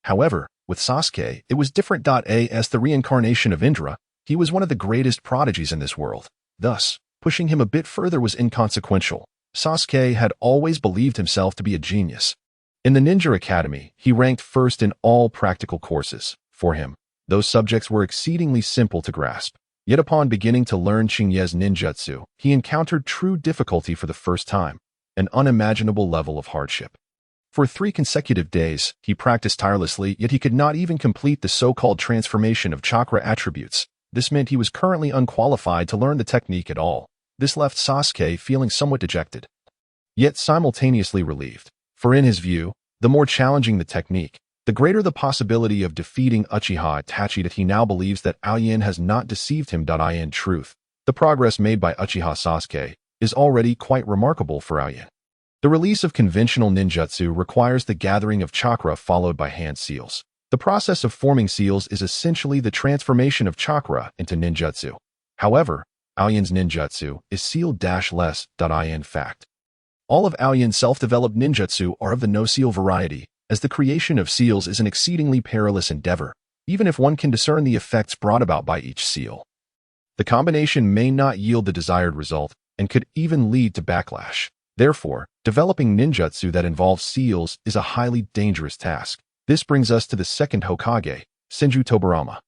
A: However, with Sasuke, it was different. As the reincarnation of Indra, he was one of the greatest prodigies in this world. Thus, pushing him a bit further was inconsequential. Sasuke had always believed himself to be a genius. In the Ninja Academy, he ranked first in all practical courses. For him, those subjects were exceedingly simple to grasp. Yet upon beginning to learn Shinye's ninjutsu, he encountered true difficulty for the first time, an unimaginable level of hardship. For 3 consecutive days, he practiced tirelessly, yet he could not even complete the so-called transformation of chakra attributes. This meant he was currently unqualified to learn the technique at all. This left Sasuke feeling somewhat dejected, yet simultaneously relieved. For in his view, the more challenging the technique, the greater the possibility of defeating Uchiha Itachi. That he now believes that Aoyan has not deceived him. In truth, the progress made by Uchiha Sasuke is already quite remarkable for Aoyan. The release of conventional ninjutsu requires the gathering of chakra followed by hand seals. The process of forming seals is essentially the transformation of chakra into ninjutsu. However, Aoyan's ninjutsu is seal-less. In fact, all of Aoyan's self-developed ninjutsu are of the no-seal variety, as the creation of seals is an exceedingly perilous endeavor, even if one can discern the effects brought about by each seal. The combination may not yield the desired result and could even lead to backlash. Therefore, developing ninjutsu that involves seals is a highly dangerous task. This brings us to the second Hokage, Senju Tobirama.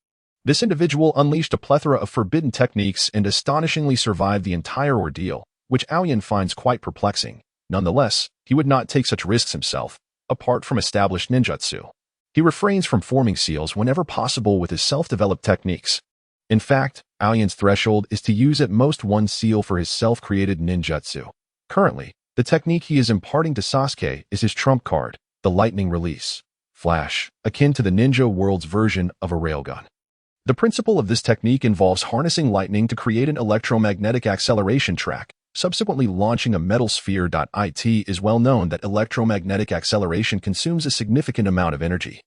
A: This individual unleashed a plethora of forbidden techniques and astonishingly survived the entire ordeal, which Aoyan finds quite perplexing. Nonetheless, he would not take such risks himself. Apart from established ninjutsu, he refrains from forming seals whenever possible with his self-developed techniques. In fact, Aoyan's threshold is to use at most 1 seal for his self-created ninjutsu. Currently, the technique he is imparting to Sasuke is his trump card, the lightning release flash, akin to the ninja world's version of a railgun. The principle of this technique involves harnessing lightning to create an electromagnetic acceleration track, subsequently launching a metal sphere. It is well known that electromagnetic acceleration consumes a significant amount of energy.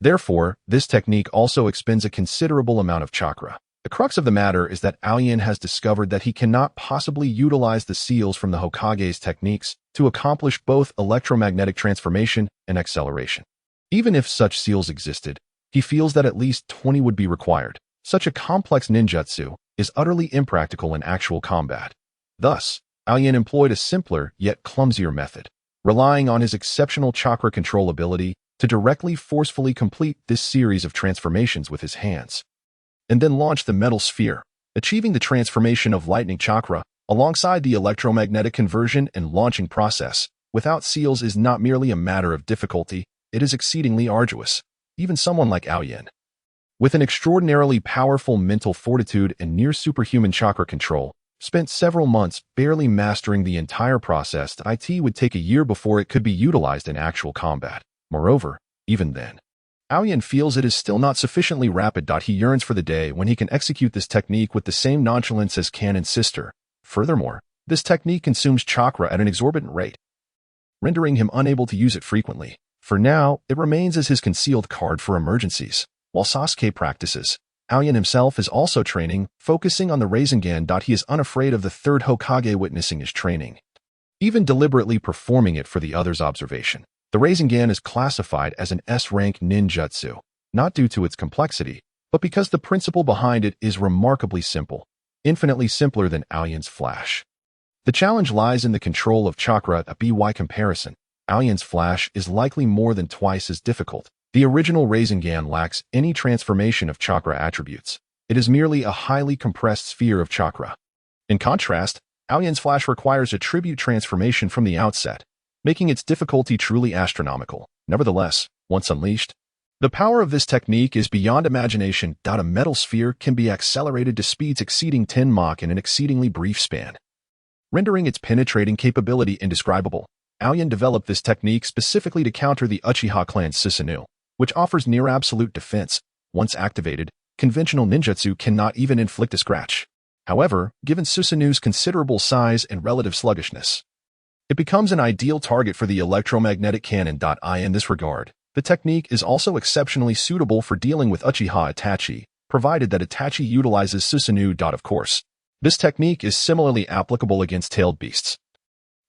A: Therefore, this technique also expends a considerable amount of chakra. The crux of the matter is that Aoyan has discovered that he cannot possibly utilize the seals from the Hokage's techniques to accomplish both electromagnetic transformation and acceleration. Even if such seals existed, he feels that at least 20 would be required. Such a complex ninjutsu is utterly impractical in actual combat. Thus, Aoyan employed a simpler yet clumsier method, relying on his exceptional chakra control ability to directly forcefully complete this series of transformations with his hands, and then launch the metal sphere, achieving the transformation of lightning chakra alongside the electromagnetic conversion and launching process. Without seals is not merely a matter of difficulty, it is exceedingly arduous. Even someone like Aoyan, with an extraordinarily powerful mental fortitude and near superhuman chakra control, spent several months barely mastering the entire process. It would take a year before it could be utilized in actual combat. Moreover, even then, Aoyan feels it is still not sufficiently rapid. He yearns for the day when he can execute this technique with the same nonchalance as Karin's sister. Furthermore, this technique consumes chakra at an exorbitant rate, rendering him unable to use it frequently. For now, it remains as his concealed card for emergencies. While Sasuke practices, Aoyan himself is also training, focusing on the Rasengan. He is unafraid of the third Hokage witnessing his training, even deliberately performing it for the other's observation. The Rasengan is classified as an S-rank ninjutsu, not due to its complexity, but because the principle behind it is remarkably simple, infinitely simpler than Aoyan's flash. The challenge lies in the control of chakra. By comparison, Aoyan's flash is likely more than twice as difficult. The original Rasengan lacks any transformation of chakra attributes. It is merely a highly compressed sphere of chakra. In contrast, Aoyan's flash requires attribute transformation from the outset, making its difficulty truly astronomical. Nevertheless, once unleashed, the power of this technique is beyond imagination. A metal sphere can be accelerated to speeds exceeding 10 Mach in an exceedingly brief span, rendering its penetrating capability indescribable. Aoyan developed this technique specifically to counter the Uchiha clan's Susanoo, which offers near-absolute defense. Once activated, conventional ninjutsu cannot even inflict a scratch. However, given Susanoo's considerable size and relative sluggishness, it becomes an ideal target for the electromagnetic cannon. In this regard, the technique is also exceptionally suitable for dealing with Uchiha Itachi, provided that Itachi utilizes Susanoo. Of course, this technique is similarly applicable against tailed beasts,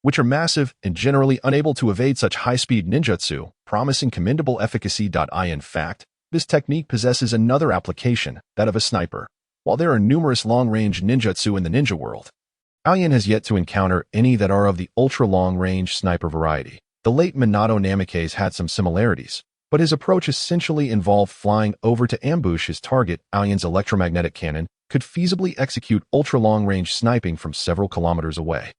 A: which are massive and generally unable to evade such high-speed ninjutsu, promising commendable efficacy. In fact, this technique possesses another application, that of a sniper. While there are numerous long-range ninjutsu in the ninja world, Aoyan has yet to encounter any that are of the ultra-long-range sniper variety. The late Minato Namikaze had some similarities, but his approach essentially involved flying over to ambush his target. Aoyan's electromagnetic cannon could feasibly execute ultra-long-range sniping from several kilometers away.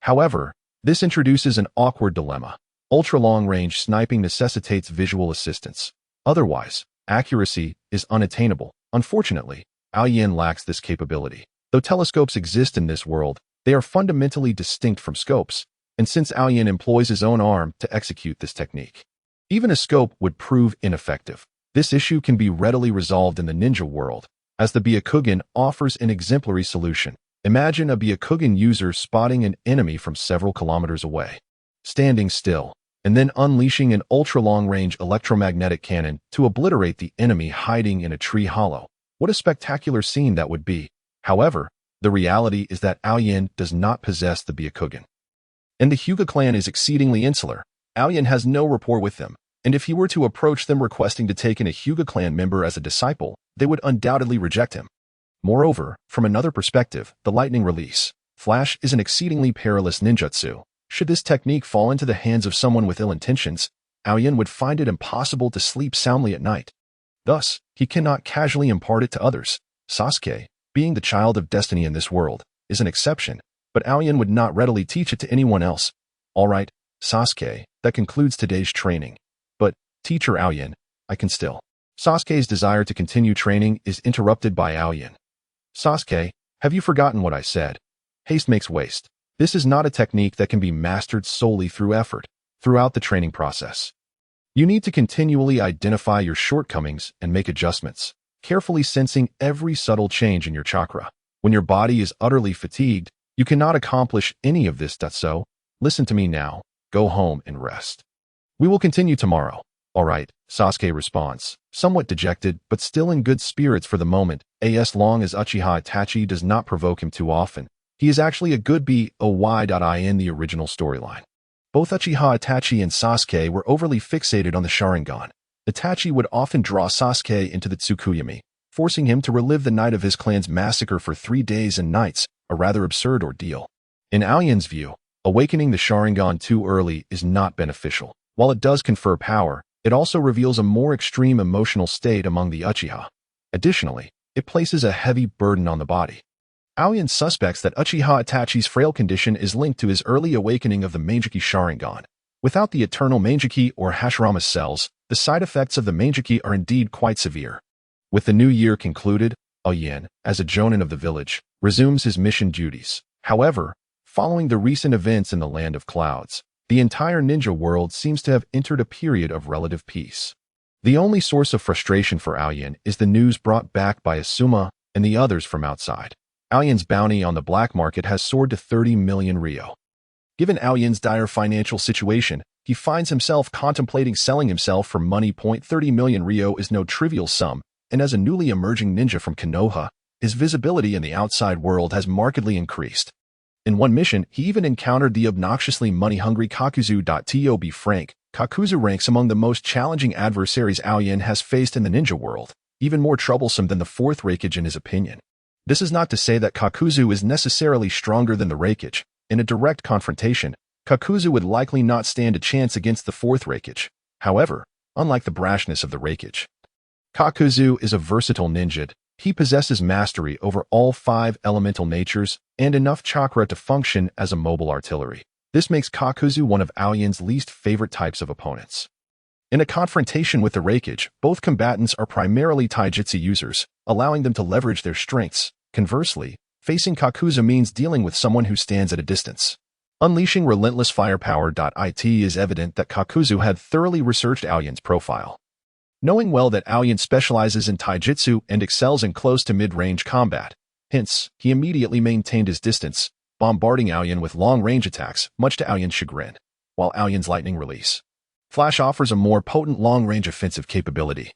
A: However, this introduces an awkward dilemma. Ultra-long-range sniping necessitates visual assistance. Otherwise, accuracy is unattainable. Unfortunately, Aoyan lacks this capability. Though telescopes exist in this world, they are fundamentally distinct from scopes, and since Aoyan employs his own arm to execute this technique, even a scope would prove ineffective. This issue can be readily resolved in the ninja world, as the Byakugan offers an exemplary solution. Imagine a Byakugan user spotting an enemy from several kilometers away, standing still, and then unleashing an ultra-long-range electromagnetic cannon to obliterate the enemy hiding in a tree hollow. What a spectacular scene that would be! However, the reality is that Aoyan does not possess the Byakugan, and the Hyuga clan is exceedingly insular. Aoyan has no rapport with them, and if he were to approach them requesting to take in a Hyuga clan member as a disciple, they would undoubtedly reject him. Moreover, from another perspective, the lightning release flash is an exceedingly perilous ninjutsu. Should this technique fall into the hands of someone with ill intentions, Aoyan would find it impossible to sleep soundly at night. Thus, he cannot casually impart it to others. Sasuke, being the child of destiny in this world, is an exception, but Aoyan would not readily teach it to anyone else. Alright, Sasuke, that concludes today's training. But, Teacher Aoyan, I can still. Sasuke's desire to continue training is interrupted by Aoyan. Sasuke, have you forgotten what I said? Haste makes waste. This is not a technique that can be mastered solely through effort. Throughout the training process, you need to continually identify your shortcomings and make adjustments, carefully sensing every subtle change in your chakra. When your body is utterly fatigued, you cannot accomplish any of this. So, listen to me now. Go home and rest. We will continue tomorrow. Alright, Sasuke responds, somewhat dejected but still in good spirits for the moment. As long as Uchiha Itachi does not provoke him too often, he is actually a good boy in the original storyline. Both Uchiha Itachi and Sasuke were overly fixated on the Sharingan. Itachi would often draw Sasuke into the Tsukuyomi, forcing him to relive the night of his clan's massacre for 3 days and nights, a rather absurd ordeal. In Aoyan's view, awakening the Sharingan too early is not beneficial. While it does confer power, it also reveals a more extreme emotional state among the Uchiha. Additionally, it places a heavy burden on the body. Aoyan suspects that Uchiha Itachi's frail condition is linked to his early awakening of the Meijiki Sharingan. Without the eternal Meijiki or Hashirama cells, the side effects of the Meijiki are indeed quite severe. With the new year concluded, Aoyan, as a jonin of the village, resumes his mission duties. However, following the recent events in the Land of Clouds, the entire ninja world seems to have entered a period of relative peace. The only source of frustration for Aoyan is the news brought back by Asuma and the others from outside. Aoyan's bounty on the black market has soared to 30 million ryo. Given Aoyan's dire financial situation, he finds himself contemplating selling himself for money. 30 million ryo is no trivial sum, and as a newly emerging ninja from Konoha, his visibility in the outside world has markedly increased. In one mission, he even encountered the obnoxiously money-hungry Kakuzu. To be frank, Kakuzu ranks among the most challenging adversaries Aoyan has faced in the ninja world, even more troublesome than the fourth Raikage in his opinion. This is not to say that Kakuzu is necessarily stronger than the Raikage. In a direct confrontation, Kakuzu would likely not stand a chance against the fourth Raikage. However, unlike the brashness of the Raikage, Kakuzu is a versatile ninja. He possesses mastery over all 5 elemental natures and enough chakra to function as a mobile artillery. This makes Kakuzu one of Aoyan's least favorite types of opponents. In a confrontation with the Raikage, both combatants are primarily taijutsu users, allowing them to leverage their strengths. Conversely, facing Kakuzu means dealing with someone who stands at a distance. Unleashing relentless firepower. It is evident that Kakuzu had thoroughly researched Aoyan's profile. Knowing well that Aoyan specializes in taijutsu and excels in close to mid-range combat, hence, he immediately maintained his distance, bombarding Aoyan with long-range attacks, much to Aoyan's chagrin. While Aoyan's lightning release flash offers a more potent long-range offensive capability.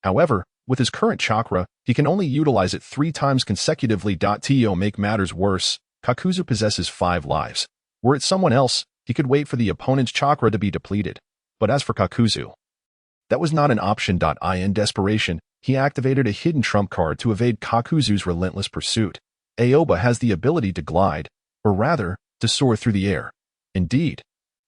A: However, with his current chakra, he can only utilize it 3 times consecutively. To make matters worse, Kakuzu possesses 5 lives. Were it someone else, he could wait for the opponent's chakra to be depleted. But as for Kakuzu, that was not an option. In desperation, he activated a hidden trump card to evade Kakuzu's relentless pursuit. Aoba has the ability to glide, or rather, to soar through the air. Indeed,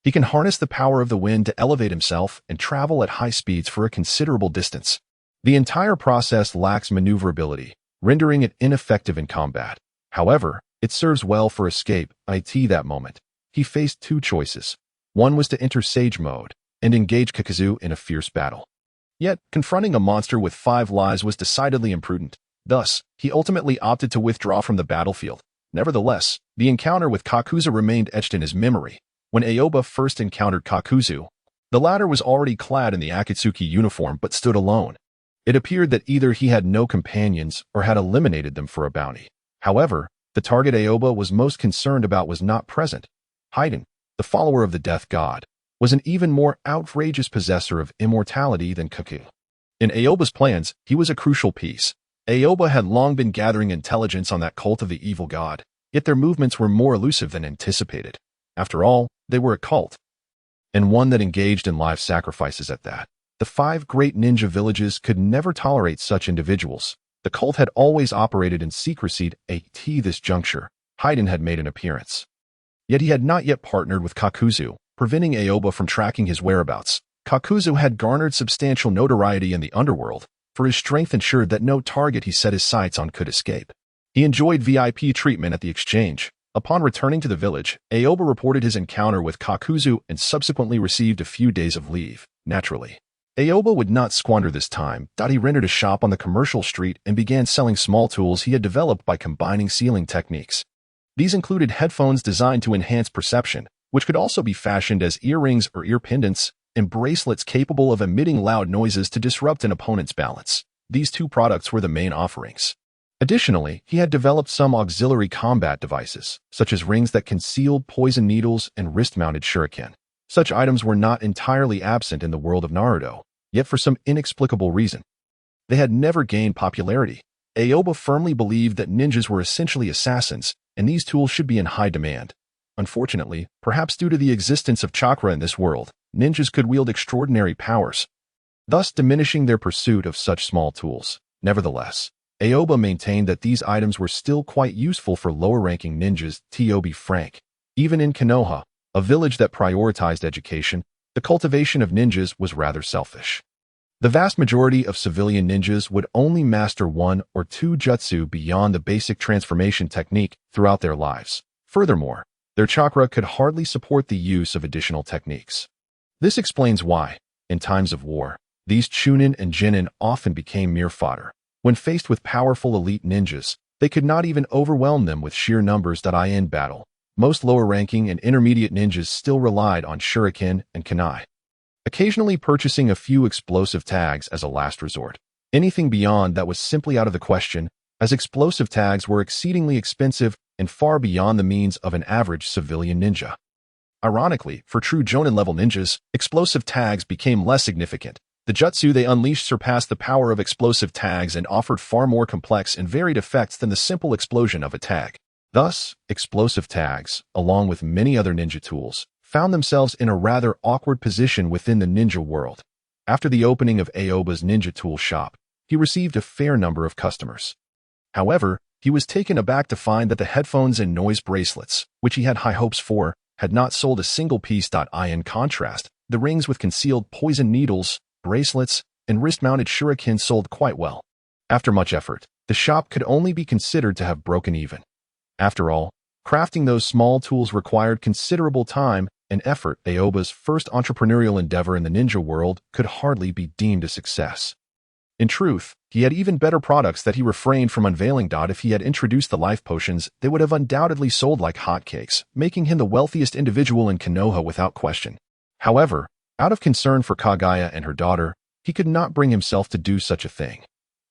A: he can harness the power of the wind to elevate himself and travel at high speeds for a considerable distance. The entire process lacks maneuverability, rendering it ineffective in combat. However, it serves well for escape. That moment, he faced two choices. One was to enter Sage mode and engage Kakashi in a fierce battle. Yet, confronting a monster with 5 lives was decidedly imprudent. Thus, he ultimately opted to withdraw from the battlefield. Nevertheless, the encounter with Kakuzu remained etched in his memory. When Aoba first encountered Kakuzu, the latter was already clad in the Akatsuki uniform but stood alone. It appeared that either he had no companions or had eliminated them for a bounty. However, the target Aoba was most concerned about was not present. Haiden, the follower of the death god, was an even more outrageous possessor of immortality than Kakashi. In Aoba's plans, he was a crucial piece. Aoba had long been gathering intelligence on that cult of the evil god, yet their movements were more elusive than anticipated. After all, they were a cult, and one that engaged in live sacrifices at that. The 5 great ninja villages could never tolerate such individuals. The cult had always operated in secrecy. At this juncture, Haiden had made an appearance. Yet he had not yet partnered with Kakuzu, preventing Aoba from tracking his whereabouts. Kakuzu had garnered substantial notoriety in the underworld, for his strength ensured that no target he set his sights on could escape. He enjoyed VIP treatment at the exchange. Upon returning to the village, Aoba reported his encounter with Kakuzu and subsequently received a few days of leave. Naturally, Aoba would not squander this time. He rented a shop on the commercial street and began selling small tools he had developed by combining sealing techniques. These included headphones designed to enhance perception, which could also be fashioned as earrings or ear pendants, and bracelets capable of emitting loud noises to disrupt an opponent's balance. These 2 products were the main offerings. Additionally, he had developed some auxiliary combat devices, such as rings that concealed poison needles and wrist-mounted shuriken. Such items were not entirely absent in the world of Naruto, yet for some inexplicable reason, they had never gained popularity. Aoba firmly believed that ninjas were essentially assassins, and these tools should be in high demand. Unfortunately, perhaps due to the existence of chakra in this world, ninjas could wield extraordinary powers, thus diminishing their pursuit of such small tools. Nevertheless, Aoba maintained that these items were still quite useful for lower-ranking ninjas. To be frank, even in Konoha, a village that prioritized education, the cultivation of ninjas was rather selfish. The vast majority of civilian ninjas would only master 1 or 2 jutsu beyond the basic transformation technique throughout their lives. Furthermore, their chakra could hardly support the use of additional techniques. This explains why, in times of war, these Chunin and Genin often became mere fodder. When faced with powerful elite ninjas, they could not even overwhelm them with sheer numbers. In battle, most lower-ranking and intermediate ninjas still relied on shuriken and kunai, occasionally purchasing a few explosive tags as a last resort. Anything beyond that was simply out of the question, as explosive tags were exceedingly expensive and far beyond the means of an average civilian ninja. Ironically, for true Jonin-level ninjas, explosive tags became less significant. The jutsu they unleashed surpassed the power of explosive tags and offered far more complex and varied effects than the simple explosion of a tag. Thus, explosive tags, along with many other ninja tools, found themselves in a rather awkward position within the ninja world. After the opening of Aoba's ninja tool shop, he received a fair number of customers. However, he was taken aback to find that the headphones and noise bracelets, which he had high hopes for, had not sold a single piece. In contrast, the rings with concealed poison needles, bracelets, and wrist-mounted shuriken sold quite well. After much effort, the shop could only be considered to have broken even. After all, crafting those small tools required considerable time and effort. Aoba's first entrepreneurial endeavor in the ninja world could hardly be deemed a success. In truth, he had even better products that he refrained from unveiling. If he had introduced the life potions, they would have undoubtedly sold like hotcakes, making him the wealthiest individual in Konoha without question. However, out of concern for Kaguya and her daughter, he could not bring himself to do such a thing.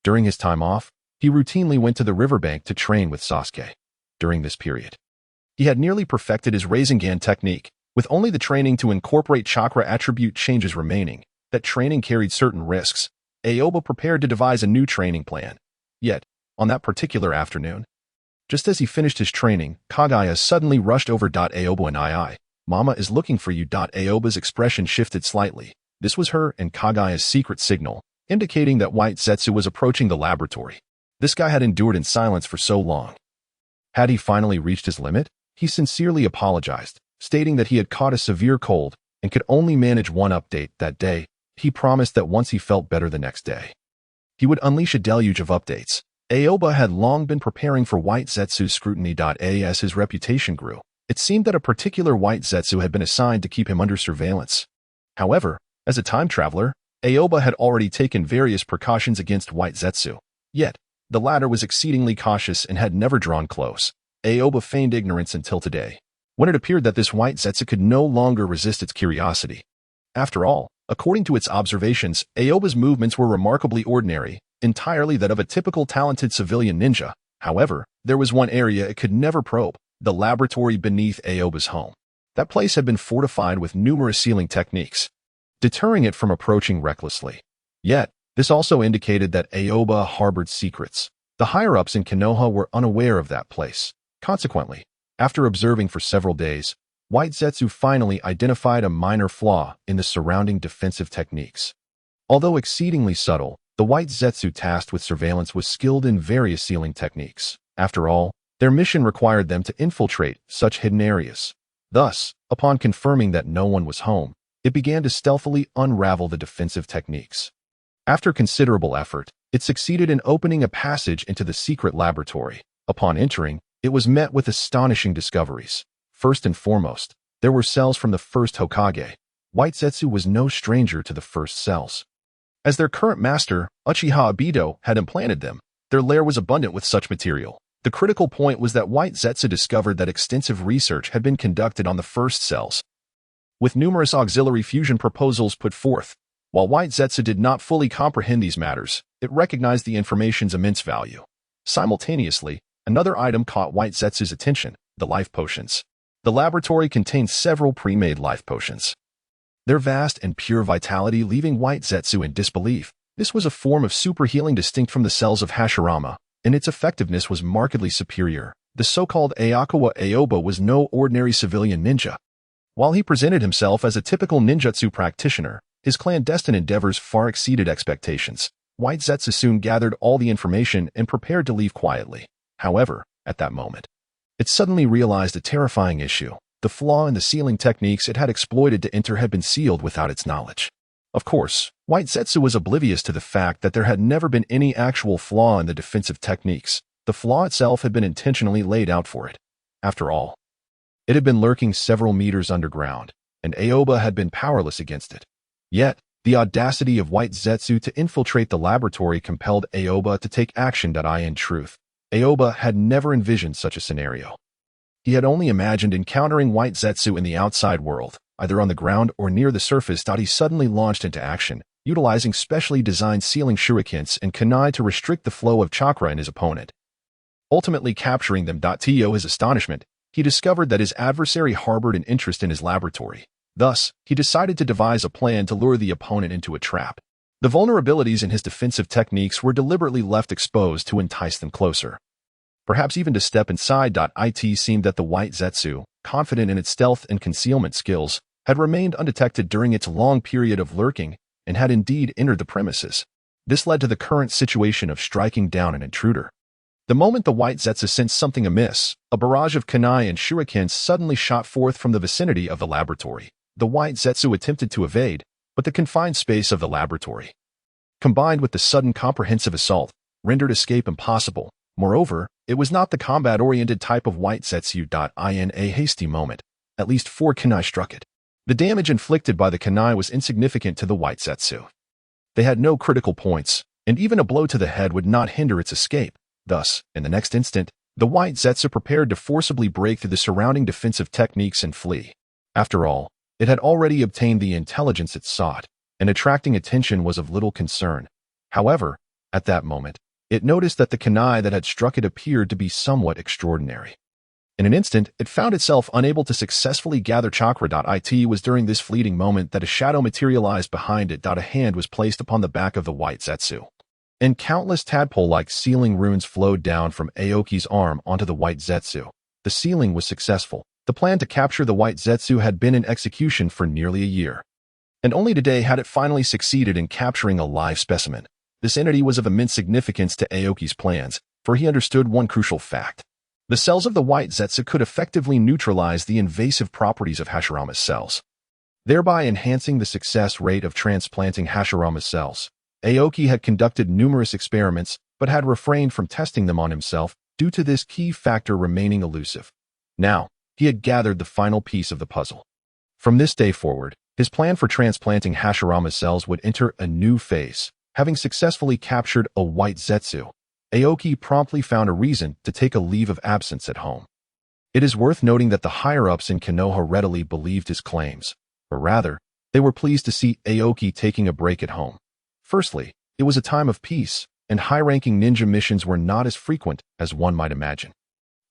A: During his time off, he routinely went to the riverbank to train with Sasuke. During this period, he had nearly perfected his Rasengan technique, with only the training to incorporate chakra attribute changes remaining. That training carried certain risks. Aoba prepared to devise a new training plan. Yet, on that particular afternoon, just as he finished his training, Kaguya suddenly rushed over. Aoba and Mama is looking for you. Aoba's expression shifted slightly. This was her and Kaguya's secret signal, indicating that White Zetsu was approaching the laboratory. This guy had endured in silence for so long. Had he finally reached his limit? He sincerely apologized, stating that he had caught a severe cold and could only manage one update that day. He promised that once he felt better the next day, he would unleash a deluge of updates. Aoba had long been preparing for White Zetsu's scrutiny. As his reputation grew, it seemed that a particular White Zetsu had been assigned to keep him under surveillance. However, as a time traveler, Aoba had already taken various precautions against White Zetsu. Yet, the latter was exceedingly cautious and had never drawn close. Aoba feigned ignorance until today, when it appeared that this White Zetsu could no longer resist its curiosity. After all, according to its observations, Aoba's movements were remarkably ordinary, entirely that of a typical talented civilian ninja. However, there was one area it could never probe: the laboratory beneath Aoba's home. That place had been fortified with numerous sealing techniques, deterring it from approaching recklessly. Yet, this also indicated that Aoba harbored secrets. The higher-ups in Konoha were unaware of that place. Consequently, after observing for several days, White Zetsu finally identified a minor flaw in the surrounding defensive techniques. Although exceedingly subtle, the White Zetsu tasked with surveillance was skilled in various sealing techniques. After all, their mission required them to infiltrate such hidden areas. Thus, upon confirming that no one was home, it began to stealthily unravel the defensive techniques. After considerable effort, it succeeded in opening a passage into the secret laboratory. Upon entering, it was met with astonishing discoveries. First and foremost, there were cells from the first Hokage. White Zetsu was no stranger to the first cells. As their current master, Uchiha Obito, had implanted them, their lair was abundant with such material. The critical point was that White Zetsu discovered that extensive research had been conducted on the first cells, with numerous auxiliary fusion proposals put forth. While White Zetsu did not fully comprehend these matters, it recognized the information's immense value. Simultaneously, another item caught White Zetsu's attention: the life potions. The laboratory contained several pre-made life potions, their vast and pure vitality leaving White Zetsu in disbelief. This was a form of super healing distinct from the cells of Hashirama, and its effectiveness was markedly superior. The so-called Aokawa Aoba was no ordinary civilian ninja. While he presented himself as a typical ninjutsu practitioner, his clandestine endeavors far exceeded expectations. White Zetsu soon gathered all the information and prepared to leave quietly. However, at that moment, it suddenly realized a terrifying issue. The flaw in the sealing techniques it had exploited to enter had been sealed without its knowledge. Of course, White Zetsu was oblivious to the fact that there had never been any actual flaw in the defensive techniques. The flaw itself had been intentionally laid out for it. After all, it had been lurking several meters underground, and Aoba had been powerless against it. Yet, the audacity of White Zetsu to infiltrate the laboratory compelled Aoba to take action. In truth, Aoba had never envisioned such a scenario. He had only imagined encountering White Zetsu in the outside world, either on the ground or near the surface. He suddenly launched into action, utilizing specially designed sealing shurikens and kunai to restrict the flow of chakra in his opponent, ultimately capturing them. To his astonishment, he discovered that his adversary harbored an interest in his laboratory. Thus, he decided to devise a plan to lure the opponent into a trap. The vulnerabilities in his defensive techniques were deliberately left exposed to entice them closer, perhaps even to step inside. It seemed that the White Zetsu, confident in its stealth and concealment skills, had remained undetected during its long period of lurking and had indeed entered the premises. This led to the current situation of striking down an intruder. The moment the White Zetsu sensed something amiss, a barrage of kunai and shurikens suddenly shot forth from the vicinity of the laboratory. The White Zetsu attempted to evade, but the confined space of the laboratory, combined with the sudden comprehensive assault, rendered escape impossible. Moreover, it was not the combat-oriented type of White Zetsu. In a hasty moment, at least 4 kunai struck it. The damage inflicted by the kunai was insignificant to the White Zetsu. They had no critical points, and even a blow to the head would not hinder its escape. Thus, in the next instant, the White Zetsu prepared to forcibly break through the surrounding defensive techniques and flee. After all, it had already obtained the intelligence it sought, and attracting attention was of little concern. However, at that moment, it noticed that the kunai that had struck it appeared to be somewhat extraordinary. In an instant, it found itself unable to successfully gather chakra. It was during this fleeting moment that a shadow materialized behind it. A hand was placed upon the back of the White Zetsu, and countless tadpole-like sealing runes flowed down from Aoki's arm onto the White Zetsu. The sealing was successful. The plan to capture the White Zetsu had been in execution for nearly a year, and only today had it finally succeeded in capturing a live specimen. This entity was of immense significance to Aoki's plans, for he understood one crucial fact. The cells of the white Zetsu could effectively neutralize the invasive properties of Hashirama's cells, thereby enhancing the success rate of transplanting Hashirama's cells. Aoki had conducted numerous experiments, but had refrained from testing them on himself due to this key factor remaining elusive. Now, he had gathered the final piece of the puzzle. From this day forward, his plan for transplanting Hashirama's cells would enter a new phase. Having successfully captured a white Zetsu, Aoki promptly found a reason to take a leave of absence at home. It is worth noting that the higher-ups in Konoha readily believed his claims, or rather, they were pleased to see Aoki taking a break at home. Firstly, it was a time of peace, and high-ranking ninja missions were not as frequent as one might imagine.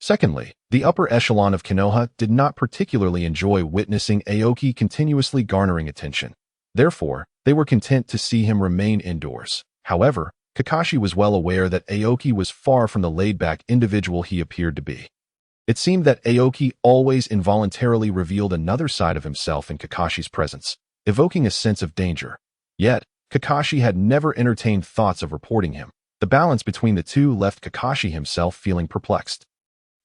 A: Secondly, the upper echelon of Konoha did not particularly enjoy witnessing Aoki continuously garnering attention. Therefore, they were content to see him remain indoors. However, Kakashi was well aware that Aoki was far from the laid-back individual he appeared to be. It seemed that Aoki always involuntarily revealed another side of himself in Kakashi's presence, evoking a sense of danger. Yet, Kakashi had never entertained thoughts of reporting him. The balance between the two left Kakashi himself feeling perplexed.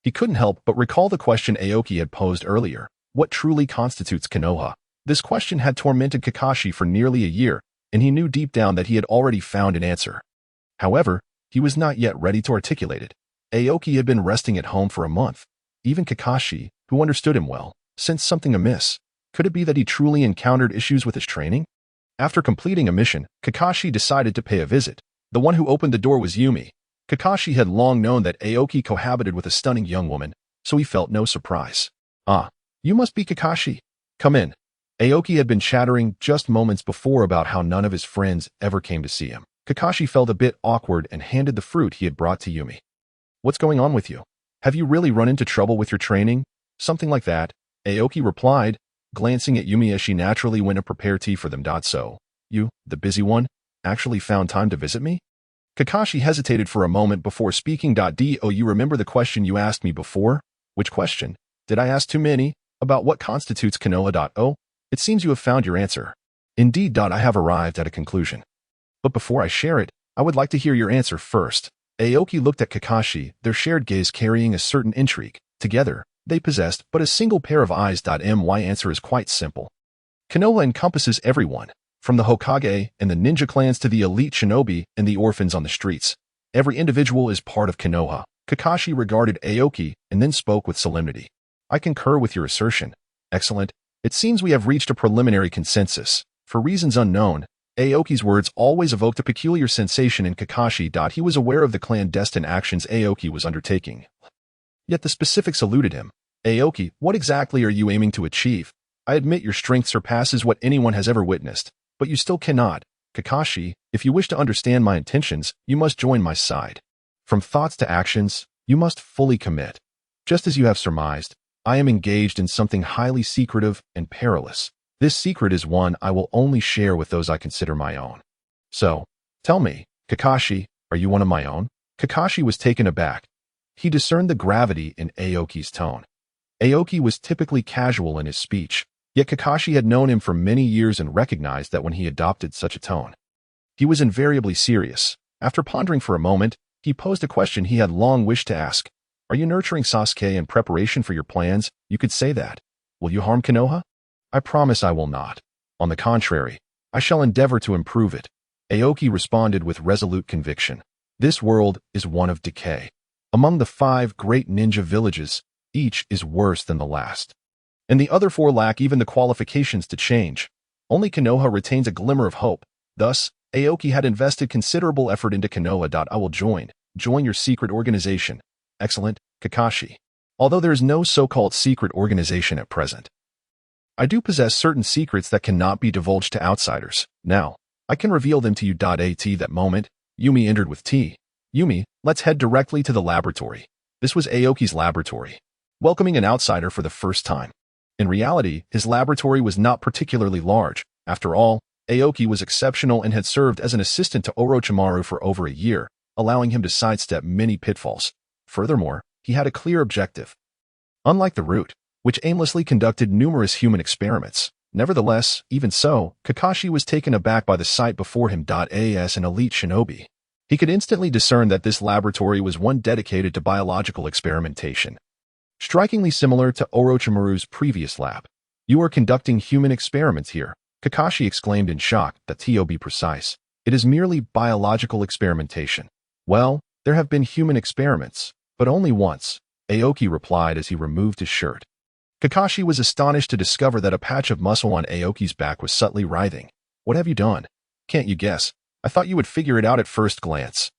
A: He couldn't help but recall the question Aoki had posed earlier: what truly constitutes Konoha? This question had tormented Kakashi for nearly a year, and he knew deep down that he had already found an answer. However, he was not yet ready to articulate it. Aoki had been resting at home for a month. Even Kakashi, who understood him well, sensed something amiss. Could it be that he truly encountered issues with his training? After completing a mission, Kakashi decided to pay a visit. The one who opened the door was Yumi. Kakashi had long known that Aoki cohabited with a stunning young woman, so he felt no surprise. "Ah, you must be Kakashi. Come in." Aoki had been chattering just moments before about how none of his friends ever came to see him. Kakashi felt a bit awkward and handed the fruit he had brought to Yumi. "What's going on with you? Have you really run into trouble with your training?" "Something like that," Aoki replied, glancing at Yumi as she naturally went to prepare tea for them. "So, you, the busy one, actually found time to visit me?" Kakashi hesitated for a moment before speaking. "Do you remember the question you asked me before?" "Which question? Did I ask too many? About what constitutes Konoha? Oh, it seems you have found your answer." "Indeed. I have arrived at a conclusion. But before I share it, I would like to hear your answer first." Aoki looked at Kakashi, their shared gaze carrying a certain intrigue. Together, they possessed but a single pair of eyes. My answer is quite simple. Konoha encompasses everyone, from the Hokage and the ninja clans to the elite shinobi and the orphans on the streets. Every individual is part of Konoha. Kakashi regarded Aoki and then spoke with solemnity. "I concur with your assertion. Excellent. It seems we have reached a preliminary consensus." For reasons unknown, Aoki's words always evoked a peculiar sensation in Kakashi. He was aware of the clandestine actions Aoki was undertaking. Yet the specifics eluded him. "Aoki, what exactly are you aiming to achieve? I admit your strength surpasses what anyone has ever witnessed, but you still cannot. Kakashi, if you wish to understand my intentions, you must join my side. From thoughts to actions, you must fully commit. Just as you have surmised, I am engaged in something highly secretive and perilous. This secret is one I will only share with those I consider my own. So, tell me, Kakashi, are you one of my own?" Kakashi was taken aback. He discerned the gravity in Aoki's tone. Aoki was typically casual in his speech, yet Kakashi had known him for many years and recognized that when he adopted such a tone, he was invariably serious. After pondering for a moment, he posed a question he had long wished to ask. "Are you nurturing Sasuke in preparation for your plans? You could say that. Will you harm Konoha?" "I promise I will not. On the contrary, I shall endeavor to improve it," Aoki responded with resolute conviction. "This world is one of decay. Among the 5 great ninja villages, each is worse than the last. And the other 4 lack even the qualifications to change. Only Konoha retains a glimmer of hope. Thus, Aoki had invested considerable effort into Konoha. I will join your secret organization." "Excellent, Kakashi. Although there is no so-called secret organization at present, I do possess certain secrets that cannot be divulged to outsiders. Now, I can reveal them to you." At that moment, Yumi entered with tea. "Yumi, let's head directly to the laboratory." This was Aoki's laboratory, welcoming an outsider for the first time. In reality, his laboratory was not particularly large. After all, Aoki was exceptional and had served as an assistant to Orochimaru for over a year, allowing him to sidestep many pitfalls. Furthermore, he had a clear objective. Unlike the Root, which aimlessly conducted numerous human experiments. Nevertheless, even so, Kakashi was taken aback by the sight before him. As an elite shinobi, He could instantly discern that this laboratory was one dedicated to biological experimentation. Strikingly similar to Orochimaru's previous lab. "You are conducting human experiments here," Kakashi exclaimed in shock. "That to be precise, it is merely biological experimentation." "Well, there have been human experiments, but only once," Aoki replied as he removed his shirt. Kakashi was astonished to discover that a patch of muscle on Aoki's back was subtly writhing. "What have you done? Can't you guess? I thought you would figure it out at first glance."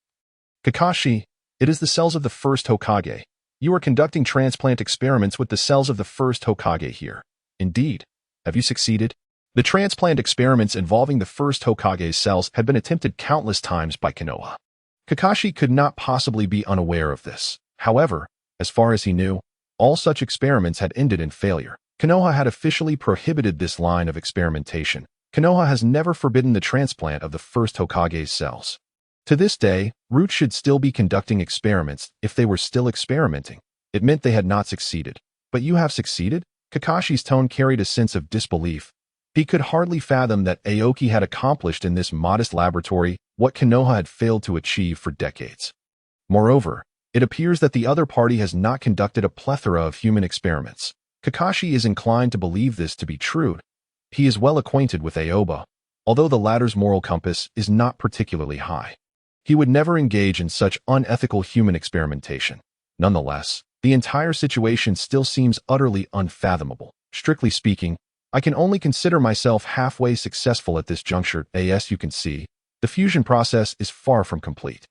A: "Kakashi, it is the cells of the first Hokage. You are conducting transplant experiments with the cells of the first Hokage here." "Indeed. Have you succeeded?" The transplant experiments involving the first Hokage's cells had been attempted countless times by Konoha. Kakashi could not possibly be unaware of this. However, as far as he knew, all such experiments had ended in failure. Konoha had officially prohibited this line of experimentation. Konoha has never forbidden the transplant of the first Hokage's cells. To this day, Root should still be conducting experiments. If they were still experimenting, it meant they had not succeeded. "But you have succeeded?" Kakashi's tone carried a sense of disbelief. He could hardly fathom that Aoki had accomplished in this modest laboratory what Konoha had failed to achieve for decades. Moreover, it appears that the other party has not conducted a plethora of human experiments. Kakashi is inclined to believe this to be true. He is well acquainted with Aoba, although the latter's moral compass is not particularly high. He would never engage in such unethical human experimentation. Nonetheless, the entire situation still seems utterly unfathomable. Strictly speaking, I can only consider myself halfway successful at this juncture. As you can see, the fusion process is far from complete.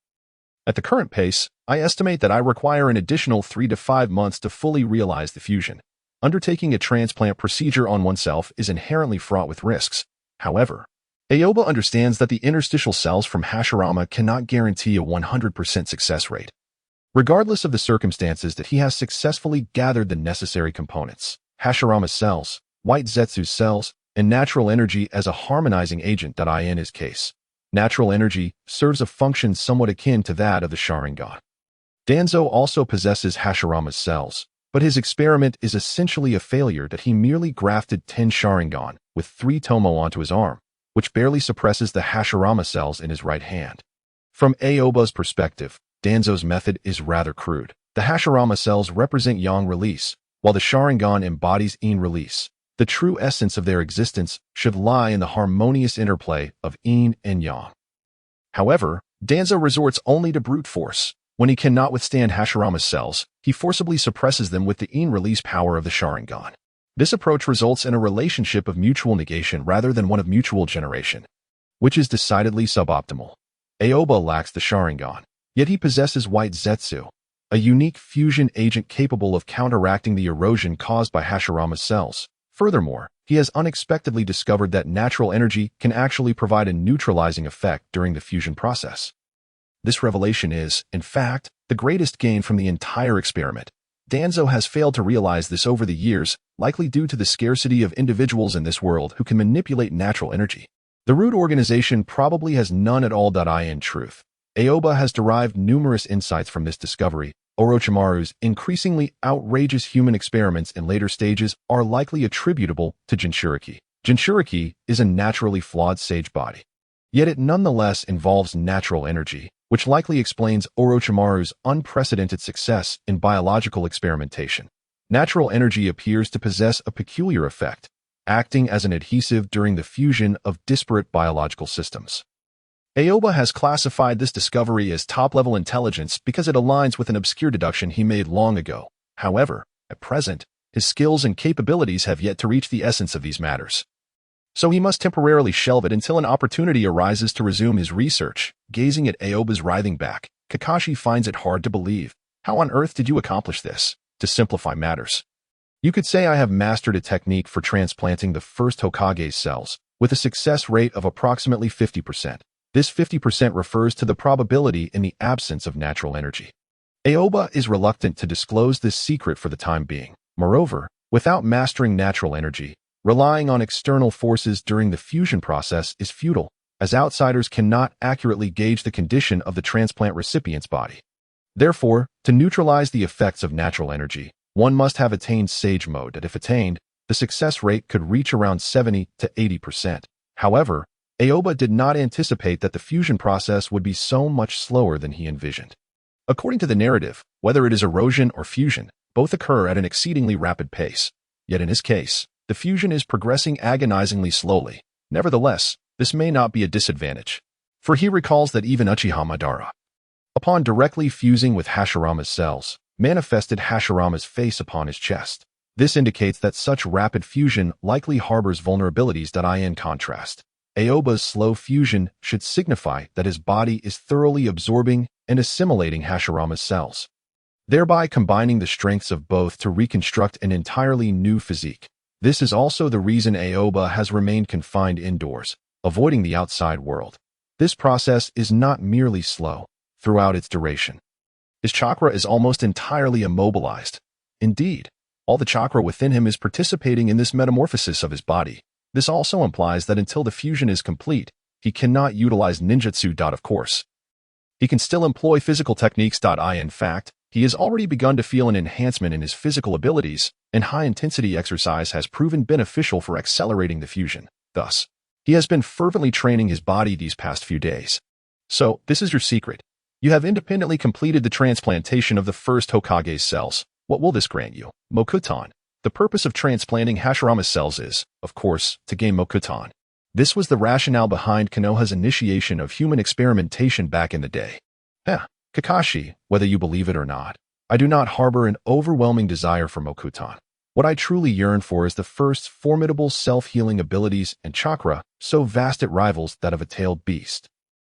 A: At the current pace, I estimate that I require an additional 3 to 5 months to fully realize the fusion. Undertaking a transplant procedure on oneself is inherently fraught with risks. However, Aoba understands that the interstitial cells from Hashirama cannot guarantee a 100% success rate. Regardless of the circumstances that he has successfully gathered the necessary components, Hashirama's cells, White Zetsu's cells, and natural energy as a harmonizing agent. In his case, natural energy serves a function somewhat akin to that of the Sharingan. Danzo also possesses Hashirama's cells, but his experiment is essentially a failure that he merely grafted 10 Sharingan with 3 Tomo onto his arm, which barely suppresses the Hashirama cells in his right hand. From Aoba's perspective, Danzo's method is rather crude. The Hashirama cells represent Yang release, while the Sharingan embodies Yin release. The true essence of their existence should lie in the harmonious interplay of Yin and Yang. However, Danzo resorts only to brute force. When he cannot withstand Hashirama's cells, he forcibly suppresses them with the Yin release power of the Sharingan. This approach results in a relationship of mutual negation rather than one of mutual generation, which is decidedly suboptimal. Aoba lacks the Sharingan, yet he possesses White Zetsu, a unique fusion agent capable of counteracting the erosion caused by Hashirama's cells. Furthermore, he has unexpectedly discovered that natural energy can actually provide a neutralizing effect during the fusion process. This revelation is, in fact, the greatest gain from the entire experiment. Danzo has failed to realize this over the years, likely due to the scarcity of individuals in this world who can manipulate natural energy. The Root organization probably has none at all. In truth, Aoba has derived numerous insights from this discovery. Orochimaru's increasingly outrageous human experiments in later stages are likely attributable to Jinchuriki. Jinchuriki is a naturally flawed sage body, yet it nonetheless involves natural energy, which likely explains Orochimaru's unprecedented success in biological experimentation. Natural energy appears to possess a peculiar effect, acting as an adhesive during the fusion of disparate biological systems. Aoba has classified this discovery as top-level intelligence because it aligns with an obscure deduction he made long ago. However, at present, his skills and capabilities have yet to reach the essence of these matters. So he must temporarily shelve it until an opportunity arises to resume his research. Gazing at Aoba's writhing back, Kakashi finds it hard to believe. "How on earth did you accomplish this?" To simplify matters, you could say I have mastered a technique for transplanting the first Hokage's cells, with a success rate of approximately 50%. This 50% refers to the probability in the absence of natural energy. Aoba is reluctant to disclose this secret for the time being. Moreover, without mastering natural energy, relying on external forces during the fusion process is futile, as outsiders cannot accurately gauge the condition of the transplant recipient's body. Therefore, to neutralize the effects of natural energy, one must have attained sage mode, and if attained, the success rate could reach around 70 to 80%. However, Aoba did not anticipate that the fusion process would be so much slower than he envisioned. According to the narrative, whether it is erosion or fusion, both occur at an exceedingly rapid pace. Yet in his case, the fusion is progressing agonizingly slowly. Nevertheless, this may not be a disadvantage, for he recalls that even Uchiha Madara, upon directly fusing with Hashirama's cells, manifested Hashirama's face upon his chest. This indicates that such rapid fusion likely harbors vulnerabilities. In contrast, Aoba's slow fusion should signify that his body is thoroughly absorbing and assimilating Hashirama's cells, thereby combining the strengths of both to reconstruct an entirely new physique. This is also the reason Aoba has remained confined indoors, avoiding the outside world. This process is not merely slow throughout its duration. His chakra is almost entirely immobilized. Indeed, all the chakra within him is participating in this metamorphosis of his body. This also implies that until the fusion is complete, he cannot utilize ninjutsu. Of course, he can still employ physical techniques. In fact, he has already begun to feel an enhancement in his physical abilities, and high-intensity exercise has proven beneficial for accelerating the fusion. Thus, he has been fervently training his body these past few days. So, this is your secret. You have independently completed the transplantation of the first Hokage's cells. What will this grant you? Mokuton. The purpose of transplanting Hashirama's cells is, of course, to gain Mokuton. This was the rationale behind Konoha's initiation of human experimentation back in the day. Kakashi, whether you believe it or not, I do not harbor an overwhelming desire for Mokuton. What I truly yearn for is the first formidable self-healing abilities and chakra, so vast it rivals that of a tailed beast.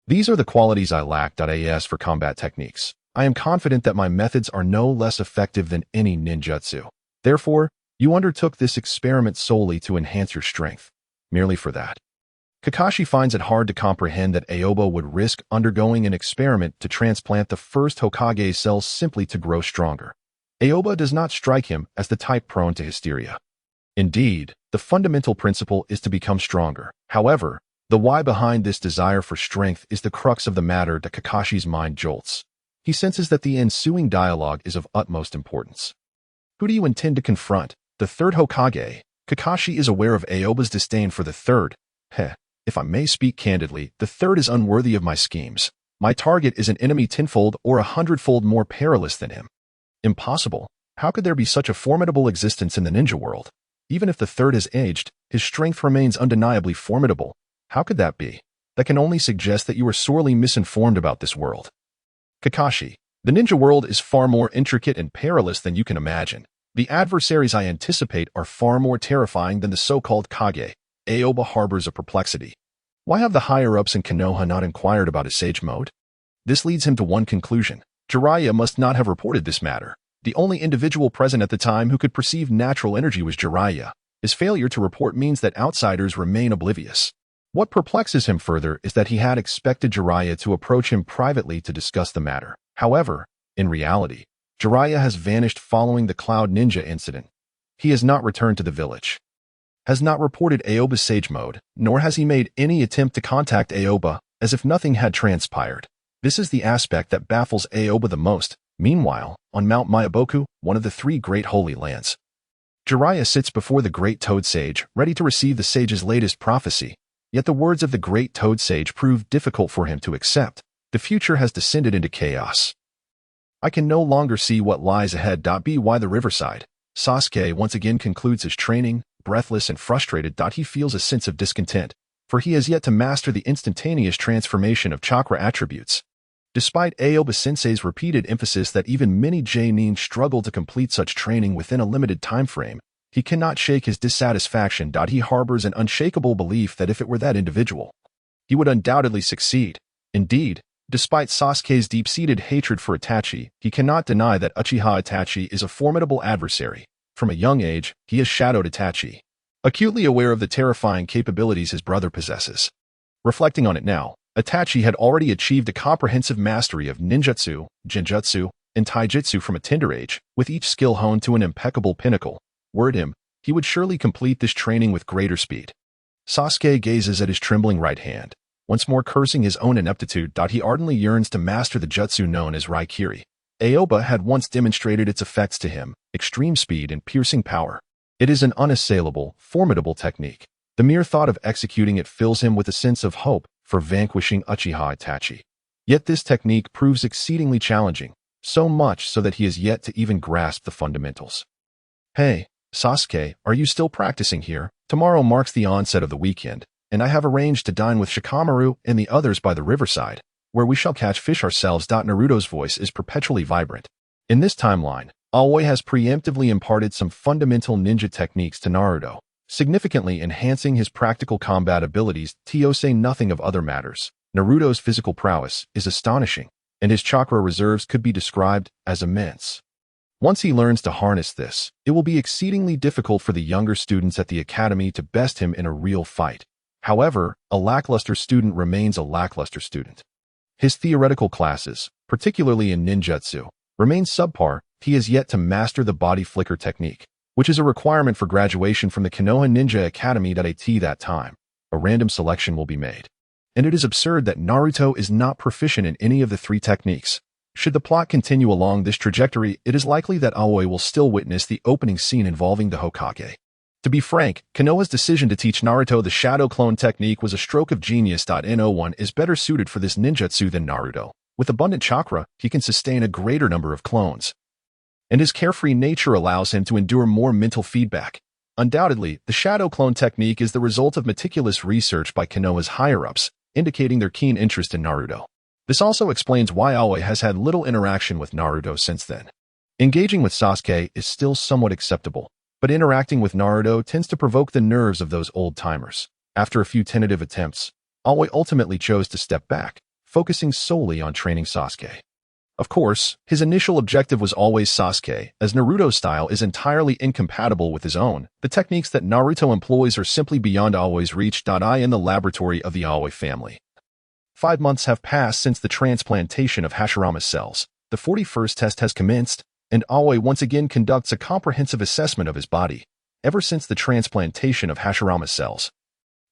A: These are the qualities I lack. As for combat techniques, I am confident that my methods are no less effective than any ninjutsu. Therefore, you undertook this experiment solely to enhance your strength. Merely for that. Kakashi finds it hard to comprehend that Aoba would risk undergoing an experiment to transplant the first Hokage cells simply to grow stronger. Aoba does not strike him as the type prone to hysteria. Indeed, the fundamental principle is to become stronger. However, the why behind this desire for strength is the crux of the matter that Kakashi's mind jolts. He senses that the ensuing dialogue is of utmost importance. Who do you intend to confront? The third Hokage? Kakashi is aware of Aoba's disdain for the third. If I may speak candidly, the third is unworthy of my schemes. My target is an enemy tenfold or 100-fold more perilous than him. Impossible. How could there be such a formidable existence in the ninja world? Even if the third has aged, his strength remains undeniably formidable. How could that be? That can only suggest that you are sorely misinformed about this world. Kakashi, the ninja world is far more intricate and perilous than you can imagine. The adversaries I anticipate are far more terrifying than the so-called Kage. Aoba harbors a perplexity. Why have the higher-ups in Konoha not inquired about his sage mode? This leads him to one conclusion. Jiraiya must not have reported this matter. The only individual present at the time who could perceive natural energy was Jiraiya. His failure to report means that outsiders remain oblivious. What perplexes him further is that he had expected Jiraiya to approach him privately to discuss the matter. However, in reality, Jiraiya has vanished following the Cloud Ninja incident. He has not returned to the village, has not reported Aoba's sage mode, nor has he made any attempt to contact Aoba, as if nothing had transpired. This is the aspect that baffles Aoba the most. Meanwhile, on Mount Myaboku, one of the three great holy lands, Jiraiya sits before the great Toad Sage, ready to receive the sage's latest prophecy. Yet the words of the great Toad Sage prove difficult for him to accept. The future has descended into chaos. I can no longer see what lies ahead. By the riverside, Sasuke once again concludes his training, breathless and frustrated. He feels a sense of discontent, for he has yet to master the instantaneous transformation of chakra attributes. Despite Aoba Sensei's repeated emphasis that even many Jonin struggle to complete such training within a limited time frame, he cannot shake his dissatisfaction. He harbors an unshakable belief that if it were that individual, he would undoubtedly succeed. Indeed, despite Sasuke's deep-seated hatred for Itachi, he cannot deny that Uchiha Itachi is a formidable adversary. From a young age, he has shadowed Itachi, acutely aware of the terrifying capabilities his brother possesses. Reflecting on it now, Itachi had already achieved a comprehensive mastery of ninjutsu, genjutsu, and taijutsu from a tender age, with each skill honed to an impeccable pinnacle. Were it him, he would surely complete this training with greater speed. Sasuke gazes at his trembling right hand, once more cursing his own ineptitude. He ardently yearns to master the jutsu known as Raikiri. Aoba had once demonstrated its effects to him, extreme speed and piercing power. It is an unassailable, formidable technique. The mere thought of executing it fills him with a sense of hope for vanquishing Uchiha Itachi. Yet this technique proves exceedingly challenging, so much so that he has yet to even grasp the fundamentals. Hey, Sasuke, are you still practicing here? Tomorrow marks the onset of the weekend, and I have arranged to dine with Shikamaru and the others by the riverside, where we shall catch fish ourselves. Naruto's voice is perpetually vibrant. In this timeline, Aoi has preemptively imparted some fundamental ninja techniques to Naruto, significantly enhancing his practical combat abilities. To say nothing of other matters, Naruto's physical prowess is astonishing, and his chakra reserves could be described as immense. Once he learns to harness this, it will be exceedingly difficult for the younger students at the academy to best him in a real fight. However, a lackluster student remains a lackluster student. His theoretical classes, particularly in ninjutsu, remain subpar. He has yet to master the body flicker technique, which is a requirement for graduation from the Konoha Ninja Academy. At that time, a random selection will be made. And it is absurd that Naruto is not proficient in any of the three techniques. Should the plot continue along this trajectory, it is likely that Aoi will still witness the opening scene involving the Hokage. To be frank, Konoha's decision to teach Naruto the shadow clone technique was a stroke of genius. No one is better suited for this ninjutsu than Naruto. With abundant chakra, he can sustain a greater number of clones, and his carefree nature allows him to endure more mental feedback. Undoubtedly, the shadow clone technique is the result of meticulous research by Konoha's higher-ups, indicating their keen interest in Naruto. This also explains why Aoi has had little interaction with Naruto since then. Engaging with Sasuke is still somewhat acceptable, but interacting with Naruto tends to provoke the nerves of those old-timers. After a few tentative attempts, Aoi ultimately chose to step back, focusing solely on training Sasuke. Of course, his initial objective was always Sasuke, as Naruto's style is entirely incompatible with his own. The techniques that Naruto employs are simply beyond Aoi's reach. In the laboratory of the Aoi family. 5 months have passed since the transplantation of Hashirama's cells. The 41st test has commenced, and Aoi once again conducts a comprehensive assessment of his body. Ever since the transplantation of Hashirama's cells,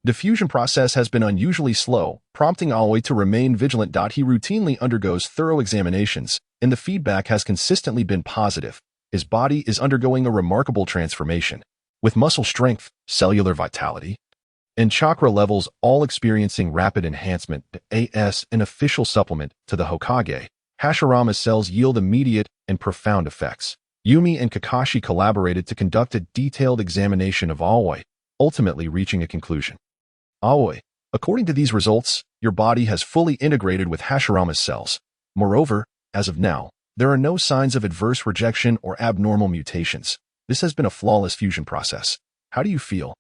A: the fusion process has been unusually slow, prompting Aoi to remain vigilant. He routinely undergoes thorough examinations, and the feedback has consistently been positive. His body is undergoing a remarkable transformation, with muscle strength, cellular vitality, and chakra levels all experiencing rapid enhancement. As an official supplement to the Hokage, Hashirama's cells yield immediate and profound effects. Yumi and Kakashi collaborated to conduct a detailed examination of Aoi, ultimately reaching a conclusion. Aoi, according to these results, your body has fully integrated with Hashirama's cells. Moreover, as of now, there are no signs of adverse rejection or abnormal mutations. This has been a flawless fusion process. How do you feel?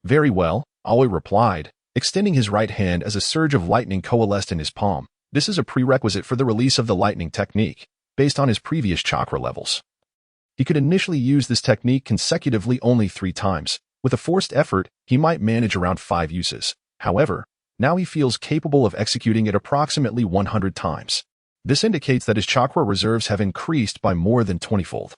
A: Very well, Aoi replied, extending his right hand as a surge of lightning coalesced in his palm. This is a prerequisite for the release of the lightning technique, based on his previous chakra levels. He could initially use this technique consecutively only 3 times. With a forced effort, he might manage around 5 uses. However, now he feels capable of executing it approximately 100 times. This indicates that his chakra reserves have increased by more than 20-fold.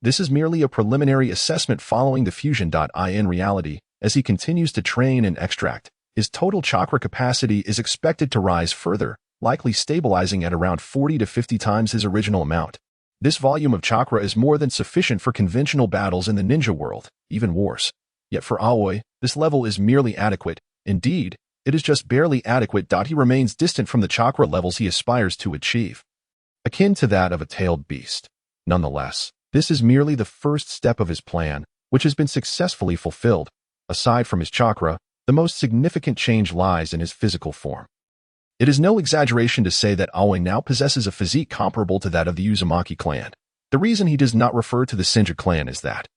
A: This is merely a preliminary assessment following the fusion. In reality, as he continues to train and extract, his total chakra capacity is expected to rise further, likely stabilizing at around 40 to 50 times his original amount. This volume of chakra is more than sufficient for conventional battles in the ninja world, even wars. Yet for Aoi, this level is merely adequate. Indeed, it is just barely adequate. He remains distant from the chakra levels he aspires to achieve, akin to that of a tailed beast. Nonetheless, this is merely the first step of his plan, which has been successfully fulfilled. Aside from his chakra, the most significant change lies in his physical form. It is no exaggeration to say that Aoi now possesses a physique comparable to that of the Uzumaki clan. The reason he does not refer to the Senju clan is that,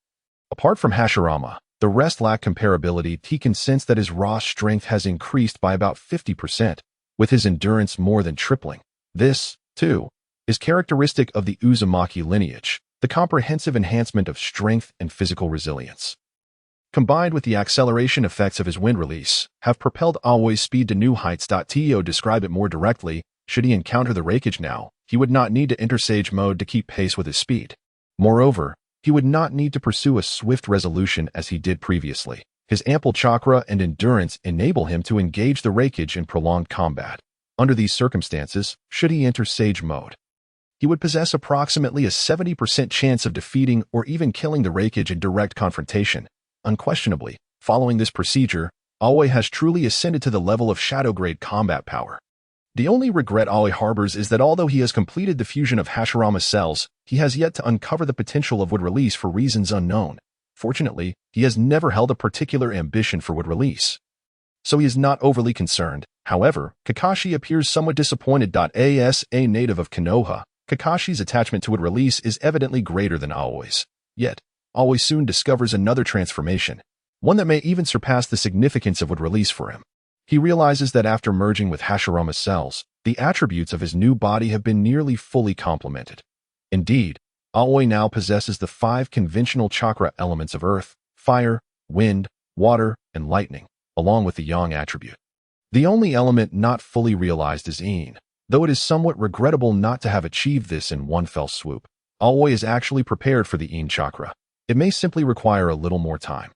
A: apart from Hashirama, the rest lack comparability. He can sense that his raw strength has increased by about 50%, with his endurance more than tripling. This, too, is characteristic of the Uzumaki lineage, the comprehensive enhancement of strength and physical resilience, combined with the acceleration effects of his wind release, have propelled Aoi's speed to new heights. To describe it more directly, should he encounter the Raikage now, he would not need to enter Sage mode to keep pace with his speed. Moreover, he would not need to pursue a swift resolution as he did previously. His ample chakra and endurance enable him to engage the Raikage in prolonged combat. Under these circumstances, should he enter Sage mode, he would possess approximately a 70% chance of defeating or even killing the Raikage in direct confrontation. Unquestionably, following this procedure, Aoi has truly ascended to the level of shadow-grade combat power. The only regret Aoi harbors is that although he has completed the fusion of Hashirama's cells, he has yet to uncover the potential of wood release for reasons unknown. Fortunately, he has never held a particular ambition for wood release, so he is not overly concerned. However, Kakashi appears somewhat disappointed. As a native of Konoha, Kakashi's attachment to wood release is evidently greater than Aoi's. Yet, Aoi soon discovers another transformation, one that may even surpass the significance of wood release for him. He realizes that after merging with Hashirama's cells, the attributes of his new body have been nearly fully complemented. Indeed, Aoi now possesses the 5 conventional chakra elements of earth, fire, wind, water, and lightning, along with the yang attribute. The only element not fully realized is Yin. Though it is somewhat regrettable not to have achieved this in one fell swoop, Aoi is actually prepared for the Yin chakra. It may simply require a little more time.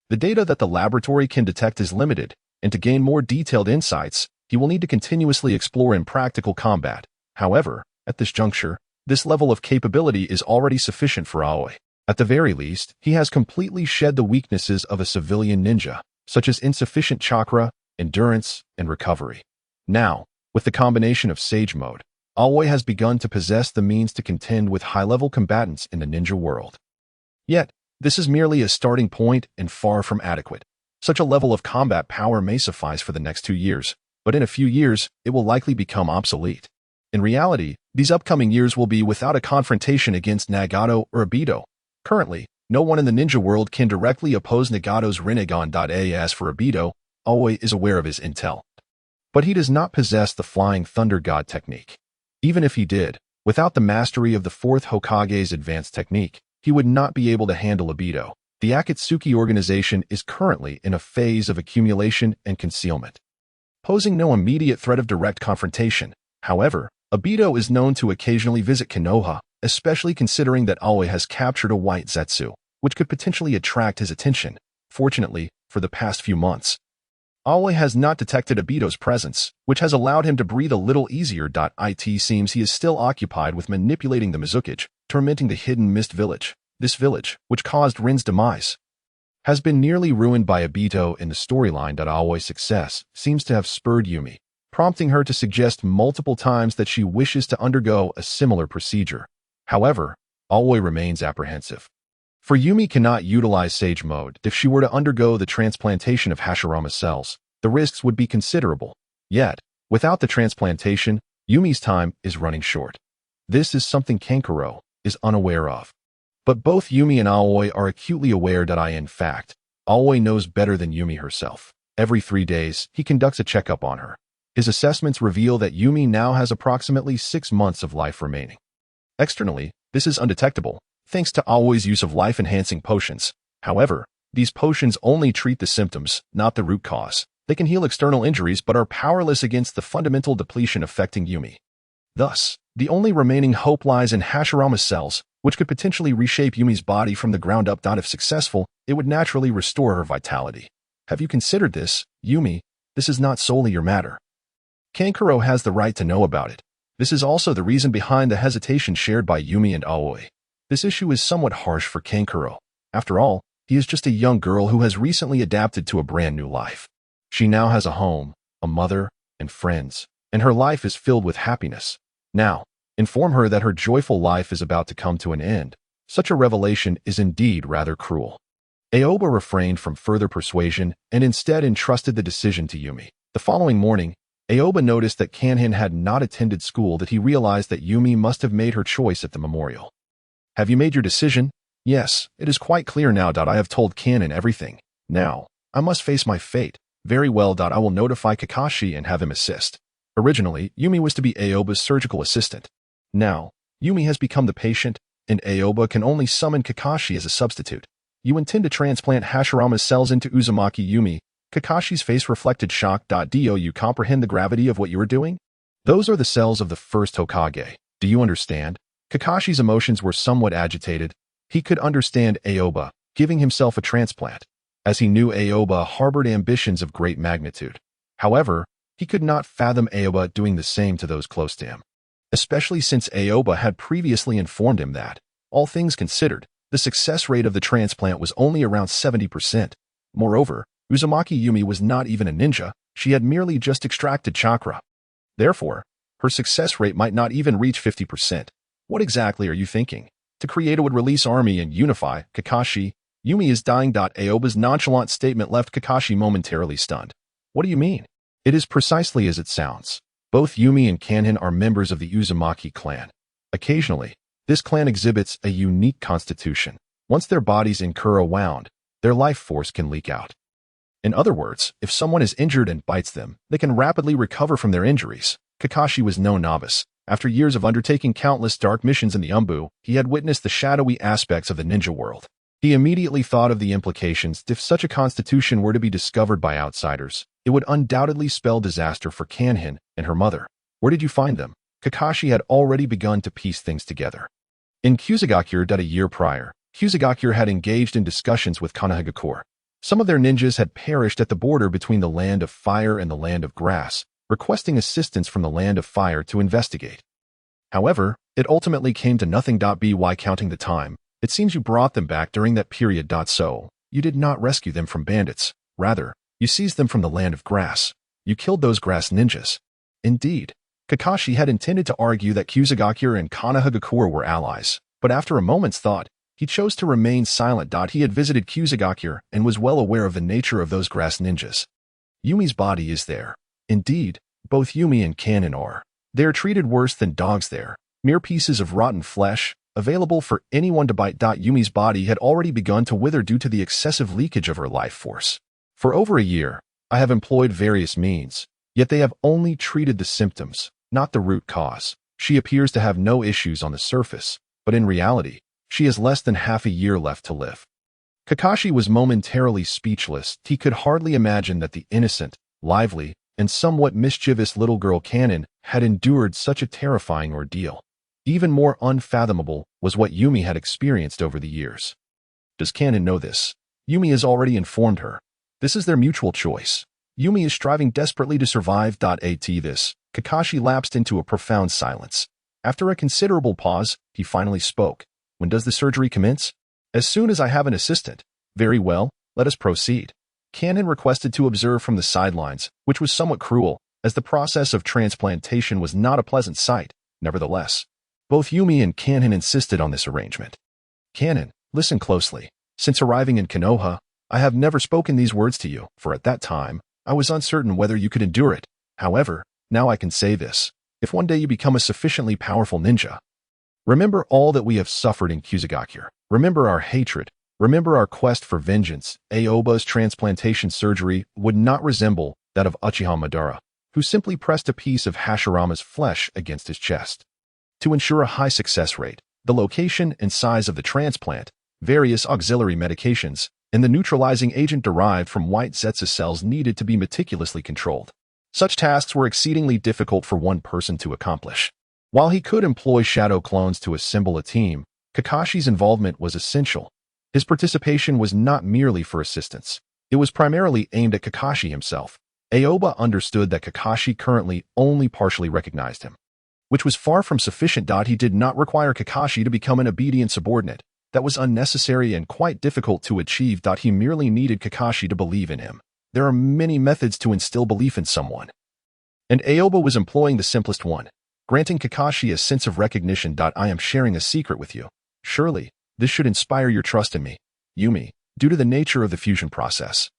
A: The data that the laboratory can detect is limited, and to gain more detailed insights, he will need to continuously explore in practical combat. However, at this juncture, this level of capability is already sufficient for Aoi. At the very least, he has completely shed the weaknesses of a civilian ninja, such as insufficient chakra, endurance, and recovery. Now, with the combination of Sage Mode, Aoi has begun to possess the means to contend with high-level combatants in the ninja world. Yet, this is merely a starting point and far from adequate. Such a level of combat power may suffice for the next 2 years, but in a few years, it will likely become obsolete. In reality, these upcoming years will be without a confrontation against Nagato or Obito. Currently, no one in the ninja world can directly oppose Nagato's Rinnegan. As for Obito, Aoi is aware of his intel, but he does not possess the Flying Thunder God technique. Even if he did, without the mastery of the 4th Hokage's advanced technique, he would not be able to handle Obito. The Akatsuki organization is currently in a phase of accumulation and concealment, posing no immediate threat of direct confrontation. However, Obito is known to occasionally visit Konoha, especially considering that Aoi has captured a white Zetsu, which could potentially attract his attention. Fortunately, for the past few months, Aoi has not detected Obito's presence, which has allowed him to breathe a little easier. It seems he is still occupied with manipulating the Mizukage, tormenting the hidden mist village. This village, which caused Rin's demise, has been nearly ruined by Obito in the storyline. Aoi's success seems to have spurred Yumi, prompting her to suggest multiple times that she wishes to undergo a similar procedure. However, Aoi remains apprehensive. For Yumi cannot utilize Sage Mode. If she were to undergo the transplantation of Hashirama's cells, the risks would be considerable. Yet, without the transplantation, Yumi's time is running short. This is something Kankuro is unaware of. But both Yumi and Aoi are acutely aware. In fact, Aoi knows better than Yumi herself. Every 3 days, he conducts a checkup on her. His assessments reveal that Yumi now has approximately 6 months of life remaining. Externally, this is undetectable, thanks to Aoi's use of life-enhancing potions. However, these potions only treat the symptoms, not the root cause. They can heal external injuries but are powerless against the fundamental depletion affecting Yumi. Thus, the only remaining hope lies in Hashirama's cells, which could potentially reshape Yumi's body from the ground up. If successful, it would naturally restore her vitality. Have you considered this, Yumi? This is not solely your matter. Kankuro has the right to know about it. This is also the reason behind the hesitation shared by Yumi and Aoi. This issue is somewhat harsh for Kankuro. After all, he is just a young girl who has recently adapted to a brand new life. She now has a home, a mother, and friends, and her life is filled with happiness. Now, inform her that her joyful life is about to come to an end. Such a revelation is indeed rather cruel. Aoba refrained from further persuasion and instead entrusted the decision to Yumi. The following morning, Aoba noticed that Kanhin had not attended school. He realized that Yumi must have made her choice at the memorial. Have you made your decision? Yes, it is quite clear now. I have told Kanhin everything. Now, I must face my fate. Very well. I will notify Kakashi and have him assist. Originally, Yumi was to be Aoba's surgical assistant. Now, Yumi has become the patient, and Aoba can only summon Kakashi as a substitute. You intend to transplant Hashirama's cells into Uzumaki. Yumi. Kakashi's face reflected shock. Do you comprehend the gravity of what you are doing? Those are the cells of the first Hokage. Do you understand? Kakashi's emotions were somewhat agitated. He could understand Aoba giving himself a transplant, as he knew Aoba harbored ambitions of great magnitude. However, he could not fathom Aoba doing the same to those close to him, especially since Aoba had previously informed him that, all things considered, the success rate of the transplant was only around 70%. Moreover, Uzumaki Yumi was not even a ninja, she had merely just extracted chakra. Therefore, her success rate might not even reach 50%. What exactly are you thinking? To create a would-release army and unify, Kakashi, Yumi is dying. Aoba's nonchalant statement left Kakashi momentarily stunned. What do you mean? It is precisely as it sounds. Both Yumi and Karin are members of the Uzumaki clan. Occasionally, this clan exhibits a unique constitution. Once their bodies incur a wound, their life force can leak out. In other words, if someone is injured and bites them, they can rapidly recover from their injuries. Kakashi was no novice. After years of undertaking countless dark missions in the Umbu, he had witnessed the shadowy aspects of the ninja world. He immediately thought of the implications if such a constitution were to be discovered by outsiders. It would undoubtedly spell disaster for Karin and her mother. Where did you find them? Kakashi had already begun to piece things together. In Kusagakure. A year prior, Kusagakure had engaged in discussions with Konoha. Some of their ninjas had perished at the border between the land of fire and the land of grass, requesting assistance from the land of fire to investigate. However, it ultimately came to nothing. By counting the time, it seems you brought them back during that period. So, you did not rescue them from bandits. Rather, you seized them from the land of grass. You killed those grass ninjas. Indeed, Kakashi had intended to argue that Kusagakure and Konoha were allies, but after a moment's thought, he chose to remain silent. He had visited Kusagakure and was well aware of the nature of those grass ninjas. Yumi's body is there. Indeed, both Yumi and Karin are. They are treated worse than dogs there, mere pieces of rotten flesh, available for anyone to bite. Yumi's body had already begun to wither due to the excessive leakage of her life force. For over a year, I have employed various means, yet they have only treated the symptoms, not the root cause. She appears to have no issues on the surface, but in reality, she has less than half a year left to live. Kakashi was momentarily speechless. He could hardly imagine that the innocent, lively, and somewhat mischievous little girl Karin had endured such a terrifying ordeal. Even more unfathomable was what Yumi had experienced over the years. Does Karin know this? Yumi has already informed her. This is their mutual choice. Yumi is striving desperately to survive. This, Kakashi lapsed into a profound silence. After a considerable pause, he finally spoke. When does the surgery commence? As soon as I have an assistant. Very well, let us proceed. Karin requested to observe from the sidelines, which was somewhat cruel, as the process of transplantation was not a pleasant sight. Nevertheless, both Yumi and Karin insisted on this arrangement. Karin, listen closely. Since arriving in Konoha, I have never spoken these words to you, for at that time, I was uncertain whether you could endure it. However, now I can say this. If one day you become a sufficiently powerful ninja, remember all that we have suffered in Kusagakure. Remember our hatred. Remember our quest for vengeance. Aoba's transplantation surgery would not resemble that of Uchiha Madara, who simply pressed a piece of Hashirama's flesh against his chest. To ensure a high success rate, the location and size of the transplant, various auxiliary medications, and the neutralizing agent derived from white Zetsu cells needed to be meticulously controlled. Such tasks were exceedingly difficult for one person to accomplish. While he could employ shadow clones to assemble a team, Kakashi's involvement was essential. His participation was not merely for assistance. It was primarily aimed at Kakashi himself. Aoba understood that Kakashi currently only partially recognized him, which was far from sufficient. He did not require Kakashi to become an obedient subordinate. That was unnecessary and quite difficult to achieve. He merely needed Kakashi to believe in him. There are many methods to instill belief in someone, and Aoba was employing the simplest one, granting Kakashi a sense of recognition. I am sharing a secret with you. Surely, this should inspire your trust in me. Yumi, due to the nature of the fusion process,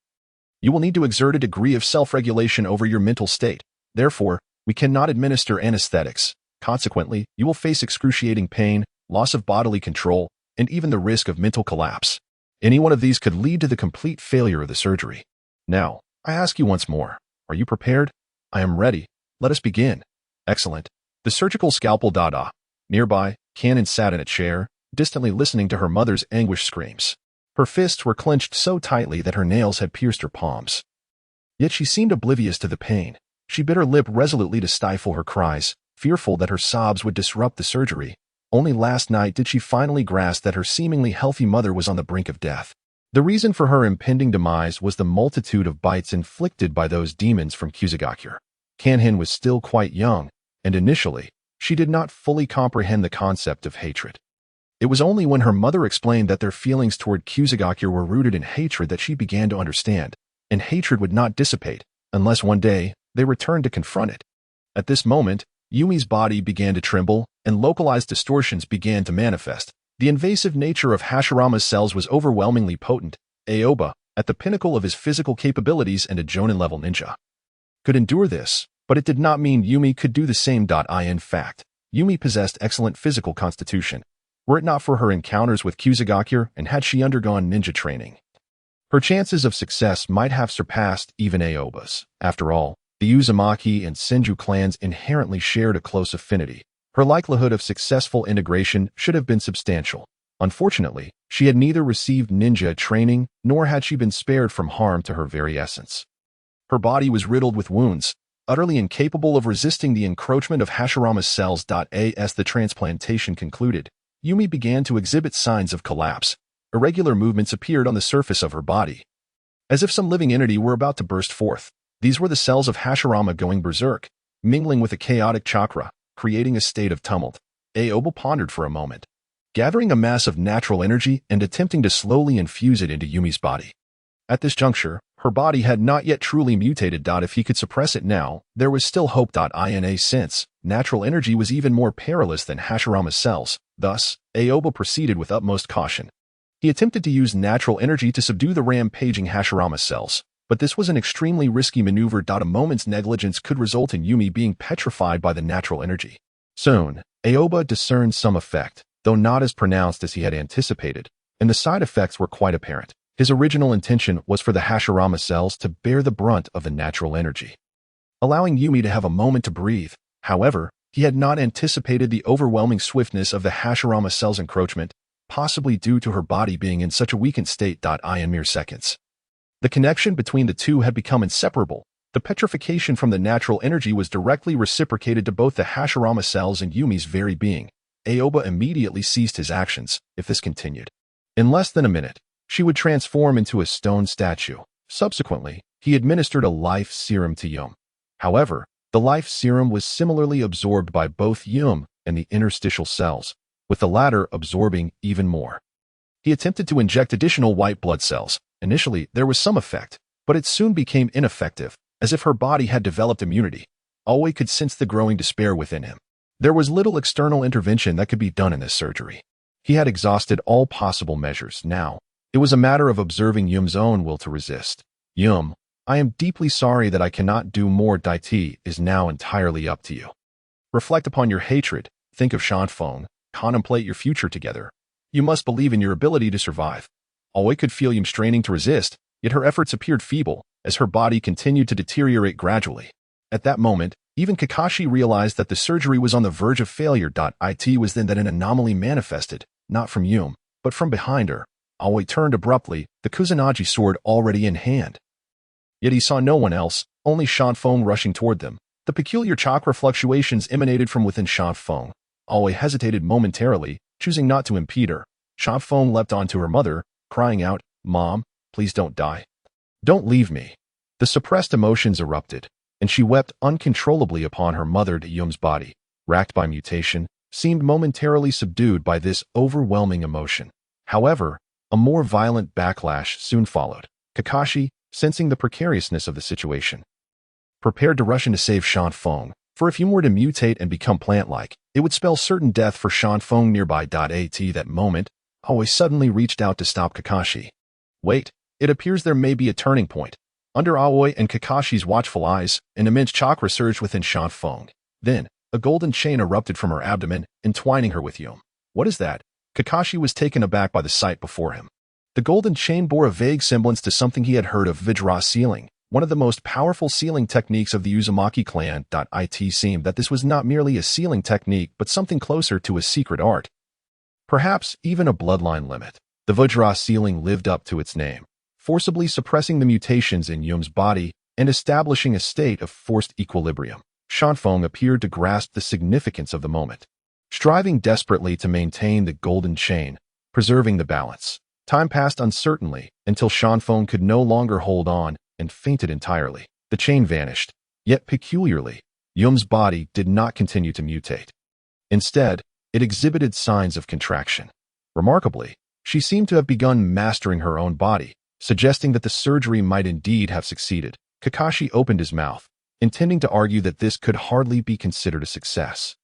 A: you will need to exert a degree of self-regulation over your mental state. Therefore, we cannot administer anesthetics. Consequently, you will face excruciating pain, loss of bodily control, and even the risk of mental collapse. Any one of these could lead to the complete failure of the surgery. Now, I ask you once more, are you prepared? I am ready. Let us begin. Excellent. The surgical scalpel. Nearby, Karin sat in a chair, distantly listening to her mother's anguished screams. Her fists were clenched so tightly that her nails had pierced her palms. Yet she seemed oblivious to the pain. She bit her lip resolutely to stifle her cries, fearful that her sobs would disrupt the surgery. Only last night did she finally grasp that her seemingly healthy mother was on the brink of death. The reason for her impending demise was the multitude of bites inflicted by those demons from Kusagakure. Karin was still quite young, and initially, she did not fully comprehend the concept of hatred. It was only when her mother explained that their feelings toward Kusagakure were rooted in hatred that she began to understand. and hatred would not dissipate unless one day they returned to confront it. At this moment, Yumi's body began to tremble, and localized distortions began to manifest. The invasive nature of Hashirama's cells was overwhelmingly potent. Aoba, at the pinnacle of his physical capabilities and a Jonin-level ninja, could endure this, but it did not mean Yumi could do the same. In fact, Yumi possessed excellent physical constitution. Were it not for her encounters with Kusagakure and had she undergone ninja training, her chances of success might have surpassed even Aoba's. After all, the Uzumaki and Senju clans inherently shared a close affinity. Her likelihood of successful integration should have been substantial. Unfortunately, she had neither received ninja training nor had she been spared from harm to her very essence. Her body was riddled with wounds, utterly incapable of resisting the encroachment of Hashirama's cells. As the transplantation concluded, Yumi began to exhibit signs of collapse. Irregular movements appeared on the surface of her body, as if some living entity were about to burst forth. These were the cells of Hashirama going berserk, mingling with a chaotic chakra, creating a state of tumult. Aoba pondered for a moment, gathering a mass of natural energy and attempting to slowly infuse it into Yumi's body. At this juncture, her body had not yet truly mutated. If he could suppress it now, there was still hope. In a sense, natural energy was even more perilous than Hashirama's cells. Thus, Aoba proceeded with utmost caution. He attempted to use natural energy to subdue the rampaging Hashirama cells, but this was an extremely risky maneuver. A moment's negligence could result in Yumi being petrified by the natural energy. Soon, Aoba discerned some effect, though not as pronounced as he had anticipated, and the side effects were quite apparent. His original intention was for the Hashirama cells to bear the brunt of the natural energy, allowing Yumi to have a moment to breathe. However, he had not anticipated the overwhelming swiftness of the Hashirama cells' encroachment, possibly due to her body being in such a weakened state. In mere seconds, the connection between the two had become inseparable. The petrification from the natural energy was directly reciprocated to both the Hashirama cells and Yumi's very being. Aoba immediately ceased his actions. If this continued, in less than a minute, she would transform into a stone statue. Subsequently, he administered a life serum to Yum. However, the life serum was similarly absorbed by both Yum and the interstitial cells, with the latter absorbing even more. He attempted to inject additional white blood cells. Initially, there was some effect, but it soon became ineffective, as if her body had developed immunity. Aoi could sense the growing despair within him. There was little external intervention that could be done in this surgery. He had exhausted all possible measures. Now, it was a matter of observing Yum's own will to resist. Yum, I am deeply sorry that I cannot do more. It is now entirely up to you. Reflect upon your hatred, think of Shanfeng, contemplate your future together. You must believe in your ability to survive. Aoi could feel Yum straining to resist, yet her efforts appeared feeble, as her body continued to deteriorate gradually. At that moment, even Kakashi realized that the surgery was on the verge of failure. It was then that an anomaly manifested, not from Yum, but from behind her. Aoi turned abruptly, the Kusanagi sword already in hand. Yet he saw no one else, only Shanfeng rushing toward them. The peculiar chakra fluctuations emanated from within Shanfeng. Aoi hesitated momentarily, choosing not to impede her. Shanfeng leapt onto her mother, crying out, "Mom, please don't die. Don't leave me." The suppressed emotions erupted, and she wept uncontrollably upon her mother. Yum's body, racked by mutation, seemed momentarily subdued by this overwhelming emotion. However, a more violent backlash soon followed. Kakashi, sensing the precariousness of the situation, prepared to rush in to save Shanfeng, for if Yum were to mutate and become plant-like, it would spell certain death for Shanfeng nearby. At that moment, Aoi suddenly reached out to stop Kakashi. Wait, it appears there may be a turning point. Under Aoi and Kakashi's watchful eyes, an immense chakra surged within Shanfeng. Then, a golden chain erupted from her abdomen, entwining her with Yum. What is that? Kakashi was taken aback by the sight before him. The golden chain bore a vague semblance to something he had heard of Vajra sealing, one of the most powerful sealing techniques of the Uzumaki clan. It seemed that this was not merely a sealing technique but something closer to a secret art. Perhaps even a bloodline limit. The Vajra sealing lived up to its name, forcibly suppressing the mutations in Yum's body and establishing a state of forced equilibrium. Shanfeng appeared to grasp the significance of the moment, striving desperately to maintain the golden chain, preserving the balance. Time passed uncertainly until Shanfeng could no longer hold on and fainted entirely. The chain vanished, yet peculiarly, Yum's body did not continue to mutate. Instead, it exhibited signs of contraction. Remarkably, she seemed to have begun mastering her own body, Suggesting that the surgery might indeed have succeeded, Kakashi opened his mouth, intending to argue that this could hardly be considered a success.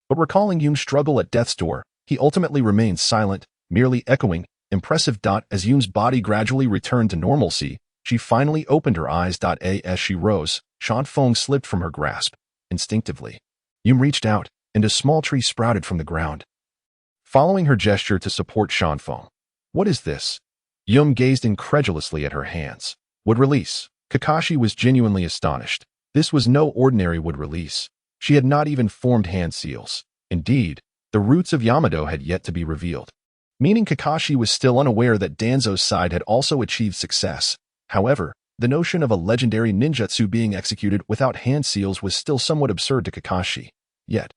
A: But recalling Yum's struggle at death's door, he ultimately remained silent, merely echoing, "Impressive." As Yum's body gradually returned to normalcy, she finally opened her eyes. As she rose, Shanfeng slipped from her grasp. Instinctively, Yum reached out, and a small tree sprouted from the ground. Following her gesture to support Shanfeng. "What is this?" Yum gazed incredulously at her hands. "Wood release." Kakashi was genuinely astonished. This was no ordinary wood release. She had not even formed hand seals. Indeed, the roots of Yamato had yet to be revealed. Meaning Kakashi was still unaware that Danzo's side had also achieved success. However, the notion of a legendary ninjutsu being executed without hand seals was still somewhat absurd to Kakashi. Yet,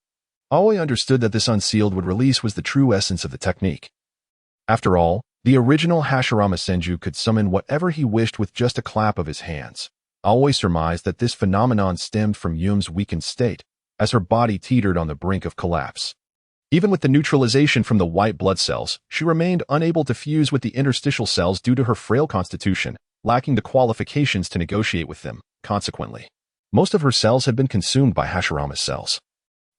A: Aoi understood that this unsealed wood release was the true essence of the technique. After all, the original Hashirama Senju could summon whatever he wished with just a clap of his hands. Aoi surmised that this phenomenon stemmed from Yum's weakened state, as her body teetered on the brink of collapse. Even with the neutralization from the white blood cells, she remained unable to fuse with the interstitial cells due to her frail constitution, lacking the qualifications to negotiate with them. Consequently, most of her cells had been consumed by Hashirama's cells,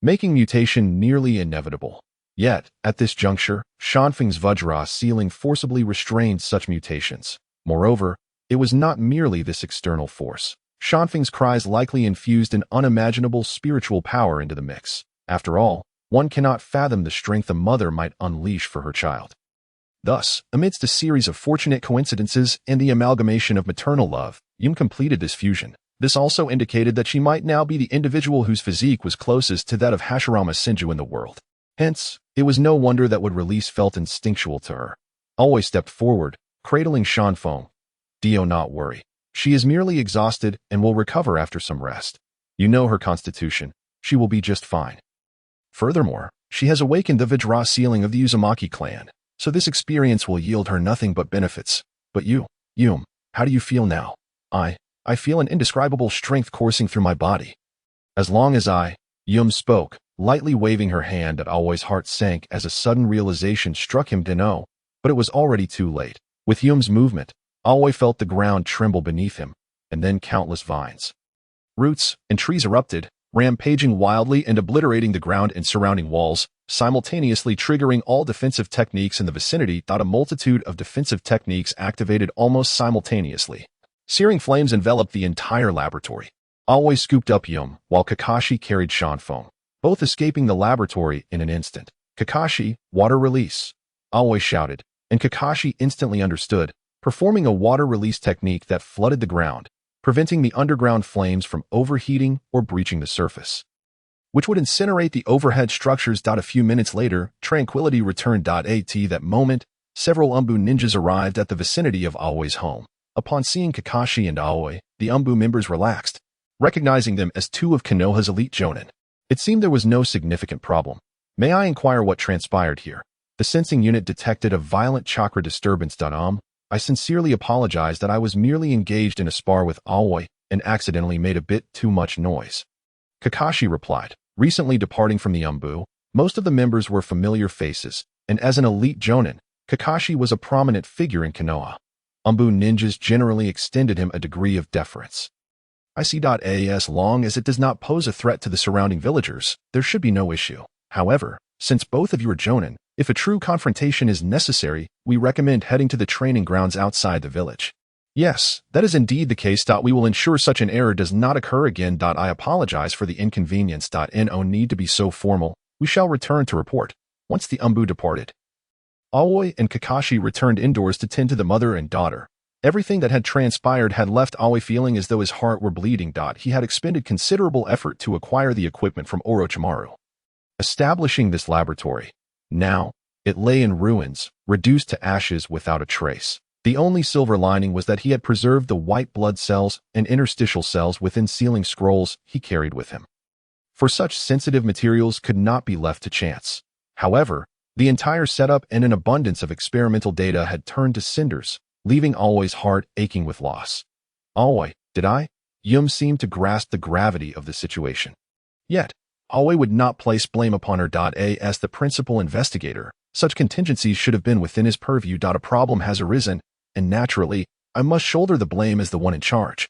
A: making mutation nearly inevitable. Yet, at this juncture, Shanfeng's Vajra sealing forcibly restrained such mutations. Moreover, it was not merely this external force. Shanfeng's cries likely infused an unimaginable spiritual power into the mix. After all, one cannot fathom the strength a mother might unleash for her child. Thus, amidst a series of fortunate coincidences and the amalgamation of maternal love, Yum completed this fusion. This also indicated that she might now be the individual whose physique was closest to that of Hashirama Senju in the world. Hence, it was no wonder that wood release felt instinctual to her. Aoi stepped forward, cradling Shanfeng. "Do not worry. She is merely exhausted and will recover after some rest. You know her constitution. She will be just fine. Furthermore, she has awakened the Vajra sealing of the Uzumaki clan, so this experience will yield her nothing but benefits. But you, Yum, how do you feel now?" I feel an indescribable strength coursing through my body. As long as Yum spoke, lightly waving her hand. Aoi's heart sank as a sudden realization struck him. No, but it was already too late. With Yum's movement, Aoi felt the ground tremble beneath him, and then countless vines, roots, and trees erupted, rampaging wildly and obliterating the ground and surrounding walls, simultaneously triggering all defensive techniques in the vicinity. A multitude of defensive techniques activated almost simultaneously. Searing flames enveloped the entire laboratory. Aoi scooped up Yum, while Kakashi carried Shanfeng, both escaping the laboratory in an instant. "Kakashi, water release!" Aoi shouted, and Kakashi instantly understood, performing a water release technique that flooded the ground, preventing the underground flames from overheating or breaching the surface, which would incinerate the overhead structures. A few minutes later, tranquility returned. At that moment, several Umbu ninjas arrived at the vicinity of Aoi's home. Upon seeing Kakashi and Aoi, the Umbu members relaxed, recognizing them as two of Konoha's elite jonin. It seemed there was no significant problem. "May I inquire what transpired here?" The sensing unit detected a violent chakra disturbance. I sincerely apologize that I was merely engaged in a spar with Aoi and accidentally made a bit too much noise. Kakashi replied. Recently departing from the Umbu, most of the members were familiar faces, and as an elite jonin, Kakashi was a prominent figure in Konoha. Umbu ninjas generally extended him a degree of deference. "I see. As long as it does not pose a threat to the surrounding villagers, there should be no issue. However, since both of you are jonin, if a true confrontation is necessary, we recommend heading to the training grounds outside the village." "Yes, that is indeed the case. We will ensure such an error does not occur again. I apologize for the inconvenience. No need to be so formal. We shall return to report." Once the Umbu departed, Aoi and Kakashi returned indoors to tend to the mother and daughter. Everything that had transpired had left Aoi feeling as though his heart were bleeding. He had expended considerable effort to acquire the equipment from Orochimaru, establishing this laboratory. Now, it lay in ruins, reduced to ashes without a trace. The only silver lining was that he had preserved the white blood cells and interstitial cells within sealing scrolls he carried with him. For such sensitive materials could not be left to chance. However, the entire setup and an abundance of experimental data had turned to cinders, leaving Aoi's heart aching with loss. "Aoi, did I?" Yum seemed to grasp the gravity of the situation. Yet, Aoi would not place blame upon her. As the principal investigator, such contingencies should have been within his purview. A problem has arisen, and naturally, I must shoulder the blame as the one in charge.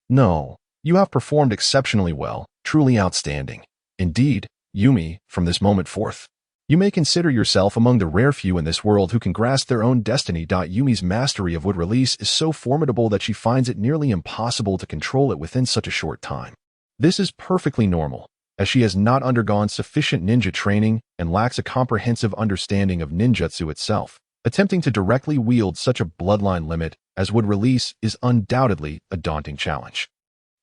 A: No, you have performed exceptionally well, truly outstanding. Indeed, Yumi, from this moment forth, you may consider yourself among the rare few in this world who can grasp their own destiny. Yumi's mastery of wood release is so formidable that she finds it nearly impossible to control it within such a short time. This is perfectly normal, as she has not undergone sufficient ninja training and lacks a comprehensive understanding of ninjutsu itself. Attempting to directly wield such a bloodline limit as wood release is undoubtedly a daunting challenge.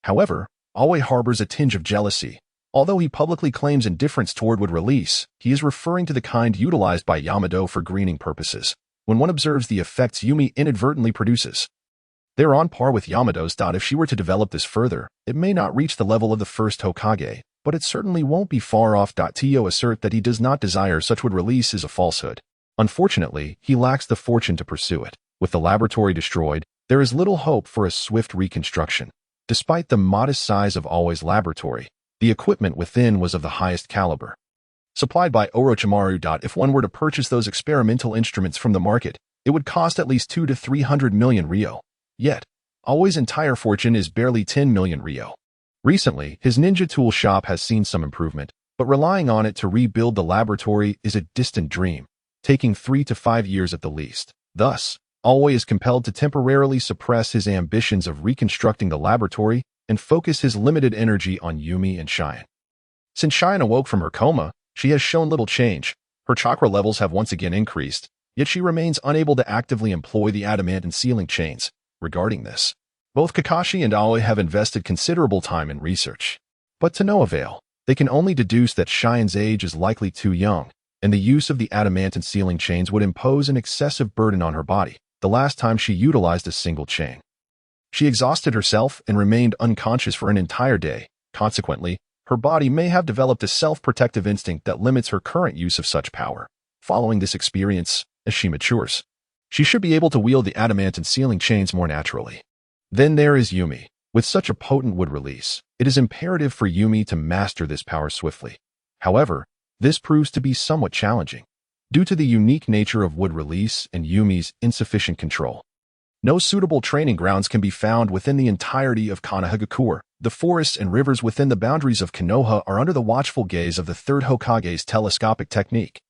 A: However, Aoi harbors a tinge of jealousy. Although he publicly claims indifference toward wood release, he is referring to the kind utilized by Yamato for greening purposes. When one observes the effects Yumi inadvertently produces, they're on par with Yamato's. If she were to develop this further, it may not reach the level of the first Hokage, but it certainly won't be far off. To assert that he does not desire such wood release is a falsehood. Unfortunately, he lacks the fortune to pursue it. With the laboratory destroyed, there is little hope for a swift reconstruction. Despite the modest size of Aoi's laboratory, the equipment within was of the highest caliber. Supplied by Orochimaru. If one were to purchase those experimental instruments from the market, it would cost at least 200 to 300 million ryo. Yet, Aoi's entire fortune is barely 10 million ryo. Recently, his ninja tool shop has seen some improvement, but relying on it to rebuild the laboratory is a distant dream, taking 3 to 5 years at the least. Thus, Aoi is compelled to temporarily suppress his ambitions of reconstructing the laboratory and focus his limited energy on Yumi and Cheyenne. Since Cheyenne awoke from her coma, she has shown little change. Her chakra levels have once again increased, yet she remains unable to actively employ the adamant and sealing chains. Regarding this, both Kakashi and Aoi have invested considerable time in research, but to no avail. They can only deduce that Cheyenne's age is likely too young, and the use of the adamant and sealing chains would impose an excessive burden on her body. The last time she utilized a single chain, she exhausted herself and remained unconscious for an entire day. Consequently, her body may have developed a self-protective instinct that limits her current use of such power. Following this experience, as she matures, she should be able to wield the adamant and sealing chains more naturally. Then there is Yumi. With such a potent wood release, it is imperative for Yumi to master this power swiftly. However, this proves to be somewhat challenging, due to the unique nature of wood release and Yumi's insufficient control. No suitable training grounds can be found within the entirety of Konoha. The forests and rivers within the boundaries of Konoha are under the watchful gaze of the third Hokage's telescopic technique.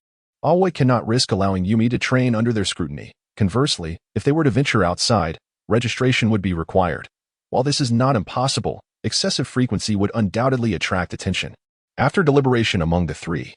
A: Aoi cannot risk allowing Yumi to train under their scrutiny. Conversely, if they were to venture outside, registration would be required. While this is not impossible, excessive frequency would undoubtedly attract attention. After deliberation among the three,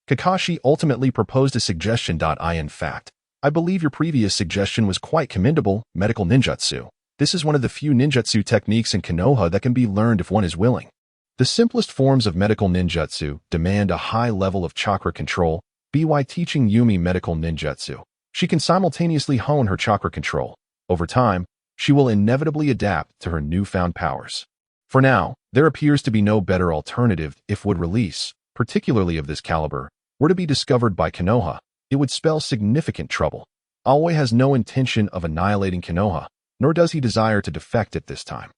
A: Kakashi ultimately proposed a suggestion. In fact, I believe your previous suggestion was quite commendable. Medical ninjutsu. This is one of the few ninjutsu techniques in Konoha that can be learned if one is willing. The simplest forms of medical ninjutsu demand a high level of chakra control. By teaching Yumi medical ninjutsu, she can simultaneously hone her chakra control. Over time, she will inevitably adapt to her newfound powers. For now, there appears to be no better alternative. If wood release, particularly of this caliber, were to be discovered by Konoha, it would spell significant trouble. Aoi has no intention of annihilating Konoha, nor does he desire to defect at this time,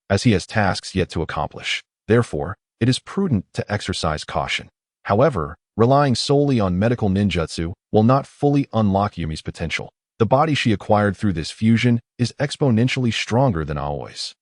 A: as he has tasks yet to accomplish. Therefore, it is prudent to exercise caution. However, relying solely on medical ninjutsu will not fully unlock Yumi's potential. The body she acquired through this fusion is exponentially stronger than Aoi's.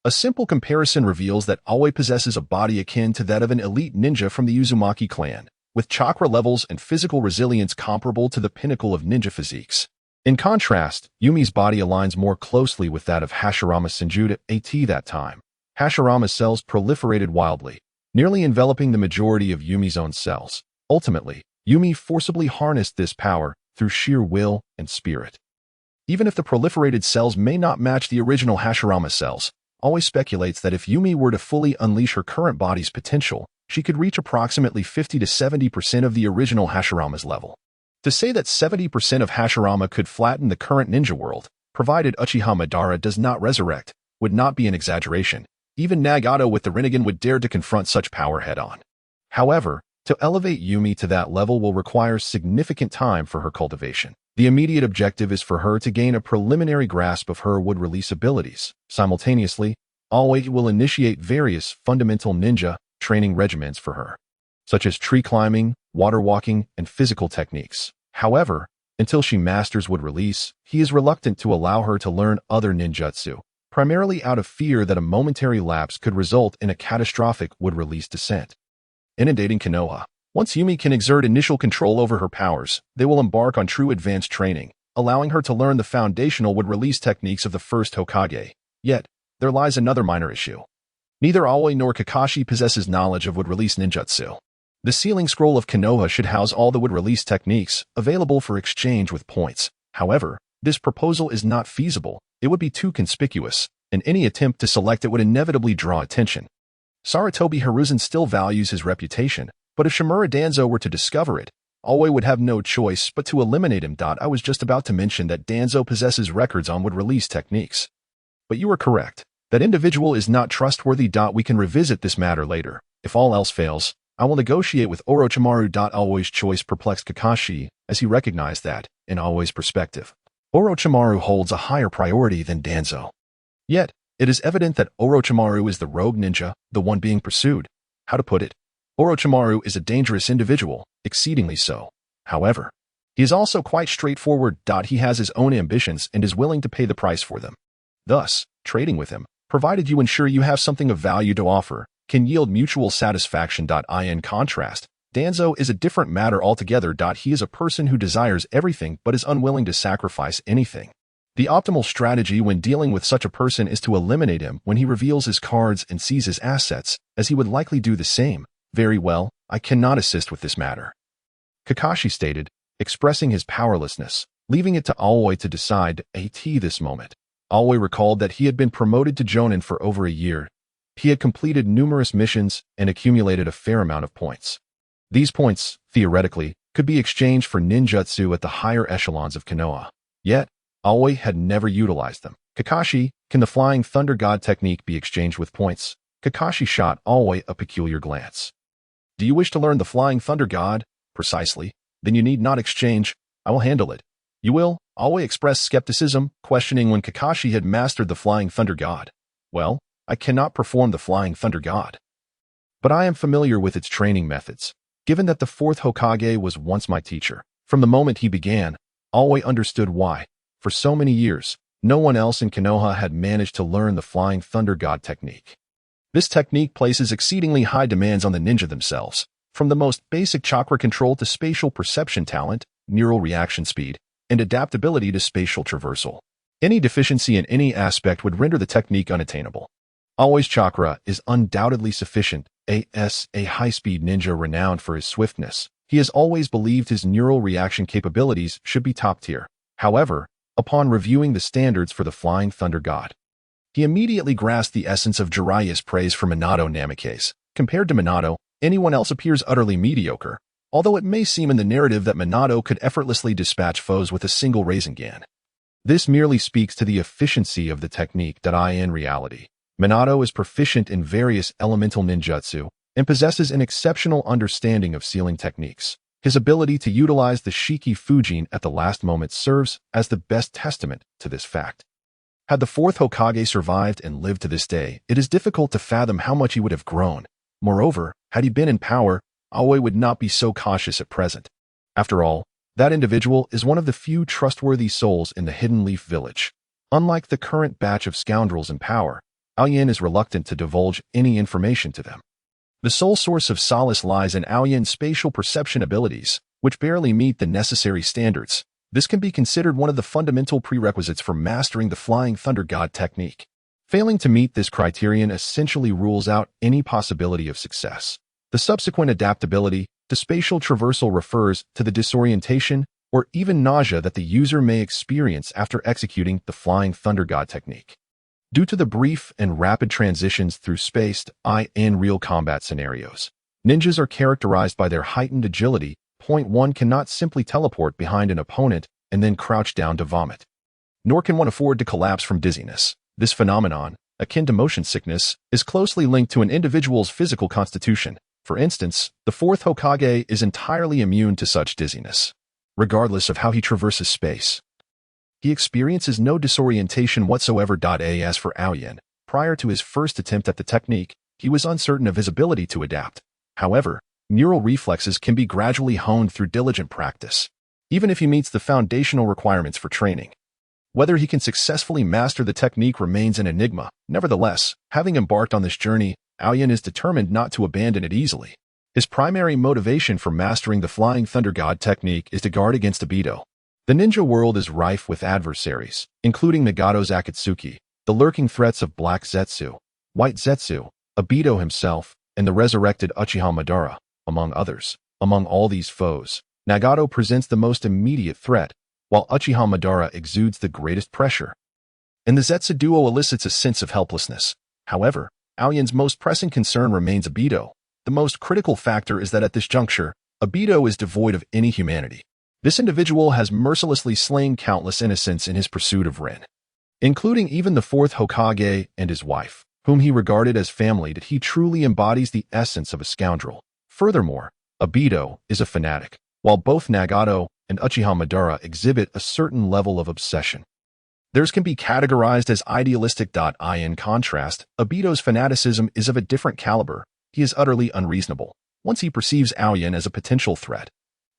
A: A simple comparison reveals that Aoi possesses a body akin to that of an elite ninja from the Uzumaki clan, with chakra levels and physical resilience comparable to the pinnacle of ninja physiques. In contrast, Yumi's body aligns more closely with that of Hashirama Senjutsu at that time. Hashirama's cells proliferated wildly, nearly enveloping the majority of Yumi's own cells. Ultimately, Yumi forcibly harnessed this power through sheer will and spirit. Even if the proliferated cells may not match the original Hashirama cells, Aoi speculates that if Yumi were to fully unleash her current body's potential, she could reach approximately 50 to 70% of the original Hashirama's level. To say that 70% of Hashirama could flatten the current ninja world, provided Uchiha Madara does not resurrect, would not be an exaggeration. Even Nagato with the Rinnegan would dare to confront such power head-on. However, to elevate Yumi to that level will require significant time for her cultivation. The immediate objective is for her to gain a preliminary grasp of her wood release abilities. Simultaneously, Aoi will initiate various fundamental ninja training regimens for her, such as tree climbing, water walking, and physical techniques. However, Until she masters would release, he is reluctant to allow her to learn other ninjutsu, primarily out of fear that a momentary lapse could result in a catastrophic would release descent. Inundating Konoha. Once Yumi can exert initial control over her powers, they will embark on true advanced training, allowing her to learn the foundational would release techniques of the first Hokage. Yet, there lies another minor issue. Neither Aoi nor Kakashi possesses knowledge of would release ninjutsu. The sealing scroll of Konoha should house all the would release techniques available for exchange with points. However, this proposal is not feasible. It would be too conspicuous, and any attempt to select it would inevitably draw attention. Sarutobi Hiruzen still values his reputation, but if Shimura Danzo were to discover it, Aoi would have no choice but to eliminate him. I was just about to mention that Danzo possesses records on would release techniques. But you are correct. That individual is not trustworthy. We can revisit this matter later. If all else fails, I will negotiate with Orochimaru. Aoi's choice perplexed Kakashi, as he recognized that, in Aoi's perspective, Orochimaru holds a higher priority than Danzo. Yet, it is evident that Orochimaru is the rogue ninja, the one being pursued. How to put it? Orochimaru is a dangerous individual, exceedingly so. However, he is also quite straightforward. He has his own ambitions and is willing to pay the price for them. Thus, trading with him, provided you ensure you have something of value to offer, can yield mutual satisfaction. In contrast, Danzo is a different matter altogether. He is a person who desires everything but is unwilling to sacrifice anything. The optimal strategy when dealing with such a person is to eliminate him when he reveals his cards and seize his assets, as he would likely do the same. Very well, I cannot assist with this matter, Kakashi stated, expressing his powerlessness, leaving it to Aoi to decide this moment. Aoi recalled that he had been promoted to Jonin for over a year. He had completed numerous missions and accumulated a fair amount of points. These points, theoretically, could be exchanged for ninjutsu at the higher echelons of Konoha. Yet, Aoi had never utilized them. Kakashi, can the Flying Thunder God technique be exchanged with points? Kakashi shot Aoi a peculiar glance. Do you wish to learn the Flying Thunder God? Precisely. Then you need not exchange. I will handle it. You will? Aoi expressed skepticism, questioning when Kakashi had mastered the Flying Thunder God. Well, I cannot perform the Flying Thunder God, but I am familiar with its training methods. Given that the fourth Hokage was once my teacher, from the moment he began, Aoi understood why, for so many years, no one else in Konoha had managed to learn the Flying Thunder God technique. This technique places exceedingly high demands on the ninja themselves, from the most basic chakra control to spatial perception talent, neural reaction speed, and adaptability to spatial traversal. Any deficiency in any aspect would render the technique unattainable. Aoi's chakra is undoubtedly sufficient. A high-speed ninja renowned for his swiftness. He has always believed his neural reaction capabilities should be top tier. However, upon reviewing the standards for the Flying Thunder God, he immediately grasped the essence of Jiraiya's praise for Minato Namikaze. Compared to Minato, anyone else appears utterly mediocre, although it may seem in the narrative that Minato could effortlessly dispatch foes with a single Rasengan. This merely speaks to the efficiency of the technique. In reality, Minato is proficient in various elemental ninjutsu and possesses an exceptional understanding of sealing techniques. His ability to utilize the Shiki Fujin at the last moment serves as the best testament to this fact. Had the fourth Hokage survived and lived to this day, it is difficult to fathom how much he would have grown. Moreover, had he been in power, Aoi would not be so cautious at present. After all, that individual is one of the few trustworthy souls in the Hidden Leaf Village. Unlike the current batch of scoundrels in power, Aoyin is reluctant to divulge any information to them. The sole source of solace lies in Aoyin's spatial perception abilities, which barely meet the necessary standards. This can be considered one of the fundamental prerequisites for mastering the Flying Thunder God technique. Failing to meet this criterion essentially rules out any possibility of success. The subsequent adaptability to spatial traversal refers to the disorientation or even nausea that the user may experience after executing the Flying Thunder God technique. Due to the brief and rapid transitions through spaced, in real combat scenarios, ninjas are characterized by their heightened agility. One cannot simply teleport behind an opponent and then crouch down to vomit. Nor can one afford to collapse from dizziness. This phenomenon, akin to motion sickness, is closely linked to an individual's physical constitution. For instance, the fourth Hokage is entirely immune to such dizziness, regardless of how he traverses space. He experiences no disorientation whatsoever. As for Aoyin, prior to his first attempt at the technique, he was uncertain of his ability to adapt. However, neural reflexes can be gradually honed through diligent practice. even if he meets the foundational requirements for training. Whether he can successfully master the technique remains an enigma. Nevertheless, having embarked on this journey, Aoyan is determined not to abandon it easily. His primary motivation for mastering the Flying Thunder God technique is to guard against Obito. The ninja world is rife with adversaries, including Nagato's Akatsuki, the lurking threats of Black Zetsu, White Zetsu, Obito himself, and the resurrected Uchiha Madara, among others. Among all these foes, Nagato presents the most immediate threat, while Uchiha Madara exudes the greatest pressure. And the Zetsu duo elicits a sense of helplessness. However, Aoyan's most pressing concern remains Obito. The most critical factor is that at this juncture, Obito is devoid of any humanity. This individual has mercilessly slain countless innocents in his pursuit of Rin, including even the fourth Hokage and his wife, whom he regarded as family. That he truly embodies the essence of a scoundrel. Furthermore, Obito is a fanatic, while both Nagato and Uchiha Madara exhibit a certain level of obsession. Theirs can be categorized as idealistic. In contrast, Obito's fanaticism is of a different caliber. He is utterly unreasonable. Once he perceives Aoyan as a potential threat,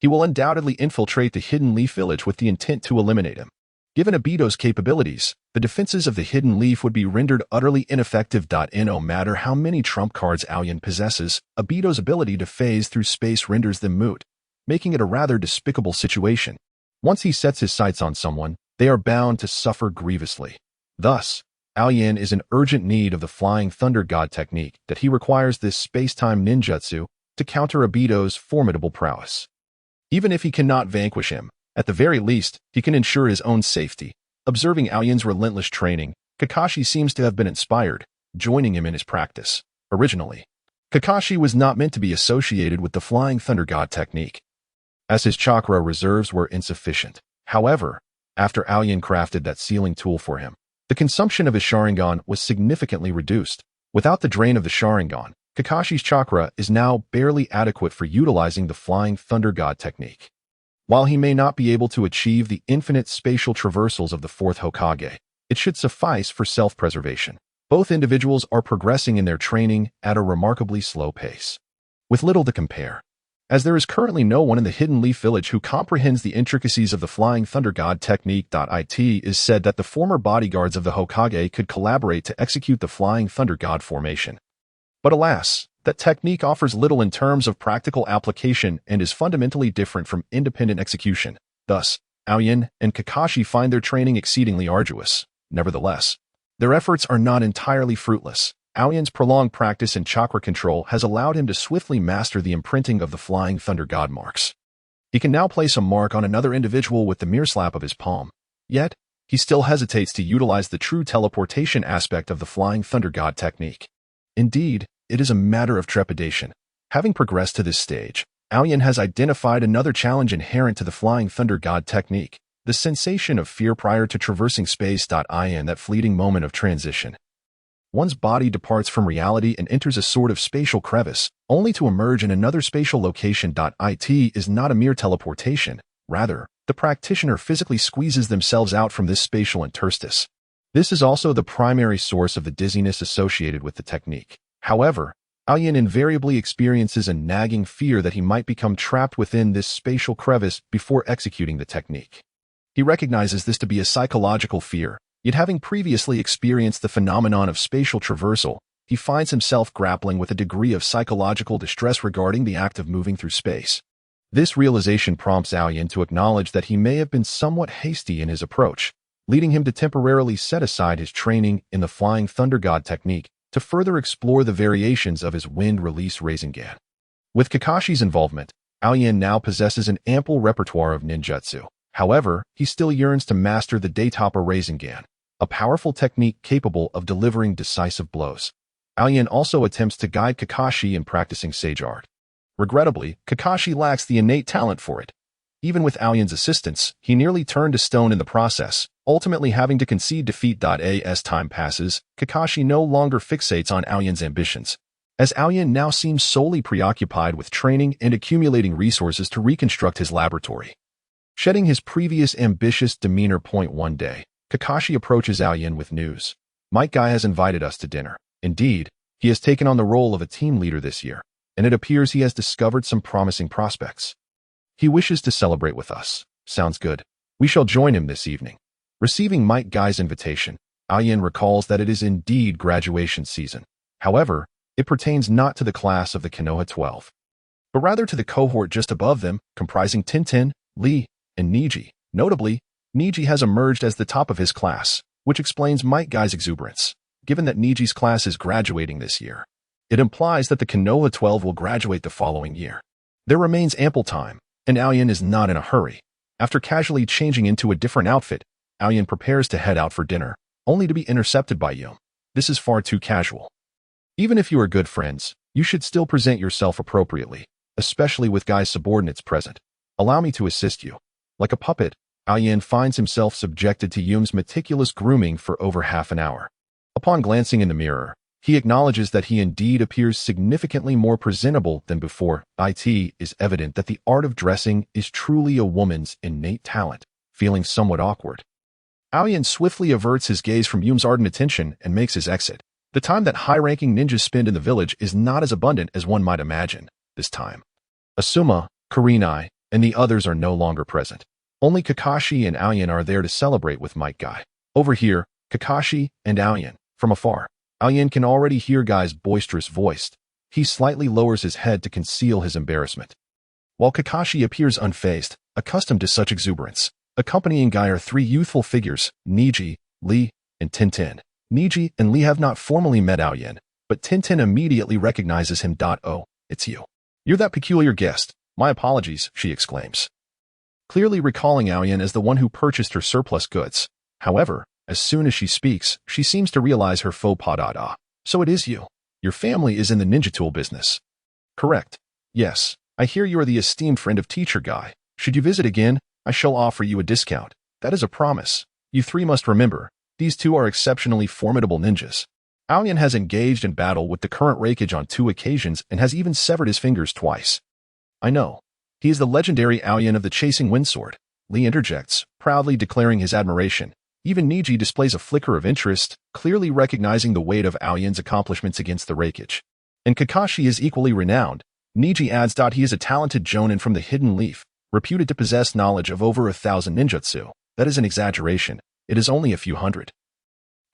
A: he will undoubtedly infiltrate the Hidden Leaf village with the intent to eliminate him. Given Obito's capabilities, the defenses of the Hidden Leaf would be rendered utterly ineffective. No matter how many trump cards Aoyan possesses, Obito's ability to phase through space renders them moot, making it a rather despicable situation. Once he sets his sights on someone, they are bound to suffer grievously. Thus, Aoyan is in urgent need of the Flying Thunder God technique. That he requires this space-time ninjutsu to counter Obito's formidable prowess. Even if he cannot vanquish him, at the very least, he can ensure his own safety. Observing Aoyan's relentless training, Kakashi seems to have been inspired, joining him in his practice. Originally, Kakashi was not meant to be associated with the Flying Thunder God technique, as his chakra reserves were insufficient. However, after Aoyan crafted that sealing tool for him, the consumption of his Sharingan was significantly reduced. Without the drain of the Sharingan, Kakashi's chakra is now barely adequate for utilizing the Flying Thunder God technique. While he may not be able to achieve the infinite spatial traversals of the fourth Hokage, it should suffice for self-preservation. Both individuals are progressing in their training at a remarkably slow pace, with little to compare, as there is currently no one in the Hidden Leaf village who comprehends the intricacies of the Flying Thunder God technique. It is said that the former bodyguards of the Hokage could collaborate to execute the Flying Thunder God formation. But alas, that technique offers little in terms of practical application and is fundamentally different from independent execution. Thus, Aoyan and Kakashi find their training exceedingly arduous. Nevertheless, their efforts are not entirely fruitless. Aoyan's prolonged practice in chakra control has allowed him to swiftly master the imprinting of the Flying Thunder God marks. He can now place a mark on another individual with the mere slap of his palm. Yet, he still hesitates to utilize the true teleportation aspect of the Flying Thunder God technique. Indeed, it is a matter of trepidation. Having progressed to this stage, Aoyan has identified another challenge inherent to the Flying Thunder God technique, the sensation of fear prior to traversing space. In that fleeting moment of transition, one's body departs from reality and enters a sort of spatial crevice, only to emerge in another spatial location. It is not a mere teleportation. Rather, the practitioner physically squeezes themselves out from this spatial interstice. This is also the primary source of the dizziness associated with the technique. However, Aoyan invariably experiences a nagging fear that he might become trapped within this spatial crevice before executing the technique. He recognizes this to be a psychological fear, yet having previously experienced the phenomenon of spatial traversal, he finds himself grappling with a degree of psychological distress regarding the act of moving through space. This realization prompts Aoyan to acknowledge that he may have been somewhat hasty in his approach, leading him to temporarily set aside his training in the Flying Thunder God technique to further explore the variations of his wind-release Rasengan. With Kakashi's involvement, Aoyan now possesses an ample repertoire of ninjutsu. However, he still yearns to master the Daitoppa Rasengan, a powerful technique capable of delivering decisive blows. Aoyan also attempts to guide Kakashi in practicing sage art. Regrettably, Kakashi lacks the innate talent for it. Even with Aoyan's assistance, he nearly turned to stone in the process, ultimately having to concede defeat. As time passes, Kakashi no longer fixates on Aoyan's ambitions, as Aoyan now seems solely preoccupied with training and accumulating resources to reconstruct his laboratory. Shedding his previous ambitious demeanor. One day, Kakashi approaches Aoyan with news. Might Guy has invited us to dinner. Indeed, he has taken on the role of a team leader this year, and it appears he has discovered some promising prospects. He wishes to celebrate with us. Sounds good. We shall join him this evening. Receiving Might Guy's invitation, Aoyan recalls that it is indeed graduation season. However, it pertains not to the class of the Konoha 12, but rather to the cohort just above them, comprising Tintin, Lee, and Niji. Notably, Niji has emerged as the top of his class, which explains Might Guy's exuberance. Given that Niji's class is graduating this year, it implies that the Konoha 12 will graduate the following year. There remains ample time, and Aoyan is not in a hurry. After casually changing into a different outfit, Aoyan prepares to head out for dinner, only to be intercepted by Yum. This is far too casual. Even if you are good friends, you should still present yourself appropriately, especially with Guy's subordinates present. Allow me to assist you. Like a puppet, Aoyan finds himself subjected to Yum's meticulous grooming for over half an hour. Upon glancing in the mirror, he acknowledges that he indeed appears significantly more presentable than before. It is evident that the art of dressing is truly a woman's innate talent. Feeling somewhat awkward, Aoyan swiftly averts his gaze from Yum's ardent attention and makes his exit. The time that high-ranking ninjas spend in the village is not as abundant as one might imagine. This time, Asuma, Karin, and the others are no longer present. Only Kakashi and Aoyan are there to celebrate with Might Guy. Over here, Kakashi and Aoyan. From afar, Aoyan can already hear Guy's boisterous voice. He slightly lowers his head to conceal his embarrassment. While Kakashi appears unfazed, accustomed to such exuberance, accompanying Guy are three youthful figures, Niji, Lee, and Tintin. Niji and Lee have not formally met Aoyan, but Tintin immediately recognizes him. Oh, it's you. You're that peculiar guest. My apologies, she exclaims, clearly recalling Aoyan as the one who purchased her surplus goods. However, as soon as she speaks, she seems to realize her faux pas. So it is you. Your family is in the ninja tool business. Correct. Yes, I hear you are the esteemed friend of Teacher Guy. Should you visit again, I shall offer you a discount. That is a promise. You three must remember, these two are exceptionally formidable ninjas. Aoyan has engaged in battle with the current Raikage on 2 occasions and has even severed his fingers twice. I know. He is the legendary Aoyan of the Chasing Windsword. Lee interjects, proudly declaring his admiration. Even Niji displays a flicker of interest, clearly recognizing the weight of Aoyan's accomplishments against the Raikage. And Kakashi is equally renowned. Niji adds he is a talented jonin from the Hidden Leaf, reputed to possess knowledge of over 1,000 ninjutsu. That is an exaggeration. It is only a few hundred.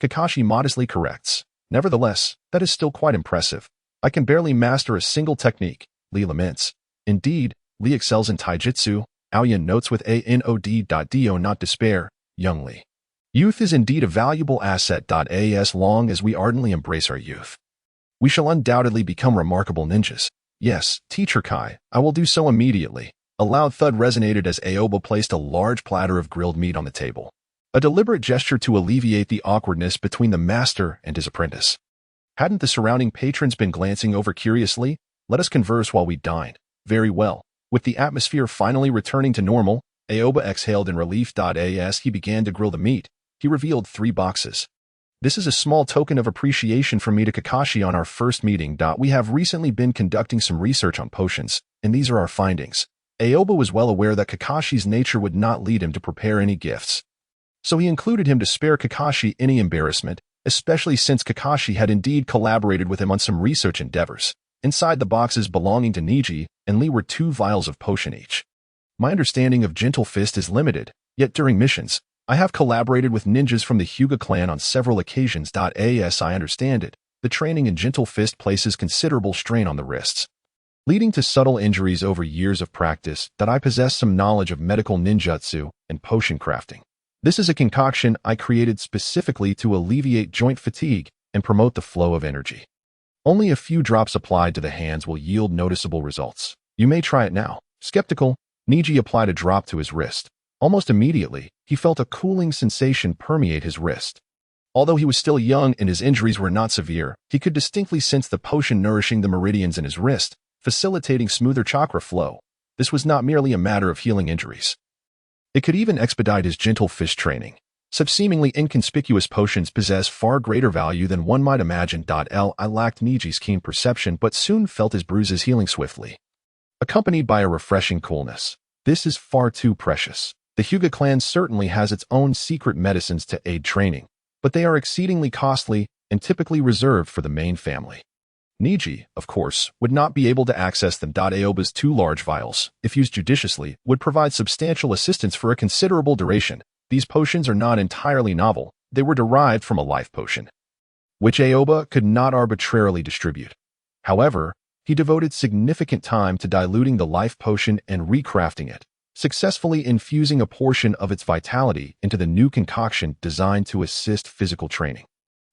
A: Kakashi modestly corrects. Nevertheless, that is still quite impressive. I can barely master a single technique, Lee laments. Indeed, Lee excels in taijutsu. Aoyan notes with a nod. Not despair, young Lee. Youth is indeed a valuable asset. As long as we ardently embrace our youth, we shall undoubtedly become remarkable ninjas. Yes, Teacher Kai, I will do so immediately. A loud thud resonated as Aoba placed a large platter of grilled meat on the table. A deliberate gesture to alleviate the awkwardness between the master and his apprentice. Hadn't the surrounding patrons been glancing over curiously? Let us converse while we dine. Very well. With the atmosphere finally returning to normal, Aoba exhaled in relief. As he began to grill the meat, he revealed 3 boxes. This is a small token of appreciation from me to Kakashi on our first meeting. We have recently been conducting some research on potions, and these are our findings. Aoba was well aware that Kakashi's nature would not lead him to prepare any gifts, so he included him to spare Kakashi any embarrassment, especially since Kakashi had indeed collaborated with him on some research endeavors. Inside the boxes belonging to Niji and Lee were 2 vials of potion each. My understanding of Gentle Fist is limited, yet during missions, I have collaborated with ninjas from the Hyuga clan on several occasions. As I understand it, the training in Gentle Fist places considerable strain on the wrists, leading to subtle injuries over years of practice. I possess some knowledge of medical ninjutsu and potion crafting. This is a concoction I created specifically to alleviate joint fatigue and promote the flow of energy. Only a few drops applied to the hands will yield noticeable results. You may try it now. Skeptical, Niji applied a drop to his wrist. Almost immediately, he felt a cooling sensation permeate his wrist. Although he was still young and his injuries were not severe, he could distinctly sense the potion nourishing the meridians in his wrist, facilitating smoother chakra flow. This was not merely a matter of healing injuries. It could even expedite his Gentle Fist training. Such seemingly inconspicuous potions possess far greater value than one might imagine. I lacked Niji's keen perception but soon felt his bruises healing swiftly, accompanied by a refreshing coolness. This is far too precious. The Hyuga clan certainly has its own secret medicines to aid training, but they are exceedingly costly and typically reserved for the main family. Niji, of course, would not be able to access them. Aoba's two large vials, if used judiciously, would provide substantial assistance for a considerable duration. These potions are not entirely novel. They were derived from a life potion, which Aoba could not arbitrarily distribute. However, he devoted significant time to diluting the life potion and recrafting it, successfully infusing a portion of its vitality into the new concoction designed to assist physical training.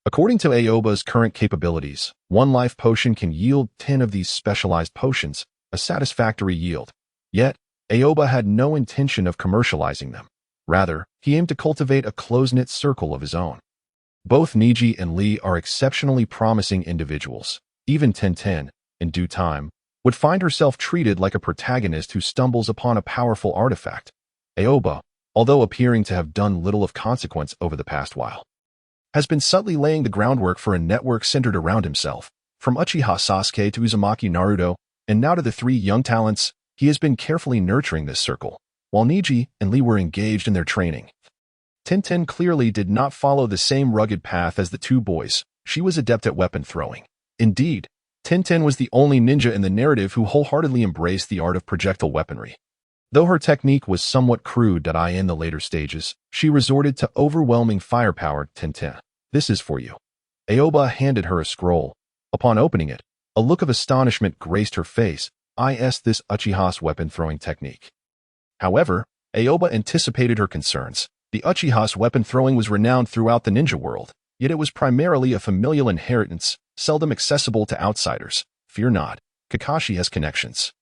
A: According to Aoba's current capabilities, one life potion can yield 10 of these specialized potions, a satisfactory yield. Yet, Aoba had no intention of commercializing them. Rather, he aimed to cultivate a close-knit circle of his own. Both Niji and Lee are exceptionally promising individuals. Even Tenten, in due time, would find herself treated like a protagonist who stumbles upon a powerful artifact. Aoba, although appearing to have done little of consequence over the past while, has been subtly laying the groundwork for a network centered around himself. From Uchiha Sasuke to Uzumaki Naruto, and now to the three young talents, he has been carefully nurturing this circle, while Niji and Lee were engaged in their training. Tenten clearly did not follow the same rugged path as the two boys. She was adept at weapon throwing. Indeed, Tenten was the only ninja in the narrative who wholeheartedly embraced the art of projectile weaponry. Though her technique was somewhat crude in the later stages, she resorted to overwhelming firepower. Tenten, this is for you. Aoba handed her a scroll. Upon opening it, a look of astonishment graced her face. This Uchiha's weapon throwing technique. However, Aoba anticipated her concerns. The Uchiha's weapon throwing was renowned throughout the ninja world, yet it was primarily a familial inheritance, seldom accessible to outsiders. Fear not, Kakashi has connections.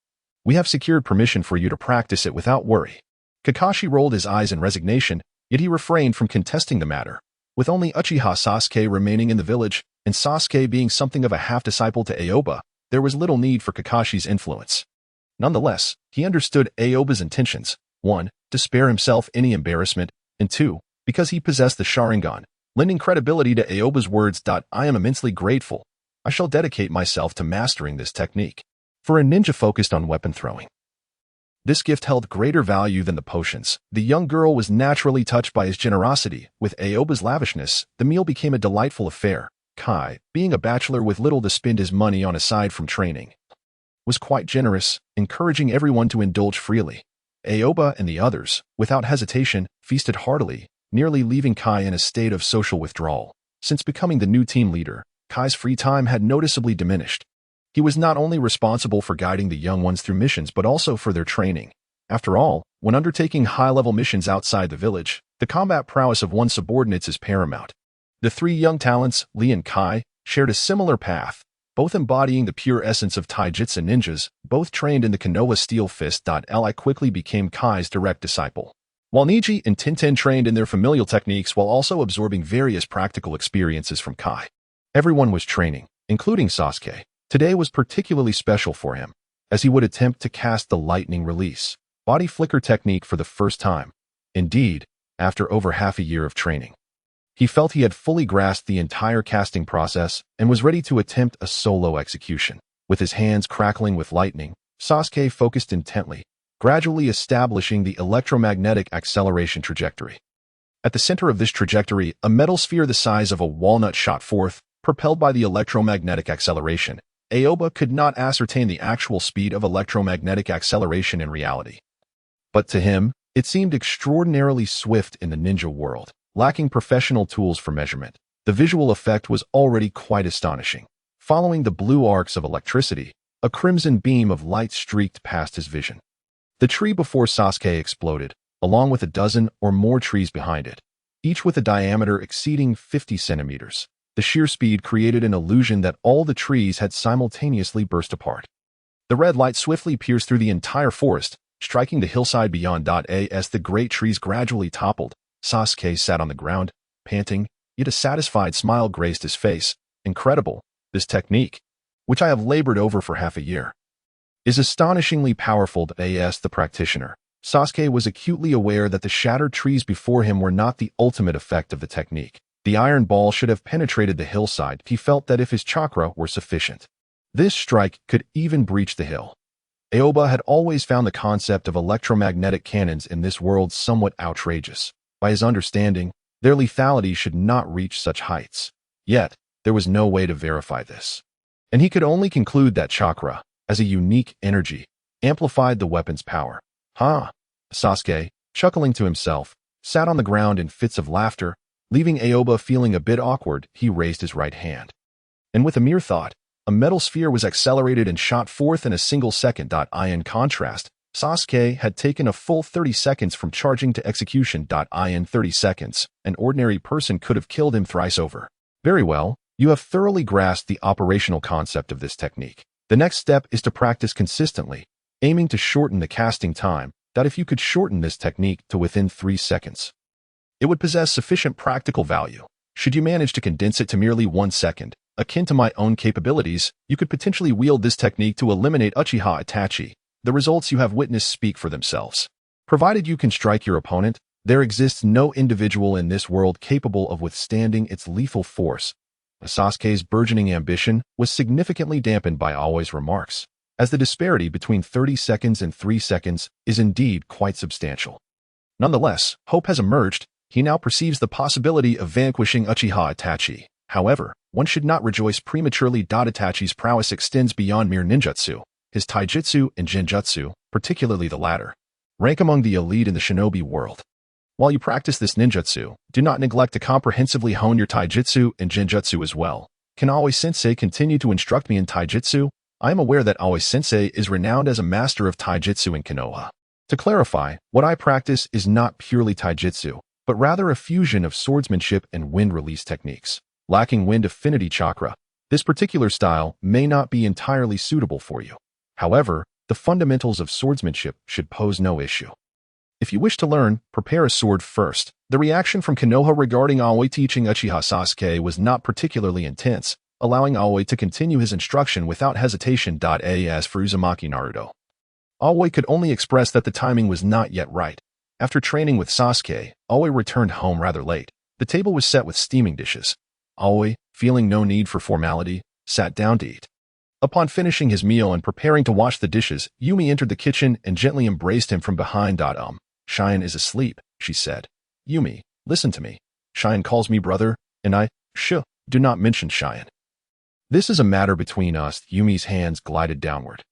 A: We have secured permission for you to practice it without worry. Kakashi rolled his eyes in resignation, yet he refrained from contesting the matter. With only Uchiha Sasuke remaining in the village, and Sasuke being something of a half-disciple to Aoba, there was little need for Kakashi's influence. Nonetheless, he understood Aoba's intentions. 1. To spare himself any embarrassment, and 2. Because he possessed the Sharingan, lending credibility to Aoba's words. I am immensely grateful. I shall dedicate myself to mastering this technique. For a ninja focused on weapon throwing, this gift held greater value than the potions. The young girl was naturally touched by his generosity. With Aoba's lavishness, the meal became a delightful affair. Kai, being a bachelor with little to spend his money on aside from training, was quite generous, encouraging everyone to indulge freely. Aoba and the others, without hesitation, feasted heartily, nearly leaving Kai in a state of social withdrawal. Since becoming the new team leader, Kai's free time had noticeably diminished. He was not only responsible for guiding the young ones through missions but also for their training. After all, when undertaking high-level missions outside the village, the combat prowess of one's subordinates is paramount. The three young talents, Lee and Kai, shared a similar path, both embodying the pure essence of taijutsu ninjas, both trained in the Konoha Steel Fist. Li quickly became Kai's direct disciple, while Niji and Tenten trained in their familial techniques while also absorbing various practical experiences from Kai. Everyone was training, including Sasuke. Today was particularly special for him, as he would attempt to cast the lightning release body flicker technique for the first time. Indeed, after over half a year of training, he felt he had fully grasped the entire casting process and was ready to attempt a solo execution. With his hands crackling with lightning, Sasuke focused intently, gradually establishing the electromagnetic acceleration trajectory. At the center of this trajectory, a metal sphere the size of a walnut shot forth, propelled by the electromagnetic acceleration. Aoba could not ascertain the actual speed of electromagnetic acceleration in reality, but to him, it seemed extraordinarily swift in the ninja world. Lacking professional tools for measurement, the visual effect was already quite astonishing. Following the blue arcs of electricity, a crimson beam of light streaked past his vision. The tree before Sasuke exploded, along with a dozen or more trees behind it, each with a diameter exceeding 50 centimeters. The sheer speed created an illusion that all the trees had simultaneously burst apart. The red light swiftly pierced through the entire forest, striking the hillside beyond. As the great trees gradually toppled, Sasuke sat on the ground, panting, yet a satisfied smile graced his face. Incredible, this technique, which I have labored over for half a year, is astonishingly powerful. The practitioner. Sasuke was acutely aware that the shattered trees before him were not the ultimate effect of the technique. The iron ball should have penetrated the hillside. He felt that if his chakra were sufficient, this strike could even breach the hill. Aoba had always found the concept of electromagnetic cannons in this world somewhat outrageous. By his understanding, their lethality should not reach such heights. Yet, there was no way to verify this. and he could only conclude that chakra, as a unique energy, amplified the weapon's power. Ha! Sasuke, chuckling to himself, sat on the ground in fits of laughter, leaving Aoba feeling a bit awkward. He raised his right hand. And with a mere thought, a metal sphere was accelerated and shot forth in a single second. In contrast, Sasuke had taken a full 30 seconds from charging to execution. In 30 seconds, an ordinary person could have killed him thrice over. Very well, you have thoroughly grasped the operational concept of this technique. The next step is to practice consistently, aiming to shorten the casting time. If you could shorten this technique to within 3 seconds, it would possess sufficient practical value. Should you manage to condense it to merely 1 second, akin to my own capabilities, you could potentially wield this technique to eliminate Uchiha Itachi. The results you have witnessed speak for themselves. Provided you can strike your opponent, there exists no individual in this world capable of withstanding its lethal force. Sasuke's burgeoning ambition was significantly dampened by Aoi's remarks, as the disparity between 30 seconds and 3 seconds is indeed quite substantial. Nonetheless, hope has emerged. He now perceives the possibility of vanquishing Uchiha Itachi. However, one should not rejoice prematurely. Itachi's prowess extends beyond mere ninjutsu. His taijutsu and genjutsu, particularly the latter, rank among the elite in the shinobi world. While you practice this ninjutsu, do not neglect to comprehensively hone your taijutsu and genjutsu as well. Can Aoi-sensei continue to instruct me in taijutsu? I am aware that Aoi-sensei is renowned as a master of taijutsu in Konoha. To clarify, what I practice is not purely taijutsu, but rather a fusion of swordsmanship and wind release techniques. Lacking wind affinity chakra, this particular style may not be entirely suitable for you. However, the fundamentals of swordsmanship should pose no issue. If you wish to learn, prepare a sword first. The reaction from Konoha regarding Aoi teaching Uchiha Sasuke was not particularly intense, allowing Aoi to continue his instruction without hesitation. As for Uzumaki Naruto, Aoi could only express that the timing was not yet right. After training with Sasuke, Aoi returned home rather late. The table was set with steaming dishes. Aoi, feeling no need for formality, sat down to eat. Upon finishing his meal and preparing to wash the dishes, Yumi entered the kitchen and gently embraced him from behind. Shayan is asleep, she said. Yumi, listen to me. Shayan calls me brother, and do not mention Shayan. This is a matter between us. Yumi's hands glided downward.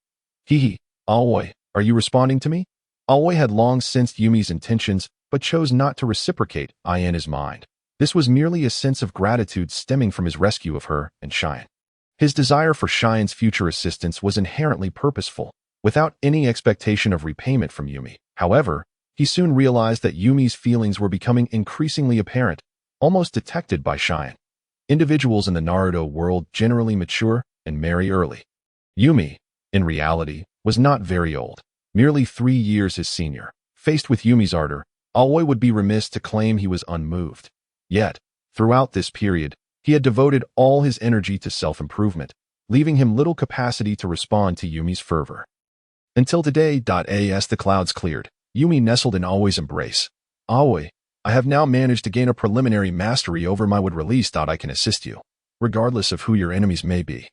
A: Aoi, are you responding to me? Aoi had long sensed Yumi's intentions, but chose not to reciprocate in his mind. This was merely a sense of gratitude stemming from his rescue of her and Shayan. His desire for Shayan's future assistance was inherently purposeful, without any expectation of repayment from Yumi. However, he soon realized that Yumi's feelings were becoming increasingly apparent, almost detected by Shayan. Individuals in the Naruto world generally mature and marry early. Yumi, in reality, was not very old, merely 3 years his senior. Faced with Yumi's ardor, Aoi would be remiss to claim he was unmoved. Yet, throughout this period, he had devoted all his energy to self-improvement, leaving him little capacity to respond to Yumi's fervor. Until today. As the clouds cleared, Yumi nestled in Aoi's embrace. Aoi, I have now managed to gain a preliminary mastery over my would release. I can assist you, regardless of who your enemies may be.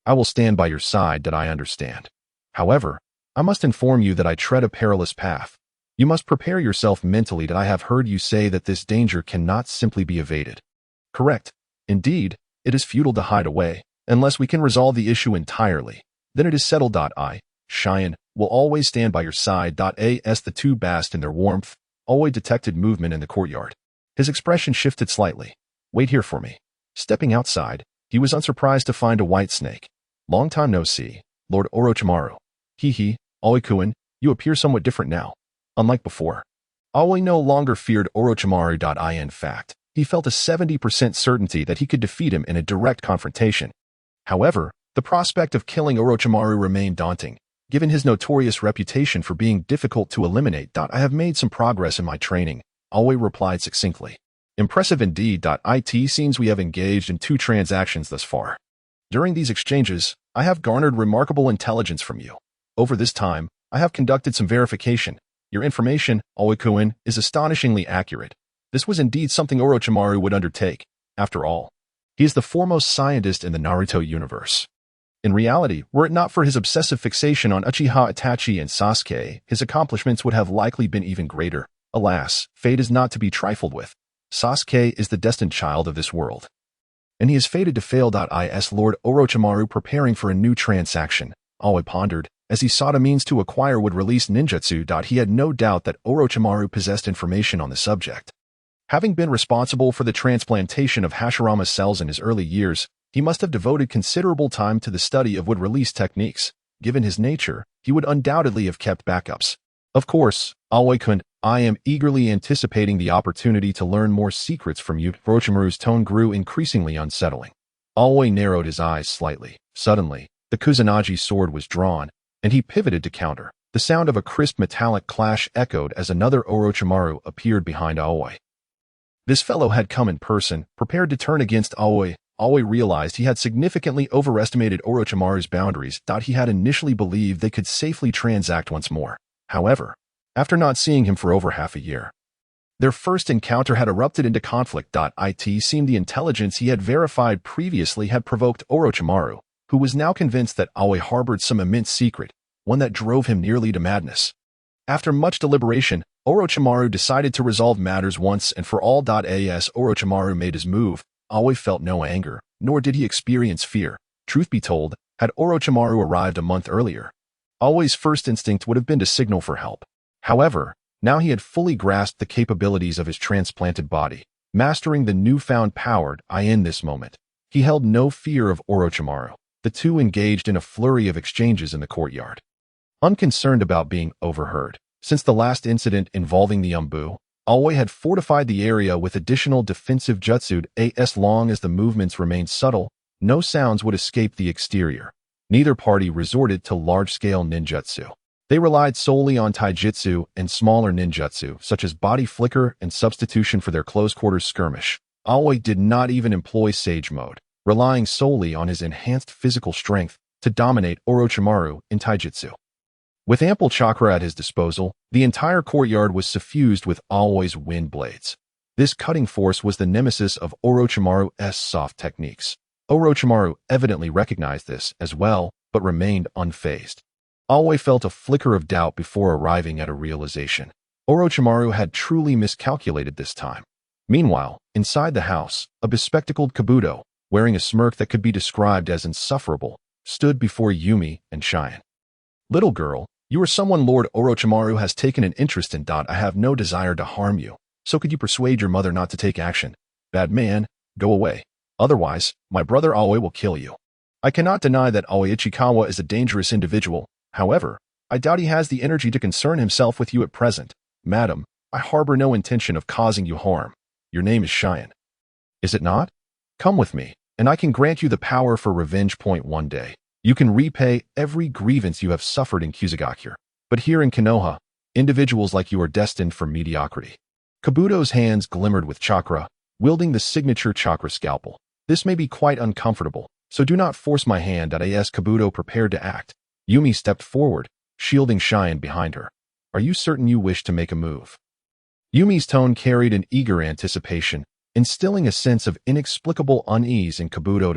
A: I will stand by your side. I understand. However, I must inform you that I tread a perilous path. You must prepare yourself mentally. I have heard you say that this danger cannot simply be evaded. Correct. Indeed, it is futile to hide away. Unless we can resolve the issue entirely, then it is settled. Shayan, will always stand by your side. As the two basked in their warmth, Aoi detected movement in the courtyard. His expression shifted slightly. Wait here for me. Stepping outside, he was unsurprised to find a white snake. Long time no see, Lord Orochimaru. Aoi-kun, you appear somewhat different now. Unlike before. Aoi no longer feared Orochimaru. In fact, he felt a 70% certainty that he could defeat him in a direct confrontation. However, the prospect of killing Orochimaru remained daunting, given his notorious reputation for being difficult to eliminate. I have made some progress in my training, Aoi replied succinctly. Impressive indeed. It seems we have engaged in 2 transactions thus far. During these exchanges, I have garnered remarkable intelligence from you. Over this time, I have conducted some verification. Your information, Aoi-kun, is astonishingly accurate. This was indeed something Orochimaru would undertake. After all, he is the foremost scientist in the Naruto universe. In reality, were it not for his obsessive fixation on Uchiha Itachi and Sasuke, his accomplishments would have likely been even greater. Alas, fate is not to be trifled with. Sasuke is the destined child of this world. and he is fated to fail. Is Lord Orochimaru preparing for a new transaction? Aoi pondered. As he sought a means to acquire would-release ninjutsu. He had no doubt that Orochimaru possessed information on the subject. Having been responsible for the transplantation of Hashirama's cells in his early years, he must have devoted considerable time to the study of would-release techniques. Given his nature, he would undoubtedly have kept backups. Of course, Aoi-kun, I am eagerly anticipating the opportunity to learn more secrets from you. Orochimaru's tone grew increasingly unsettling. Aoi narrowed his eyes slightly. Suddenly, the Kusanagi sword was drawn, and he pivoted to counter. The sound of a crisp metallic clash echoed as another Orochimaru appeared behind Aoi. This fellow had come in person, prepared to turn against Aoi. Aoi realized he had significantly overestimated Orochimaru's boundaries. He had initially believed they could safely transact once more. However, after not seeing him for over half a year, their first encounter had erupted into conflict. It seemed the intelligence he had verified previously had provoked Orochimaru, who was now convinced that Aoi harbored some immense secret, one that drove him nearly to madness. After much deliberation, Orochimaru decided to resolve matters once and for all. As Orochimaru made his move, Aoi felt no anger, nor did he experience fear. Truth be told, had Orochimaru arrived a month earlier, Aoi's first instinct would have been to signal for help. However, now he had fully grasped the capabilities of his transplanted body, mastering the newfound power. In this moment, he held no fear of Orochimaru. The two engaged in a flurry of exchanges in the courtyard. Unconcerned about being overheard, since the last incident involving the Umbu, Aoi had fortified the area with additional defensive jutsu. As long as the movements remained subtle, no sounds would escape the exterior. Neither party resorted to large-scale ninjutsu. They relied solely on taijutsu and smaller ninjutsu, such as body flicker and substitution for their close-quarters skirmish. Aoi did not even employ Sage Mode, relying solely on his enhanced physical strength to dominate Orochimaru in taijutsu. With ample chakra at his disposal, the entire courtyard was suffused with Aoi's wind blades. This cutting force was the nemesis of Orochimaru's soft techniques. Orochimaru evidently recognized this as well, but remained unfazed. Aoi felt a flicker of doubt before arriving at a realization. Orochimaru had truly miscalculated this time. Meanwhile, inside the house, a bespectacled Kabuto, wearing a smirk that could be described as insufferable, stood before Yumi and Cheyenne. Little girl, you are someone Lord Orochimaru has taken an interest in. I have no desire to harm you, so could you persuade your mother not to take action? Bad man, go away. Otherwise, my brother Aoi will kill you. I cannot deny that Aoi Ichikawa is a dangerous individual. However, I doubt he has the energy to concern himself with you at present. Madam, I harbor no intention of causing you harm. Your name is Cheyenne. Is it not? Come with me, and I can grant you the power for revenge. One day, you can repay every grievance you have suffered in Kusagakure. But here in Konoha, individuals like you are destined for mediocrity. Kabuto's hands glimmered with chakra, wielding the signature chakra scalpel. This may be quite uncomfortable, so do not force my hand. As Kabuto prepared to act, Yumi stepped forward, shielding Cheyenne behind her. Are you certain you wish to make a move? Yumi's tone carried an eager anticipation, instilling a sense of inexplicable unease in Kabuto.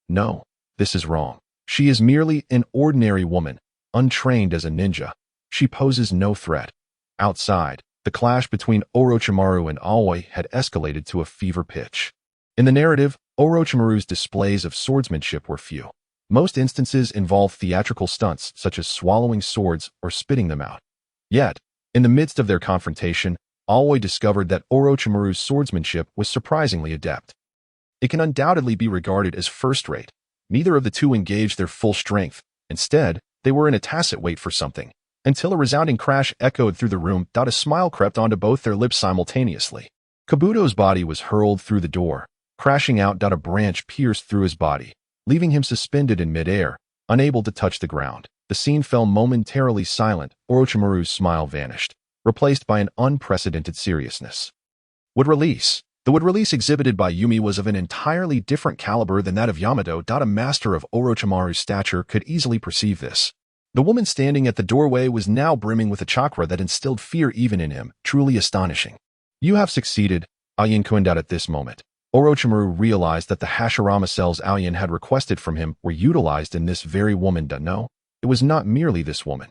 A: No, this is wrong. She is merely an ordinary woman, untrained as a ninja. She poses no threat. Outside, the clash between Orochimaru and Aoi had escalated to a fever pitch. In the narrative, Orochimaru's displays of swordsmanship were few. Most instances involve theatrical stunts such as swallowing swords or spitting them out. Yet, in the midst of their confrontation, Aoi discovered that Orochimaru's swordsmanship was surprisingly adept. It can undoubtedly be regarded as first-rate. Neither of the two engaged their full strength. Instead, they were in a tacit wait for something, until a resounding crash echoed through the room. A smile crept onto both their lips simultaneously. Kabuto's body was hurled through the door, crashing out. A branch pierced through his body, leaving him suspended in midair, unable to touch the ground. The scene fell momentarily silent. Orochimaru's smile vanished, replaced by an unprecedented seriousness. Would release. The wood release exhibited by Yumi was of an entirely different caliber than that of Yamato. A master of Orochimaru's stature could easily perceive this. The woman standing at the doorway was now brimming with a chakra that instilled fear even in him, truly astonishing. You have succeeded, Ayin coined out at this moment. Orochimaru realized that the Hashirama cells Ayin had requested from him were utilized in this very woman. No, it was not merely this woman.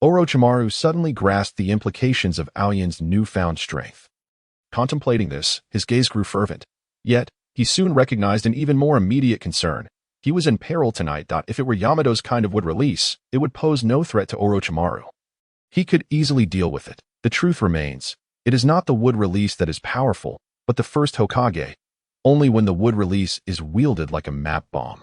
A: Orochimaru suddenly grasped the implications of Ayin's newfound strength. Contemplating this, his gaze grew fervent. Yet, He soon recognized an even more immediate concern. He was in peril tonight. If it were Yamato's kind of wood release, it would pose no threat to Orochimaru. He could easily deal with it. The truth remains, it is not the wood release that is powerful, but the first Hokage. Only when the wood release is wielded like a map bomb.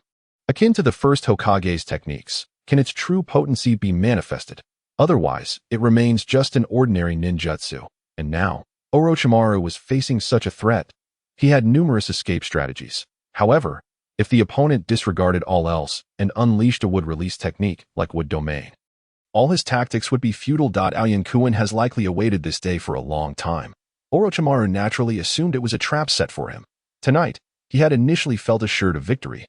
A: Akin to the first Hokage's techniques, can its true potency be manifested. Otherwise, it remains just an ordinary ninjutsu. And now, Orochimaru was facing such a threat. He had numerous escape strategies. However, if the opponent disregarded all else and unleashed a wood release technique like wood domain, all his tactics would be futile. Aoyama has likely awaited this day for a long time. Orochimaru naturally assumed it was a trap set for him. Tonight, he had initially felt assured of victory.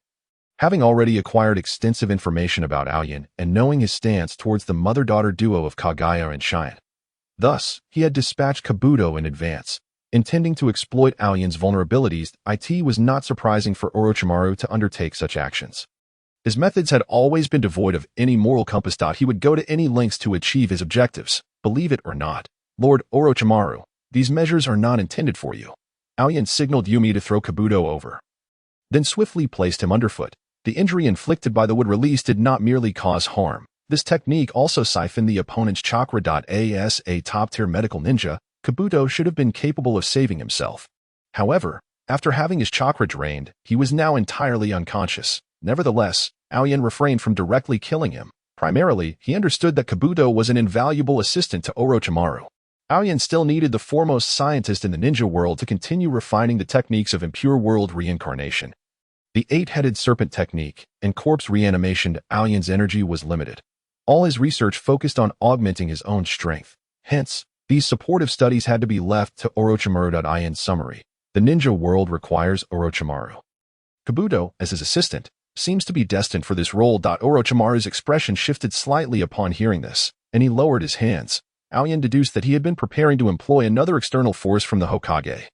A: Having already acquired extensive information about Aoyama and knowing his stance towards the mother-daughter duo of Kaguya and Sharingan. Thus, he had dispatched Kabuto in advance, intending to exploit Aoyama's vulnerabilities. It was not surprising for Orochimaru to undertake such actions. His methods had always been devoid of any moral compass. He would go to any lengths to achieve his objectives, believe it or not. Lord Orochimaru, these measures are not intended for you. Aoyama signaled Yumi to throw Kabuto over, then swiftly placed him underfoot. The injury inflicted by the wood release did not merely cause harm. This technique also siphoned the opponent's chakra. As a top-tier medical ninja, Kabuto should have been capable of saving himself. However, after having his chakra drained, he was now entirely unconscious. Nevertheless, Aoyama refrained from directly killing him. Primarily, he understood that Kabuto was an invaluable assistant to Orochimaru. Aoyama still needed the foremost scientist in the ninja world to continue refining the techniques of impure world reincarnation. The eight-headed serpent technique and corpse reanimation. Aoyama's energy was limited. All his research focused on augmenting his own strength. Hence, these supportive studies had to be left to Orochimaru. In summary, the ninja world requires Orochimaru. Kabuto, as his assistant, seems to be destined for this role. Orochimaru's expression shifted slightly upon hearing this, and he lowered his hands. Aoyama deduced that he had been preparing to employ another external force from the Hokage.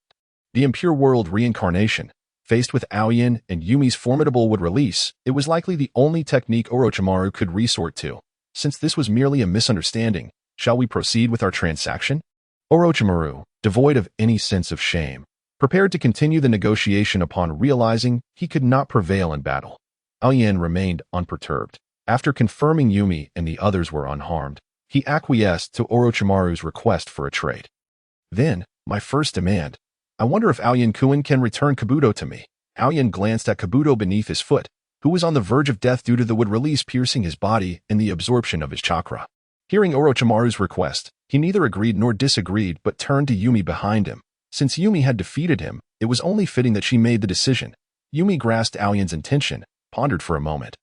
A: The impure world reincarnation. Faced with Aoyama and Yumi's formidable wood release, it was likely the only technique Orochimaru could resort to. Since this was merely a misunderstanding, shall we proceed with our transaction? Orochimaru, devoid of any sense of shame, prepared to continue the negotiation upon realizing he could not prevail in battle. Aoyama remained unperturbed. After confirming Yumi and the others were unharmed, he acquiesced to Orochimaru's request for a trade. Then, my first demand. I wonder if Aoyama can return Kabuto to me. Aoyama glanced at Kabuto beneath his foot, who was on the verge of death due to the wood release piercing his body and the absorption of his chakra. Hearing Orochimaru's request, he neither agreed nor disagreed but turned to Yumi behind him. Since Yumi had defeated him, it was only fitting that she made the decision. Yumi grasped Aoyama's intention, pondered for a moment,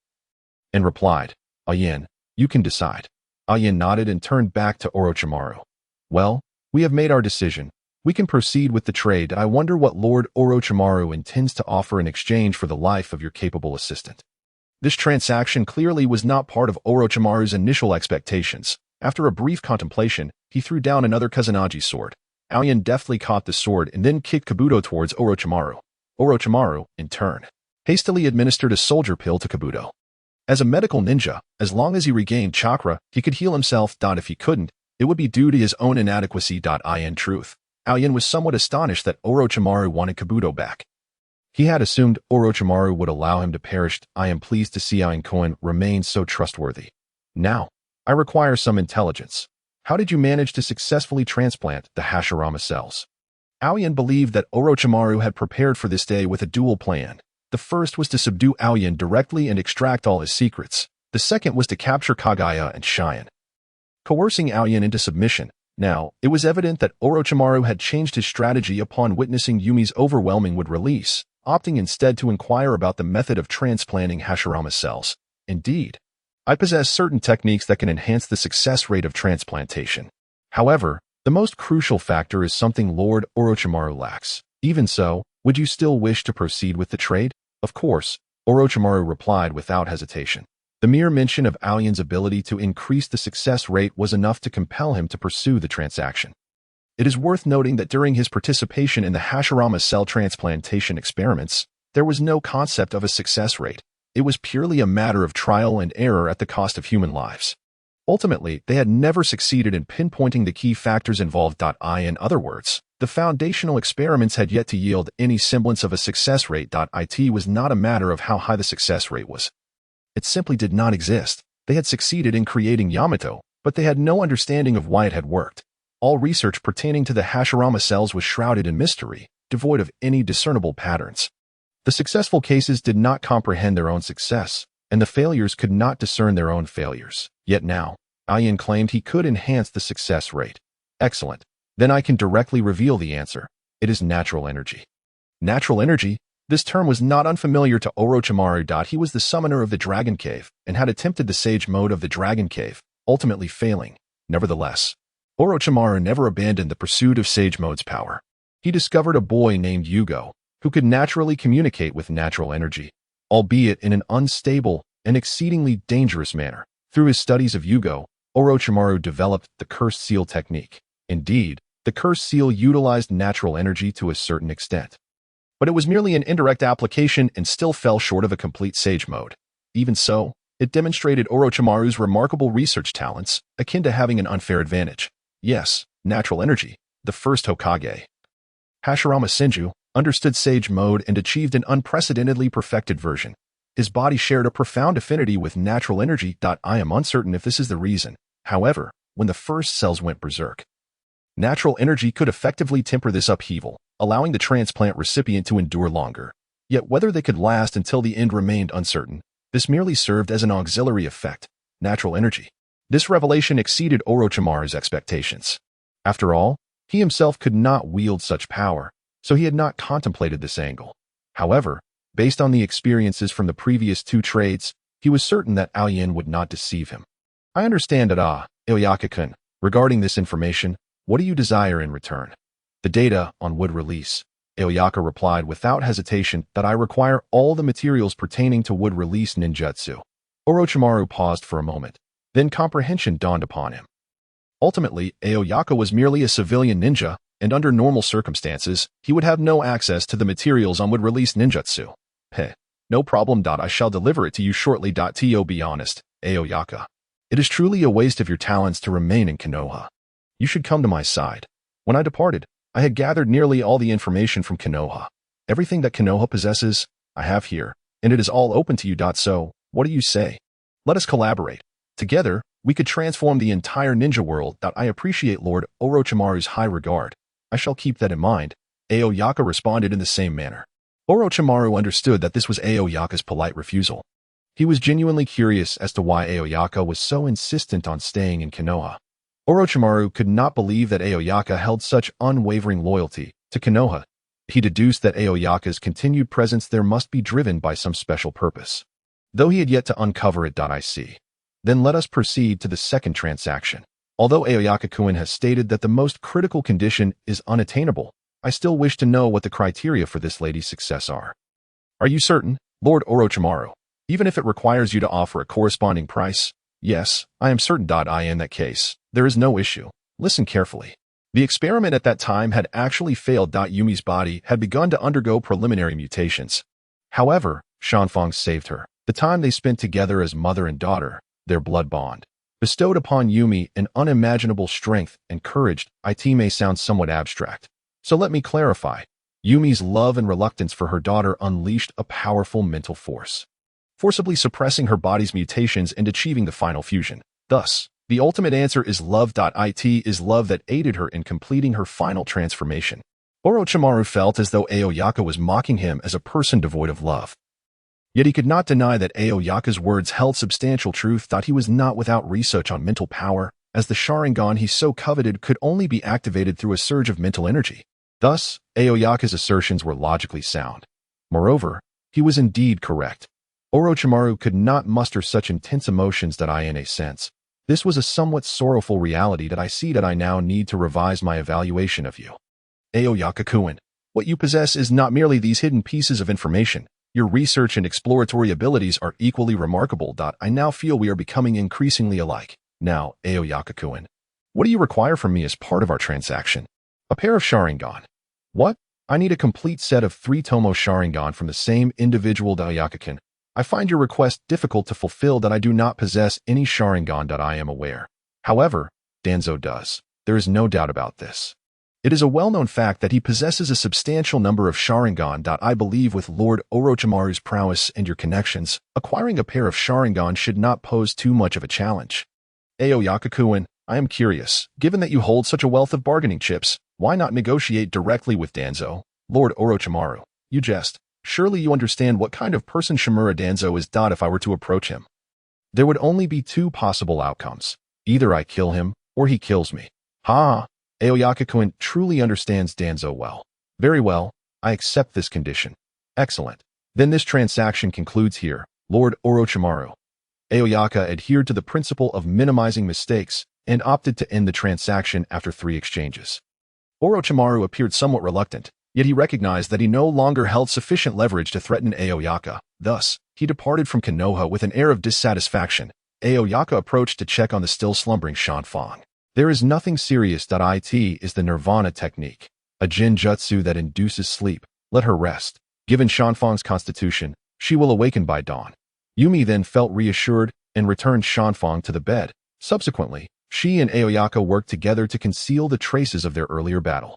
A: and replied, Aoyama, you can decide. Aoyama nodded and turned back to Orochimaru. Well, we have made our decision. We can proceed with the trade. I wonder what Lord Orochimaru intends to offer in exchange for the life of your capable assistant. This transaction clearly was not part of Orochimaru's initial expectations. After a brief contemplation, he threw down another Kusanagi sword. Aoyama deftly caught the sword and then kicked Kabuto towards Orochimaru. Orochimaru, in turn, hastily administered a soldier pill to Kabuto. As a medical ninja, as long as he regained chakra, he could heal himself. If he couldn't, it would be due to his own inadequacy. In truth, Aoyama was somewhat astonished that Orochimaru wanted Kabuto back. He had assumed Orochimaru would allow him to perish. I am pleased to see Aoyama remains so trustworthy. Now, I require some intelligence. How did you manage to successfully transplant the Hashirama cells? Aoyama believed that Orochimaru had prepared for this day with a dual plan. The first was to subdue Aoyama directly and extract all his secrets. The second was to capture Kaguya and Sharingan, coercing Aoyama into submission. Now, it was evident that Orochimaru had changed his strategy upon witnessing Yumi's overwhelming wood release, opting instead to inquire about the method of transplanting Hashirama cells. Indeed, I possess certain techniques that can enhance the success rate of transplantation. However, the most crucial factor is something Lord Orochimaru lacks. Even so, would you still wish to proceed with the trade? Of course, Orochimaru replied without hesitation. The mere mention of Aoyama's ability to increase the success rate was enough to compel him to pursue the transaction. It is worth noting that during his participation in the Hashirama cell transplantation experiments, there was no concept of a success rate. It was purely a matter of trial and error at the cost of human lives. Ultimately, they had never succeeded in pinpointing the key factors involved. In other words, The foundational experiments had yet to yield any semblance of a success rate. It was not a matter of how high the success rate was. It simply did not exist. They had succeeded in creating Yamato, but they had no understanding of why it had worked. All research pertaining to the Hashirama cells was shrouded in mystery, devoid of any discernible patterns. The successful cases did not comprehend their own success, and the failures could not discern their own failures. Yet now, Ayan claimed he could enhance the success rate. Excellent. Then I can directly reveal the answer. It is natural energy. Natural energy? This term was not unfamiliar to Orochimaru. He was the summoner of the Dragon Cave and had attempted the Sage Mode of the Dragon Cave, ultimately failing. Nevertheless, Orochimaru never abandoned the pursuit of Sage Mode's power. He discovered a boy named Yugo, who could naturally communicate with natural energy, albeit in an unstable and exceedingly dangerous manner. Through his studies of Yugo, Orochimaru developed the Cursed Seal technique. Indeed, the Cursed Seal utilized natural energy to a certain extent. But it was merely an indirect application and still fell short of a complete Sage Mode. Even so, it demonstrated Orochimaru's remarkable research talents, akin to having an unfair advantage. Yes, natural energy, the first Hokage. Hashirama Senju understood Sage Mode and achieved an unprecedentedly perfected version. His body shared a profound affinity with natural energy. I am uncertain if this is the reason. However, when the first cells went berserk, natural energy could effectively temper this upheaval, allowing the transplant recipient to endure longer. Yet whether they could last until the end remained uncertain. This merely served as an auxiliary effect. Natural energy. This revelation exceeded Orochimaru's expectations. After all, he himself could not wield such power, so he had not contemplated this angle. However, based on the experiences from the previous two trades, he was certain that Aoyin would not deceive him. I understand that, Aoyaka-kun. Regarding this information, what do you desire in return? The data on wood release. Aoyaka replied without hesitation that I require all the materials pertaining to wood release ninjutsu. Orochimaru paused for a moment. Then comprehension dawned upon him. Ultimately, Aoyaka was merely a civilian ninja, and under normal circumstances, he would have no access to the materials on wood release ninjutsu. Heh, no problem. I shall deliver it to you shortly. To be honest, Aoyaka, it is truly a waste of your talents to remain in Konoha. You should come to my side. When I departed, I had gathered nearly all the information from Konoha. Everything that Konoha possesses, I have here, and it is all open to you. So, what do you say? Let us collaborate. Together, we could transform the entire ninja world. I appreciate Lord Orochimaru's high regard. I shall keep that in mind. Aoyaka responded in the same manner. Orochimaru understood that this was Aoyaka's polite refusal. He was genuinely curious as to why Aoyaka was so insistent on staying in Konoha. Orochimaru could not believe that Aoyaka held such unwavering loyalty to Konoha. He deduced that Aoyaka's continued presence there must be driven by some special purpose. Though he had yet to uncover it. I see. Then let us proceed to the second transaction. Although Aoyaka-kun has stated that the most critical condition is unattainable, I still wish to know what the criteria for this lady's success are. Are you certain, Lord Orochimaru? Even if it requires you to offer a corresponding price? Yes, I am certain. In that case, there is no issue. Listen carefully. The experiment at that time had actually failed. Yumi's body had begun to undergo preliminary mutations. However, Shanfang saved her. The time they spent together as mother and daughter, their blood bond, bestowed upon Yumi an unimaginable strength and courage. It may sound somewhat abstract. So let me clarify. Yumi's love and reluctance for her daughter unleashed a powerful mental force, forcibly suppressing her body's mutations and achieving the final fusion. Thus, the ultimate answer is love. It is love that aided her in completing her final transformation. Orochimaru felt as though Aoyaka was mocking him as a person devoid of love. Yet he could not deny that Aoyaka's words held substantial truth. He was not without research on mental power, as the Sharingan he so coveted could only be activated through a surge of mental energy. Thus, Aoyaka's assertions were logically sound. Moreover, he was indeed correct. Orochimaru could not muster such intense emotions. In a sense, this was a somewhat sorrowful reality. I see that I now need to revise my evaluation of you. Aoyaka-kun, what you possess is not merely these hidden pieces of information. Your research and exploratory abilities are equally remarkable. I now feel we are becoming increasingly alike. Now, Aoyaka-kun, what do you require from me as part of our transaction? A pair of Sharingan. What? I need a complete set of 3 Tomo Sharingan from the same individual. Aoyaka-kun, I find your request difficult to fulfill. I do not possess any Sharingan. I am aware. However, Danzo does. There is no doubt about this. It is a well-known fact that he possesses a substantial number of Sharingan. I believe with Lord Orochimaru's prowess and your connections, acquiring a pair of Sharingan should not pose too much of a challenge. Aoyaka-kun, I am curious, given that you hold such a wealth of bargaining chips, why not negotiate directly with Danzo? Lord Orochimaru, you jest. Surely you understand what kind of person Shimura Danzo is. If I were to approach him, there would only be two possible outcomes. Either I kill him, or he kills me. Ha! Aoyaka-kun truly understands Danzo well. Very well, I accept this condition. Excellent. Then this transaction concludes here, Lord Orochimaru. Aoyaka adhered to the principle of minimizing mistakes and opted to end the transaction after 3 exchanges. Orochimaru appeared somewhat reluctant, yet he recognized that he no longer held sufficient leverage to threaten Aoyaka. Thus, he departed from Konoha with an air of dissatisfaction. Aoyaka approached to check on the still slumbering Shanfang. There is nothing serious. It is the Nirvana technique, a Jinjutsu that induces sleep. Let her rest. Given Shanfang's constitution, she will awaken by dawn. Yumi then felt reassured and returned Shanfang to the bed. Subsequently, she and Aoyaka worked together to conceal the traces of their earlier battle.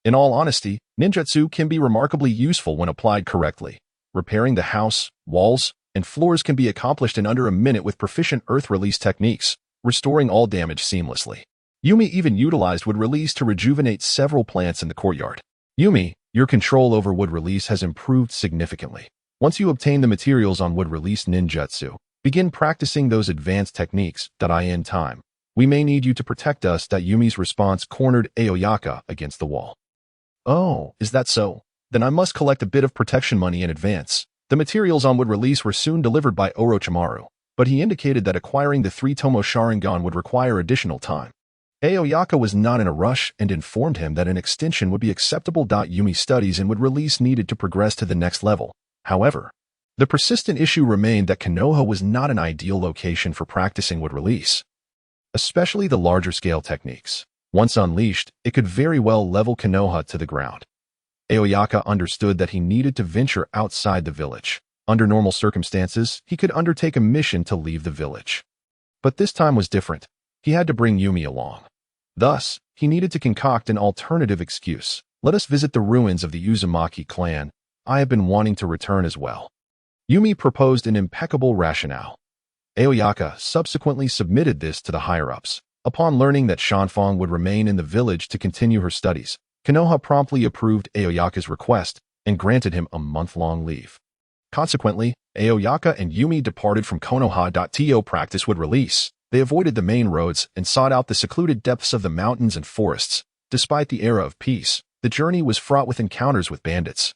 A: In all honesty, ninjutsu can be remarkably useful when applied correctly. Repairing the house, walls, and floors can be accomplished in under a minute with proficient earth release techniques, restoring all damage seamlessly. Yumi even utilized wood release to rejuvenate several plants in the courtyard. Yumi, your control over wood release has improved significantly. Once you obtain the materials on wood release ninjutsu, begin practicing those advanced techniques. In time, we may need you to protect us. Yumi's response cornered Aoyaka against the wall. Oh, is that so? Then I must collect a bit of protection money in advance. The materials on wood release were soon delivered by Orochimaru, but he indicated that acquiring the 3-tomo Sharingan would require additional time. Aoyaka was not in a rush and informed him that an extension would be acceptable. Yumi's studies in wood release needed to progress to the next level. However, the persistent issue remained that Konoha was not an ideal location for practicing wood release, especially the larger-scale techniques. Once unleashed, it could very well level Konoha to the ground. Aoyaka understood that he needed to venture outside the village. Under normal circumstances, he could undertake a mission to leave the village. But this time was different. He had to bring Yumi along. Thus, he needed to concoct an alternative excuse. Let us visit the ruins of the Uzumaki clan. I have been wanting to return as well. Yumi proposed an impeccable rationale. Aoyaka subsequently submitted this to the higher-ups. Upon learning that Shanfang would remain in the village to continue her studies, Konoha promptly approved Aoyaka's request and granted him a month-long leave. Consequently, Aoyaka and Yumi departed from Konoha. To practice wood release, they avoided the main roads and sought out the secluded depths of the mountains and forests. Despite the era of peace, the journey was fraught with encounters with bandits,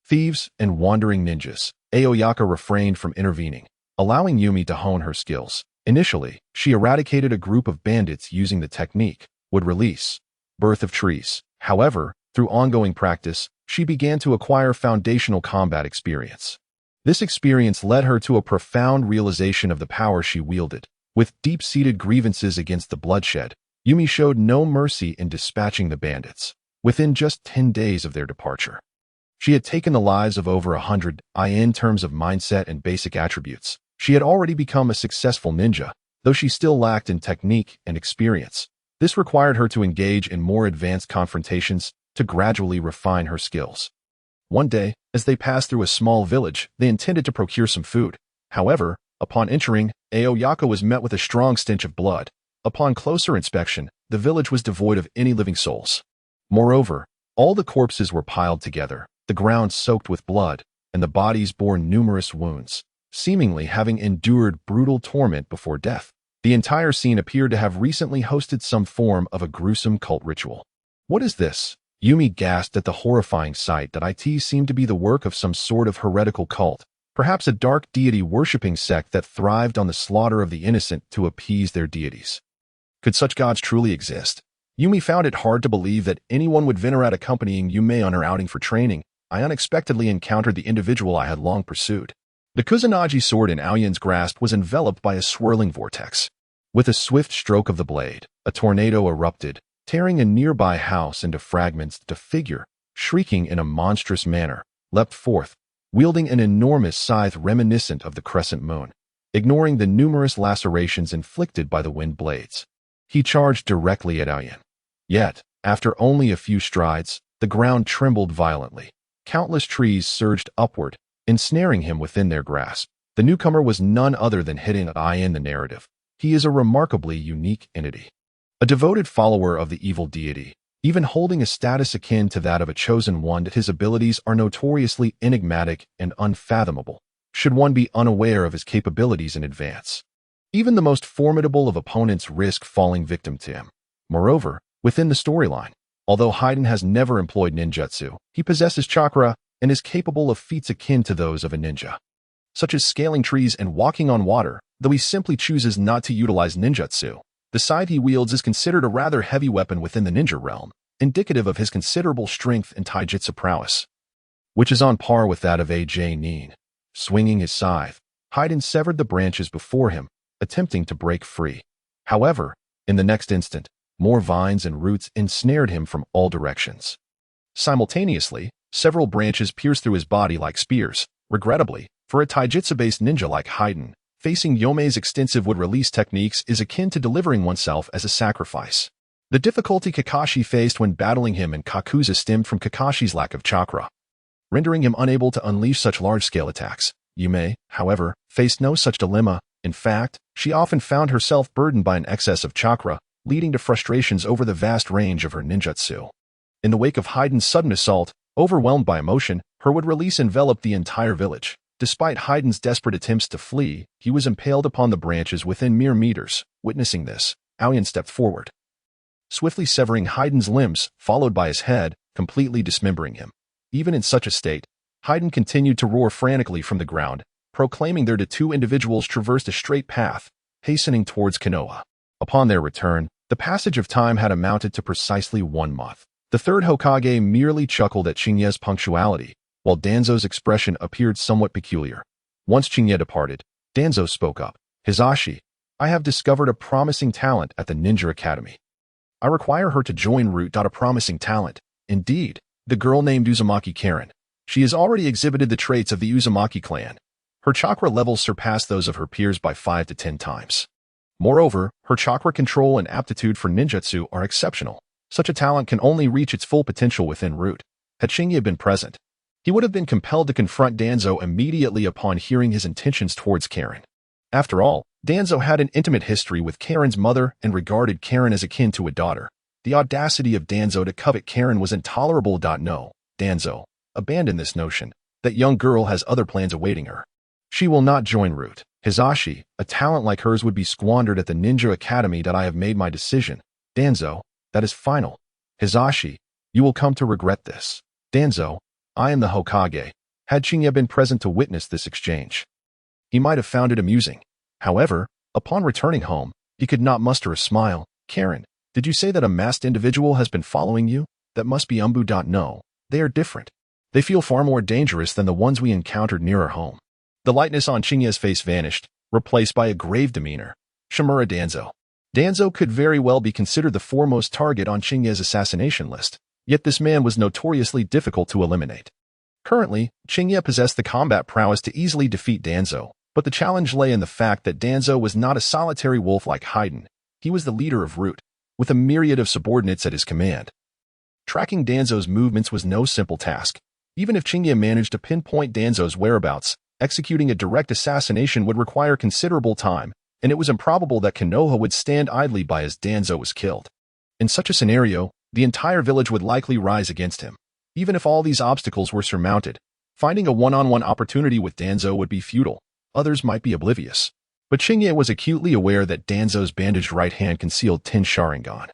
A: thieves, and wandering ninjas. Aoyaka refrained from intervening, allowing Yumi to hone her skills. Initially, she eradicated a group of bandits using the technique, wood release, birth of trees. However, through ongoing practice, she began to acquire foundational combat experience. This experience led her to a profound realization of the power she wielded. With deep-seated grievances against the bloodshed, Yumi showed no mercy in dispatching the bandits. Within just 10 days of their departure, she had taken the lives of over 100. In terms of mindset and basic attributes, she had already become a successful ninja, though she still lacked in technique and experience. This required her to engage in more advanced confrontations to gradually refine her skills. One day, as they passed through a small village, they intended to procure some food. However, upon entering, Aoyaka was met with a strong stench of blood. Upon closer inspection, the village was devoid of any living souls. Moreover, all the corpses were piled together, the ground soaked with blood, and the bodies bore numerous wounds, seemingly having endured brutal torment before death. The entire scene appeared to have recently hosted some form of a gruesome cult ritual. What is this? Yumi gasped at the horrifying sight. It seemed to be the work of some sort of heretical cult, perhaps a dark deity-worshipping sect that thrived on the slaughter of the innocent to appease their deities. Could such gods truly exist? Yumi found it hard to believe that anyone would venerate accompanying Yume on her outing for training. I unexpectedly encountered the individual I had long pursued. The Kusanagi sword in Aoyan's grasp was enveloped by a swirling vortex. With a swift stroke of the blade, a tornado erupted, tearing a nearby house into fragments. The figure, shrieking in a monstrous manner, leapt forth, wielding an enormous scythe reminiscent of the crescent moon. Ignoring the numerous lacerations inflicted by the wind blades, he charged directly at Aoyan. Yet, After only a few strides, the ground trembled violently. Countless trees surged upward, ensnaring him within their grasp. The newcomer was none other than Hidden Eye in the narrative. He is a remarkably unique entity. A devoted follower of the evil deity, even holding a status akin to that of a chosen one. His abilities are notoriously enigmatic and unfathomable, should one be unaware of his capabilities in advance. Even the most formidable of opponents risk falling victim to him. Moreover, within the storyline, although Hiden has never employed ninjutsu, he possesses chakra and is capable of feats akin to those of a ninja, such as scaling trees and walking on water, though he simply chooses not to utilize ninjutsu. The scythe he wields is considered a rather heavy weapon within the ninja realm, indicative of his considerable strength and taijutsu prowess, which is on par with that of A.J. Nin. Swinging his scythe, Hiden severed the branches before him, attempting to break free. However, in the next instant, more vines and roots ensnared him from all directions. Simultaneously, several branches pierced through his body like spears. Regrettably, for a taijutsu-based ninja like Hiden, facing Yome's extensive wood-release techniques is akin to delivering oneself as a sacrifice. The difficulty Kakashi faced when battling him and Kakuza stemmed from Kakashi's lack of chakra, rendering him unable to unleash such large-scale attacks. Yume, however, faced no such dilemma. In fact, she often found herself burdened by an excess of chakra, leading to frustrations over the vast range of her ninjutsu. In the wake of Hiden's sudden assault, overwhelmed by emotion, her wood-release enveloped the entire village. Despite Hiden's desperate attempts to flee, he was impaled upon the branches within mere meters. Witnessing this, Aoyan stepped forward, swiftly severing Hiden's limbs, followed by his head, completely dismembering him. Even in such a state, Hiden continued to roar frantically from the ground, proclaiming the two individuals traversed a straight path, hastening towards Konoha. Upon their return, the passage of time had amounted to precisely 1 month. The third Hokage merely chuckled at Chinye's punctuality, while Danzo's expression appeared somewhat peculiar. Once Chinye departed, Danzo spoke up. Hisashi, I have discovered a promising talent at the Ninja Academy. I require her to join Root. A promising talent. Indeed, the girl named Uzumaki Karin. She has already exhibited the traits of the Uzumaki clan. Her chakra levels surpass those of her peers by 5 to 10 times. Moreover, her chakra control and aptitude for ninjutsu are exceptional. Such a talent can only reach its full potential within Root. Had Shinji been present, he would have been compelled to confront Danzo immediately upon hearing his intentions towards Karin. After all, Danzo had an intimate history with Karin's mother and regarded Karin as akin to a daughter. The audacity of Danzo to covet Karin was intolerable. No, Danzo, abandon this notion. That young girl has other plans awaiting her. She will not join Root. Hisashi, a talent like hers would be squandered at the Ninja Academy. I have made my decision. Danzo, that is final. Hisashi, you will come to regret this. Danzo, I am the Hokage. Had Shinya been present to witness this exchange, he might have found it amusing. However, upon returning home, he could not muster a smile. Karin, did you say that a masked individual has been following you? That must be Umbu. No, they are different. They feel far more dangerous than the ones we encountered near our home. The lightness on Shinya's face vanished, replaced by a grave demeanor. Shimura Danzo. Danzo could very well be considered the foremost target on Shinya's assassination list, yet this man was notoriously difficult to eliminate. Currently, Shinya possessed the combat prowess to easily defeat Danzo, but the challenge lay in the fact that Danzo was not a solitary wolf like Hiden. He was the leader of Root, with a myriad of subordinates at his command. Tracking Danzo's movements was no simple task. Even if Shinya managed to pinpoint Danzo's whereabouts, executing a direct assassination would require considerable time, and it was improbable that Konoha would stand idly by as Danzo was killed. In such a scenario, the entire village would likely rise against him. Even if all these obstacles were surmounted, finding a one-on-one opportunity with Danzo would be futile. Others might be oblivious. But Shinya was acutely aware that Danzo's bandaged right hand concealed 10 Sharingan,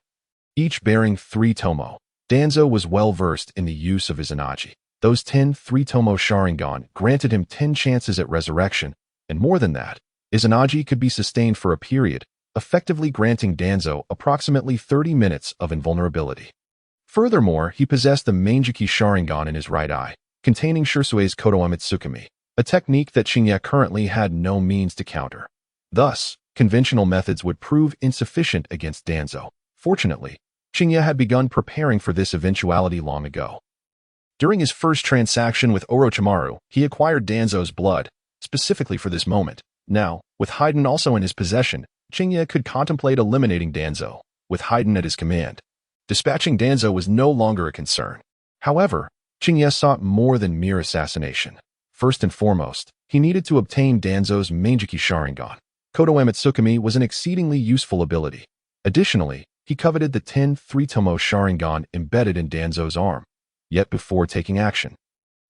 A: each bearing 3 tomo. Danzo was well versed in the use of Izanagi. Those 10 3-tomo Sharingan granted him 10 chances at resurrection, and more than that, Izanagi could be sustained for a period, effectively granting Danzo approximately 30 minutes of invulnerability. Furthermore, he possessed the Manjiki Sharingan in his right eye, containing Shursue's Kodoamitsukami, a technique that Shinya currently had no means to counter. Thus, conventional methods would prove insufficient against Danzo. Fortunately, Shinya had begun preparing for this eventuality long ago. During his first transaction with Orochimaru, he acquired Danzo's blood, specifically for this moment. Now, with Hiden also in his possession, Shinya could contemplate eliminating Danzo, with Hiden at his command. Dispatching Danzo was no longer a concern. However, Chingye sought more than mere assassination. First and foremost, he needed to obtain Danzo's Mangeki Sharingan. Kodo Amatsukami was an exceedingly useful ability. Additionally, he coveted the 10 3-tomo Sharingan embedded in Danzo's arm. Yet before taking action,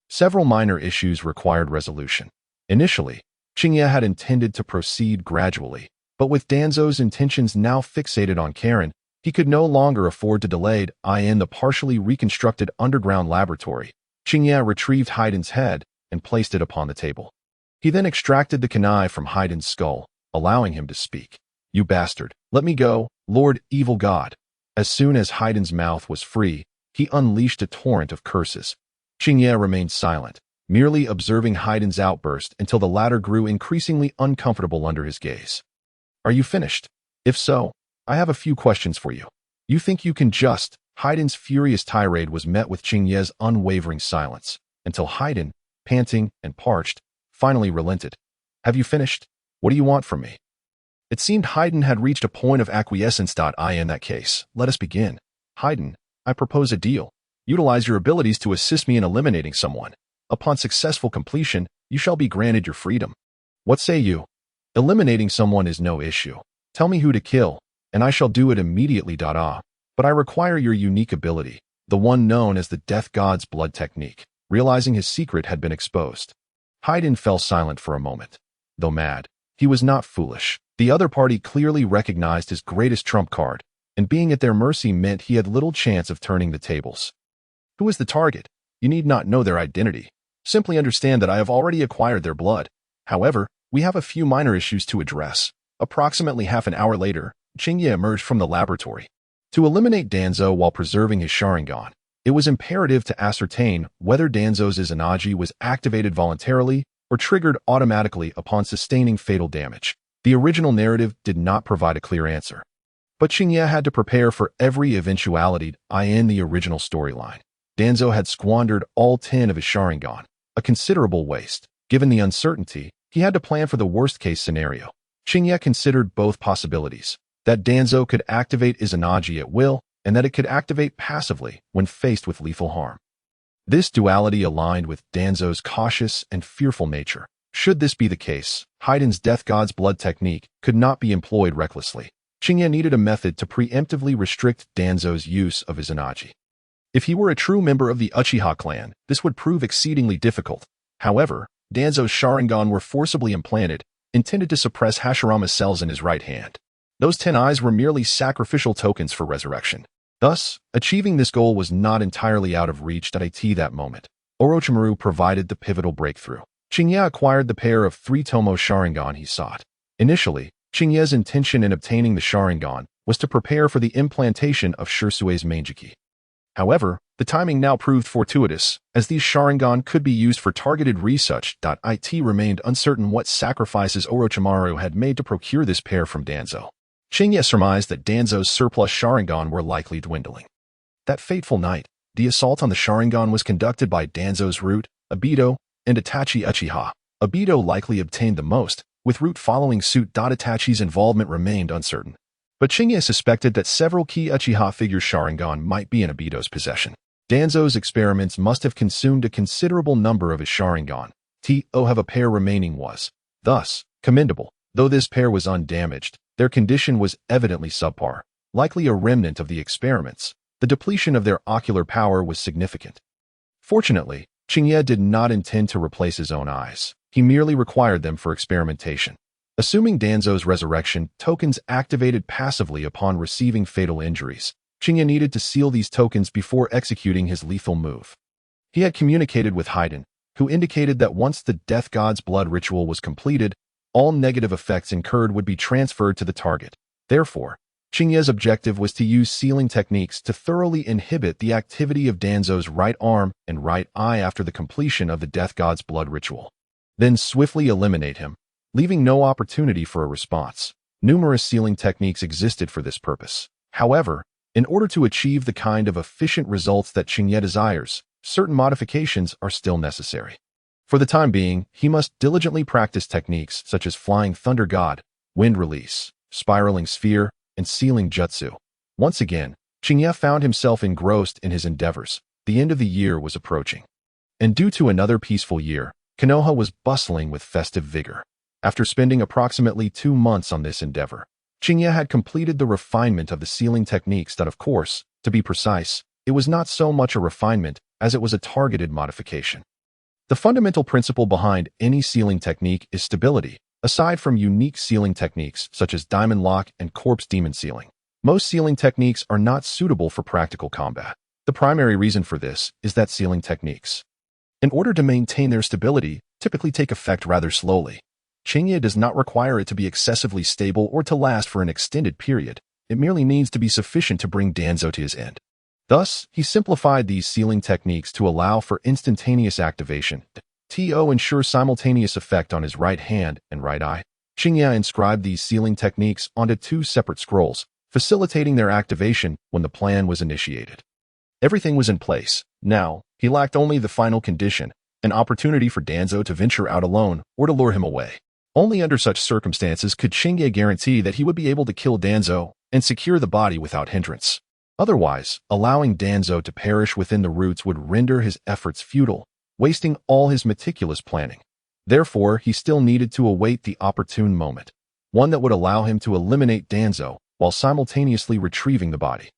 A: several minor issues required resolution. Initially, Chingye had intended to proceed gradually, but with Danzo's intentions now fixated on Karin, he could no longer afford to delay. In the partially reconstructed underground laboratory, Chingye retrieved Haiden's head and placed it upon the table. He then extracted the kunai from Haiden's skull, allowing him to speak. "You bastard, let me go, Lord Evil God." As soon as Haiden's mouth was free, he unleashed a torrent of curses. Chingye remained silent, merely observing Haiden's outburst until the latter grew increasingly uncomfortable under his gaze. "Are you finished? If so, I have a few questions for you. You think you can just..." Haiden's furious tirade was met with Chingye's unwavering silence, until Haiden, panting and parched, finally relented. "Have you finished? What do you want from me?" It seemed Haiden had reached a point of acquiescence. In that case, let us begin. Haiden, I propose a deal. Utilize your abilities to assist me in eliminating someone. Upon successful completion, you shall be granted your freedom. What say you? Eliminating someone is no issue. Tell me who to kill, and I shall do it immediately. But I require your unique ability, the one known as the Death God's Blood technique. Realizing his secret had been exposed, Haiden fell silent for a moment. Though mad, he was not foolish. The other party clearly recognized his greatest trump card, and being at their mercy meant he had little chance of turning the tables. Who is the target? You need not know their identity. Simply understand that I have already acquired their blood. However, we have a few minor issues to address. Approximately half an hour later, Chingye emerged from the laboratory. To eliminate Danzo while preserving his Sharingan, it was imperative to ascertain whether Danzo's Izanagi was activated voluntarily or triggered automatically upon sustaining fatal damage. The original narrative did not provide a clear answer, but Chingye had to prepare for every eventuality. In the original storyline, Danzo had squandered all 10 of his Sharingan, a considerable waste. Given the uncertainty, he had to plan for the worst-case scenario. Chingye considered both possibilities, that Danzo could activate Izanagi at will, and that it could activate passively when faced with lethal harm. This duality aligned with Danzo's cautious and fearful nature. Should this be the case, Haiden's Death God's Blood technique could not be employed recklessly. Chingye needed a method to preemptively restrict Danzo's use of Izanagi. If he were a true member of the Uchiha clan, this would prove exceedingly difficult. However, Danzo's Sharingan were forcibly implanted, intended to suppress Hashirama's cells in his right hand. Those 10 eyes were merely sacrificial tokens for resurrection. Thus, achieving this goal was not entirely out of reach. At that moment, Orochimaru provided the pivotal breakthrough. Chingye acquired the pair of 3-tomo Sharingan he sought. Initially, Chingye's intention in obtaining the Sharingan was to prepare for the implantation of Shirsue's Mangeki. However, the timing now proved fortuitous, as these Sharingan could be used for targeted research. It remained uncertain what sacrifices Orochimaru had made to procure this pair from Danzo. Chingye surmised that Danzo's surplus Sharingan were likely dwindling. That fateful night, the assault on the Sharingan was conducted by Danzo's Root, Obito, and Itachi Uchiha. Obito likely obtained the most, with Root following suit. Itachi's involvement remained uncertain, but Chingye suspected that several key Uchiha figures' Sharingan might be in Obito's possession. Danzo's experiments must have consumed a considerable number of his Sharingan. To have a pair remaining was, thus, commendable. Though this pair was undamaged, their condition was evidently subpar, likely a remnant of the experiments. The depletion of their ocular power was significant. Fortunately, Chingye did not intend to replace his own eyes. He merely required them for experimentation. Assuming Danzo's resurrection, tokens activated passively upon receiving fatal injuries, Chingye needed to seal these tokens before executing his lethal move. He had communicated with Haiden, who indicated that once the Death God's Blood ritual was completed, all negative effects incurred would be transferred to the target. Therefore, Chingye's objective was to use sealing techniques to thoroughly inhibit the activity of Danzo's right arm and right eye after the completion of the Death God's Blood ritual. Then swiftly eliminate him, leaving no opportunity for a response. Numerous sealing techniques existed for this purpose. However, in order to achieve the kind of efficient results that Chingye desires, certain modifications are still necessary. For the time being, he must diligently practice techniques such as Flying Thunder God, Wind Release, Spiraling Sphere, and Sealing Jutsu. Once again, Chingye found himself engrossed in his endeavors. The end of the year was approaching. And due to another peaceful year, Konoha was bustling with festive vigor. After spending approximately 2 months on this endeavor, Chingye had completed the refinement of the sealing techniques that, of course, to be precise, it was not so much a refinement as it was a targeted modification. The fundamental principle behind any sealing technique is stability. Aside from unique sealing techniques such as diamond lock and corpse demon sealing, most sealing techniques are not suitable for practical combat. The primary reason for this is that sealing techniques, in order to maintain their stability, typically take effect rather slowly. Chingye does not require it to be excessively stable or to last for an extended period. It merely needs to be sufficient to bring Danzo to his end. Thus, he simplified these sealing techniques to allow for instantaneous activation. To ensure simultaneous effect on his right hand and right eye. Chingye inscribed these sealing techniques onto 2 separate scrolls, facilitating their activation when the plan was initiated. Everything was in place. Now, he lacked only the final condition, an opportunity for Danzo to venture out alone or to lure him away. Only under such circumstances could Chingye guarantee that he would be able to kill Danzo and secure the body without hindrance. Otherwise, allowing Danzo to perish within the roots would render his efforts futile, wasting all his meticulous planning. Therefore, he still needed to await the opportune moment, one that would allow him to eliminate Danzo while simultaneously retrieving the body.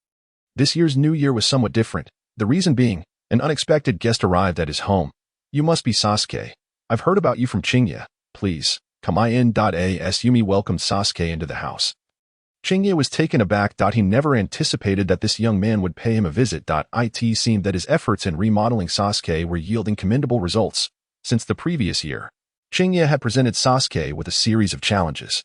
A: This year's New Year was somewhat different, the reason being, an unexpected guest arrived at his home. "You must be Sasuke. I've heard about you from Chingye. Please, come in. As Yumi welcomed Sasuke into the house. Chingye was taken aback. He never anticipated that this young man would pay him a visit. It seemed that his efforts in remodeling Sasuke were yielding commendable results. Since the previous year, Chingye had presented Sasuke with a series of challenges,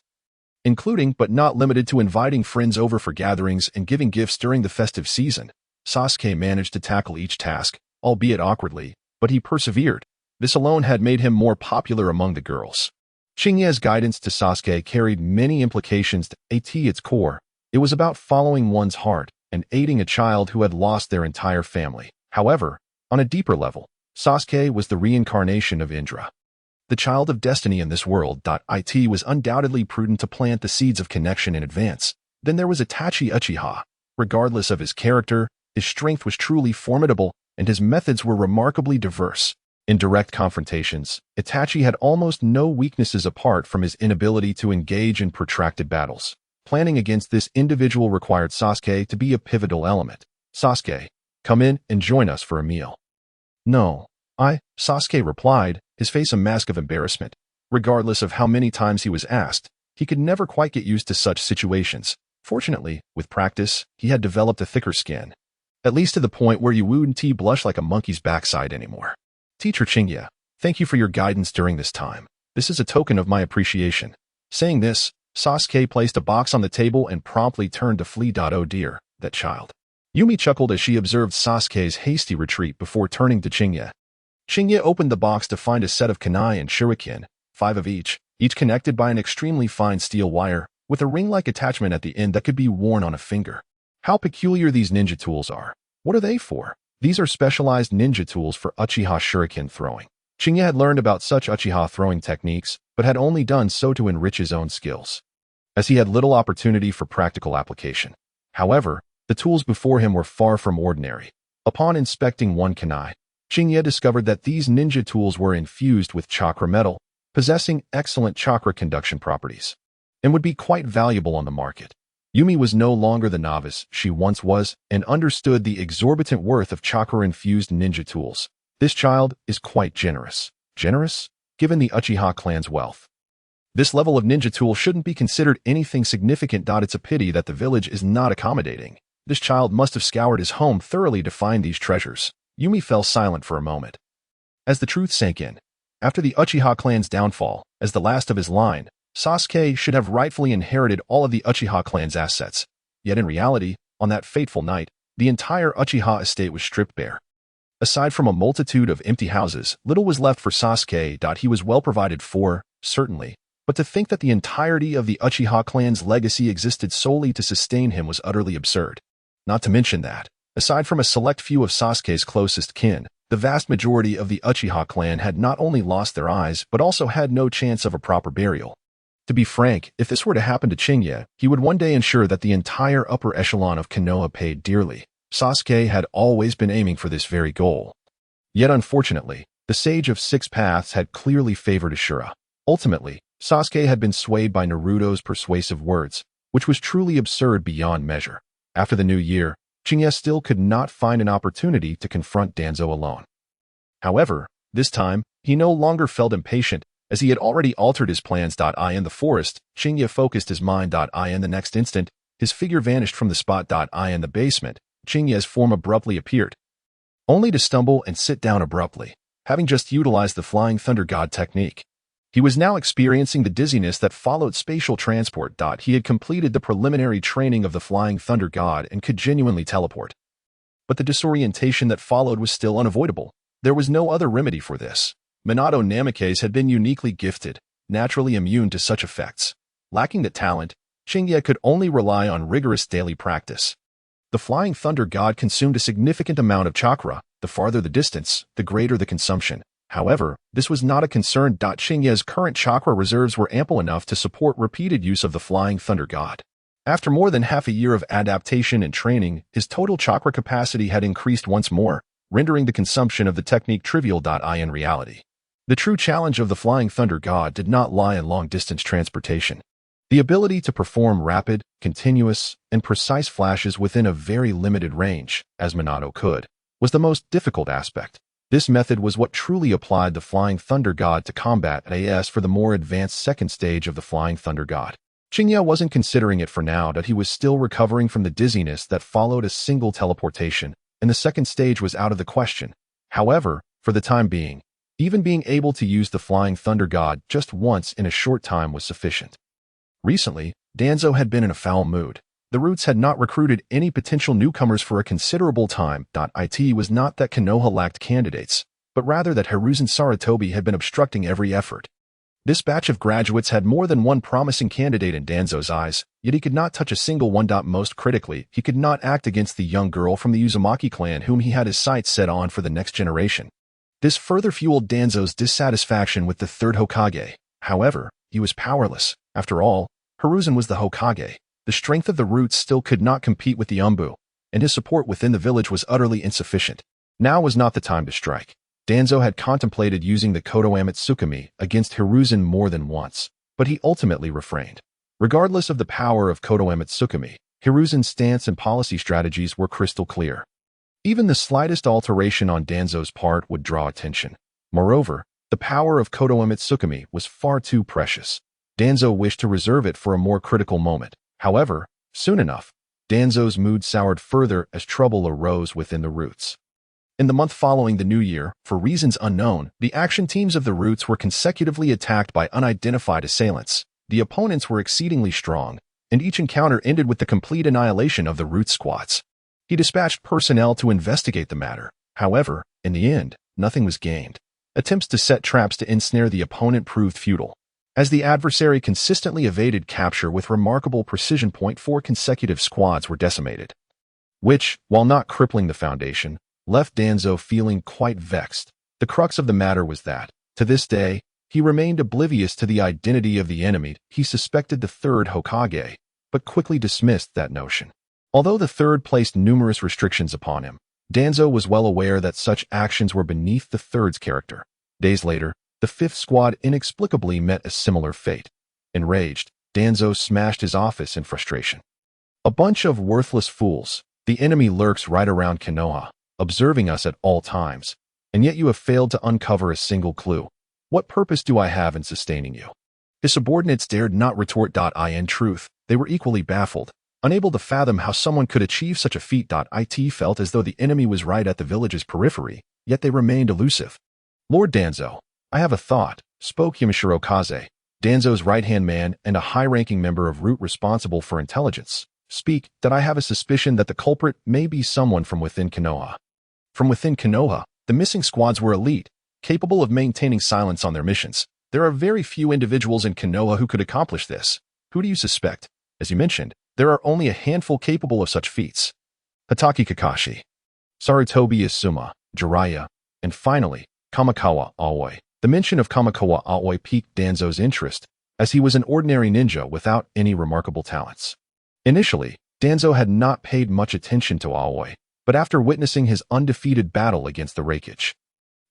A: including but not limited to inviting friends over for gatherings and giving gifts during the festive season. Sasuke managed to tackle each task, albeit awkwardly, but he persevered. This alone had made him more popular among the girls. Chingye's guidance to Sasuke carried many implications. At its core, it was about following one's heart and aiding a child who had lost their entire family. However, on a deeper level, Sasuke was the reincarnation of Indra, the child of destiny in this world. It was undoubtedly prudent to plant the seeds of connection in advance. Then there was Itachi Uchiha. Regardless of his character, his strength was truly formidable, and his methods were remarkably diverse. In direct confrontations, Itachi had almost no weaknesses apart from his inability to engage in protracted battles. Planning against this individual required Sasuke to be a pivotal element. "Sasuke, come in and join us for a meal." "No, Sasuke replied, his face a mask of embarrassment. Regardless of how many times he was asked, he could never quite get used to such situations. Fortunately, with practice, he had developed a thicker skin, at least to the point where you wouldn't blush like a monkey's backside anymore. "Teacher Chingye, thank you for your guidance during this time. This is a token of my appreciation." Saying this, Sasuke placed a box on the table and promptly turned to flee. "Oh dear, that child." Yumi chuckled as she observed Sasuke's hasty retreat before turning to Chingye. Chingye opened the box to find a set of kunai and shuriken, 5 of each connected by an extremely fine steel wire, with a ring-like attachment at the end that could be worn on a finger. How peculiar these ninja tools are. What are they for? These are specialized ninja tools for Uchiha shuriken throwing. Chingye had learned about such Uchiha throwing techniques, but had only done so to enrich his own skills, as he had little opportunity for practical application. However, the tools before him were far from ordinary. Upon inspecting one kunai, Chingye discovered that these ninja tools were infused with chakra metal, possessing excellent chakra conduction properties, and would be quite valuable on the market. Yumi was no longer the novice she once was and understood the exorbitant worth of chakra-infused ninja tools. This child is quite generous. Generous? Given the Uchiha clan's wealth. This level of ninja tool shouldn't be considered anything significant. It's a pity that the village is not accommodating. This child must have scoured his home thoroughly to find these treasures. Yumi fell silent for a moment, as the truth sank in. After the Uchiha clan's downfall, as the last of his line, Sasuke should have rightfully inherited all of the Uchiha clan's assets. Yet in reality, on that fateful night, the entire Uchiha estate was stripped bare. Aside from a multitude of empty houses, little was left for Sasuke. He was well provided for, certainly, but to think that the entirety of the Uchiha clan's legacy existed solely to sustain him was utterly absurd. Not to mention that, aside from a select few of Sasuke's closest kin, the vast majority of the Uchiha clan had not only lost their eyes but also had no chance of a proper burial. To be frank, if this were to happen to Chingya, he would one day ensure that the entire upper echelon of Konoha paid dearly. Sasuke had always been aiming for this very goal. Yet unfortunately, the Sage of Six Paths had clearly favored Ashura. Ultimately, Sasuke had been swayed by Naruto's persuasive words, which was truly absurd beyond measure. After the new year, Chingya still could not find an opportunity to confront Danzo alone. However, this time, he no longer felt impatient, as he had already altered his plans. In the forest, Chingya focused his mind. In the next instant, his figure vanished from the spot. In the basement, Chingya's form abruptly appeared, only to stumble and sit down abruptly, having just utilized the Flying Thunder God technique. He was now experiencing the dizziness that followed spatial transport. He had completed the preliminary training of the Flying Thunder God and could genuinely teleport. But the disorientation that followed was still unavoidable. There was no other remedy for this. Minato Namikaze had been uniquely gifted, naturally immune to such effects. Lacking that talent, Chingya could only rely on rigorous daily practice. The Flying Thunder God consumed a significant amount of chakra. The farther the distance, the greater the consumption. However, this was not a concern. Chingya's current chakra reserves were ample enough to support repeated use of the Flying Thunder God. After more than half a year of adaptation and training, his total chakra capacity had increased once more, rendering the consumption of the technique trivial. In reality, the true challenge of the Flying Thunder God did not lie in long-distance transportation. The ability to perform rapid, continuous, and precise flashes within a very limited range, as Minato could, was the most difficult aspect. This method was what truly applied the Flying Thunder God to combat as for the more advanced second stage of the Flying Thunder God. Chingya wasn't considering it for now that he was still recovering from the dizziness that followed a single teleportation, and the second stage was out of the question. However, for the time being, even being able to use the Flying Thunder God just once in a short time was sufficient. Recently, Danzo had been in a foul mood. The Roots had not recruited any potential newcomers for a considerable time. It was not that Konoha lacked candidates, but rather that Hiruzen Sarutobi had been obstructing every effort. This batch of graduates had more than one promising candidate in Danzo's eyes, yet he could not touch a single one. Most critically, he could not act against the young girl from the Uzumaki clan whom he had his sights set on for the next generation. This further fueled Danzo's dissatisfaction with the third Hokage. However, he was powerless. After all, Hiruzen was the Hokage. The strength of the Roots still could not compete with the Umbu, and his support within the village was utterly insufficient. Now was not the time to strike. Danzo had contemplated using the Kodoame Tsukumi against Hiruzen more than once, but he ultimately refrained. Regardless of the power of Kodoame Tsukumi, Hiruzen's stance and policy strategies were crystal clear. Even the slightest alteration on Danzo's part would draw attention. Moreover, the power of Kodoame Tsukumi was far too precious. Danzo wished to reserve it for a more critical moment. However, soon enough, Danzo's mood soured further as trouble arose within the Roots. In the month following the new year, for reasons unknown, the action teams of the Roots were consecutively attacked by unidentified assailants. The opponents were exceedingly strong, and each encounter ended with the complete annihilation of the Roots squads. He dispatched personnel to investigate the matter. However, in the end, nothing was gained. Attempts to set traps to ensnare the opponent proved futile, as the adversary consistently evaded capture with remarkable precision. 4 consecutive squads were decimated, which, while not crippling the foundation, left Danzo feeling quite vexed. The crux of the matter was that, to this day, he remained oblivious to the identity of the enemy. He suspected the third Hokage, but quickly dismissed that notion. Although the third placed numerous restrictions upon him, Danzo was well aware that such actions were beneath the third's character. Days later, the fifth squad inexplicably met a similar fate. Enraged, Danzo smashed his office in frustration. A bunch of worthless fools. The enemy lurks right around Konoha, observing us at all times, and yet you have failed to uncover a single clue. What purpose do I have in sustaining you? His subordinates dared not retort. In truth, they were equally baffled, unable to fathom how someone could achieve such a feat. It felt as though the enemy was right at the village's periphery, yet they remained elusive. Lord Danzo, I have a thought, spoke Yamashiro Kaze, Danzo's right-hand man and a high-ranking member of Root responsible for intelligence. Speak, that I have a suspicion that the culprit may be someone from within Konoha. From within Konoha, the missing squads were elite, capable of maintaining silence on their missions. There are very few individuals in Konoha who could accomplish this. Who do you suspect? As you mentioned, there are only a handful capable of such feats. Hatake Kakashi, Sarutobi Isuma, Jiraiya, and finally, Aokawa Aoba. The mention of Aokawa Aoba piqued Danzo's interest, as he was an ordinary ninja without any remarkable talents. Initially, Danzo had not paid much attention to Aoi, but after witnessing his undefeated battle against the Raikage,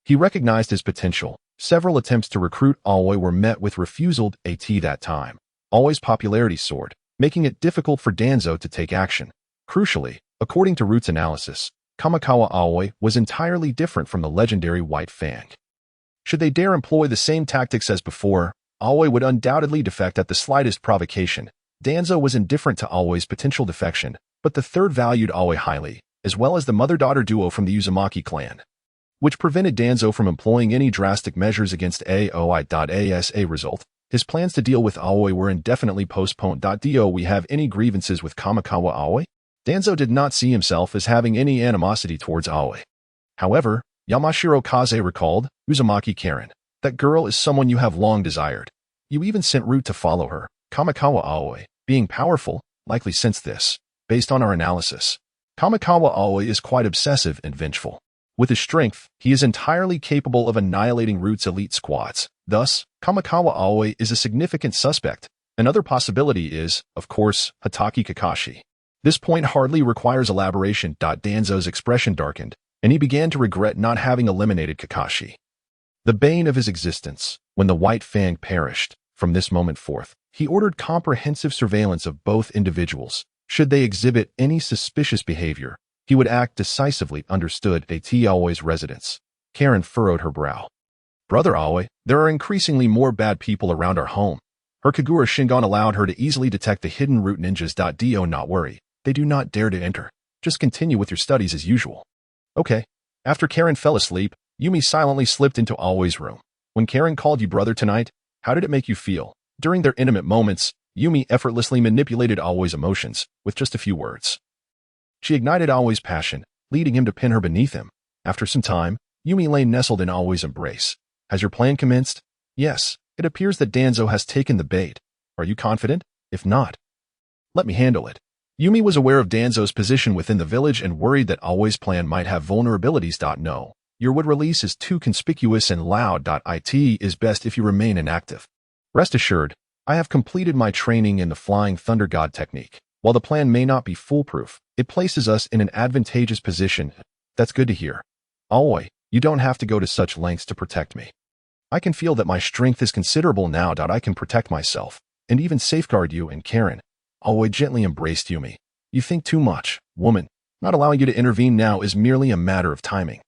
A: he recognized his potential. Several attempts to recruit Aoi were met with refusal at that time. Aoi's popularity soared, making it difficult for Danzo to take action. Crucially, according to Root's analysis, Aokawa Aoba was entirely different from the legendary White Fang. Should they dare employ the same tactics as before, Aoi would undoubtedly defect at the slightest provocation. Danzo was indifferent to Aoi's potential defection, but the third valued Aoi highly, as well as the mother-daughter duo from the Uzumaki clan, which prevented Danzo from employing any drastic measures against Aoi. As a result, his plans to deal with Aoi were indefinitely postponed. Do we have any grievances with Aokawa Aoba? Danzo did not see himself as having any animosity towards Aoi. However, Yamashiro Kaze recalled, Uzumaki Karin, that girl is someone you have long desired. You even sent Root to follow her. Aokawa Aoba, being powerful, likely sensed this. Based on our analysis, Aokawa Aoba is quite obsessive and vengeful. With his strength, he is entirely capable of annihilating Root's elite squads. Thus, Aokawa Aoba is a significant suspect. Another possibility is, of course, Hatake Kakashi. This point hardly requires elaboration. Danzo's expression darkened, and he began to regret not having eliminated Kakashi, the bane of his existence. When the White Fang perished, from this moment forth, he ordered comprehensive surveillance of both individuals. Should they exhibit any suspicious behavior, he would act decisively. Understood. At Aoi's residence, Karin furrowed her brow. Brother Aoi, there are increasingly more bad people around our home. Her Kagura Shingon allowed her to easily detect the hidden root ninjas. Do not worry. They do not dare to enter. Just continue with your studies as usual. Okay. After Karin fell asleep, Yumi silently slipped into Aoi's room. When Karin called you brother tonight, how did it make you feel? During their intimate moments, Yumi effortlessly manipulated Aoi's emotions with just a few words. She ignited Aoi's passion, leading him to pin her beneath him. After some time, Yumi lay nestled in Aoi's embrace. Has your plan commenced? Yes. It appears that Danzo has taken the bait. Are you confident? If not, let me handle it. Yumi was aware of Danzo's position within the village and worried that Aoi's plan might have vulnerabilities. No. Your wood release is too conspicuous and loud. It is best if you remain inactive. Rest assured, I have completed my training in the Flying Thunder God technique. While the plan may not be foolproof, it places us in an advantageous position. That's good to hear. Aoi, you don't have to go to such lengths to protect me. I can feel that my strength is considerable now. I can protect myself, and even safeguard you and Karin. Aoi gently embraced Yumi. You think too much, woman. Not allowing you to intervene now is merely a matter of timing.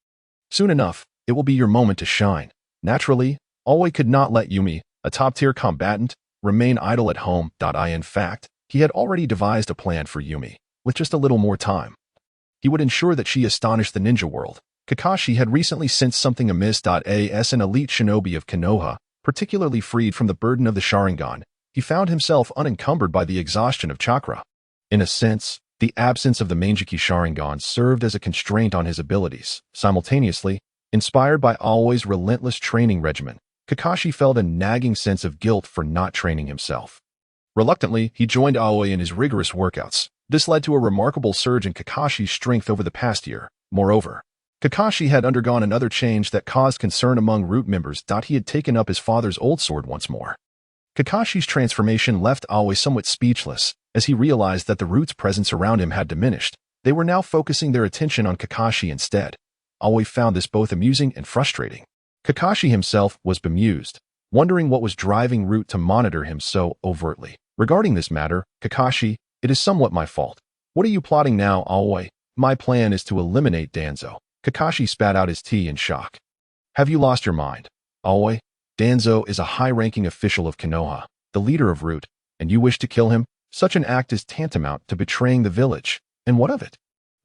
A: Soon enough, it will be your moment to shine. Naturally, Aoi could not let Yumi, a top-tier combatant, remain idle at home. In fact, he had already devised a plan for Yumi. With just a little more time, he would ensure that she astonished the ninja world. Kakashi had recently sensed something amiss. As an elite shinobi of Konoha, particularly freed from the burden of the Sharingan, he found himself unencumbered by the exhaustion of chakra. In a sense, the absence of the Manjiki Sharingan served as a constraint on his abilities. Simultaneously, inspired by Aoi's relentless training regimen, Kakashi felt a nagging sense of guilt for not training himself. Reluctantly, he joined Aoi in his rigorous workouts. This led to a remarkable surge in Kakashi's strength over the past year. Moreover, Kakashi had undergone another change that caused concern among Root members. He had taken up his father's old sword once more. Kakashi's transformation left Aoi somewhat speechless, as he realized that the Root's presence around him had diminished. They were now focusing their attention on Kakashi instead. Aoi found this both amusing and frustrating. Kakashi himself was bemused, wondering what was driving Root to monitor him so overtly. Regarding this matter, Kakashi, it is somewhat my fault. What are you plotting now, Aoi? My plan is to eliminate Danzo. Kakashi spat out his tea in shock. Have you lost your mind? Aoi, Danzo is a high-ranking official of Konoha, the leader of Root, and you wish to kill him? Such an act is tantamount to betraying the village. And what of it?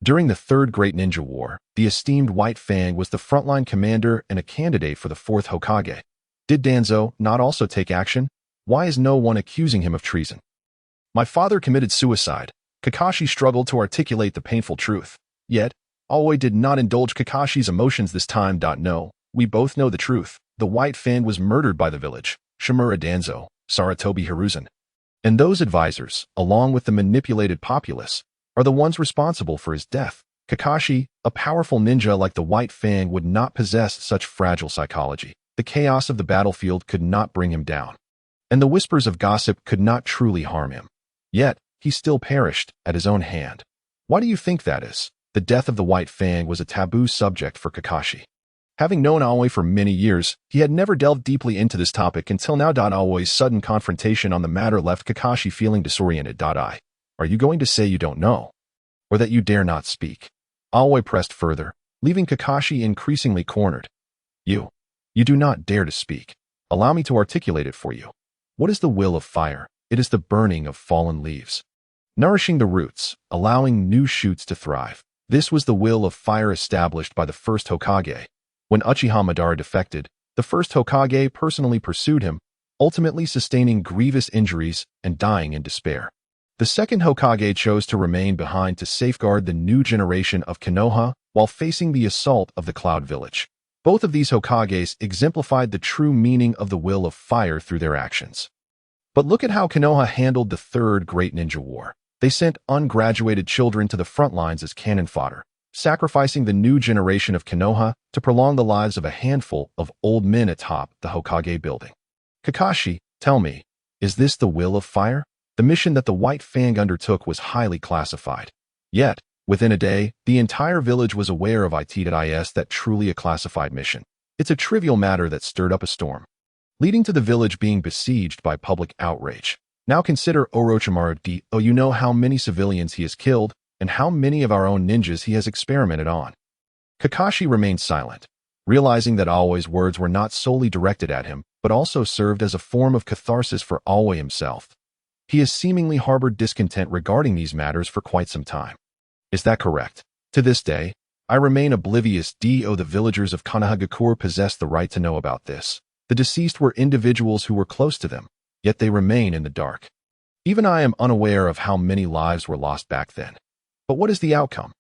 A: During the Third Great Ninja War, the esteemed White Fang was the frontline commander and a candidate for the fourth Hokage. Did Danzo not also take action? Why is no one accusing him of treason? My father committed suicide. Kakashi struggled to articulate the painful truth. Yet, Aoi did not indulge Kakashi's emotions this time. No, we both know the truth. The White Fang was murdered by the village, Shimura Danzo, Sarutobi Hiruzen. And those advisors, along with the manipulated populace, are the ones responsible for his death. Kakashi, a powerful ninja like the White Fang, would not possess such fragile psychology. The chaos of the battlefield could not bring him down. and the whispers of gossip could not truly harm him. Yet, he still perished at his own hand. Why do you think that is? The death of the White Fang was a taboo subject for Kakashi. Having known Aoi for many years, he had never delved deeply into this topic until now. Aoi's sudden confrontation on the matter left Kakashi feeling disoriented. Are you going to say you don't know? Or that you dare not speak? Aoi pressed further, leaving Kakashi increasingly cornered. You do not dare to speak. Allow me to articulate it for you. What is the will of fire? It is the burning of fallen leaves, nourishing the roots, allowing new shoots to thrive. This was the will of fire established by the first Hokage. When Uchiha Madara defected, the first Hokage personally pursued him, ultimately sustaining grievous injuries and dying in despair. The second Hokage chose to remain behind to safeguard the new generation of Konoha while facing the assault of the Cloud Village. Both of these Hokages exemplified the true meaning of the will of fire through their actions. But look at how Konoha handled the Third Great Ninja War. They sent ungraduated children to the front lines as cannon fodder, sacrificing the new generation of Konoha to prolong the lives of a handful of old men atop the Hokage building. Kakashi, tell me, is this the will of fire? The mission that the White Fang undertook was highly classified. Yet, within a day, the entire village was aware of that truly a classified mission. It's a trivial matter that stirred up a storm, leading to the village being besieged by public outrage. Now consider Orochimaru. You know how many civilians he has killed, and how many of our own ninjas he has experimented on. Kakashi remained silent, realizing that Aoi's words were not solely directed at him, but also served as a form of catharsis for Aoi himself. He has seemingly harbored discontent regarding these matters for quite some time. Is that correct? To this day, I remain oblivious. The villagers of Konohagakure possess the right to know about this. The deceased were individuals who were close to them, yet they remain in the dark. Even I am unaware of how many lives were lost back then. But what is the outcome?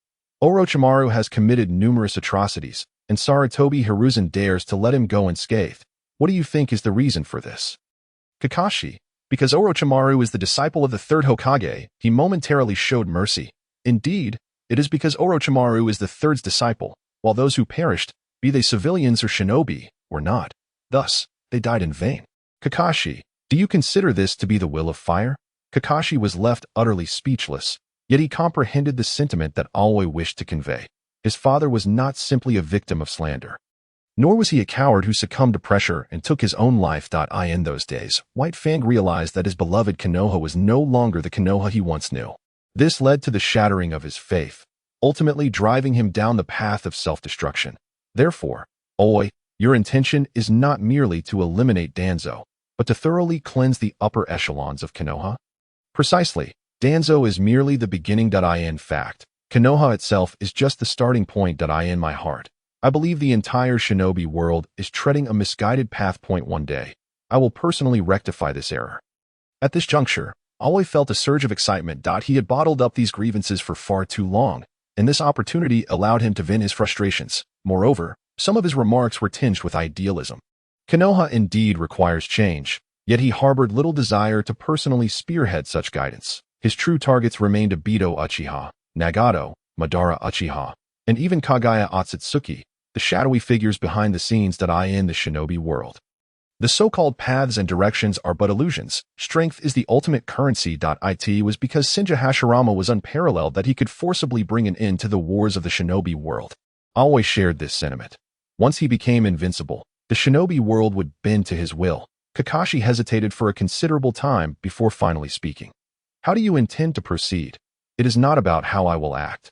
A: Orochimaru has committed numerous atrocities, and Sarutobi Hiruzen dares to let him go unscathed. What do you think is the reason for this? Kakashi, because Orochimaru is the disciple of the third Hokage, he momentarily showed mercy. Indeed, it is because Orochimaru is the third's disciple, while those who perished, be they civilians or shinobi, were not. Thus, they died in vain. Kakashi, do you consider this to be the will of fire? Kakashi was left utterly speechless, yet he comprehended the sentiment that Aoi wished to convey. His father was not simply a victim of slander, nor was he a coward who succumbed to pressure and took his own life. In those days, White Fang realized that his beloved Konoha was no longer the Konoha he once knew. This led to the shattering of his faith, ultimately driving him down the path of self-destruction. Therefore, Aoi, your intention is not merely to eliminate Danzo, but to thoroughly cleanse the upper echelons of Konoha? Precisely. Danzo is merely the beginning. In fact, Konoha itself is just the starting point. In my heart, I believe the entire shinobi world is treading a misguided path. One day, I will personally rectify this error. At this juncture, Aoi felt a surge of excitement. He had bottled up these grievances for far too long, and this opportunity allowed him to vent his frustrations. Moreover, some of his remarks were tinged with idealism. Konoha indeed requires change, yet he harbored little desire to personally spearhead such guidance. His true targets remained Obito Uchiha, Nagato, Madara Uchiha, and even Kagaya Otsutsuki, the shadowy figures behind the scenes. In the shinobi world, the so-called paths and directions are but illusions. Strength is the ultimate currency. It was because Senja Hashirama was unparalleled that he could forcibly bring an end to the wars of the shinobi world. Aoi shared this sentiment. Once he became invincible, the shinobi world would bend to his will. Kakashi hesitated for a considerable time before finally speaking. How do you intend to proceed? It is not about how I will act.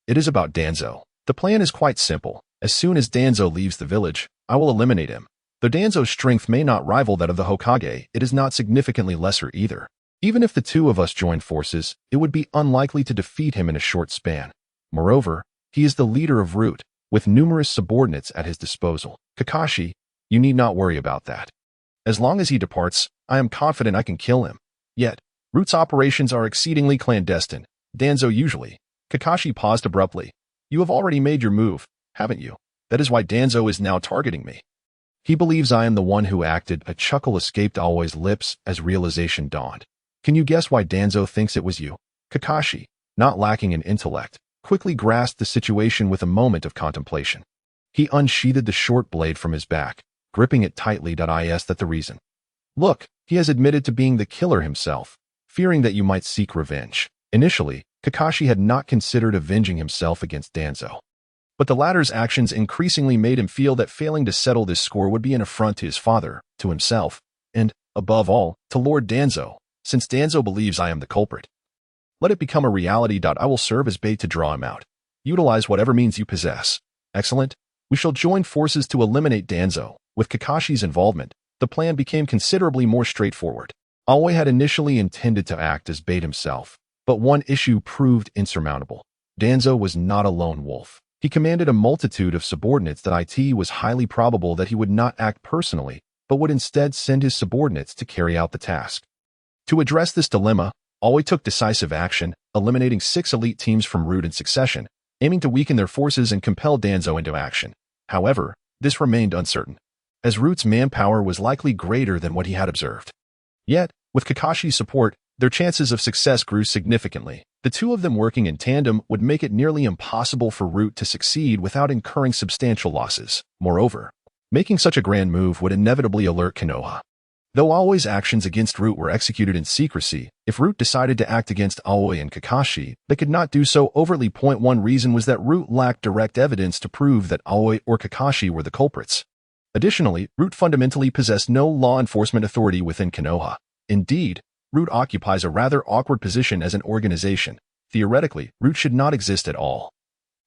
A: It is about Danzo. The plan is quite simple. As soon as Danzo leaves the village, I will eliminate him. Though Danzo's strength may not rival that of the Hokage, it is not significantly lesser either. Even if the two of us join forces, it would be unlikely to defeat him in a short span. Moreover, he is the leader of Root, with numerous subordinates at his disposal. Kakashi, you need not worry about that. As long as he departs, I am confident I can kill him. Yet, Root's operations are exceedingly clandestine. Danzo usually. Kakashi paused abruptly. You have already made your move, haven't you? That is why Danzo is now targeting me. He believes I am the one who acted. A chuckle escaped Aoi's lips as realization dawned. Can you guess why Danzo thinks it was you? Kakashi, not lacking in intellect, quickly grasped the situation with a moment of contemplation. He unsheathed the short blade from his back, gripping it tightly. Is that the reason? Look, He has admitted to being the killer himself, fearing that you might seek revenge. Initially, Kakashi had not considered avenging himself against Danzo. But the latter's actions increasingly made him feel that failing to settle this score would be an affront to his father, to himself, and, above all, to Lord Danzo, since Danzo believes I am the culprit. Let it become a reality. I will serve as bait to draw him out. Utilize whatever means you possess. Excellent. We shall join forces to eliminate Danzo. With Kakashi's involvement, the plan became considerably more straightforward. Aoi had initially intended to act as bait himself, but one issue proved insurmountable. Danzo was not a lone wolf. He commanded a multitude of subordinates that it was highly probable that he would not act personally, but would instead send his subordinates to carry out the task. To address this dilemma, Aoi took decisive action, eliminating 6 elite teams from Root in succession, aiming to weaken their forces and compel Danzo into action. However, this remained uncertain, as Root's manpower was likely greater than what he had observed. Yet, with Kakashi's support, their chances of success grew significantly. The two of them working in tandem would make it nearly impossible for Root to succeed without incurring substantial losses. Moreover, making such a grand move would inevitably alert Konoha. Though Aoi's actions against Root were executed in secrecy, if Root decided to act against Aoi and Kakashi, they could not do so overtly. One reason was that Root lacked direct evidence to prove that Aoi or Kakashi were the culprits. Additionally, Root fundamentally possessed no law enforcement authority within Konoha. Indeed, Root occupies a rather awkward position as an organization. Theoretically, Root should not exist at all.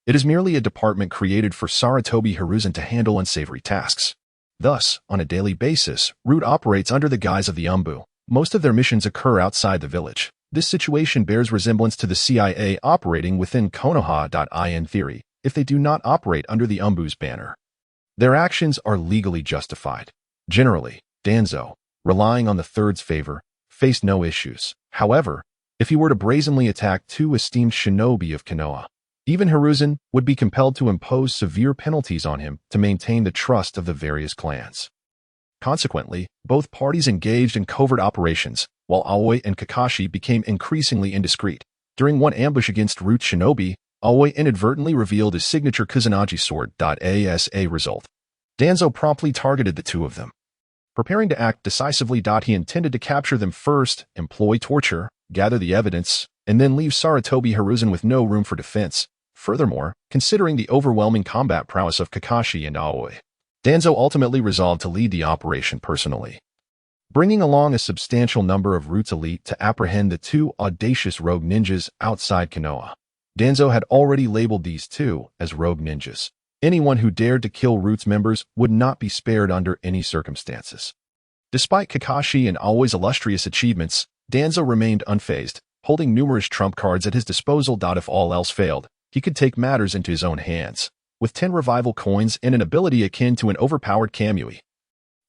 A: It is merely a department created for Sarutobi Hiruzen to handle unsavory tasks. Thus, on a daily basis, Root operates under the guise of the Umbu. Most of their missions occur outside the village. This situation bears resemblance to the CIA operating within Konoha. In theory, if they do not operate under the Umbu's banner, their actions are legally justified. Generally, Danzo, relying on the Third's favor, faced no issues. However, if he were to brazenly attack 2 esteemed shinobi of Konoha, even Hiruzen would be compelled to impose severe penalties on him to maintain the trust of the various clans. Consequently, both parties engaged in covert operations, while Aoi and Kakashi became increasingly indiscreet. During one ambush against Root shinobi, Aoi inadvertently revealed his signature Kusanagi sword. As a result, Danzo promptly targeted the two of them. Preparing to act decisively, he intended to capture them first, employ torture, gather the evidence, and then leave Sarutobi Hiruzen with no room for defense. Furthermore, considering the overwhelming combat prowess of Kakashi and Aoi, Danzo ultimately resolved to lead the operation personally, bringing along a substantial number of Root's elite to apprehend the 2 audacious rogue ninjas outside Konoha. Danzo had already labeled these 2 as rogue ninjas. Anyone who dared to kill Root's members would not be spared under any circumstances. Despite Kakashi and Aoi's illustrious achievements, Danzo remained unfazed, holding numerous trump cards at his disposal. If all else failed, he could take matters into his own hands, with 10 revival coins and an ability akin to an overpowered Kamui.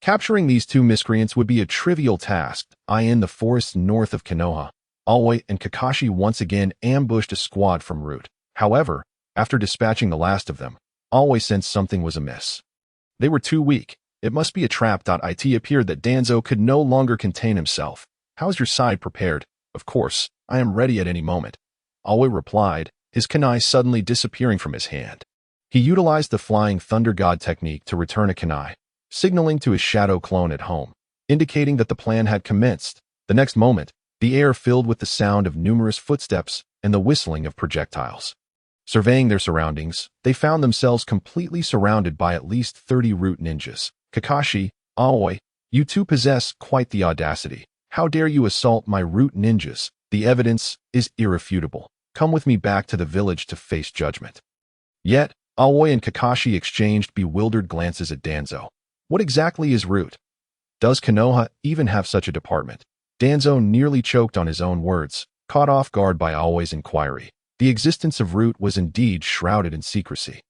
A: Capturing these 2 miscreants would be a trivial task. In the forests north of Konoha, Aoi and Kakashi once again ambushed a squad from Root. However, after dispatching the last of them, Aoi sensed something was amiss. They were too weak. It must be a trap. It appeared that Danzo could no longer contain himself. How's your side prepared? Of course, I am ready at any moment. Aoi replied, his kunai suddenly disappearing from his hand. He utilized the Flying Thunder God technique to return a kunai, signaling to his shadow clone at home, indicating that the plan had commenced. The next moment, the air filled with the sound of numerous footsteps and the whistling of projectiles. Surveying their surroundings, they found themselves completely surrounded by at least 30 Root ninjas. Kakashi, Aoi, you 2 possess quite the audacity. How dare you assault my Root ninjas? The evidence is irrefutable. Come with me back to the village to face judgment. Yet, Aoi and Kakashi exchanged bewildered glances at Danzo. What exactly is Root? Does Konoha even have such a department? Danzo nearly choked on his own words, caught off guard by Aoi's inquiry. The existence of Root was indeed shrouded in secrecy.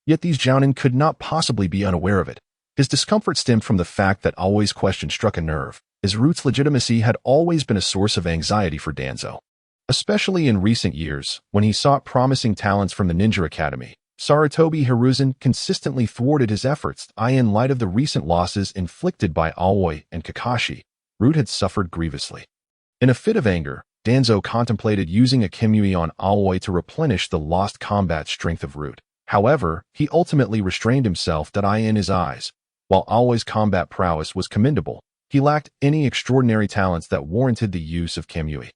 A: Yet these Jounin could not possibly be unaware of it. His discomfort stemmed from the fact that Aoi's question struck a nerve, as Root's legitimacy had always been a source of anxiety for Danzo. Especially in recent years, when he sought promising talents from the Ninja Academy, Sarutobi Hiruzen consistently thwarted his efforts. In light of the recent losses inflicted by Aoi and Kakashi, Root had suffered grievously. In a fit of anger, Danzo contemplated using a Kamui on Aoi to replenish the lost combat strength of Root. However, he ultimately restrained himself. In his eyes, while Aoi's combat prowess was commendable, he lacked any extraordinary talents that warranted the use of Kamui.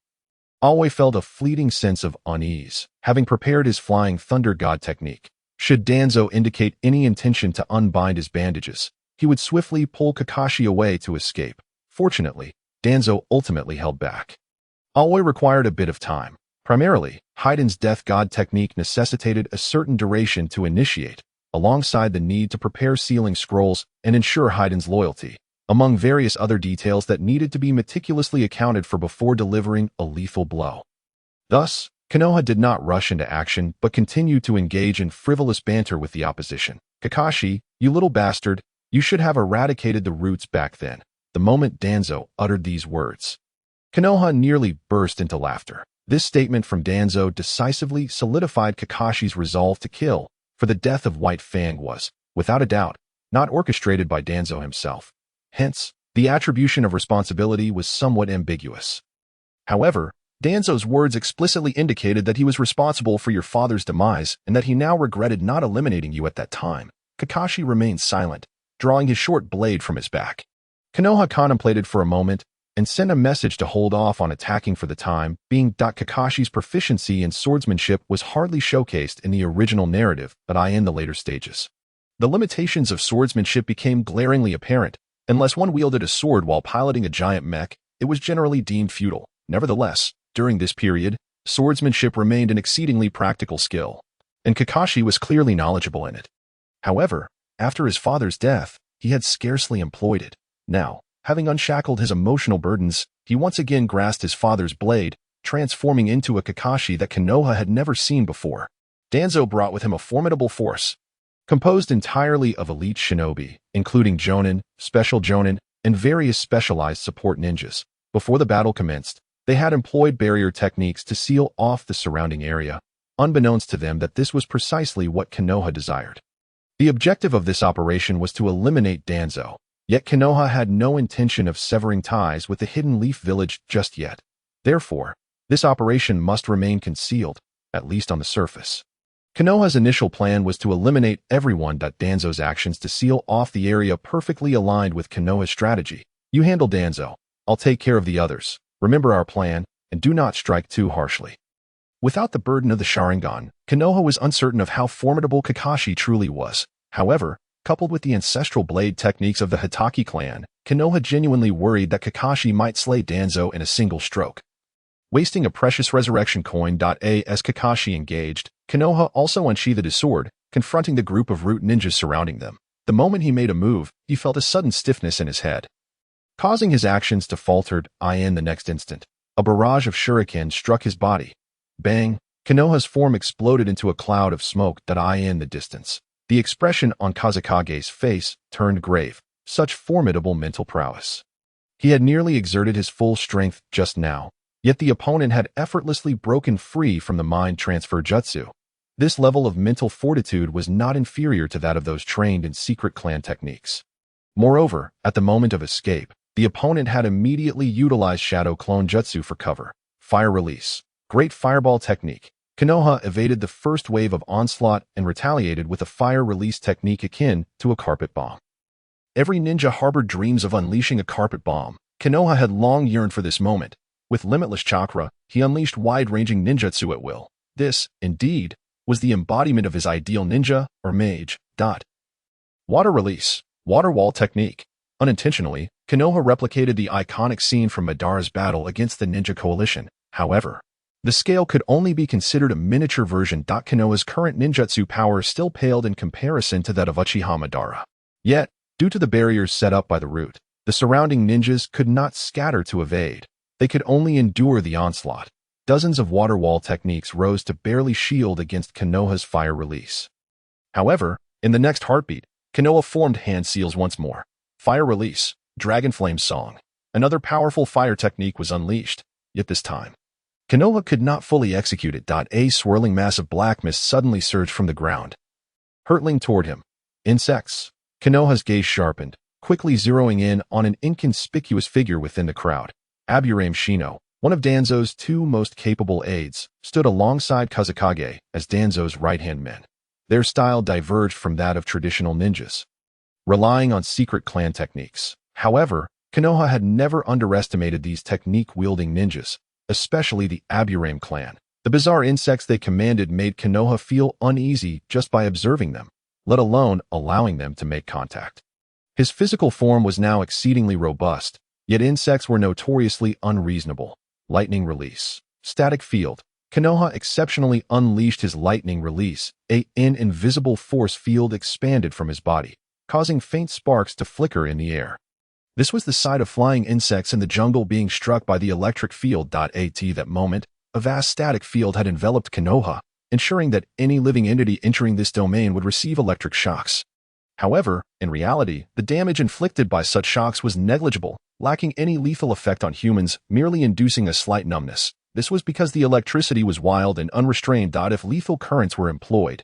A: Aoi felt a fleeting sense of unease, having prepared his Flying Thunder God technique. Should Danzo indicate any intention to unbind his bandages, he would swiftly pull Kakashi away to escape. Fortunately, Danzo ultimately held back. Aoi required a bit of time. Primarily, Haiden's Death God technique necessitated a certain duration to initiate, alongside the need to prepare sealing scrolls and ensure Haiden's loyalty, among various other details that needed to be meticulously accounted for before delivering a lethal blow. Thus, Konoha did not rush into action but continued to engage in frivolous banter with the opposition. Kakashi, you little bastard, you should have eradicated the roots back then, the moment Danzo uttered these words. Konoha nearly burst into laughter. This statement from Danzo decisively solidified Kakashi's resolve to kill, for the death of White Fang was, without a doubt, not orchestrated by Danzo himself. Hence, the attribution of responsibility was somewhat ambiguous. However, Danzo's words explicitly indicated that he was responsible for your father's demise and that he now regretted not eliminating you at that time. Kakashi remained silent, drawing his short blade from his back. Konoha contemplated for a moment and sent a message to hold off on attacking for the time being. Kakashi's proficiency in swordsmanship was hardly showcased in the original narrative, but in the later stages. The limitations of swordsmanship became glaringly apparent. Unless one wielded a sword while piloting a giant mech, it was generally deemed futile. Nevertheless, during this period, swordsmanship remained an exceedingly practical skill, and Kakashi was clearly knowledgeable in it. However, after his father's death, he had scarcely employed it. Now, having unshackled his emotional burdens, he once again grasped his father's blade, transforming into a Kakashi that Konoha had never seen before. Danzo brought with him a formidable force, composed entirely of elite shinobi, including Jonin, special Jonin, and various specialized support ninjas. Before the battle commenced, they had employed barrier techniques to seal off the surrounding area, unbeknownst to them that this was precisely what Konoha desired. The objective of this operation was to eliminate Danzo, yet Konoha had no intention of severing ties with the Hidden Leaf Village just yet. Therefore, this operation must remain concealed, at least on the surface. Konoha's initial plan was to eliminate everyone. Danzo's actions to seal off the area perfectly aligned with Konoha's strategy. You handle Danzo, I'll take care of the others. Remember our plan, and do not strike too harshly. Without the burden of the Sharingan, Konoha was uncertain of how formidable Kakashi truly was. However, coupled with the ancestral blade techniques of the Hitaki clan, Konoha genuinely worried that Kakashi might slay Danzo in a single stroke. Wasting a precious resurrection coin. As Kakashi engaged, Konoha also unsheathed his sword, confronting the group of root ninjas surrounding them. The moment he made a move, he felt a sudden stiffness in his head, causing his actions to falter. In the next instant, a barrage of shuriken struck his body. Bang! Konoha's form exploded into a cloud of smoke. In the distance, the expression on Kazekage's face turned grave. Such formidable mental prowess. He had nearly exerted his full strength just now, yet the opponent had effortlessly broken free from the mind transfer jutsu. This level of mental fortitude was not inferior to that of those trained in secret clan techniques. Moreover, at the moment of escape, the opponent had immediately utilized Shadow Clone Jutsu for cover. Fire Release. Great Fireball Technique. Konoha evaded the first wave of onslaught and retaliated with a fire release technique akin to a carpet bomb. Every ninja harbored dreams of unleashing a carpet bomb. Konoha had long yearned for this moment. With limitless chakra, he unleashed wide-ranging ninjutsu at will. This, indeed, was the embodiment of his ideal ninja or mage. Water Release. Water Wall Technique. Unintentionally, Konoha replicated the iconic scene from Madara's battle against the Ninja Coalition. However, the scale could only be considered a miniature version. Konoha's current ninjutsu power still paled in comparison to that of Uchiha Madara. Yet, due to the barriers set up by the root, the surrounding ninjas could not scatter to evade. They could only endure the onslaught. Dozens of water wall techniques rose to barely shield against Konoha's fire release. However, in the next heartbeat, Konoha formed hand seals once more. Fire Release. Dragon Flame Song. Another powerful fire technique was unleashed, yet this time, Konoha could not fully execute it. A swirling mass of black mist suddenly surged from the ground, hurtling toward him. Insects. Konoha's gaze sharpened, quickly zeroing in on an inconspicuous figure within the crowd. Aburame Shino, one of Danzo's two most capable aides, stood alongside Kazekage as Danzo's right-hand men. Their style diverged from that of traditional ninjas, relying on secret clan techniques. However, Konoha had never underestimated these technique-wielding ninjas, especially the Aburame clan. The bizarre insects they commanded made Konoha feel uneasy just by observing them, let alone allowing them to make contact. His physical form was now exceedingly robust, yet insects were notoriously unreasonable. Lightning release. Static field. Konoha exceptionally unleashed his lightning release. An invisible force field expanded from his body, causing faint sparks to flicker in the air. This was the sight of flying insects in the jungle being struck by the electric field. At that moment, a vast static field had enveloped Konoha, ensuring that any living entity entering this domain would receive electric shocks. However, in reality, the damage inflicted by such shocks was negligible, lacking any lethal effect on humans, merely inducing a slight numbness. This was because the electricity was wild and unrestrained. If lethal currents were employed,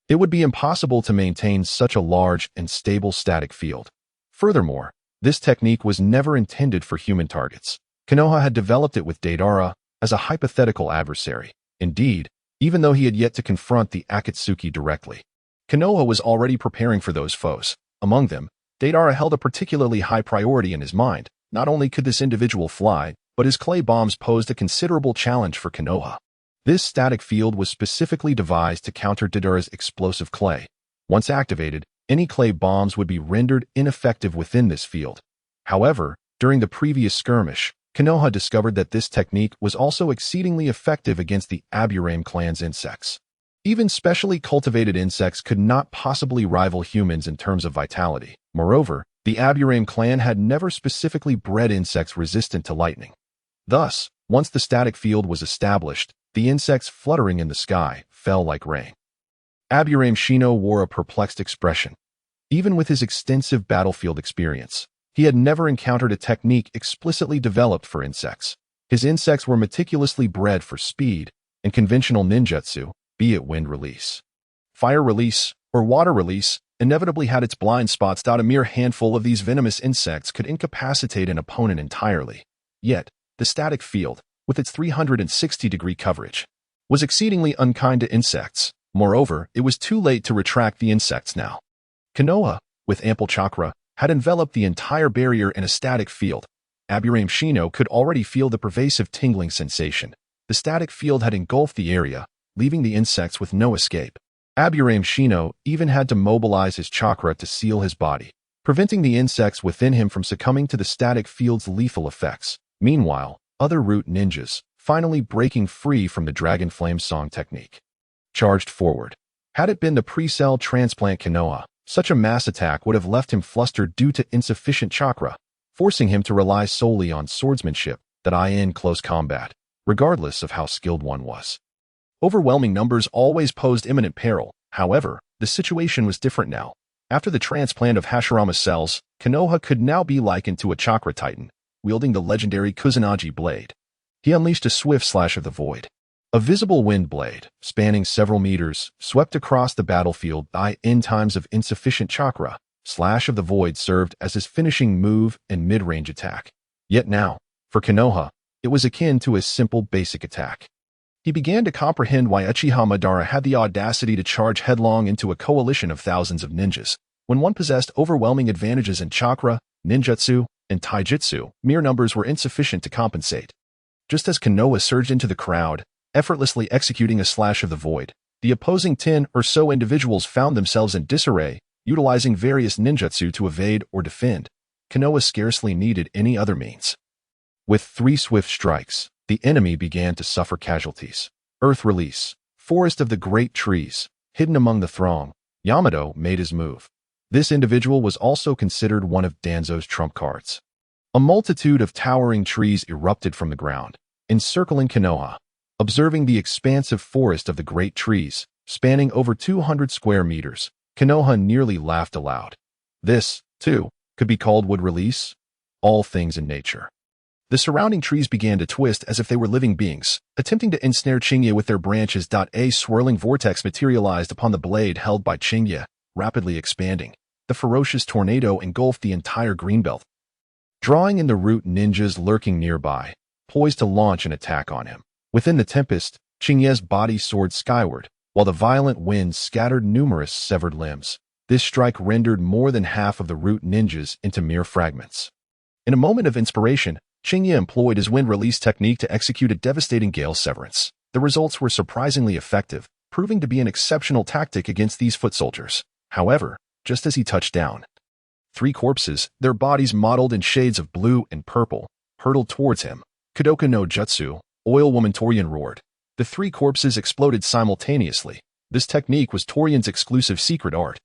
A: it would be impossible to maintain such a large and stable static field. Furthermore, this technique was never intended for human targets. Konoha had developed it with Deidara as a hypothetical adversary. Indeed, even though he had yet to confront the Akatsuki directly, Konoha was already preparing for those foes. Among them, Deidara held a particularly high priority in his mind. Not only could this individual fly, but his clay bombs posed a considerable challenge for Konoha. This static field was specifically devised to counter Deidara's explosive clay. Once activated, any clay bombs would be rendered ineffective within this field. However, during the previous skirmish, Konoha discovered that this technique was also exceedingly effective against the Aburame clan's insects. Even specially cultivated insects could not possibly rival humans in terms of vitality. Moreover, the Aburame clan had never specifically bred insects resistant to lightning. Thus, once the static field was established, the insects fluttering in the sky fell like rain. Aburame Shino wore a perplexed expression. Even with his extensive battlefield experience, he had never encountered a technique explicitly developed for insects. His insects were meticulously bred for speed and conventional ninjutsu, be it wind release, fire release, or water release, inevitably had its blind spots. A mere handful of these venomous insects could incapacitate an opponent entirely. Yet, the static field, with its 360-degree coverage, was exceedingly unkind to insects. Moreover, it was too late to retract the insects now. Konoha, with ample chakra, had enveloped the entire barrier in a static field. Aburame Shino could already feel the pervasive tingling sensation. The static field had engulfed the area, leaving the insects with no escape. Aburame Shino even had to mobilize his chakra to seal his body, preventing the insects within him from succumbing to the static field's lethal effects. Meanwhile, other root ninjas, finally breaking free from the Dragon Flame Song technique, charged forward. Had it been the pre-cell transplant Konoha, such a mass attack would have left him flustered due to insufficient chakra, forcing him to rely solely on swordsmanship, in close combat, regardless of how skilled one was. Overwhelming numbers always posed imminent peril. However, the situation was different now. After the transplant of Hashirama's cells, Konoha could now be likened to a chakra titan, wielding the legendary Kusanagi blade. He unleashed a swift slash of the void. A visible wind blade, spanning several meters, swept across the battlefield. In times of insufficient chakra, Slash of the Void served as his finishing move and mid-range attack. Yet now, for Konoha, it was akin to his simple basic attack. He began to comprehend why Uchiha Madara had the audacity to charge headlong into a coalition of thousands of ninjas. When one possessed overwhelming advantages in chakra, ninjutsu, and taijutsu, mere numbers were insufficient to compensate. Just as Konoha surged into the crowd, effortlessly executing a slash of the void, the opposing 10 or so individuals found themselves in disarray, utilizing various ninjutsu to evade or defend. Konoha scarcely needed any other means. With 3 swift strikes, the enemy began to suffer casualties. Earth release. Forest of the Great Trees. Hidden among the throng, Yamato made his move. This individual was also considered one of Danzo's trump cards. A multitude of towering trees erupted from the ground, encircling Konoha. Observing the expansive forest of the great trees, spanning over 200 square meters, Konoha nearly laughed aloud. This, too, could be called wood release? All things in nature. The surrounding trees began to twist as if they were living beings, attempting to ensnare Chingya with their branches. A swirling vortex materialized upon the blade held by Chingya, rapidly expanding. The ferocious tornado engulfed the entire greenbelt, drawing in the root ninjas lurking nearby, poised to launch an attack on him. Within the tempest, Chingya's body soared skyward, while the violent winds scattered numerous severed limbs. This strike rendered more than half of the root ninjas into mere fragments. In a moment of inspiration, Chingya employed his wind-release technique to execute a devastating gale severance. The results were surprisingly effective, proving to be an exceptional tactic against these foot soldiers. However, just as he touched down, 3 corpses, their bodies modeled in shades of blue and purple, hurtled towards him. Kadoka no Jutsu, Oil Woman Torian roared. The 3 corpses exploded simultaneously. This technique was Torian's exclusive secret art,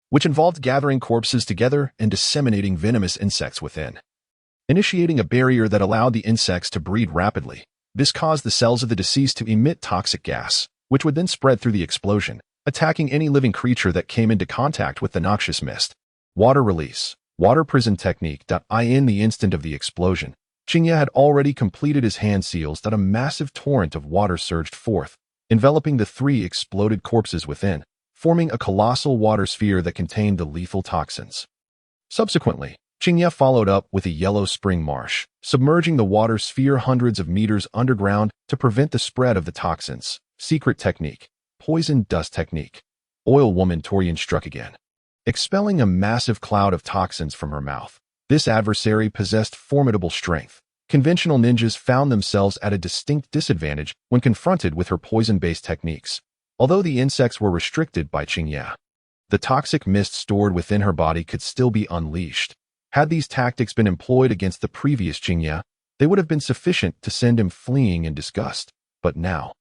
A: which involved gathering corpses together and disseminating venomous insects within, initiating a barrier that allowed the insects to breed rapidly. This caused the cells of the deceased to emit toxic gas, which would then spread through the explosion, attacking any living creature that came into contact with the noxious mist. Water release. Water prison technique. In the instant of the explosion, Chingya had already completed his hand seals. A massive torrent of water surged forth, enveloping the 3 exploded corpses within, forming a colossal water sphere that contained the lethal toxins. Subsequently, Chingya followed up with a yellow spring marsh, submerging the water sphere hundreds of meters underground to prevent the spread of the toxins. Secret technique. Poison dust technique. Oil Woman Torian struck again, expelling a massive cloud of toxins from her mouth. This adversary possessed formidable strength. Conventional ninjas found themselves at a distinct disadvantage when confronted with her poison-based techniques. Although the insects were restricted by Chingya, the toxic mist stored within her body could still be unleashed. Had these tactics been employed against the previous Chingya, they would have been sufficient to send him fleeing in disgust. But now,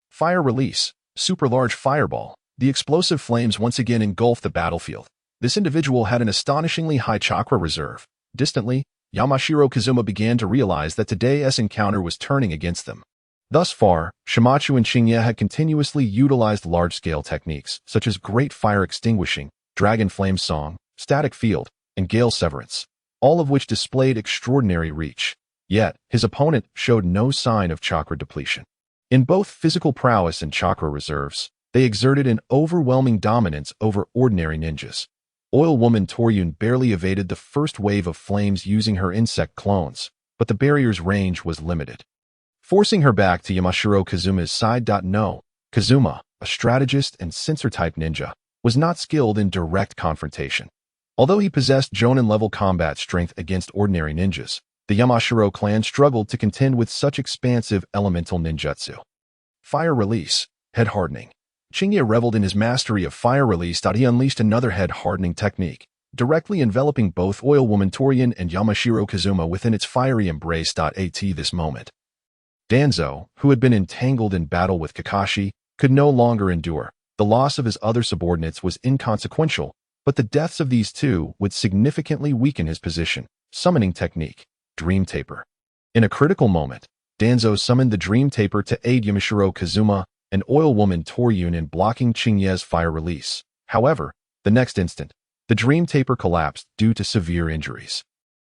A: fire release. Super large fireball. The explosive flames once again engulfed the battlefield. This individual had an astonishingly high chakra reserve. Distantly, Yamashiro Kazuma began to realize that today's encounter was turning against them. Thus far, Shimachu and Chingya had continuously utilized large-scale techniques, such as Great Fire Extinguishing, Dragon Flame Song, Static Field, and Gale Severance, all of which displayed extraordinary reach. Yet, his opponent showed no sign of chakra depletion. In both physical prowess and chakra reserves, they exerted an overwhelming dominance over ordinary ninjas. Oil Woman Torian barely evaded the first wave of flames using her insect clones, but the barrier's range was limited, forcing her back to Yamashiro Kazuma's side. No, Kazuma, a strategist and sensor-type ninja, was not skilled in direct confrontation. Although he possessed Jonin-level combat strength against ordinary ninjas, the Yamashiro clan struggled to contend with such expansive elemental ninjutsu. Fire release. Head hardening. Chingya reveled in his mastery of fire release. He unleashed another head hardening technique, directly enveloping both Oil Woman Torian and Yamashiro Kazuma within its fiery embrace. At this moment, Danzo, who had been entangled in battle with Kakashi, could no longer endure. The loss of his other subordinates was inconsequential, but the deaths of these 2 would significantly weaken his position. Summoning technique. Dream Taper. In a critical moment, Danzo summoned the Dream Taper to aid Yamashiro Kazuma and Oil Woman Torian in blocking Chingya's fire release. However, the next instant, the Dream Taper collapsed due to severe injuries.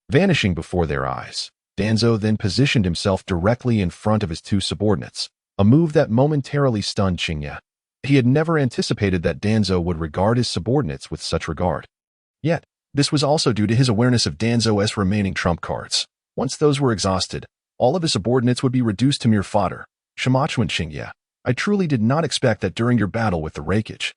A: Vanishing before their eyes, Danzo then positioned himself directly in front of his 2 subordinates, a move that momentarily stunned Chingya. He had never anticipated that Danzo would regard his subordinates with such regard. Yet, this was also due to his awareness of Danzo's remaining trump cards. Once those were exhausted, all of his subordinates would be reduced to mere fodder. Shimachu and Chingya, I truly did not expect that during your battle with the Raikage.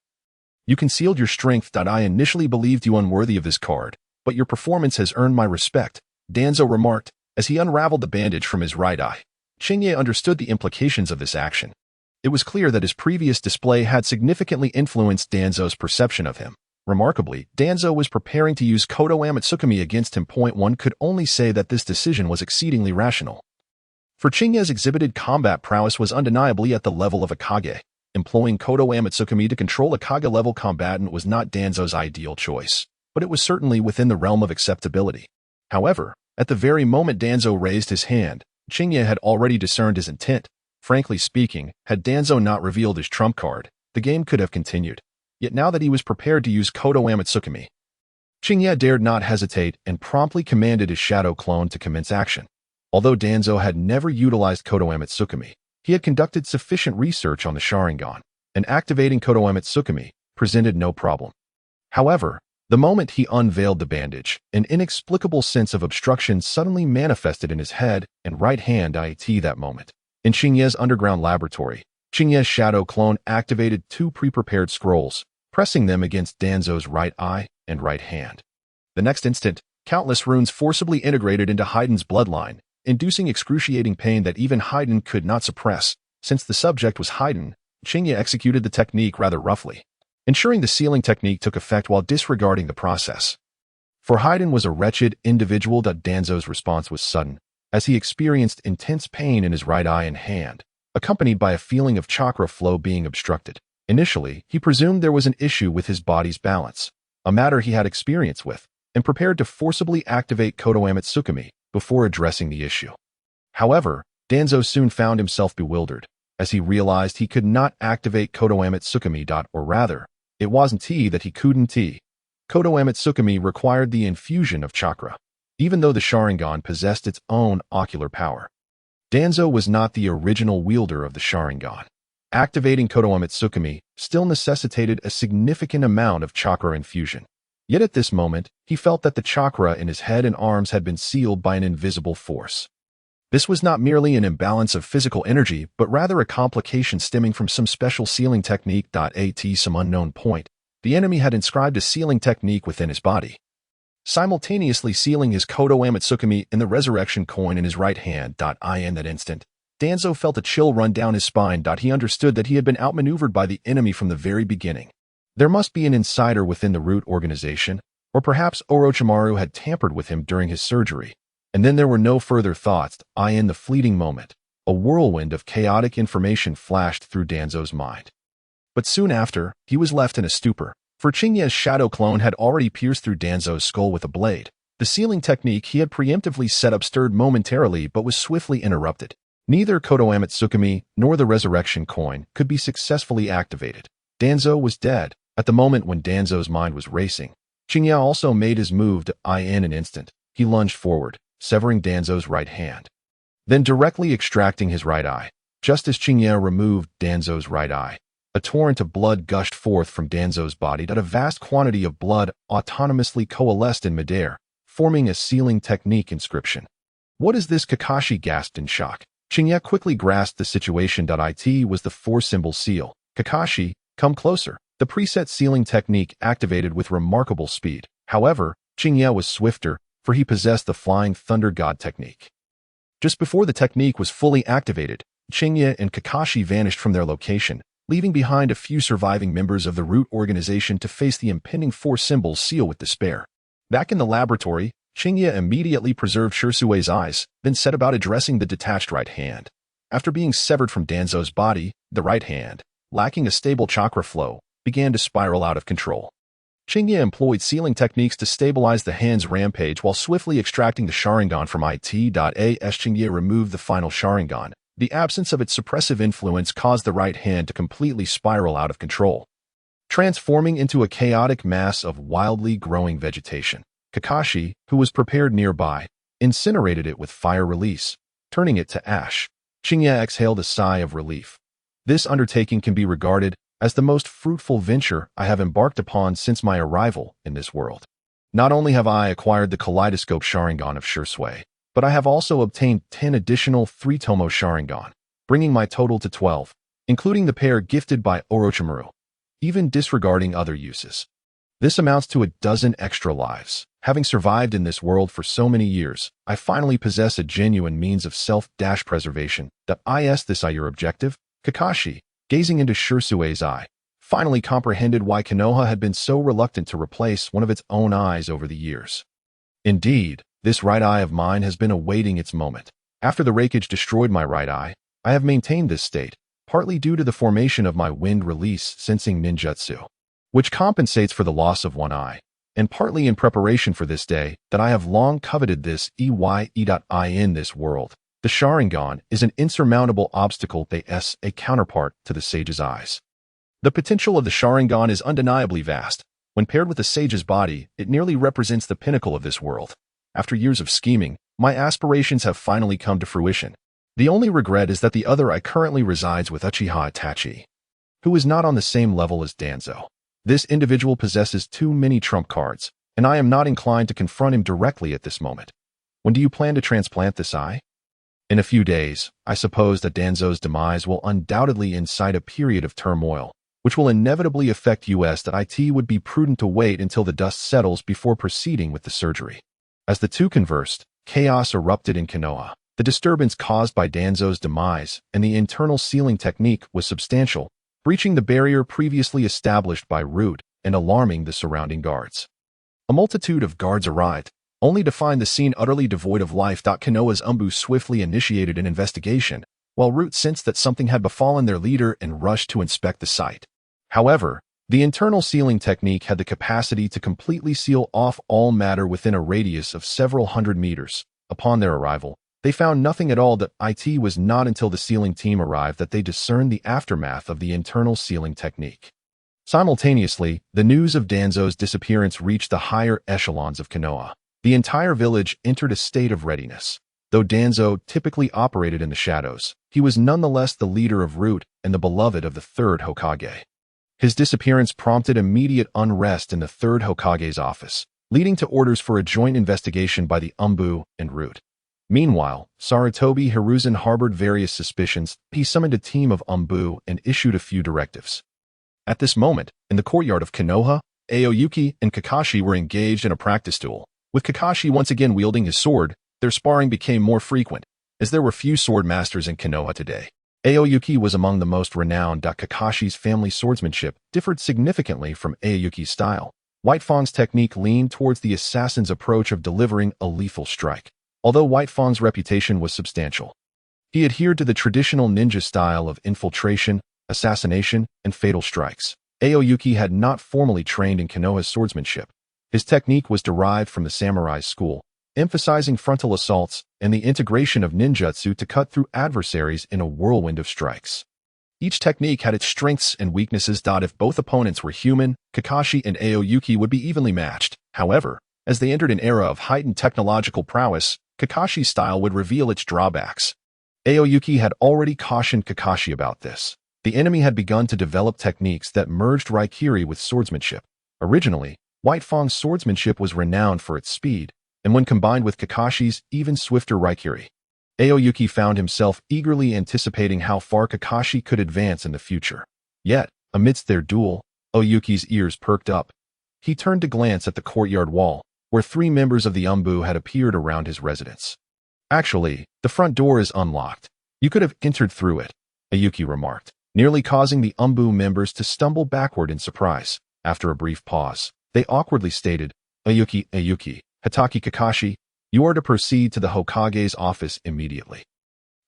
A: You concealed your strength. I initially believed you unworthy of this card, but your performance has earned my respect, Danzo remarked as he unraveled the bandage from his right eye. Chingya understood the implications of this action. It was clear that his previous display had significantly influenced Danzo's perception of him. Remarkably, Danzo was preparing to use Kodo Amatsukami against him. One could only say that this decision was exceedingly rational. For Chingya's exhibited combat prowess was undeniably at the level of a Kage. Employing Kodo Amatsukami to control a Kage-level combatant was not Danzo's ideal choice, but it was certainly within the realm of acceptability. However, at the very moment Danzo raised his hand, Chingya had already discerned his intent. Frankly speaking, had Danzo not revealed his trump card, the game could have continued. Yet now that he was prepared to use Kodo Amatsukami, Chingya dared not hesitate and promptly commanded his shadow clone to commence action. Although Danzo had never utilized Kodo Amatsukami, he had conducted sufficient research on the Sharingan, and activating Kodo Amatsukami presented no problem. However, the moment he unveiled the bandage, an inexplicable sense of obstruction suddenly manifested in his head and right hand. That moment, in Chingya's underground laboratory, Chingya's shadow clone activated 2 pre-prepared scrolls, pressing them against Danzo's right eye and right hand. The next instant, Countless runes forcibly integrated into Haiden's bloodline, inducing excruciating pain that even Haiden could not suppress. Since the subject was Haiden, Chingya executed the technique rather roughly, ensuring the sealing technique took effect while disregarding the process. For Haiden was a wretched individual. Danzo's response was sudden, as he experienced intense pain in his right eye and hand, accompanied by a feeling of chakra flow being obstructed. Initially, he presumed there was an issue with his body's balance, a matter he had experience with, and prepared to forcibly activate Kodoame Tsukumi before addressing the issue. However, Danzo soon found himself bewildered, as he realized he could not activate Kodoame Tsukumi. Or rather, it wasn't that he couldn't. Kodoame Tsukumi required the infusion of chakra, even though the Sharingan possessed its own ocular power. Danzo was not the original wielder of the Sharingan. Activating Kodoame Tsukumi still necessitated a significant amount of chakra infusion. Yet at this moment, he felt that the chakra in his head and arms had been sealed by an invisible force. This was not merely an imbalance of physical energy, but rather a complication stemming from some special sealing technique. At some unknown point, the enemy had inscribed a sealing technique within his body, simultaneously sealing his Kodoame Tsukumi in the resurrection coin in his right hand. In that instant, Danzo felt a chill run down his spine. He understood that he had been outmaneuvered by the enemy from the very beginning. There must be an insider within the Root organization, or perhaps Orochimaru had tampered with him during his surgery. And then there were no further thoughts. In the fleeting moment, a whirlwind of chaotic information flashed through Danzo's mind. But soon after, he was left in a stupor, for Chingya's shadow clone had already pierced through Danzo's skull with a blade. The sealing technique he had preemptively set up stirred momentarily but was swiftly interrupted. Neither Kodoame Tsukumi nor the resurrection coin could be successfully activated. Danzo was dead. At the moment when Danzo's mind was racing, Chingya also made his move. In an instant, he lunged forward, severing Danzo's right hand, then directly extracting his right eye. Just as Chingya removed Danzo's right eye, a torrent of blood gushed forth from Danzo's body. A vast quantity of blood autonomously coalesced in midair, forming a sealing technique inscription. What is this? Kakashi gasped in shock. Chingya quickly grasped the situation. It was the four-symbol seal. Kakashi, come closer. The preset sealing technique activated with remarkable speed. However, Chingya was swifter, for he possessed the Flying Thunder God technique. Just before the technique was fully activated, Chingya and Kakashi vanished from their location, leaving behind a few surviving members of the Root organization to face the impending four-symbol seal with despair. Back in the laboratory, Chingya immediately preserved Shirsue's eyes, then set about addressing the detached right hand. After being severed from Danzo's body, the right hand, lacking a stable chakra flow, began to spiral out of control. Chingya employed sealing techniques to stabilize the hand's rampage while swiftly extracting the Sharingan from it. As Chingya removed the final Sharingan, the absence of its suppressive influence caused the right hand to completely spiral out of control, transforming into a chaotic mass of wildly growing vegetation. Kakashi, who was prepared nearby, incinerated it with fire release, turning it to ash. Chingya exhaled a sigh of relief. This undertaking can be regarded as the most fruitful venture I have embarked upon since my arrival in this world. Not only have I acquired the Kaleidoscope Sharingan of Shirsue, but I have also obtained 10 additional 3-Tomo Sharingan, bringing my total to 12, including the pair gifted by Orochimaru, even disregarding other uses. This amounts to a dozen extra lives. Having survived in this world for so many years, I finally possess a genuine means of self-preservation. Is this your objective? Kakashi, gazing into Shirsue's eye, finally comprehended why Konoha had been so reluctant to replace one of its own eyes over the years. Indeed, this right eye of mine has been awaiting its moment. After the Raikage destroyed my right eye, I have maintained this state, partly due to the formation of my wind release sensing ninjutsu, which compensates for the loss of one eye, and partly in preparation for this day that I have long coveted this in this world. The Sharingan is an insurmountable obstacle. A counterpart to the Sage's eyes. The potential of the Sharingan is undeniably vast. When paired with the Sage's body, it nearly represents the pinnacle of this world. After years of scheming, my aspirations have finally come to fruition. The only regret is that the other eye currently resides with Uchiha Itachi, who is not on the same level as Danzo. This individual possesses too many trump cards, and I am not inclined to confront him directly at this moment. When do you plan to transplant this eye? In a few days. I suppose that Danzo's demise will undoubtedly incite a period of turmoil, which will inevitably affect us. It would be prudent to wait until the dust settles before proceeding with the surgery. As the two conversed, chaos erupted in Konoha. The disturbance caused by Danzo's demise and the internal sealing technique was substantial, breaching the barrier previously established by Root and alarming the surrounding guards. A multitude of guards arrived, only to find the scene utterly devoid of life. Konoha's Umbu swiftly initiated an investigation, while Root sensed that something had befallen their leader and rushed to inspect the site. However, the internal sealing technique had the capacity to completely seal off all matter within a radius of several hundred meters. Upon their arrival, they found nothing at all. It was not until the sealing team arrived that they discerned the aftermath of the internal sealing technique. Simultaneously, the news of Danzo's disappearance reached the higher echelons of Konoha. The entire village entered a state of readiness. Though Danzo typically operated in the shadows, he was nonetheless the leader of Root and the beloved of the third Hokage. His disappearance prompted immediate unrest in the third Hokage's office, leading to orders for a joint investigation by the Umbu and Root. Meanwhile, Sarutobi Hiruzen harbored various suspicions. He summoned a team of Umbu and issued a few directives. At this moment, in the courtyard of Konoha, Aoyuki and Kakashi were engaged in a practice duel. With Kakashi once again wielding his sword, their sparring became more frequent, as there were few sword masters in Konoha today. Aoyuki was among the most renowned. Kakashi's family swordsmanship differed significantly from Aoyuki's style. White Fang's technique leaned towards the assassin's approach of delivering a lethal strike, although White Fang's reputation was substantial. He adhered to the traditional ninja style of infiltration, assassination, and fatal strikes. Aoyuki had not formally trained in Konoha's swordsmanship. His technique was derived from the samurai school, emphasizing frontal assaults and the integration of ninjutsu to cut through adversaries in a whirlwind of strikes. Each technique had its strengths and weaknesses. If both opponents were human, Kakashi and Aoyuki would be evenly matched. However, as they entered an era of heightened technological prowess, Kakashi's style would reveal its drawbacks. Aoyuki had already cautioned Kakashi about this. The enemy had begun to develop techniques that merged Raikiri with swordsmanship. Originally, White Fang's swordsmanship was renowned for its speed, and when combined with Kakashi's even swifter Raikiri, Aoyuki found himself eagerly anticipating how far Kakashi could advance in the future. Yet, amidst their duel, Aoyuki's ears perked up. He turned to glance at the courtyard wall, where 3 members of the Umbu had appeared around his residence. "Actually, the front door is unlocked. You could have entered through it," Aoyuki remarked, nearly causing the Umbu members to stumble backward in surprise. After a brief pause, they awkwardly stated, Aoyuki, Hatake Kakashi, you are to proceed to the Hokage's office immediately."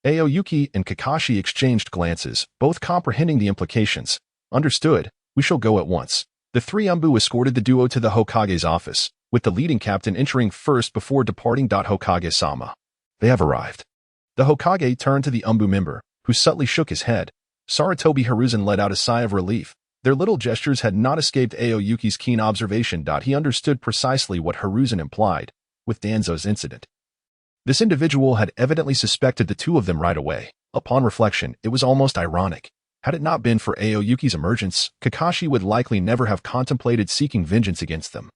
A: Aoyuki and Kakashi exchanged glances, both comprehending the implications. "Understood, we shall go at once." The 3 Umbu escorted the duo to the Hokage's office, with the leading captain entering first before departing. Hokage-sama, they have arrived. The Hokage turned to the Umbu member, who subtly shook his head. Sarutobi Hiruzen let out a sigh of relief. Their little gestures had not escaped Aoyuki's keen observation. He understood precisely what Hiruzen implied with Danzo's incident. This individual had evidently suspected the two of them right away. Upon reflection, it was almost ironic. Had it not been for Aoyuki's emergence, Kakashi would likely never have contemplated seeking vengeance against them.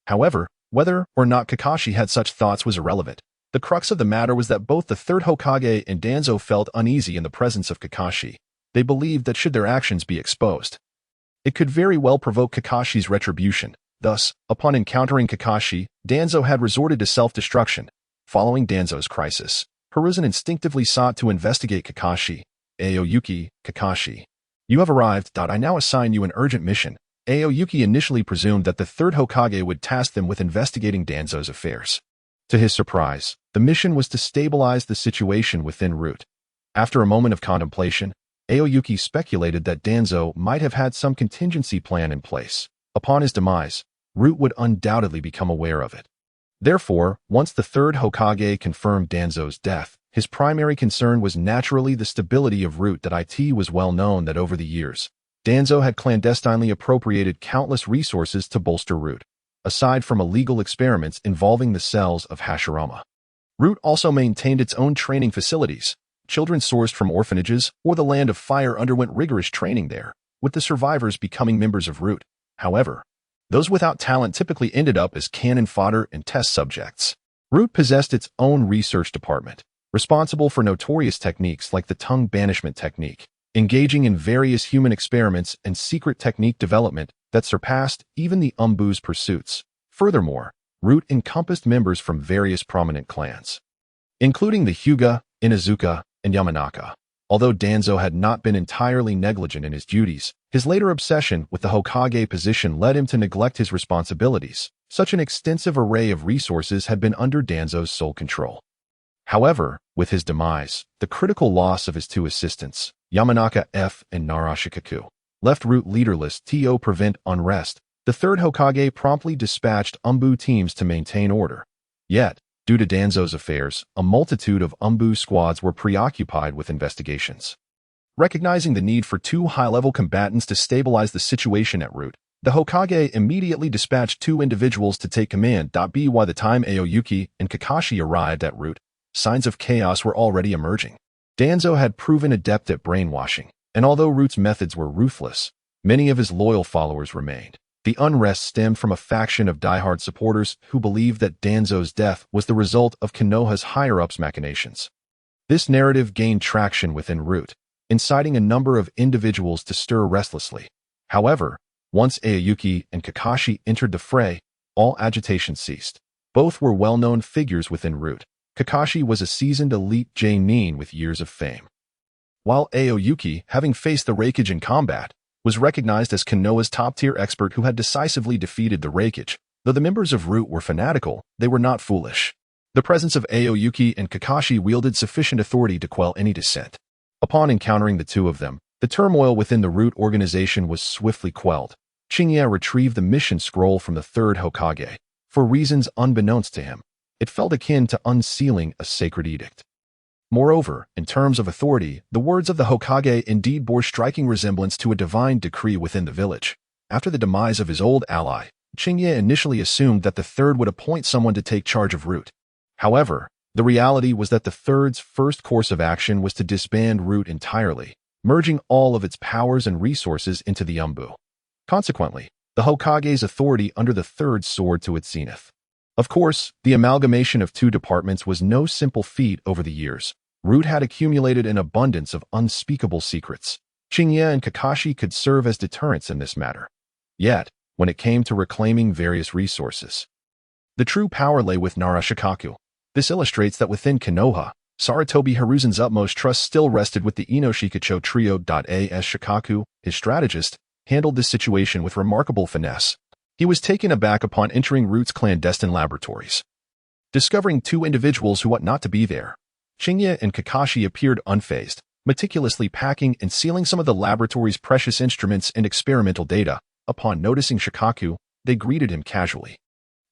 A: However, whether or not Kakashi had such thoughts was irrelevant. The crux of the matter was that both the third Hokage and Danzo felt uneasy in the presence of Kakashi. They believed that should their actions be exposed, it could very well provoke Kakashi's retribution. Thus, upon encountering Kakashi, Danzo had resorted to self-destruction. Following Danzo's crisis, Hiruzen instinctively sought to investigate Kakashi. Aoyuki, Kakashi, you have arrived. I now assign you an urgent mission. Aoyuki initially presumed that the third Hokage would task them with investigating Danzo's affairs. To his surprise, the mission was to stabilize the situation within Root. After a moment of contemplation, Aoyuki speculated that Danzo might have had some contingency plan in place. Upon his demise, Root would undoubtedly become aware of it. Therefore, once the third Hokage confirmed Danzo's death, his primary concern was naturally the stability of Root. It was well known that over the years, Danzo had clandestinely appropriated countless resources to bolster Root, aside from illegal experiments involving the cells of Hashirama. Root also maintained its own training facilities. Children sourced from orphanages or the Land of Fire underwent rigorous training there, with the survivors becoming members of Root. However, those without talent typically ended up as cannon fodder and test subjects. Root possessed its own research department, responsible for notorious techniques like the tongue banishment technique, engaging in various human experiments and secret technique development that surpassed even the Umbu's pursuits. Furthermore, Root encompassed members from various prominent clans, including the Hyuga, Inuzuka, and Yamanaka. Although Danzo had not been entirely negligent in his duties, his later obsession with the Hokage position led him to neglect his responsibilities. Such an extensive array of resources had been under Danzo's sole control. However, with his demise, the critical loss of his two assistants, Yamanaka F and Narashikaku, left Root leaderless to prevent unrest. The third Hokage promptly dispatched Umbu teams to maintain order. Yet, due to Danzo's affairs, a multitude of Umbu squads were preoccupied with investigations. Recognizing the need for two high-level combatants to stabilize the situation at Root, the Hokage immediately dispatched two individuals to take command. By the time Aoyuki and Kakashi arrived at Root, signs of chaos were already emerging. Danzo had proven adept at brainwashing, and although Root's methods were ruthless, many of his loyal followers remained. The unrest stemmed from a faction of diehard supporters who believed that Danzo's death was the result of Konoha's higher-ups' machinations. This narrative gained traction within Root, inciting a number of individuals to stir restlessly. However, once Aoyuki and Kakashi entered the fray, all agitation ceased. Both were well-known figures within Root. Kakashi was a seasoned elite genin with years of fame, while Aoyuki, having faced the Raikage in combat, was recognized as Konoha's top-tier expert who had decisively defeated the Raikage. Though the members of Root were fanatical, they were not foolish. The presence of Aoyuki and Kakashi wielded sufficient authority to quell any dissent. Upon encountering the two of them, the turmoil within the Root organization was swiftly quelled. Chingya retrieved the mission scroll from the third Hokage. For reasons unbeknownst to him, it felt akin to unsealing a sacred edict. Moreover, in terms of authority, the words of the Hokage indeed bore striking resemblance to a divine decree within the village. After the demise of his old ally, Chingya initially assumed that the third would appoint someone to take charge of Root. However, the reality was that the third's first course of action was to disband Root entirely, merging all of its powers and resources into the Umbu. Consequently, the Hokage's authority under the third soared to its zenith. Of course, the amalgamation of two departments was no simple feat over the years. Root had accumulated an abundance of unspeakable secrets. Chingya and Kakashi could serve as deterrents in this matter. Yet, when it came to reclaiming various resources, the true power lay with Narashikaku. This illustrates that within Konoha, Sarutobi Hiruzen's utmost trust still rested with the Inoshikacho trio. As Shikaku, his strategist, handled this situation with remarkable finesse. He was taken aback upon entering Root's clandestine laboratories, discovering two individuals who ought not to be there. Chingya and Kakashi appeared unfazed, meticulously packing and sealing some of the laboratory's precious instruments and experimental data. Upon noticing Shikaku, they greeted him casually.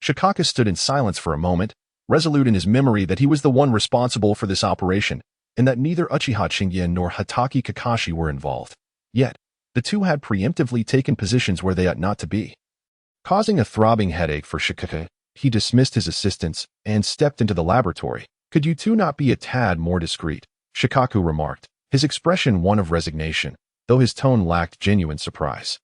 A: Shikaku stood in silence for a moment, resolute in his memory that he was the one responsible for this operation, and that neither Uchiha Chingya nor Hatake Kakashi were involved. Yet, the two had preemptively taken positions where they ought not to be. Causing a throbbing headache for Shikaku, he dismissed his assistants and stepped into the laboratory. "Could you two not be a tad more discreet?" Shikaku remarked, his expression one of resignation, though his tone lacked genuine surprise.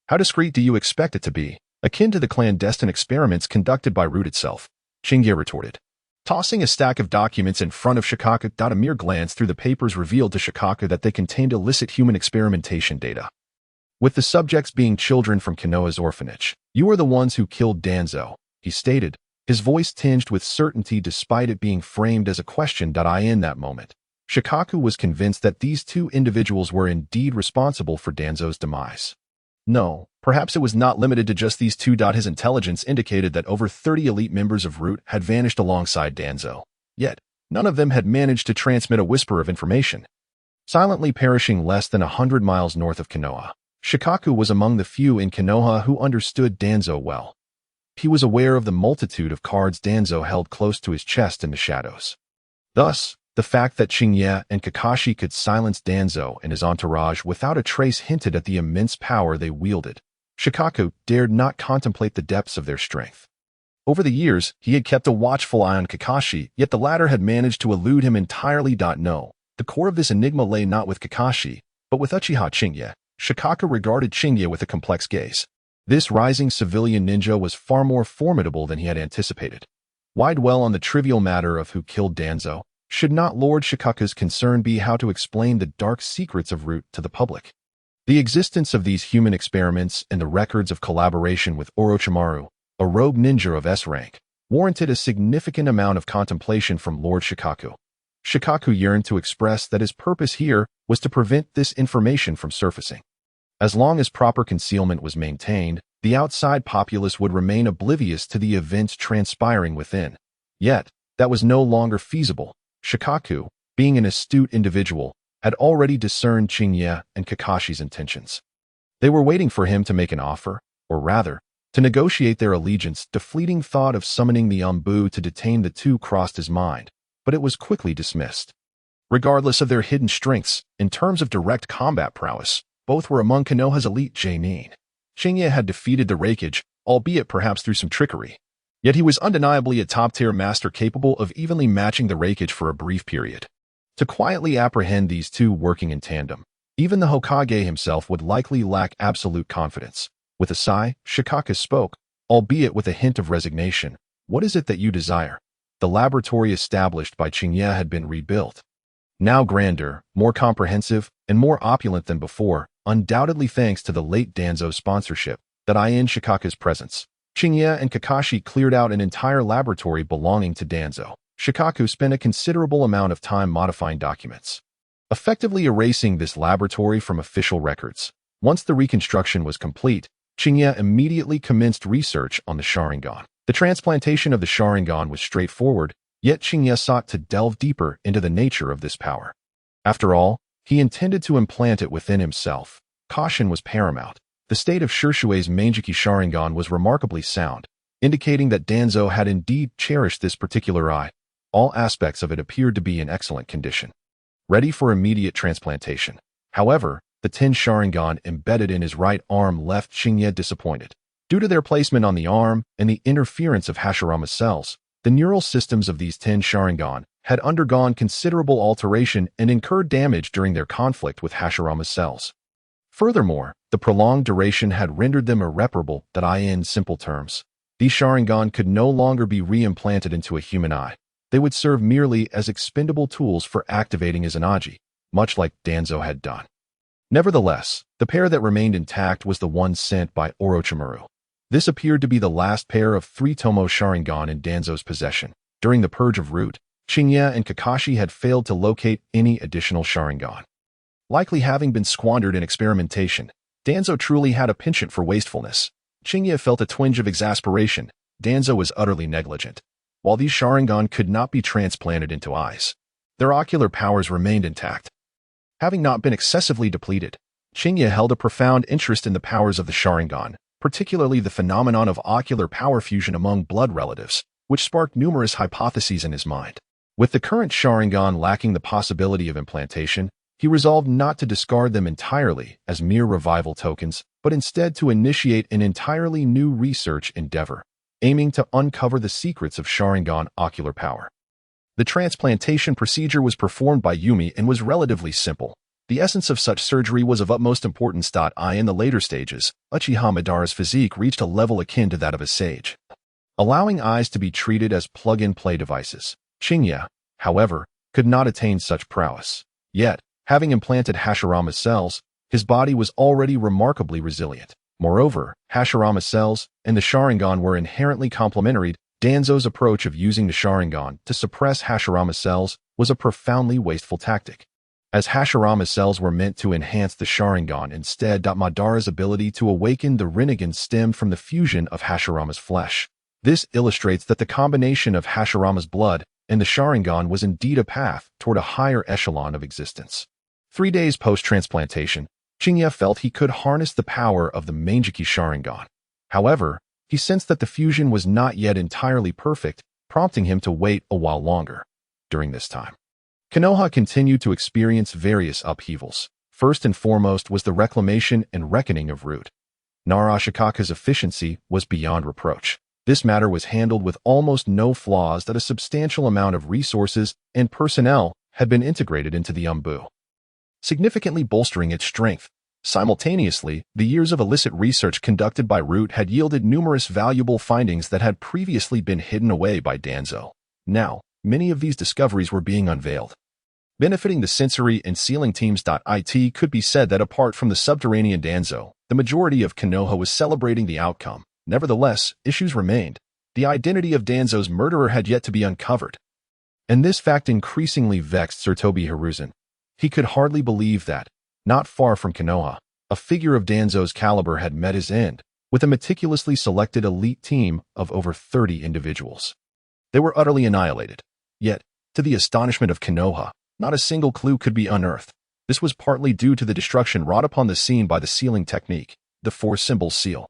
A: "How discreet do you expect it to be? Akin to the clandestine experiments conducted by Root itself," Chingya retorted. Tossing a stack of documents in front of Shikaku, a mere glance through the papers revealed to Shikaku that they contained illicit human experimentation data, with the subjects being children from Konoha's orphanage. "You are the ones who killed Danzo," he stated, his voice tinged with certainty despite it being framed as a question. In that moment, Shikaku was convinced that these two individuals were indeed responsible for Danzo's demise. No, perhaps it was not limited to just these two. His intelligence indicated that over 30 elite members of Root had vanished alongside Danzo. Yet, none of them had managed to transmit a whisper of information. Silently perishing less than 100 miles north of Konoha, Shikaku was among the few in Konoha who understood Danzo well. He was aware of the multitude of cards Danzo held close to his chest in the shadows. Thus, the fact that Chingya and Kakashi could silence Danzo and his entourage without a trace hinted at the immense power they wielded. Shikaku dared not contemplate the depths of their strength. Over the years, he had kept a watchful eye on Kakashi, yet the latter had managed to elude him entirely. No, the core of this enigma lay not with Kakashi, but with Uchiha Chingya. Shikaku regarded Chingya with a complex gaze. This rising civilian ninja was far more formidable than he had anticipated. Why dwell on the trivial matter of who killed Danzo? Should not Lord Shikaku's concern be how to explain the dark secrets of Root to the public? The existence of these human experiments and the records of collaboration with Orochimaru, a rogue ninja of S rank, warranted a significant amount of contemplation from Lord Shikaku. Shikaku yearned to express that his purpose here was to prevent this information from surfacing. As long as proper concealment was maintained, the outside populace would remain oblivious to the events transpiring within. Yet, that was no longer feasible. Shikaku, being an astute individual, had already discerned Chingye and Kakashi's intentions. They were waiting for him to make an offer, or rather, to negotiate their allegiance. The fleeting thought of summoning the Umbu to detain the two crossed his mind, but it was quickly dismissed. Regardless of their hidden strengths, in terms of direct combat prowess, both were among Konoha's elite Chunin. Chingye had defeated the Raikage, albeit perhaps through some trickery. Yet he was undeniably a top-tier master capable of evenly matching the Raikage for a brief period. To quietly apprehend these two working in tandem, even the Hokage himself would likely lack absolute confidence. With a sigh, Shikaku spoke, albeit with a hint of resignation. "What is it that you desire?" The laboratory established by Chingye had been rebuilt. Now grander, more comprehensive, and more opulent than before, undoubtedly thanks to the late Danzo's sponsorship, that in Shikaku's presence, Chingye and Kakashi cleared out an entire laboratory belonging to Danzo. Shikaku spent a considerable amount of time modifying documents, effectively erasing this laboratory from official records. Once the reconstruction was complete, Chingye immediately commenced research on the Sharingan. The transplantation of the Sharingan was straightforward, yet Chingye sought to delve deeper into the nature of this power. After all, he intended to implant it within himself. Caution was paramount. The state of Shishui's Mangeki Sharingan was remarkably sound, indicating that Danzo had indeed cherished this particular eye. All aspects of it appeared to be in excellent condition, ready for immediate transplantation. However, the 10 Sharingan embedded in his right arm left Chingye disappointed. Due to their placement on the arm and the interference of Hashirama's cells, the neural systems of these 10 Sharingan had undergone considerable alteration and incurred damage during their conflict with Hashirama's cells. Furthermore, the prolonged duration had rendered them irreparable. That in simple terms, these Sharingan could no longer be re-implanted into a human eye. They would serve merely as expendable tools for activating his Izanagi, much like Danzo had done. Nevertheless, the pair that remained intact was the one sent by Orochimaru. This appeared to be the last pair of 3 Tomo Sharingan in Danzo's possession. During the Purge of Root, Chingye and Kakashi had failed to locate any additional Sharingan, likely having been squandered in experimentation. Danzo truly had a penchant for wastefulness. Chingye felt a twinge of exasperation. Danzo was utterly negligent. While these Sharingan could not be transplanted into eyes, their ocular powers remained intact. Having not been excessively depleted, Chingye held a profound interest in the powers of the Sharingan, particularly the phenomenon of ocular power fusion among blood relatives, which sparked numerous hypotheses in his mind. With the current Sharingan lacking the possibility of implantation, he resolved not to discard them entirely as mere revival tokens, but instead to initiate an entirely new research endeavor, aiming to uncover the secrets of Sharingan ocular power. The transplantation procedure was performed by Yumi and was relatively simple. The essence of such surgery was of utmost importance. In the later stages, Uchiha Madara's physique reached a level akin to that of a sage, allowing eyes to be treated as plug-and-play devices. Chingye, however, could not attain such prowess. Yet, having implanted Hashirama's cells, his body was already remarkably resilient. Moreover, Hashirama's cells and the Sharingan were inherently complementary. Danzo's approach of using the Sharingan to suppress Hashirama's cells was a profoundly wasteful tactic, as Hashirama's cells were meant to enhance the Sharingan instead. Madara's ability to awaken the Rinnegan stemmed from the fusion of Hashirama's flesh. This illustrates that the combination of Hashirama's blood and the Sharingan was indeed a path toward a higher echelon of existence. 3 days post-transplantation, Chingye felt he could harness the power of the Mangeki Sharingan. However, he sensed that the fusion was not yet entirely perfect, prompting him to wait a while longer. During this time, Konoha continued to experience various upheavals. First and foremost was the reclamation and reckoning of Root. Narashikaku's efficiency was beyond reproach. This matter was handled with almost no flaws. That a substantial amount of resources and personnel had been integrated into the Umbu, significantly bolstering its strength. Simultaneously, the years of illicit research conducted by Root had yielded numerous valuable findings that had previously been hidden away by Danzo. Now, many of these discoveries were being unveiled, benefiting the sensory and sealing teams. It could be said that apart from the subterranean Danzo, the majority of Konoha was celebrating the outcome. Nevertheless, issues remained. the identity of Danzo's murderer had yet to be uncovered. And this fact increasingly vexed Sarutobi Hiruzen. He could hardly believe that, not far from Konoha, a figure of Danzo's caliber had met his end, with a meticulously selected elite team of over 30 individuals. They were utterly annihilated. Yet, to the astonishment of Konoha, not a single clue could be unearthed. This was partly due to the destruction wrought upon the scene by the sealing technique, the four-symbol seal.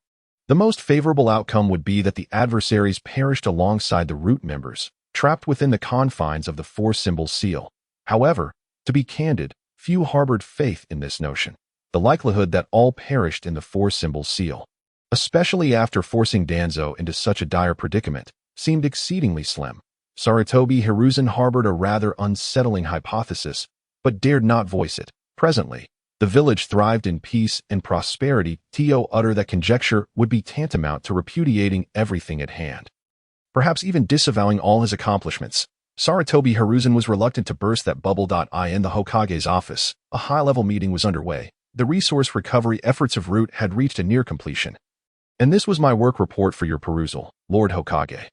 A: The most favorable outcome would be that the adversaries perished alongside the root members, trapped within the confines of the four-symbol seal. However, to be candid, few harbored faith in this notion. The likelihood that all perished in the four-symbol seal, especially after forcing Danzo into such a dire predicament, seemed exceedingly slim. Sarutobi Hiruzen harbored a rather unsettling hypothesis, but dared not voice it. Presently, the village thrived in peace and prosperity. To utter that conjecture would be tantamount to repudiating everything at hand, perhaps even disavowing all his accomplishments. Sarutobi Hiruzen was reluctant to burst that bubble. In the Hokage's office, a high-level meeting was underway. The resource recovery efforts of Root had reached a near completion. And this was my work report for your perusal, Lord Hokage.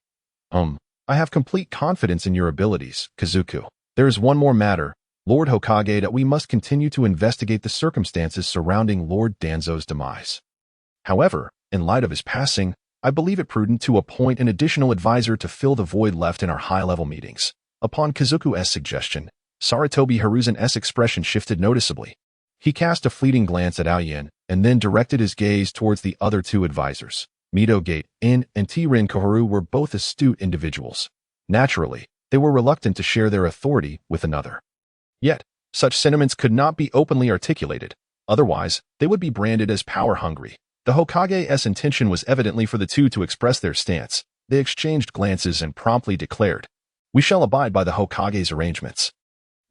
A: I have complete confidence in your abilities, Kazuku. There is one more matter, Lord Hokage, that we must continue to investigate the circumstances surrounding Lord Danzo's demise. However, in light of his passing, I believe it prudent to appoint an additional advisor to fill the void left in our high-level meetings. Upon Kazuku's suggestion, Sarutobi Hiruzen's expression shifted noticeably. He cast a fleeting glance at Aoyen and then directed his gaze towards the other two advisors. Midogate In and T-Rin Koharu were both astute individuals. Naturally, they were reluctant to share their authority with another. Yet, such sentiments could not be openly articulated. Otherwise, they would be branded as power-hungry. The Hokage's intention was evidently for the two to express their stance. They exchanged glances and promptly declared, "We shall abide by the Hokage's arrangements."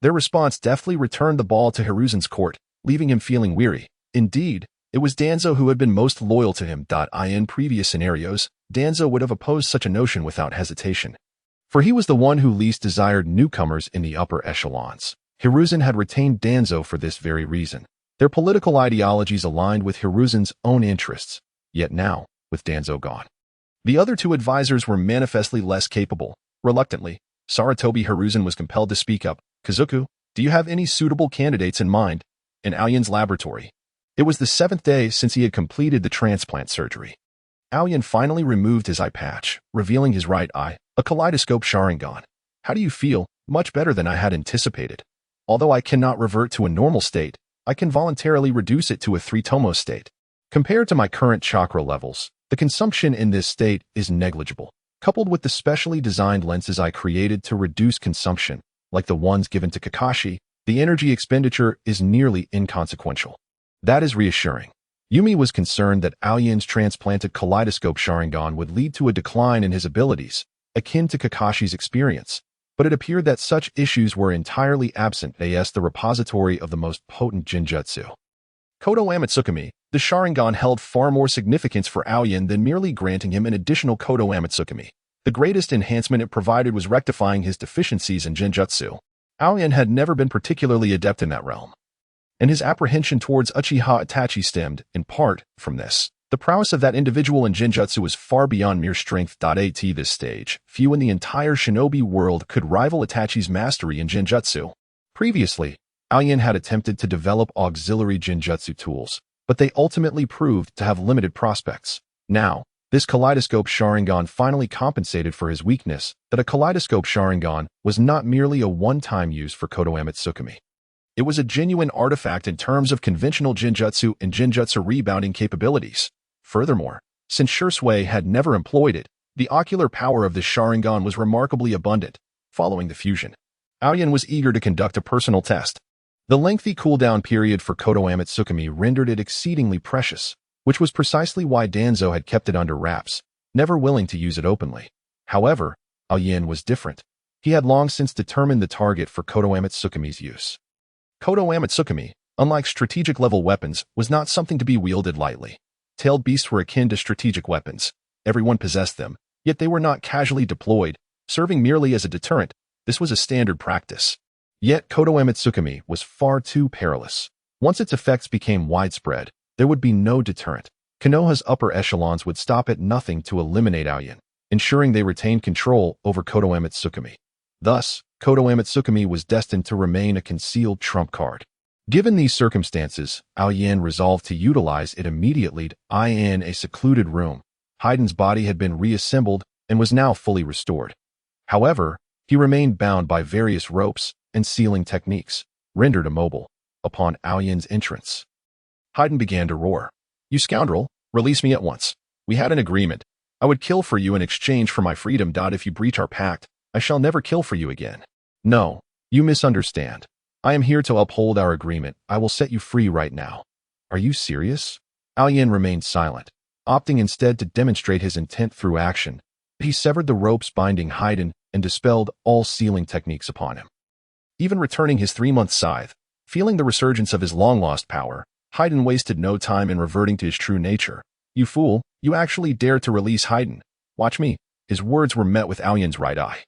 A: Their response deftly returned the ball to Hiruzen's court, leaving him feeling weary. Indeed, it was Danzo who had been most loyal to him. In previous scenarios, Danzo would have opposed such a notion without hesitation, for he was the one who least desired newcomers in the upper echelons. Hiruzen had retained Danzo for this very reason. Their political ideologies aligned with Hiruzen's own interests, yet now, with Danzo gone, the other two advisors were manifestly less capable. Reluctantly, Sarutobi Hiruzen was compelled to speak up. "Kazuku, do you have any suitable candidates in mind?" In Aoyen's laboratory. It was the 7th day since he had completed the transplant surgery. Aoyen finally removed his eye patch, revealing his right eye, a kaleidoscope Sharingan. "How do you feel?" "Much better than I had anticipated. Although I cannot revert to a normal state, I can voluntarily reduce it to a 3-tomo state. Compared to my current chakra levels, the consumption in this state is negligible. Coupled with the specially designed lenses I created to reduce consumption, like the ones given to Kakashi, the energy expenditure is nearly inconsequential." That is reassuring. Yumi was concerned that Aoyen's transplanted kaleidoscope Sharingan would lead to a decline in his abilities, akin to Kakashi's experience, but it appeared that such issues were entirely absent as the repository of the most potent Jinjutsu. Kodo Amatsukami, the Sharingan held far more significance for Aoyen than merely granting him an additional Kodo Amatsukami. The greatest enhancement it provided was rectifying his deficiencies in Jinjutsu. Aoyen had never been particularly adept in that realm, and his apprehension towards Uchiha Itachi stemmed, in part, from this. The prowess of that individual in Jinjutsu was far beyond mere strength. At this stage, few in the entire shinobi world could rival Itachi's mastery in Jinjutsu. Previously, Aoyen had attempted to develop auxiliary Jinjutsu tools, but they ultimately proved to have limited prospects. Now, this kaleidoscope Sharingan finally compensated for his weakness. That a kaleidoscope Sharingan was not merely a one-time use for Kodo Amatsukami. It was a genuine artifact in terms of conventional Jinjutsu and Jinjutsu rebounding capabilities. Furthermore, since Shursui had never employed it, the ocular power of the Sharingan was remarkably abundant. Following the fusion, Aoyen was eager to conduct a personal test. The lengthy cooldown period for Kodo Amatsukami rendered it exceedingly precious, which was precisely why Danzo had kept it under wraps, never willing to use it openly. However, Aoyen was different. He had long since determined the target for Kodo Amatsukami's use. Kodo Amatsukami, unlike strategic-level weapons, was not something to be wielded lightly. Tailed beasts were akin to strategic weapons. Everyone possessed them, yet they were not casually deployed, serving merely as a deterrent. This was a standard practice. Yet Kodo Amatsukami was far too perilous. Once its effects became widespread, there would be no deterrent. Konoha's upper echelons would stop at nothing to eliminate Aoyen. ensuring they retained control over Konoha Tsukumi. Thus, Konoha Tsukumi was destined to remain a concealed trump card. Given these circumstances, Aoyin resolved to utilize it immediately. In a secluded room, Heiden's body had been reassembled and was now fully restored. However, he remained bound by various ropes and sealing techniques, rendered immobile upon Aoyin's entrance. Haiden began to roar. "You scoundrel, release me at once. We had an agreement. I would kill for you in exchange for my freedom. If you breach our pact, I shall never kill for you again." "No, you misunderstand. I am here to uphold our agreement. I will set you free right now." "Are you serious?" Aoyin remained silent, opting instead to demonstrate his intent through action. He severed the ropes binding Haiden and dispelled all sealing techniques upon him. Even returning his 3-month scythe, feeling the resurgence of his long-lost power, Haiden wasted no time in reverting to his true nature. "You fool, you actually dared to release Haiden. Watch me." His words were met with Aoyin's right eye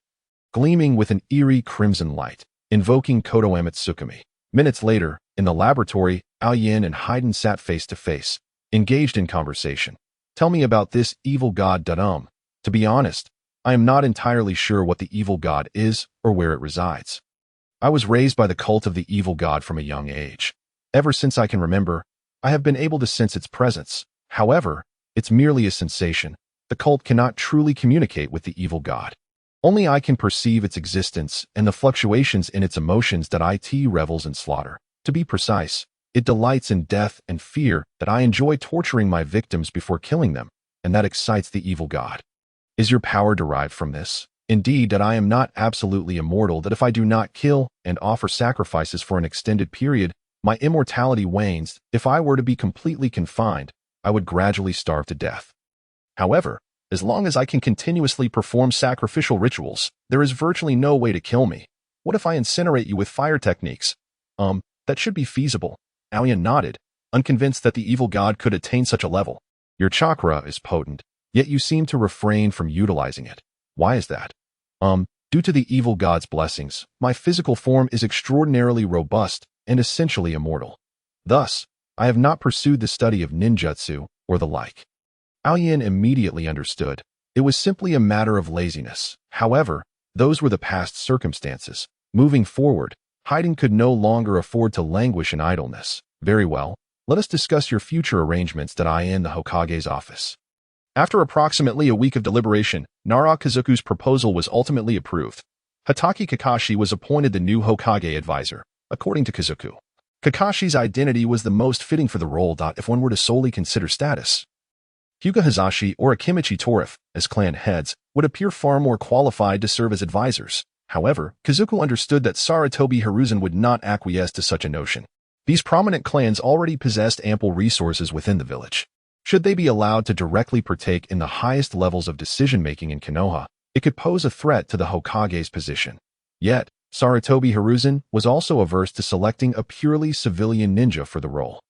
A: gleaming with an eerie crimson light, invoking Konoha Tsukumi. Minutes later, in the laboratory, Aoyin and Haiden sat face to face, engaged in conversation. "Tell me about this evil god." To be honest, I am not entirely sure what the evil god is or where it resides. I was raised by the cult of the evil god from a young age. Ever since I can remember, I have been able to sense its presence. However, it's merely a sensation. The cult cannot truly communicate with the evil god. Only I can perceive its existence and the fluctuations in its emotions. It revels in slaughter. To be precise, it delights in death and fear. That I enjoy torturing my victims before killing them, and that excites the evil god. Is your power derived from this? Indeed, that I am not absolutely immortal. That if I do not kill and offer sacrifices for an extended period, my immortality wanes. If I were to be completely confined, I would gradually starve to death. However, as long as I can continuously perform sacrificial rituals, there is virtually no way to kill me. What if I incinerate you with fire techniques? That should be feasible." Aoyin nodded, unconvinced that the evil god could attain such a level. "Your chakra is potent, yet you seem to refrain from utilizing it. Why is that?" Due to the evil god's blessings, my physical form is extraordinarily robust and essentially immortal. Thus, I have not pursued the study of ninjutsu or the like." Aoyin immediately understood. It was simply a matter of laziness. However, those were the past circumstances. Moving forward, Haiden could no longer afford to languish in idleness. "Very well, let us discuss your future arrangements." In the Hokage's office. After approximately a week of deliberation, Nara Kazuku's proposal was ultimately approved. Hatake Kakashi was appointed the new Hokage advisor. According to Kazuku, Kakashi's identity was the most fitting for the role. If one were to solely consider status, Hyuga Hazashi or Akimichi Torif, as clan heads, would appear far more qualified to serve as advisors. However, Kazuku understood that Sarutobi Hiruzen would not acquiesce to such a notion. These prominent clans already possessed ample resources within the village. Should they be allowed to directly partake in the highest levels of decision-making in Konoha, it could pose a threat to the Hokage's position. Yet, Sarutobi Hiruzen was also averse to selecting a purely civilian ninja for the role.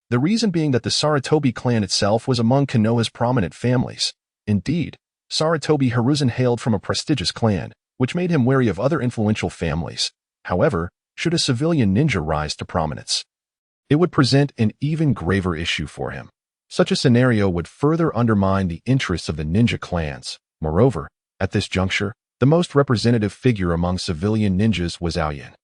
A: The reason being that the Sarutobi clan itself was among Konoha's prominent families. Indeed, Sarutobi Hiruzen hailed from a prestigious clan, which made him wary of other influential families. However, should a civilian ninja rise to prominence, it would present an even graver issue for him. Such a scenario would further undermine the interests of the ninja clans. Moreover, at this juncture, the most representative figure among civilian ninjas was Aoyin.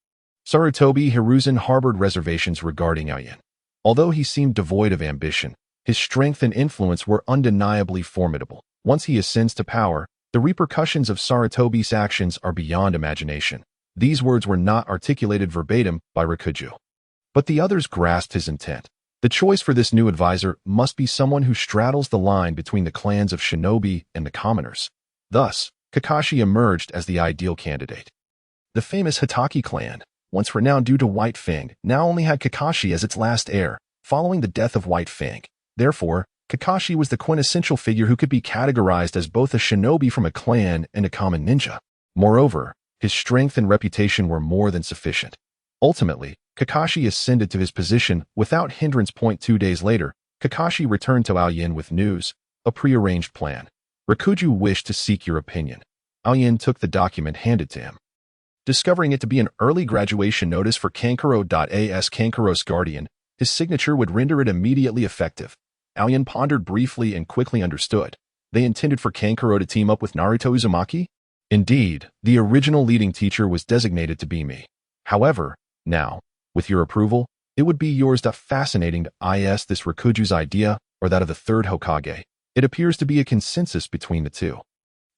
A: Sarutobi Hiruzen harbored reservations regarding Aoyin. Although he seemed devoid of ambition, his strength and influence were undeniably formidable. Once he ascends to power, the repercussions of Sarutobi's actions are beyond imagination. These words were not articulated verbatim by Rikuju, but the others grasped his intent. The choice for this new advisor must be someone who straddles the line between the clans of shinobi and the commoners. Thus, Kakashi emerged as the ideal candidate. The famous Hatake clan, once renowned due to White Fang, now only had Kakashi as its last heir, following the death of White Fang. Therefore, Kakashi was the quintessential figure who could be categorized as both a shinobi from a clan and a common ninja. Moreover, his strength and reputation were more than sufficient. Ultimately, Kakashi ascended to his position without hindrance. 2 days later, Kakashi returned to Aoyin with news, a prearranged plan. "Rikuju wished to seek your opinion." Aoyin took the document handed to him. Discovering it to be an early graduation notice for Kankuro.as Kankuro's guardian, his signature would render it immediately effective. Aoyin pondered briefly and quickly understood. they intended for Kankuro to team up with Naruto Uzumaki? Indeed, the original leading teacher was designated to be me. However, now, with your approval, it would be yours. Fascinating. Is this Rikuju's idea or that of the third Hokage? It appears to be a consensus between the two.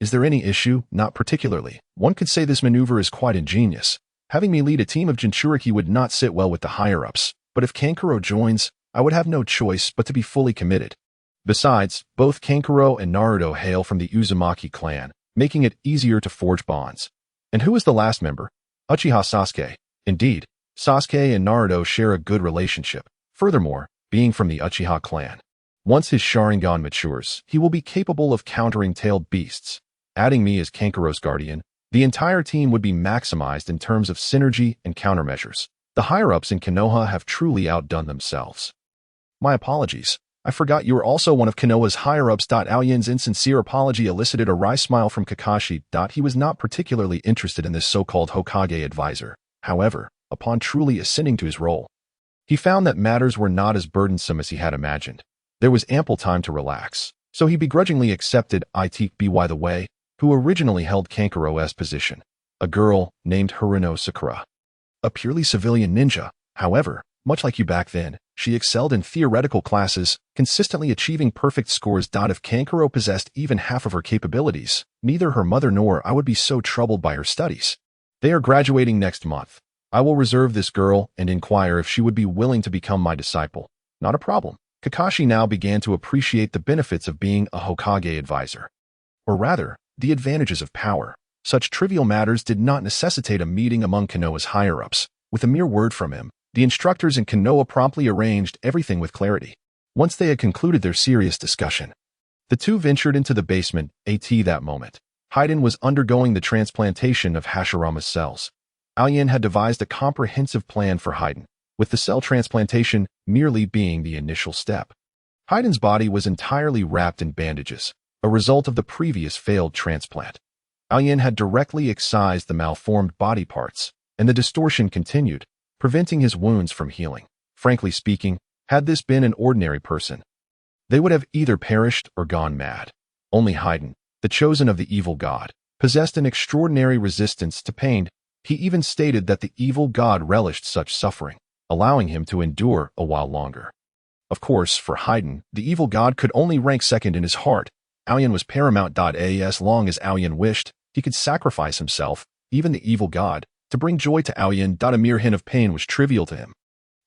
A: Is there any issue? Not particularly. One could say this maneuver is quite ingenious. Having me lead a team of Jinchuriki would not sit well with the higher-ups, but if Kankuro joins, I would have no choice but to be fully committed. Besides, both Kankuro and Naruto hail from the Uzumaki clan, making it easier to forge bonds. And who is the last member? Uchiha Sasuke. Indeed, Sasuke and Naruto share a good relationship. Furthermore, being from the Uchiha clan, once his Sharingan matures, he will be capable of countering tailed beasts. Adding me as Kankuro's guardian, the entire team would be maximized in terms of synergy and countermeasures. The higher-ups in Konoha have truly outdone themselves. My apologies. I forgot you were also one of Konoha's higher-ups. Aoyan's insincere apology elicited a wry smile from Kakashi. He was not particularly interested in this so-called Hokage advisor. However, upon truly ascending to his role, he found that matters were not as burdensome as he had imagined. There was ample time to relax, so he begrudgingly accepted by the way, who originally held Kankuro's position, a girl named Haruno Sakura. A purely civilian ninja, however, much like you back then, she excelled in theoretical classes, consistently achieving perfect scores. If Kankuro possessed even half of her capabilities, neither her mother nor I would be so troubled by her studies. They are graduating next month. I will reserve this girl and inquire if she would be willing to become my disciple. Not a problem. Kakashi now began to appreciate the benefits of being a Hokage advisor. Or rather, the advantages of power. Such trivial matters did not necessitate a meeting among Konoha's higher-ups. With a mere word from him, the instructors in Konoha promptly arranged everything with clarity. Once they had concluded their serious discussion, the two ventured into the basement. That moment, Haiden was undergoing the transplantation of Hashirama's cells. Aoyan had devised a comprehensive plan for Haiden, with the cell transplantation merely being the initial step. Haiden's body was entirely wrapped in bandages, a result of the previous failed transplant. Aoyan had directly excised the malformed body parts, and the distortion continued, preventing his wounds from healing. Frankly speaking, had this been an ordinary person, they would have either perished or gone mad. Only Haiden, the chosen of the evil god, possessed an extraordinary resistance to pain. He even stated that the evil god relished such suffering, allowing him to endure a while longer. Of course, for Haiden, the evil god could only rank second in his heart. Aoyan was paramount. As long as Aoyan wished, he could sacrifice himself, even the evil god, to bring joy to Aoyan. A mere hint of pain was trivial to him.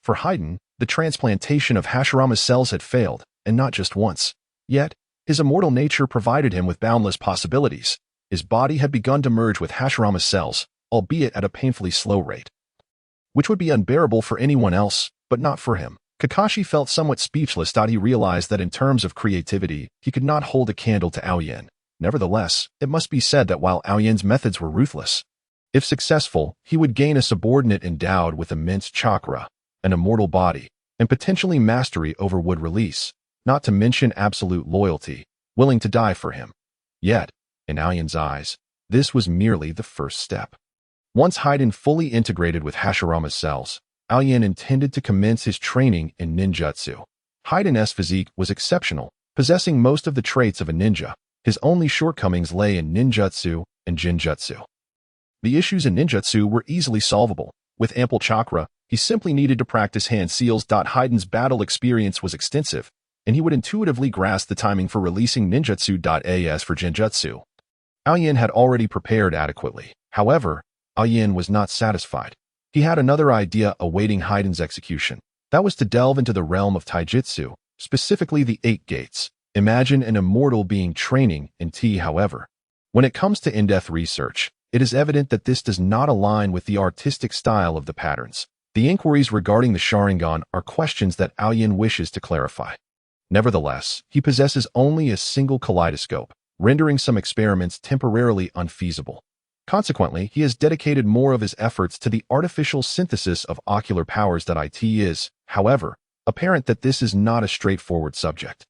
A: For Haiden, the transplantation of Hashirama's cells had failed, and not just once. Yet, his immortal nature provided him with boundless possibilities. His body had begun to merge with Hashirama's cells, albeit at a painfully slow rate, which would be unbearable for anyone else, but not for him. Kakashi felt somewhat speechless. He realized that in terms of creativity, he could not hold a candle to Aoyan. Nevertheless, it must be said that while Aoyan's methods were ruthless, if successful, he would gain a subordinate endowed with immense chakra, an immortal body, and potentially mastery over wood release, not to mention absolute loyalty, willing to die for him. Yet, in Aoyan's eyes, this was merely the first step. Once Haiden fully integrated with Hashirama's cells, Aoyan intended to commence his training in ninjutsu. Haiden's physique was exceptional, possessing most of the traits of a ninja. His only shortcomings lay in ninjutsu and genjutsu. The issues in ninjutsu were easily solvable. With ample chakra, he simply needed to practice hand seals. Haiden's battle experience was extensive, and he would intuitively grasp the timing for releasing ninjutsu. As for genjutsu, Aoyan had already prepared adequately. However, Aoyan was not satisfied. He had another idea awaiting Haiden's execution. That was to delve into the realm of taijutsu, specifically the 8 gates. Imagine an immortal being training in tea. However, when it comes to in-depth research, it is evident that this does not align with the artistic style of the patterns. The inquiries regarding the Sharingan are questions that Aoyan wishes to clarify. Nevertheless, he possesses only a single kaleidoscope, rendering some experiments temporarily unfeasible. Consequently, he has dedicated more of his efforts to the artificial synthesis of ocular powers. It is, however, apparent that this is not a straightforward subject.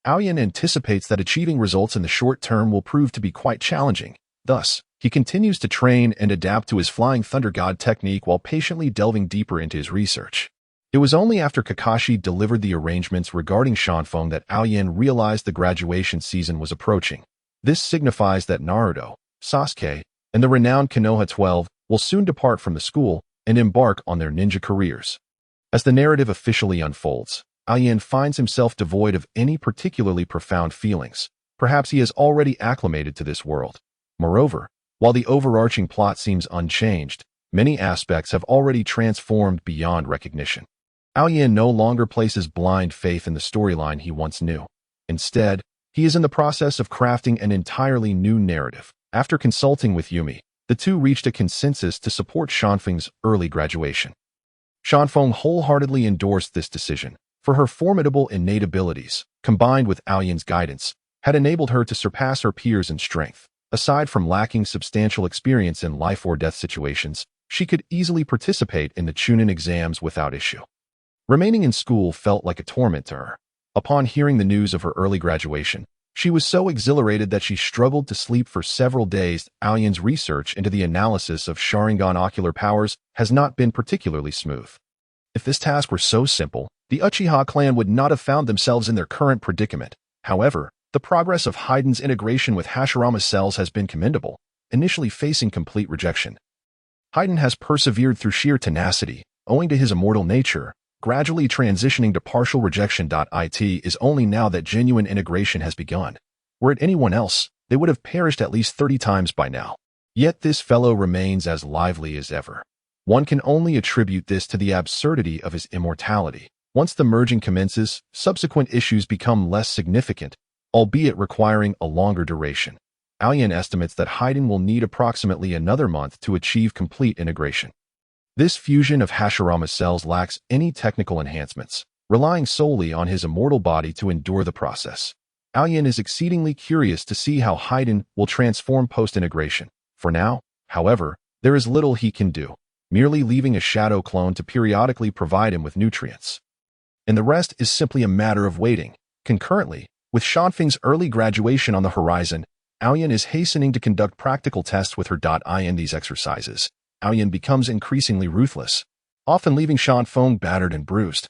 A: Aoyan anticipates that achieving results in the short term will prove to be quite challenging. Thus, he continues to train and adapt to his Flying Thunder God technique while patiently delving deeper into his research. It was only after Kakashi delivered the arrangements regarding Shanfeng that Aoyan realized the graduation season was approaching. This signifies that Naruto, Sasuke, and the renowned Konoha 12 will soon depart from the school and embark on their ninja careers. As the narrative officially unfolds, Aoyan finds himself devoid of any particularly profound feelings. Perhaps he has already acclimated to this world. Moreover, while the overarching plot seems unchanged, many aspects have already transformed beyond recognition. Aoyan no longer places blind faith in the storyline he once knew. Instead, he is in the process of crafting an entirely new narrative. After consulting with Yumi, the two reached a consensus to support Shanfeng's early graduation. Shanfeng wholeheartedly endorsed this decision, for her formidable innate abilities, combined with Aoyan's guidance, had enabled her to surpass her peers in strength. Aside from lacking substantial experience in life or death situations, she could easily participate in the Chunin exams without issue. Remaining in school felt like a torment to her. Upon hearing the news of her early graduation, she was so exhilarated that she struggled to sleep for several days. Aoyan's research into the analysis of Sharingan ocular powers has not been particularly smooth. If this task were so simple, the Uchiha clan would not have found themselves in their current predicament. However, the progress of Haiden's integration with Hashirama's cells has been commendable, initially facing complete rejection. Haiden has persevered through sheer tenacity, owing to his immortal nature, gradually transitioning to partial rejection. It is only now that genuine integration has begun. Were it anyone else, they would have perished at least 30 times by now. Yet this fellow remains as lively as ever. One can only attribute this to the absurdity of his immortality. Once the merging commences, subsequent issues become less significant, albeit requiring a longer duration. Aoyan estimates that Haiden will need approximately another month to achieve complete integration. This fusion of Hashirama's cells lacks any technical enhancements, relying solely on his immortal body to endure the process. Aoyan is exceedingly curious to see how Haiden will transform post-integration. For now, however, there is little he can do, merely leaving a shadow clone to periodically provide him with nutrients. And the rest is simply a matter of waiting. Concurrently, with Shanfeng's early graduation on the horizon, Aoyan is hastening to conduct practical tests with her. In these exercises, Aoyan becomes increasingly ruthless, often leaving Shanfeng battered and bruised.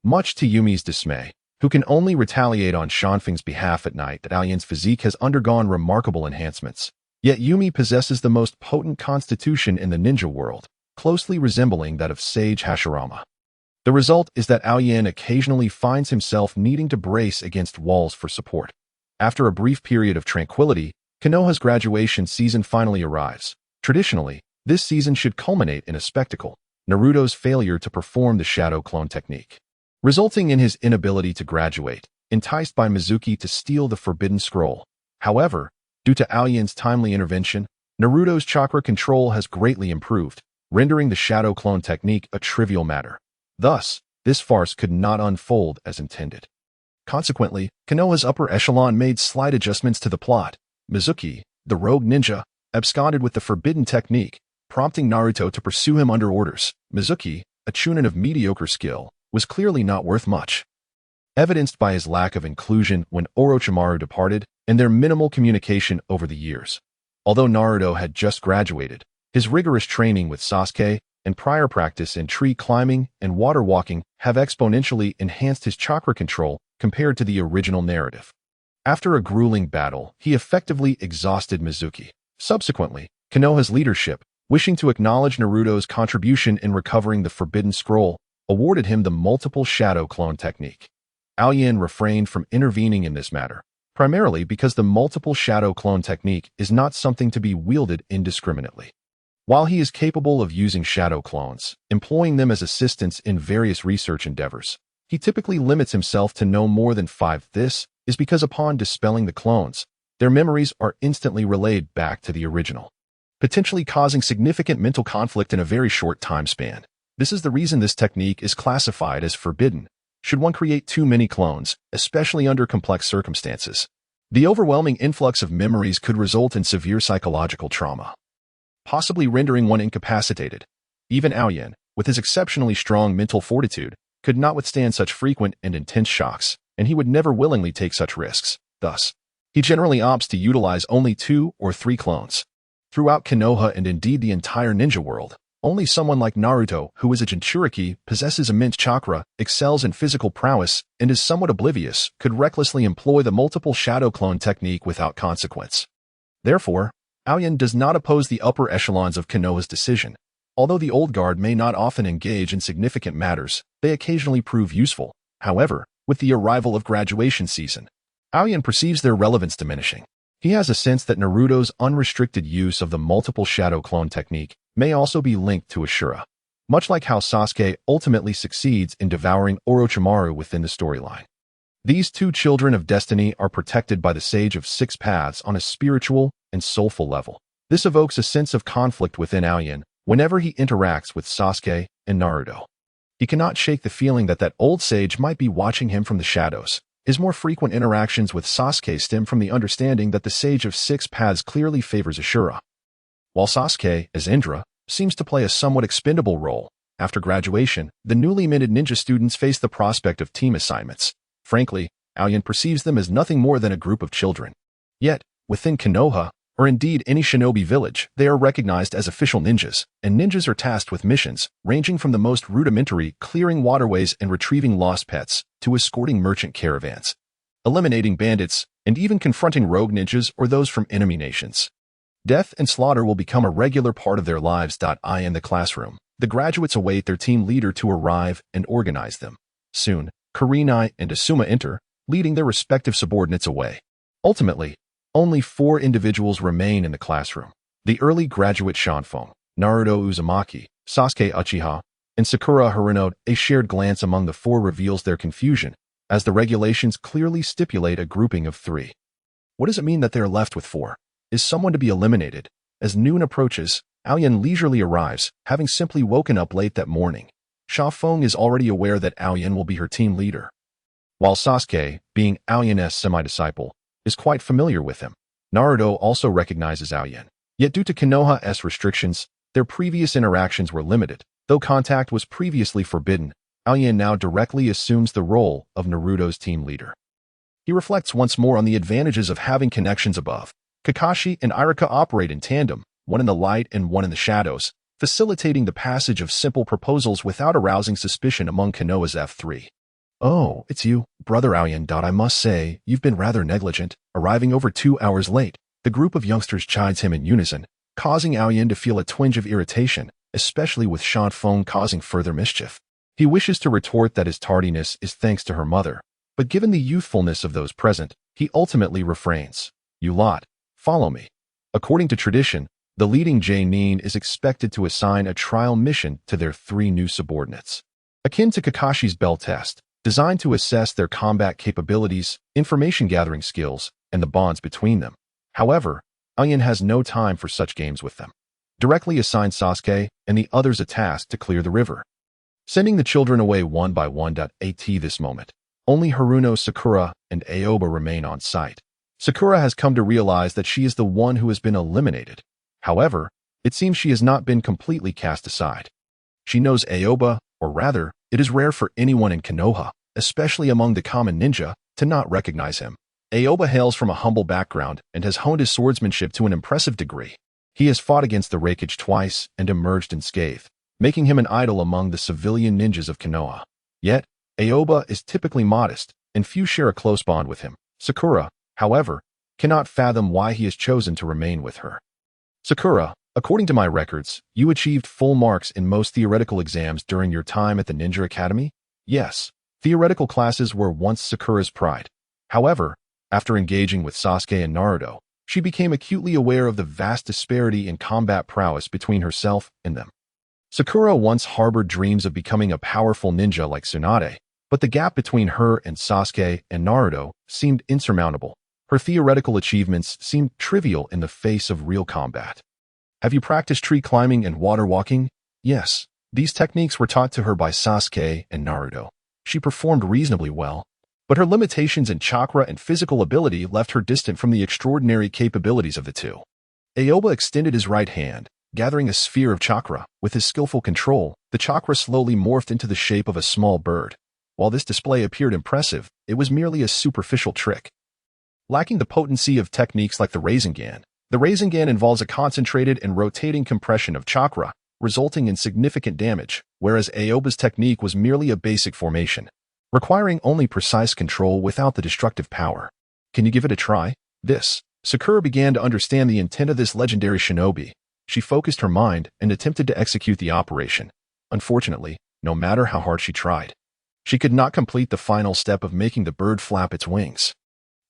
A: Much to Yumi's dismay, who can only retaliate on Shanfeng's behalf at night, that Aoyan's physique has undergone remarkable enhancements. Yet Yumi possesses the most potent constitution in the ninja world, closely resembling that of Sage Hashirama. The result is that Aoyan occasionally finds himself needing to brace against walls for support. After a brief period of tranquility, Konoha's graduation season finally arrives. Traditionally, this season should culminate in a spectacle: Naruto's failure to perform the shadow clone technique, resulting in his inability to graduate, enticed by Mizuki to steal the forbidden scroll. However, due to Aoyan's timely intervention, Naruto's chakra control has greatly improved, rendering the shadow clone technique a trivial matter. Thus, this farce could not unfold as intended. Consequently, Konoha's upper echelon made slight adjustments to the plot. Mizuki, the rogue ninja, absconded with the forbidden technique, prompting Naruto to pursue him under orders. Mizuki, a Chunin of mediocre skill, was clearly not worth much, evidenced by his lack of inclusion when Orochimaru departed and their minimal communication over the years. Although Naruto had just graduated, his rigorous training with Sasuke and prior practice in tree climbing and water walking have exponentially enhanced his chakra control compared to the original narrative. After a grueling battle, he effectively exhausted Mizuki. Subsequently, Konoha's leadership, wishing to acknowledge Naruto's contribution in recovering the Forbidden Scroll, awarded him the multiple shadow clone technique. Aoyan refrained from intervening in this matter, primarily because the multiple shadow clone technique is not something to be wielded indiscriminately. While he is capable of using shadow clones, employing them as assistants in various research endeavors, he typically limits himself to no more than 5. This is because upon dispelling the clones, their memories are instantly relayed back to the original, potentially causing significant mental conflict in a very short time span. This is the reason this technique is classified as forbidden, should one create too many clones, especially under complex circumstances. The overwhelming influx of memories could result in severe psychological trauma, possibly rendering one incapacitated. Even Aoyan, with his exceptionally strong mental fortitude, could not withstand such frequent and intense shocks, and he would never willingly take such risks. Thus, he generally opts to utilize only 2 or 3 clones. Throughout Konoha and indeed the entire ninja world, Only someone like Naruto, who is a Jinchuriki, possesses immense chakra, excels in physical prowess, and is somewhat oblivious, could recklessly employ the multiple shadow clone technique without consequence. Therefore, Aoyan does not oppose the upper echelons of Konoha's decision. Although the old guard may not often engage in significant matters, they occasionally prove useful. However, with the arrival of graduation season, Aoyan perceives their relevance diminishing. He has a sense that Naruto's unrestricted use of the multiple shadow clone technique may also be linked to Ashura, much like how Sasuke ultimately succeeds in devouring Orochimaru within the storyline. These two children of destiny are protected by the Sage of Six Paths on a spiritual and soulful level. This evokes a sense of conflict within Aoyan whenever he interacts with Sasuke and Naruto. He cannot shake the feeling that that old sage might be watching him from the shadows. His more frequent interactions with Sasuke stem from the understanding that the Sage of Six Paths clearly favors Ashura. While Sasuke, as Indra, seems to play a somewhat expendable role, after graduation, the newly minted ninja students face the prospect of team assignments. Frankly, Aoyan perceives them as nothing more than a group of children. Yet, within Konoha, or indeed any shinobi village, they are recognized as official ninjas, and ninjas are tasked with missions, ranging from the most rudimentary clearing waterways and retrieving lost pets, to escorting merchant caravans, eliminating bandits, and even confronting rogue ninjas or those from enemy nations. Death and slaughter will become a regular part of their lives. In the classroom, the graduates await their team leader to arrive and organize them. Soon, Karin and Asuma enter, leading their respective subordinates away. Ultimately, only 4 individuals remain in the classroom. The early graduate Shanfeng, Naruto Uzumaki, Sasuke Uchiha, and Sakura Haruno. A shared glance among the 4 reveals their confusion, as the regulations clearly stipulate a grouping of 3. What does it mean that they are left with 4? Is someone to be eliminated? As noon approaches, Aoyan leisurely arrives, having simply woken up late that morning. Shanfeng is already aware that Aoyan will be her team leader, while Sasuke, being Aoyan's semi-disciple, is quite familiar with him. Naruto also recognizes Aoyan. Yet due to Konoha's restrictions, their previous interactions were limited. Though contact was previously forbidden, Aoyan now directly assumes the role of Naruto's team leader. He reflects once more on the advantages of having connections above. Kakashi and Iruka operate in tandem, one in the light and one in the shadows, facilitating the passage of simple proposals without arousing suspicion among Konoha's F3. "Oh, it's you, Brother Aoyan. I must say, you've been rather negligent, arriving over 2 hours late." The group of youngsters chides him in unison, causing Aoyan to feel a twinge of irritation, especially with Shanfeng causing further mischief. He wishes to retort that his tardiness is thanks to her mother, but given the youthfulness of those present, he ultimately refrains. "You lot, follow me." According to tradition, the leading Chunin is expected to assign a trial mission to their 3 new subordinates. Akin to Kakashi's Bell test, designed to assess their combat capabilities, information-gathering skills, and the bonds between them. However, Aoyan has no time for such games with them. Directly assigns Sasuke and the others a task to clear the river, sending the children away one by one. At this moment, only Haruno, Sakura, and Aoba remain on site. Sakura has come to realize that she is the one who has been eliminated. However, it seems she has not been completely cast aside. She knows Aoba, or rather, it is rare for anyone in Konoha, especially among the common ninja, to not recognize him. Aoba hails from a humble background and has honed his swordsmanship to an impressive degree. He has fought against the Raikage twice and emerged unscathed, making him an idol among the civilian ninjas of Konoha. Yet, Aoba is typically modest, and few share a close bond with him. Sakura, however, cannot fathom why he has chosen to remain with her. "Sakura, according to my records, you achieved full marks in most theoretical exams during your time at the Ninja Academy?" "Yes, theoretical classes were once Sakura's pride. However, after engaging with Sasuke and Naruto, she became acutely aware of the vast disparity in combat prowess between herself and them. Sakura once harbored dreams of becoming a powerful ninja like Tsunade, but the gap between her and Sasuke and Naruto seemed insurmountable. Her theoretical achievements seemed trivial in the face of real combat. "Have you practiced tree climbing and water walking?" "Yes. These techniques were taught to her by Sasuke and Naruto. She performed reasonably well, but her limitations in chakra and physical ability left her distant from the extraordinary capabilities of the two." Aoba extended his right hand, gathering a sphere of chakra. With his skillful control, the chakra slowly morphed into the shape of a small bird. While this display appeared impressive, it was merely a superficial trick. Lacking the potency of techniques like the Rasengan involves a concentrated and rotating compression of chakra, resulting in significant damage, whereas Aoba's technique was merely a basic formation, requiring only precise control without the destructive power. Can you give it a try? Sakura began to understand the intent of this legendary shinobi. She focused her mind and attempted to execute the operation. Unfortunately, no matter how hard she tried, she could not complete the final step of making the bird flap its wings.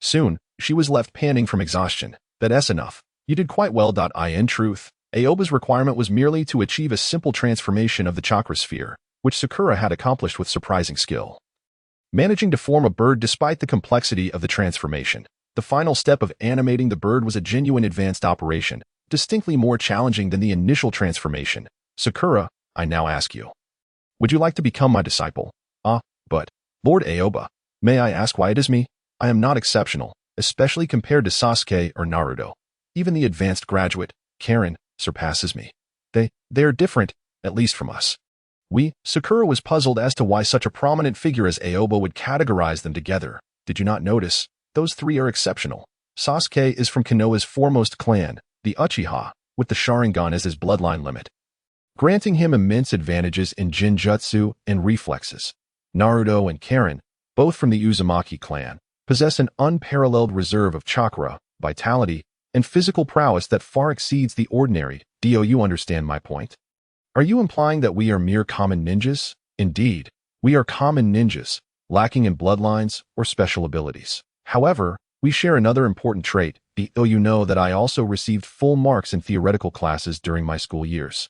A: Soon, she was left panting from exhaustion. That's enough. You did quite well. In truth, Aoba's requirement was merely to achieve a simple transformation of the chakra sphere, which Sakura had accomplished with surprising skill. Managing to form a bird despite the complexity of the transformation, the final step of animating the bird was a genuine advanced operation, distinctly more challenging than the initial transformation. Sakura, I now ask you, would you like to become my disciple? But, Lord Aoba, may I ask why it is me? I am not exceptional, especially compared to Sasuke or Naruto. Even the advanced graduate, Karin, surpasses me. They are different, at least from us. Sakura was puzzled as to why such a prominent figure as Aoba would categorize them together. Did you not notice? Those three are exceptional. Sasuke is from Konoha's foremost clan, the Uchiha, with the Sharingan as his bloodline limit, granting him immense advantages in Jinjutsu and reflexes. Naruto and Karin, both from the Uzumaki clan, possess an unparalleled reserve of chakra, vitality, and physical prowess that far exceeds the ordinary. Do you understand my point? Are you implying that we are mere common ninjas? Indeed, we are common ninjas, lacking in bloodlines or special abilities. However, we share another important trait. You know that I also received full marks in theoretical classes during my school years.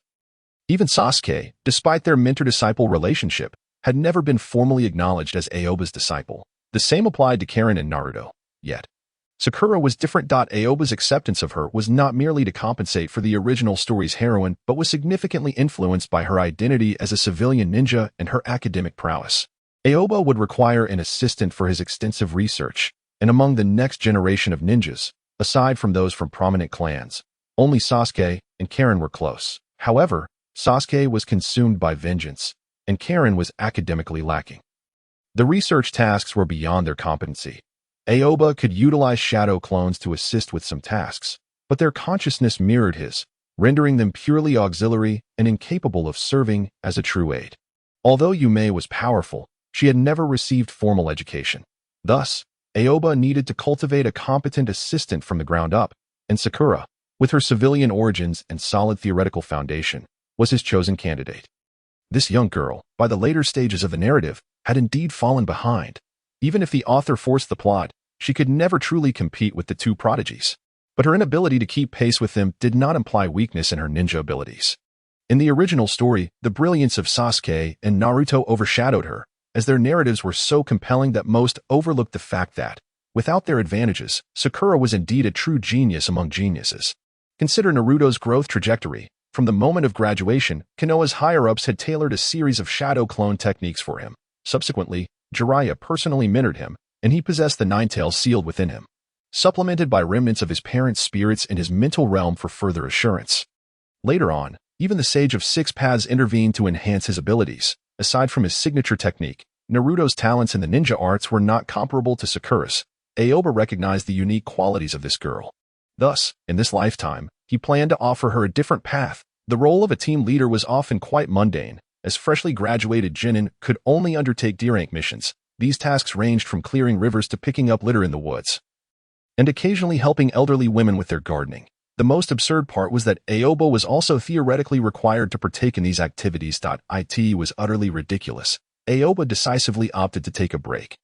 A: Even Sasuke, despite their mentor-disciple relationship, had never been formally acknowledged as Aoba's disciple. The same applied to Karin and Naruto. Yet, Sakura was different. Aoba's acceptance of her was not merely to compensate for the original story's heroine, but was significantly influenced by her identity as a civilian ninja and her academic prowess. Aoba would require an assistant for his extensive research, and among the next generation of ninjas, aside from those from prominent clans, only Sasuke and Karin were close. However, Sasuke was consumed by vengeance, and Karin was academically lacking. The research tasks were beyond their competency. Aoba could utilize shadow clones to assist with some tasks, but their consciousness mirrored his, rendering them purely auxiliary and incapable of serving as a true aid. Although Yume was powerful, she had never received formal education. Thus, Aoba needed to cultivate a competent assistant from the ground up, and Sakura, with her civilian origins and solid theoretical foundation, was his chosen candidate. This young girl, by the later stages of the narrative, had indeed fallen behind. Even if the author forced the plot, she could never truly compete with the two prodigies. But her inability to keep pace with them did not imply weakness in her ninja abilities. In the original story, the brilliance of Sasuke and Naruto overshadowed her, as their narratives were so compelling that most overlooked the fact that, without their advantages, Sakura was indeed a true genius among geniuses. Consider Naruto's growth trajectory. From the moment of graduation, Konoha's higher-ups had tailored a series of shadow clone techniques for him. Subsequently, Jiraiya personally mentored him, and he possessed the Nine-Tails sealed within him, supplemented by remnants of his parents' spirits in his mental realm for further assurance. Later on, even the Sage of Six Paths intervened to enhance his abilities. Aside from his signature technique, Naruto's talents in the ninja arts were not comparable to Sakura's. Aoba recognized the unique qualities of this girl. Thus, in this lifetime, he planned to offer her a different path. The role of a team leader was often quite mundane, as freshly graduated Chunin could only undertake D-rank missions. These tasks ranged from clearing rivers to picking up litter in the woods, and occasionally helping elderly women with their gardening. The most absurd part was that Aoba was also theoretically required to partake in these activities. It was utterly ridiculous. Aoba decisively opted to take a break,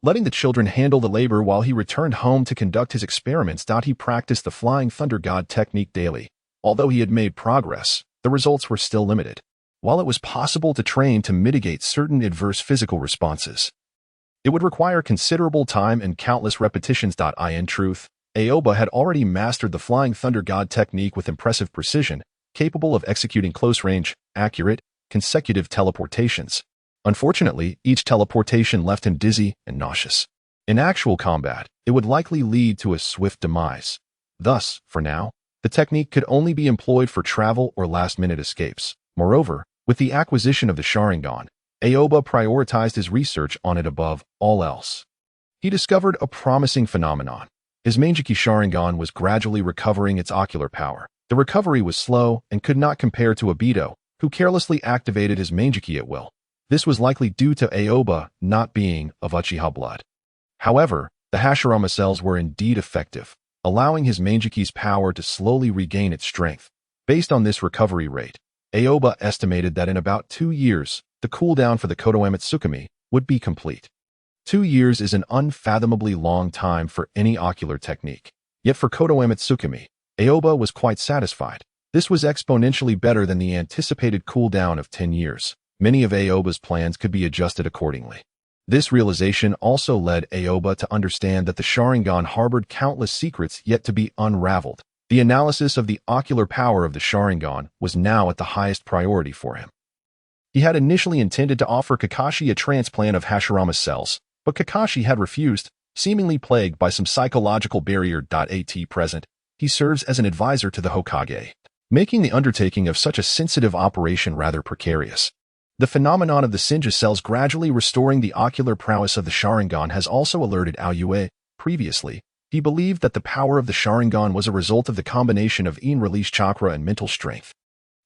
A: letting the children handle the labor while he returned home to conduct his experiments. He practiced the Flying Thunder God technique daily. Although he had made progress, the results were still limited. While it was possible to train to mitigate certain adverse physical responses, it would require considerable time and countless repetitions. In truth, Aoba had already mastered the Flying Thunder God technique with impressive precision, capable of executing close-range, accurate, consecutive teleportations. Unfortunately, each teleportation left him dizzy and nauseous. In actual combat, it would likely lead to a swift demise. Thus, for now, the technique could only be employed for travel or last-minute escapes. Moreover, with the acquisition of the Sharingan, Aoba prioritized his research on it above all else. He discovered a promising phenomenon. His Manjiki Sharingan was gradually recovering its ocular power. The recovery was slow and could not compare to Obito, who carelessly activated his Manjiki at will. This was likely due to Aoba not being of Uchiha blood. However, the Hashirama cells were indeed effective, allowing his Manjiki's power to slowly regain its strength. Based on this recovery rate, Aoba estimated that in about 2 years, the cooldown for the Konoha Tsukimi would be complete. 2 years is an unfathomably long time for any ocular technique. Yet for Konoha Tsukimi, Aoba was quite satisfied. This was exponentially better than the anticipated cooldown of 10 years. Many of Aoba's plans could be adjusted accordingly. This realization also led Aoba to understand that the Sharingan harbored countless secrets yet to be unraveled. The analysis of the ocular power of the Sharingan was now at the highest priority for him. He had initially intended to offer Kakashi a transplant of Hashirama cells, but Kakashi had refused, seemingly plagued by some psychological barrier. At present, he serves as an advisor to the Hokage, making the undertaking of such a sensitive operation rather precarious. The phenomenon of the Senju cells gradually restoring the ocular prowess of the Sharingan has also alerted Aoyue. Previously, he believed that the power of the Sharingan was a result of the combination of in-release chakra and mental strength.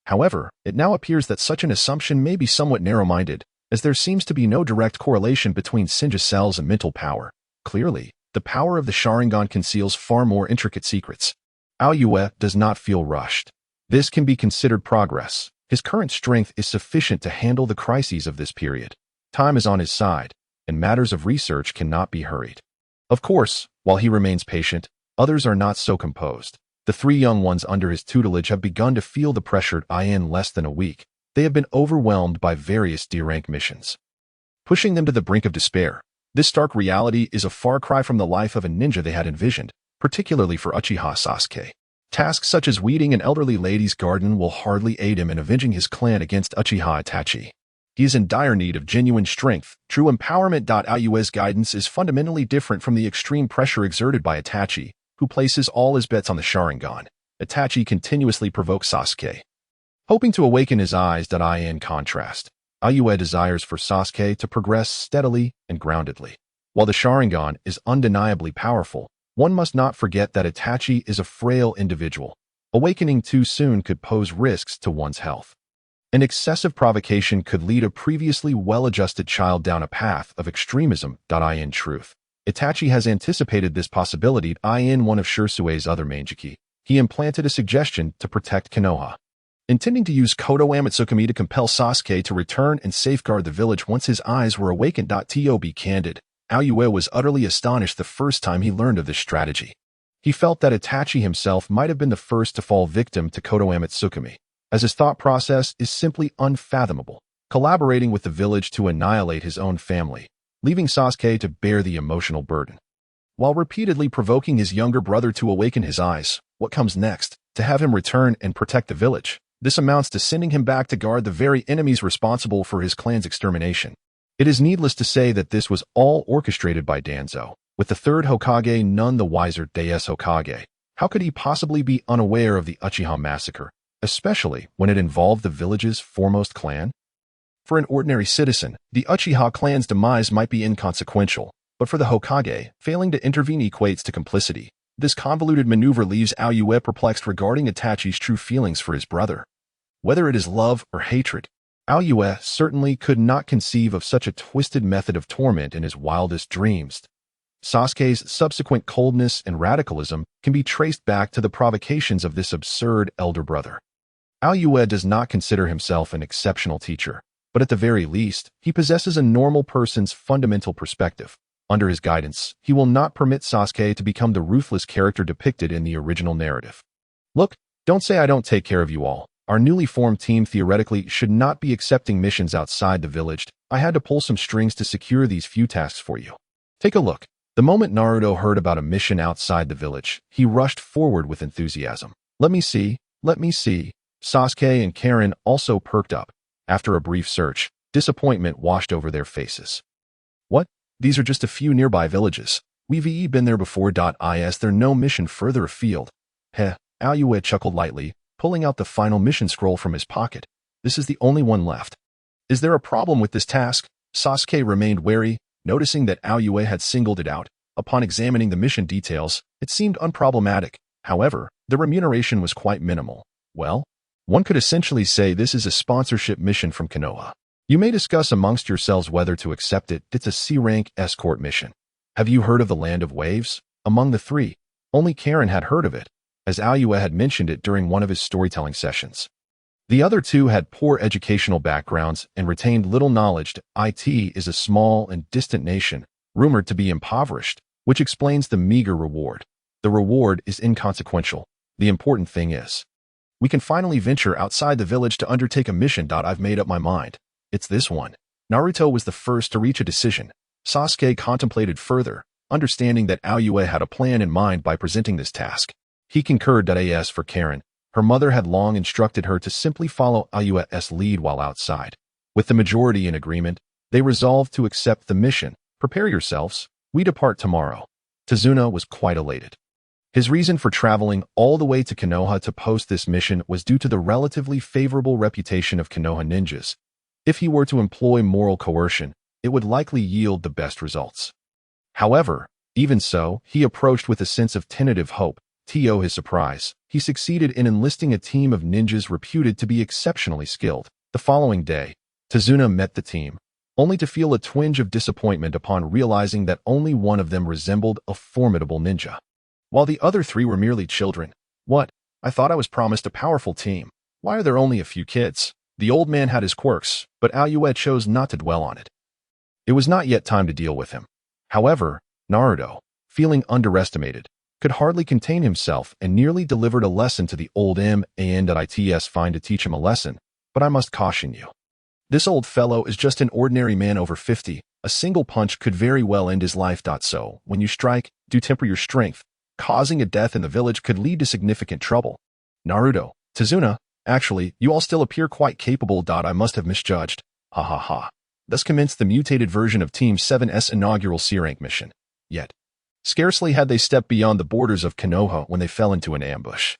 A: However, it now appears that such an assumption may be somewhat narrow-minded, as there seems to be no direct correlation between Senju cells and mental power. Clearly, the power of the Sharingan conceals far more intricate secrets. Aoyue does not feel rushed. This can be considered progress. His current strength is sufficient to handle the crises of this period. Time is on his side, and matters of research cannot be hurried. Of course, while he remains patient, others are not so composed. The 3 young ones under his tutelage have begun to feel the pressure. In less than a week, they have been overwhelmed by various D-rank missions, pushing them to the brink of despair. This stark reality is a far cry from the life of a ninja they had envisioned, particularly for Uchiha Sasuke. Tasks such as weeding an elderly lady's garden will hardly aid him in avenging his clan against Uchiha Itachi. He is in dire need of genuine strength, true empowerment. Aoyue's guidance is fundamentally different from the extreme pressure exerted by Itachi, who places all his bets on the Sharingan. Itachi continuously provokes Sasuke, hoping to awaken his eyes. In contrast, Aoyue desires for Sasuke to progress steadily and groundedly. While the Sharingan is undeniably powerful, one must not forget that Itachi is a frail individual. Awakening too soon could pose risks to one's health. An excessive provocation could lead a previously well-adjusted child down a path of extremism. In truth, Itachi has anticipated this possibility. In one of Shirsue's other Manjiki, he implanted a suggestion to protect Konoha, intending to use Konoha Tsukimi to compel Sasuke to return and safeguard the village once his eyes were awakened. To be candid, Aoyue was utterly astonished the first time he learned of this strategy. He felt that Itachi himself might have been the first to fall victim to Konoha Tsukimi, as his thought process is simply unfathomable, collaborating with the village to annihilate his own family, leaving Sasuke to bear the emotional burden. While repeatedly provoking his younger brother to awaken his eyes, what comes next? To have him return and protect the village. This amounts to sending him back to guard the very enemies responsible for his clan's extermination. It is needless to say that this was all orchestrated by Danzo, with the third Hokage none the wiser. Hokage. How could he possibly be unaware of the Uchiha massacre, especially when it involved the village's foremost clan? For an ordinary citizen, the Uchiha clan's demise might be inconsequential, but for the Hokage, failing to intervene equates to complicity. This convoluted maneuver leaves Aoyue perplexed regarding Itachi's true feelings for his brother. Whether it is love or hatred, Aoyue certainly could not conceive of such a twisted method of torment in his wildest dreams. Sasuke's subsequent coldness and radicalism can be traced back to the provocations of this absurd elder brother. Aoyue does not consider himself an exceptional teacher, but at the very least, he possesses a normal person's fundamental perspective. Under his guidance, he will not permit Sasuke to become the ruthless character depicted in the original narrative. Look, don't say I don't take care of you all. Our newly formed team theoretically should not be accepting missions outside the village. I had to pull some strings to secure these few tasks for you. Take a look. The moment Naruto heard about a mission outside the village, he rushed forward with enthusiasm. Let me see. Sasuke and Karin also perked up. After a brief search, disappointment washed over their faces. What? These are just a few nearby villages. We've been there before. Is there no mission further afield? Heh, Aoyue chuckled lightly, pulling out the final mission scroll from his pocket. This is the only one left. Is there a problem with this task? Sasuke remained wary, noticing that Aoyue had singled it out. Upon examining the mission details, it seemed unproblematic. However, the remuneration was quite minimal. Well, one could essentially say this is a sponsorship mission from Konoha. You may discuss amongst yourselves whether to accept it. It's a C-rank escort mission. Have you heard of the Land of Waves? Among the three, only Karin had heard of it, as Aoba had mentioned it during one of his storytelling sessions. The other two had poor educational backgrounds and retained little knowledge. It is a small and distant nation, rumored to be impoverished, which explains the meager reward. The reward is inconsequential. The important thing is, we can finally venture outside the village to undertake a mission. I've made up my mind. It's this one. Naruto was the first to reach a decision. Sasuke contemplated further, understanding that Aoba had a plan in mind by presenting this task. He concurred. As for Karin, her mother had long instructed her to simply follow Aoba's lead while outside. With the majority in agreement, they resolved to accept the mission. Prepare yourselves. We depart tomorrow. Tazuna was quite elated. His reason for traveling all the way to Konoha to post this mission was due to the relatively favorable reputation of Konoha ninjas. If he were to employ moral coercion, it would likely yield the best results. However, even so, he approached with a sense of tentative hope. To his surprise, he succeeded in enlisting a team of ninjas reputed to be exceptionally skilled. The following day, Tazuna met the team, only to feel a twinge of disappointment upon realizing that only one of them resembled a formidable ninja, while the other three were merely children. What? I thought I was promised a powerful team. Why are there only a few kids? The old man had his quirks, but Aoba chose not to dwell on it. It was not yet time to deal with him. However, Naruto, feeling underestimated, could hardly contain himself and nearly delivered a lesson to the old man. It's fine to teach him a lesson, but I must caution you. This old fellow is just an ordinary man over 50. A single punch could very well end his life. So, when you strike, do temper your strength. Causing a death in the village could lead to significant trouble. Naruto, Tazuna, actually, you all still appear quite capable. I must have misjudged. Ha ha ha. Thus commenced the mutated version of Team 7's inaugural C-rank mission. Yet, scarcely had they stepped beyond the borders of Konoha when they fell into an ambush.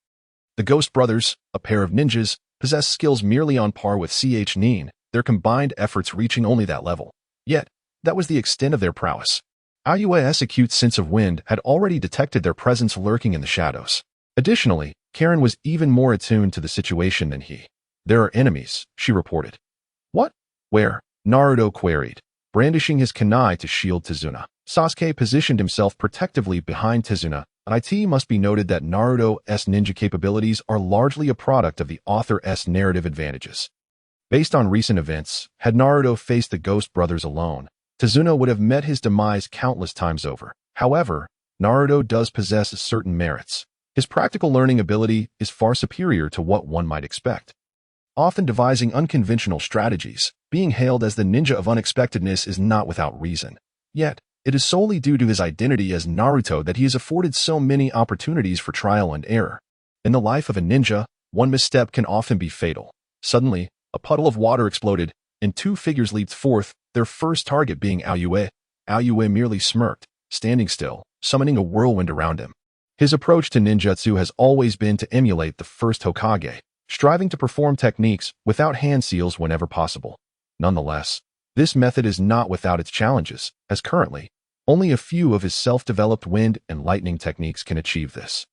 A: The Ghost Brothers, a pair of ninjas, possessed skills merely on par with Chunin, their combined efforts reaching only that level. Yet, that was the extent of their prowess. Aoba's acute sense of wind had already detected their presence lurking in the shadows. Additionally, Karin was even more attuned to the situation than he. There are enemies, she reported. What? Where? Naruto queried, brandishing his kunai to shield Tazuna. Sasuke positioned himself protectively behind Tazuna. It must be noted that Naruto's ninja capabilities are largely a product of the author's narrative advantages. Based on recent events, had Naruto faced the Ghost Brothers alone, Tazuna would have met his demise countless times over. However, Naruto does possess certain merits. His practical learning ability is far superior to what one might expect. Often devising unconventional strategies, being hailed as the ninja of unexpectedness is not without reason. Yet, it is solely due to his identity as Naruto that he is afforded so many opportunities for trial and error. In the life of a ninja, one misstep can often be fatal. Suddenly, a puddle of water exploded, and two figures leaped forth, their first target being Aoba. Aoba merely smirked, standing still, summoning a whirlwind around him. His approach to ninjutsu has always been to emulate the first Hokage, striving to perform techniques without hand seals whenever possible. Nonetheless, this method is not without its challenges, as currently, only a few of his self-developed wind and lightning techniques can achieve this.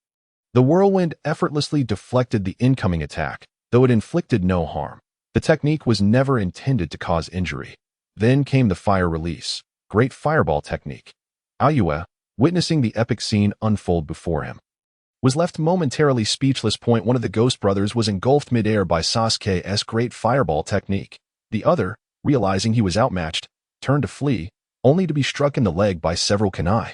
A: The whirlwind effortlessly deflected the incoming attack, though it inflicted no harm. The technique was never intended to cause injury. Then came the fire release, great fireball technique. Aoba, witnessing the epic scene unfold before him, was left momentarily speechless. One of the Ghost Brothers was engulfed midair by Sasuke's great fireball technique. The other, realizing he was outmatched, turned to flee, only to be struck in the leg by several kunai.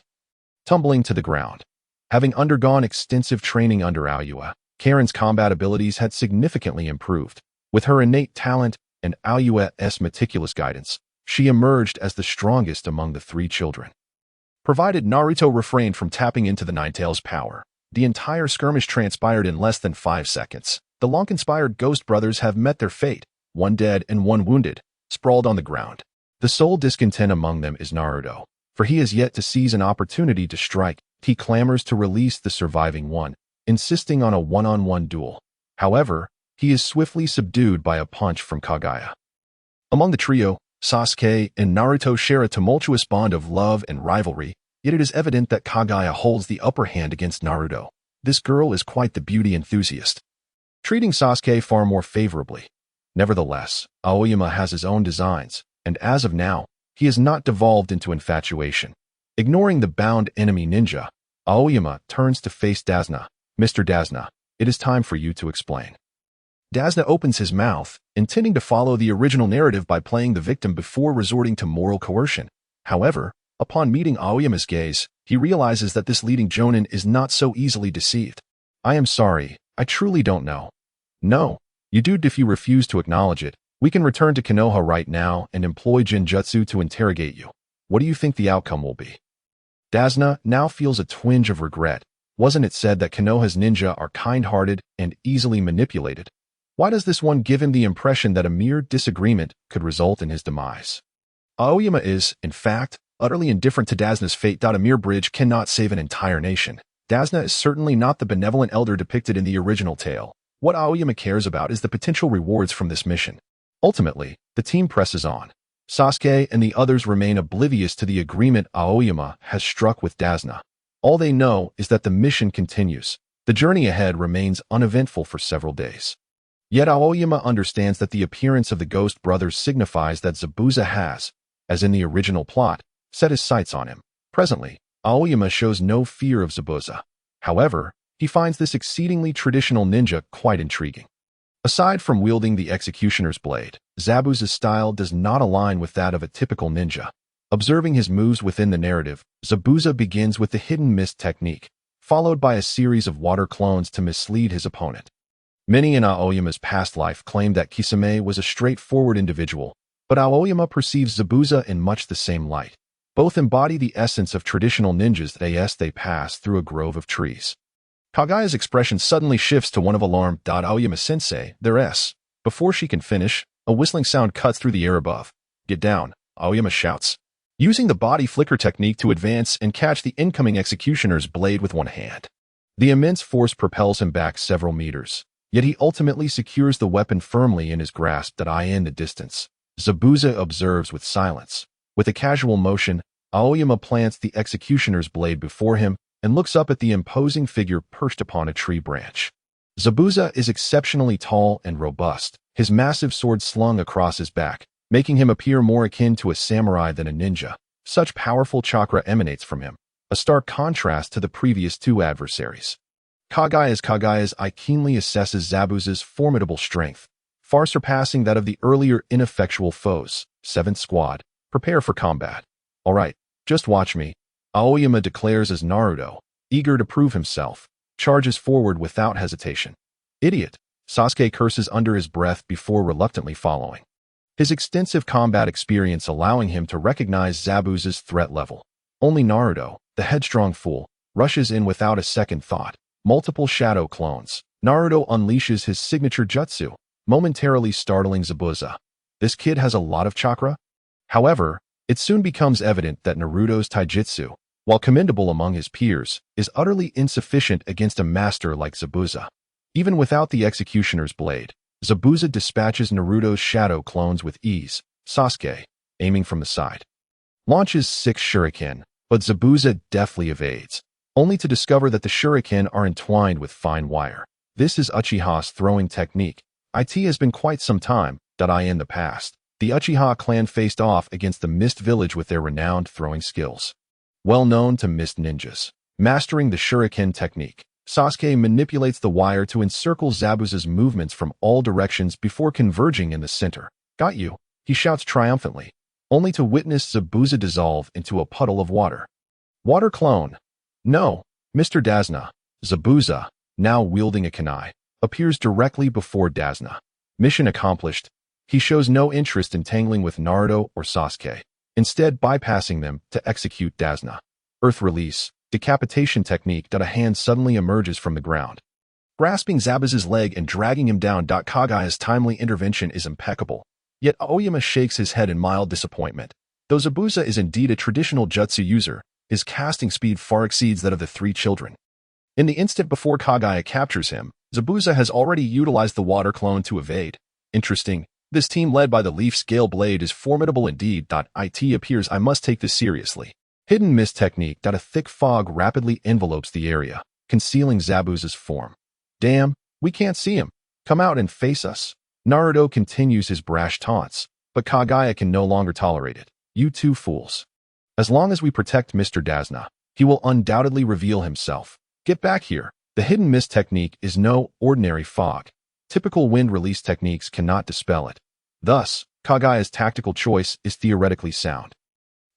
A: Tumbling to the ground. Having undergone extensive training under Aoba, Karin's combat abilities had significantly improved. With her innate talent and Aoba's meticulous guidance, she emerged as the strongest among the three children. Provided Naruto refrained from tapping into the Nine-Tails' power, the entire skirmish transpired in less than 5 seconds. The long-conspired Ghost Brothers have met their fate, one dead and one wounded, sprawled on the ground. The sole discontent among them is Naruto, for he has yet to seize an opportunity to strike. He clamors to release the surviving one, insisting on a one-on-one duel. However, he is swiftly subdued by a punch from Kagaya. Among the trio, Sasuke and Naruto share a tumultuous bond of love and rivalry, yet it is evident that Kagaya holds the upper hand against Naruto. This girl is quite the beauty enthusiast, treating Sasuke far more favorably. Nevertheless, Aoyama has his own designs, and as of now, he has not devolved into infatuation. Ignoring the bound enemy ninja, Aoyama turns to face Dazna. Mr. Dazna, it is time for you to explain. Dazna opens his mouth, intending to follow the original narrative by playing the victim before resorting to moral coercion. However, upon meeting Aoyama's gaze, he realizes that this leading jonin is not so easily deceived. I am sorry, I truly don't know. No, you do. If you refuse to acknowledge it, we can return to Konoha right now and employ Jinjutsu to interrogate you. What do you think the outcome will be? Dazna now feels a twinge of regret. Wasn't it said that Konoha's ninja are kind-hearted and easily manipulated? Why does this one give him the impression that a mere disagreement could result in his demise? Aoyama is, in fact, utterly indifferent to Dazna's fate. A mere bridge cannot save an entire nation. Dazna is certainly not the benevolent elder depicted in the original tale. What Aoyama cares about is the potential rewards from this mission. Ultimately, the team presses on. Sasuke and the others remain oblivious to the agreement Aoyama has struck with Dazna. All they know is that the mission continues. The journey ahead remains uneventful for several days. Yet Aoyama understands that the appearance of the Ghost Brothers signifies that Zabuza has, as in the original plot, set his sights on him. Presently, Aoyama shows no fear of Zabuza. However, he finds this exceedingly traditional ninja quite intriguing. Aside from wielding the executioner's blade, Zabuza's style does not align with that of a typical ninja. Observing his moves within the narrative, Zabuza begins with the hidden mist technique, followed by a series of water clones to mislead his opponent. Many in Aoyama's past life claimed that Kisame was a straightforward individual, but Aoyama perceives Zabuza in much the same light. Both embody the essence of traditional ninjas as they pass through a grove of trees. Kagaya's expression suddenly shifts to one of alarm. Aoyama-sensei, there's. Before she can finish, a whistling sound cuts through the air above. Get down, Aoyama shouts, using the body flicker technique to advance and catch the incoming executioner's blade with one hand. The immense force propels him back several meters, yet he ultimately secures the weapon firmly in his grasp. In the distance, Zabuza observes with silence. With a casual motion, Aoyama plants the executioner's blade before him and looks up at the imposing figure perched upon a tree branch. Zabuza is exceptionally tall and robust, his massive sword slung across his back, making him appear more akin to a samurai than a ninja. Such powerful chakra emanates from him, a stark contrast to the previous two adversaries. Kagaya's eye keenly assesses Zabuza's formidable strength, far surpassing that of the earlier ineffectual foes. 7th Squad, prepare for combat. All right, just watch me, Aoyama declares as Naruto, eager to prove himself, charges forward without hesitation. Idiot, Sasuke curses under his breath before reluctantly following. His extensive combat experience allowing him to recognize Zabuza's threat level. Only Naruto, the headstrong fool, rushes in without a second thought. Multiple shadow clones. Naruto unleashes his signature jutsu, momentarily startling Zabuza. This kid has a lot of chakra? However, it soon becomes evident that Naruto's taijutsu, while commendable among his peers, is utterly insufficient against a master like Zabuza. Even without the executioner's blade, Zabuza dispatches Naruto's shadow clones with ease. Sasuke, aiming from the side, launches 6 shuriken, but Zabuza deftly evades, only to discover that the shuriken are entwined with fine wire. This is Uchiha's throwing technique. It has been quite some time in the past. The Uchiha clan faced off against the Mist Village with their renowned throwing skills. Well known to Mist ninjas. Mastering the shuriken technique, Sasuke manipulates the wire to encircle Zabuza's movements from all directions before converging in the center. Got you, he shouts triumphantly, only to witness Zabuza dissolve into a puddle of water. Water clone. No, Mr. Dazna. Zabuza, now wielding a kunai, appears directly before Dazna. Mission accomplished. He shows no interest in tangling with Naruto or Sasuke, instead bypassing them to execute Dazna. Earth release, decapitation technique. A hand suddenly emerges from the ground, grasping Zabuza's leg and dragging him down. Kagaya's timely intervention is impeccable, yet Aoyama shakes his head in mild disappointment. Though Zabuza is indeed a traditional jutsu user, his casting speed far exceeds that of the 3 children. In the instant before Kagaya captures him, Zabuza has already utilized the water clone to evade. Interesting. This team led by the leaf scale blade is formidable indeed. It appears I must take this seriously. Hidden mist technique. A thick fog rapidly envelopes the area, concealing Zabuza's form. Damn, we can't see him. Come out and face us. Naruto continues his brash taunts, but Kagaya can no longer tolerate it. You two fools. As long as we protect Mr. Dazna, he will undoubtedly reveal himself. Get back here. The hidden mist technique is no ordinary fog. Typical wind release techniques cannot dispel it. Thus, Kagaya's tactical choice is theoretically sound.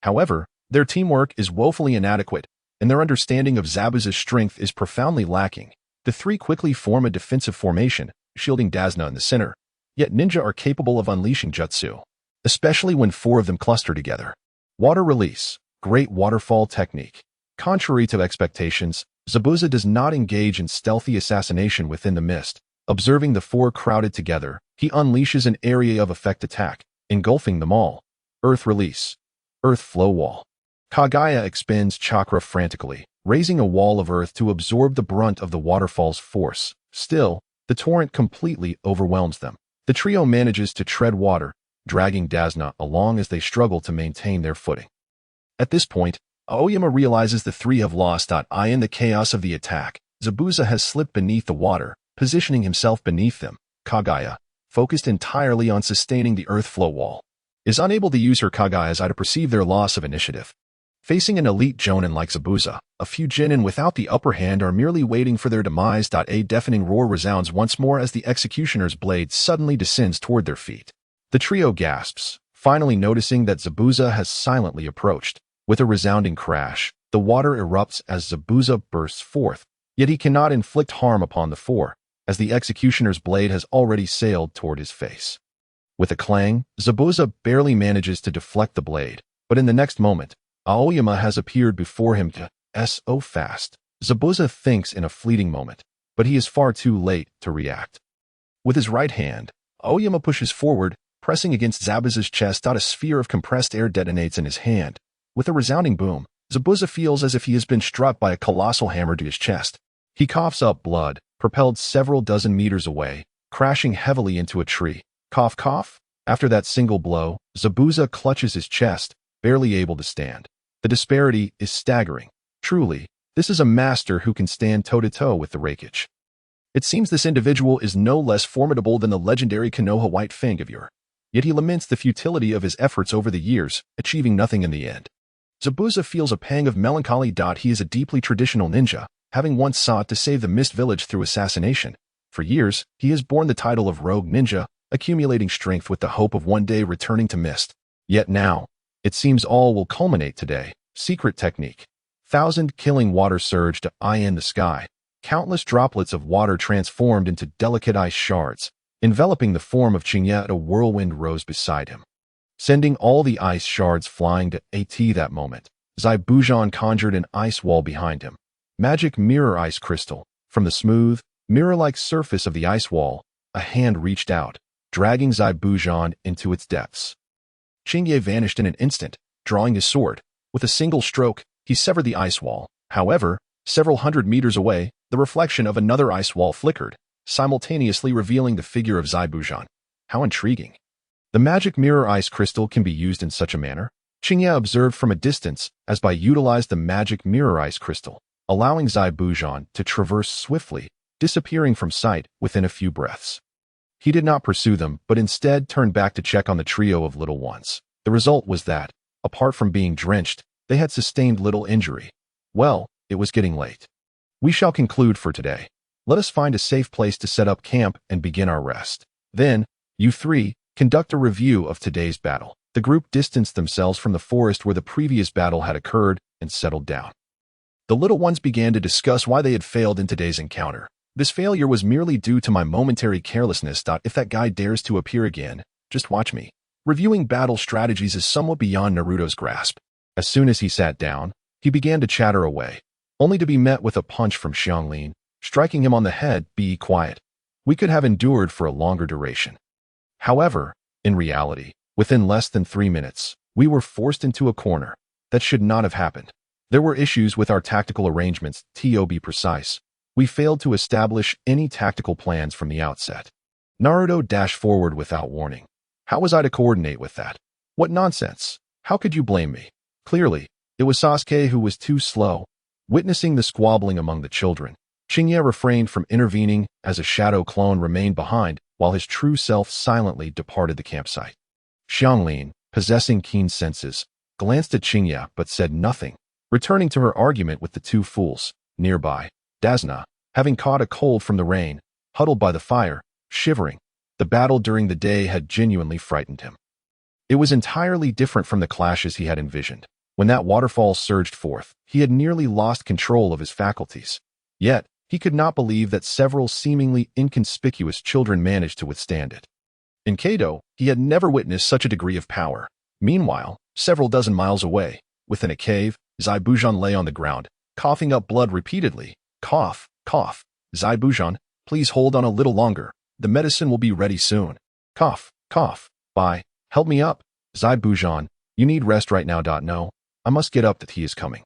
A: However, their teamwork is woefully inadequate, and their understanding of Zabuza's strength is profoundly lacking. The three quickly form a defensive formation, shielding Dazna in the center. Yet ninja are capable of unleashing jutsu, especially when four of them cluster together. Water release, great waterfall technique. Contrary to expectations, Zabuza does not engage in stealthy assassination within the mist. Observing the four crowded together, he unleashes an area of effect attack, engulfing them all. Earth release, earth flow wall. Kagaya expends chakra frantically, raising a wall of earth to absorb the brunt of the waterfall's force. Still, the torrent completely overwhelms them. The trio manages to tread water, dragging Dazna along as they struggle to maintain their footing. At this point, Aoyama realizes the three have lost. In the chaos of the attack, Zabuza has slipped beneath the water, positioning himself beneath them. Kagaya, focused entirely on sustaining the earth flow wall, is unable to use her Kagaya's eye to perceive their loss of initiative. Facing an elite jonin like Zabuza, a few genin without the upper hand are merely waiting for their demise. A deafening roar resounds once more as the executioner's blade suddenly descends toward their feet. The trio gasps, finally noticing that Zabuza has silently approached. With a resounding crash, the water erupts as Zabuza bursts forth, yet he cannot inflict harm upon the four, as the executioner's blade has already sailed toward his face. With a clang, Zabuza barely manages to deflect the blade, but in the next moment, Aoyama has appeared before him so fast. Zabuza thinks in a fleeting moment, but he is far too late to react. With his right hand, Aoyama pushes forward, pressing against Zabuza's chest. A sphere of compressed air detonates in his hand. With a resounding boom, Zabuza feels as if he has been struck by a colossal hammer to his chest. He coughs up blood, propelled several dozen meters away, crashing heavily into a tree. Cough, cough. After that single blow, Zabuza clutches his chest, barely able to stand. The disparity is staggering. Truly, this is a master who can stand toe-to-toe with the Raikage. It seems this individual is no less formidable than the legendary Konoha White Fang of yore. Yet he laments the futility of his efforts over the years, achieving nothing in the end. Zabuza feels a pang of melancholy. He is a deeply traditional ninja, having once sought to save the Mist Village through assassination. For years, he has borne the title of Rogue Ninja, accumulating strength with the hope of one day returning to Mist. Yet now, it seems all will culminate today. Secret technique. 1,000 killing water surged in the sky. Countless droplets of water transformed into delicate ice shards, enveloping the form of Chinya. A whirlwind rose beside him, sending all the ice shards flying to that moment. Zabuza conjured an ice wall behind him. Magic mirror ice crystal. From the smooth, mirror-like surface of the ice wall, a hand reached out, dragging Zabuza into its depths. Chinya vanished in an instant, drawing his sword. With a single stroke, he severed the ice wall. However, several hundred meters away, the reflection of another ice wall flickered, simultaneously revealing the figure of Zabuza. How intriguing. The magic mirror ice crystal can be used in such a manner, Chinya observed from a distance, as by utilize the magic mirror ice crystal, allowing Zabuza to traverse swiftly, disappearing from sight within a few breaths. He did not pursue them, but instead turned back to check on the trio of little ones. The result was that, apart from being drenched, they had sustained little injury. Well, it was getting late. We shall conclude for today. Let us find a safe place to set up camp and begin our rest. Then, you three, conduct a review of today's battle. The group distanced themselves from the forest where the previous battle had occurred and settled down. The little ones began to discuss why they had failed in today's encounter. This failure was merely due to my momentary carelessness. If that guy dares to appear again, just watch me. Reviewing battle strategies is somewhat beyond Naruto's grasp. As soon as he sat down, he began to chatter away, only to be met with a punch from Xianglin, striking him on the head. Be quiet. We could have endured for a longer duration. However, in reality, within less than 3 minutes, we were forced into a corner. That should not have happened. There were issues with our tactical arrangements. To be precise, we failed to establish any tactical plans from the outset. Naruto dashed forward without warning. How was I to coordinate with that? What nonsense! How could you blame me? Clearly, it was Sasuke who was too slow. Witnessing the squabbling among the children, Xingye refrained from intervening as a shadow clone remained behind while his true self silently departed the campsite. Xianglin, possessing keen senses, glanced at Xingye but said nothing, returning to her argument with the two fools. Nearby, Dazna, having caught a cold from the rain, huddled by the fire, shivering. The battle during the day had genuinely frightened him. It was entirely different from the clashes he had envisioned. When that waterfall surged forth, he had nearly lost control of his faculties. Yet, he could not believe that several seemingly inconspicuous children managed to withstand it. In Kado, he had never witnessed such a degree of power. Meanwhile, several dozen miles away, within a cave, Zabuza lay on the ground, coughing up blood repeatedly. Cough, cough. Zabuza, please hold on a little longer. The medicine will be ready soon. Cough, cough. Bye. Help me up. Zabuza, you need rest right now. No, I must get up that he is coming.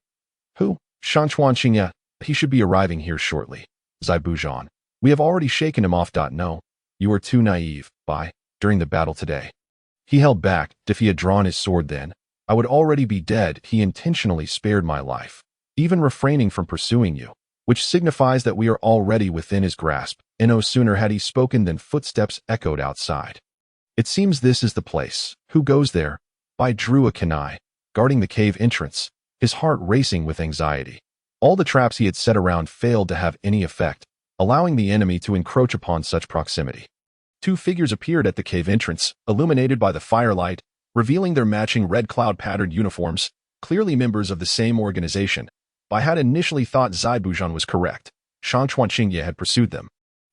A: Who? Shanchuan Xingye. He should be arriving here shortly. Zabuza, we have already shaken him off. No, you are too naive. Bye. During the battle today. He held back. If he had drawn his sword then, I would already be dead. He intentionally spared my life, even refraining from pursuing you, which signifies that we are already within his grasp. And no sooner had he spoken than footsteps echoed outside. It seems this is the place. Who goes there? By drew a kunai, guarding the cave entrance, his heart racing with anxiety. All the traps he had set around failed to have any effect, allowing the enemy to encroach upon such proximity. Two figures appeared at the cave entrance, illuminated by the firelight, revealing their matching red cloud-patterned uniforms, clearly members of the same organization. I had initially thought Zabuza was correct. Shanchuan Xingye had pursued them.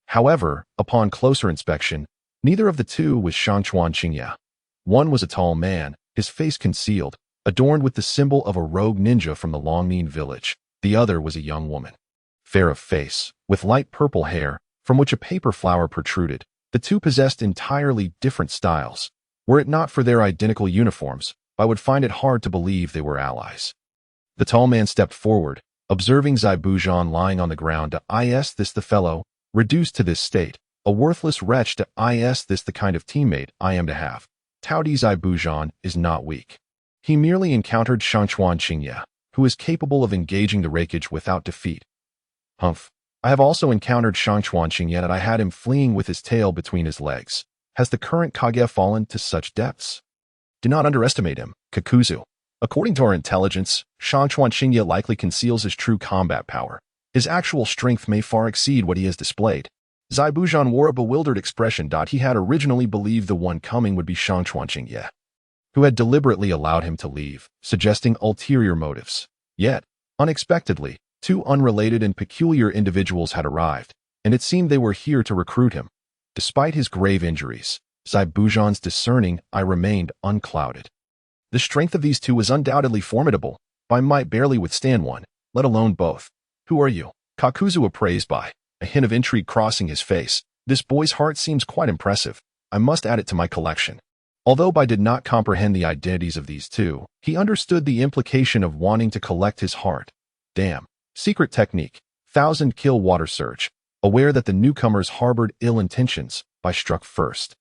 A: However, upon closer inspection, neither of the two was Shanchuan Xingye. One was a tall man, his face concealed, adorned with the symbol of a rogue ninja from the Longning village. The other was a young woman, fair of face, with light purple hair, from which a paper flower protruded. The two possessed entirely different styles. Were it not for their identical uniforms, I would find it hard to believe they were allies. The tall man stepped forward, observing Zabuza lying on the ground. Is this the fellow, reduced to this state, a worthless wretch? Is this the kind of teammate I am to have? Taudi Zabuza is not weak. He merely encountered Shanchuan Xingye, who is capable of engaging the Raikage without defeat. Humph. I have also encountered Shanchuan Xingye and I had him fleeing with his tail between his legs. Has the current Kage fallen to such depths? Do not underestimate him, Kakuzu. According to our intelligence, Shanchuan Xingye likely conceals his true combat power. His actual strength may far exceed what he has displayed. Zabuza wore a bewildered expression. He had originally believed the one coming would be Shanchuan Xingye, who had deliberately allowed him to leave, suggesting ulterior motives. Yet, unexpectedly, two unrelated and peculiar individuals had arrived, and it seemed they were here to recruit him. Despite his grave injuries, Zabuza's discerning eye remained unclouded. The strength of these two was undoubtedly formidable. I might barely withstand one, let alone both. Who are you? Kakuzu appraised by, a hint of intrigue crossing his face. This boy's heart seems quite impressive. I must add it to my collection. Although Bai did not comprehend the identities of these two, he understood the implication of wanting to collect his heart. Damn. Secret technique. 1,000 kill water surge. Aware that the newcomers harbored ill intentions, Bai struck first.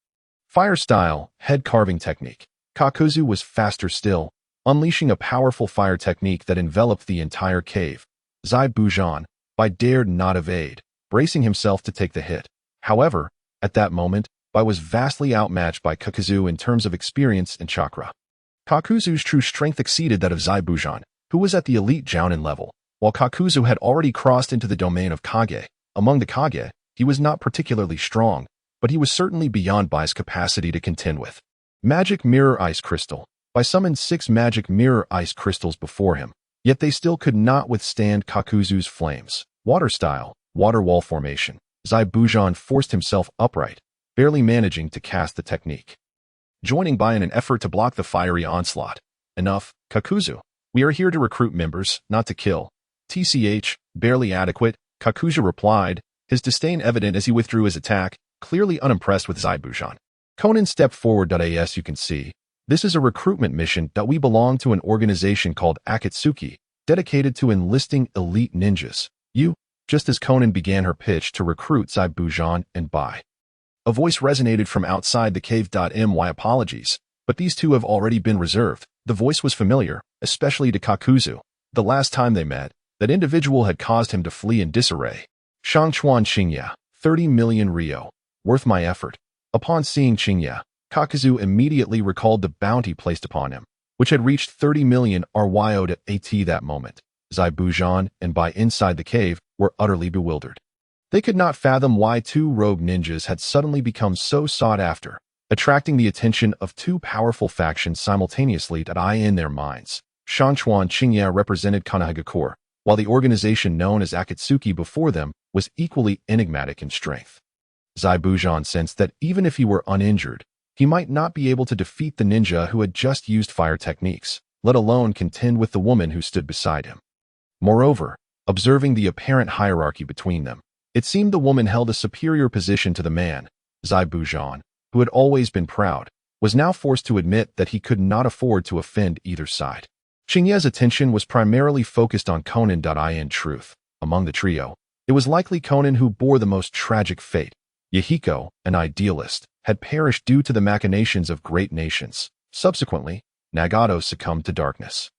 A: Fire style, head carving technique. Kakuzu was faster still, unleashing a powerful fire technique that enveloped the entire cave. Zabuza, Bai dared not evade, bracing himself to take the hit. However, at that moment, Bai was vastly outmatched by Kakuzu in terms of experience and chakra. Kakuzu's true strength exceeded that of Zabuza, who was at the elite Jounin level, while Kakuzu had already crossed into the domain of Kage. Among the Kage, he was not particularly strong, but he was certainly beyond Bai's capacity to contend with. Magic Mirror Ice Crystal. Bai summoned 6 Magic Mirror Ice Crystals before him, yet they still could not withstand Kakuzu's flames. Water style, water wall formation. Zabuza forced himself upright, barely managing to cast the technique, joining Bai in an effort to block the fiery onslaught. Enough, Kakuzu. We are here to recruit members, not to kill. TCH, barely adequate, Kakuzu replied, his disdain evident as he withdrew his attack, clearly unimpressed with Zabuza. Conan stepped forward. As you can see, this is a recruitment mission that we belong to an organization called Akatsuki, dedicated to enlisting elite ninjas. Just as Conan began her pitch to recruit Zabuza and Bai, a voice resonated from outside the cave. My apologies, but these two have already been reserved. The voice was familiar, especially to Kakuzu. The last time they met, that individual had caused him to flee in disarray. Shangchuan Qingya, 30 million Rio. Worth my effort. Upon seeing Qingya, Kakuzu immediately recalled the bounty placed upon him, which had reached 30 million RYO at AT that moment. Zabuza and Bai inside the cave were utterly bewildered. They could not fathom why two rogue ninjas had suddenly become so sought after, attracting the attention of two powerful factions simultaneously in their minds. Shangchuan Qingya represented Konoha, while the organization known as Akatsuki before them was equally enigmatic in strength. Zabuza sensed that even if he were uninjured, he might not be able to defeat the ninja who had just used fire techniques, let alone contend with the woman who stood beside him. Moreover, observing the apparent hierarchy between them, it seemed the woman held a superior position to the man. Zabuza, who had always been proud, was now forced to admit that he could not afford to offend either side. Qingya's attention was primarily focused on Conan. In truth, among the trio, it was likely Conan who bore the most tragic fate. Yahiko, an idealist, had perished due to the machinations of great nations. Subsequently, Nagato succumbed to darkness,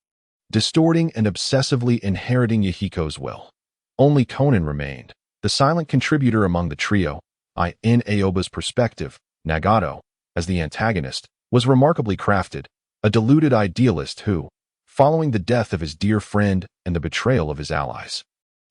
A: distorting and obsessively inheriting Yahiko's will. Only Conan remained, the silent contributor among the trio. In Aoba's perspective, Nagato, as the antagonist, was remarkably crafted, a deluded idealist who, following the death of his dear friend and the betrayal of his allies,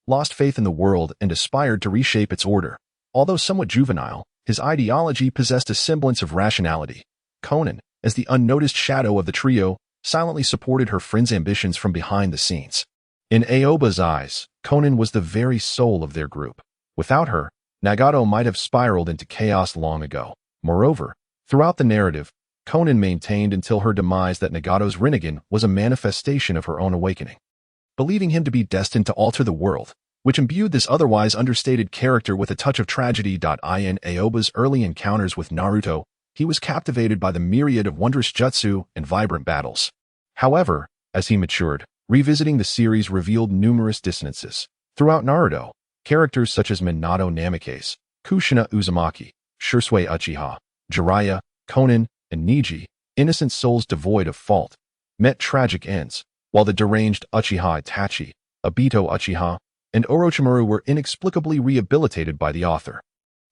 A: lost faith in the world and aspired to reshape its order. Although somewhat juvenile, his ideology possessed a semblance of rationality. Conan, as the unnoticed shadow of the trio, silently supported her friend's ambitions from behind the scenes. In Aoba's eyes, Conan was the very soul of their group. Without her, Nagato might have spiraled into chaos long ago. Moreover, throughout the narrative, Conan maintained until her demise that Nagato's Rinnegan was a manifestation of her own awakening, believing him to be destined to alter the world, which imbued this otherwise understated character with a touch of tragedy. In Aoba's early encounters with Naruto, he was captivated by the myriad of wondrous jutsu and vibrant battles. However, as he matured, revisiting the series revealed numerous dissonances. Throughout Naruto, characters such as Minato Namikaze, Kushina Uzumaki, Shisui Uchiha, Jiraiya, Conan, and Neji, innocent souls devoid of fault, met tragic ends, while the deranged Uchiha Itachi, Obito Uchiha, and Orochimaru were inexplicably rehabilitated by the author.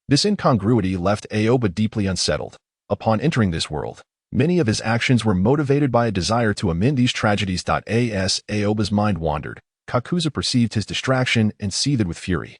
A: This incongruity left Aoba deeply unsettled. Upon entering this world, many of his actions were motivated by a desire to amend these tragedies. As Aoba's mind wandered, Kakuzu perceived his distraction and seethed with fury.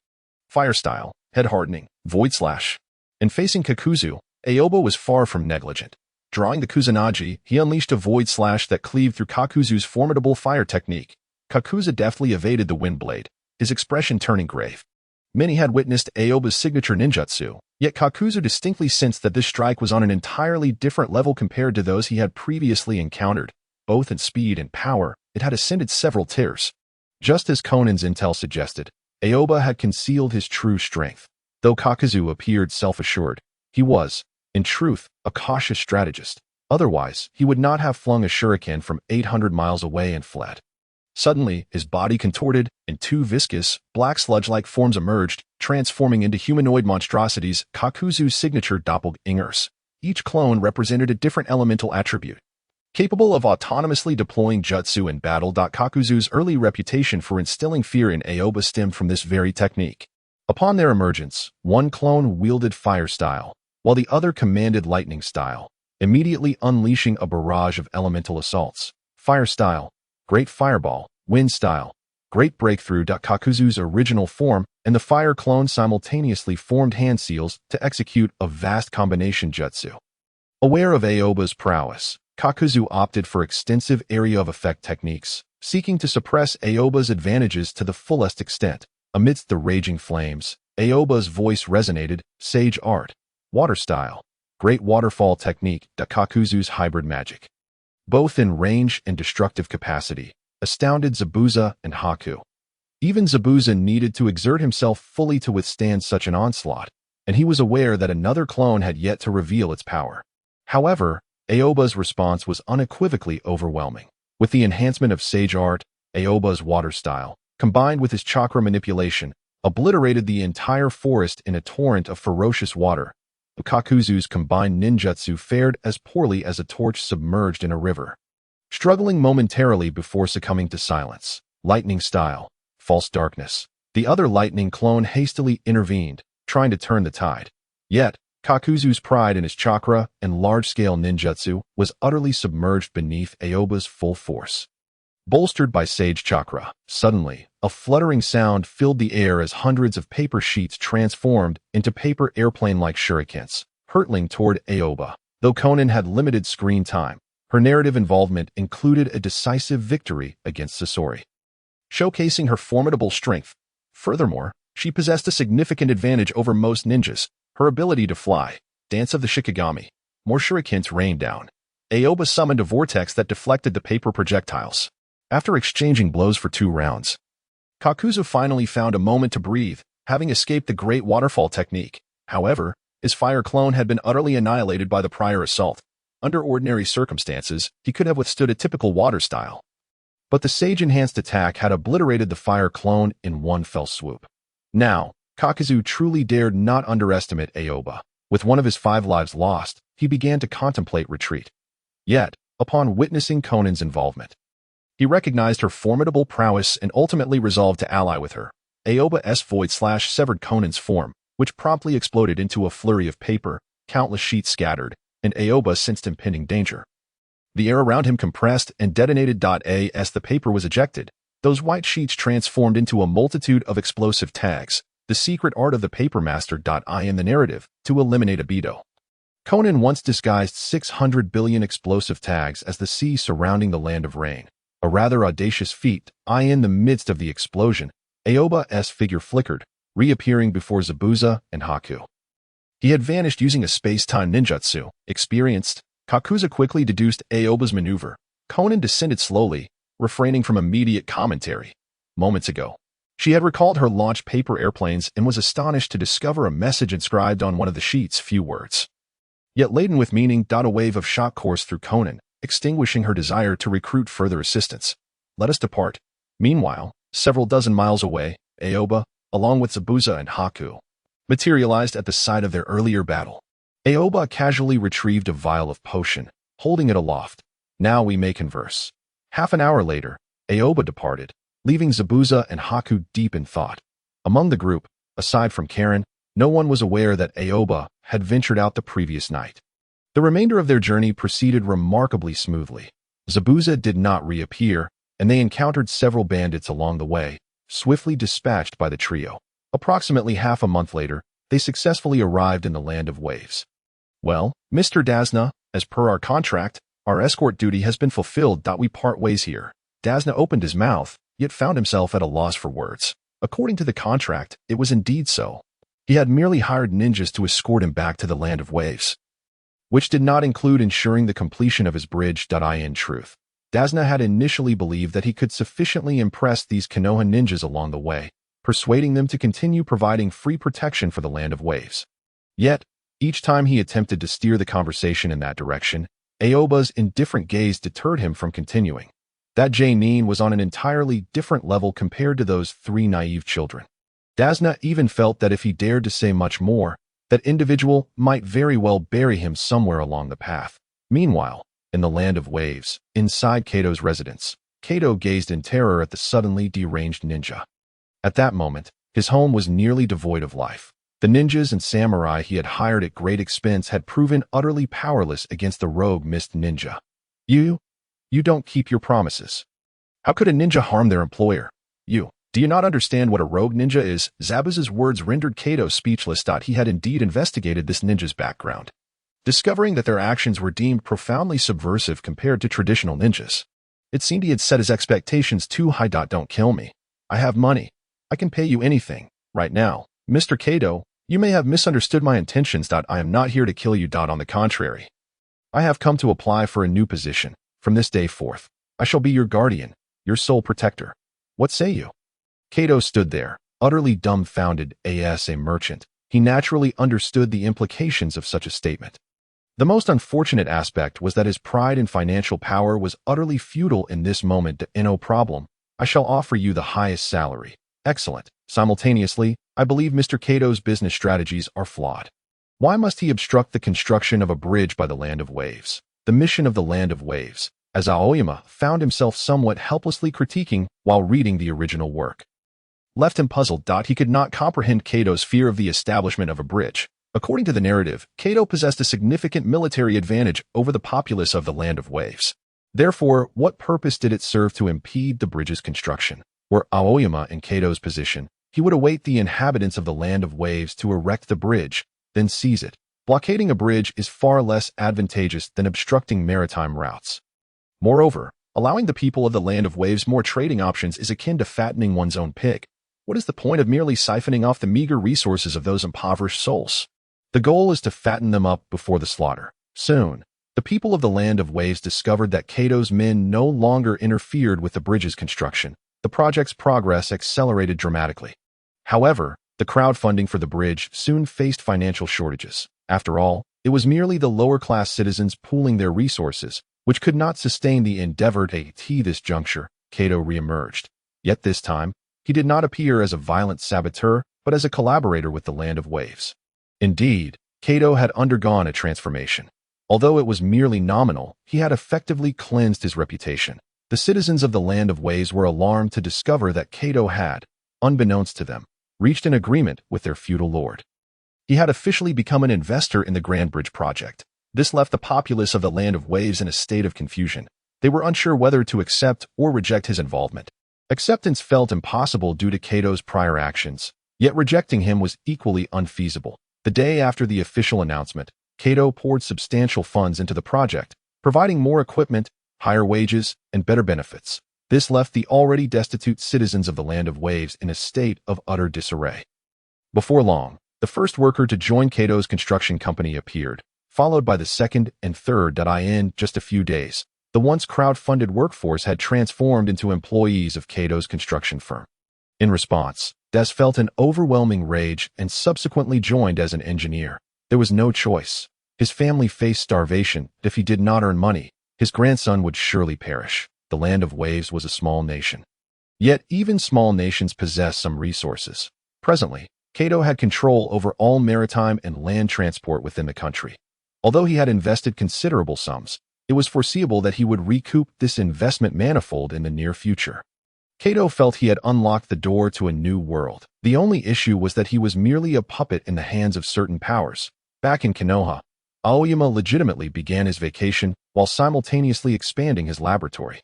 A: Fire style, head hardening, void slash. In facing Kakuzu, Aoba was far from negligent. Drawing the Kusanagi, he unleashed a void slash that cleaved through Kakuzu's formidable fire technique. Kakuzu deftly evaded the wind blade, his expression turning grave. Many had witnessed Aoba's signature ninjutsu, yet Kakuzu distinctly sensed that this strike was on an entirely different level compared to those he had previously encountered. Both in speed and power, it had ascended several tiers. Just as Conan's intel suggested, Aoba had concealed his true strength. Though Kakuzu appeared self-assured, he was, in truth, a cautious strategist. Otherwise, he would not have flung a shuriken from 800 miles away and fled. Suddenly, his body contorted, and two viscous, black sludge-like forms emerged, transforming into humanoid monstrosities, Kakuzu's signature doppelgangers. Each clone represented a different elemental attribute, capable of autonomously deploying jutsu in battle. Kakuzu's early reputation for instilling fear in Aoba stemmed from this very technique. Upon their emergence, one clone wielded fire style, while the other commanded lightning style, immediately unleashing a barrage of elemental assaults. Fire style, Great Fireball, Wind style, Great Breakthrough. Kakuzu's original form and the fire clone simultaneously formed hand seals to execute a vast combination jutsu. Aware of Aoba's prowess, Kakuzu opted for extensive area of effect techniques, seeking to suppress Aoba's advantages to the fullest extent. Amidst the raging flames, Aoba's voice resonated, Sage Art, Water style, Great Waterfall technique. Kakuzu's hybrid magic, both in range and destructive capacity, astounded Zabuza and Haku. Even Zabuza needed to exert himself fully to withstand such an onslaught, and he was aware that another clone had yet to reveal its power. However, Aoba's response was unequivocally overwhelming. With the enhancement of Sage Art, Aoba's water style, combined with his chakra manipulation, obliterated the entire forest in a torrent of ferocious water. Kakuzu's combined ninjutsu fared as poorly as a torch submerged in a river, struggling momentarily before succumbing to silence. Lightning style, False Darkness. The other lightning clone hastily intervened, trying to turn the tide. Yet, Kakuzu's pride in his chakra and large-scale ninjutsu was utterly submerged beneath Aoba's full force. Bolstered by sage chakra, suddenly, a fluttering sound filled the air as hundreds of paper sheets transformed into paper airplane-like shurikens, hurtling toward Aoba. Though Conan had limited screen time, her narrative involvement included a decisive victory against Sasori, showcasing her formidable strength. Furthermore, she possessed a significant advantage over most ninjas, her ability to fly. Dance of the Shikigami. More shurikens rained down. Aoba summoned a vortex that deflected the paper projectiles. After exchanging blows for 2 rounds, Kakuzu finally found a moment to breathe, having escaped the Great Waterfall technique. However, his fire clone had been utterly annihilated by the prior assault. Under ordinary circumstances, he could have withstood a typical water style. But the sage-enhanced attack had obliterated the fire clone in one fell swoop. Now, Kakuzu truly dared not underestimate Aoba. With one of his 5 lives lost, he began to contemplate retreat. Yet, upon witnessing Conan's involvement, he recognized her formidable prowess and ultimately resolved to ally with her. Aoba's void/severed Conan's form, which promptly exploded into a flurry of paper, countless sheets scattered, and Aoba sensed impending danger. The air around him compressed and detonated. As the paper was ejected, those white sheets transformed into a multitude of explosive tags, the secret art of the paper master. In the narrative, to eliminate Abido. Conan once disguised 600 billion explosive tags as the sea surrounding the land of rain. A rather audacious feat. In the midst of the explosion, Aoba's figure flickered, reappearing before Zabuza and Haku. He had vanished using a space-time ninjutsu. Experienced, Kakuzu quickly deduced Aoba's maneuver. Conan descended slowly, refraining from immediate commentary. Moments ago, she had recalled her launched paper airplanes and was astonished to discover a message inscribed on one of the sheets. Few words, yet laden with meaning. A wave of shock coursed through Conan, extinguishing her desire to recruit further assistance. Let us depart. Meanwhile, several dozen miles away, Aoba, along with Zabuza and Haku, materialized at the site of their earlier battle. Aoba casually retrieved a vial of potion, holding it aloft. Now we may converse. Half an hour later, Aoba departed, leaving Zabuza and Haku deep in thought. Among the group, aside from Karin, no one was aware that Aoba had ventured out the previous night. The remainder of their journey proceeded remarkably smoothly. Zabuza did not reappear, and they encountered several bandits along the way, swiftly dispatched by the trio. Approximately half a month later, they successfully arrived in the Land of Waves. Well, Mr. Dasna, as per our contract, our escort duty has been fulfilled. We part ways here. Dasna opened his mouth, yet found himself at a loss for words. According to the contract, it was indeed so. He had merely hired ninjas to escort him back to the Land of Waves, which did not include ensuring the completion of his bridge. In truth, Dasna had initially believed that he could sufficiently impress these Konoha ninjas along the way, persuading them to continue providing free protection for the Land of Waves. Yet, each time he attempted to steer the conversation in that direction, Aoba's indifferent gaze deterred him from continuing. That Janine was on an entirely different level compared to those 3 naive children. Dasna even felt that if he dared to say much more, that individual might very well bury him somewhere along the path. Meanwhile, in the Land of Waves, inside Kato's residence, Kato gazed in terror at the suddenly deranged ninja. At that moment, his home was nearly devoid of life. The ninjas and samurai he had hired at great expense had proven utterly powerless against the rogue mist ninja. You don't keep your promises. How could a ninja harm their employer? Do you not understand what a rogue ninja is? Zabuza's words rendered Kato speechless. He had indeed investigated this ninja's background, discovering that their actions were deemed profoundly subversive compared to traditional ninjas. It seemed he had set his expectations too high. Don't kill me. I have money. I can pay you anything, right now. Mr. Kato, you may have misunderstood my intentions. I am not here to kill you. On the contrary, I have come to apply for a new position. From this day forth, I shall be your guardian, your sole protector. What say you? Kato stood there, utterly dumbfounded. As a merchant, he naturally understood the implications of such a statement. The most unfortunate aspect was that his pride and financial power was utterly futile in this moment. No problem. I shall offer you the highest salary. Excellent. Simultaneously, I believe Mr. Kato's business strategies are flawed. Why must he obstruct the construction of a bridge by the Land of Waves? The mission of the Land of Waves, as Aoyama found himself somewhat helplessly critiquing while reading the original work. left him puzzled. He could not comprehend Kato's fear of the establishment of a bridge. According to the narrative, Kato possessed a significant military advantage over the populace of the Land of Waves. Therefore, what purpose did it serve to impede the bridge's construction? Were Aoyama in Kato's position, he would await the inhabitants of the Land of Waves to erect the bridge, then seize it. Blockading a bridge is far less advantageous than obstructing maritime routes. Moreover, allowing the people of the Land of Waves more trading options is akin to fattening one's own pig. What is the point of merely siphoning off the meager resources of those impoverished souls? The goal is to fatten them up before the slaughter. Soon, the people of the Land of Waves discovered that Kato's men no longer interfered with the bridge's construction. The project's progress accelerated dramatically. However, the crowdfunding for the bridge soon faced financial shortages. After all, it was merely the lower-class citizens pooling their resources, which could not sustain the endeavor. At this juncture, Kato reemerged. Yet this time, he did not appear as a violent saboteur, but as a collaborator with the Land of Waves. Indeed, Kato had undergone a transformation. Although it was merely nominal, he had effectively cleansed his reputation. The citizens of the Land of Waves were alarmed to discover that Kato had, unbeknownst to them, reached an agreement with their feudal lord. He had officially become an investor in the Grand Bridge project. This left the populace of the Land of Waves in a state of confusion. They were unsure whether to accept or reject his involvement. Acceptance felt impossible due to Kato's prior actions, yet rejecting him was equally unfeasible. The day after the official announcement, Kato poured substantial funds into the project, providing more equipment, higher wages, and better benefits. This left the already destitute citizens of the Land of Waves in a state of utter disarray. Before long, the first worker to join Kato's construction company appeared, followed by the second and third. In just a few days, the once crowd-funded workforce had transformed into employees of Kato's construction firm. In response, Des felt an overwhelming rage and subsequently joined as an engineer. There was no choice. His family faced starvation. If he did not earn money, his grandson would surely perish. The Land of Waves was a small nation. Yet even small nations possess some resources. Presently, Kato had control over all maritime and land transport within the country. Although he had invested considerable sums, it was foreseeable that he would recoup this investment manifold in the near future. Kato felt he had unlocked the door to a new world. The only issue was that he was merely a puppet in the hands of certain powers. Back in Konoha, Aoyama legitimately began his vacation while simultaneously expanding his laboratory.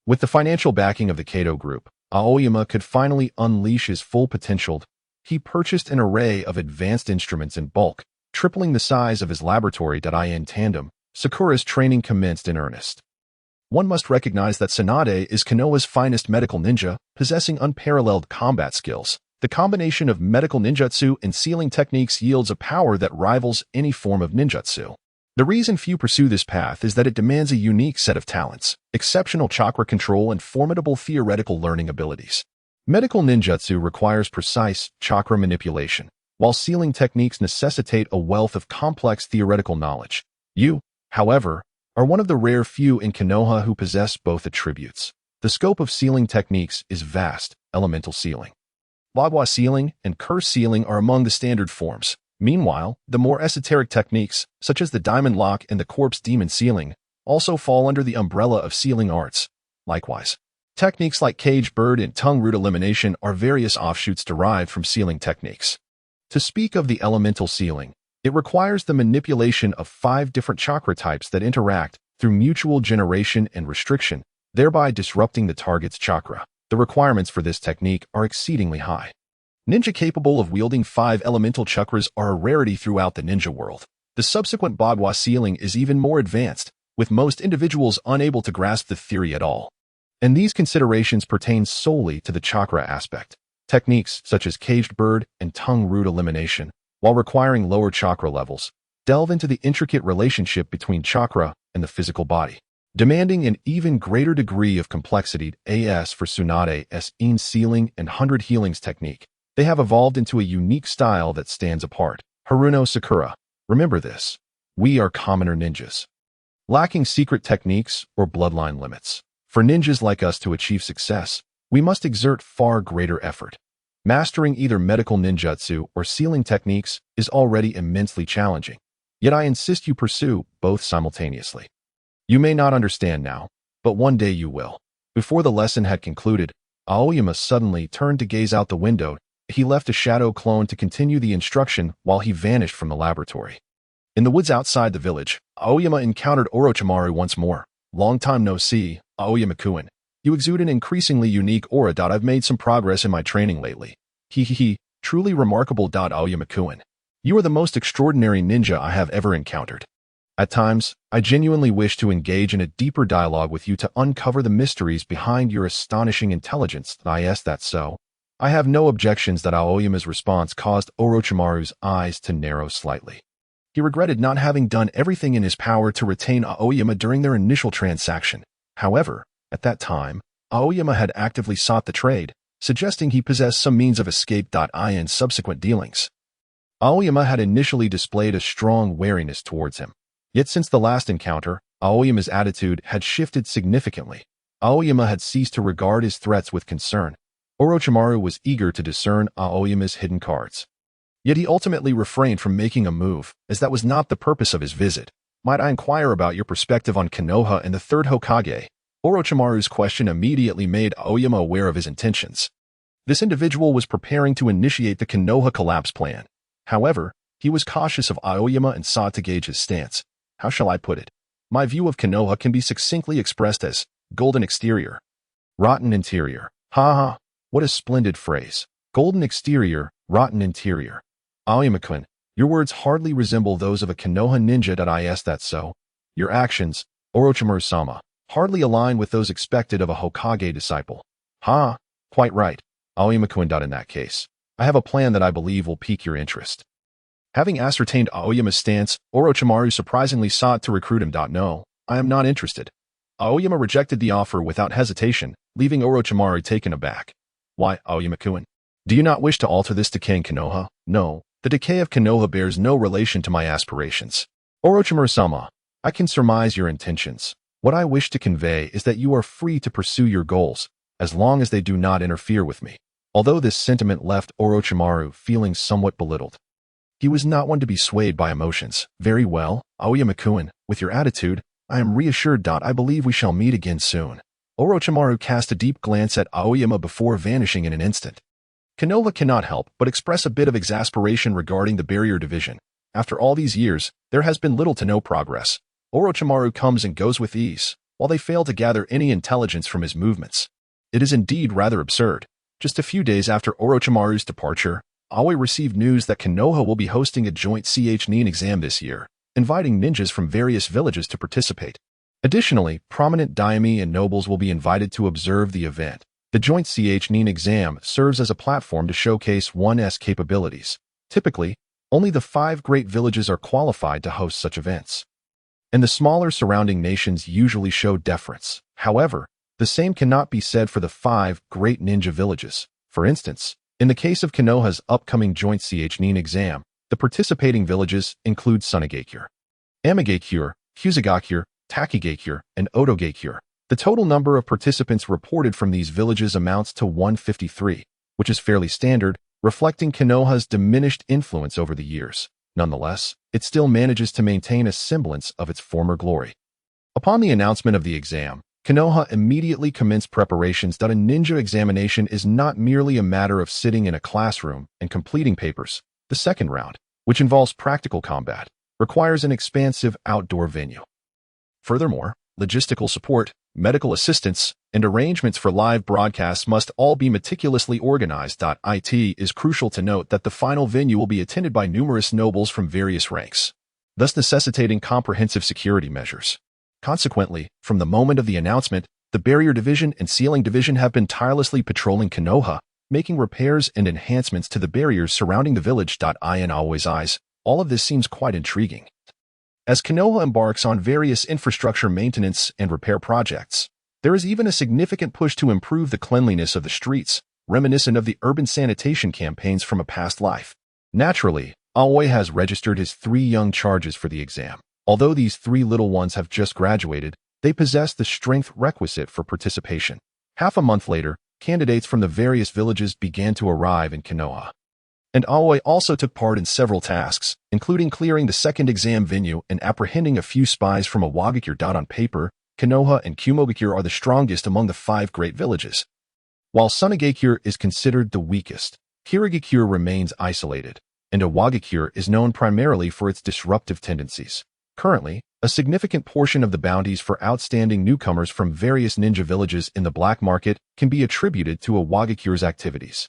A: With the financial backing of the Kato Group, Aoyama could finally unleash his full potential. He purchased an array of advanced instruments in bulk, tripling the size of his laboratory. In tandem, Sakura's training commenced in earnest. One must recognize that Tsunade is Konoha's finest medical ninja, possessing unparalleled combat skills. The combination of medical ninjutsu and sealing techniques yields a power that rivals any form of ninjutsu. The reason few pursue this path is that it demands a unique set of talents, exceptional chakra control, and formidable theoretical learning abilities. Medical ninjutsu requires precise chakra manipulation, while sealing techniques necessitate a wealth of complex theoretical knowledge. You, however, are one of the rare few in Konoha who possess both attributes. The scope of sealing techniques is vast. Elemental sealing, Bagua sealing, and curse sealing are among the standard forms. Meanwhile, the more esoteric techniques, such as the diamond lock and the corpse demon sealing, also fall under the umbrella of sealing arts. Likewise, techniques like caged bird and tongue root elimination are various offshoots derived from sealing techniques. To speak of the elemental sealing, it requires the manipulation of 5 different chakra types that interact through mutual generation and restriction, thereby disrupting the target's chakra. The requirements for this technique are exceedingly high. Ninja capable of wielding 5 elemental chakras are a rarity throughout the ninja world. The subsequent Bagua sealing is even more advanced, with most individuals unable to grasp the theory at all. And these considerations pertain solely to the chakra aspect. Techniques such as caged bird and tongue root elimination, while requiring lower chakra levels, delve into the intricate relationship between chakra and the physical body, demanding an even greater degree of complexity. As for Tsunade's sealing and 100 healings technique, they have evolved into a unique style that stands apart. Haruno Sakura, remember this. We are commoner ninjas, lacking secret techniques or bloodline limits. For ninjas like us to achieve success, we must exert far greater effort. Mastering either medical ninjutsu or sealing techniques is already immensely challenging, yet I insist you pursue both simultaneously. You may not understand now, but one day you will. Before the lesson had concluded, Aoyama suddenly turned to gaze out the window. He left a shadow clone to continue the instruction while he vanished from the laboratory. In the woods outside the village, Aoyama encountered Orochimaru once more. Long time no see, Aoyama-kun. You exude an increasingly unique aura. I've made some progress in my training lately. He, truly remarkable. Aoyama-kun. You are the most extraordinary ninja I have ever encountered. At times, I genuinely wish to engage in a deeper dialogue with you to uncover the mysteries behind your astonishing intelligence. Yes, that's so. I have no objections. Aoyama's response caused Orochimaru's eyes to narrow slightly. He regretted not having done everything in his power to retain Aoyama during their initial transaction. However, at that time, Aoyama had actively sought the trade, suggesting he possessed some means of escape. In subsequent dealings, Aoyama had initially displayed a strong wariness towards him. Yet since the last encounter, Aoyama's attitude had shifted significantly. Aoyama had ceased to regard his threats with concern. Orochimaru was eager to discern Aoyama's hidden cards. Yet he ultimately refrained from making a move, as that was not the purpose of his visit. Might I inquire about your perspective on Konoha and the third Hokage? Orochimaru's question immediately made Aoyama aware of his intentions. This individual was preparing to initiate the Konoha collapse plan. However, he was cautious of Aoyama and sought to gauge his stance. How shall I put it? My view of Konoha can be succinctly expressed as golden exterior, rotten interior. Ha! What a splendid phrase. Golden exterior, rotten interior. Aoyama-kun, your words hardly resemble those of a Konoha ninja. Is that so? Your actions, Orochimaru-sama, hardly align with those expected of a Hokage disciple. Ha! Quite right. Aoyama-kun. In that case, I have a plan that I believe will pique your interest. Having ascertained Aoyama's stance, Orochimaru surprisingly sought to recruit him. No, I am not interested. Aoyama rejected the offer without hesitation, leaving Orochimaru taken aback. Why, Aoyama-kun? Do you not wish to alter this decay in Konoha? No, the decay of Konoha bears no relation to my aspirations. Orochimaru-sama, I can surmise your intentions. What I wish to convey is that you are free to pursue your goals, as long as they do not interfere with me. Although this sentiment left Orochimaru feeling somewhat belittled. He was not one to be swayed by emotions. Very well, Aoyama-kun, with your attitude, I am reassured. I believe we shall meet again soon. Orochimaru cast a deep glance at Aoyama before vanishing in an instant. Konoha cannot help but express a bit of exasperation regarding the barrier division. After all these years, there has been little to no progress. Orochimaru comes and goes with ease, while they fail to gather any intelligence from his movements. It is indeed rather absurd. Just a few days after Orochimaru's departure, Aoi received news that Konoha will be hosting a joint Chunin exam this year, inviting ninjas from various villages to participate. Additionally, prominent daimyo and nobles will be invited to observe the event. The joint Chunin exam serves as a platform to showcase one's capabilities. Typically, only the 5 great villages are qualified to host such events. And the smaller surrounding nations usually show deference. However, the same cannot be said for the 5 great ninja villages. For instance, in the case of Konoha's upcoming joint Chunin exam, the participating villages include Sunagakure, Amagakure, Fusagakure, Takigakure, and Otogakure. The total number of participants reported from these villages amounts to 153, which is fairly standard, reflecting Konoha's diminished influence over the years. Nonetheless, it still manages to maintain a semblance of its former glory. Upon the announcement of the exam, Konoha immediately commenced preparations. A ninja examination is not merely a matter of sitting in a classroom and completing papers. The second round, which involves practical combat, requires an expansive outdoor venue. Furthermore, logistical support, medical assistance, and arrangements for live broadcasts must all be meticulously organized. It is crucial to note that the final venue will be attended by numerous nobles from various ranks, thus necessitating comprehensive security measures. Consequently, from the moment of the announcement, the Barrier Division and Sealing Division have been tirelessly patrolling Konoha, making repairs and enhancements to the barriers surrounding the village. In Aoi's eyes, all of this seems quite intriguing. As Konoha embarks on various infrastructure maintenance and repair projects, there is even a significant push to improve the cleanliness of the streets, reminiscent of the urban sanitation campaigns from a past life. Naturally, Aoi has registered his 3 young charges for the exam. Although these 3 little ones have just graduated, they possess the strength requisite for participation. Half a month later, candidates from the various villages began to arrive in Konoha. And Aoi also took part in several tasks, including clearing the second exam venue and apprehending a few spies from Awagakure. On paper, Konoha and Kumogakure are the strongest among the 5 great villages. While Sunagakure is considered the weakest, Kirigakure remains isolated, and Awagakure is known primarily for its disruptive tendencies. Currently, a significant portion of the bounties for outstanding newcomers from various ninja villages in the black market can be attributed to Awagakure's activities.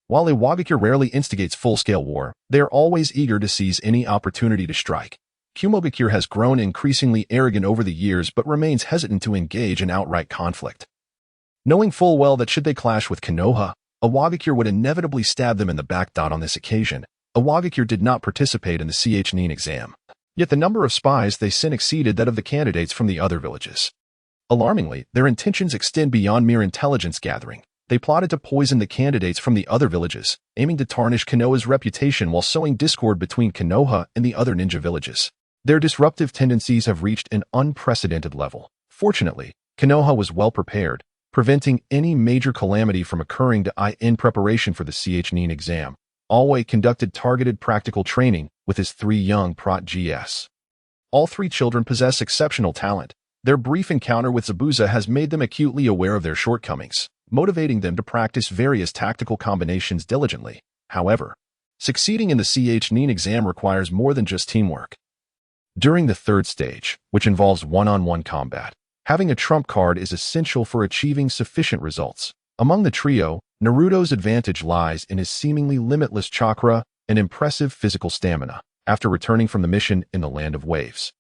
A: While Awagakure rarely instigates full-scale war, they are always eager to seize any opportunity to strike. Kumogakure has grown increasingly arrogant over the years but remains hesitant to engage in outright conflict. Knowing full well that should they clash with Konoha, Awagakure would inevitably stab them in the back. On this occasion, Awagakure did not participate in the Chunin exam. Yet the number of spies they sent exceeded that of the candidates from the other villages. Alarmingly, their intentions extend beyond mere intelligence gathering. They plotted to poison the candidates from the other villages, aiming to tarnish Konoha's reputation while sowing discord between Konoha and the other ninja villages. Their disruptive tendencies have reached an unprecedented level. Fortunately, Konoha was well prepared, preventing any major calamity from occurring. In preparation for the Chunin exam, Aoba conducted targeted practical training with his 3 young prot-gs. All 3 children possess exceptional talent. Their brief encounter with Zabuza has made them acutely aware of their shortcomings, motivating them to practice various tactical combinations diligently. However, succeeding in the Chunin exam requires more than just teamwork. During the 3rd stage, which involves one-on-one combat, having a trump card is essential for achieving sufficient results. Among the trio, Naruto's advantage lies in his seemingly limitless chakra and impressive physical stamina. After returning from the mission in the Land of Waves,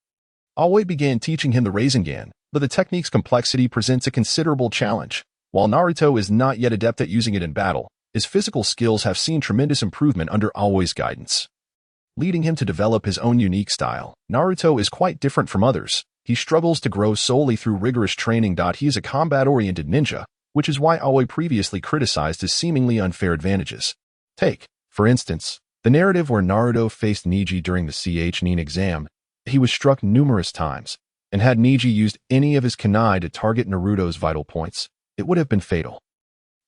A: Aoba began teaching him the Sharingan, but the technique's complexity presents a considerable challenge. While Naruto is not yet adept at using it in battle, his physical skills have seen tremendous improvement under Aoba's guidance, leading him to develop his own unique style. Naruto is quite different from others. He struggles to grow solely through rigorous training. He is a combat-oriented ninja, which is why Aoba previously criticized his seemingly unfair advantages. Take, for instance, the narrative where Naruto faced Neji during the Chunin exam. He was struck numerous times, and had Neji used any of his kunai to target Naruto's vital points, it would have been fatal.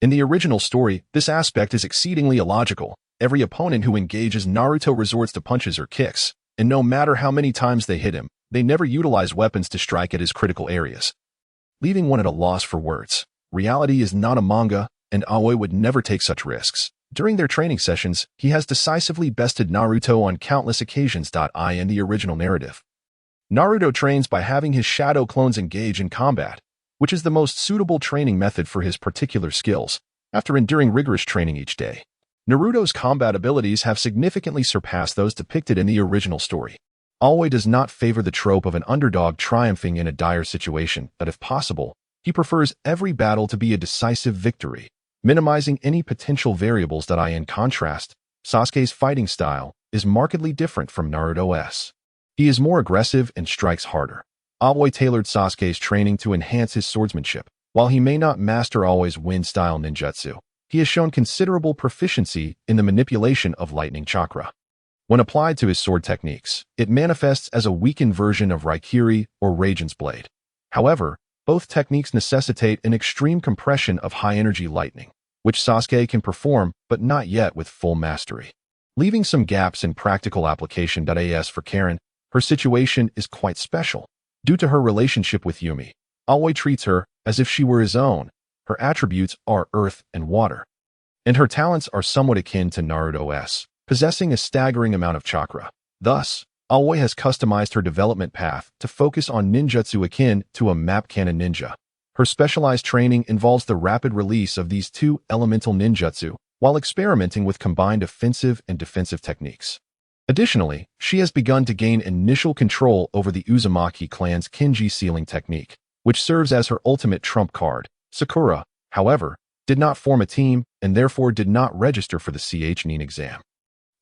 A: In the original story, this aspect is exceedingly illogical. Every opponent who engages Naruto resorts to punches or kicks, and no matter how many times they hit him, they never utilize weapons to strike at his critical areas, leaving one at a loss for words. Reality is not a manga, and Aoba would never take such risks. During their training sessions, he has decisively bested Naruto on countless occasions. In the original narrative, Naruto trains by having his shadow clones engage in combat, which is the most suitable training method for his particular skills. After enduring rigorous training each day, Naruto's combat abilities have significantly surpassed those depicted in the original story. Aoba does not favor the trope of an underdog triumphing in a dire situation, but if possible, he prefers every battle to be a decisive victory, minimizing any potential variables. In contrast, Sasuke's fighting style is markedly different from Naruto's. He is more aggressive and strikes harder. Aoba tailored Sasuke's training to enhance his swordsmanship. While he may not master Aoba's wind-style ninjutsu, he has shown considerable proficiency in the manipulation of lightning chakra. When applied to his sword techniques, it manifests as a weakened version of Raikiri or Raijin's blade. However, both techniques necessitate an extreme compression of high-energy lightning, which Sasuke can perform but not yet with full mastery, leaving some gaps in practical application. As for Karin, her situation is quite special. Due to her relationship with Yumi, Aoba treats her as if she were his own. Her attributes are earth and water, and her talents are somewhat akin to Naruto's, possessing a staggering amount of chakra. Thus, Aoba has customized her development path to focus on ninjutsu akin to a map cannon ninja. Her specialized training involves the rapid release of these 2 elemental ninjutsu while experimenting with combined offensive and defensive techniques. Additionally, she has begun to gain initial control over the Uzumaki clan's Kenji sealing technique, which serves as her ultimate trump card. Sakura, however, did not form a team and therefore did not register for the Chunin exam.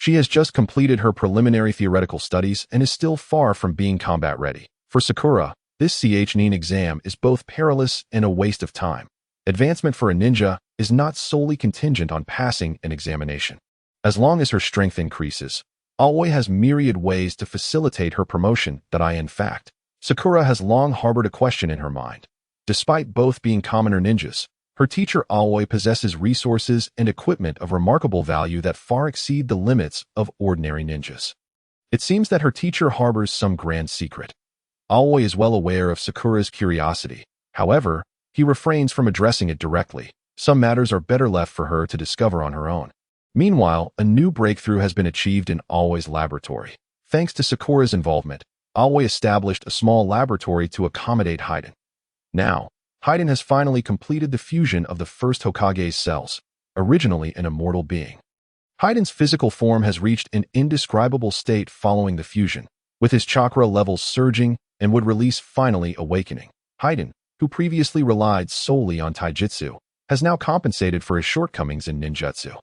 A: She has just completed her preliminary theoretical studies and is still far from being combat ready. For Sakura, this Chunin exam is both perilous and a waste of time. Advancement for a ninja is not solely contingent on passing an examination. As long as her strength increases, Aoba has myriad ways to facilitate her promotion. In fact, Sakura has long harbored a question in her mind. Despite both being commoner ninjas, her teacher Aoba possesses resources and equipment of remarkable value that far exceed the limits of ordinary ninjas. It seems that her teacher harbors some grand secret. Aoba is well aware of Sakura's curiosity. However, he refrains from addressing it directly. Some matters are better left for her to discover on her own. Meanwhile, a new breakthrough has been achieved in Aoi's laboratory. Thanks to Sakura's involvement, Aoi established a small laboratory to accommodate Haiden. Now, Haiden has finally completed the fusion of the first Hokage's cells, originally an immortal being. Haiden's physical form has reached an indescribable state following the fusion, with his chakra levels surging and would release finally awakening. Haiden, who previously relied solely on taijutsu, has now compensated for his shortcomings in ninjutsu.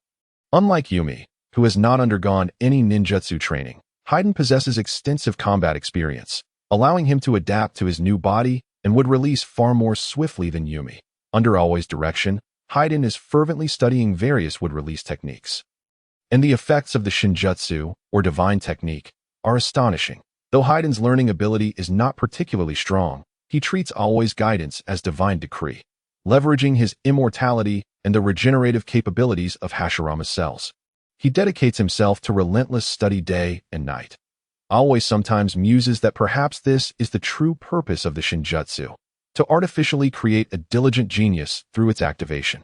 A: Unlike Yumi, who has not undergone any ninjutsu training, Haiden possesses extensive combat experience, allowing him to adapt to his new body and would release far more swiftly than Yumi. Under Aoi's direction, Haiden is fervently studying various wood-release techniques. And the effects of the Shinjutsu, or divine technique, are astonishing. Though Haiden's learning ability is not particularly strong, he treats Aoi's guidance as divine decree, leveraging his immortality and the regenerative capabilities of Hashirama's cells. He dedicates himself to relentless study day and night. Aoi sometimes muses that perhaps this is the true purpose of the Shinjutsu, to artificially create a diligent genius through its activation.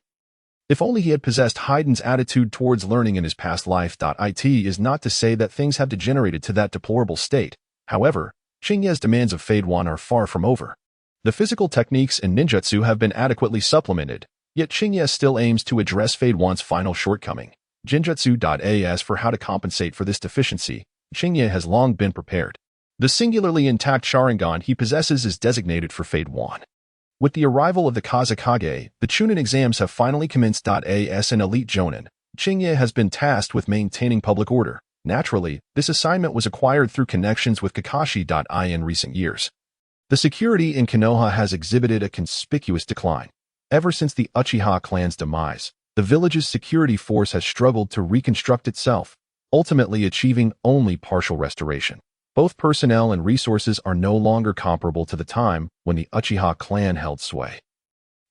A: If only he had possessed Haiden's attitude towards learning in his past life. It is not to say that things have degenerated to that deplorable state. However, Chinye's demands of Fade One are far from over. The physical techniques in ninjutsu have been adequately supplemented, yet Chinye still aims to address Fade One's final shortcoming. Jinjutsu.as for how to compensate for this deficiency, Chinye has long been prepared. The singularly intact Sharingan he possesses is designated for Fade One. With the arrival of the Kazekage, the Chunin exams have finally commenced. As an elite jonin, Chinye has been tasked with maintaining public order. Naturally, this assignment was acquired through connections with Kakashi. In recent years, the security in Konoha has exhibited a conspicuous decline. Ever since the Uchiha clan's demise, the village's security force has struggled to reconstruct itself, ultimately achieving only partial restoration. Both personnel and resources are no longer comparable to the time when the Uchiha clan held sway.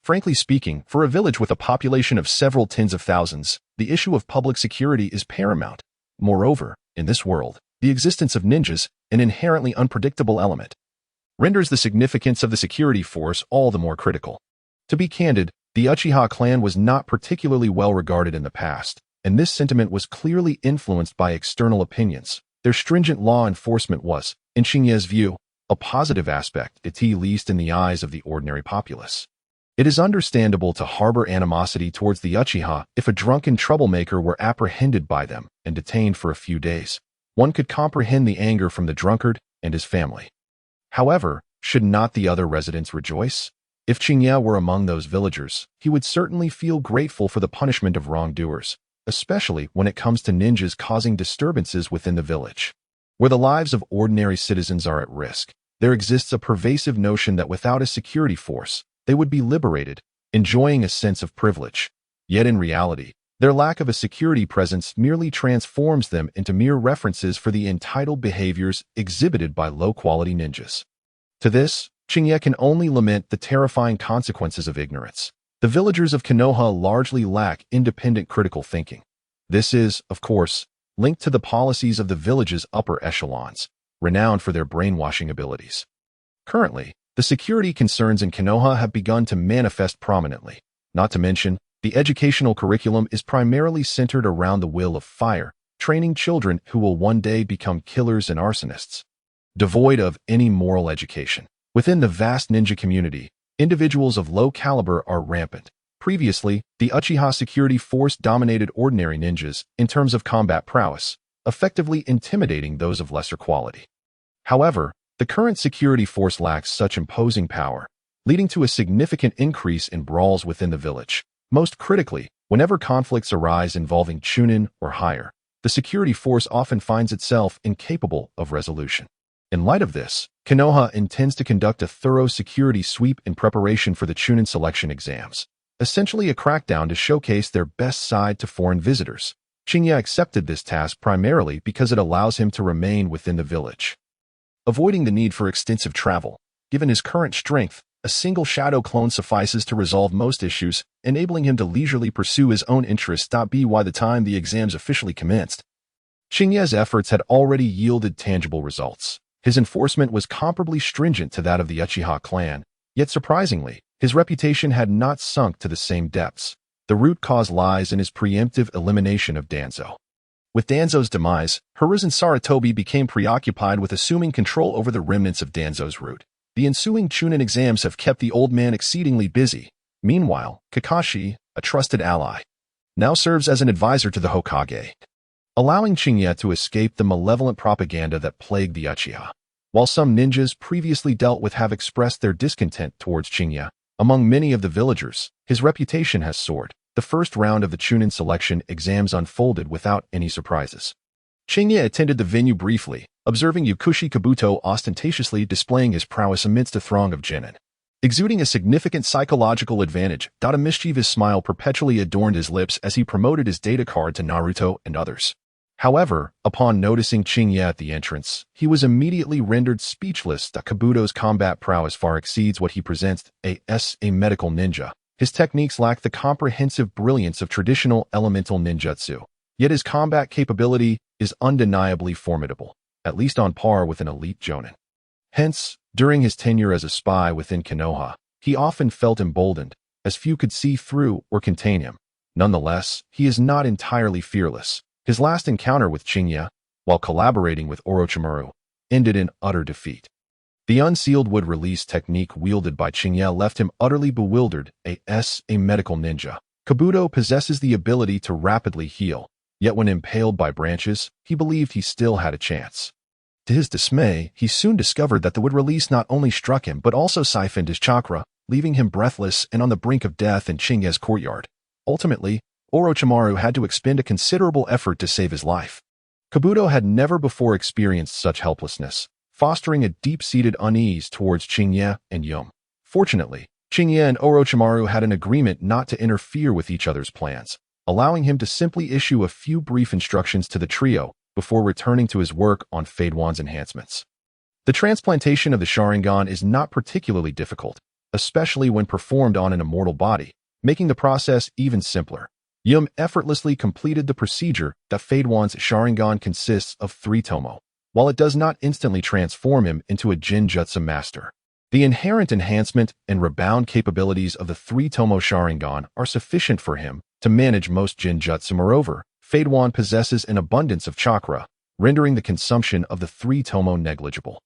A: Frankly speaking, for a village with a population of several tens of thousands, the issue of public security is paramount. Moreover, in this world, the existence of ninjas, an inherently unpredictable element, renders the significance of the security force all the more critical. To be candid, the Uchiha clan was not particularly well regarded in the past, and this sentiment was clearly influenced by external opinions. Their stringent law enforcement was, in Chinye's view, a positive aspect, at least in the eyes of the ordinary populace. It is understandable to harbor animosity towards the Uchiha if a drunken troublemaker were apprehended by them and detained for a few days. One could comprehend the anger from the drunkard and his family. However, should not the other residents rejoice? If Chinye were among those villagers, he would certainly feel grateful for the punishment of wrongdoers, especially when it comes to ninjas causing disturbances within the village. Where the lives of ordinary citizens are at risk, there exists a pervasive notion that without a security force, they would be liberated, enjoying a sense of privilege. Yet in reality, their lack of a security presence merely transforms them into mere references for the entitled behaviors exhibited by low-quality ninjas. To this, Chinye can only lament the terrifying consequences of ignorance. The villagers of Konoha largely lack independent critical thinking. This is, of course, linked to the policies of the village's upper echelons, renowned for their brainwashing abilities. Currently, the security concerns in Konoha have begun to manifest prominently. Not to mention, the educational curriculum is primarily centered around the will of fire, training children who will one day become killers and arsonists. Devoid of any moral education. Within the vast ninja community, individuals of low caliber are rampant. Previously, the Uchiha security force dominated ordinary ninjas in terms of combat prowess, effectively intimidating those of lesser quality. However, the current security force lacks such imposing power, leading to a significant increase in brawls within the village. Most critically, whenever conflicts arise involving Chunin or higher, the security force often finds itself incapable of resolution. In light of this, Konoha intends to conduct a thorough security sweep in preparation for the Chunin selection exams, essentially a crackdown to showcase their best side to foreign visitors. Chinye accepted this task primarily because it allows him to remain within the village, avoiding the need for extensive travel. Given his current strength, a single shadow clone suffices to resolve most issues, enabling him to leisurely pursue his own interests. By the time the exams officially commenced, Chinye's efforts had already yielded tangible results. His enforcement was comparably stringent to that of the Uchiha clan, yet surprisingly, his reputation had not sunk to the same depths. The root cause lies in his preemptive elimination of Danzo. With Danzo's demise, Hiruzen Sarutobi became preoccupied with assuming control over the remnants of Danzo's root. The ensuing Chunin exams have kept the old man exceedingly busy. Meanwhile, Kakashi, a trusted ally, now serves as an advisor to the Hokage, allowing Chinya to escape the malevolent propaganda that plagued the Uchiha. While some ninjas previously dealt with have expressed their discontent towards Chinya, among many of the villagers, his reputation has soared. The first round of the Chunin selection exams unfolded without any surprises. Chinya attended the venue briefly, observing Yakushi Kabuto ostentatiously displaying his prowess amidst a throng of genin. Exuding a significant psychological advantage, a mischievous smile perpetually adorned his lips as he promoted his data card to Naruto and others. However, upon noticing Chinya at the entrance, he was immediately rendered speechless that Kabuto's combat prowess far exceeds what he presents as a medical ninja. His techniques lack the comprehensive brilliance of traditional elemental ninjutsu, yet his combat capability is undeniably formidable, at least on par with an elite jonin. Hence, during his tenure as a spy within Konoha, he often felt emboldened, as few could see through or contain him. Nonetheless, he is not entirely fearless. His last encounter with Chinya, while collaborating with Orochimaru, ended in utter defeat. The unsealed wood release technique wielded by Chinya left him utterly bewildered as a medical ninja. Kabuto possesses the ability to rapidly heal, yet when impaled by branches, he believed he still had a chance. To his dismay, he soon discovered that the wood release not only struck him but also siphoned his chakra, leaving him breathless and on the brink of death in Chinya's courtyard. Ultimately, Orochimaru had to expend a considerable effort to save his life. Kabuto had never before experienced such helplessness, fostering a deep-seated unease towards Chinya and Yum. Fortunately, Chinya and Orochimaru had an agreement not to interfere with each other's plans, allowing him to simply issue a few brief instructions to the trio before returning to his work on Fade Wan's enhancements. The transplantation of the Sharingan is not particularly difficult, especially when performed on an immortal body, making the process even simpler. Yum effortlessly completed the procedure that Fade Wan's Sharingan consists of 3 tomo. While it does not instantly transform him into a Jinjutsu master, the inherent enhancement and rebound capabilities of the 3 tomo Sharingan are sufficient for him to manage most Jinjutsu. Moreover, Fade Wan possesses an abundance of chakra, rendering the consumption of the 3 tomo negligible.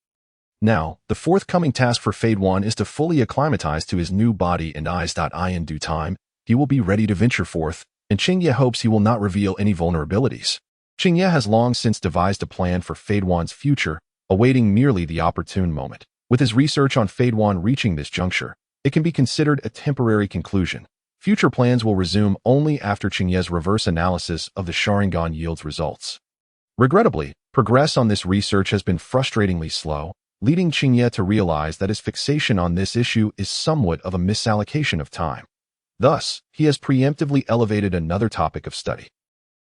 A: Now, the forthcoming task for Fade Wan is to fully acclimatize to his new body and eyes. In due time, he will be ready to venture forth, and Chinya hopes he will not reveal any vulnerabilities. Chinya has long since devised a plan for Fade Wan's future, awaiting merely the opportune moment. With his research on Fade Wan reaching this juncture, it can be considered a temporary conclusion. Future plans will resume only after Chinya's reverse analysis of the Sharingan yields results. Regrettably, progress on this research has been frustratingly slow, leading Chinya to realize that his fixation on this issue is somewhat of a misallocation of time. Thus, he has preemptively elevated another topic of study.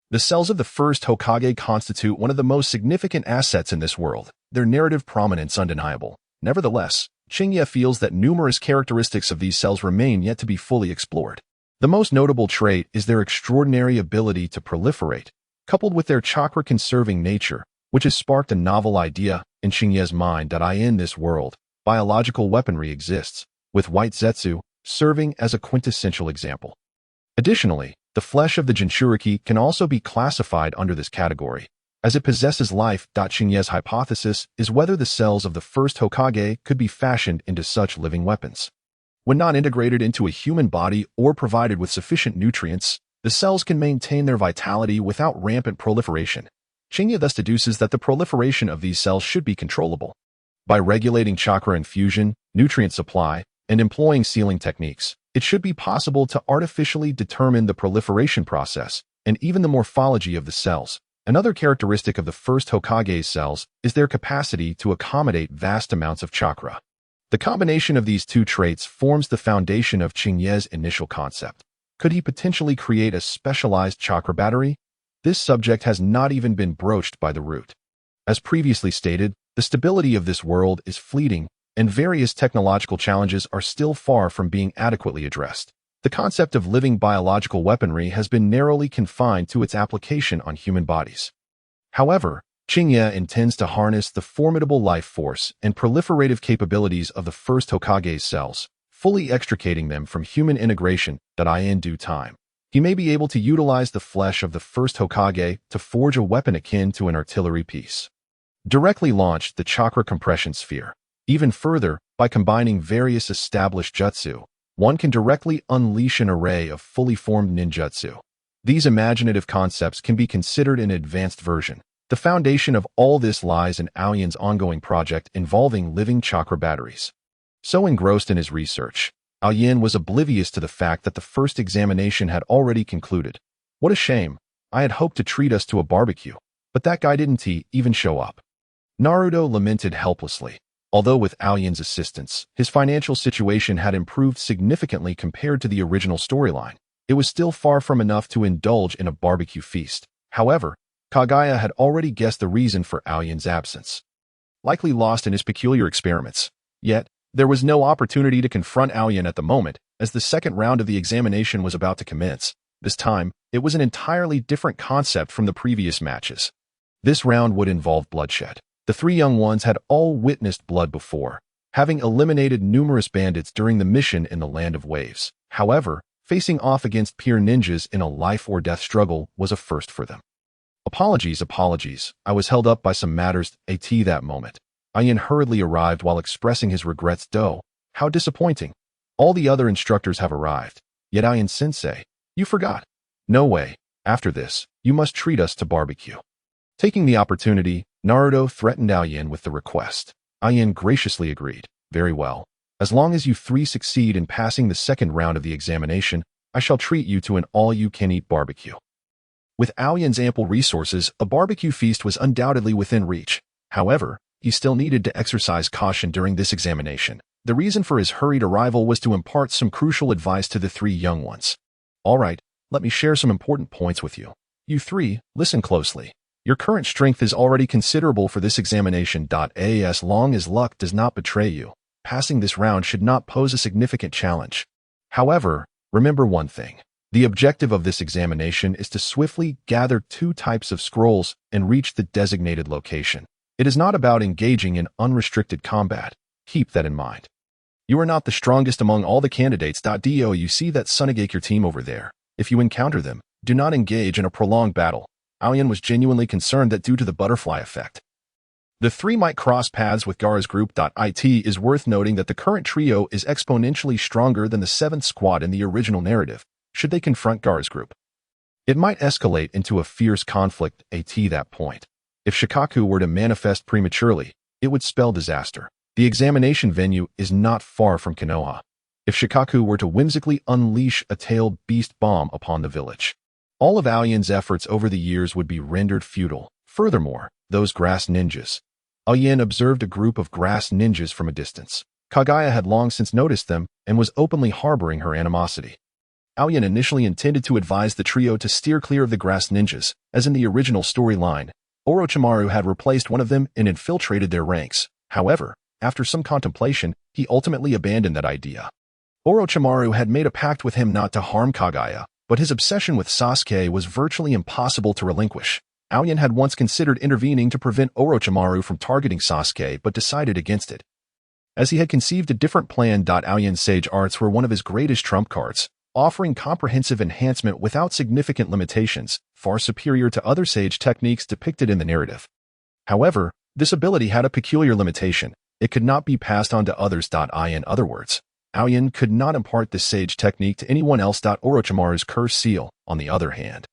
A: The cells of the first Hokage constitute one of the most significant assets in this world, their narrative prominence undeniable. Nevertheless, Chinya feels that numerous characteristics of these cells remain yet to be fully explored. The most notable trait is their extraordinary ability to proliferate, coupled with their chakra-conserving nature, which has sparked a novel idea in Chinya's mind that in this world, biological weaponry exists, with white Zetsu serving as a quintessential example. Additionally, the flesh of the Jinchuriki can also be classified under this category, as it possesses life. Chinya's hypothesis is whether the cells of the first Hokage could be fashioned into such living weapons. When not integrated into a human body or provided with sufficient nutrients, the cells can maintain their vitality without rampant proliferation. Chinya thus deduces that the proliferation of these cells should be controllable. By regulating chakra infusion, nutrient supply, and employing sealing techniques, it should be possible to artificially determine the proliferation process and even the morphology of the cells. Another characteristic of the first Hokage's cells is their capacity to accommodate vast amounts of chakra. The combination of these two traits forms the foundation of Chinya's initial concept. Could he potentially create a specialized chakra battery? This subject has not even been broached by the root. As previously stated, the stability of this world is fleeting, and various technological challenges are still far from being adequately addressed. The concept of living biological weaponry has been narrowly confined to its application on human bodies. However, Chinya intends to harness the formidable life force and proliferative capabilities of the first Hokage's cells, fully extricating them from human integration in due time. He may be able to utilize the flesh of the first Hokage to forge a weapon akin to an artillery piece. Directly launched the chakra compression sphere. Even further, by combining various established jutsu, one can directly unleash an array of fully formed ninjutsu. These imaginative concepts can be considered an advanced version. The foundation of all this lies in Aoyan's ongoing project involving living chakra batteries. So engrossed in his research, Aoyan was oblivious to the fact that the first examination had already concluded. What a shame. I had hoped to treat us to a barbecue, but that guy didn't even show up. Naruto lamented helplessly. Although with Aoyan's assistance, his financial situation had improved significantly compared to the original storyline, it was still far from enough to indulge in a barbecue feast. However, Kagaya had already guessed the reason for Aoyan's absence. Likely lost in his peculiar experiments. Yet, there was no opportunity to confront Aoyan at the moment, as the second round of the examination was about to commence. This time, it was an entirely different concept from the previous matches. This round would involve bloodshed. The three young ones had all witnessed blood before, having eliminated numerous bandits during the mission in the Land of Waves. However, facing off against peer ninjas in a life-or-death struggle was a first for them. Apologies, I was held up by some matters that moment. Aoyan hurriedly arrived while expressing his regrets. How disappointing. All the other instructors have arrived. Yet Aoyan-sensei, you forgot. No way. After this, you must treat us to barbecue. Taking the opportunity, Naruto threatened Aoyan with the request. Aoyan graciously agreed. Very well. As long as you three succeed in passing the second round of the examination, I shall treat you to an all-you-can-eat barbecue. With Aoyan's ample resources, a barbecue feast was undoubtedly within reach. However, he still needed to exercise caution during this examination. The reason for his hurried arrival was to impart some crucial advice to the three young ones. All right, let me share some important points with you. You three, listen closely. Your current strength is already considerable for this examination. As long as luck does not betray you, passing this round should not pose a significant challenge. However, remember one thing. The objective of this examination is to swiftly gather 2 types of scrolls and reach the designated location. It is not about engaging in unrestricted combat. Keep that in mind. You are not the strongest among all the candidates. You see that Sunagake team over there. If you encounter them, do not engage in a prolonged battle. Aoyan was genuinely concerned that due to the butterfly effect, the three might cross paths with Gaara's group. It is worth noting that the current trio is exponentially stronger than the 7th squad in the original narrative. Should they confront Gaara's group, it might escalate into a fierce conflict at that point. If Shikaku were to manifest prematurely, it would spell disaster. The examination venue is not far from Konoha. If Shikaku were to whimsically unleash a tailed beast bomb upon the village, all of Aoyan's efforts over the years would be rendered futile. Furthermore, those grass ninjas. Aoyan observed a group of grass ninjas from a distance. Kagaya had long since noticed them and was openly harboring her animosity. Aoyan initially intended to advise the trio to steer clear of the grass ninjas, as in the original storyline. Orochimaru had replaced one of them and infiltrated their ranks. However, after some contemplation, he ultimately abandoned that idea. Orochimaru had made a pact with him not to harm Kagaya, but his obsession with Sasuke was virtually impossible to relinquish. Aoyan had once considered intervening to prevent Orochimaru from targeting Sasuke but decided against it, as he had conceived a different plan. Aoyan's sage arts were one of his greatest trump cards, offering comprehensive enhancement without significant limitations, far superior to other sage techniques depicted in the narrative. However, this ability had a peculiar limitation. It could not be passed on to others. In other words, Aoyan could not impart this sage technique to anyone else. Orochimaru's curse seal, on the other hand,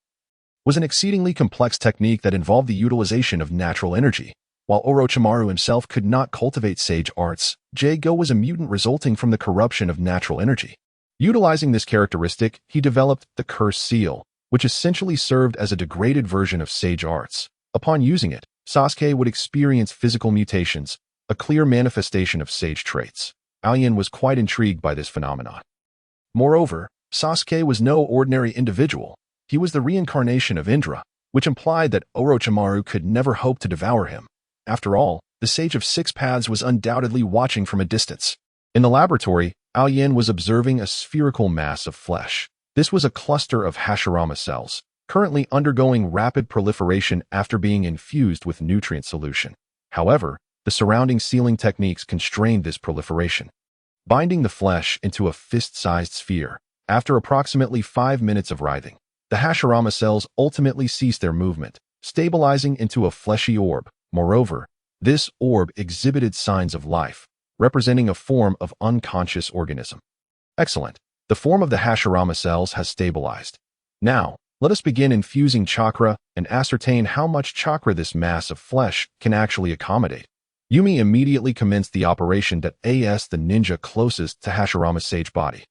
A: was an exceedingly complex technique that involved the utilization of natural energy. While Orochimaru himself could not cultivate sage arts, Jago was a mutant resulting from the corruption of natural energy. Utilizing this characteristic, he developed the curse seal, which essentially served as a degraded version of sage arts. Upon using it, Sasuke would experience physical mutations, a clear manifestation of sage traits. Aoyan was quite intrigued by this phenomenon. Moreover, Sasuke was no ordinary individual. He was the reincarnation of Indra, which implied that Orochimaru could never hope to devour him. After all, the Sage of Six Paths was undoubtedly watching from a distance. In the laboratory, Aoyan was observing a spherical mass of flesh. This was a cluster of Hashirama cells, currently undergoing rapid proliferation after being infused with nutrient solution. However, the surrounding sealing techniques constrained this proliferation, binding the flesh into a fist-sized sphere. After approximately 5 minutes of writhing, the Hashirama cells ultimately ceased their movement, stabilizing into a fleshy orb. Moreover, this orb exhibited signs of life, representing a form of unconscious organism. Excellent. The form of the Hashirama cells has stabilized. Now, let us begin infusing chakra and ascertain how much chakra this mass of flesh can actually accommodate. Yumi immediately commenced the operation that as the ninja closest to Hashirama's sage body.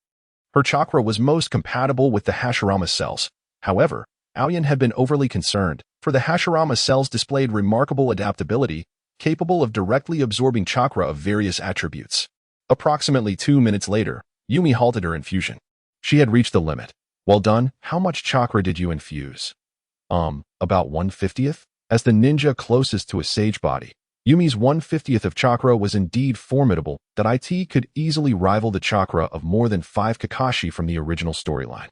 A: Her chakra was most compatible with the Hashirama cells. However, Aoyan had been overly concerned, for the Hashirama cells displayed remarkable adaptability, capable of directly absorbing chakra of various attributes. Approximately 2 minutes later, Yumi halted her infusion. She had reached the limit. Well done. How much chakra did you infuse? About 1/50th? As the ninja closest to a sage body, Yumi's 1/50th of chakra was indeed formidable, that it could easily rival the chakra of more than 5 Kakashi from the original storyline.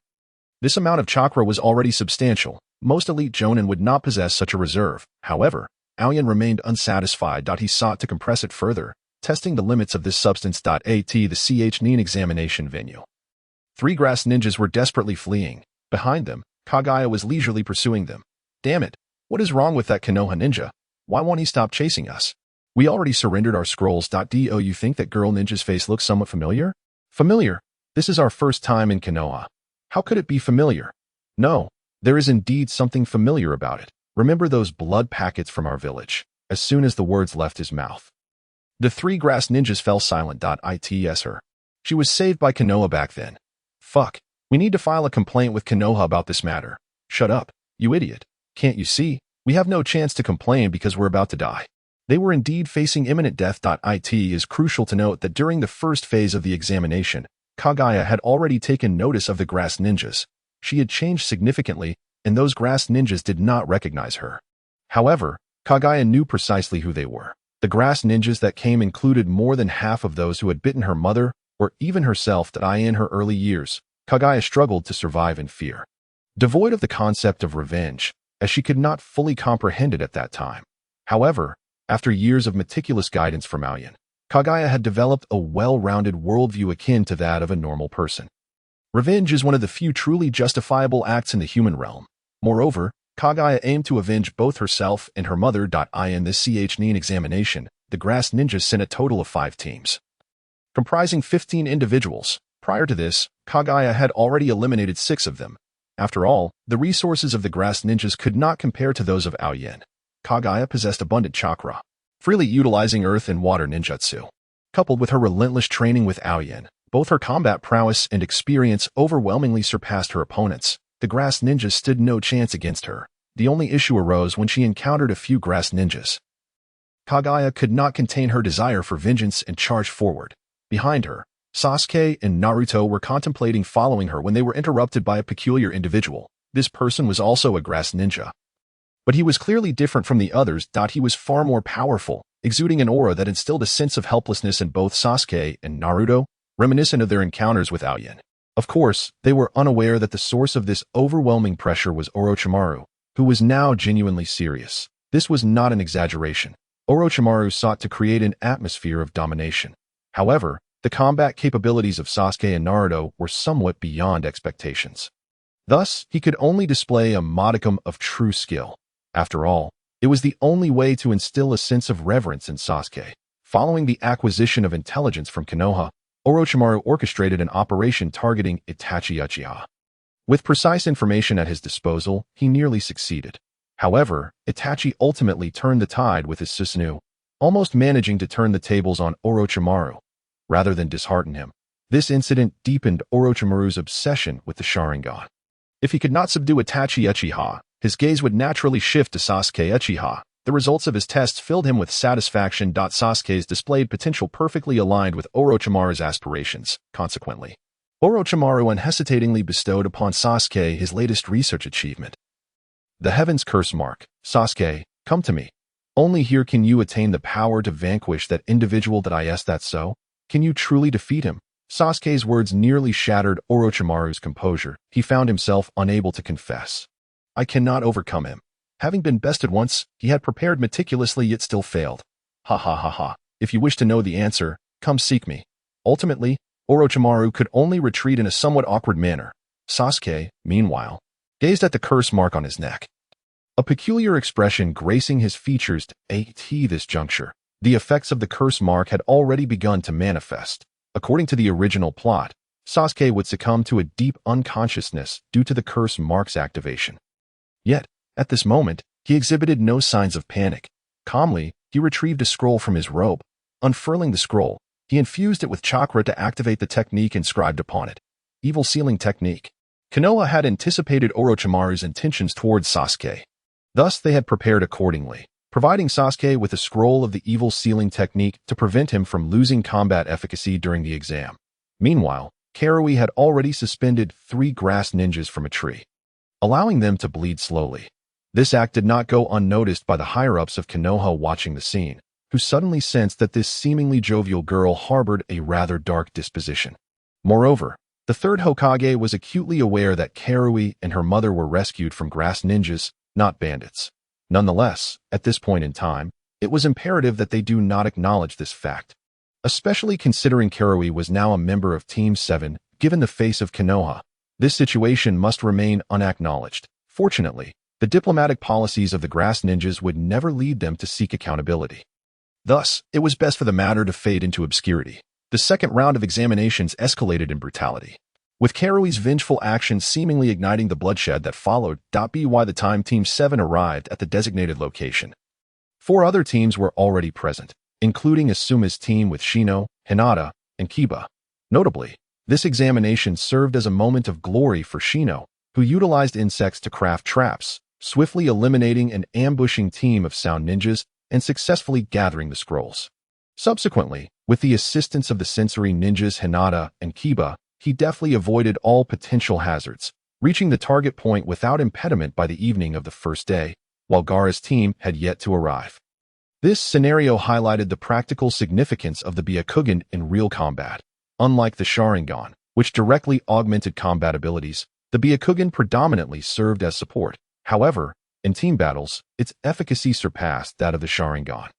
A: This amount of chakra was already substantial. Most elite jonin would not possess such a reserve. However, Aoyan remained unsatisfied. He sought to compress it further, testing the limits of this substance. The Chunin examination venue. 3 grass ninjas were desperately fleeing. Behind them, Kaguya was leisurely pursuing them. Damn it, what is wrong with that Konoha ninja? Why won't he stop chasing us? We already surrendered our scrolls. Do you think that girl ninja's face looks somewhat familiar? Familiar? This is our first time in Konoha. How could it be familiar? No, there is indeed something familiar about it. Remember those blood packets from our village? As soon as the words left his mouth, the 3 grass ninjas fell silent. It's her. She was saved by Konoha back then. Fuck. We need to file a complaint with Konoha about this matter. Shut up, you idiot. Can't you see? We have no chance to complain because we're about to die. They were indeed facing imminent death. It is crucial to note that during the first phase of the examination, Kaguya had already taken notice of the grass ninjas. She had changed significantly, and those grass ninjas did not recognize her. However, Kaguya knew precisely who they were. The grass ninjas that came included more than half of those who had bitten her mother, or even herself. In her early years, Kaguya struggled to survive in fear, devoid of the concept of revenge, as she could not fully comprehend it at that time. However, after years of meticulous guidance from Aoyan, Kaguya had developed a well-rounded worldview akin to that of a normal person. Revenge is one of the few truly justifiable acts in the human realm. Moreover, Kaguya aimed to avenge both herself and her mother. In this Chunin examination, the grass ninjas sent a total of 5 teams, comprising 15 individuals. Prior to this, Kaguya had already eliminated 6 of them. After all, the resources of the grass ninjas could not compare to those of Aoyan. Kaguya possessed abundant chakra, freely utilizing earth and water ninjutsu. Coupled with her relentless training with Aoyan, both her combat prowess and experience overwhelmingly surpassed her opponents. The grass ninjas stood no chance against her. The only issue arose when she encountered a few grass ninjas. Kaguya could not contain her desire for vengeance and charged forward. Behind her, Sasuke and Naruto were contemplating following her when they were interrupted by a peculiar individual. This person was also a grass ninja, but he was clearly different from the others. He was far more powerful, exuding an aura that instilled a sense of helplessness in both Sasuke and Naruto, reminiscent of their encounters with Aoyan. Of course, they were unaware that the source of this overwhelming pressure was Orochimaru, who was now genuinely serious. This was not an exaggeration. Orochimaru sought to create an atmosphere of domination. However, the combat capabilities of Sasuke and Naruto were somewhat beyond expectations. Thus, he could only display a modicum of true skill. After all, it was the only way to instill a sense of reverence in Sasuke. Following the acquisition of intelligence from Konoha, Orochimaru orchestrated an operation targeting Itachi Uchiha. With precise information at his disposal, he nearly succeeded. However, Itachi ultimately turned the tide with his Susanoo, almost managing to turn the tables on Orochimaru, rather than dishearten him. This incident deepened Orochimaru's obsession with the Sharingan. If he could not subdue Itachi Uchiha, his gaze would naturally shift to Sasuke Uchiha. The results of his tests filled him with satisfaction. Sasuke's displayed potential perfectly aligned with Orochimaru's aspirations. Consequently, Orochimaru unhesitatingly bestowed upon Sasuke his latest research achievement, the Heaven's Curse Mark. Sasuke, come to me. Only here can you attain the power to vanquish that individual. That's so? Can you truly defeat him? Sasuke's words nearly shattered Orochimaru's composure. He found himself unable to confess. I cannot overcome him. Having been bested once, he had prepared meticulously yet still failed. Ha ha ha ha. If you wish to know the answer, come seek me. Ultimately, Orochimaru could only retreat in a somewhat awkward manner. Sasuke, meanwhile, gazed at the curse mark on his neck. A peculiar expression gracing his features at this juncture. The effects of the curse mark had already begun to manifest. According to the original plot, Sasuke would succumb to a deep unconsciousness due to the curse mark's activation. Yet, at this moment, he exhibited no signs of panic. Calmly, he retrieved a scroll from his robe. Unfurling the scroll, he infused it with chakra to activate the technique inscribed upon it. Evil Sealing Technique. Konoha had anticipated Orochimaru's intentions towards Sasuke. Thus, they had prepared accordingly, providing Sasuke with a scroll of the Evil Sealing Technique to prevent him from losing combat efficacy during the exam. Meanwhile, Karui had already suspended 3 grass ninjas from a tree, allowing them to bleed slowly. This act did not go unnoticed by the higher-ups of Konoha watching the scene, who suddenly sensed that this seemingly jovial girl harbored a rather dark disposition. Moreover, the third Hokage was acutely aware that Karui and her mother were rescued from grass ninjas, not bandits. Nonetheless, at this point in time, it was imperative that they do not acknowledge this fact. Especially considering Karui was now a member of Team 7, given the face of Konoha, this situation must remain unacknowledged. Fortunately, the diplomatic policies of the grass ninjas would never lead them to seek accountability. Thus, it was best for the matter to fade into obscurity. The second round of examinations escalated in brutality, with Karui's vengeful actions seemingly igniting the bloodshed that followed. By the time Team 7 arrived at the designated location, 4 other teams were already present, including Asuma's team with Shino, Hinata, and Kiba. Notably, this examination served as a moment of glory for Shino, who utilized insects to craft traps, swiftly eliminating an ambushing team of sound ninjas and successfully gathering the scrolls. Subsequently, with the assistance of the sensory ninjas Hinata and Kiba, he deftly avoided all potential hazards, reaching the target point without impediment by the evening of the first day, while Gaara's team had yet to arrive. This scenario highlighted the practical significance of the Byakugan in real combat. Unlike the Sharingan, which directly augmented combat abilities, the Byakugan predominantly served as support. However, in team battles, its efficacy surpassed that of the Sharingan.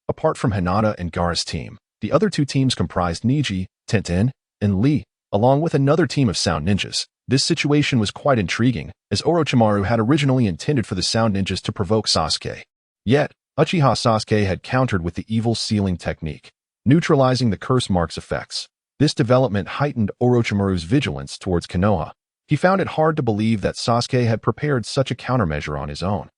A: Apart from Hinata and Gaara's team, the other 2 teams comprised Neji, Tenten, and Lee, along with another team of sound ninjas. This situation was quite intriguing, as Orochimaru had originally intended for the sound ninjas to provoke Sasuke. Yet, Uchiha Sasuke had countered with the Evil Sealing Technique, neutralizing the curse mark's effects. This development heightened Orochimaru's vigilance towards Konoha. He found it hard to believe that Sasuke had prepared such a countermeasure on his own.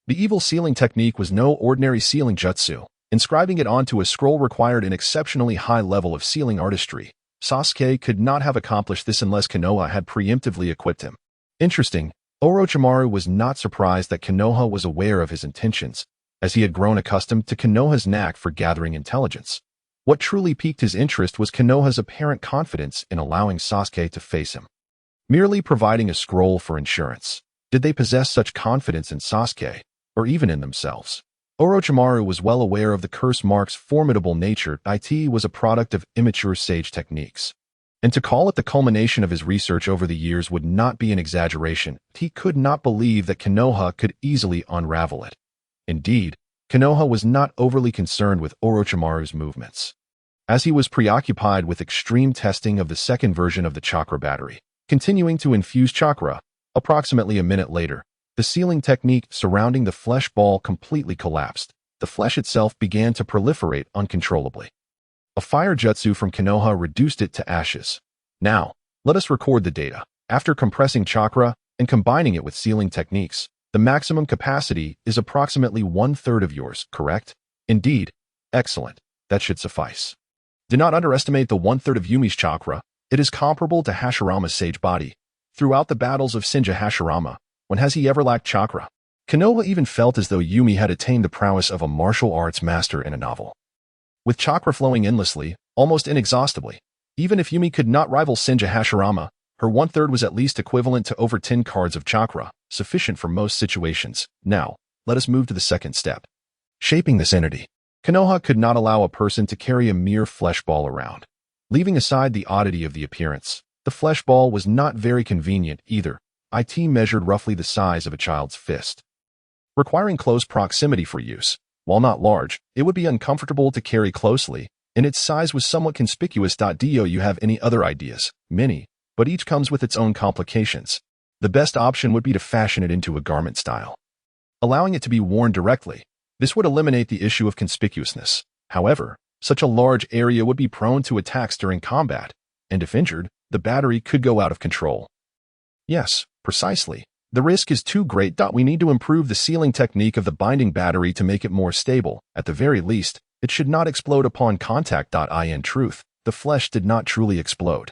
A: The Evil Sealing Technique was no ordinary sealing jutsu. Inscribing it onto a scroll required an exceptionally high level of sealing artistry. Sasuke could not have accomplished this unless Konoha had preemptively equipped him. Interesting, Orochimaru was not surprised that Konoha was aware of his intentions, as he had grown accustomed to Konoha's knack for gathering intelligence. What truly piqued his interest was Konoha's apparent confidence in allowing Sasuke to face him, merely providing a scroll for insurance. Did they possess such confidence in Sasuke, or even in themselves? Orochimaru was well aware of the curse mark's formidable nature. It was a product of immature sage techniques, and to call it the culmination of his research over the years would not be an exaggeration. He could not believe that Konoha could easily unravel it. Indeed, Konoha was not overly concerned with Orochimaru's movements, as he was preoccupied with extreme testing of the second version of the chakra battery, continuing to infuse chakra. Approximately a minute later, the sealing technique surrounding the flesh ball completely collapsed. The flesh itself began to proliferate uncontrollably. A fire jutsu from Konoha reduced it to ashes. Now, let us record the data. After compressing chakra and combining it with sealing techniques, the maximum capacity is approximately 1/3 of yours, correct? Indeed. Excellent. That should suffice. Do not underestimate the 1/3 of Yumi's chakra. It is comparable to Hashirama's sage body. Throughout the battles of Senja Hashirama, when has he ever lacked chakra? Konoha even felt as though Yumi had attained the prowess of a martial arts master in a novel, with chakra flowing endlessly, almost inexhaustibly. Even if Yumi could not rival Senja Hashirama, her 1/3 was at least equivalent to over 10 cards of chakra, sufficient for most situations. Now, let us move to the second step. Shaping this entity. Konoha could not allow a person to carry a mere flesh ball around. Leaving aside the oddity of the appearance, the flesh ball was not very convenient either. It measured roughly the size of a child's fist, requiring close proximity for use. While not large, it would be uncomfortable to carry closely, and its size was somewhat conspicuous. Do you have any other ideas? Many, but each comes with its own complications. The best option would be to fashion it into a garment style, allowing it to be worn directly. This would eliminate the issue of conspicuousness. However, such a large area would be prone to attacks during combat, and if injured, the battery could go out of control. Yes, precisely. The risk is too great. We need to improve the sealing technique of the binding battery to make it more stable. At the very least, it should not explode upon contact. In truth, the flesh did not truly explode.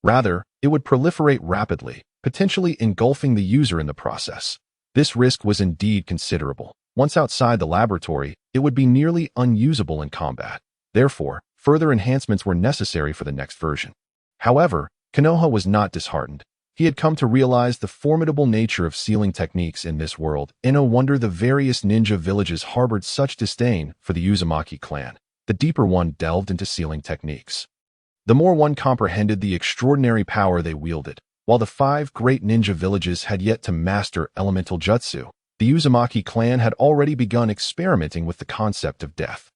A: Rather, it would proliferate rapidly, potentially engulfing the user in the process. This risk was indeed considerable. Once outside the laboratory, it would be nearly unusable in combat. Therefore, further enhancements were necessary for the next version. However, Konoha was not disheartened. He had come to realize the formidable nature of sealing techniques in this world, and no wonder the various ninja villages harbored such disdain for the Uzumaki clan. The deeper one delved into sealing techniques, the more one comprehended the extraordinary power they wielded. While the 5 great ninja villages had yet to master elemental jutsu, the Uzumaki clan had already begun experimenting with the concept of death.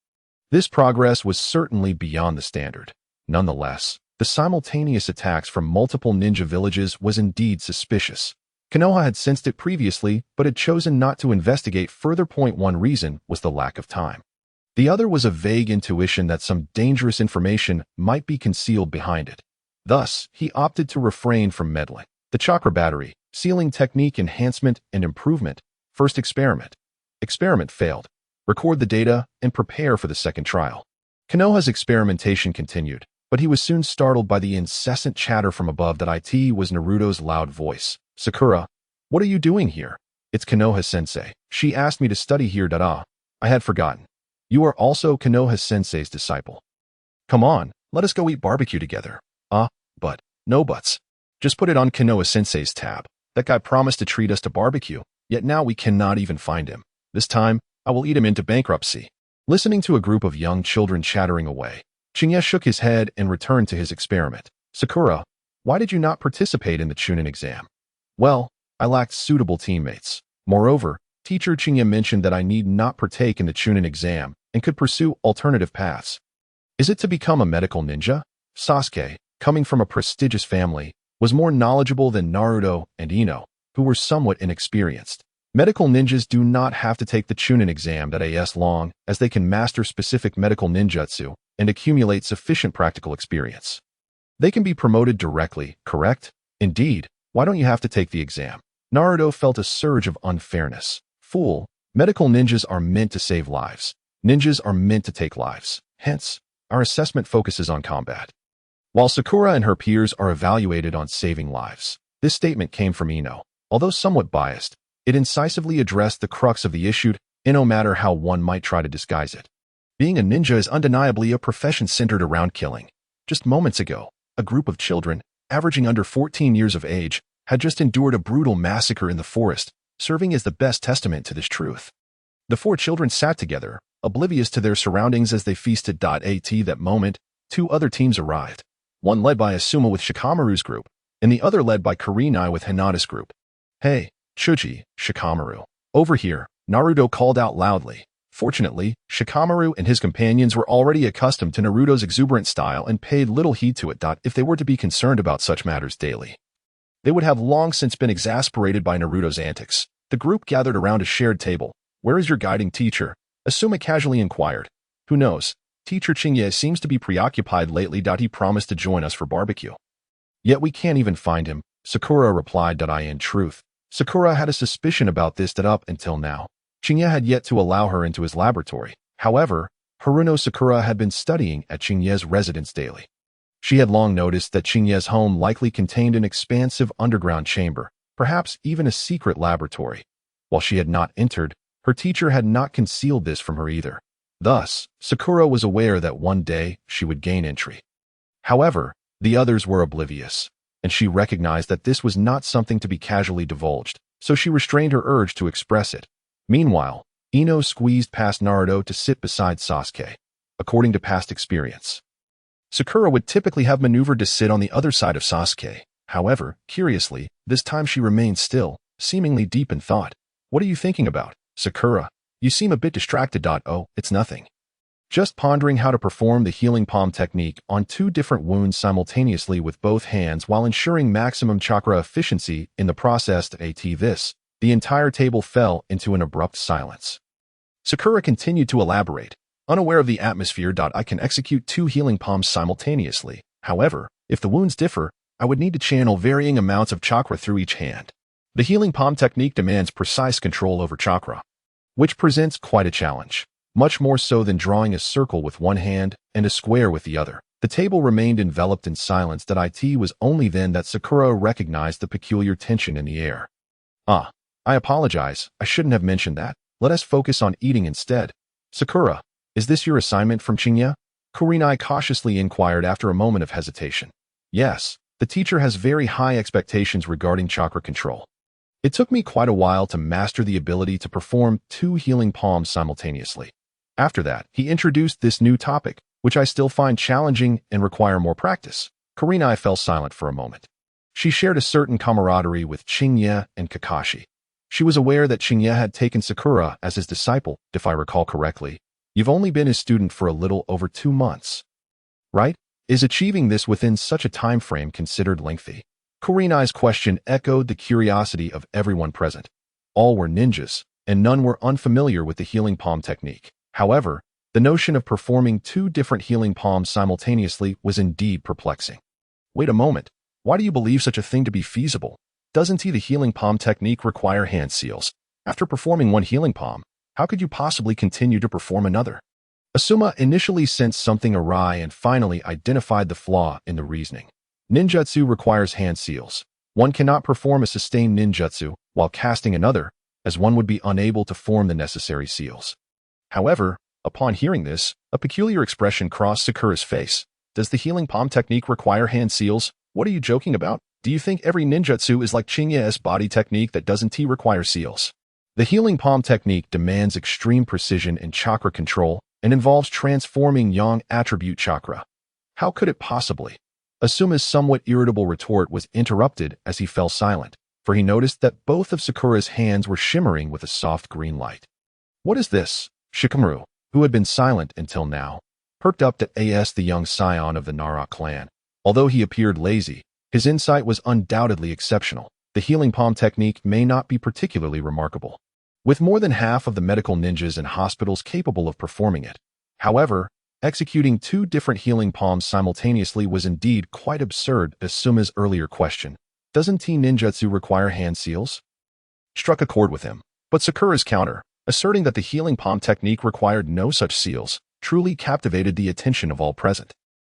A: This progress was certainly beyond the standard. Nonetheless, the simultaneous attacks from multiple ninja villages was indeed suspicious. Konoha had sensed it previously, but had chosen not to investigate further. One reason was the lack of time. The other was a vague intuition that some dangerous information might be concealed behind it. Thus, he opted to refrain from meddling. The chakra battery, sealing technique enhancement and improvement. First experiment. Experiment failed. Record the data and prepare for the second trial. Konoha's experimentation continued, but he was soon startled by the incessant chatter from above. It was Naruto's loud voice. Sakura, what are you doing here? It's Konoha-sensei. She asked me to study here. I had forgotten. You are also Konoha-sensei's disciple. Come on, let us go eat barbecue together. But, no buts. Just put it on Konoha-sensei's tab. That guy promised to treat us to barbecue, yet now we cannot even find him. This time, I will eat him into bankruptcy. Listening to a group of young children chattering away, Shinya shook his head and returned to his experiment. Sakura, why did you not participate in the Chunin exam? Well, I lacked suitable teammates. Moreover, Teacher Shinya mentioned that I need not partake in the Chunin exam and could pursue alternative paths. Is it to become a medical ninja? Sasuke, coming from a prestigious family, was more knowledgeable than Naruto and Ino, who were somewhat inexperienced. Medical ninjas do not have to take the Chunin exam as long as they can master specific medical ninjutsu and accumulate sufficient practical experience. They can be promoted directly, correct? Indeed, why don't you have to take the exam? Naruto felt a surge of unfairness. Fool, medical ninjas are meant to save lives. Ninjas are meant to take lives. Hence, our assessment focuses on combat, while Sakura and her peers are evaluated on saving lives. This statement came from Ino. Although somewhat biased, it incisively addressed the crux of the issue, and no matter how one might try to disguise it. Being a ninja is undeniably a profession centered around killing. Just moments ago, a group of children, averaging under 14 years of age, had just endured a brutal massacre in the forest, serving as the best testament to this truth. The 4 children sat together, oblivious to their surroundings as they feasted. At that moment, 2 other teams arrived, one led by Asuma with Shikamaru's group, and the other led by Karinai with Hinata's group. Hey, Chuji, Shikamaru. Over here, Naruto called out loudly. Fortunately, Shikamaru and his companions were already accustomed to Naruto's exuberant style and paid little heed to it. If they were to be concerned about such matters daily, they would have long since been exasperated by Naruto's antics. The group gathered around a shared table. Where is your guiding teacher? Asuma casually inquired. Who knows? Teacher Shinya seems to be preoccupied lately. He promised to join us for barbecue. Yet we can't even find him, Sakura replied. In truth, Sakura had a suspicion about this up until now. Shinya had yet to allow her into his laboratory. However, Haruno Sakura had been studying at Shinya's residence daily. She had long noticed that Shinya's home likely contained an expansive underground chamber, perhaps even a secret laboratory. While she had not entered, her teacher had not concealed this from her either. Thus, Sakura was aware that one day she would gain entry. However, the others were oblivious, and she recognized that this was not something to be casually divulged, so she restrained her urge to express it. Meanwhile, Ino squeezed past Naruto to sit beside Sasuke. According to past experience, Sakura would typically have maneuvered to sit on the other side of Sasuke. However, curiously, this time she remained still, seemingly deep in thought. What are you thinking about, Sakura? You seem a bit distracted. Oh, it's nothing. Just pondering how to perform the healing palm technique on 2 different wounds simultaneously with both hands while ensuring maximum chakra efficiency in the process the entire table fell into an abrupt silence. Sakura continued to elaborate, unaware of the atmosphere. I can execute 2 healing palms simultaneously. However, if the wounds differ, I would need to channel varying amounts of chakra through each hand. The healing palm technique demands precise control over chakra, which presents quite a challenge, much more so than drawing a circle with one hand and a square with the other. The table remained enveloped in silence. It was only then that Sakura recognized the peculiar tension in the air. I apologize, I shouldn't have mentioned that. Let us focus on eating instead. Sakura, is this your assignment from Chinya? Kurenai cautiously inquired after a moment of hesitation. Yes, the teacher has very high expectations regarding chakra control. It took me quite a while to master the ability to perform 2 healing palms simultaneously. After that, he introduced this new topic, which I still find challenging and require more practice. Kurenai fell silent for a moment. She shared a certain camaraderie with Chinya and Kakashi. She was aware that Chinya had taken Sakura as his disciple, if I recall correctly. You've only been his student for a little over 2 months, right? Is achieving this within such a time frame considered lengthy? Kurenai's question echoed the curiosity of everyone present. All were ninjas, and none were unfamiliar with the healing palm technique. However, the notion of performing 2 different healing palms simultaneously was indeed perplexing. Wait a moment, why do you believe such a thing to be feasible? Doesn't the healing palm technique require hand seals? After performing one healing palm, how could you possibly continue to perform another? Asuma initially sensed something awry and finally identified the flaw in the reasoning. Ninjutsu requires hand seals. One cannot perform a sustained ninjutsu while casting another, as one would be unable to form the necessary seals. However, upon hearing this, a peculiar expression crossed Sakura's face. Does the healing palm technique require hand seals? What are you joking about? Do you think every ninjutsu is like Chinya's body technique that doesn't require seals? The healing palm technique demands extreme precision and chakra control and involves transforming yang attribute chakra. How could it possibly? Asuma's somewhat irritable retort was interrupted as he fell silent, for he noticed that both of Sakura's hands were shimmering with a soft green light. What is this? Shikamaru, who had been silent until now, perked up at the young scion of the Nara clan. Although he appeared lazy, his insight was undoubtedly exceptional. The healing palm technique may not be particularly remarkable, with more than half of the medical ninjas in hospitals capable of performing it. However, executing 2 different healing palms simultaneously was indeed quite absurd. Asuma's earlier question, doesn't ninjutsu require hand seals? Struck a chord with him, but Sakura's counter, asserting that the healing palm technique required no such seals, truly captivated the attention of all present.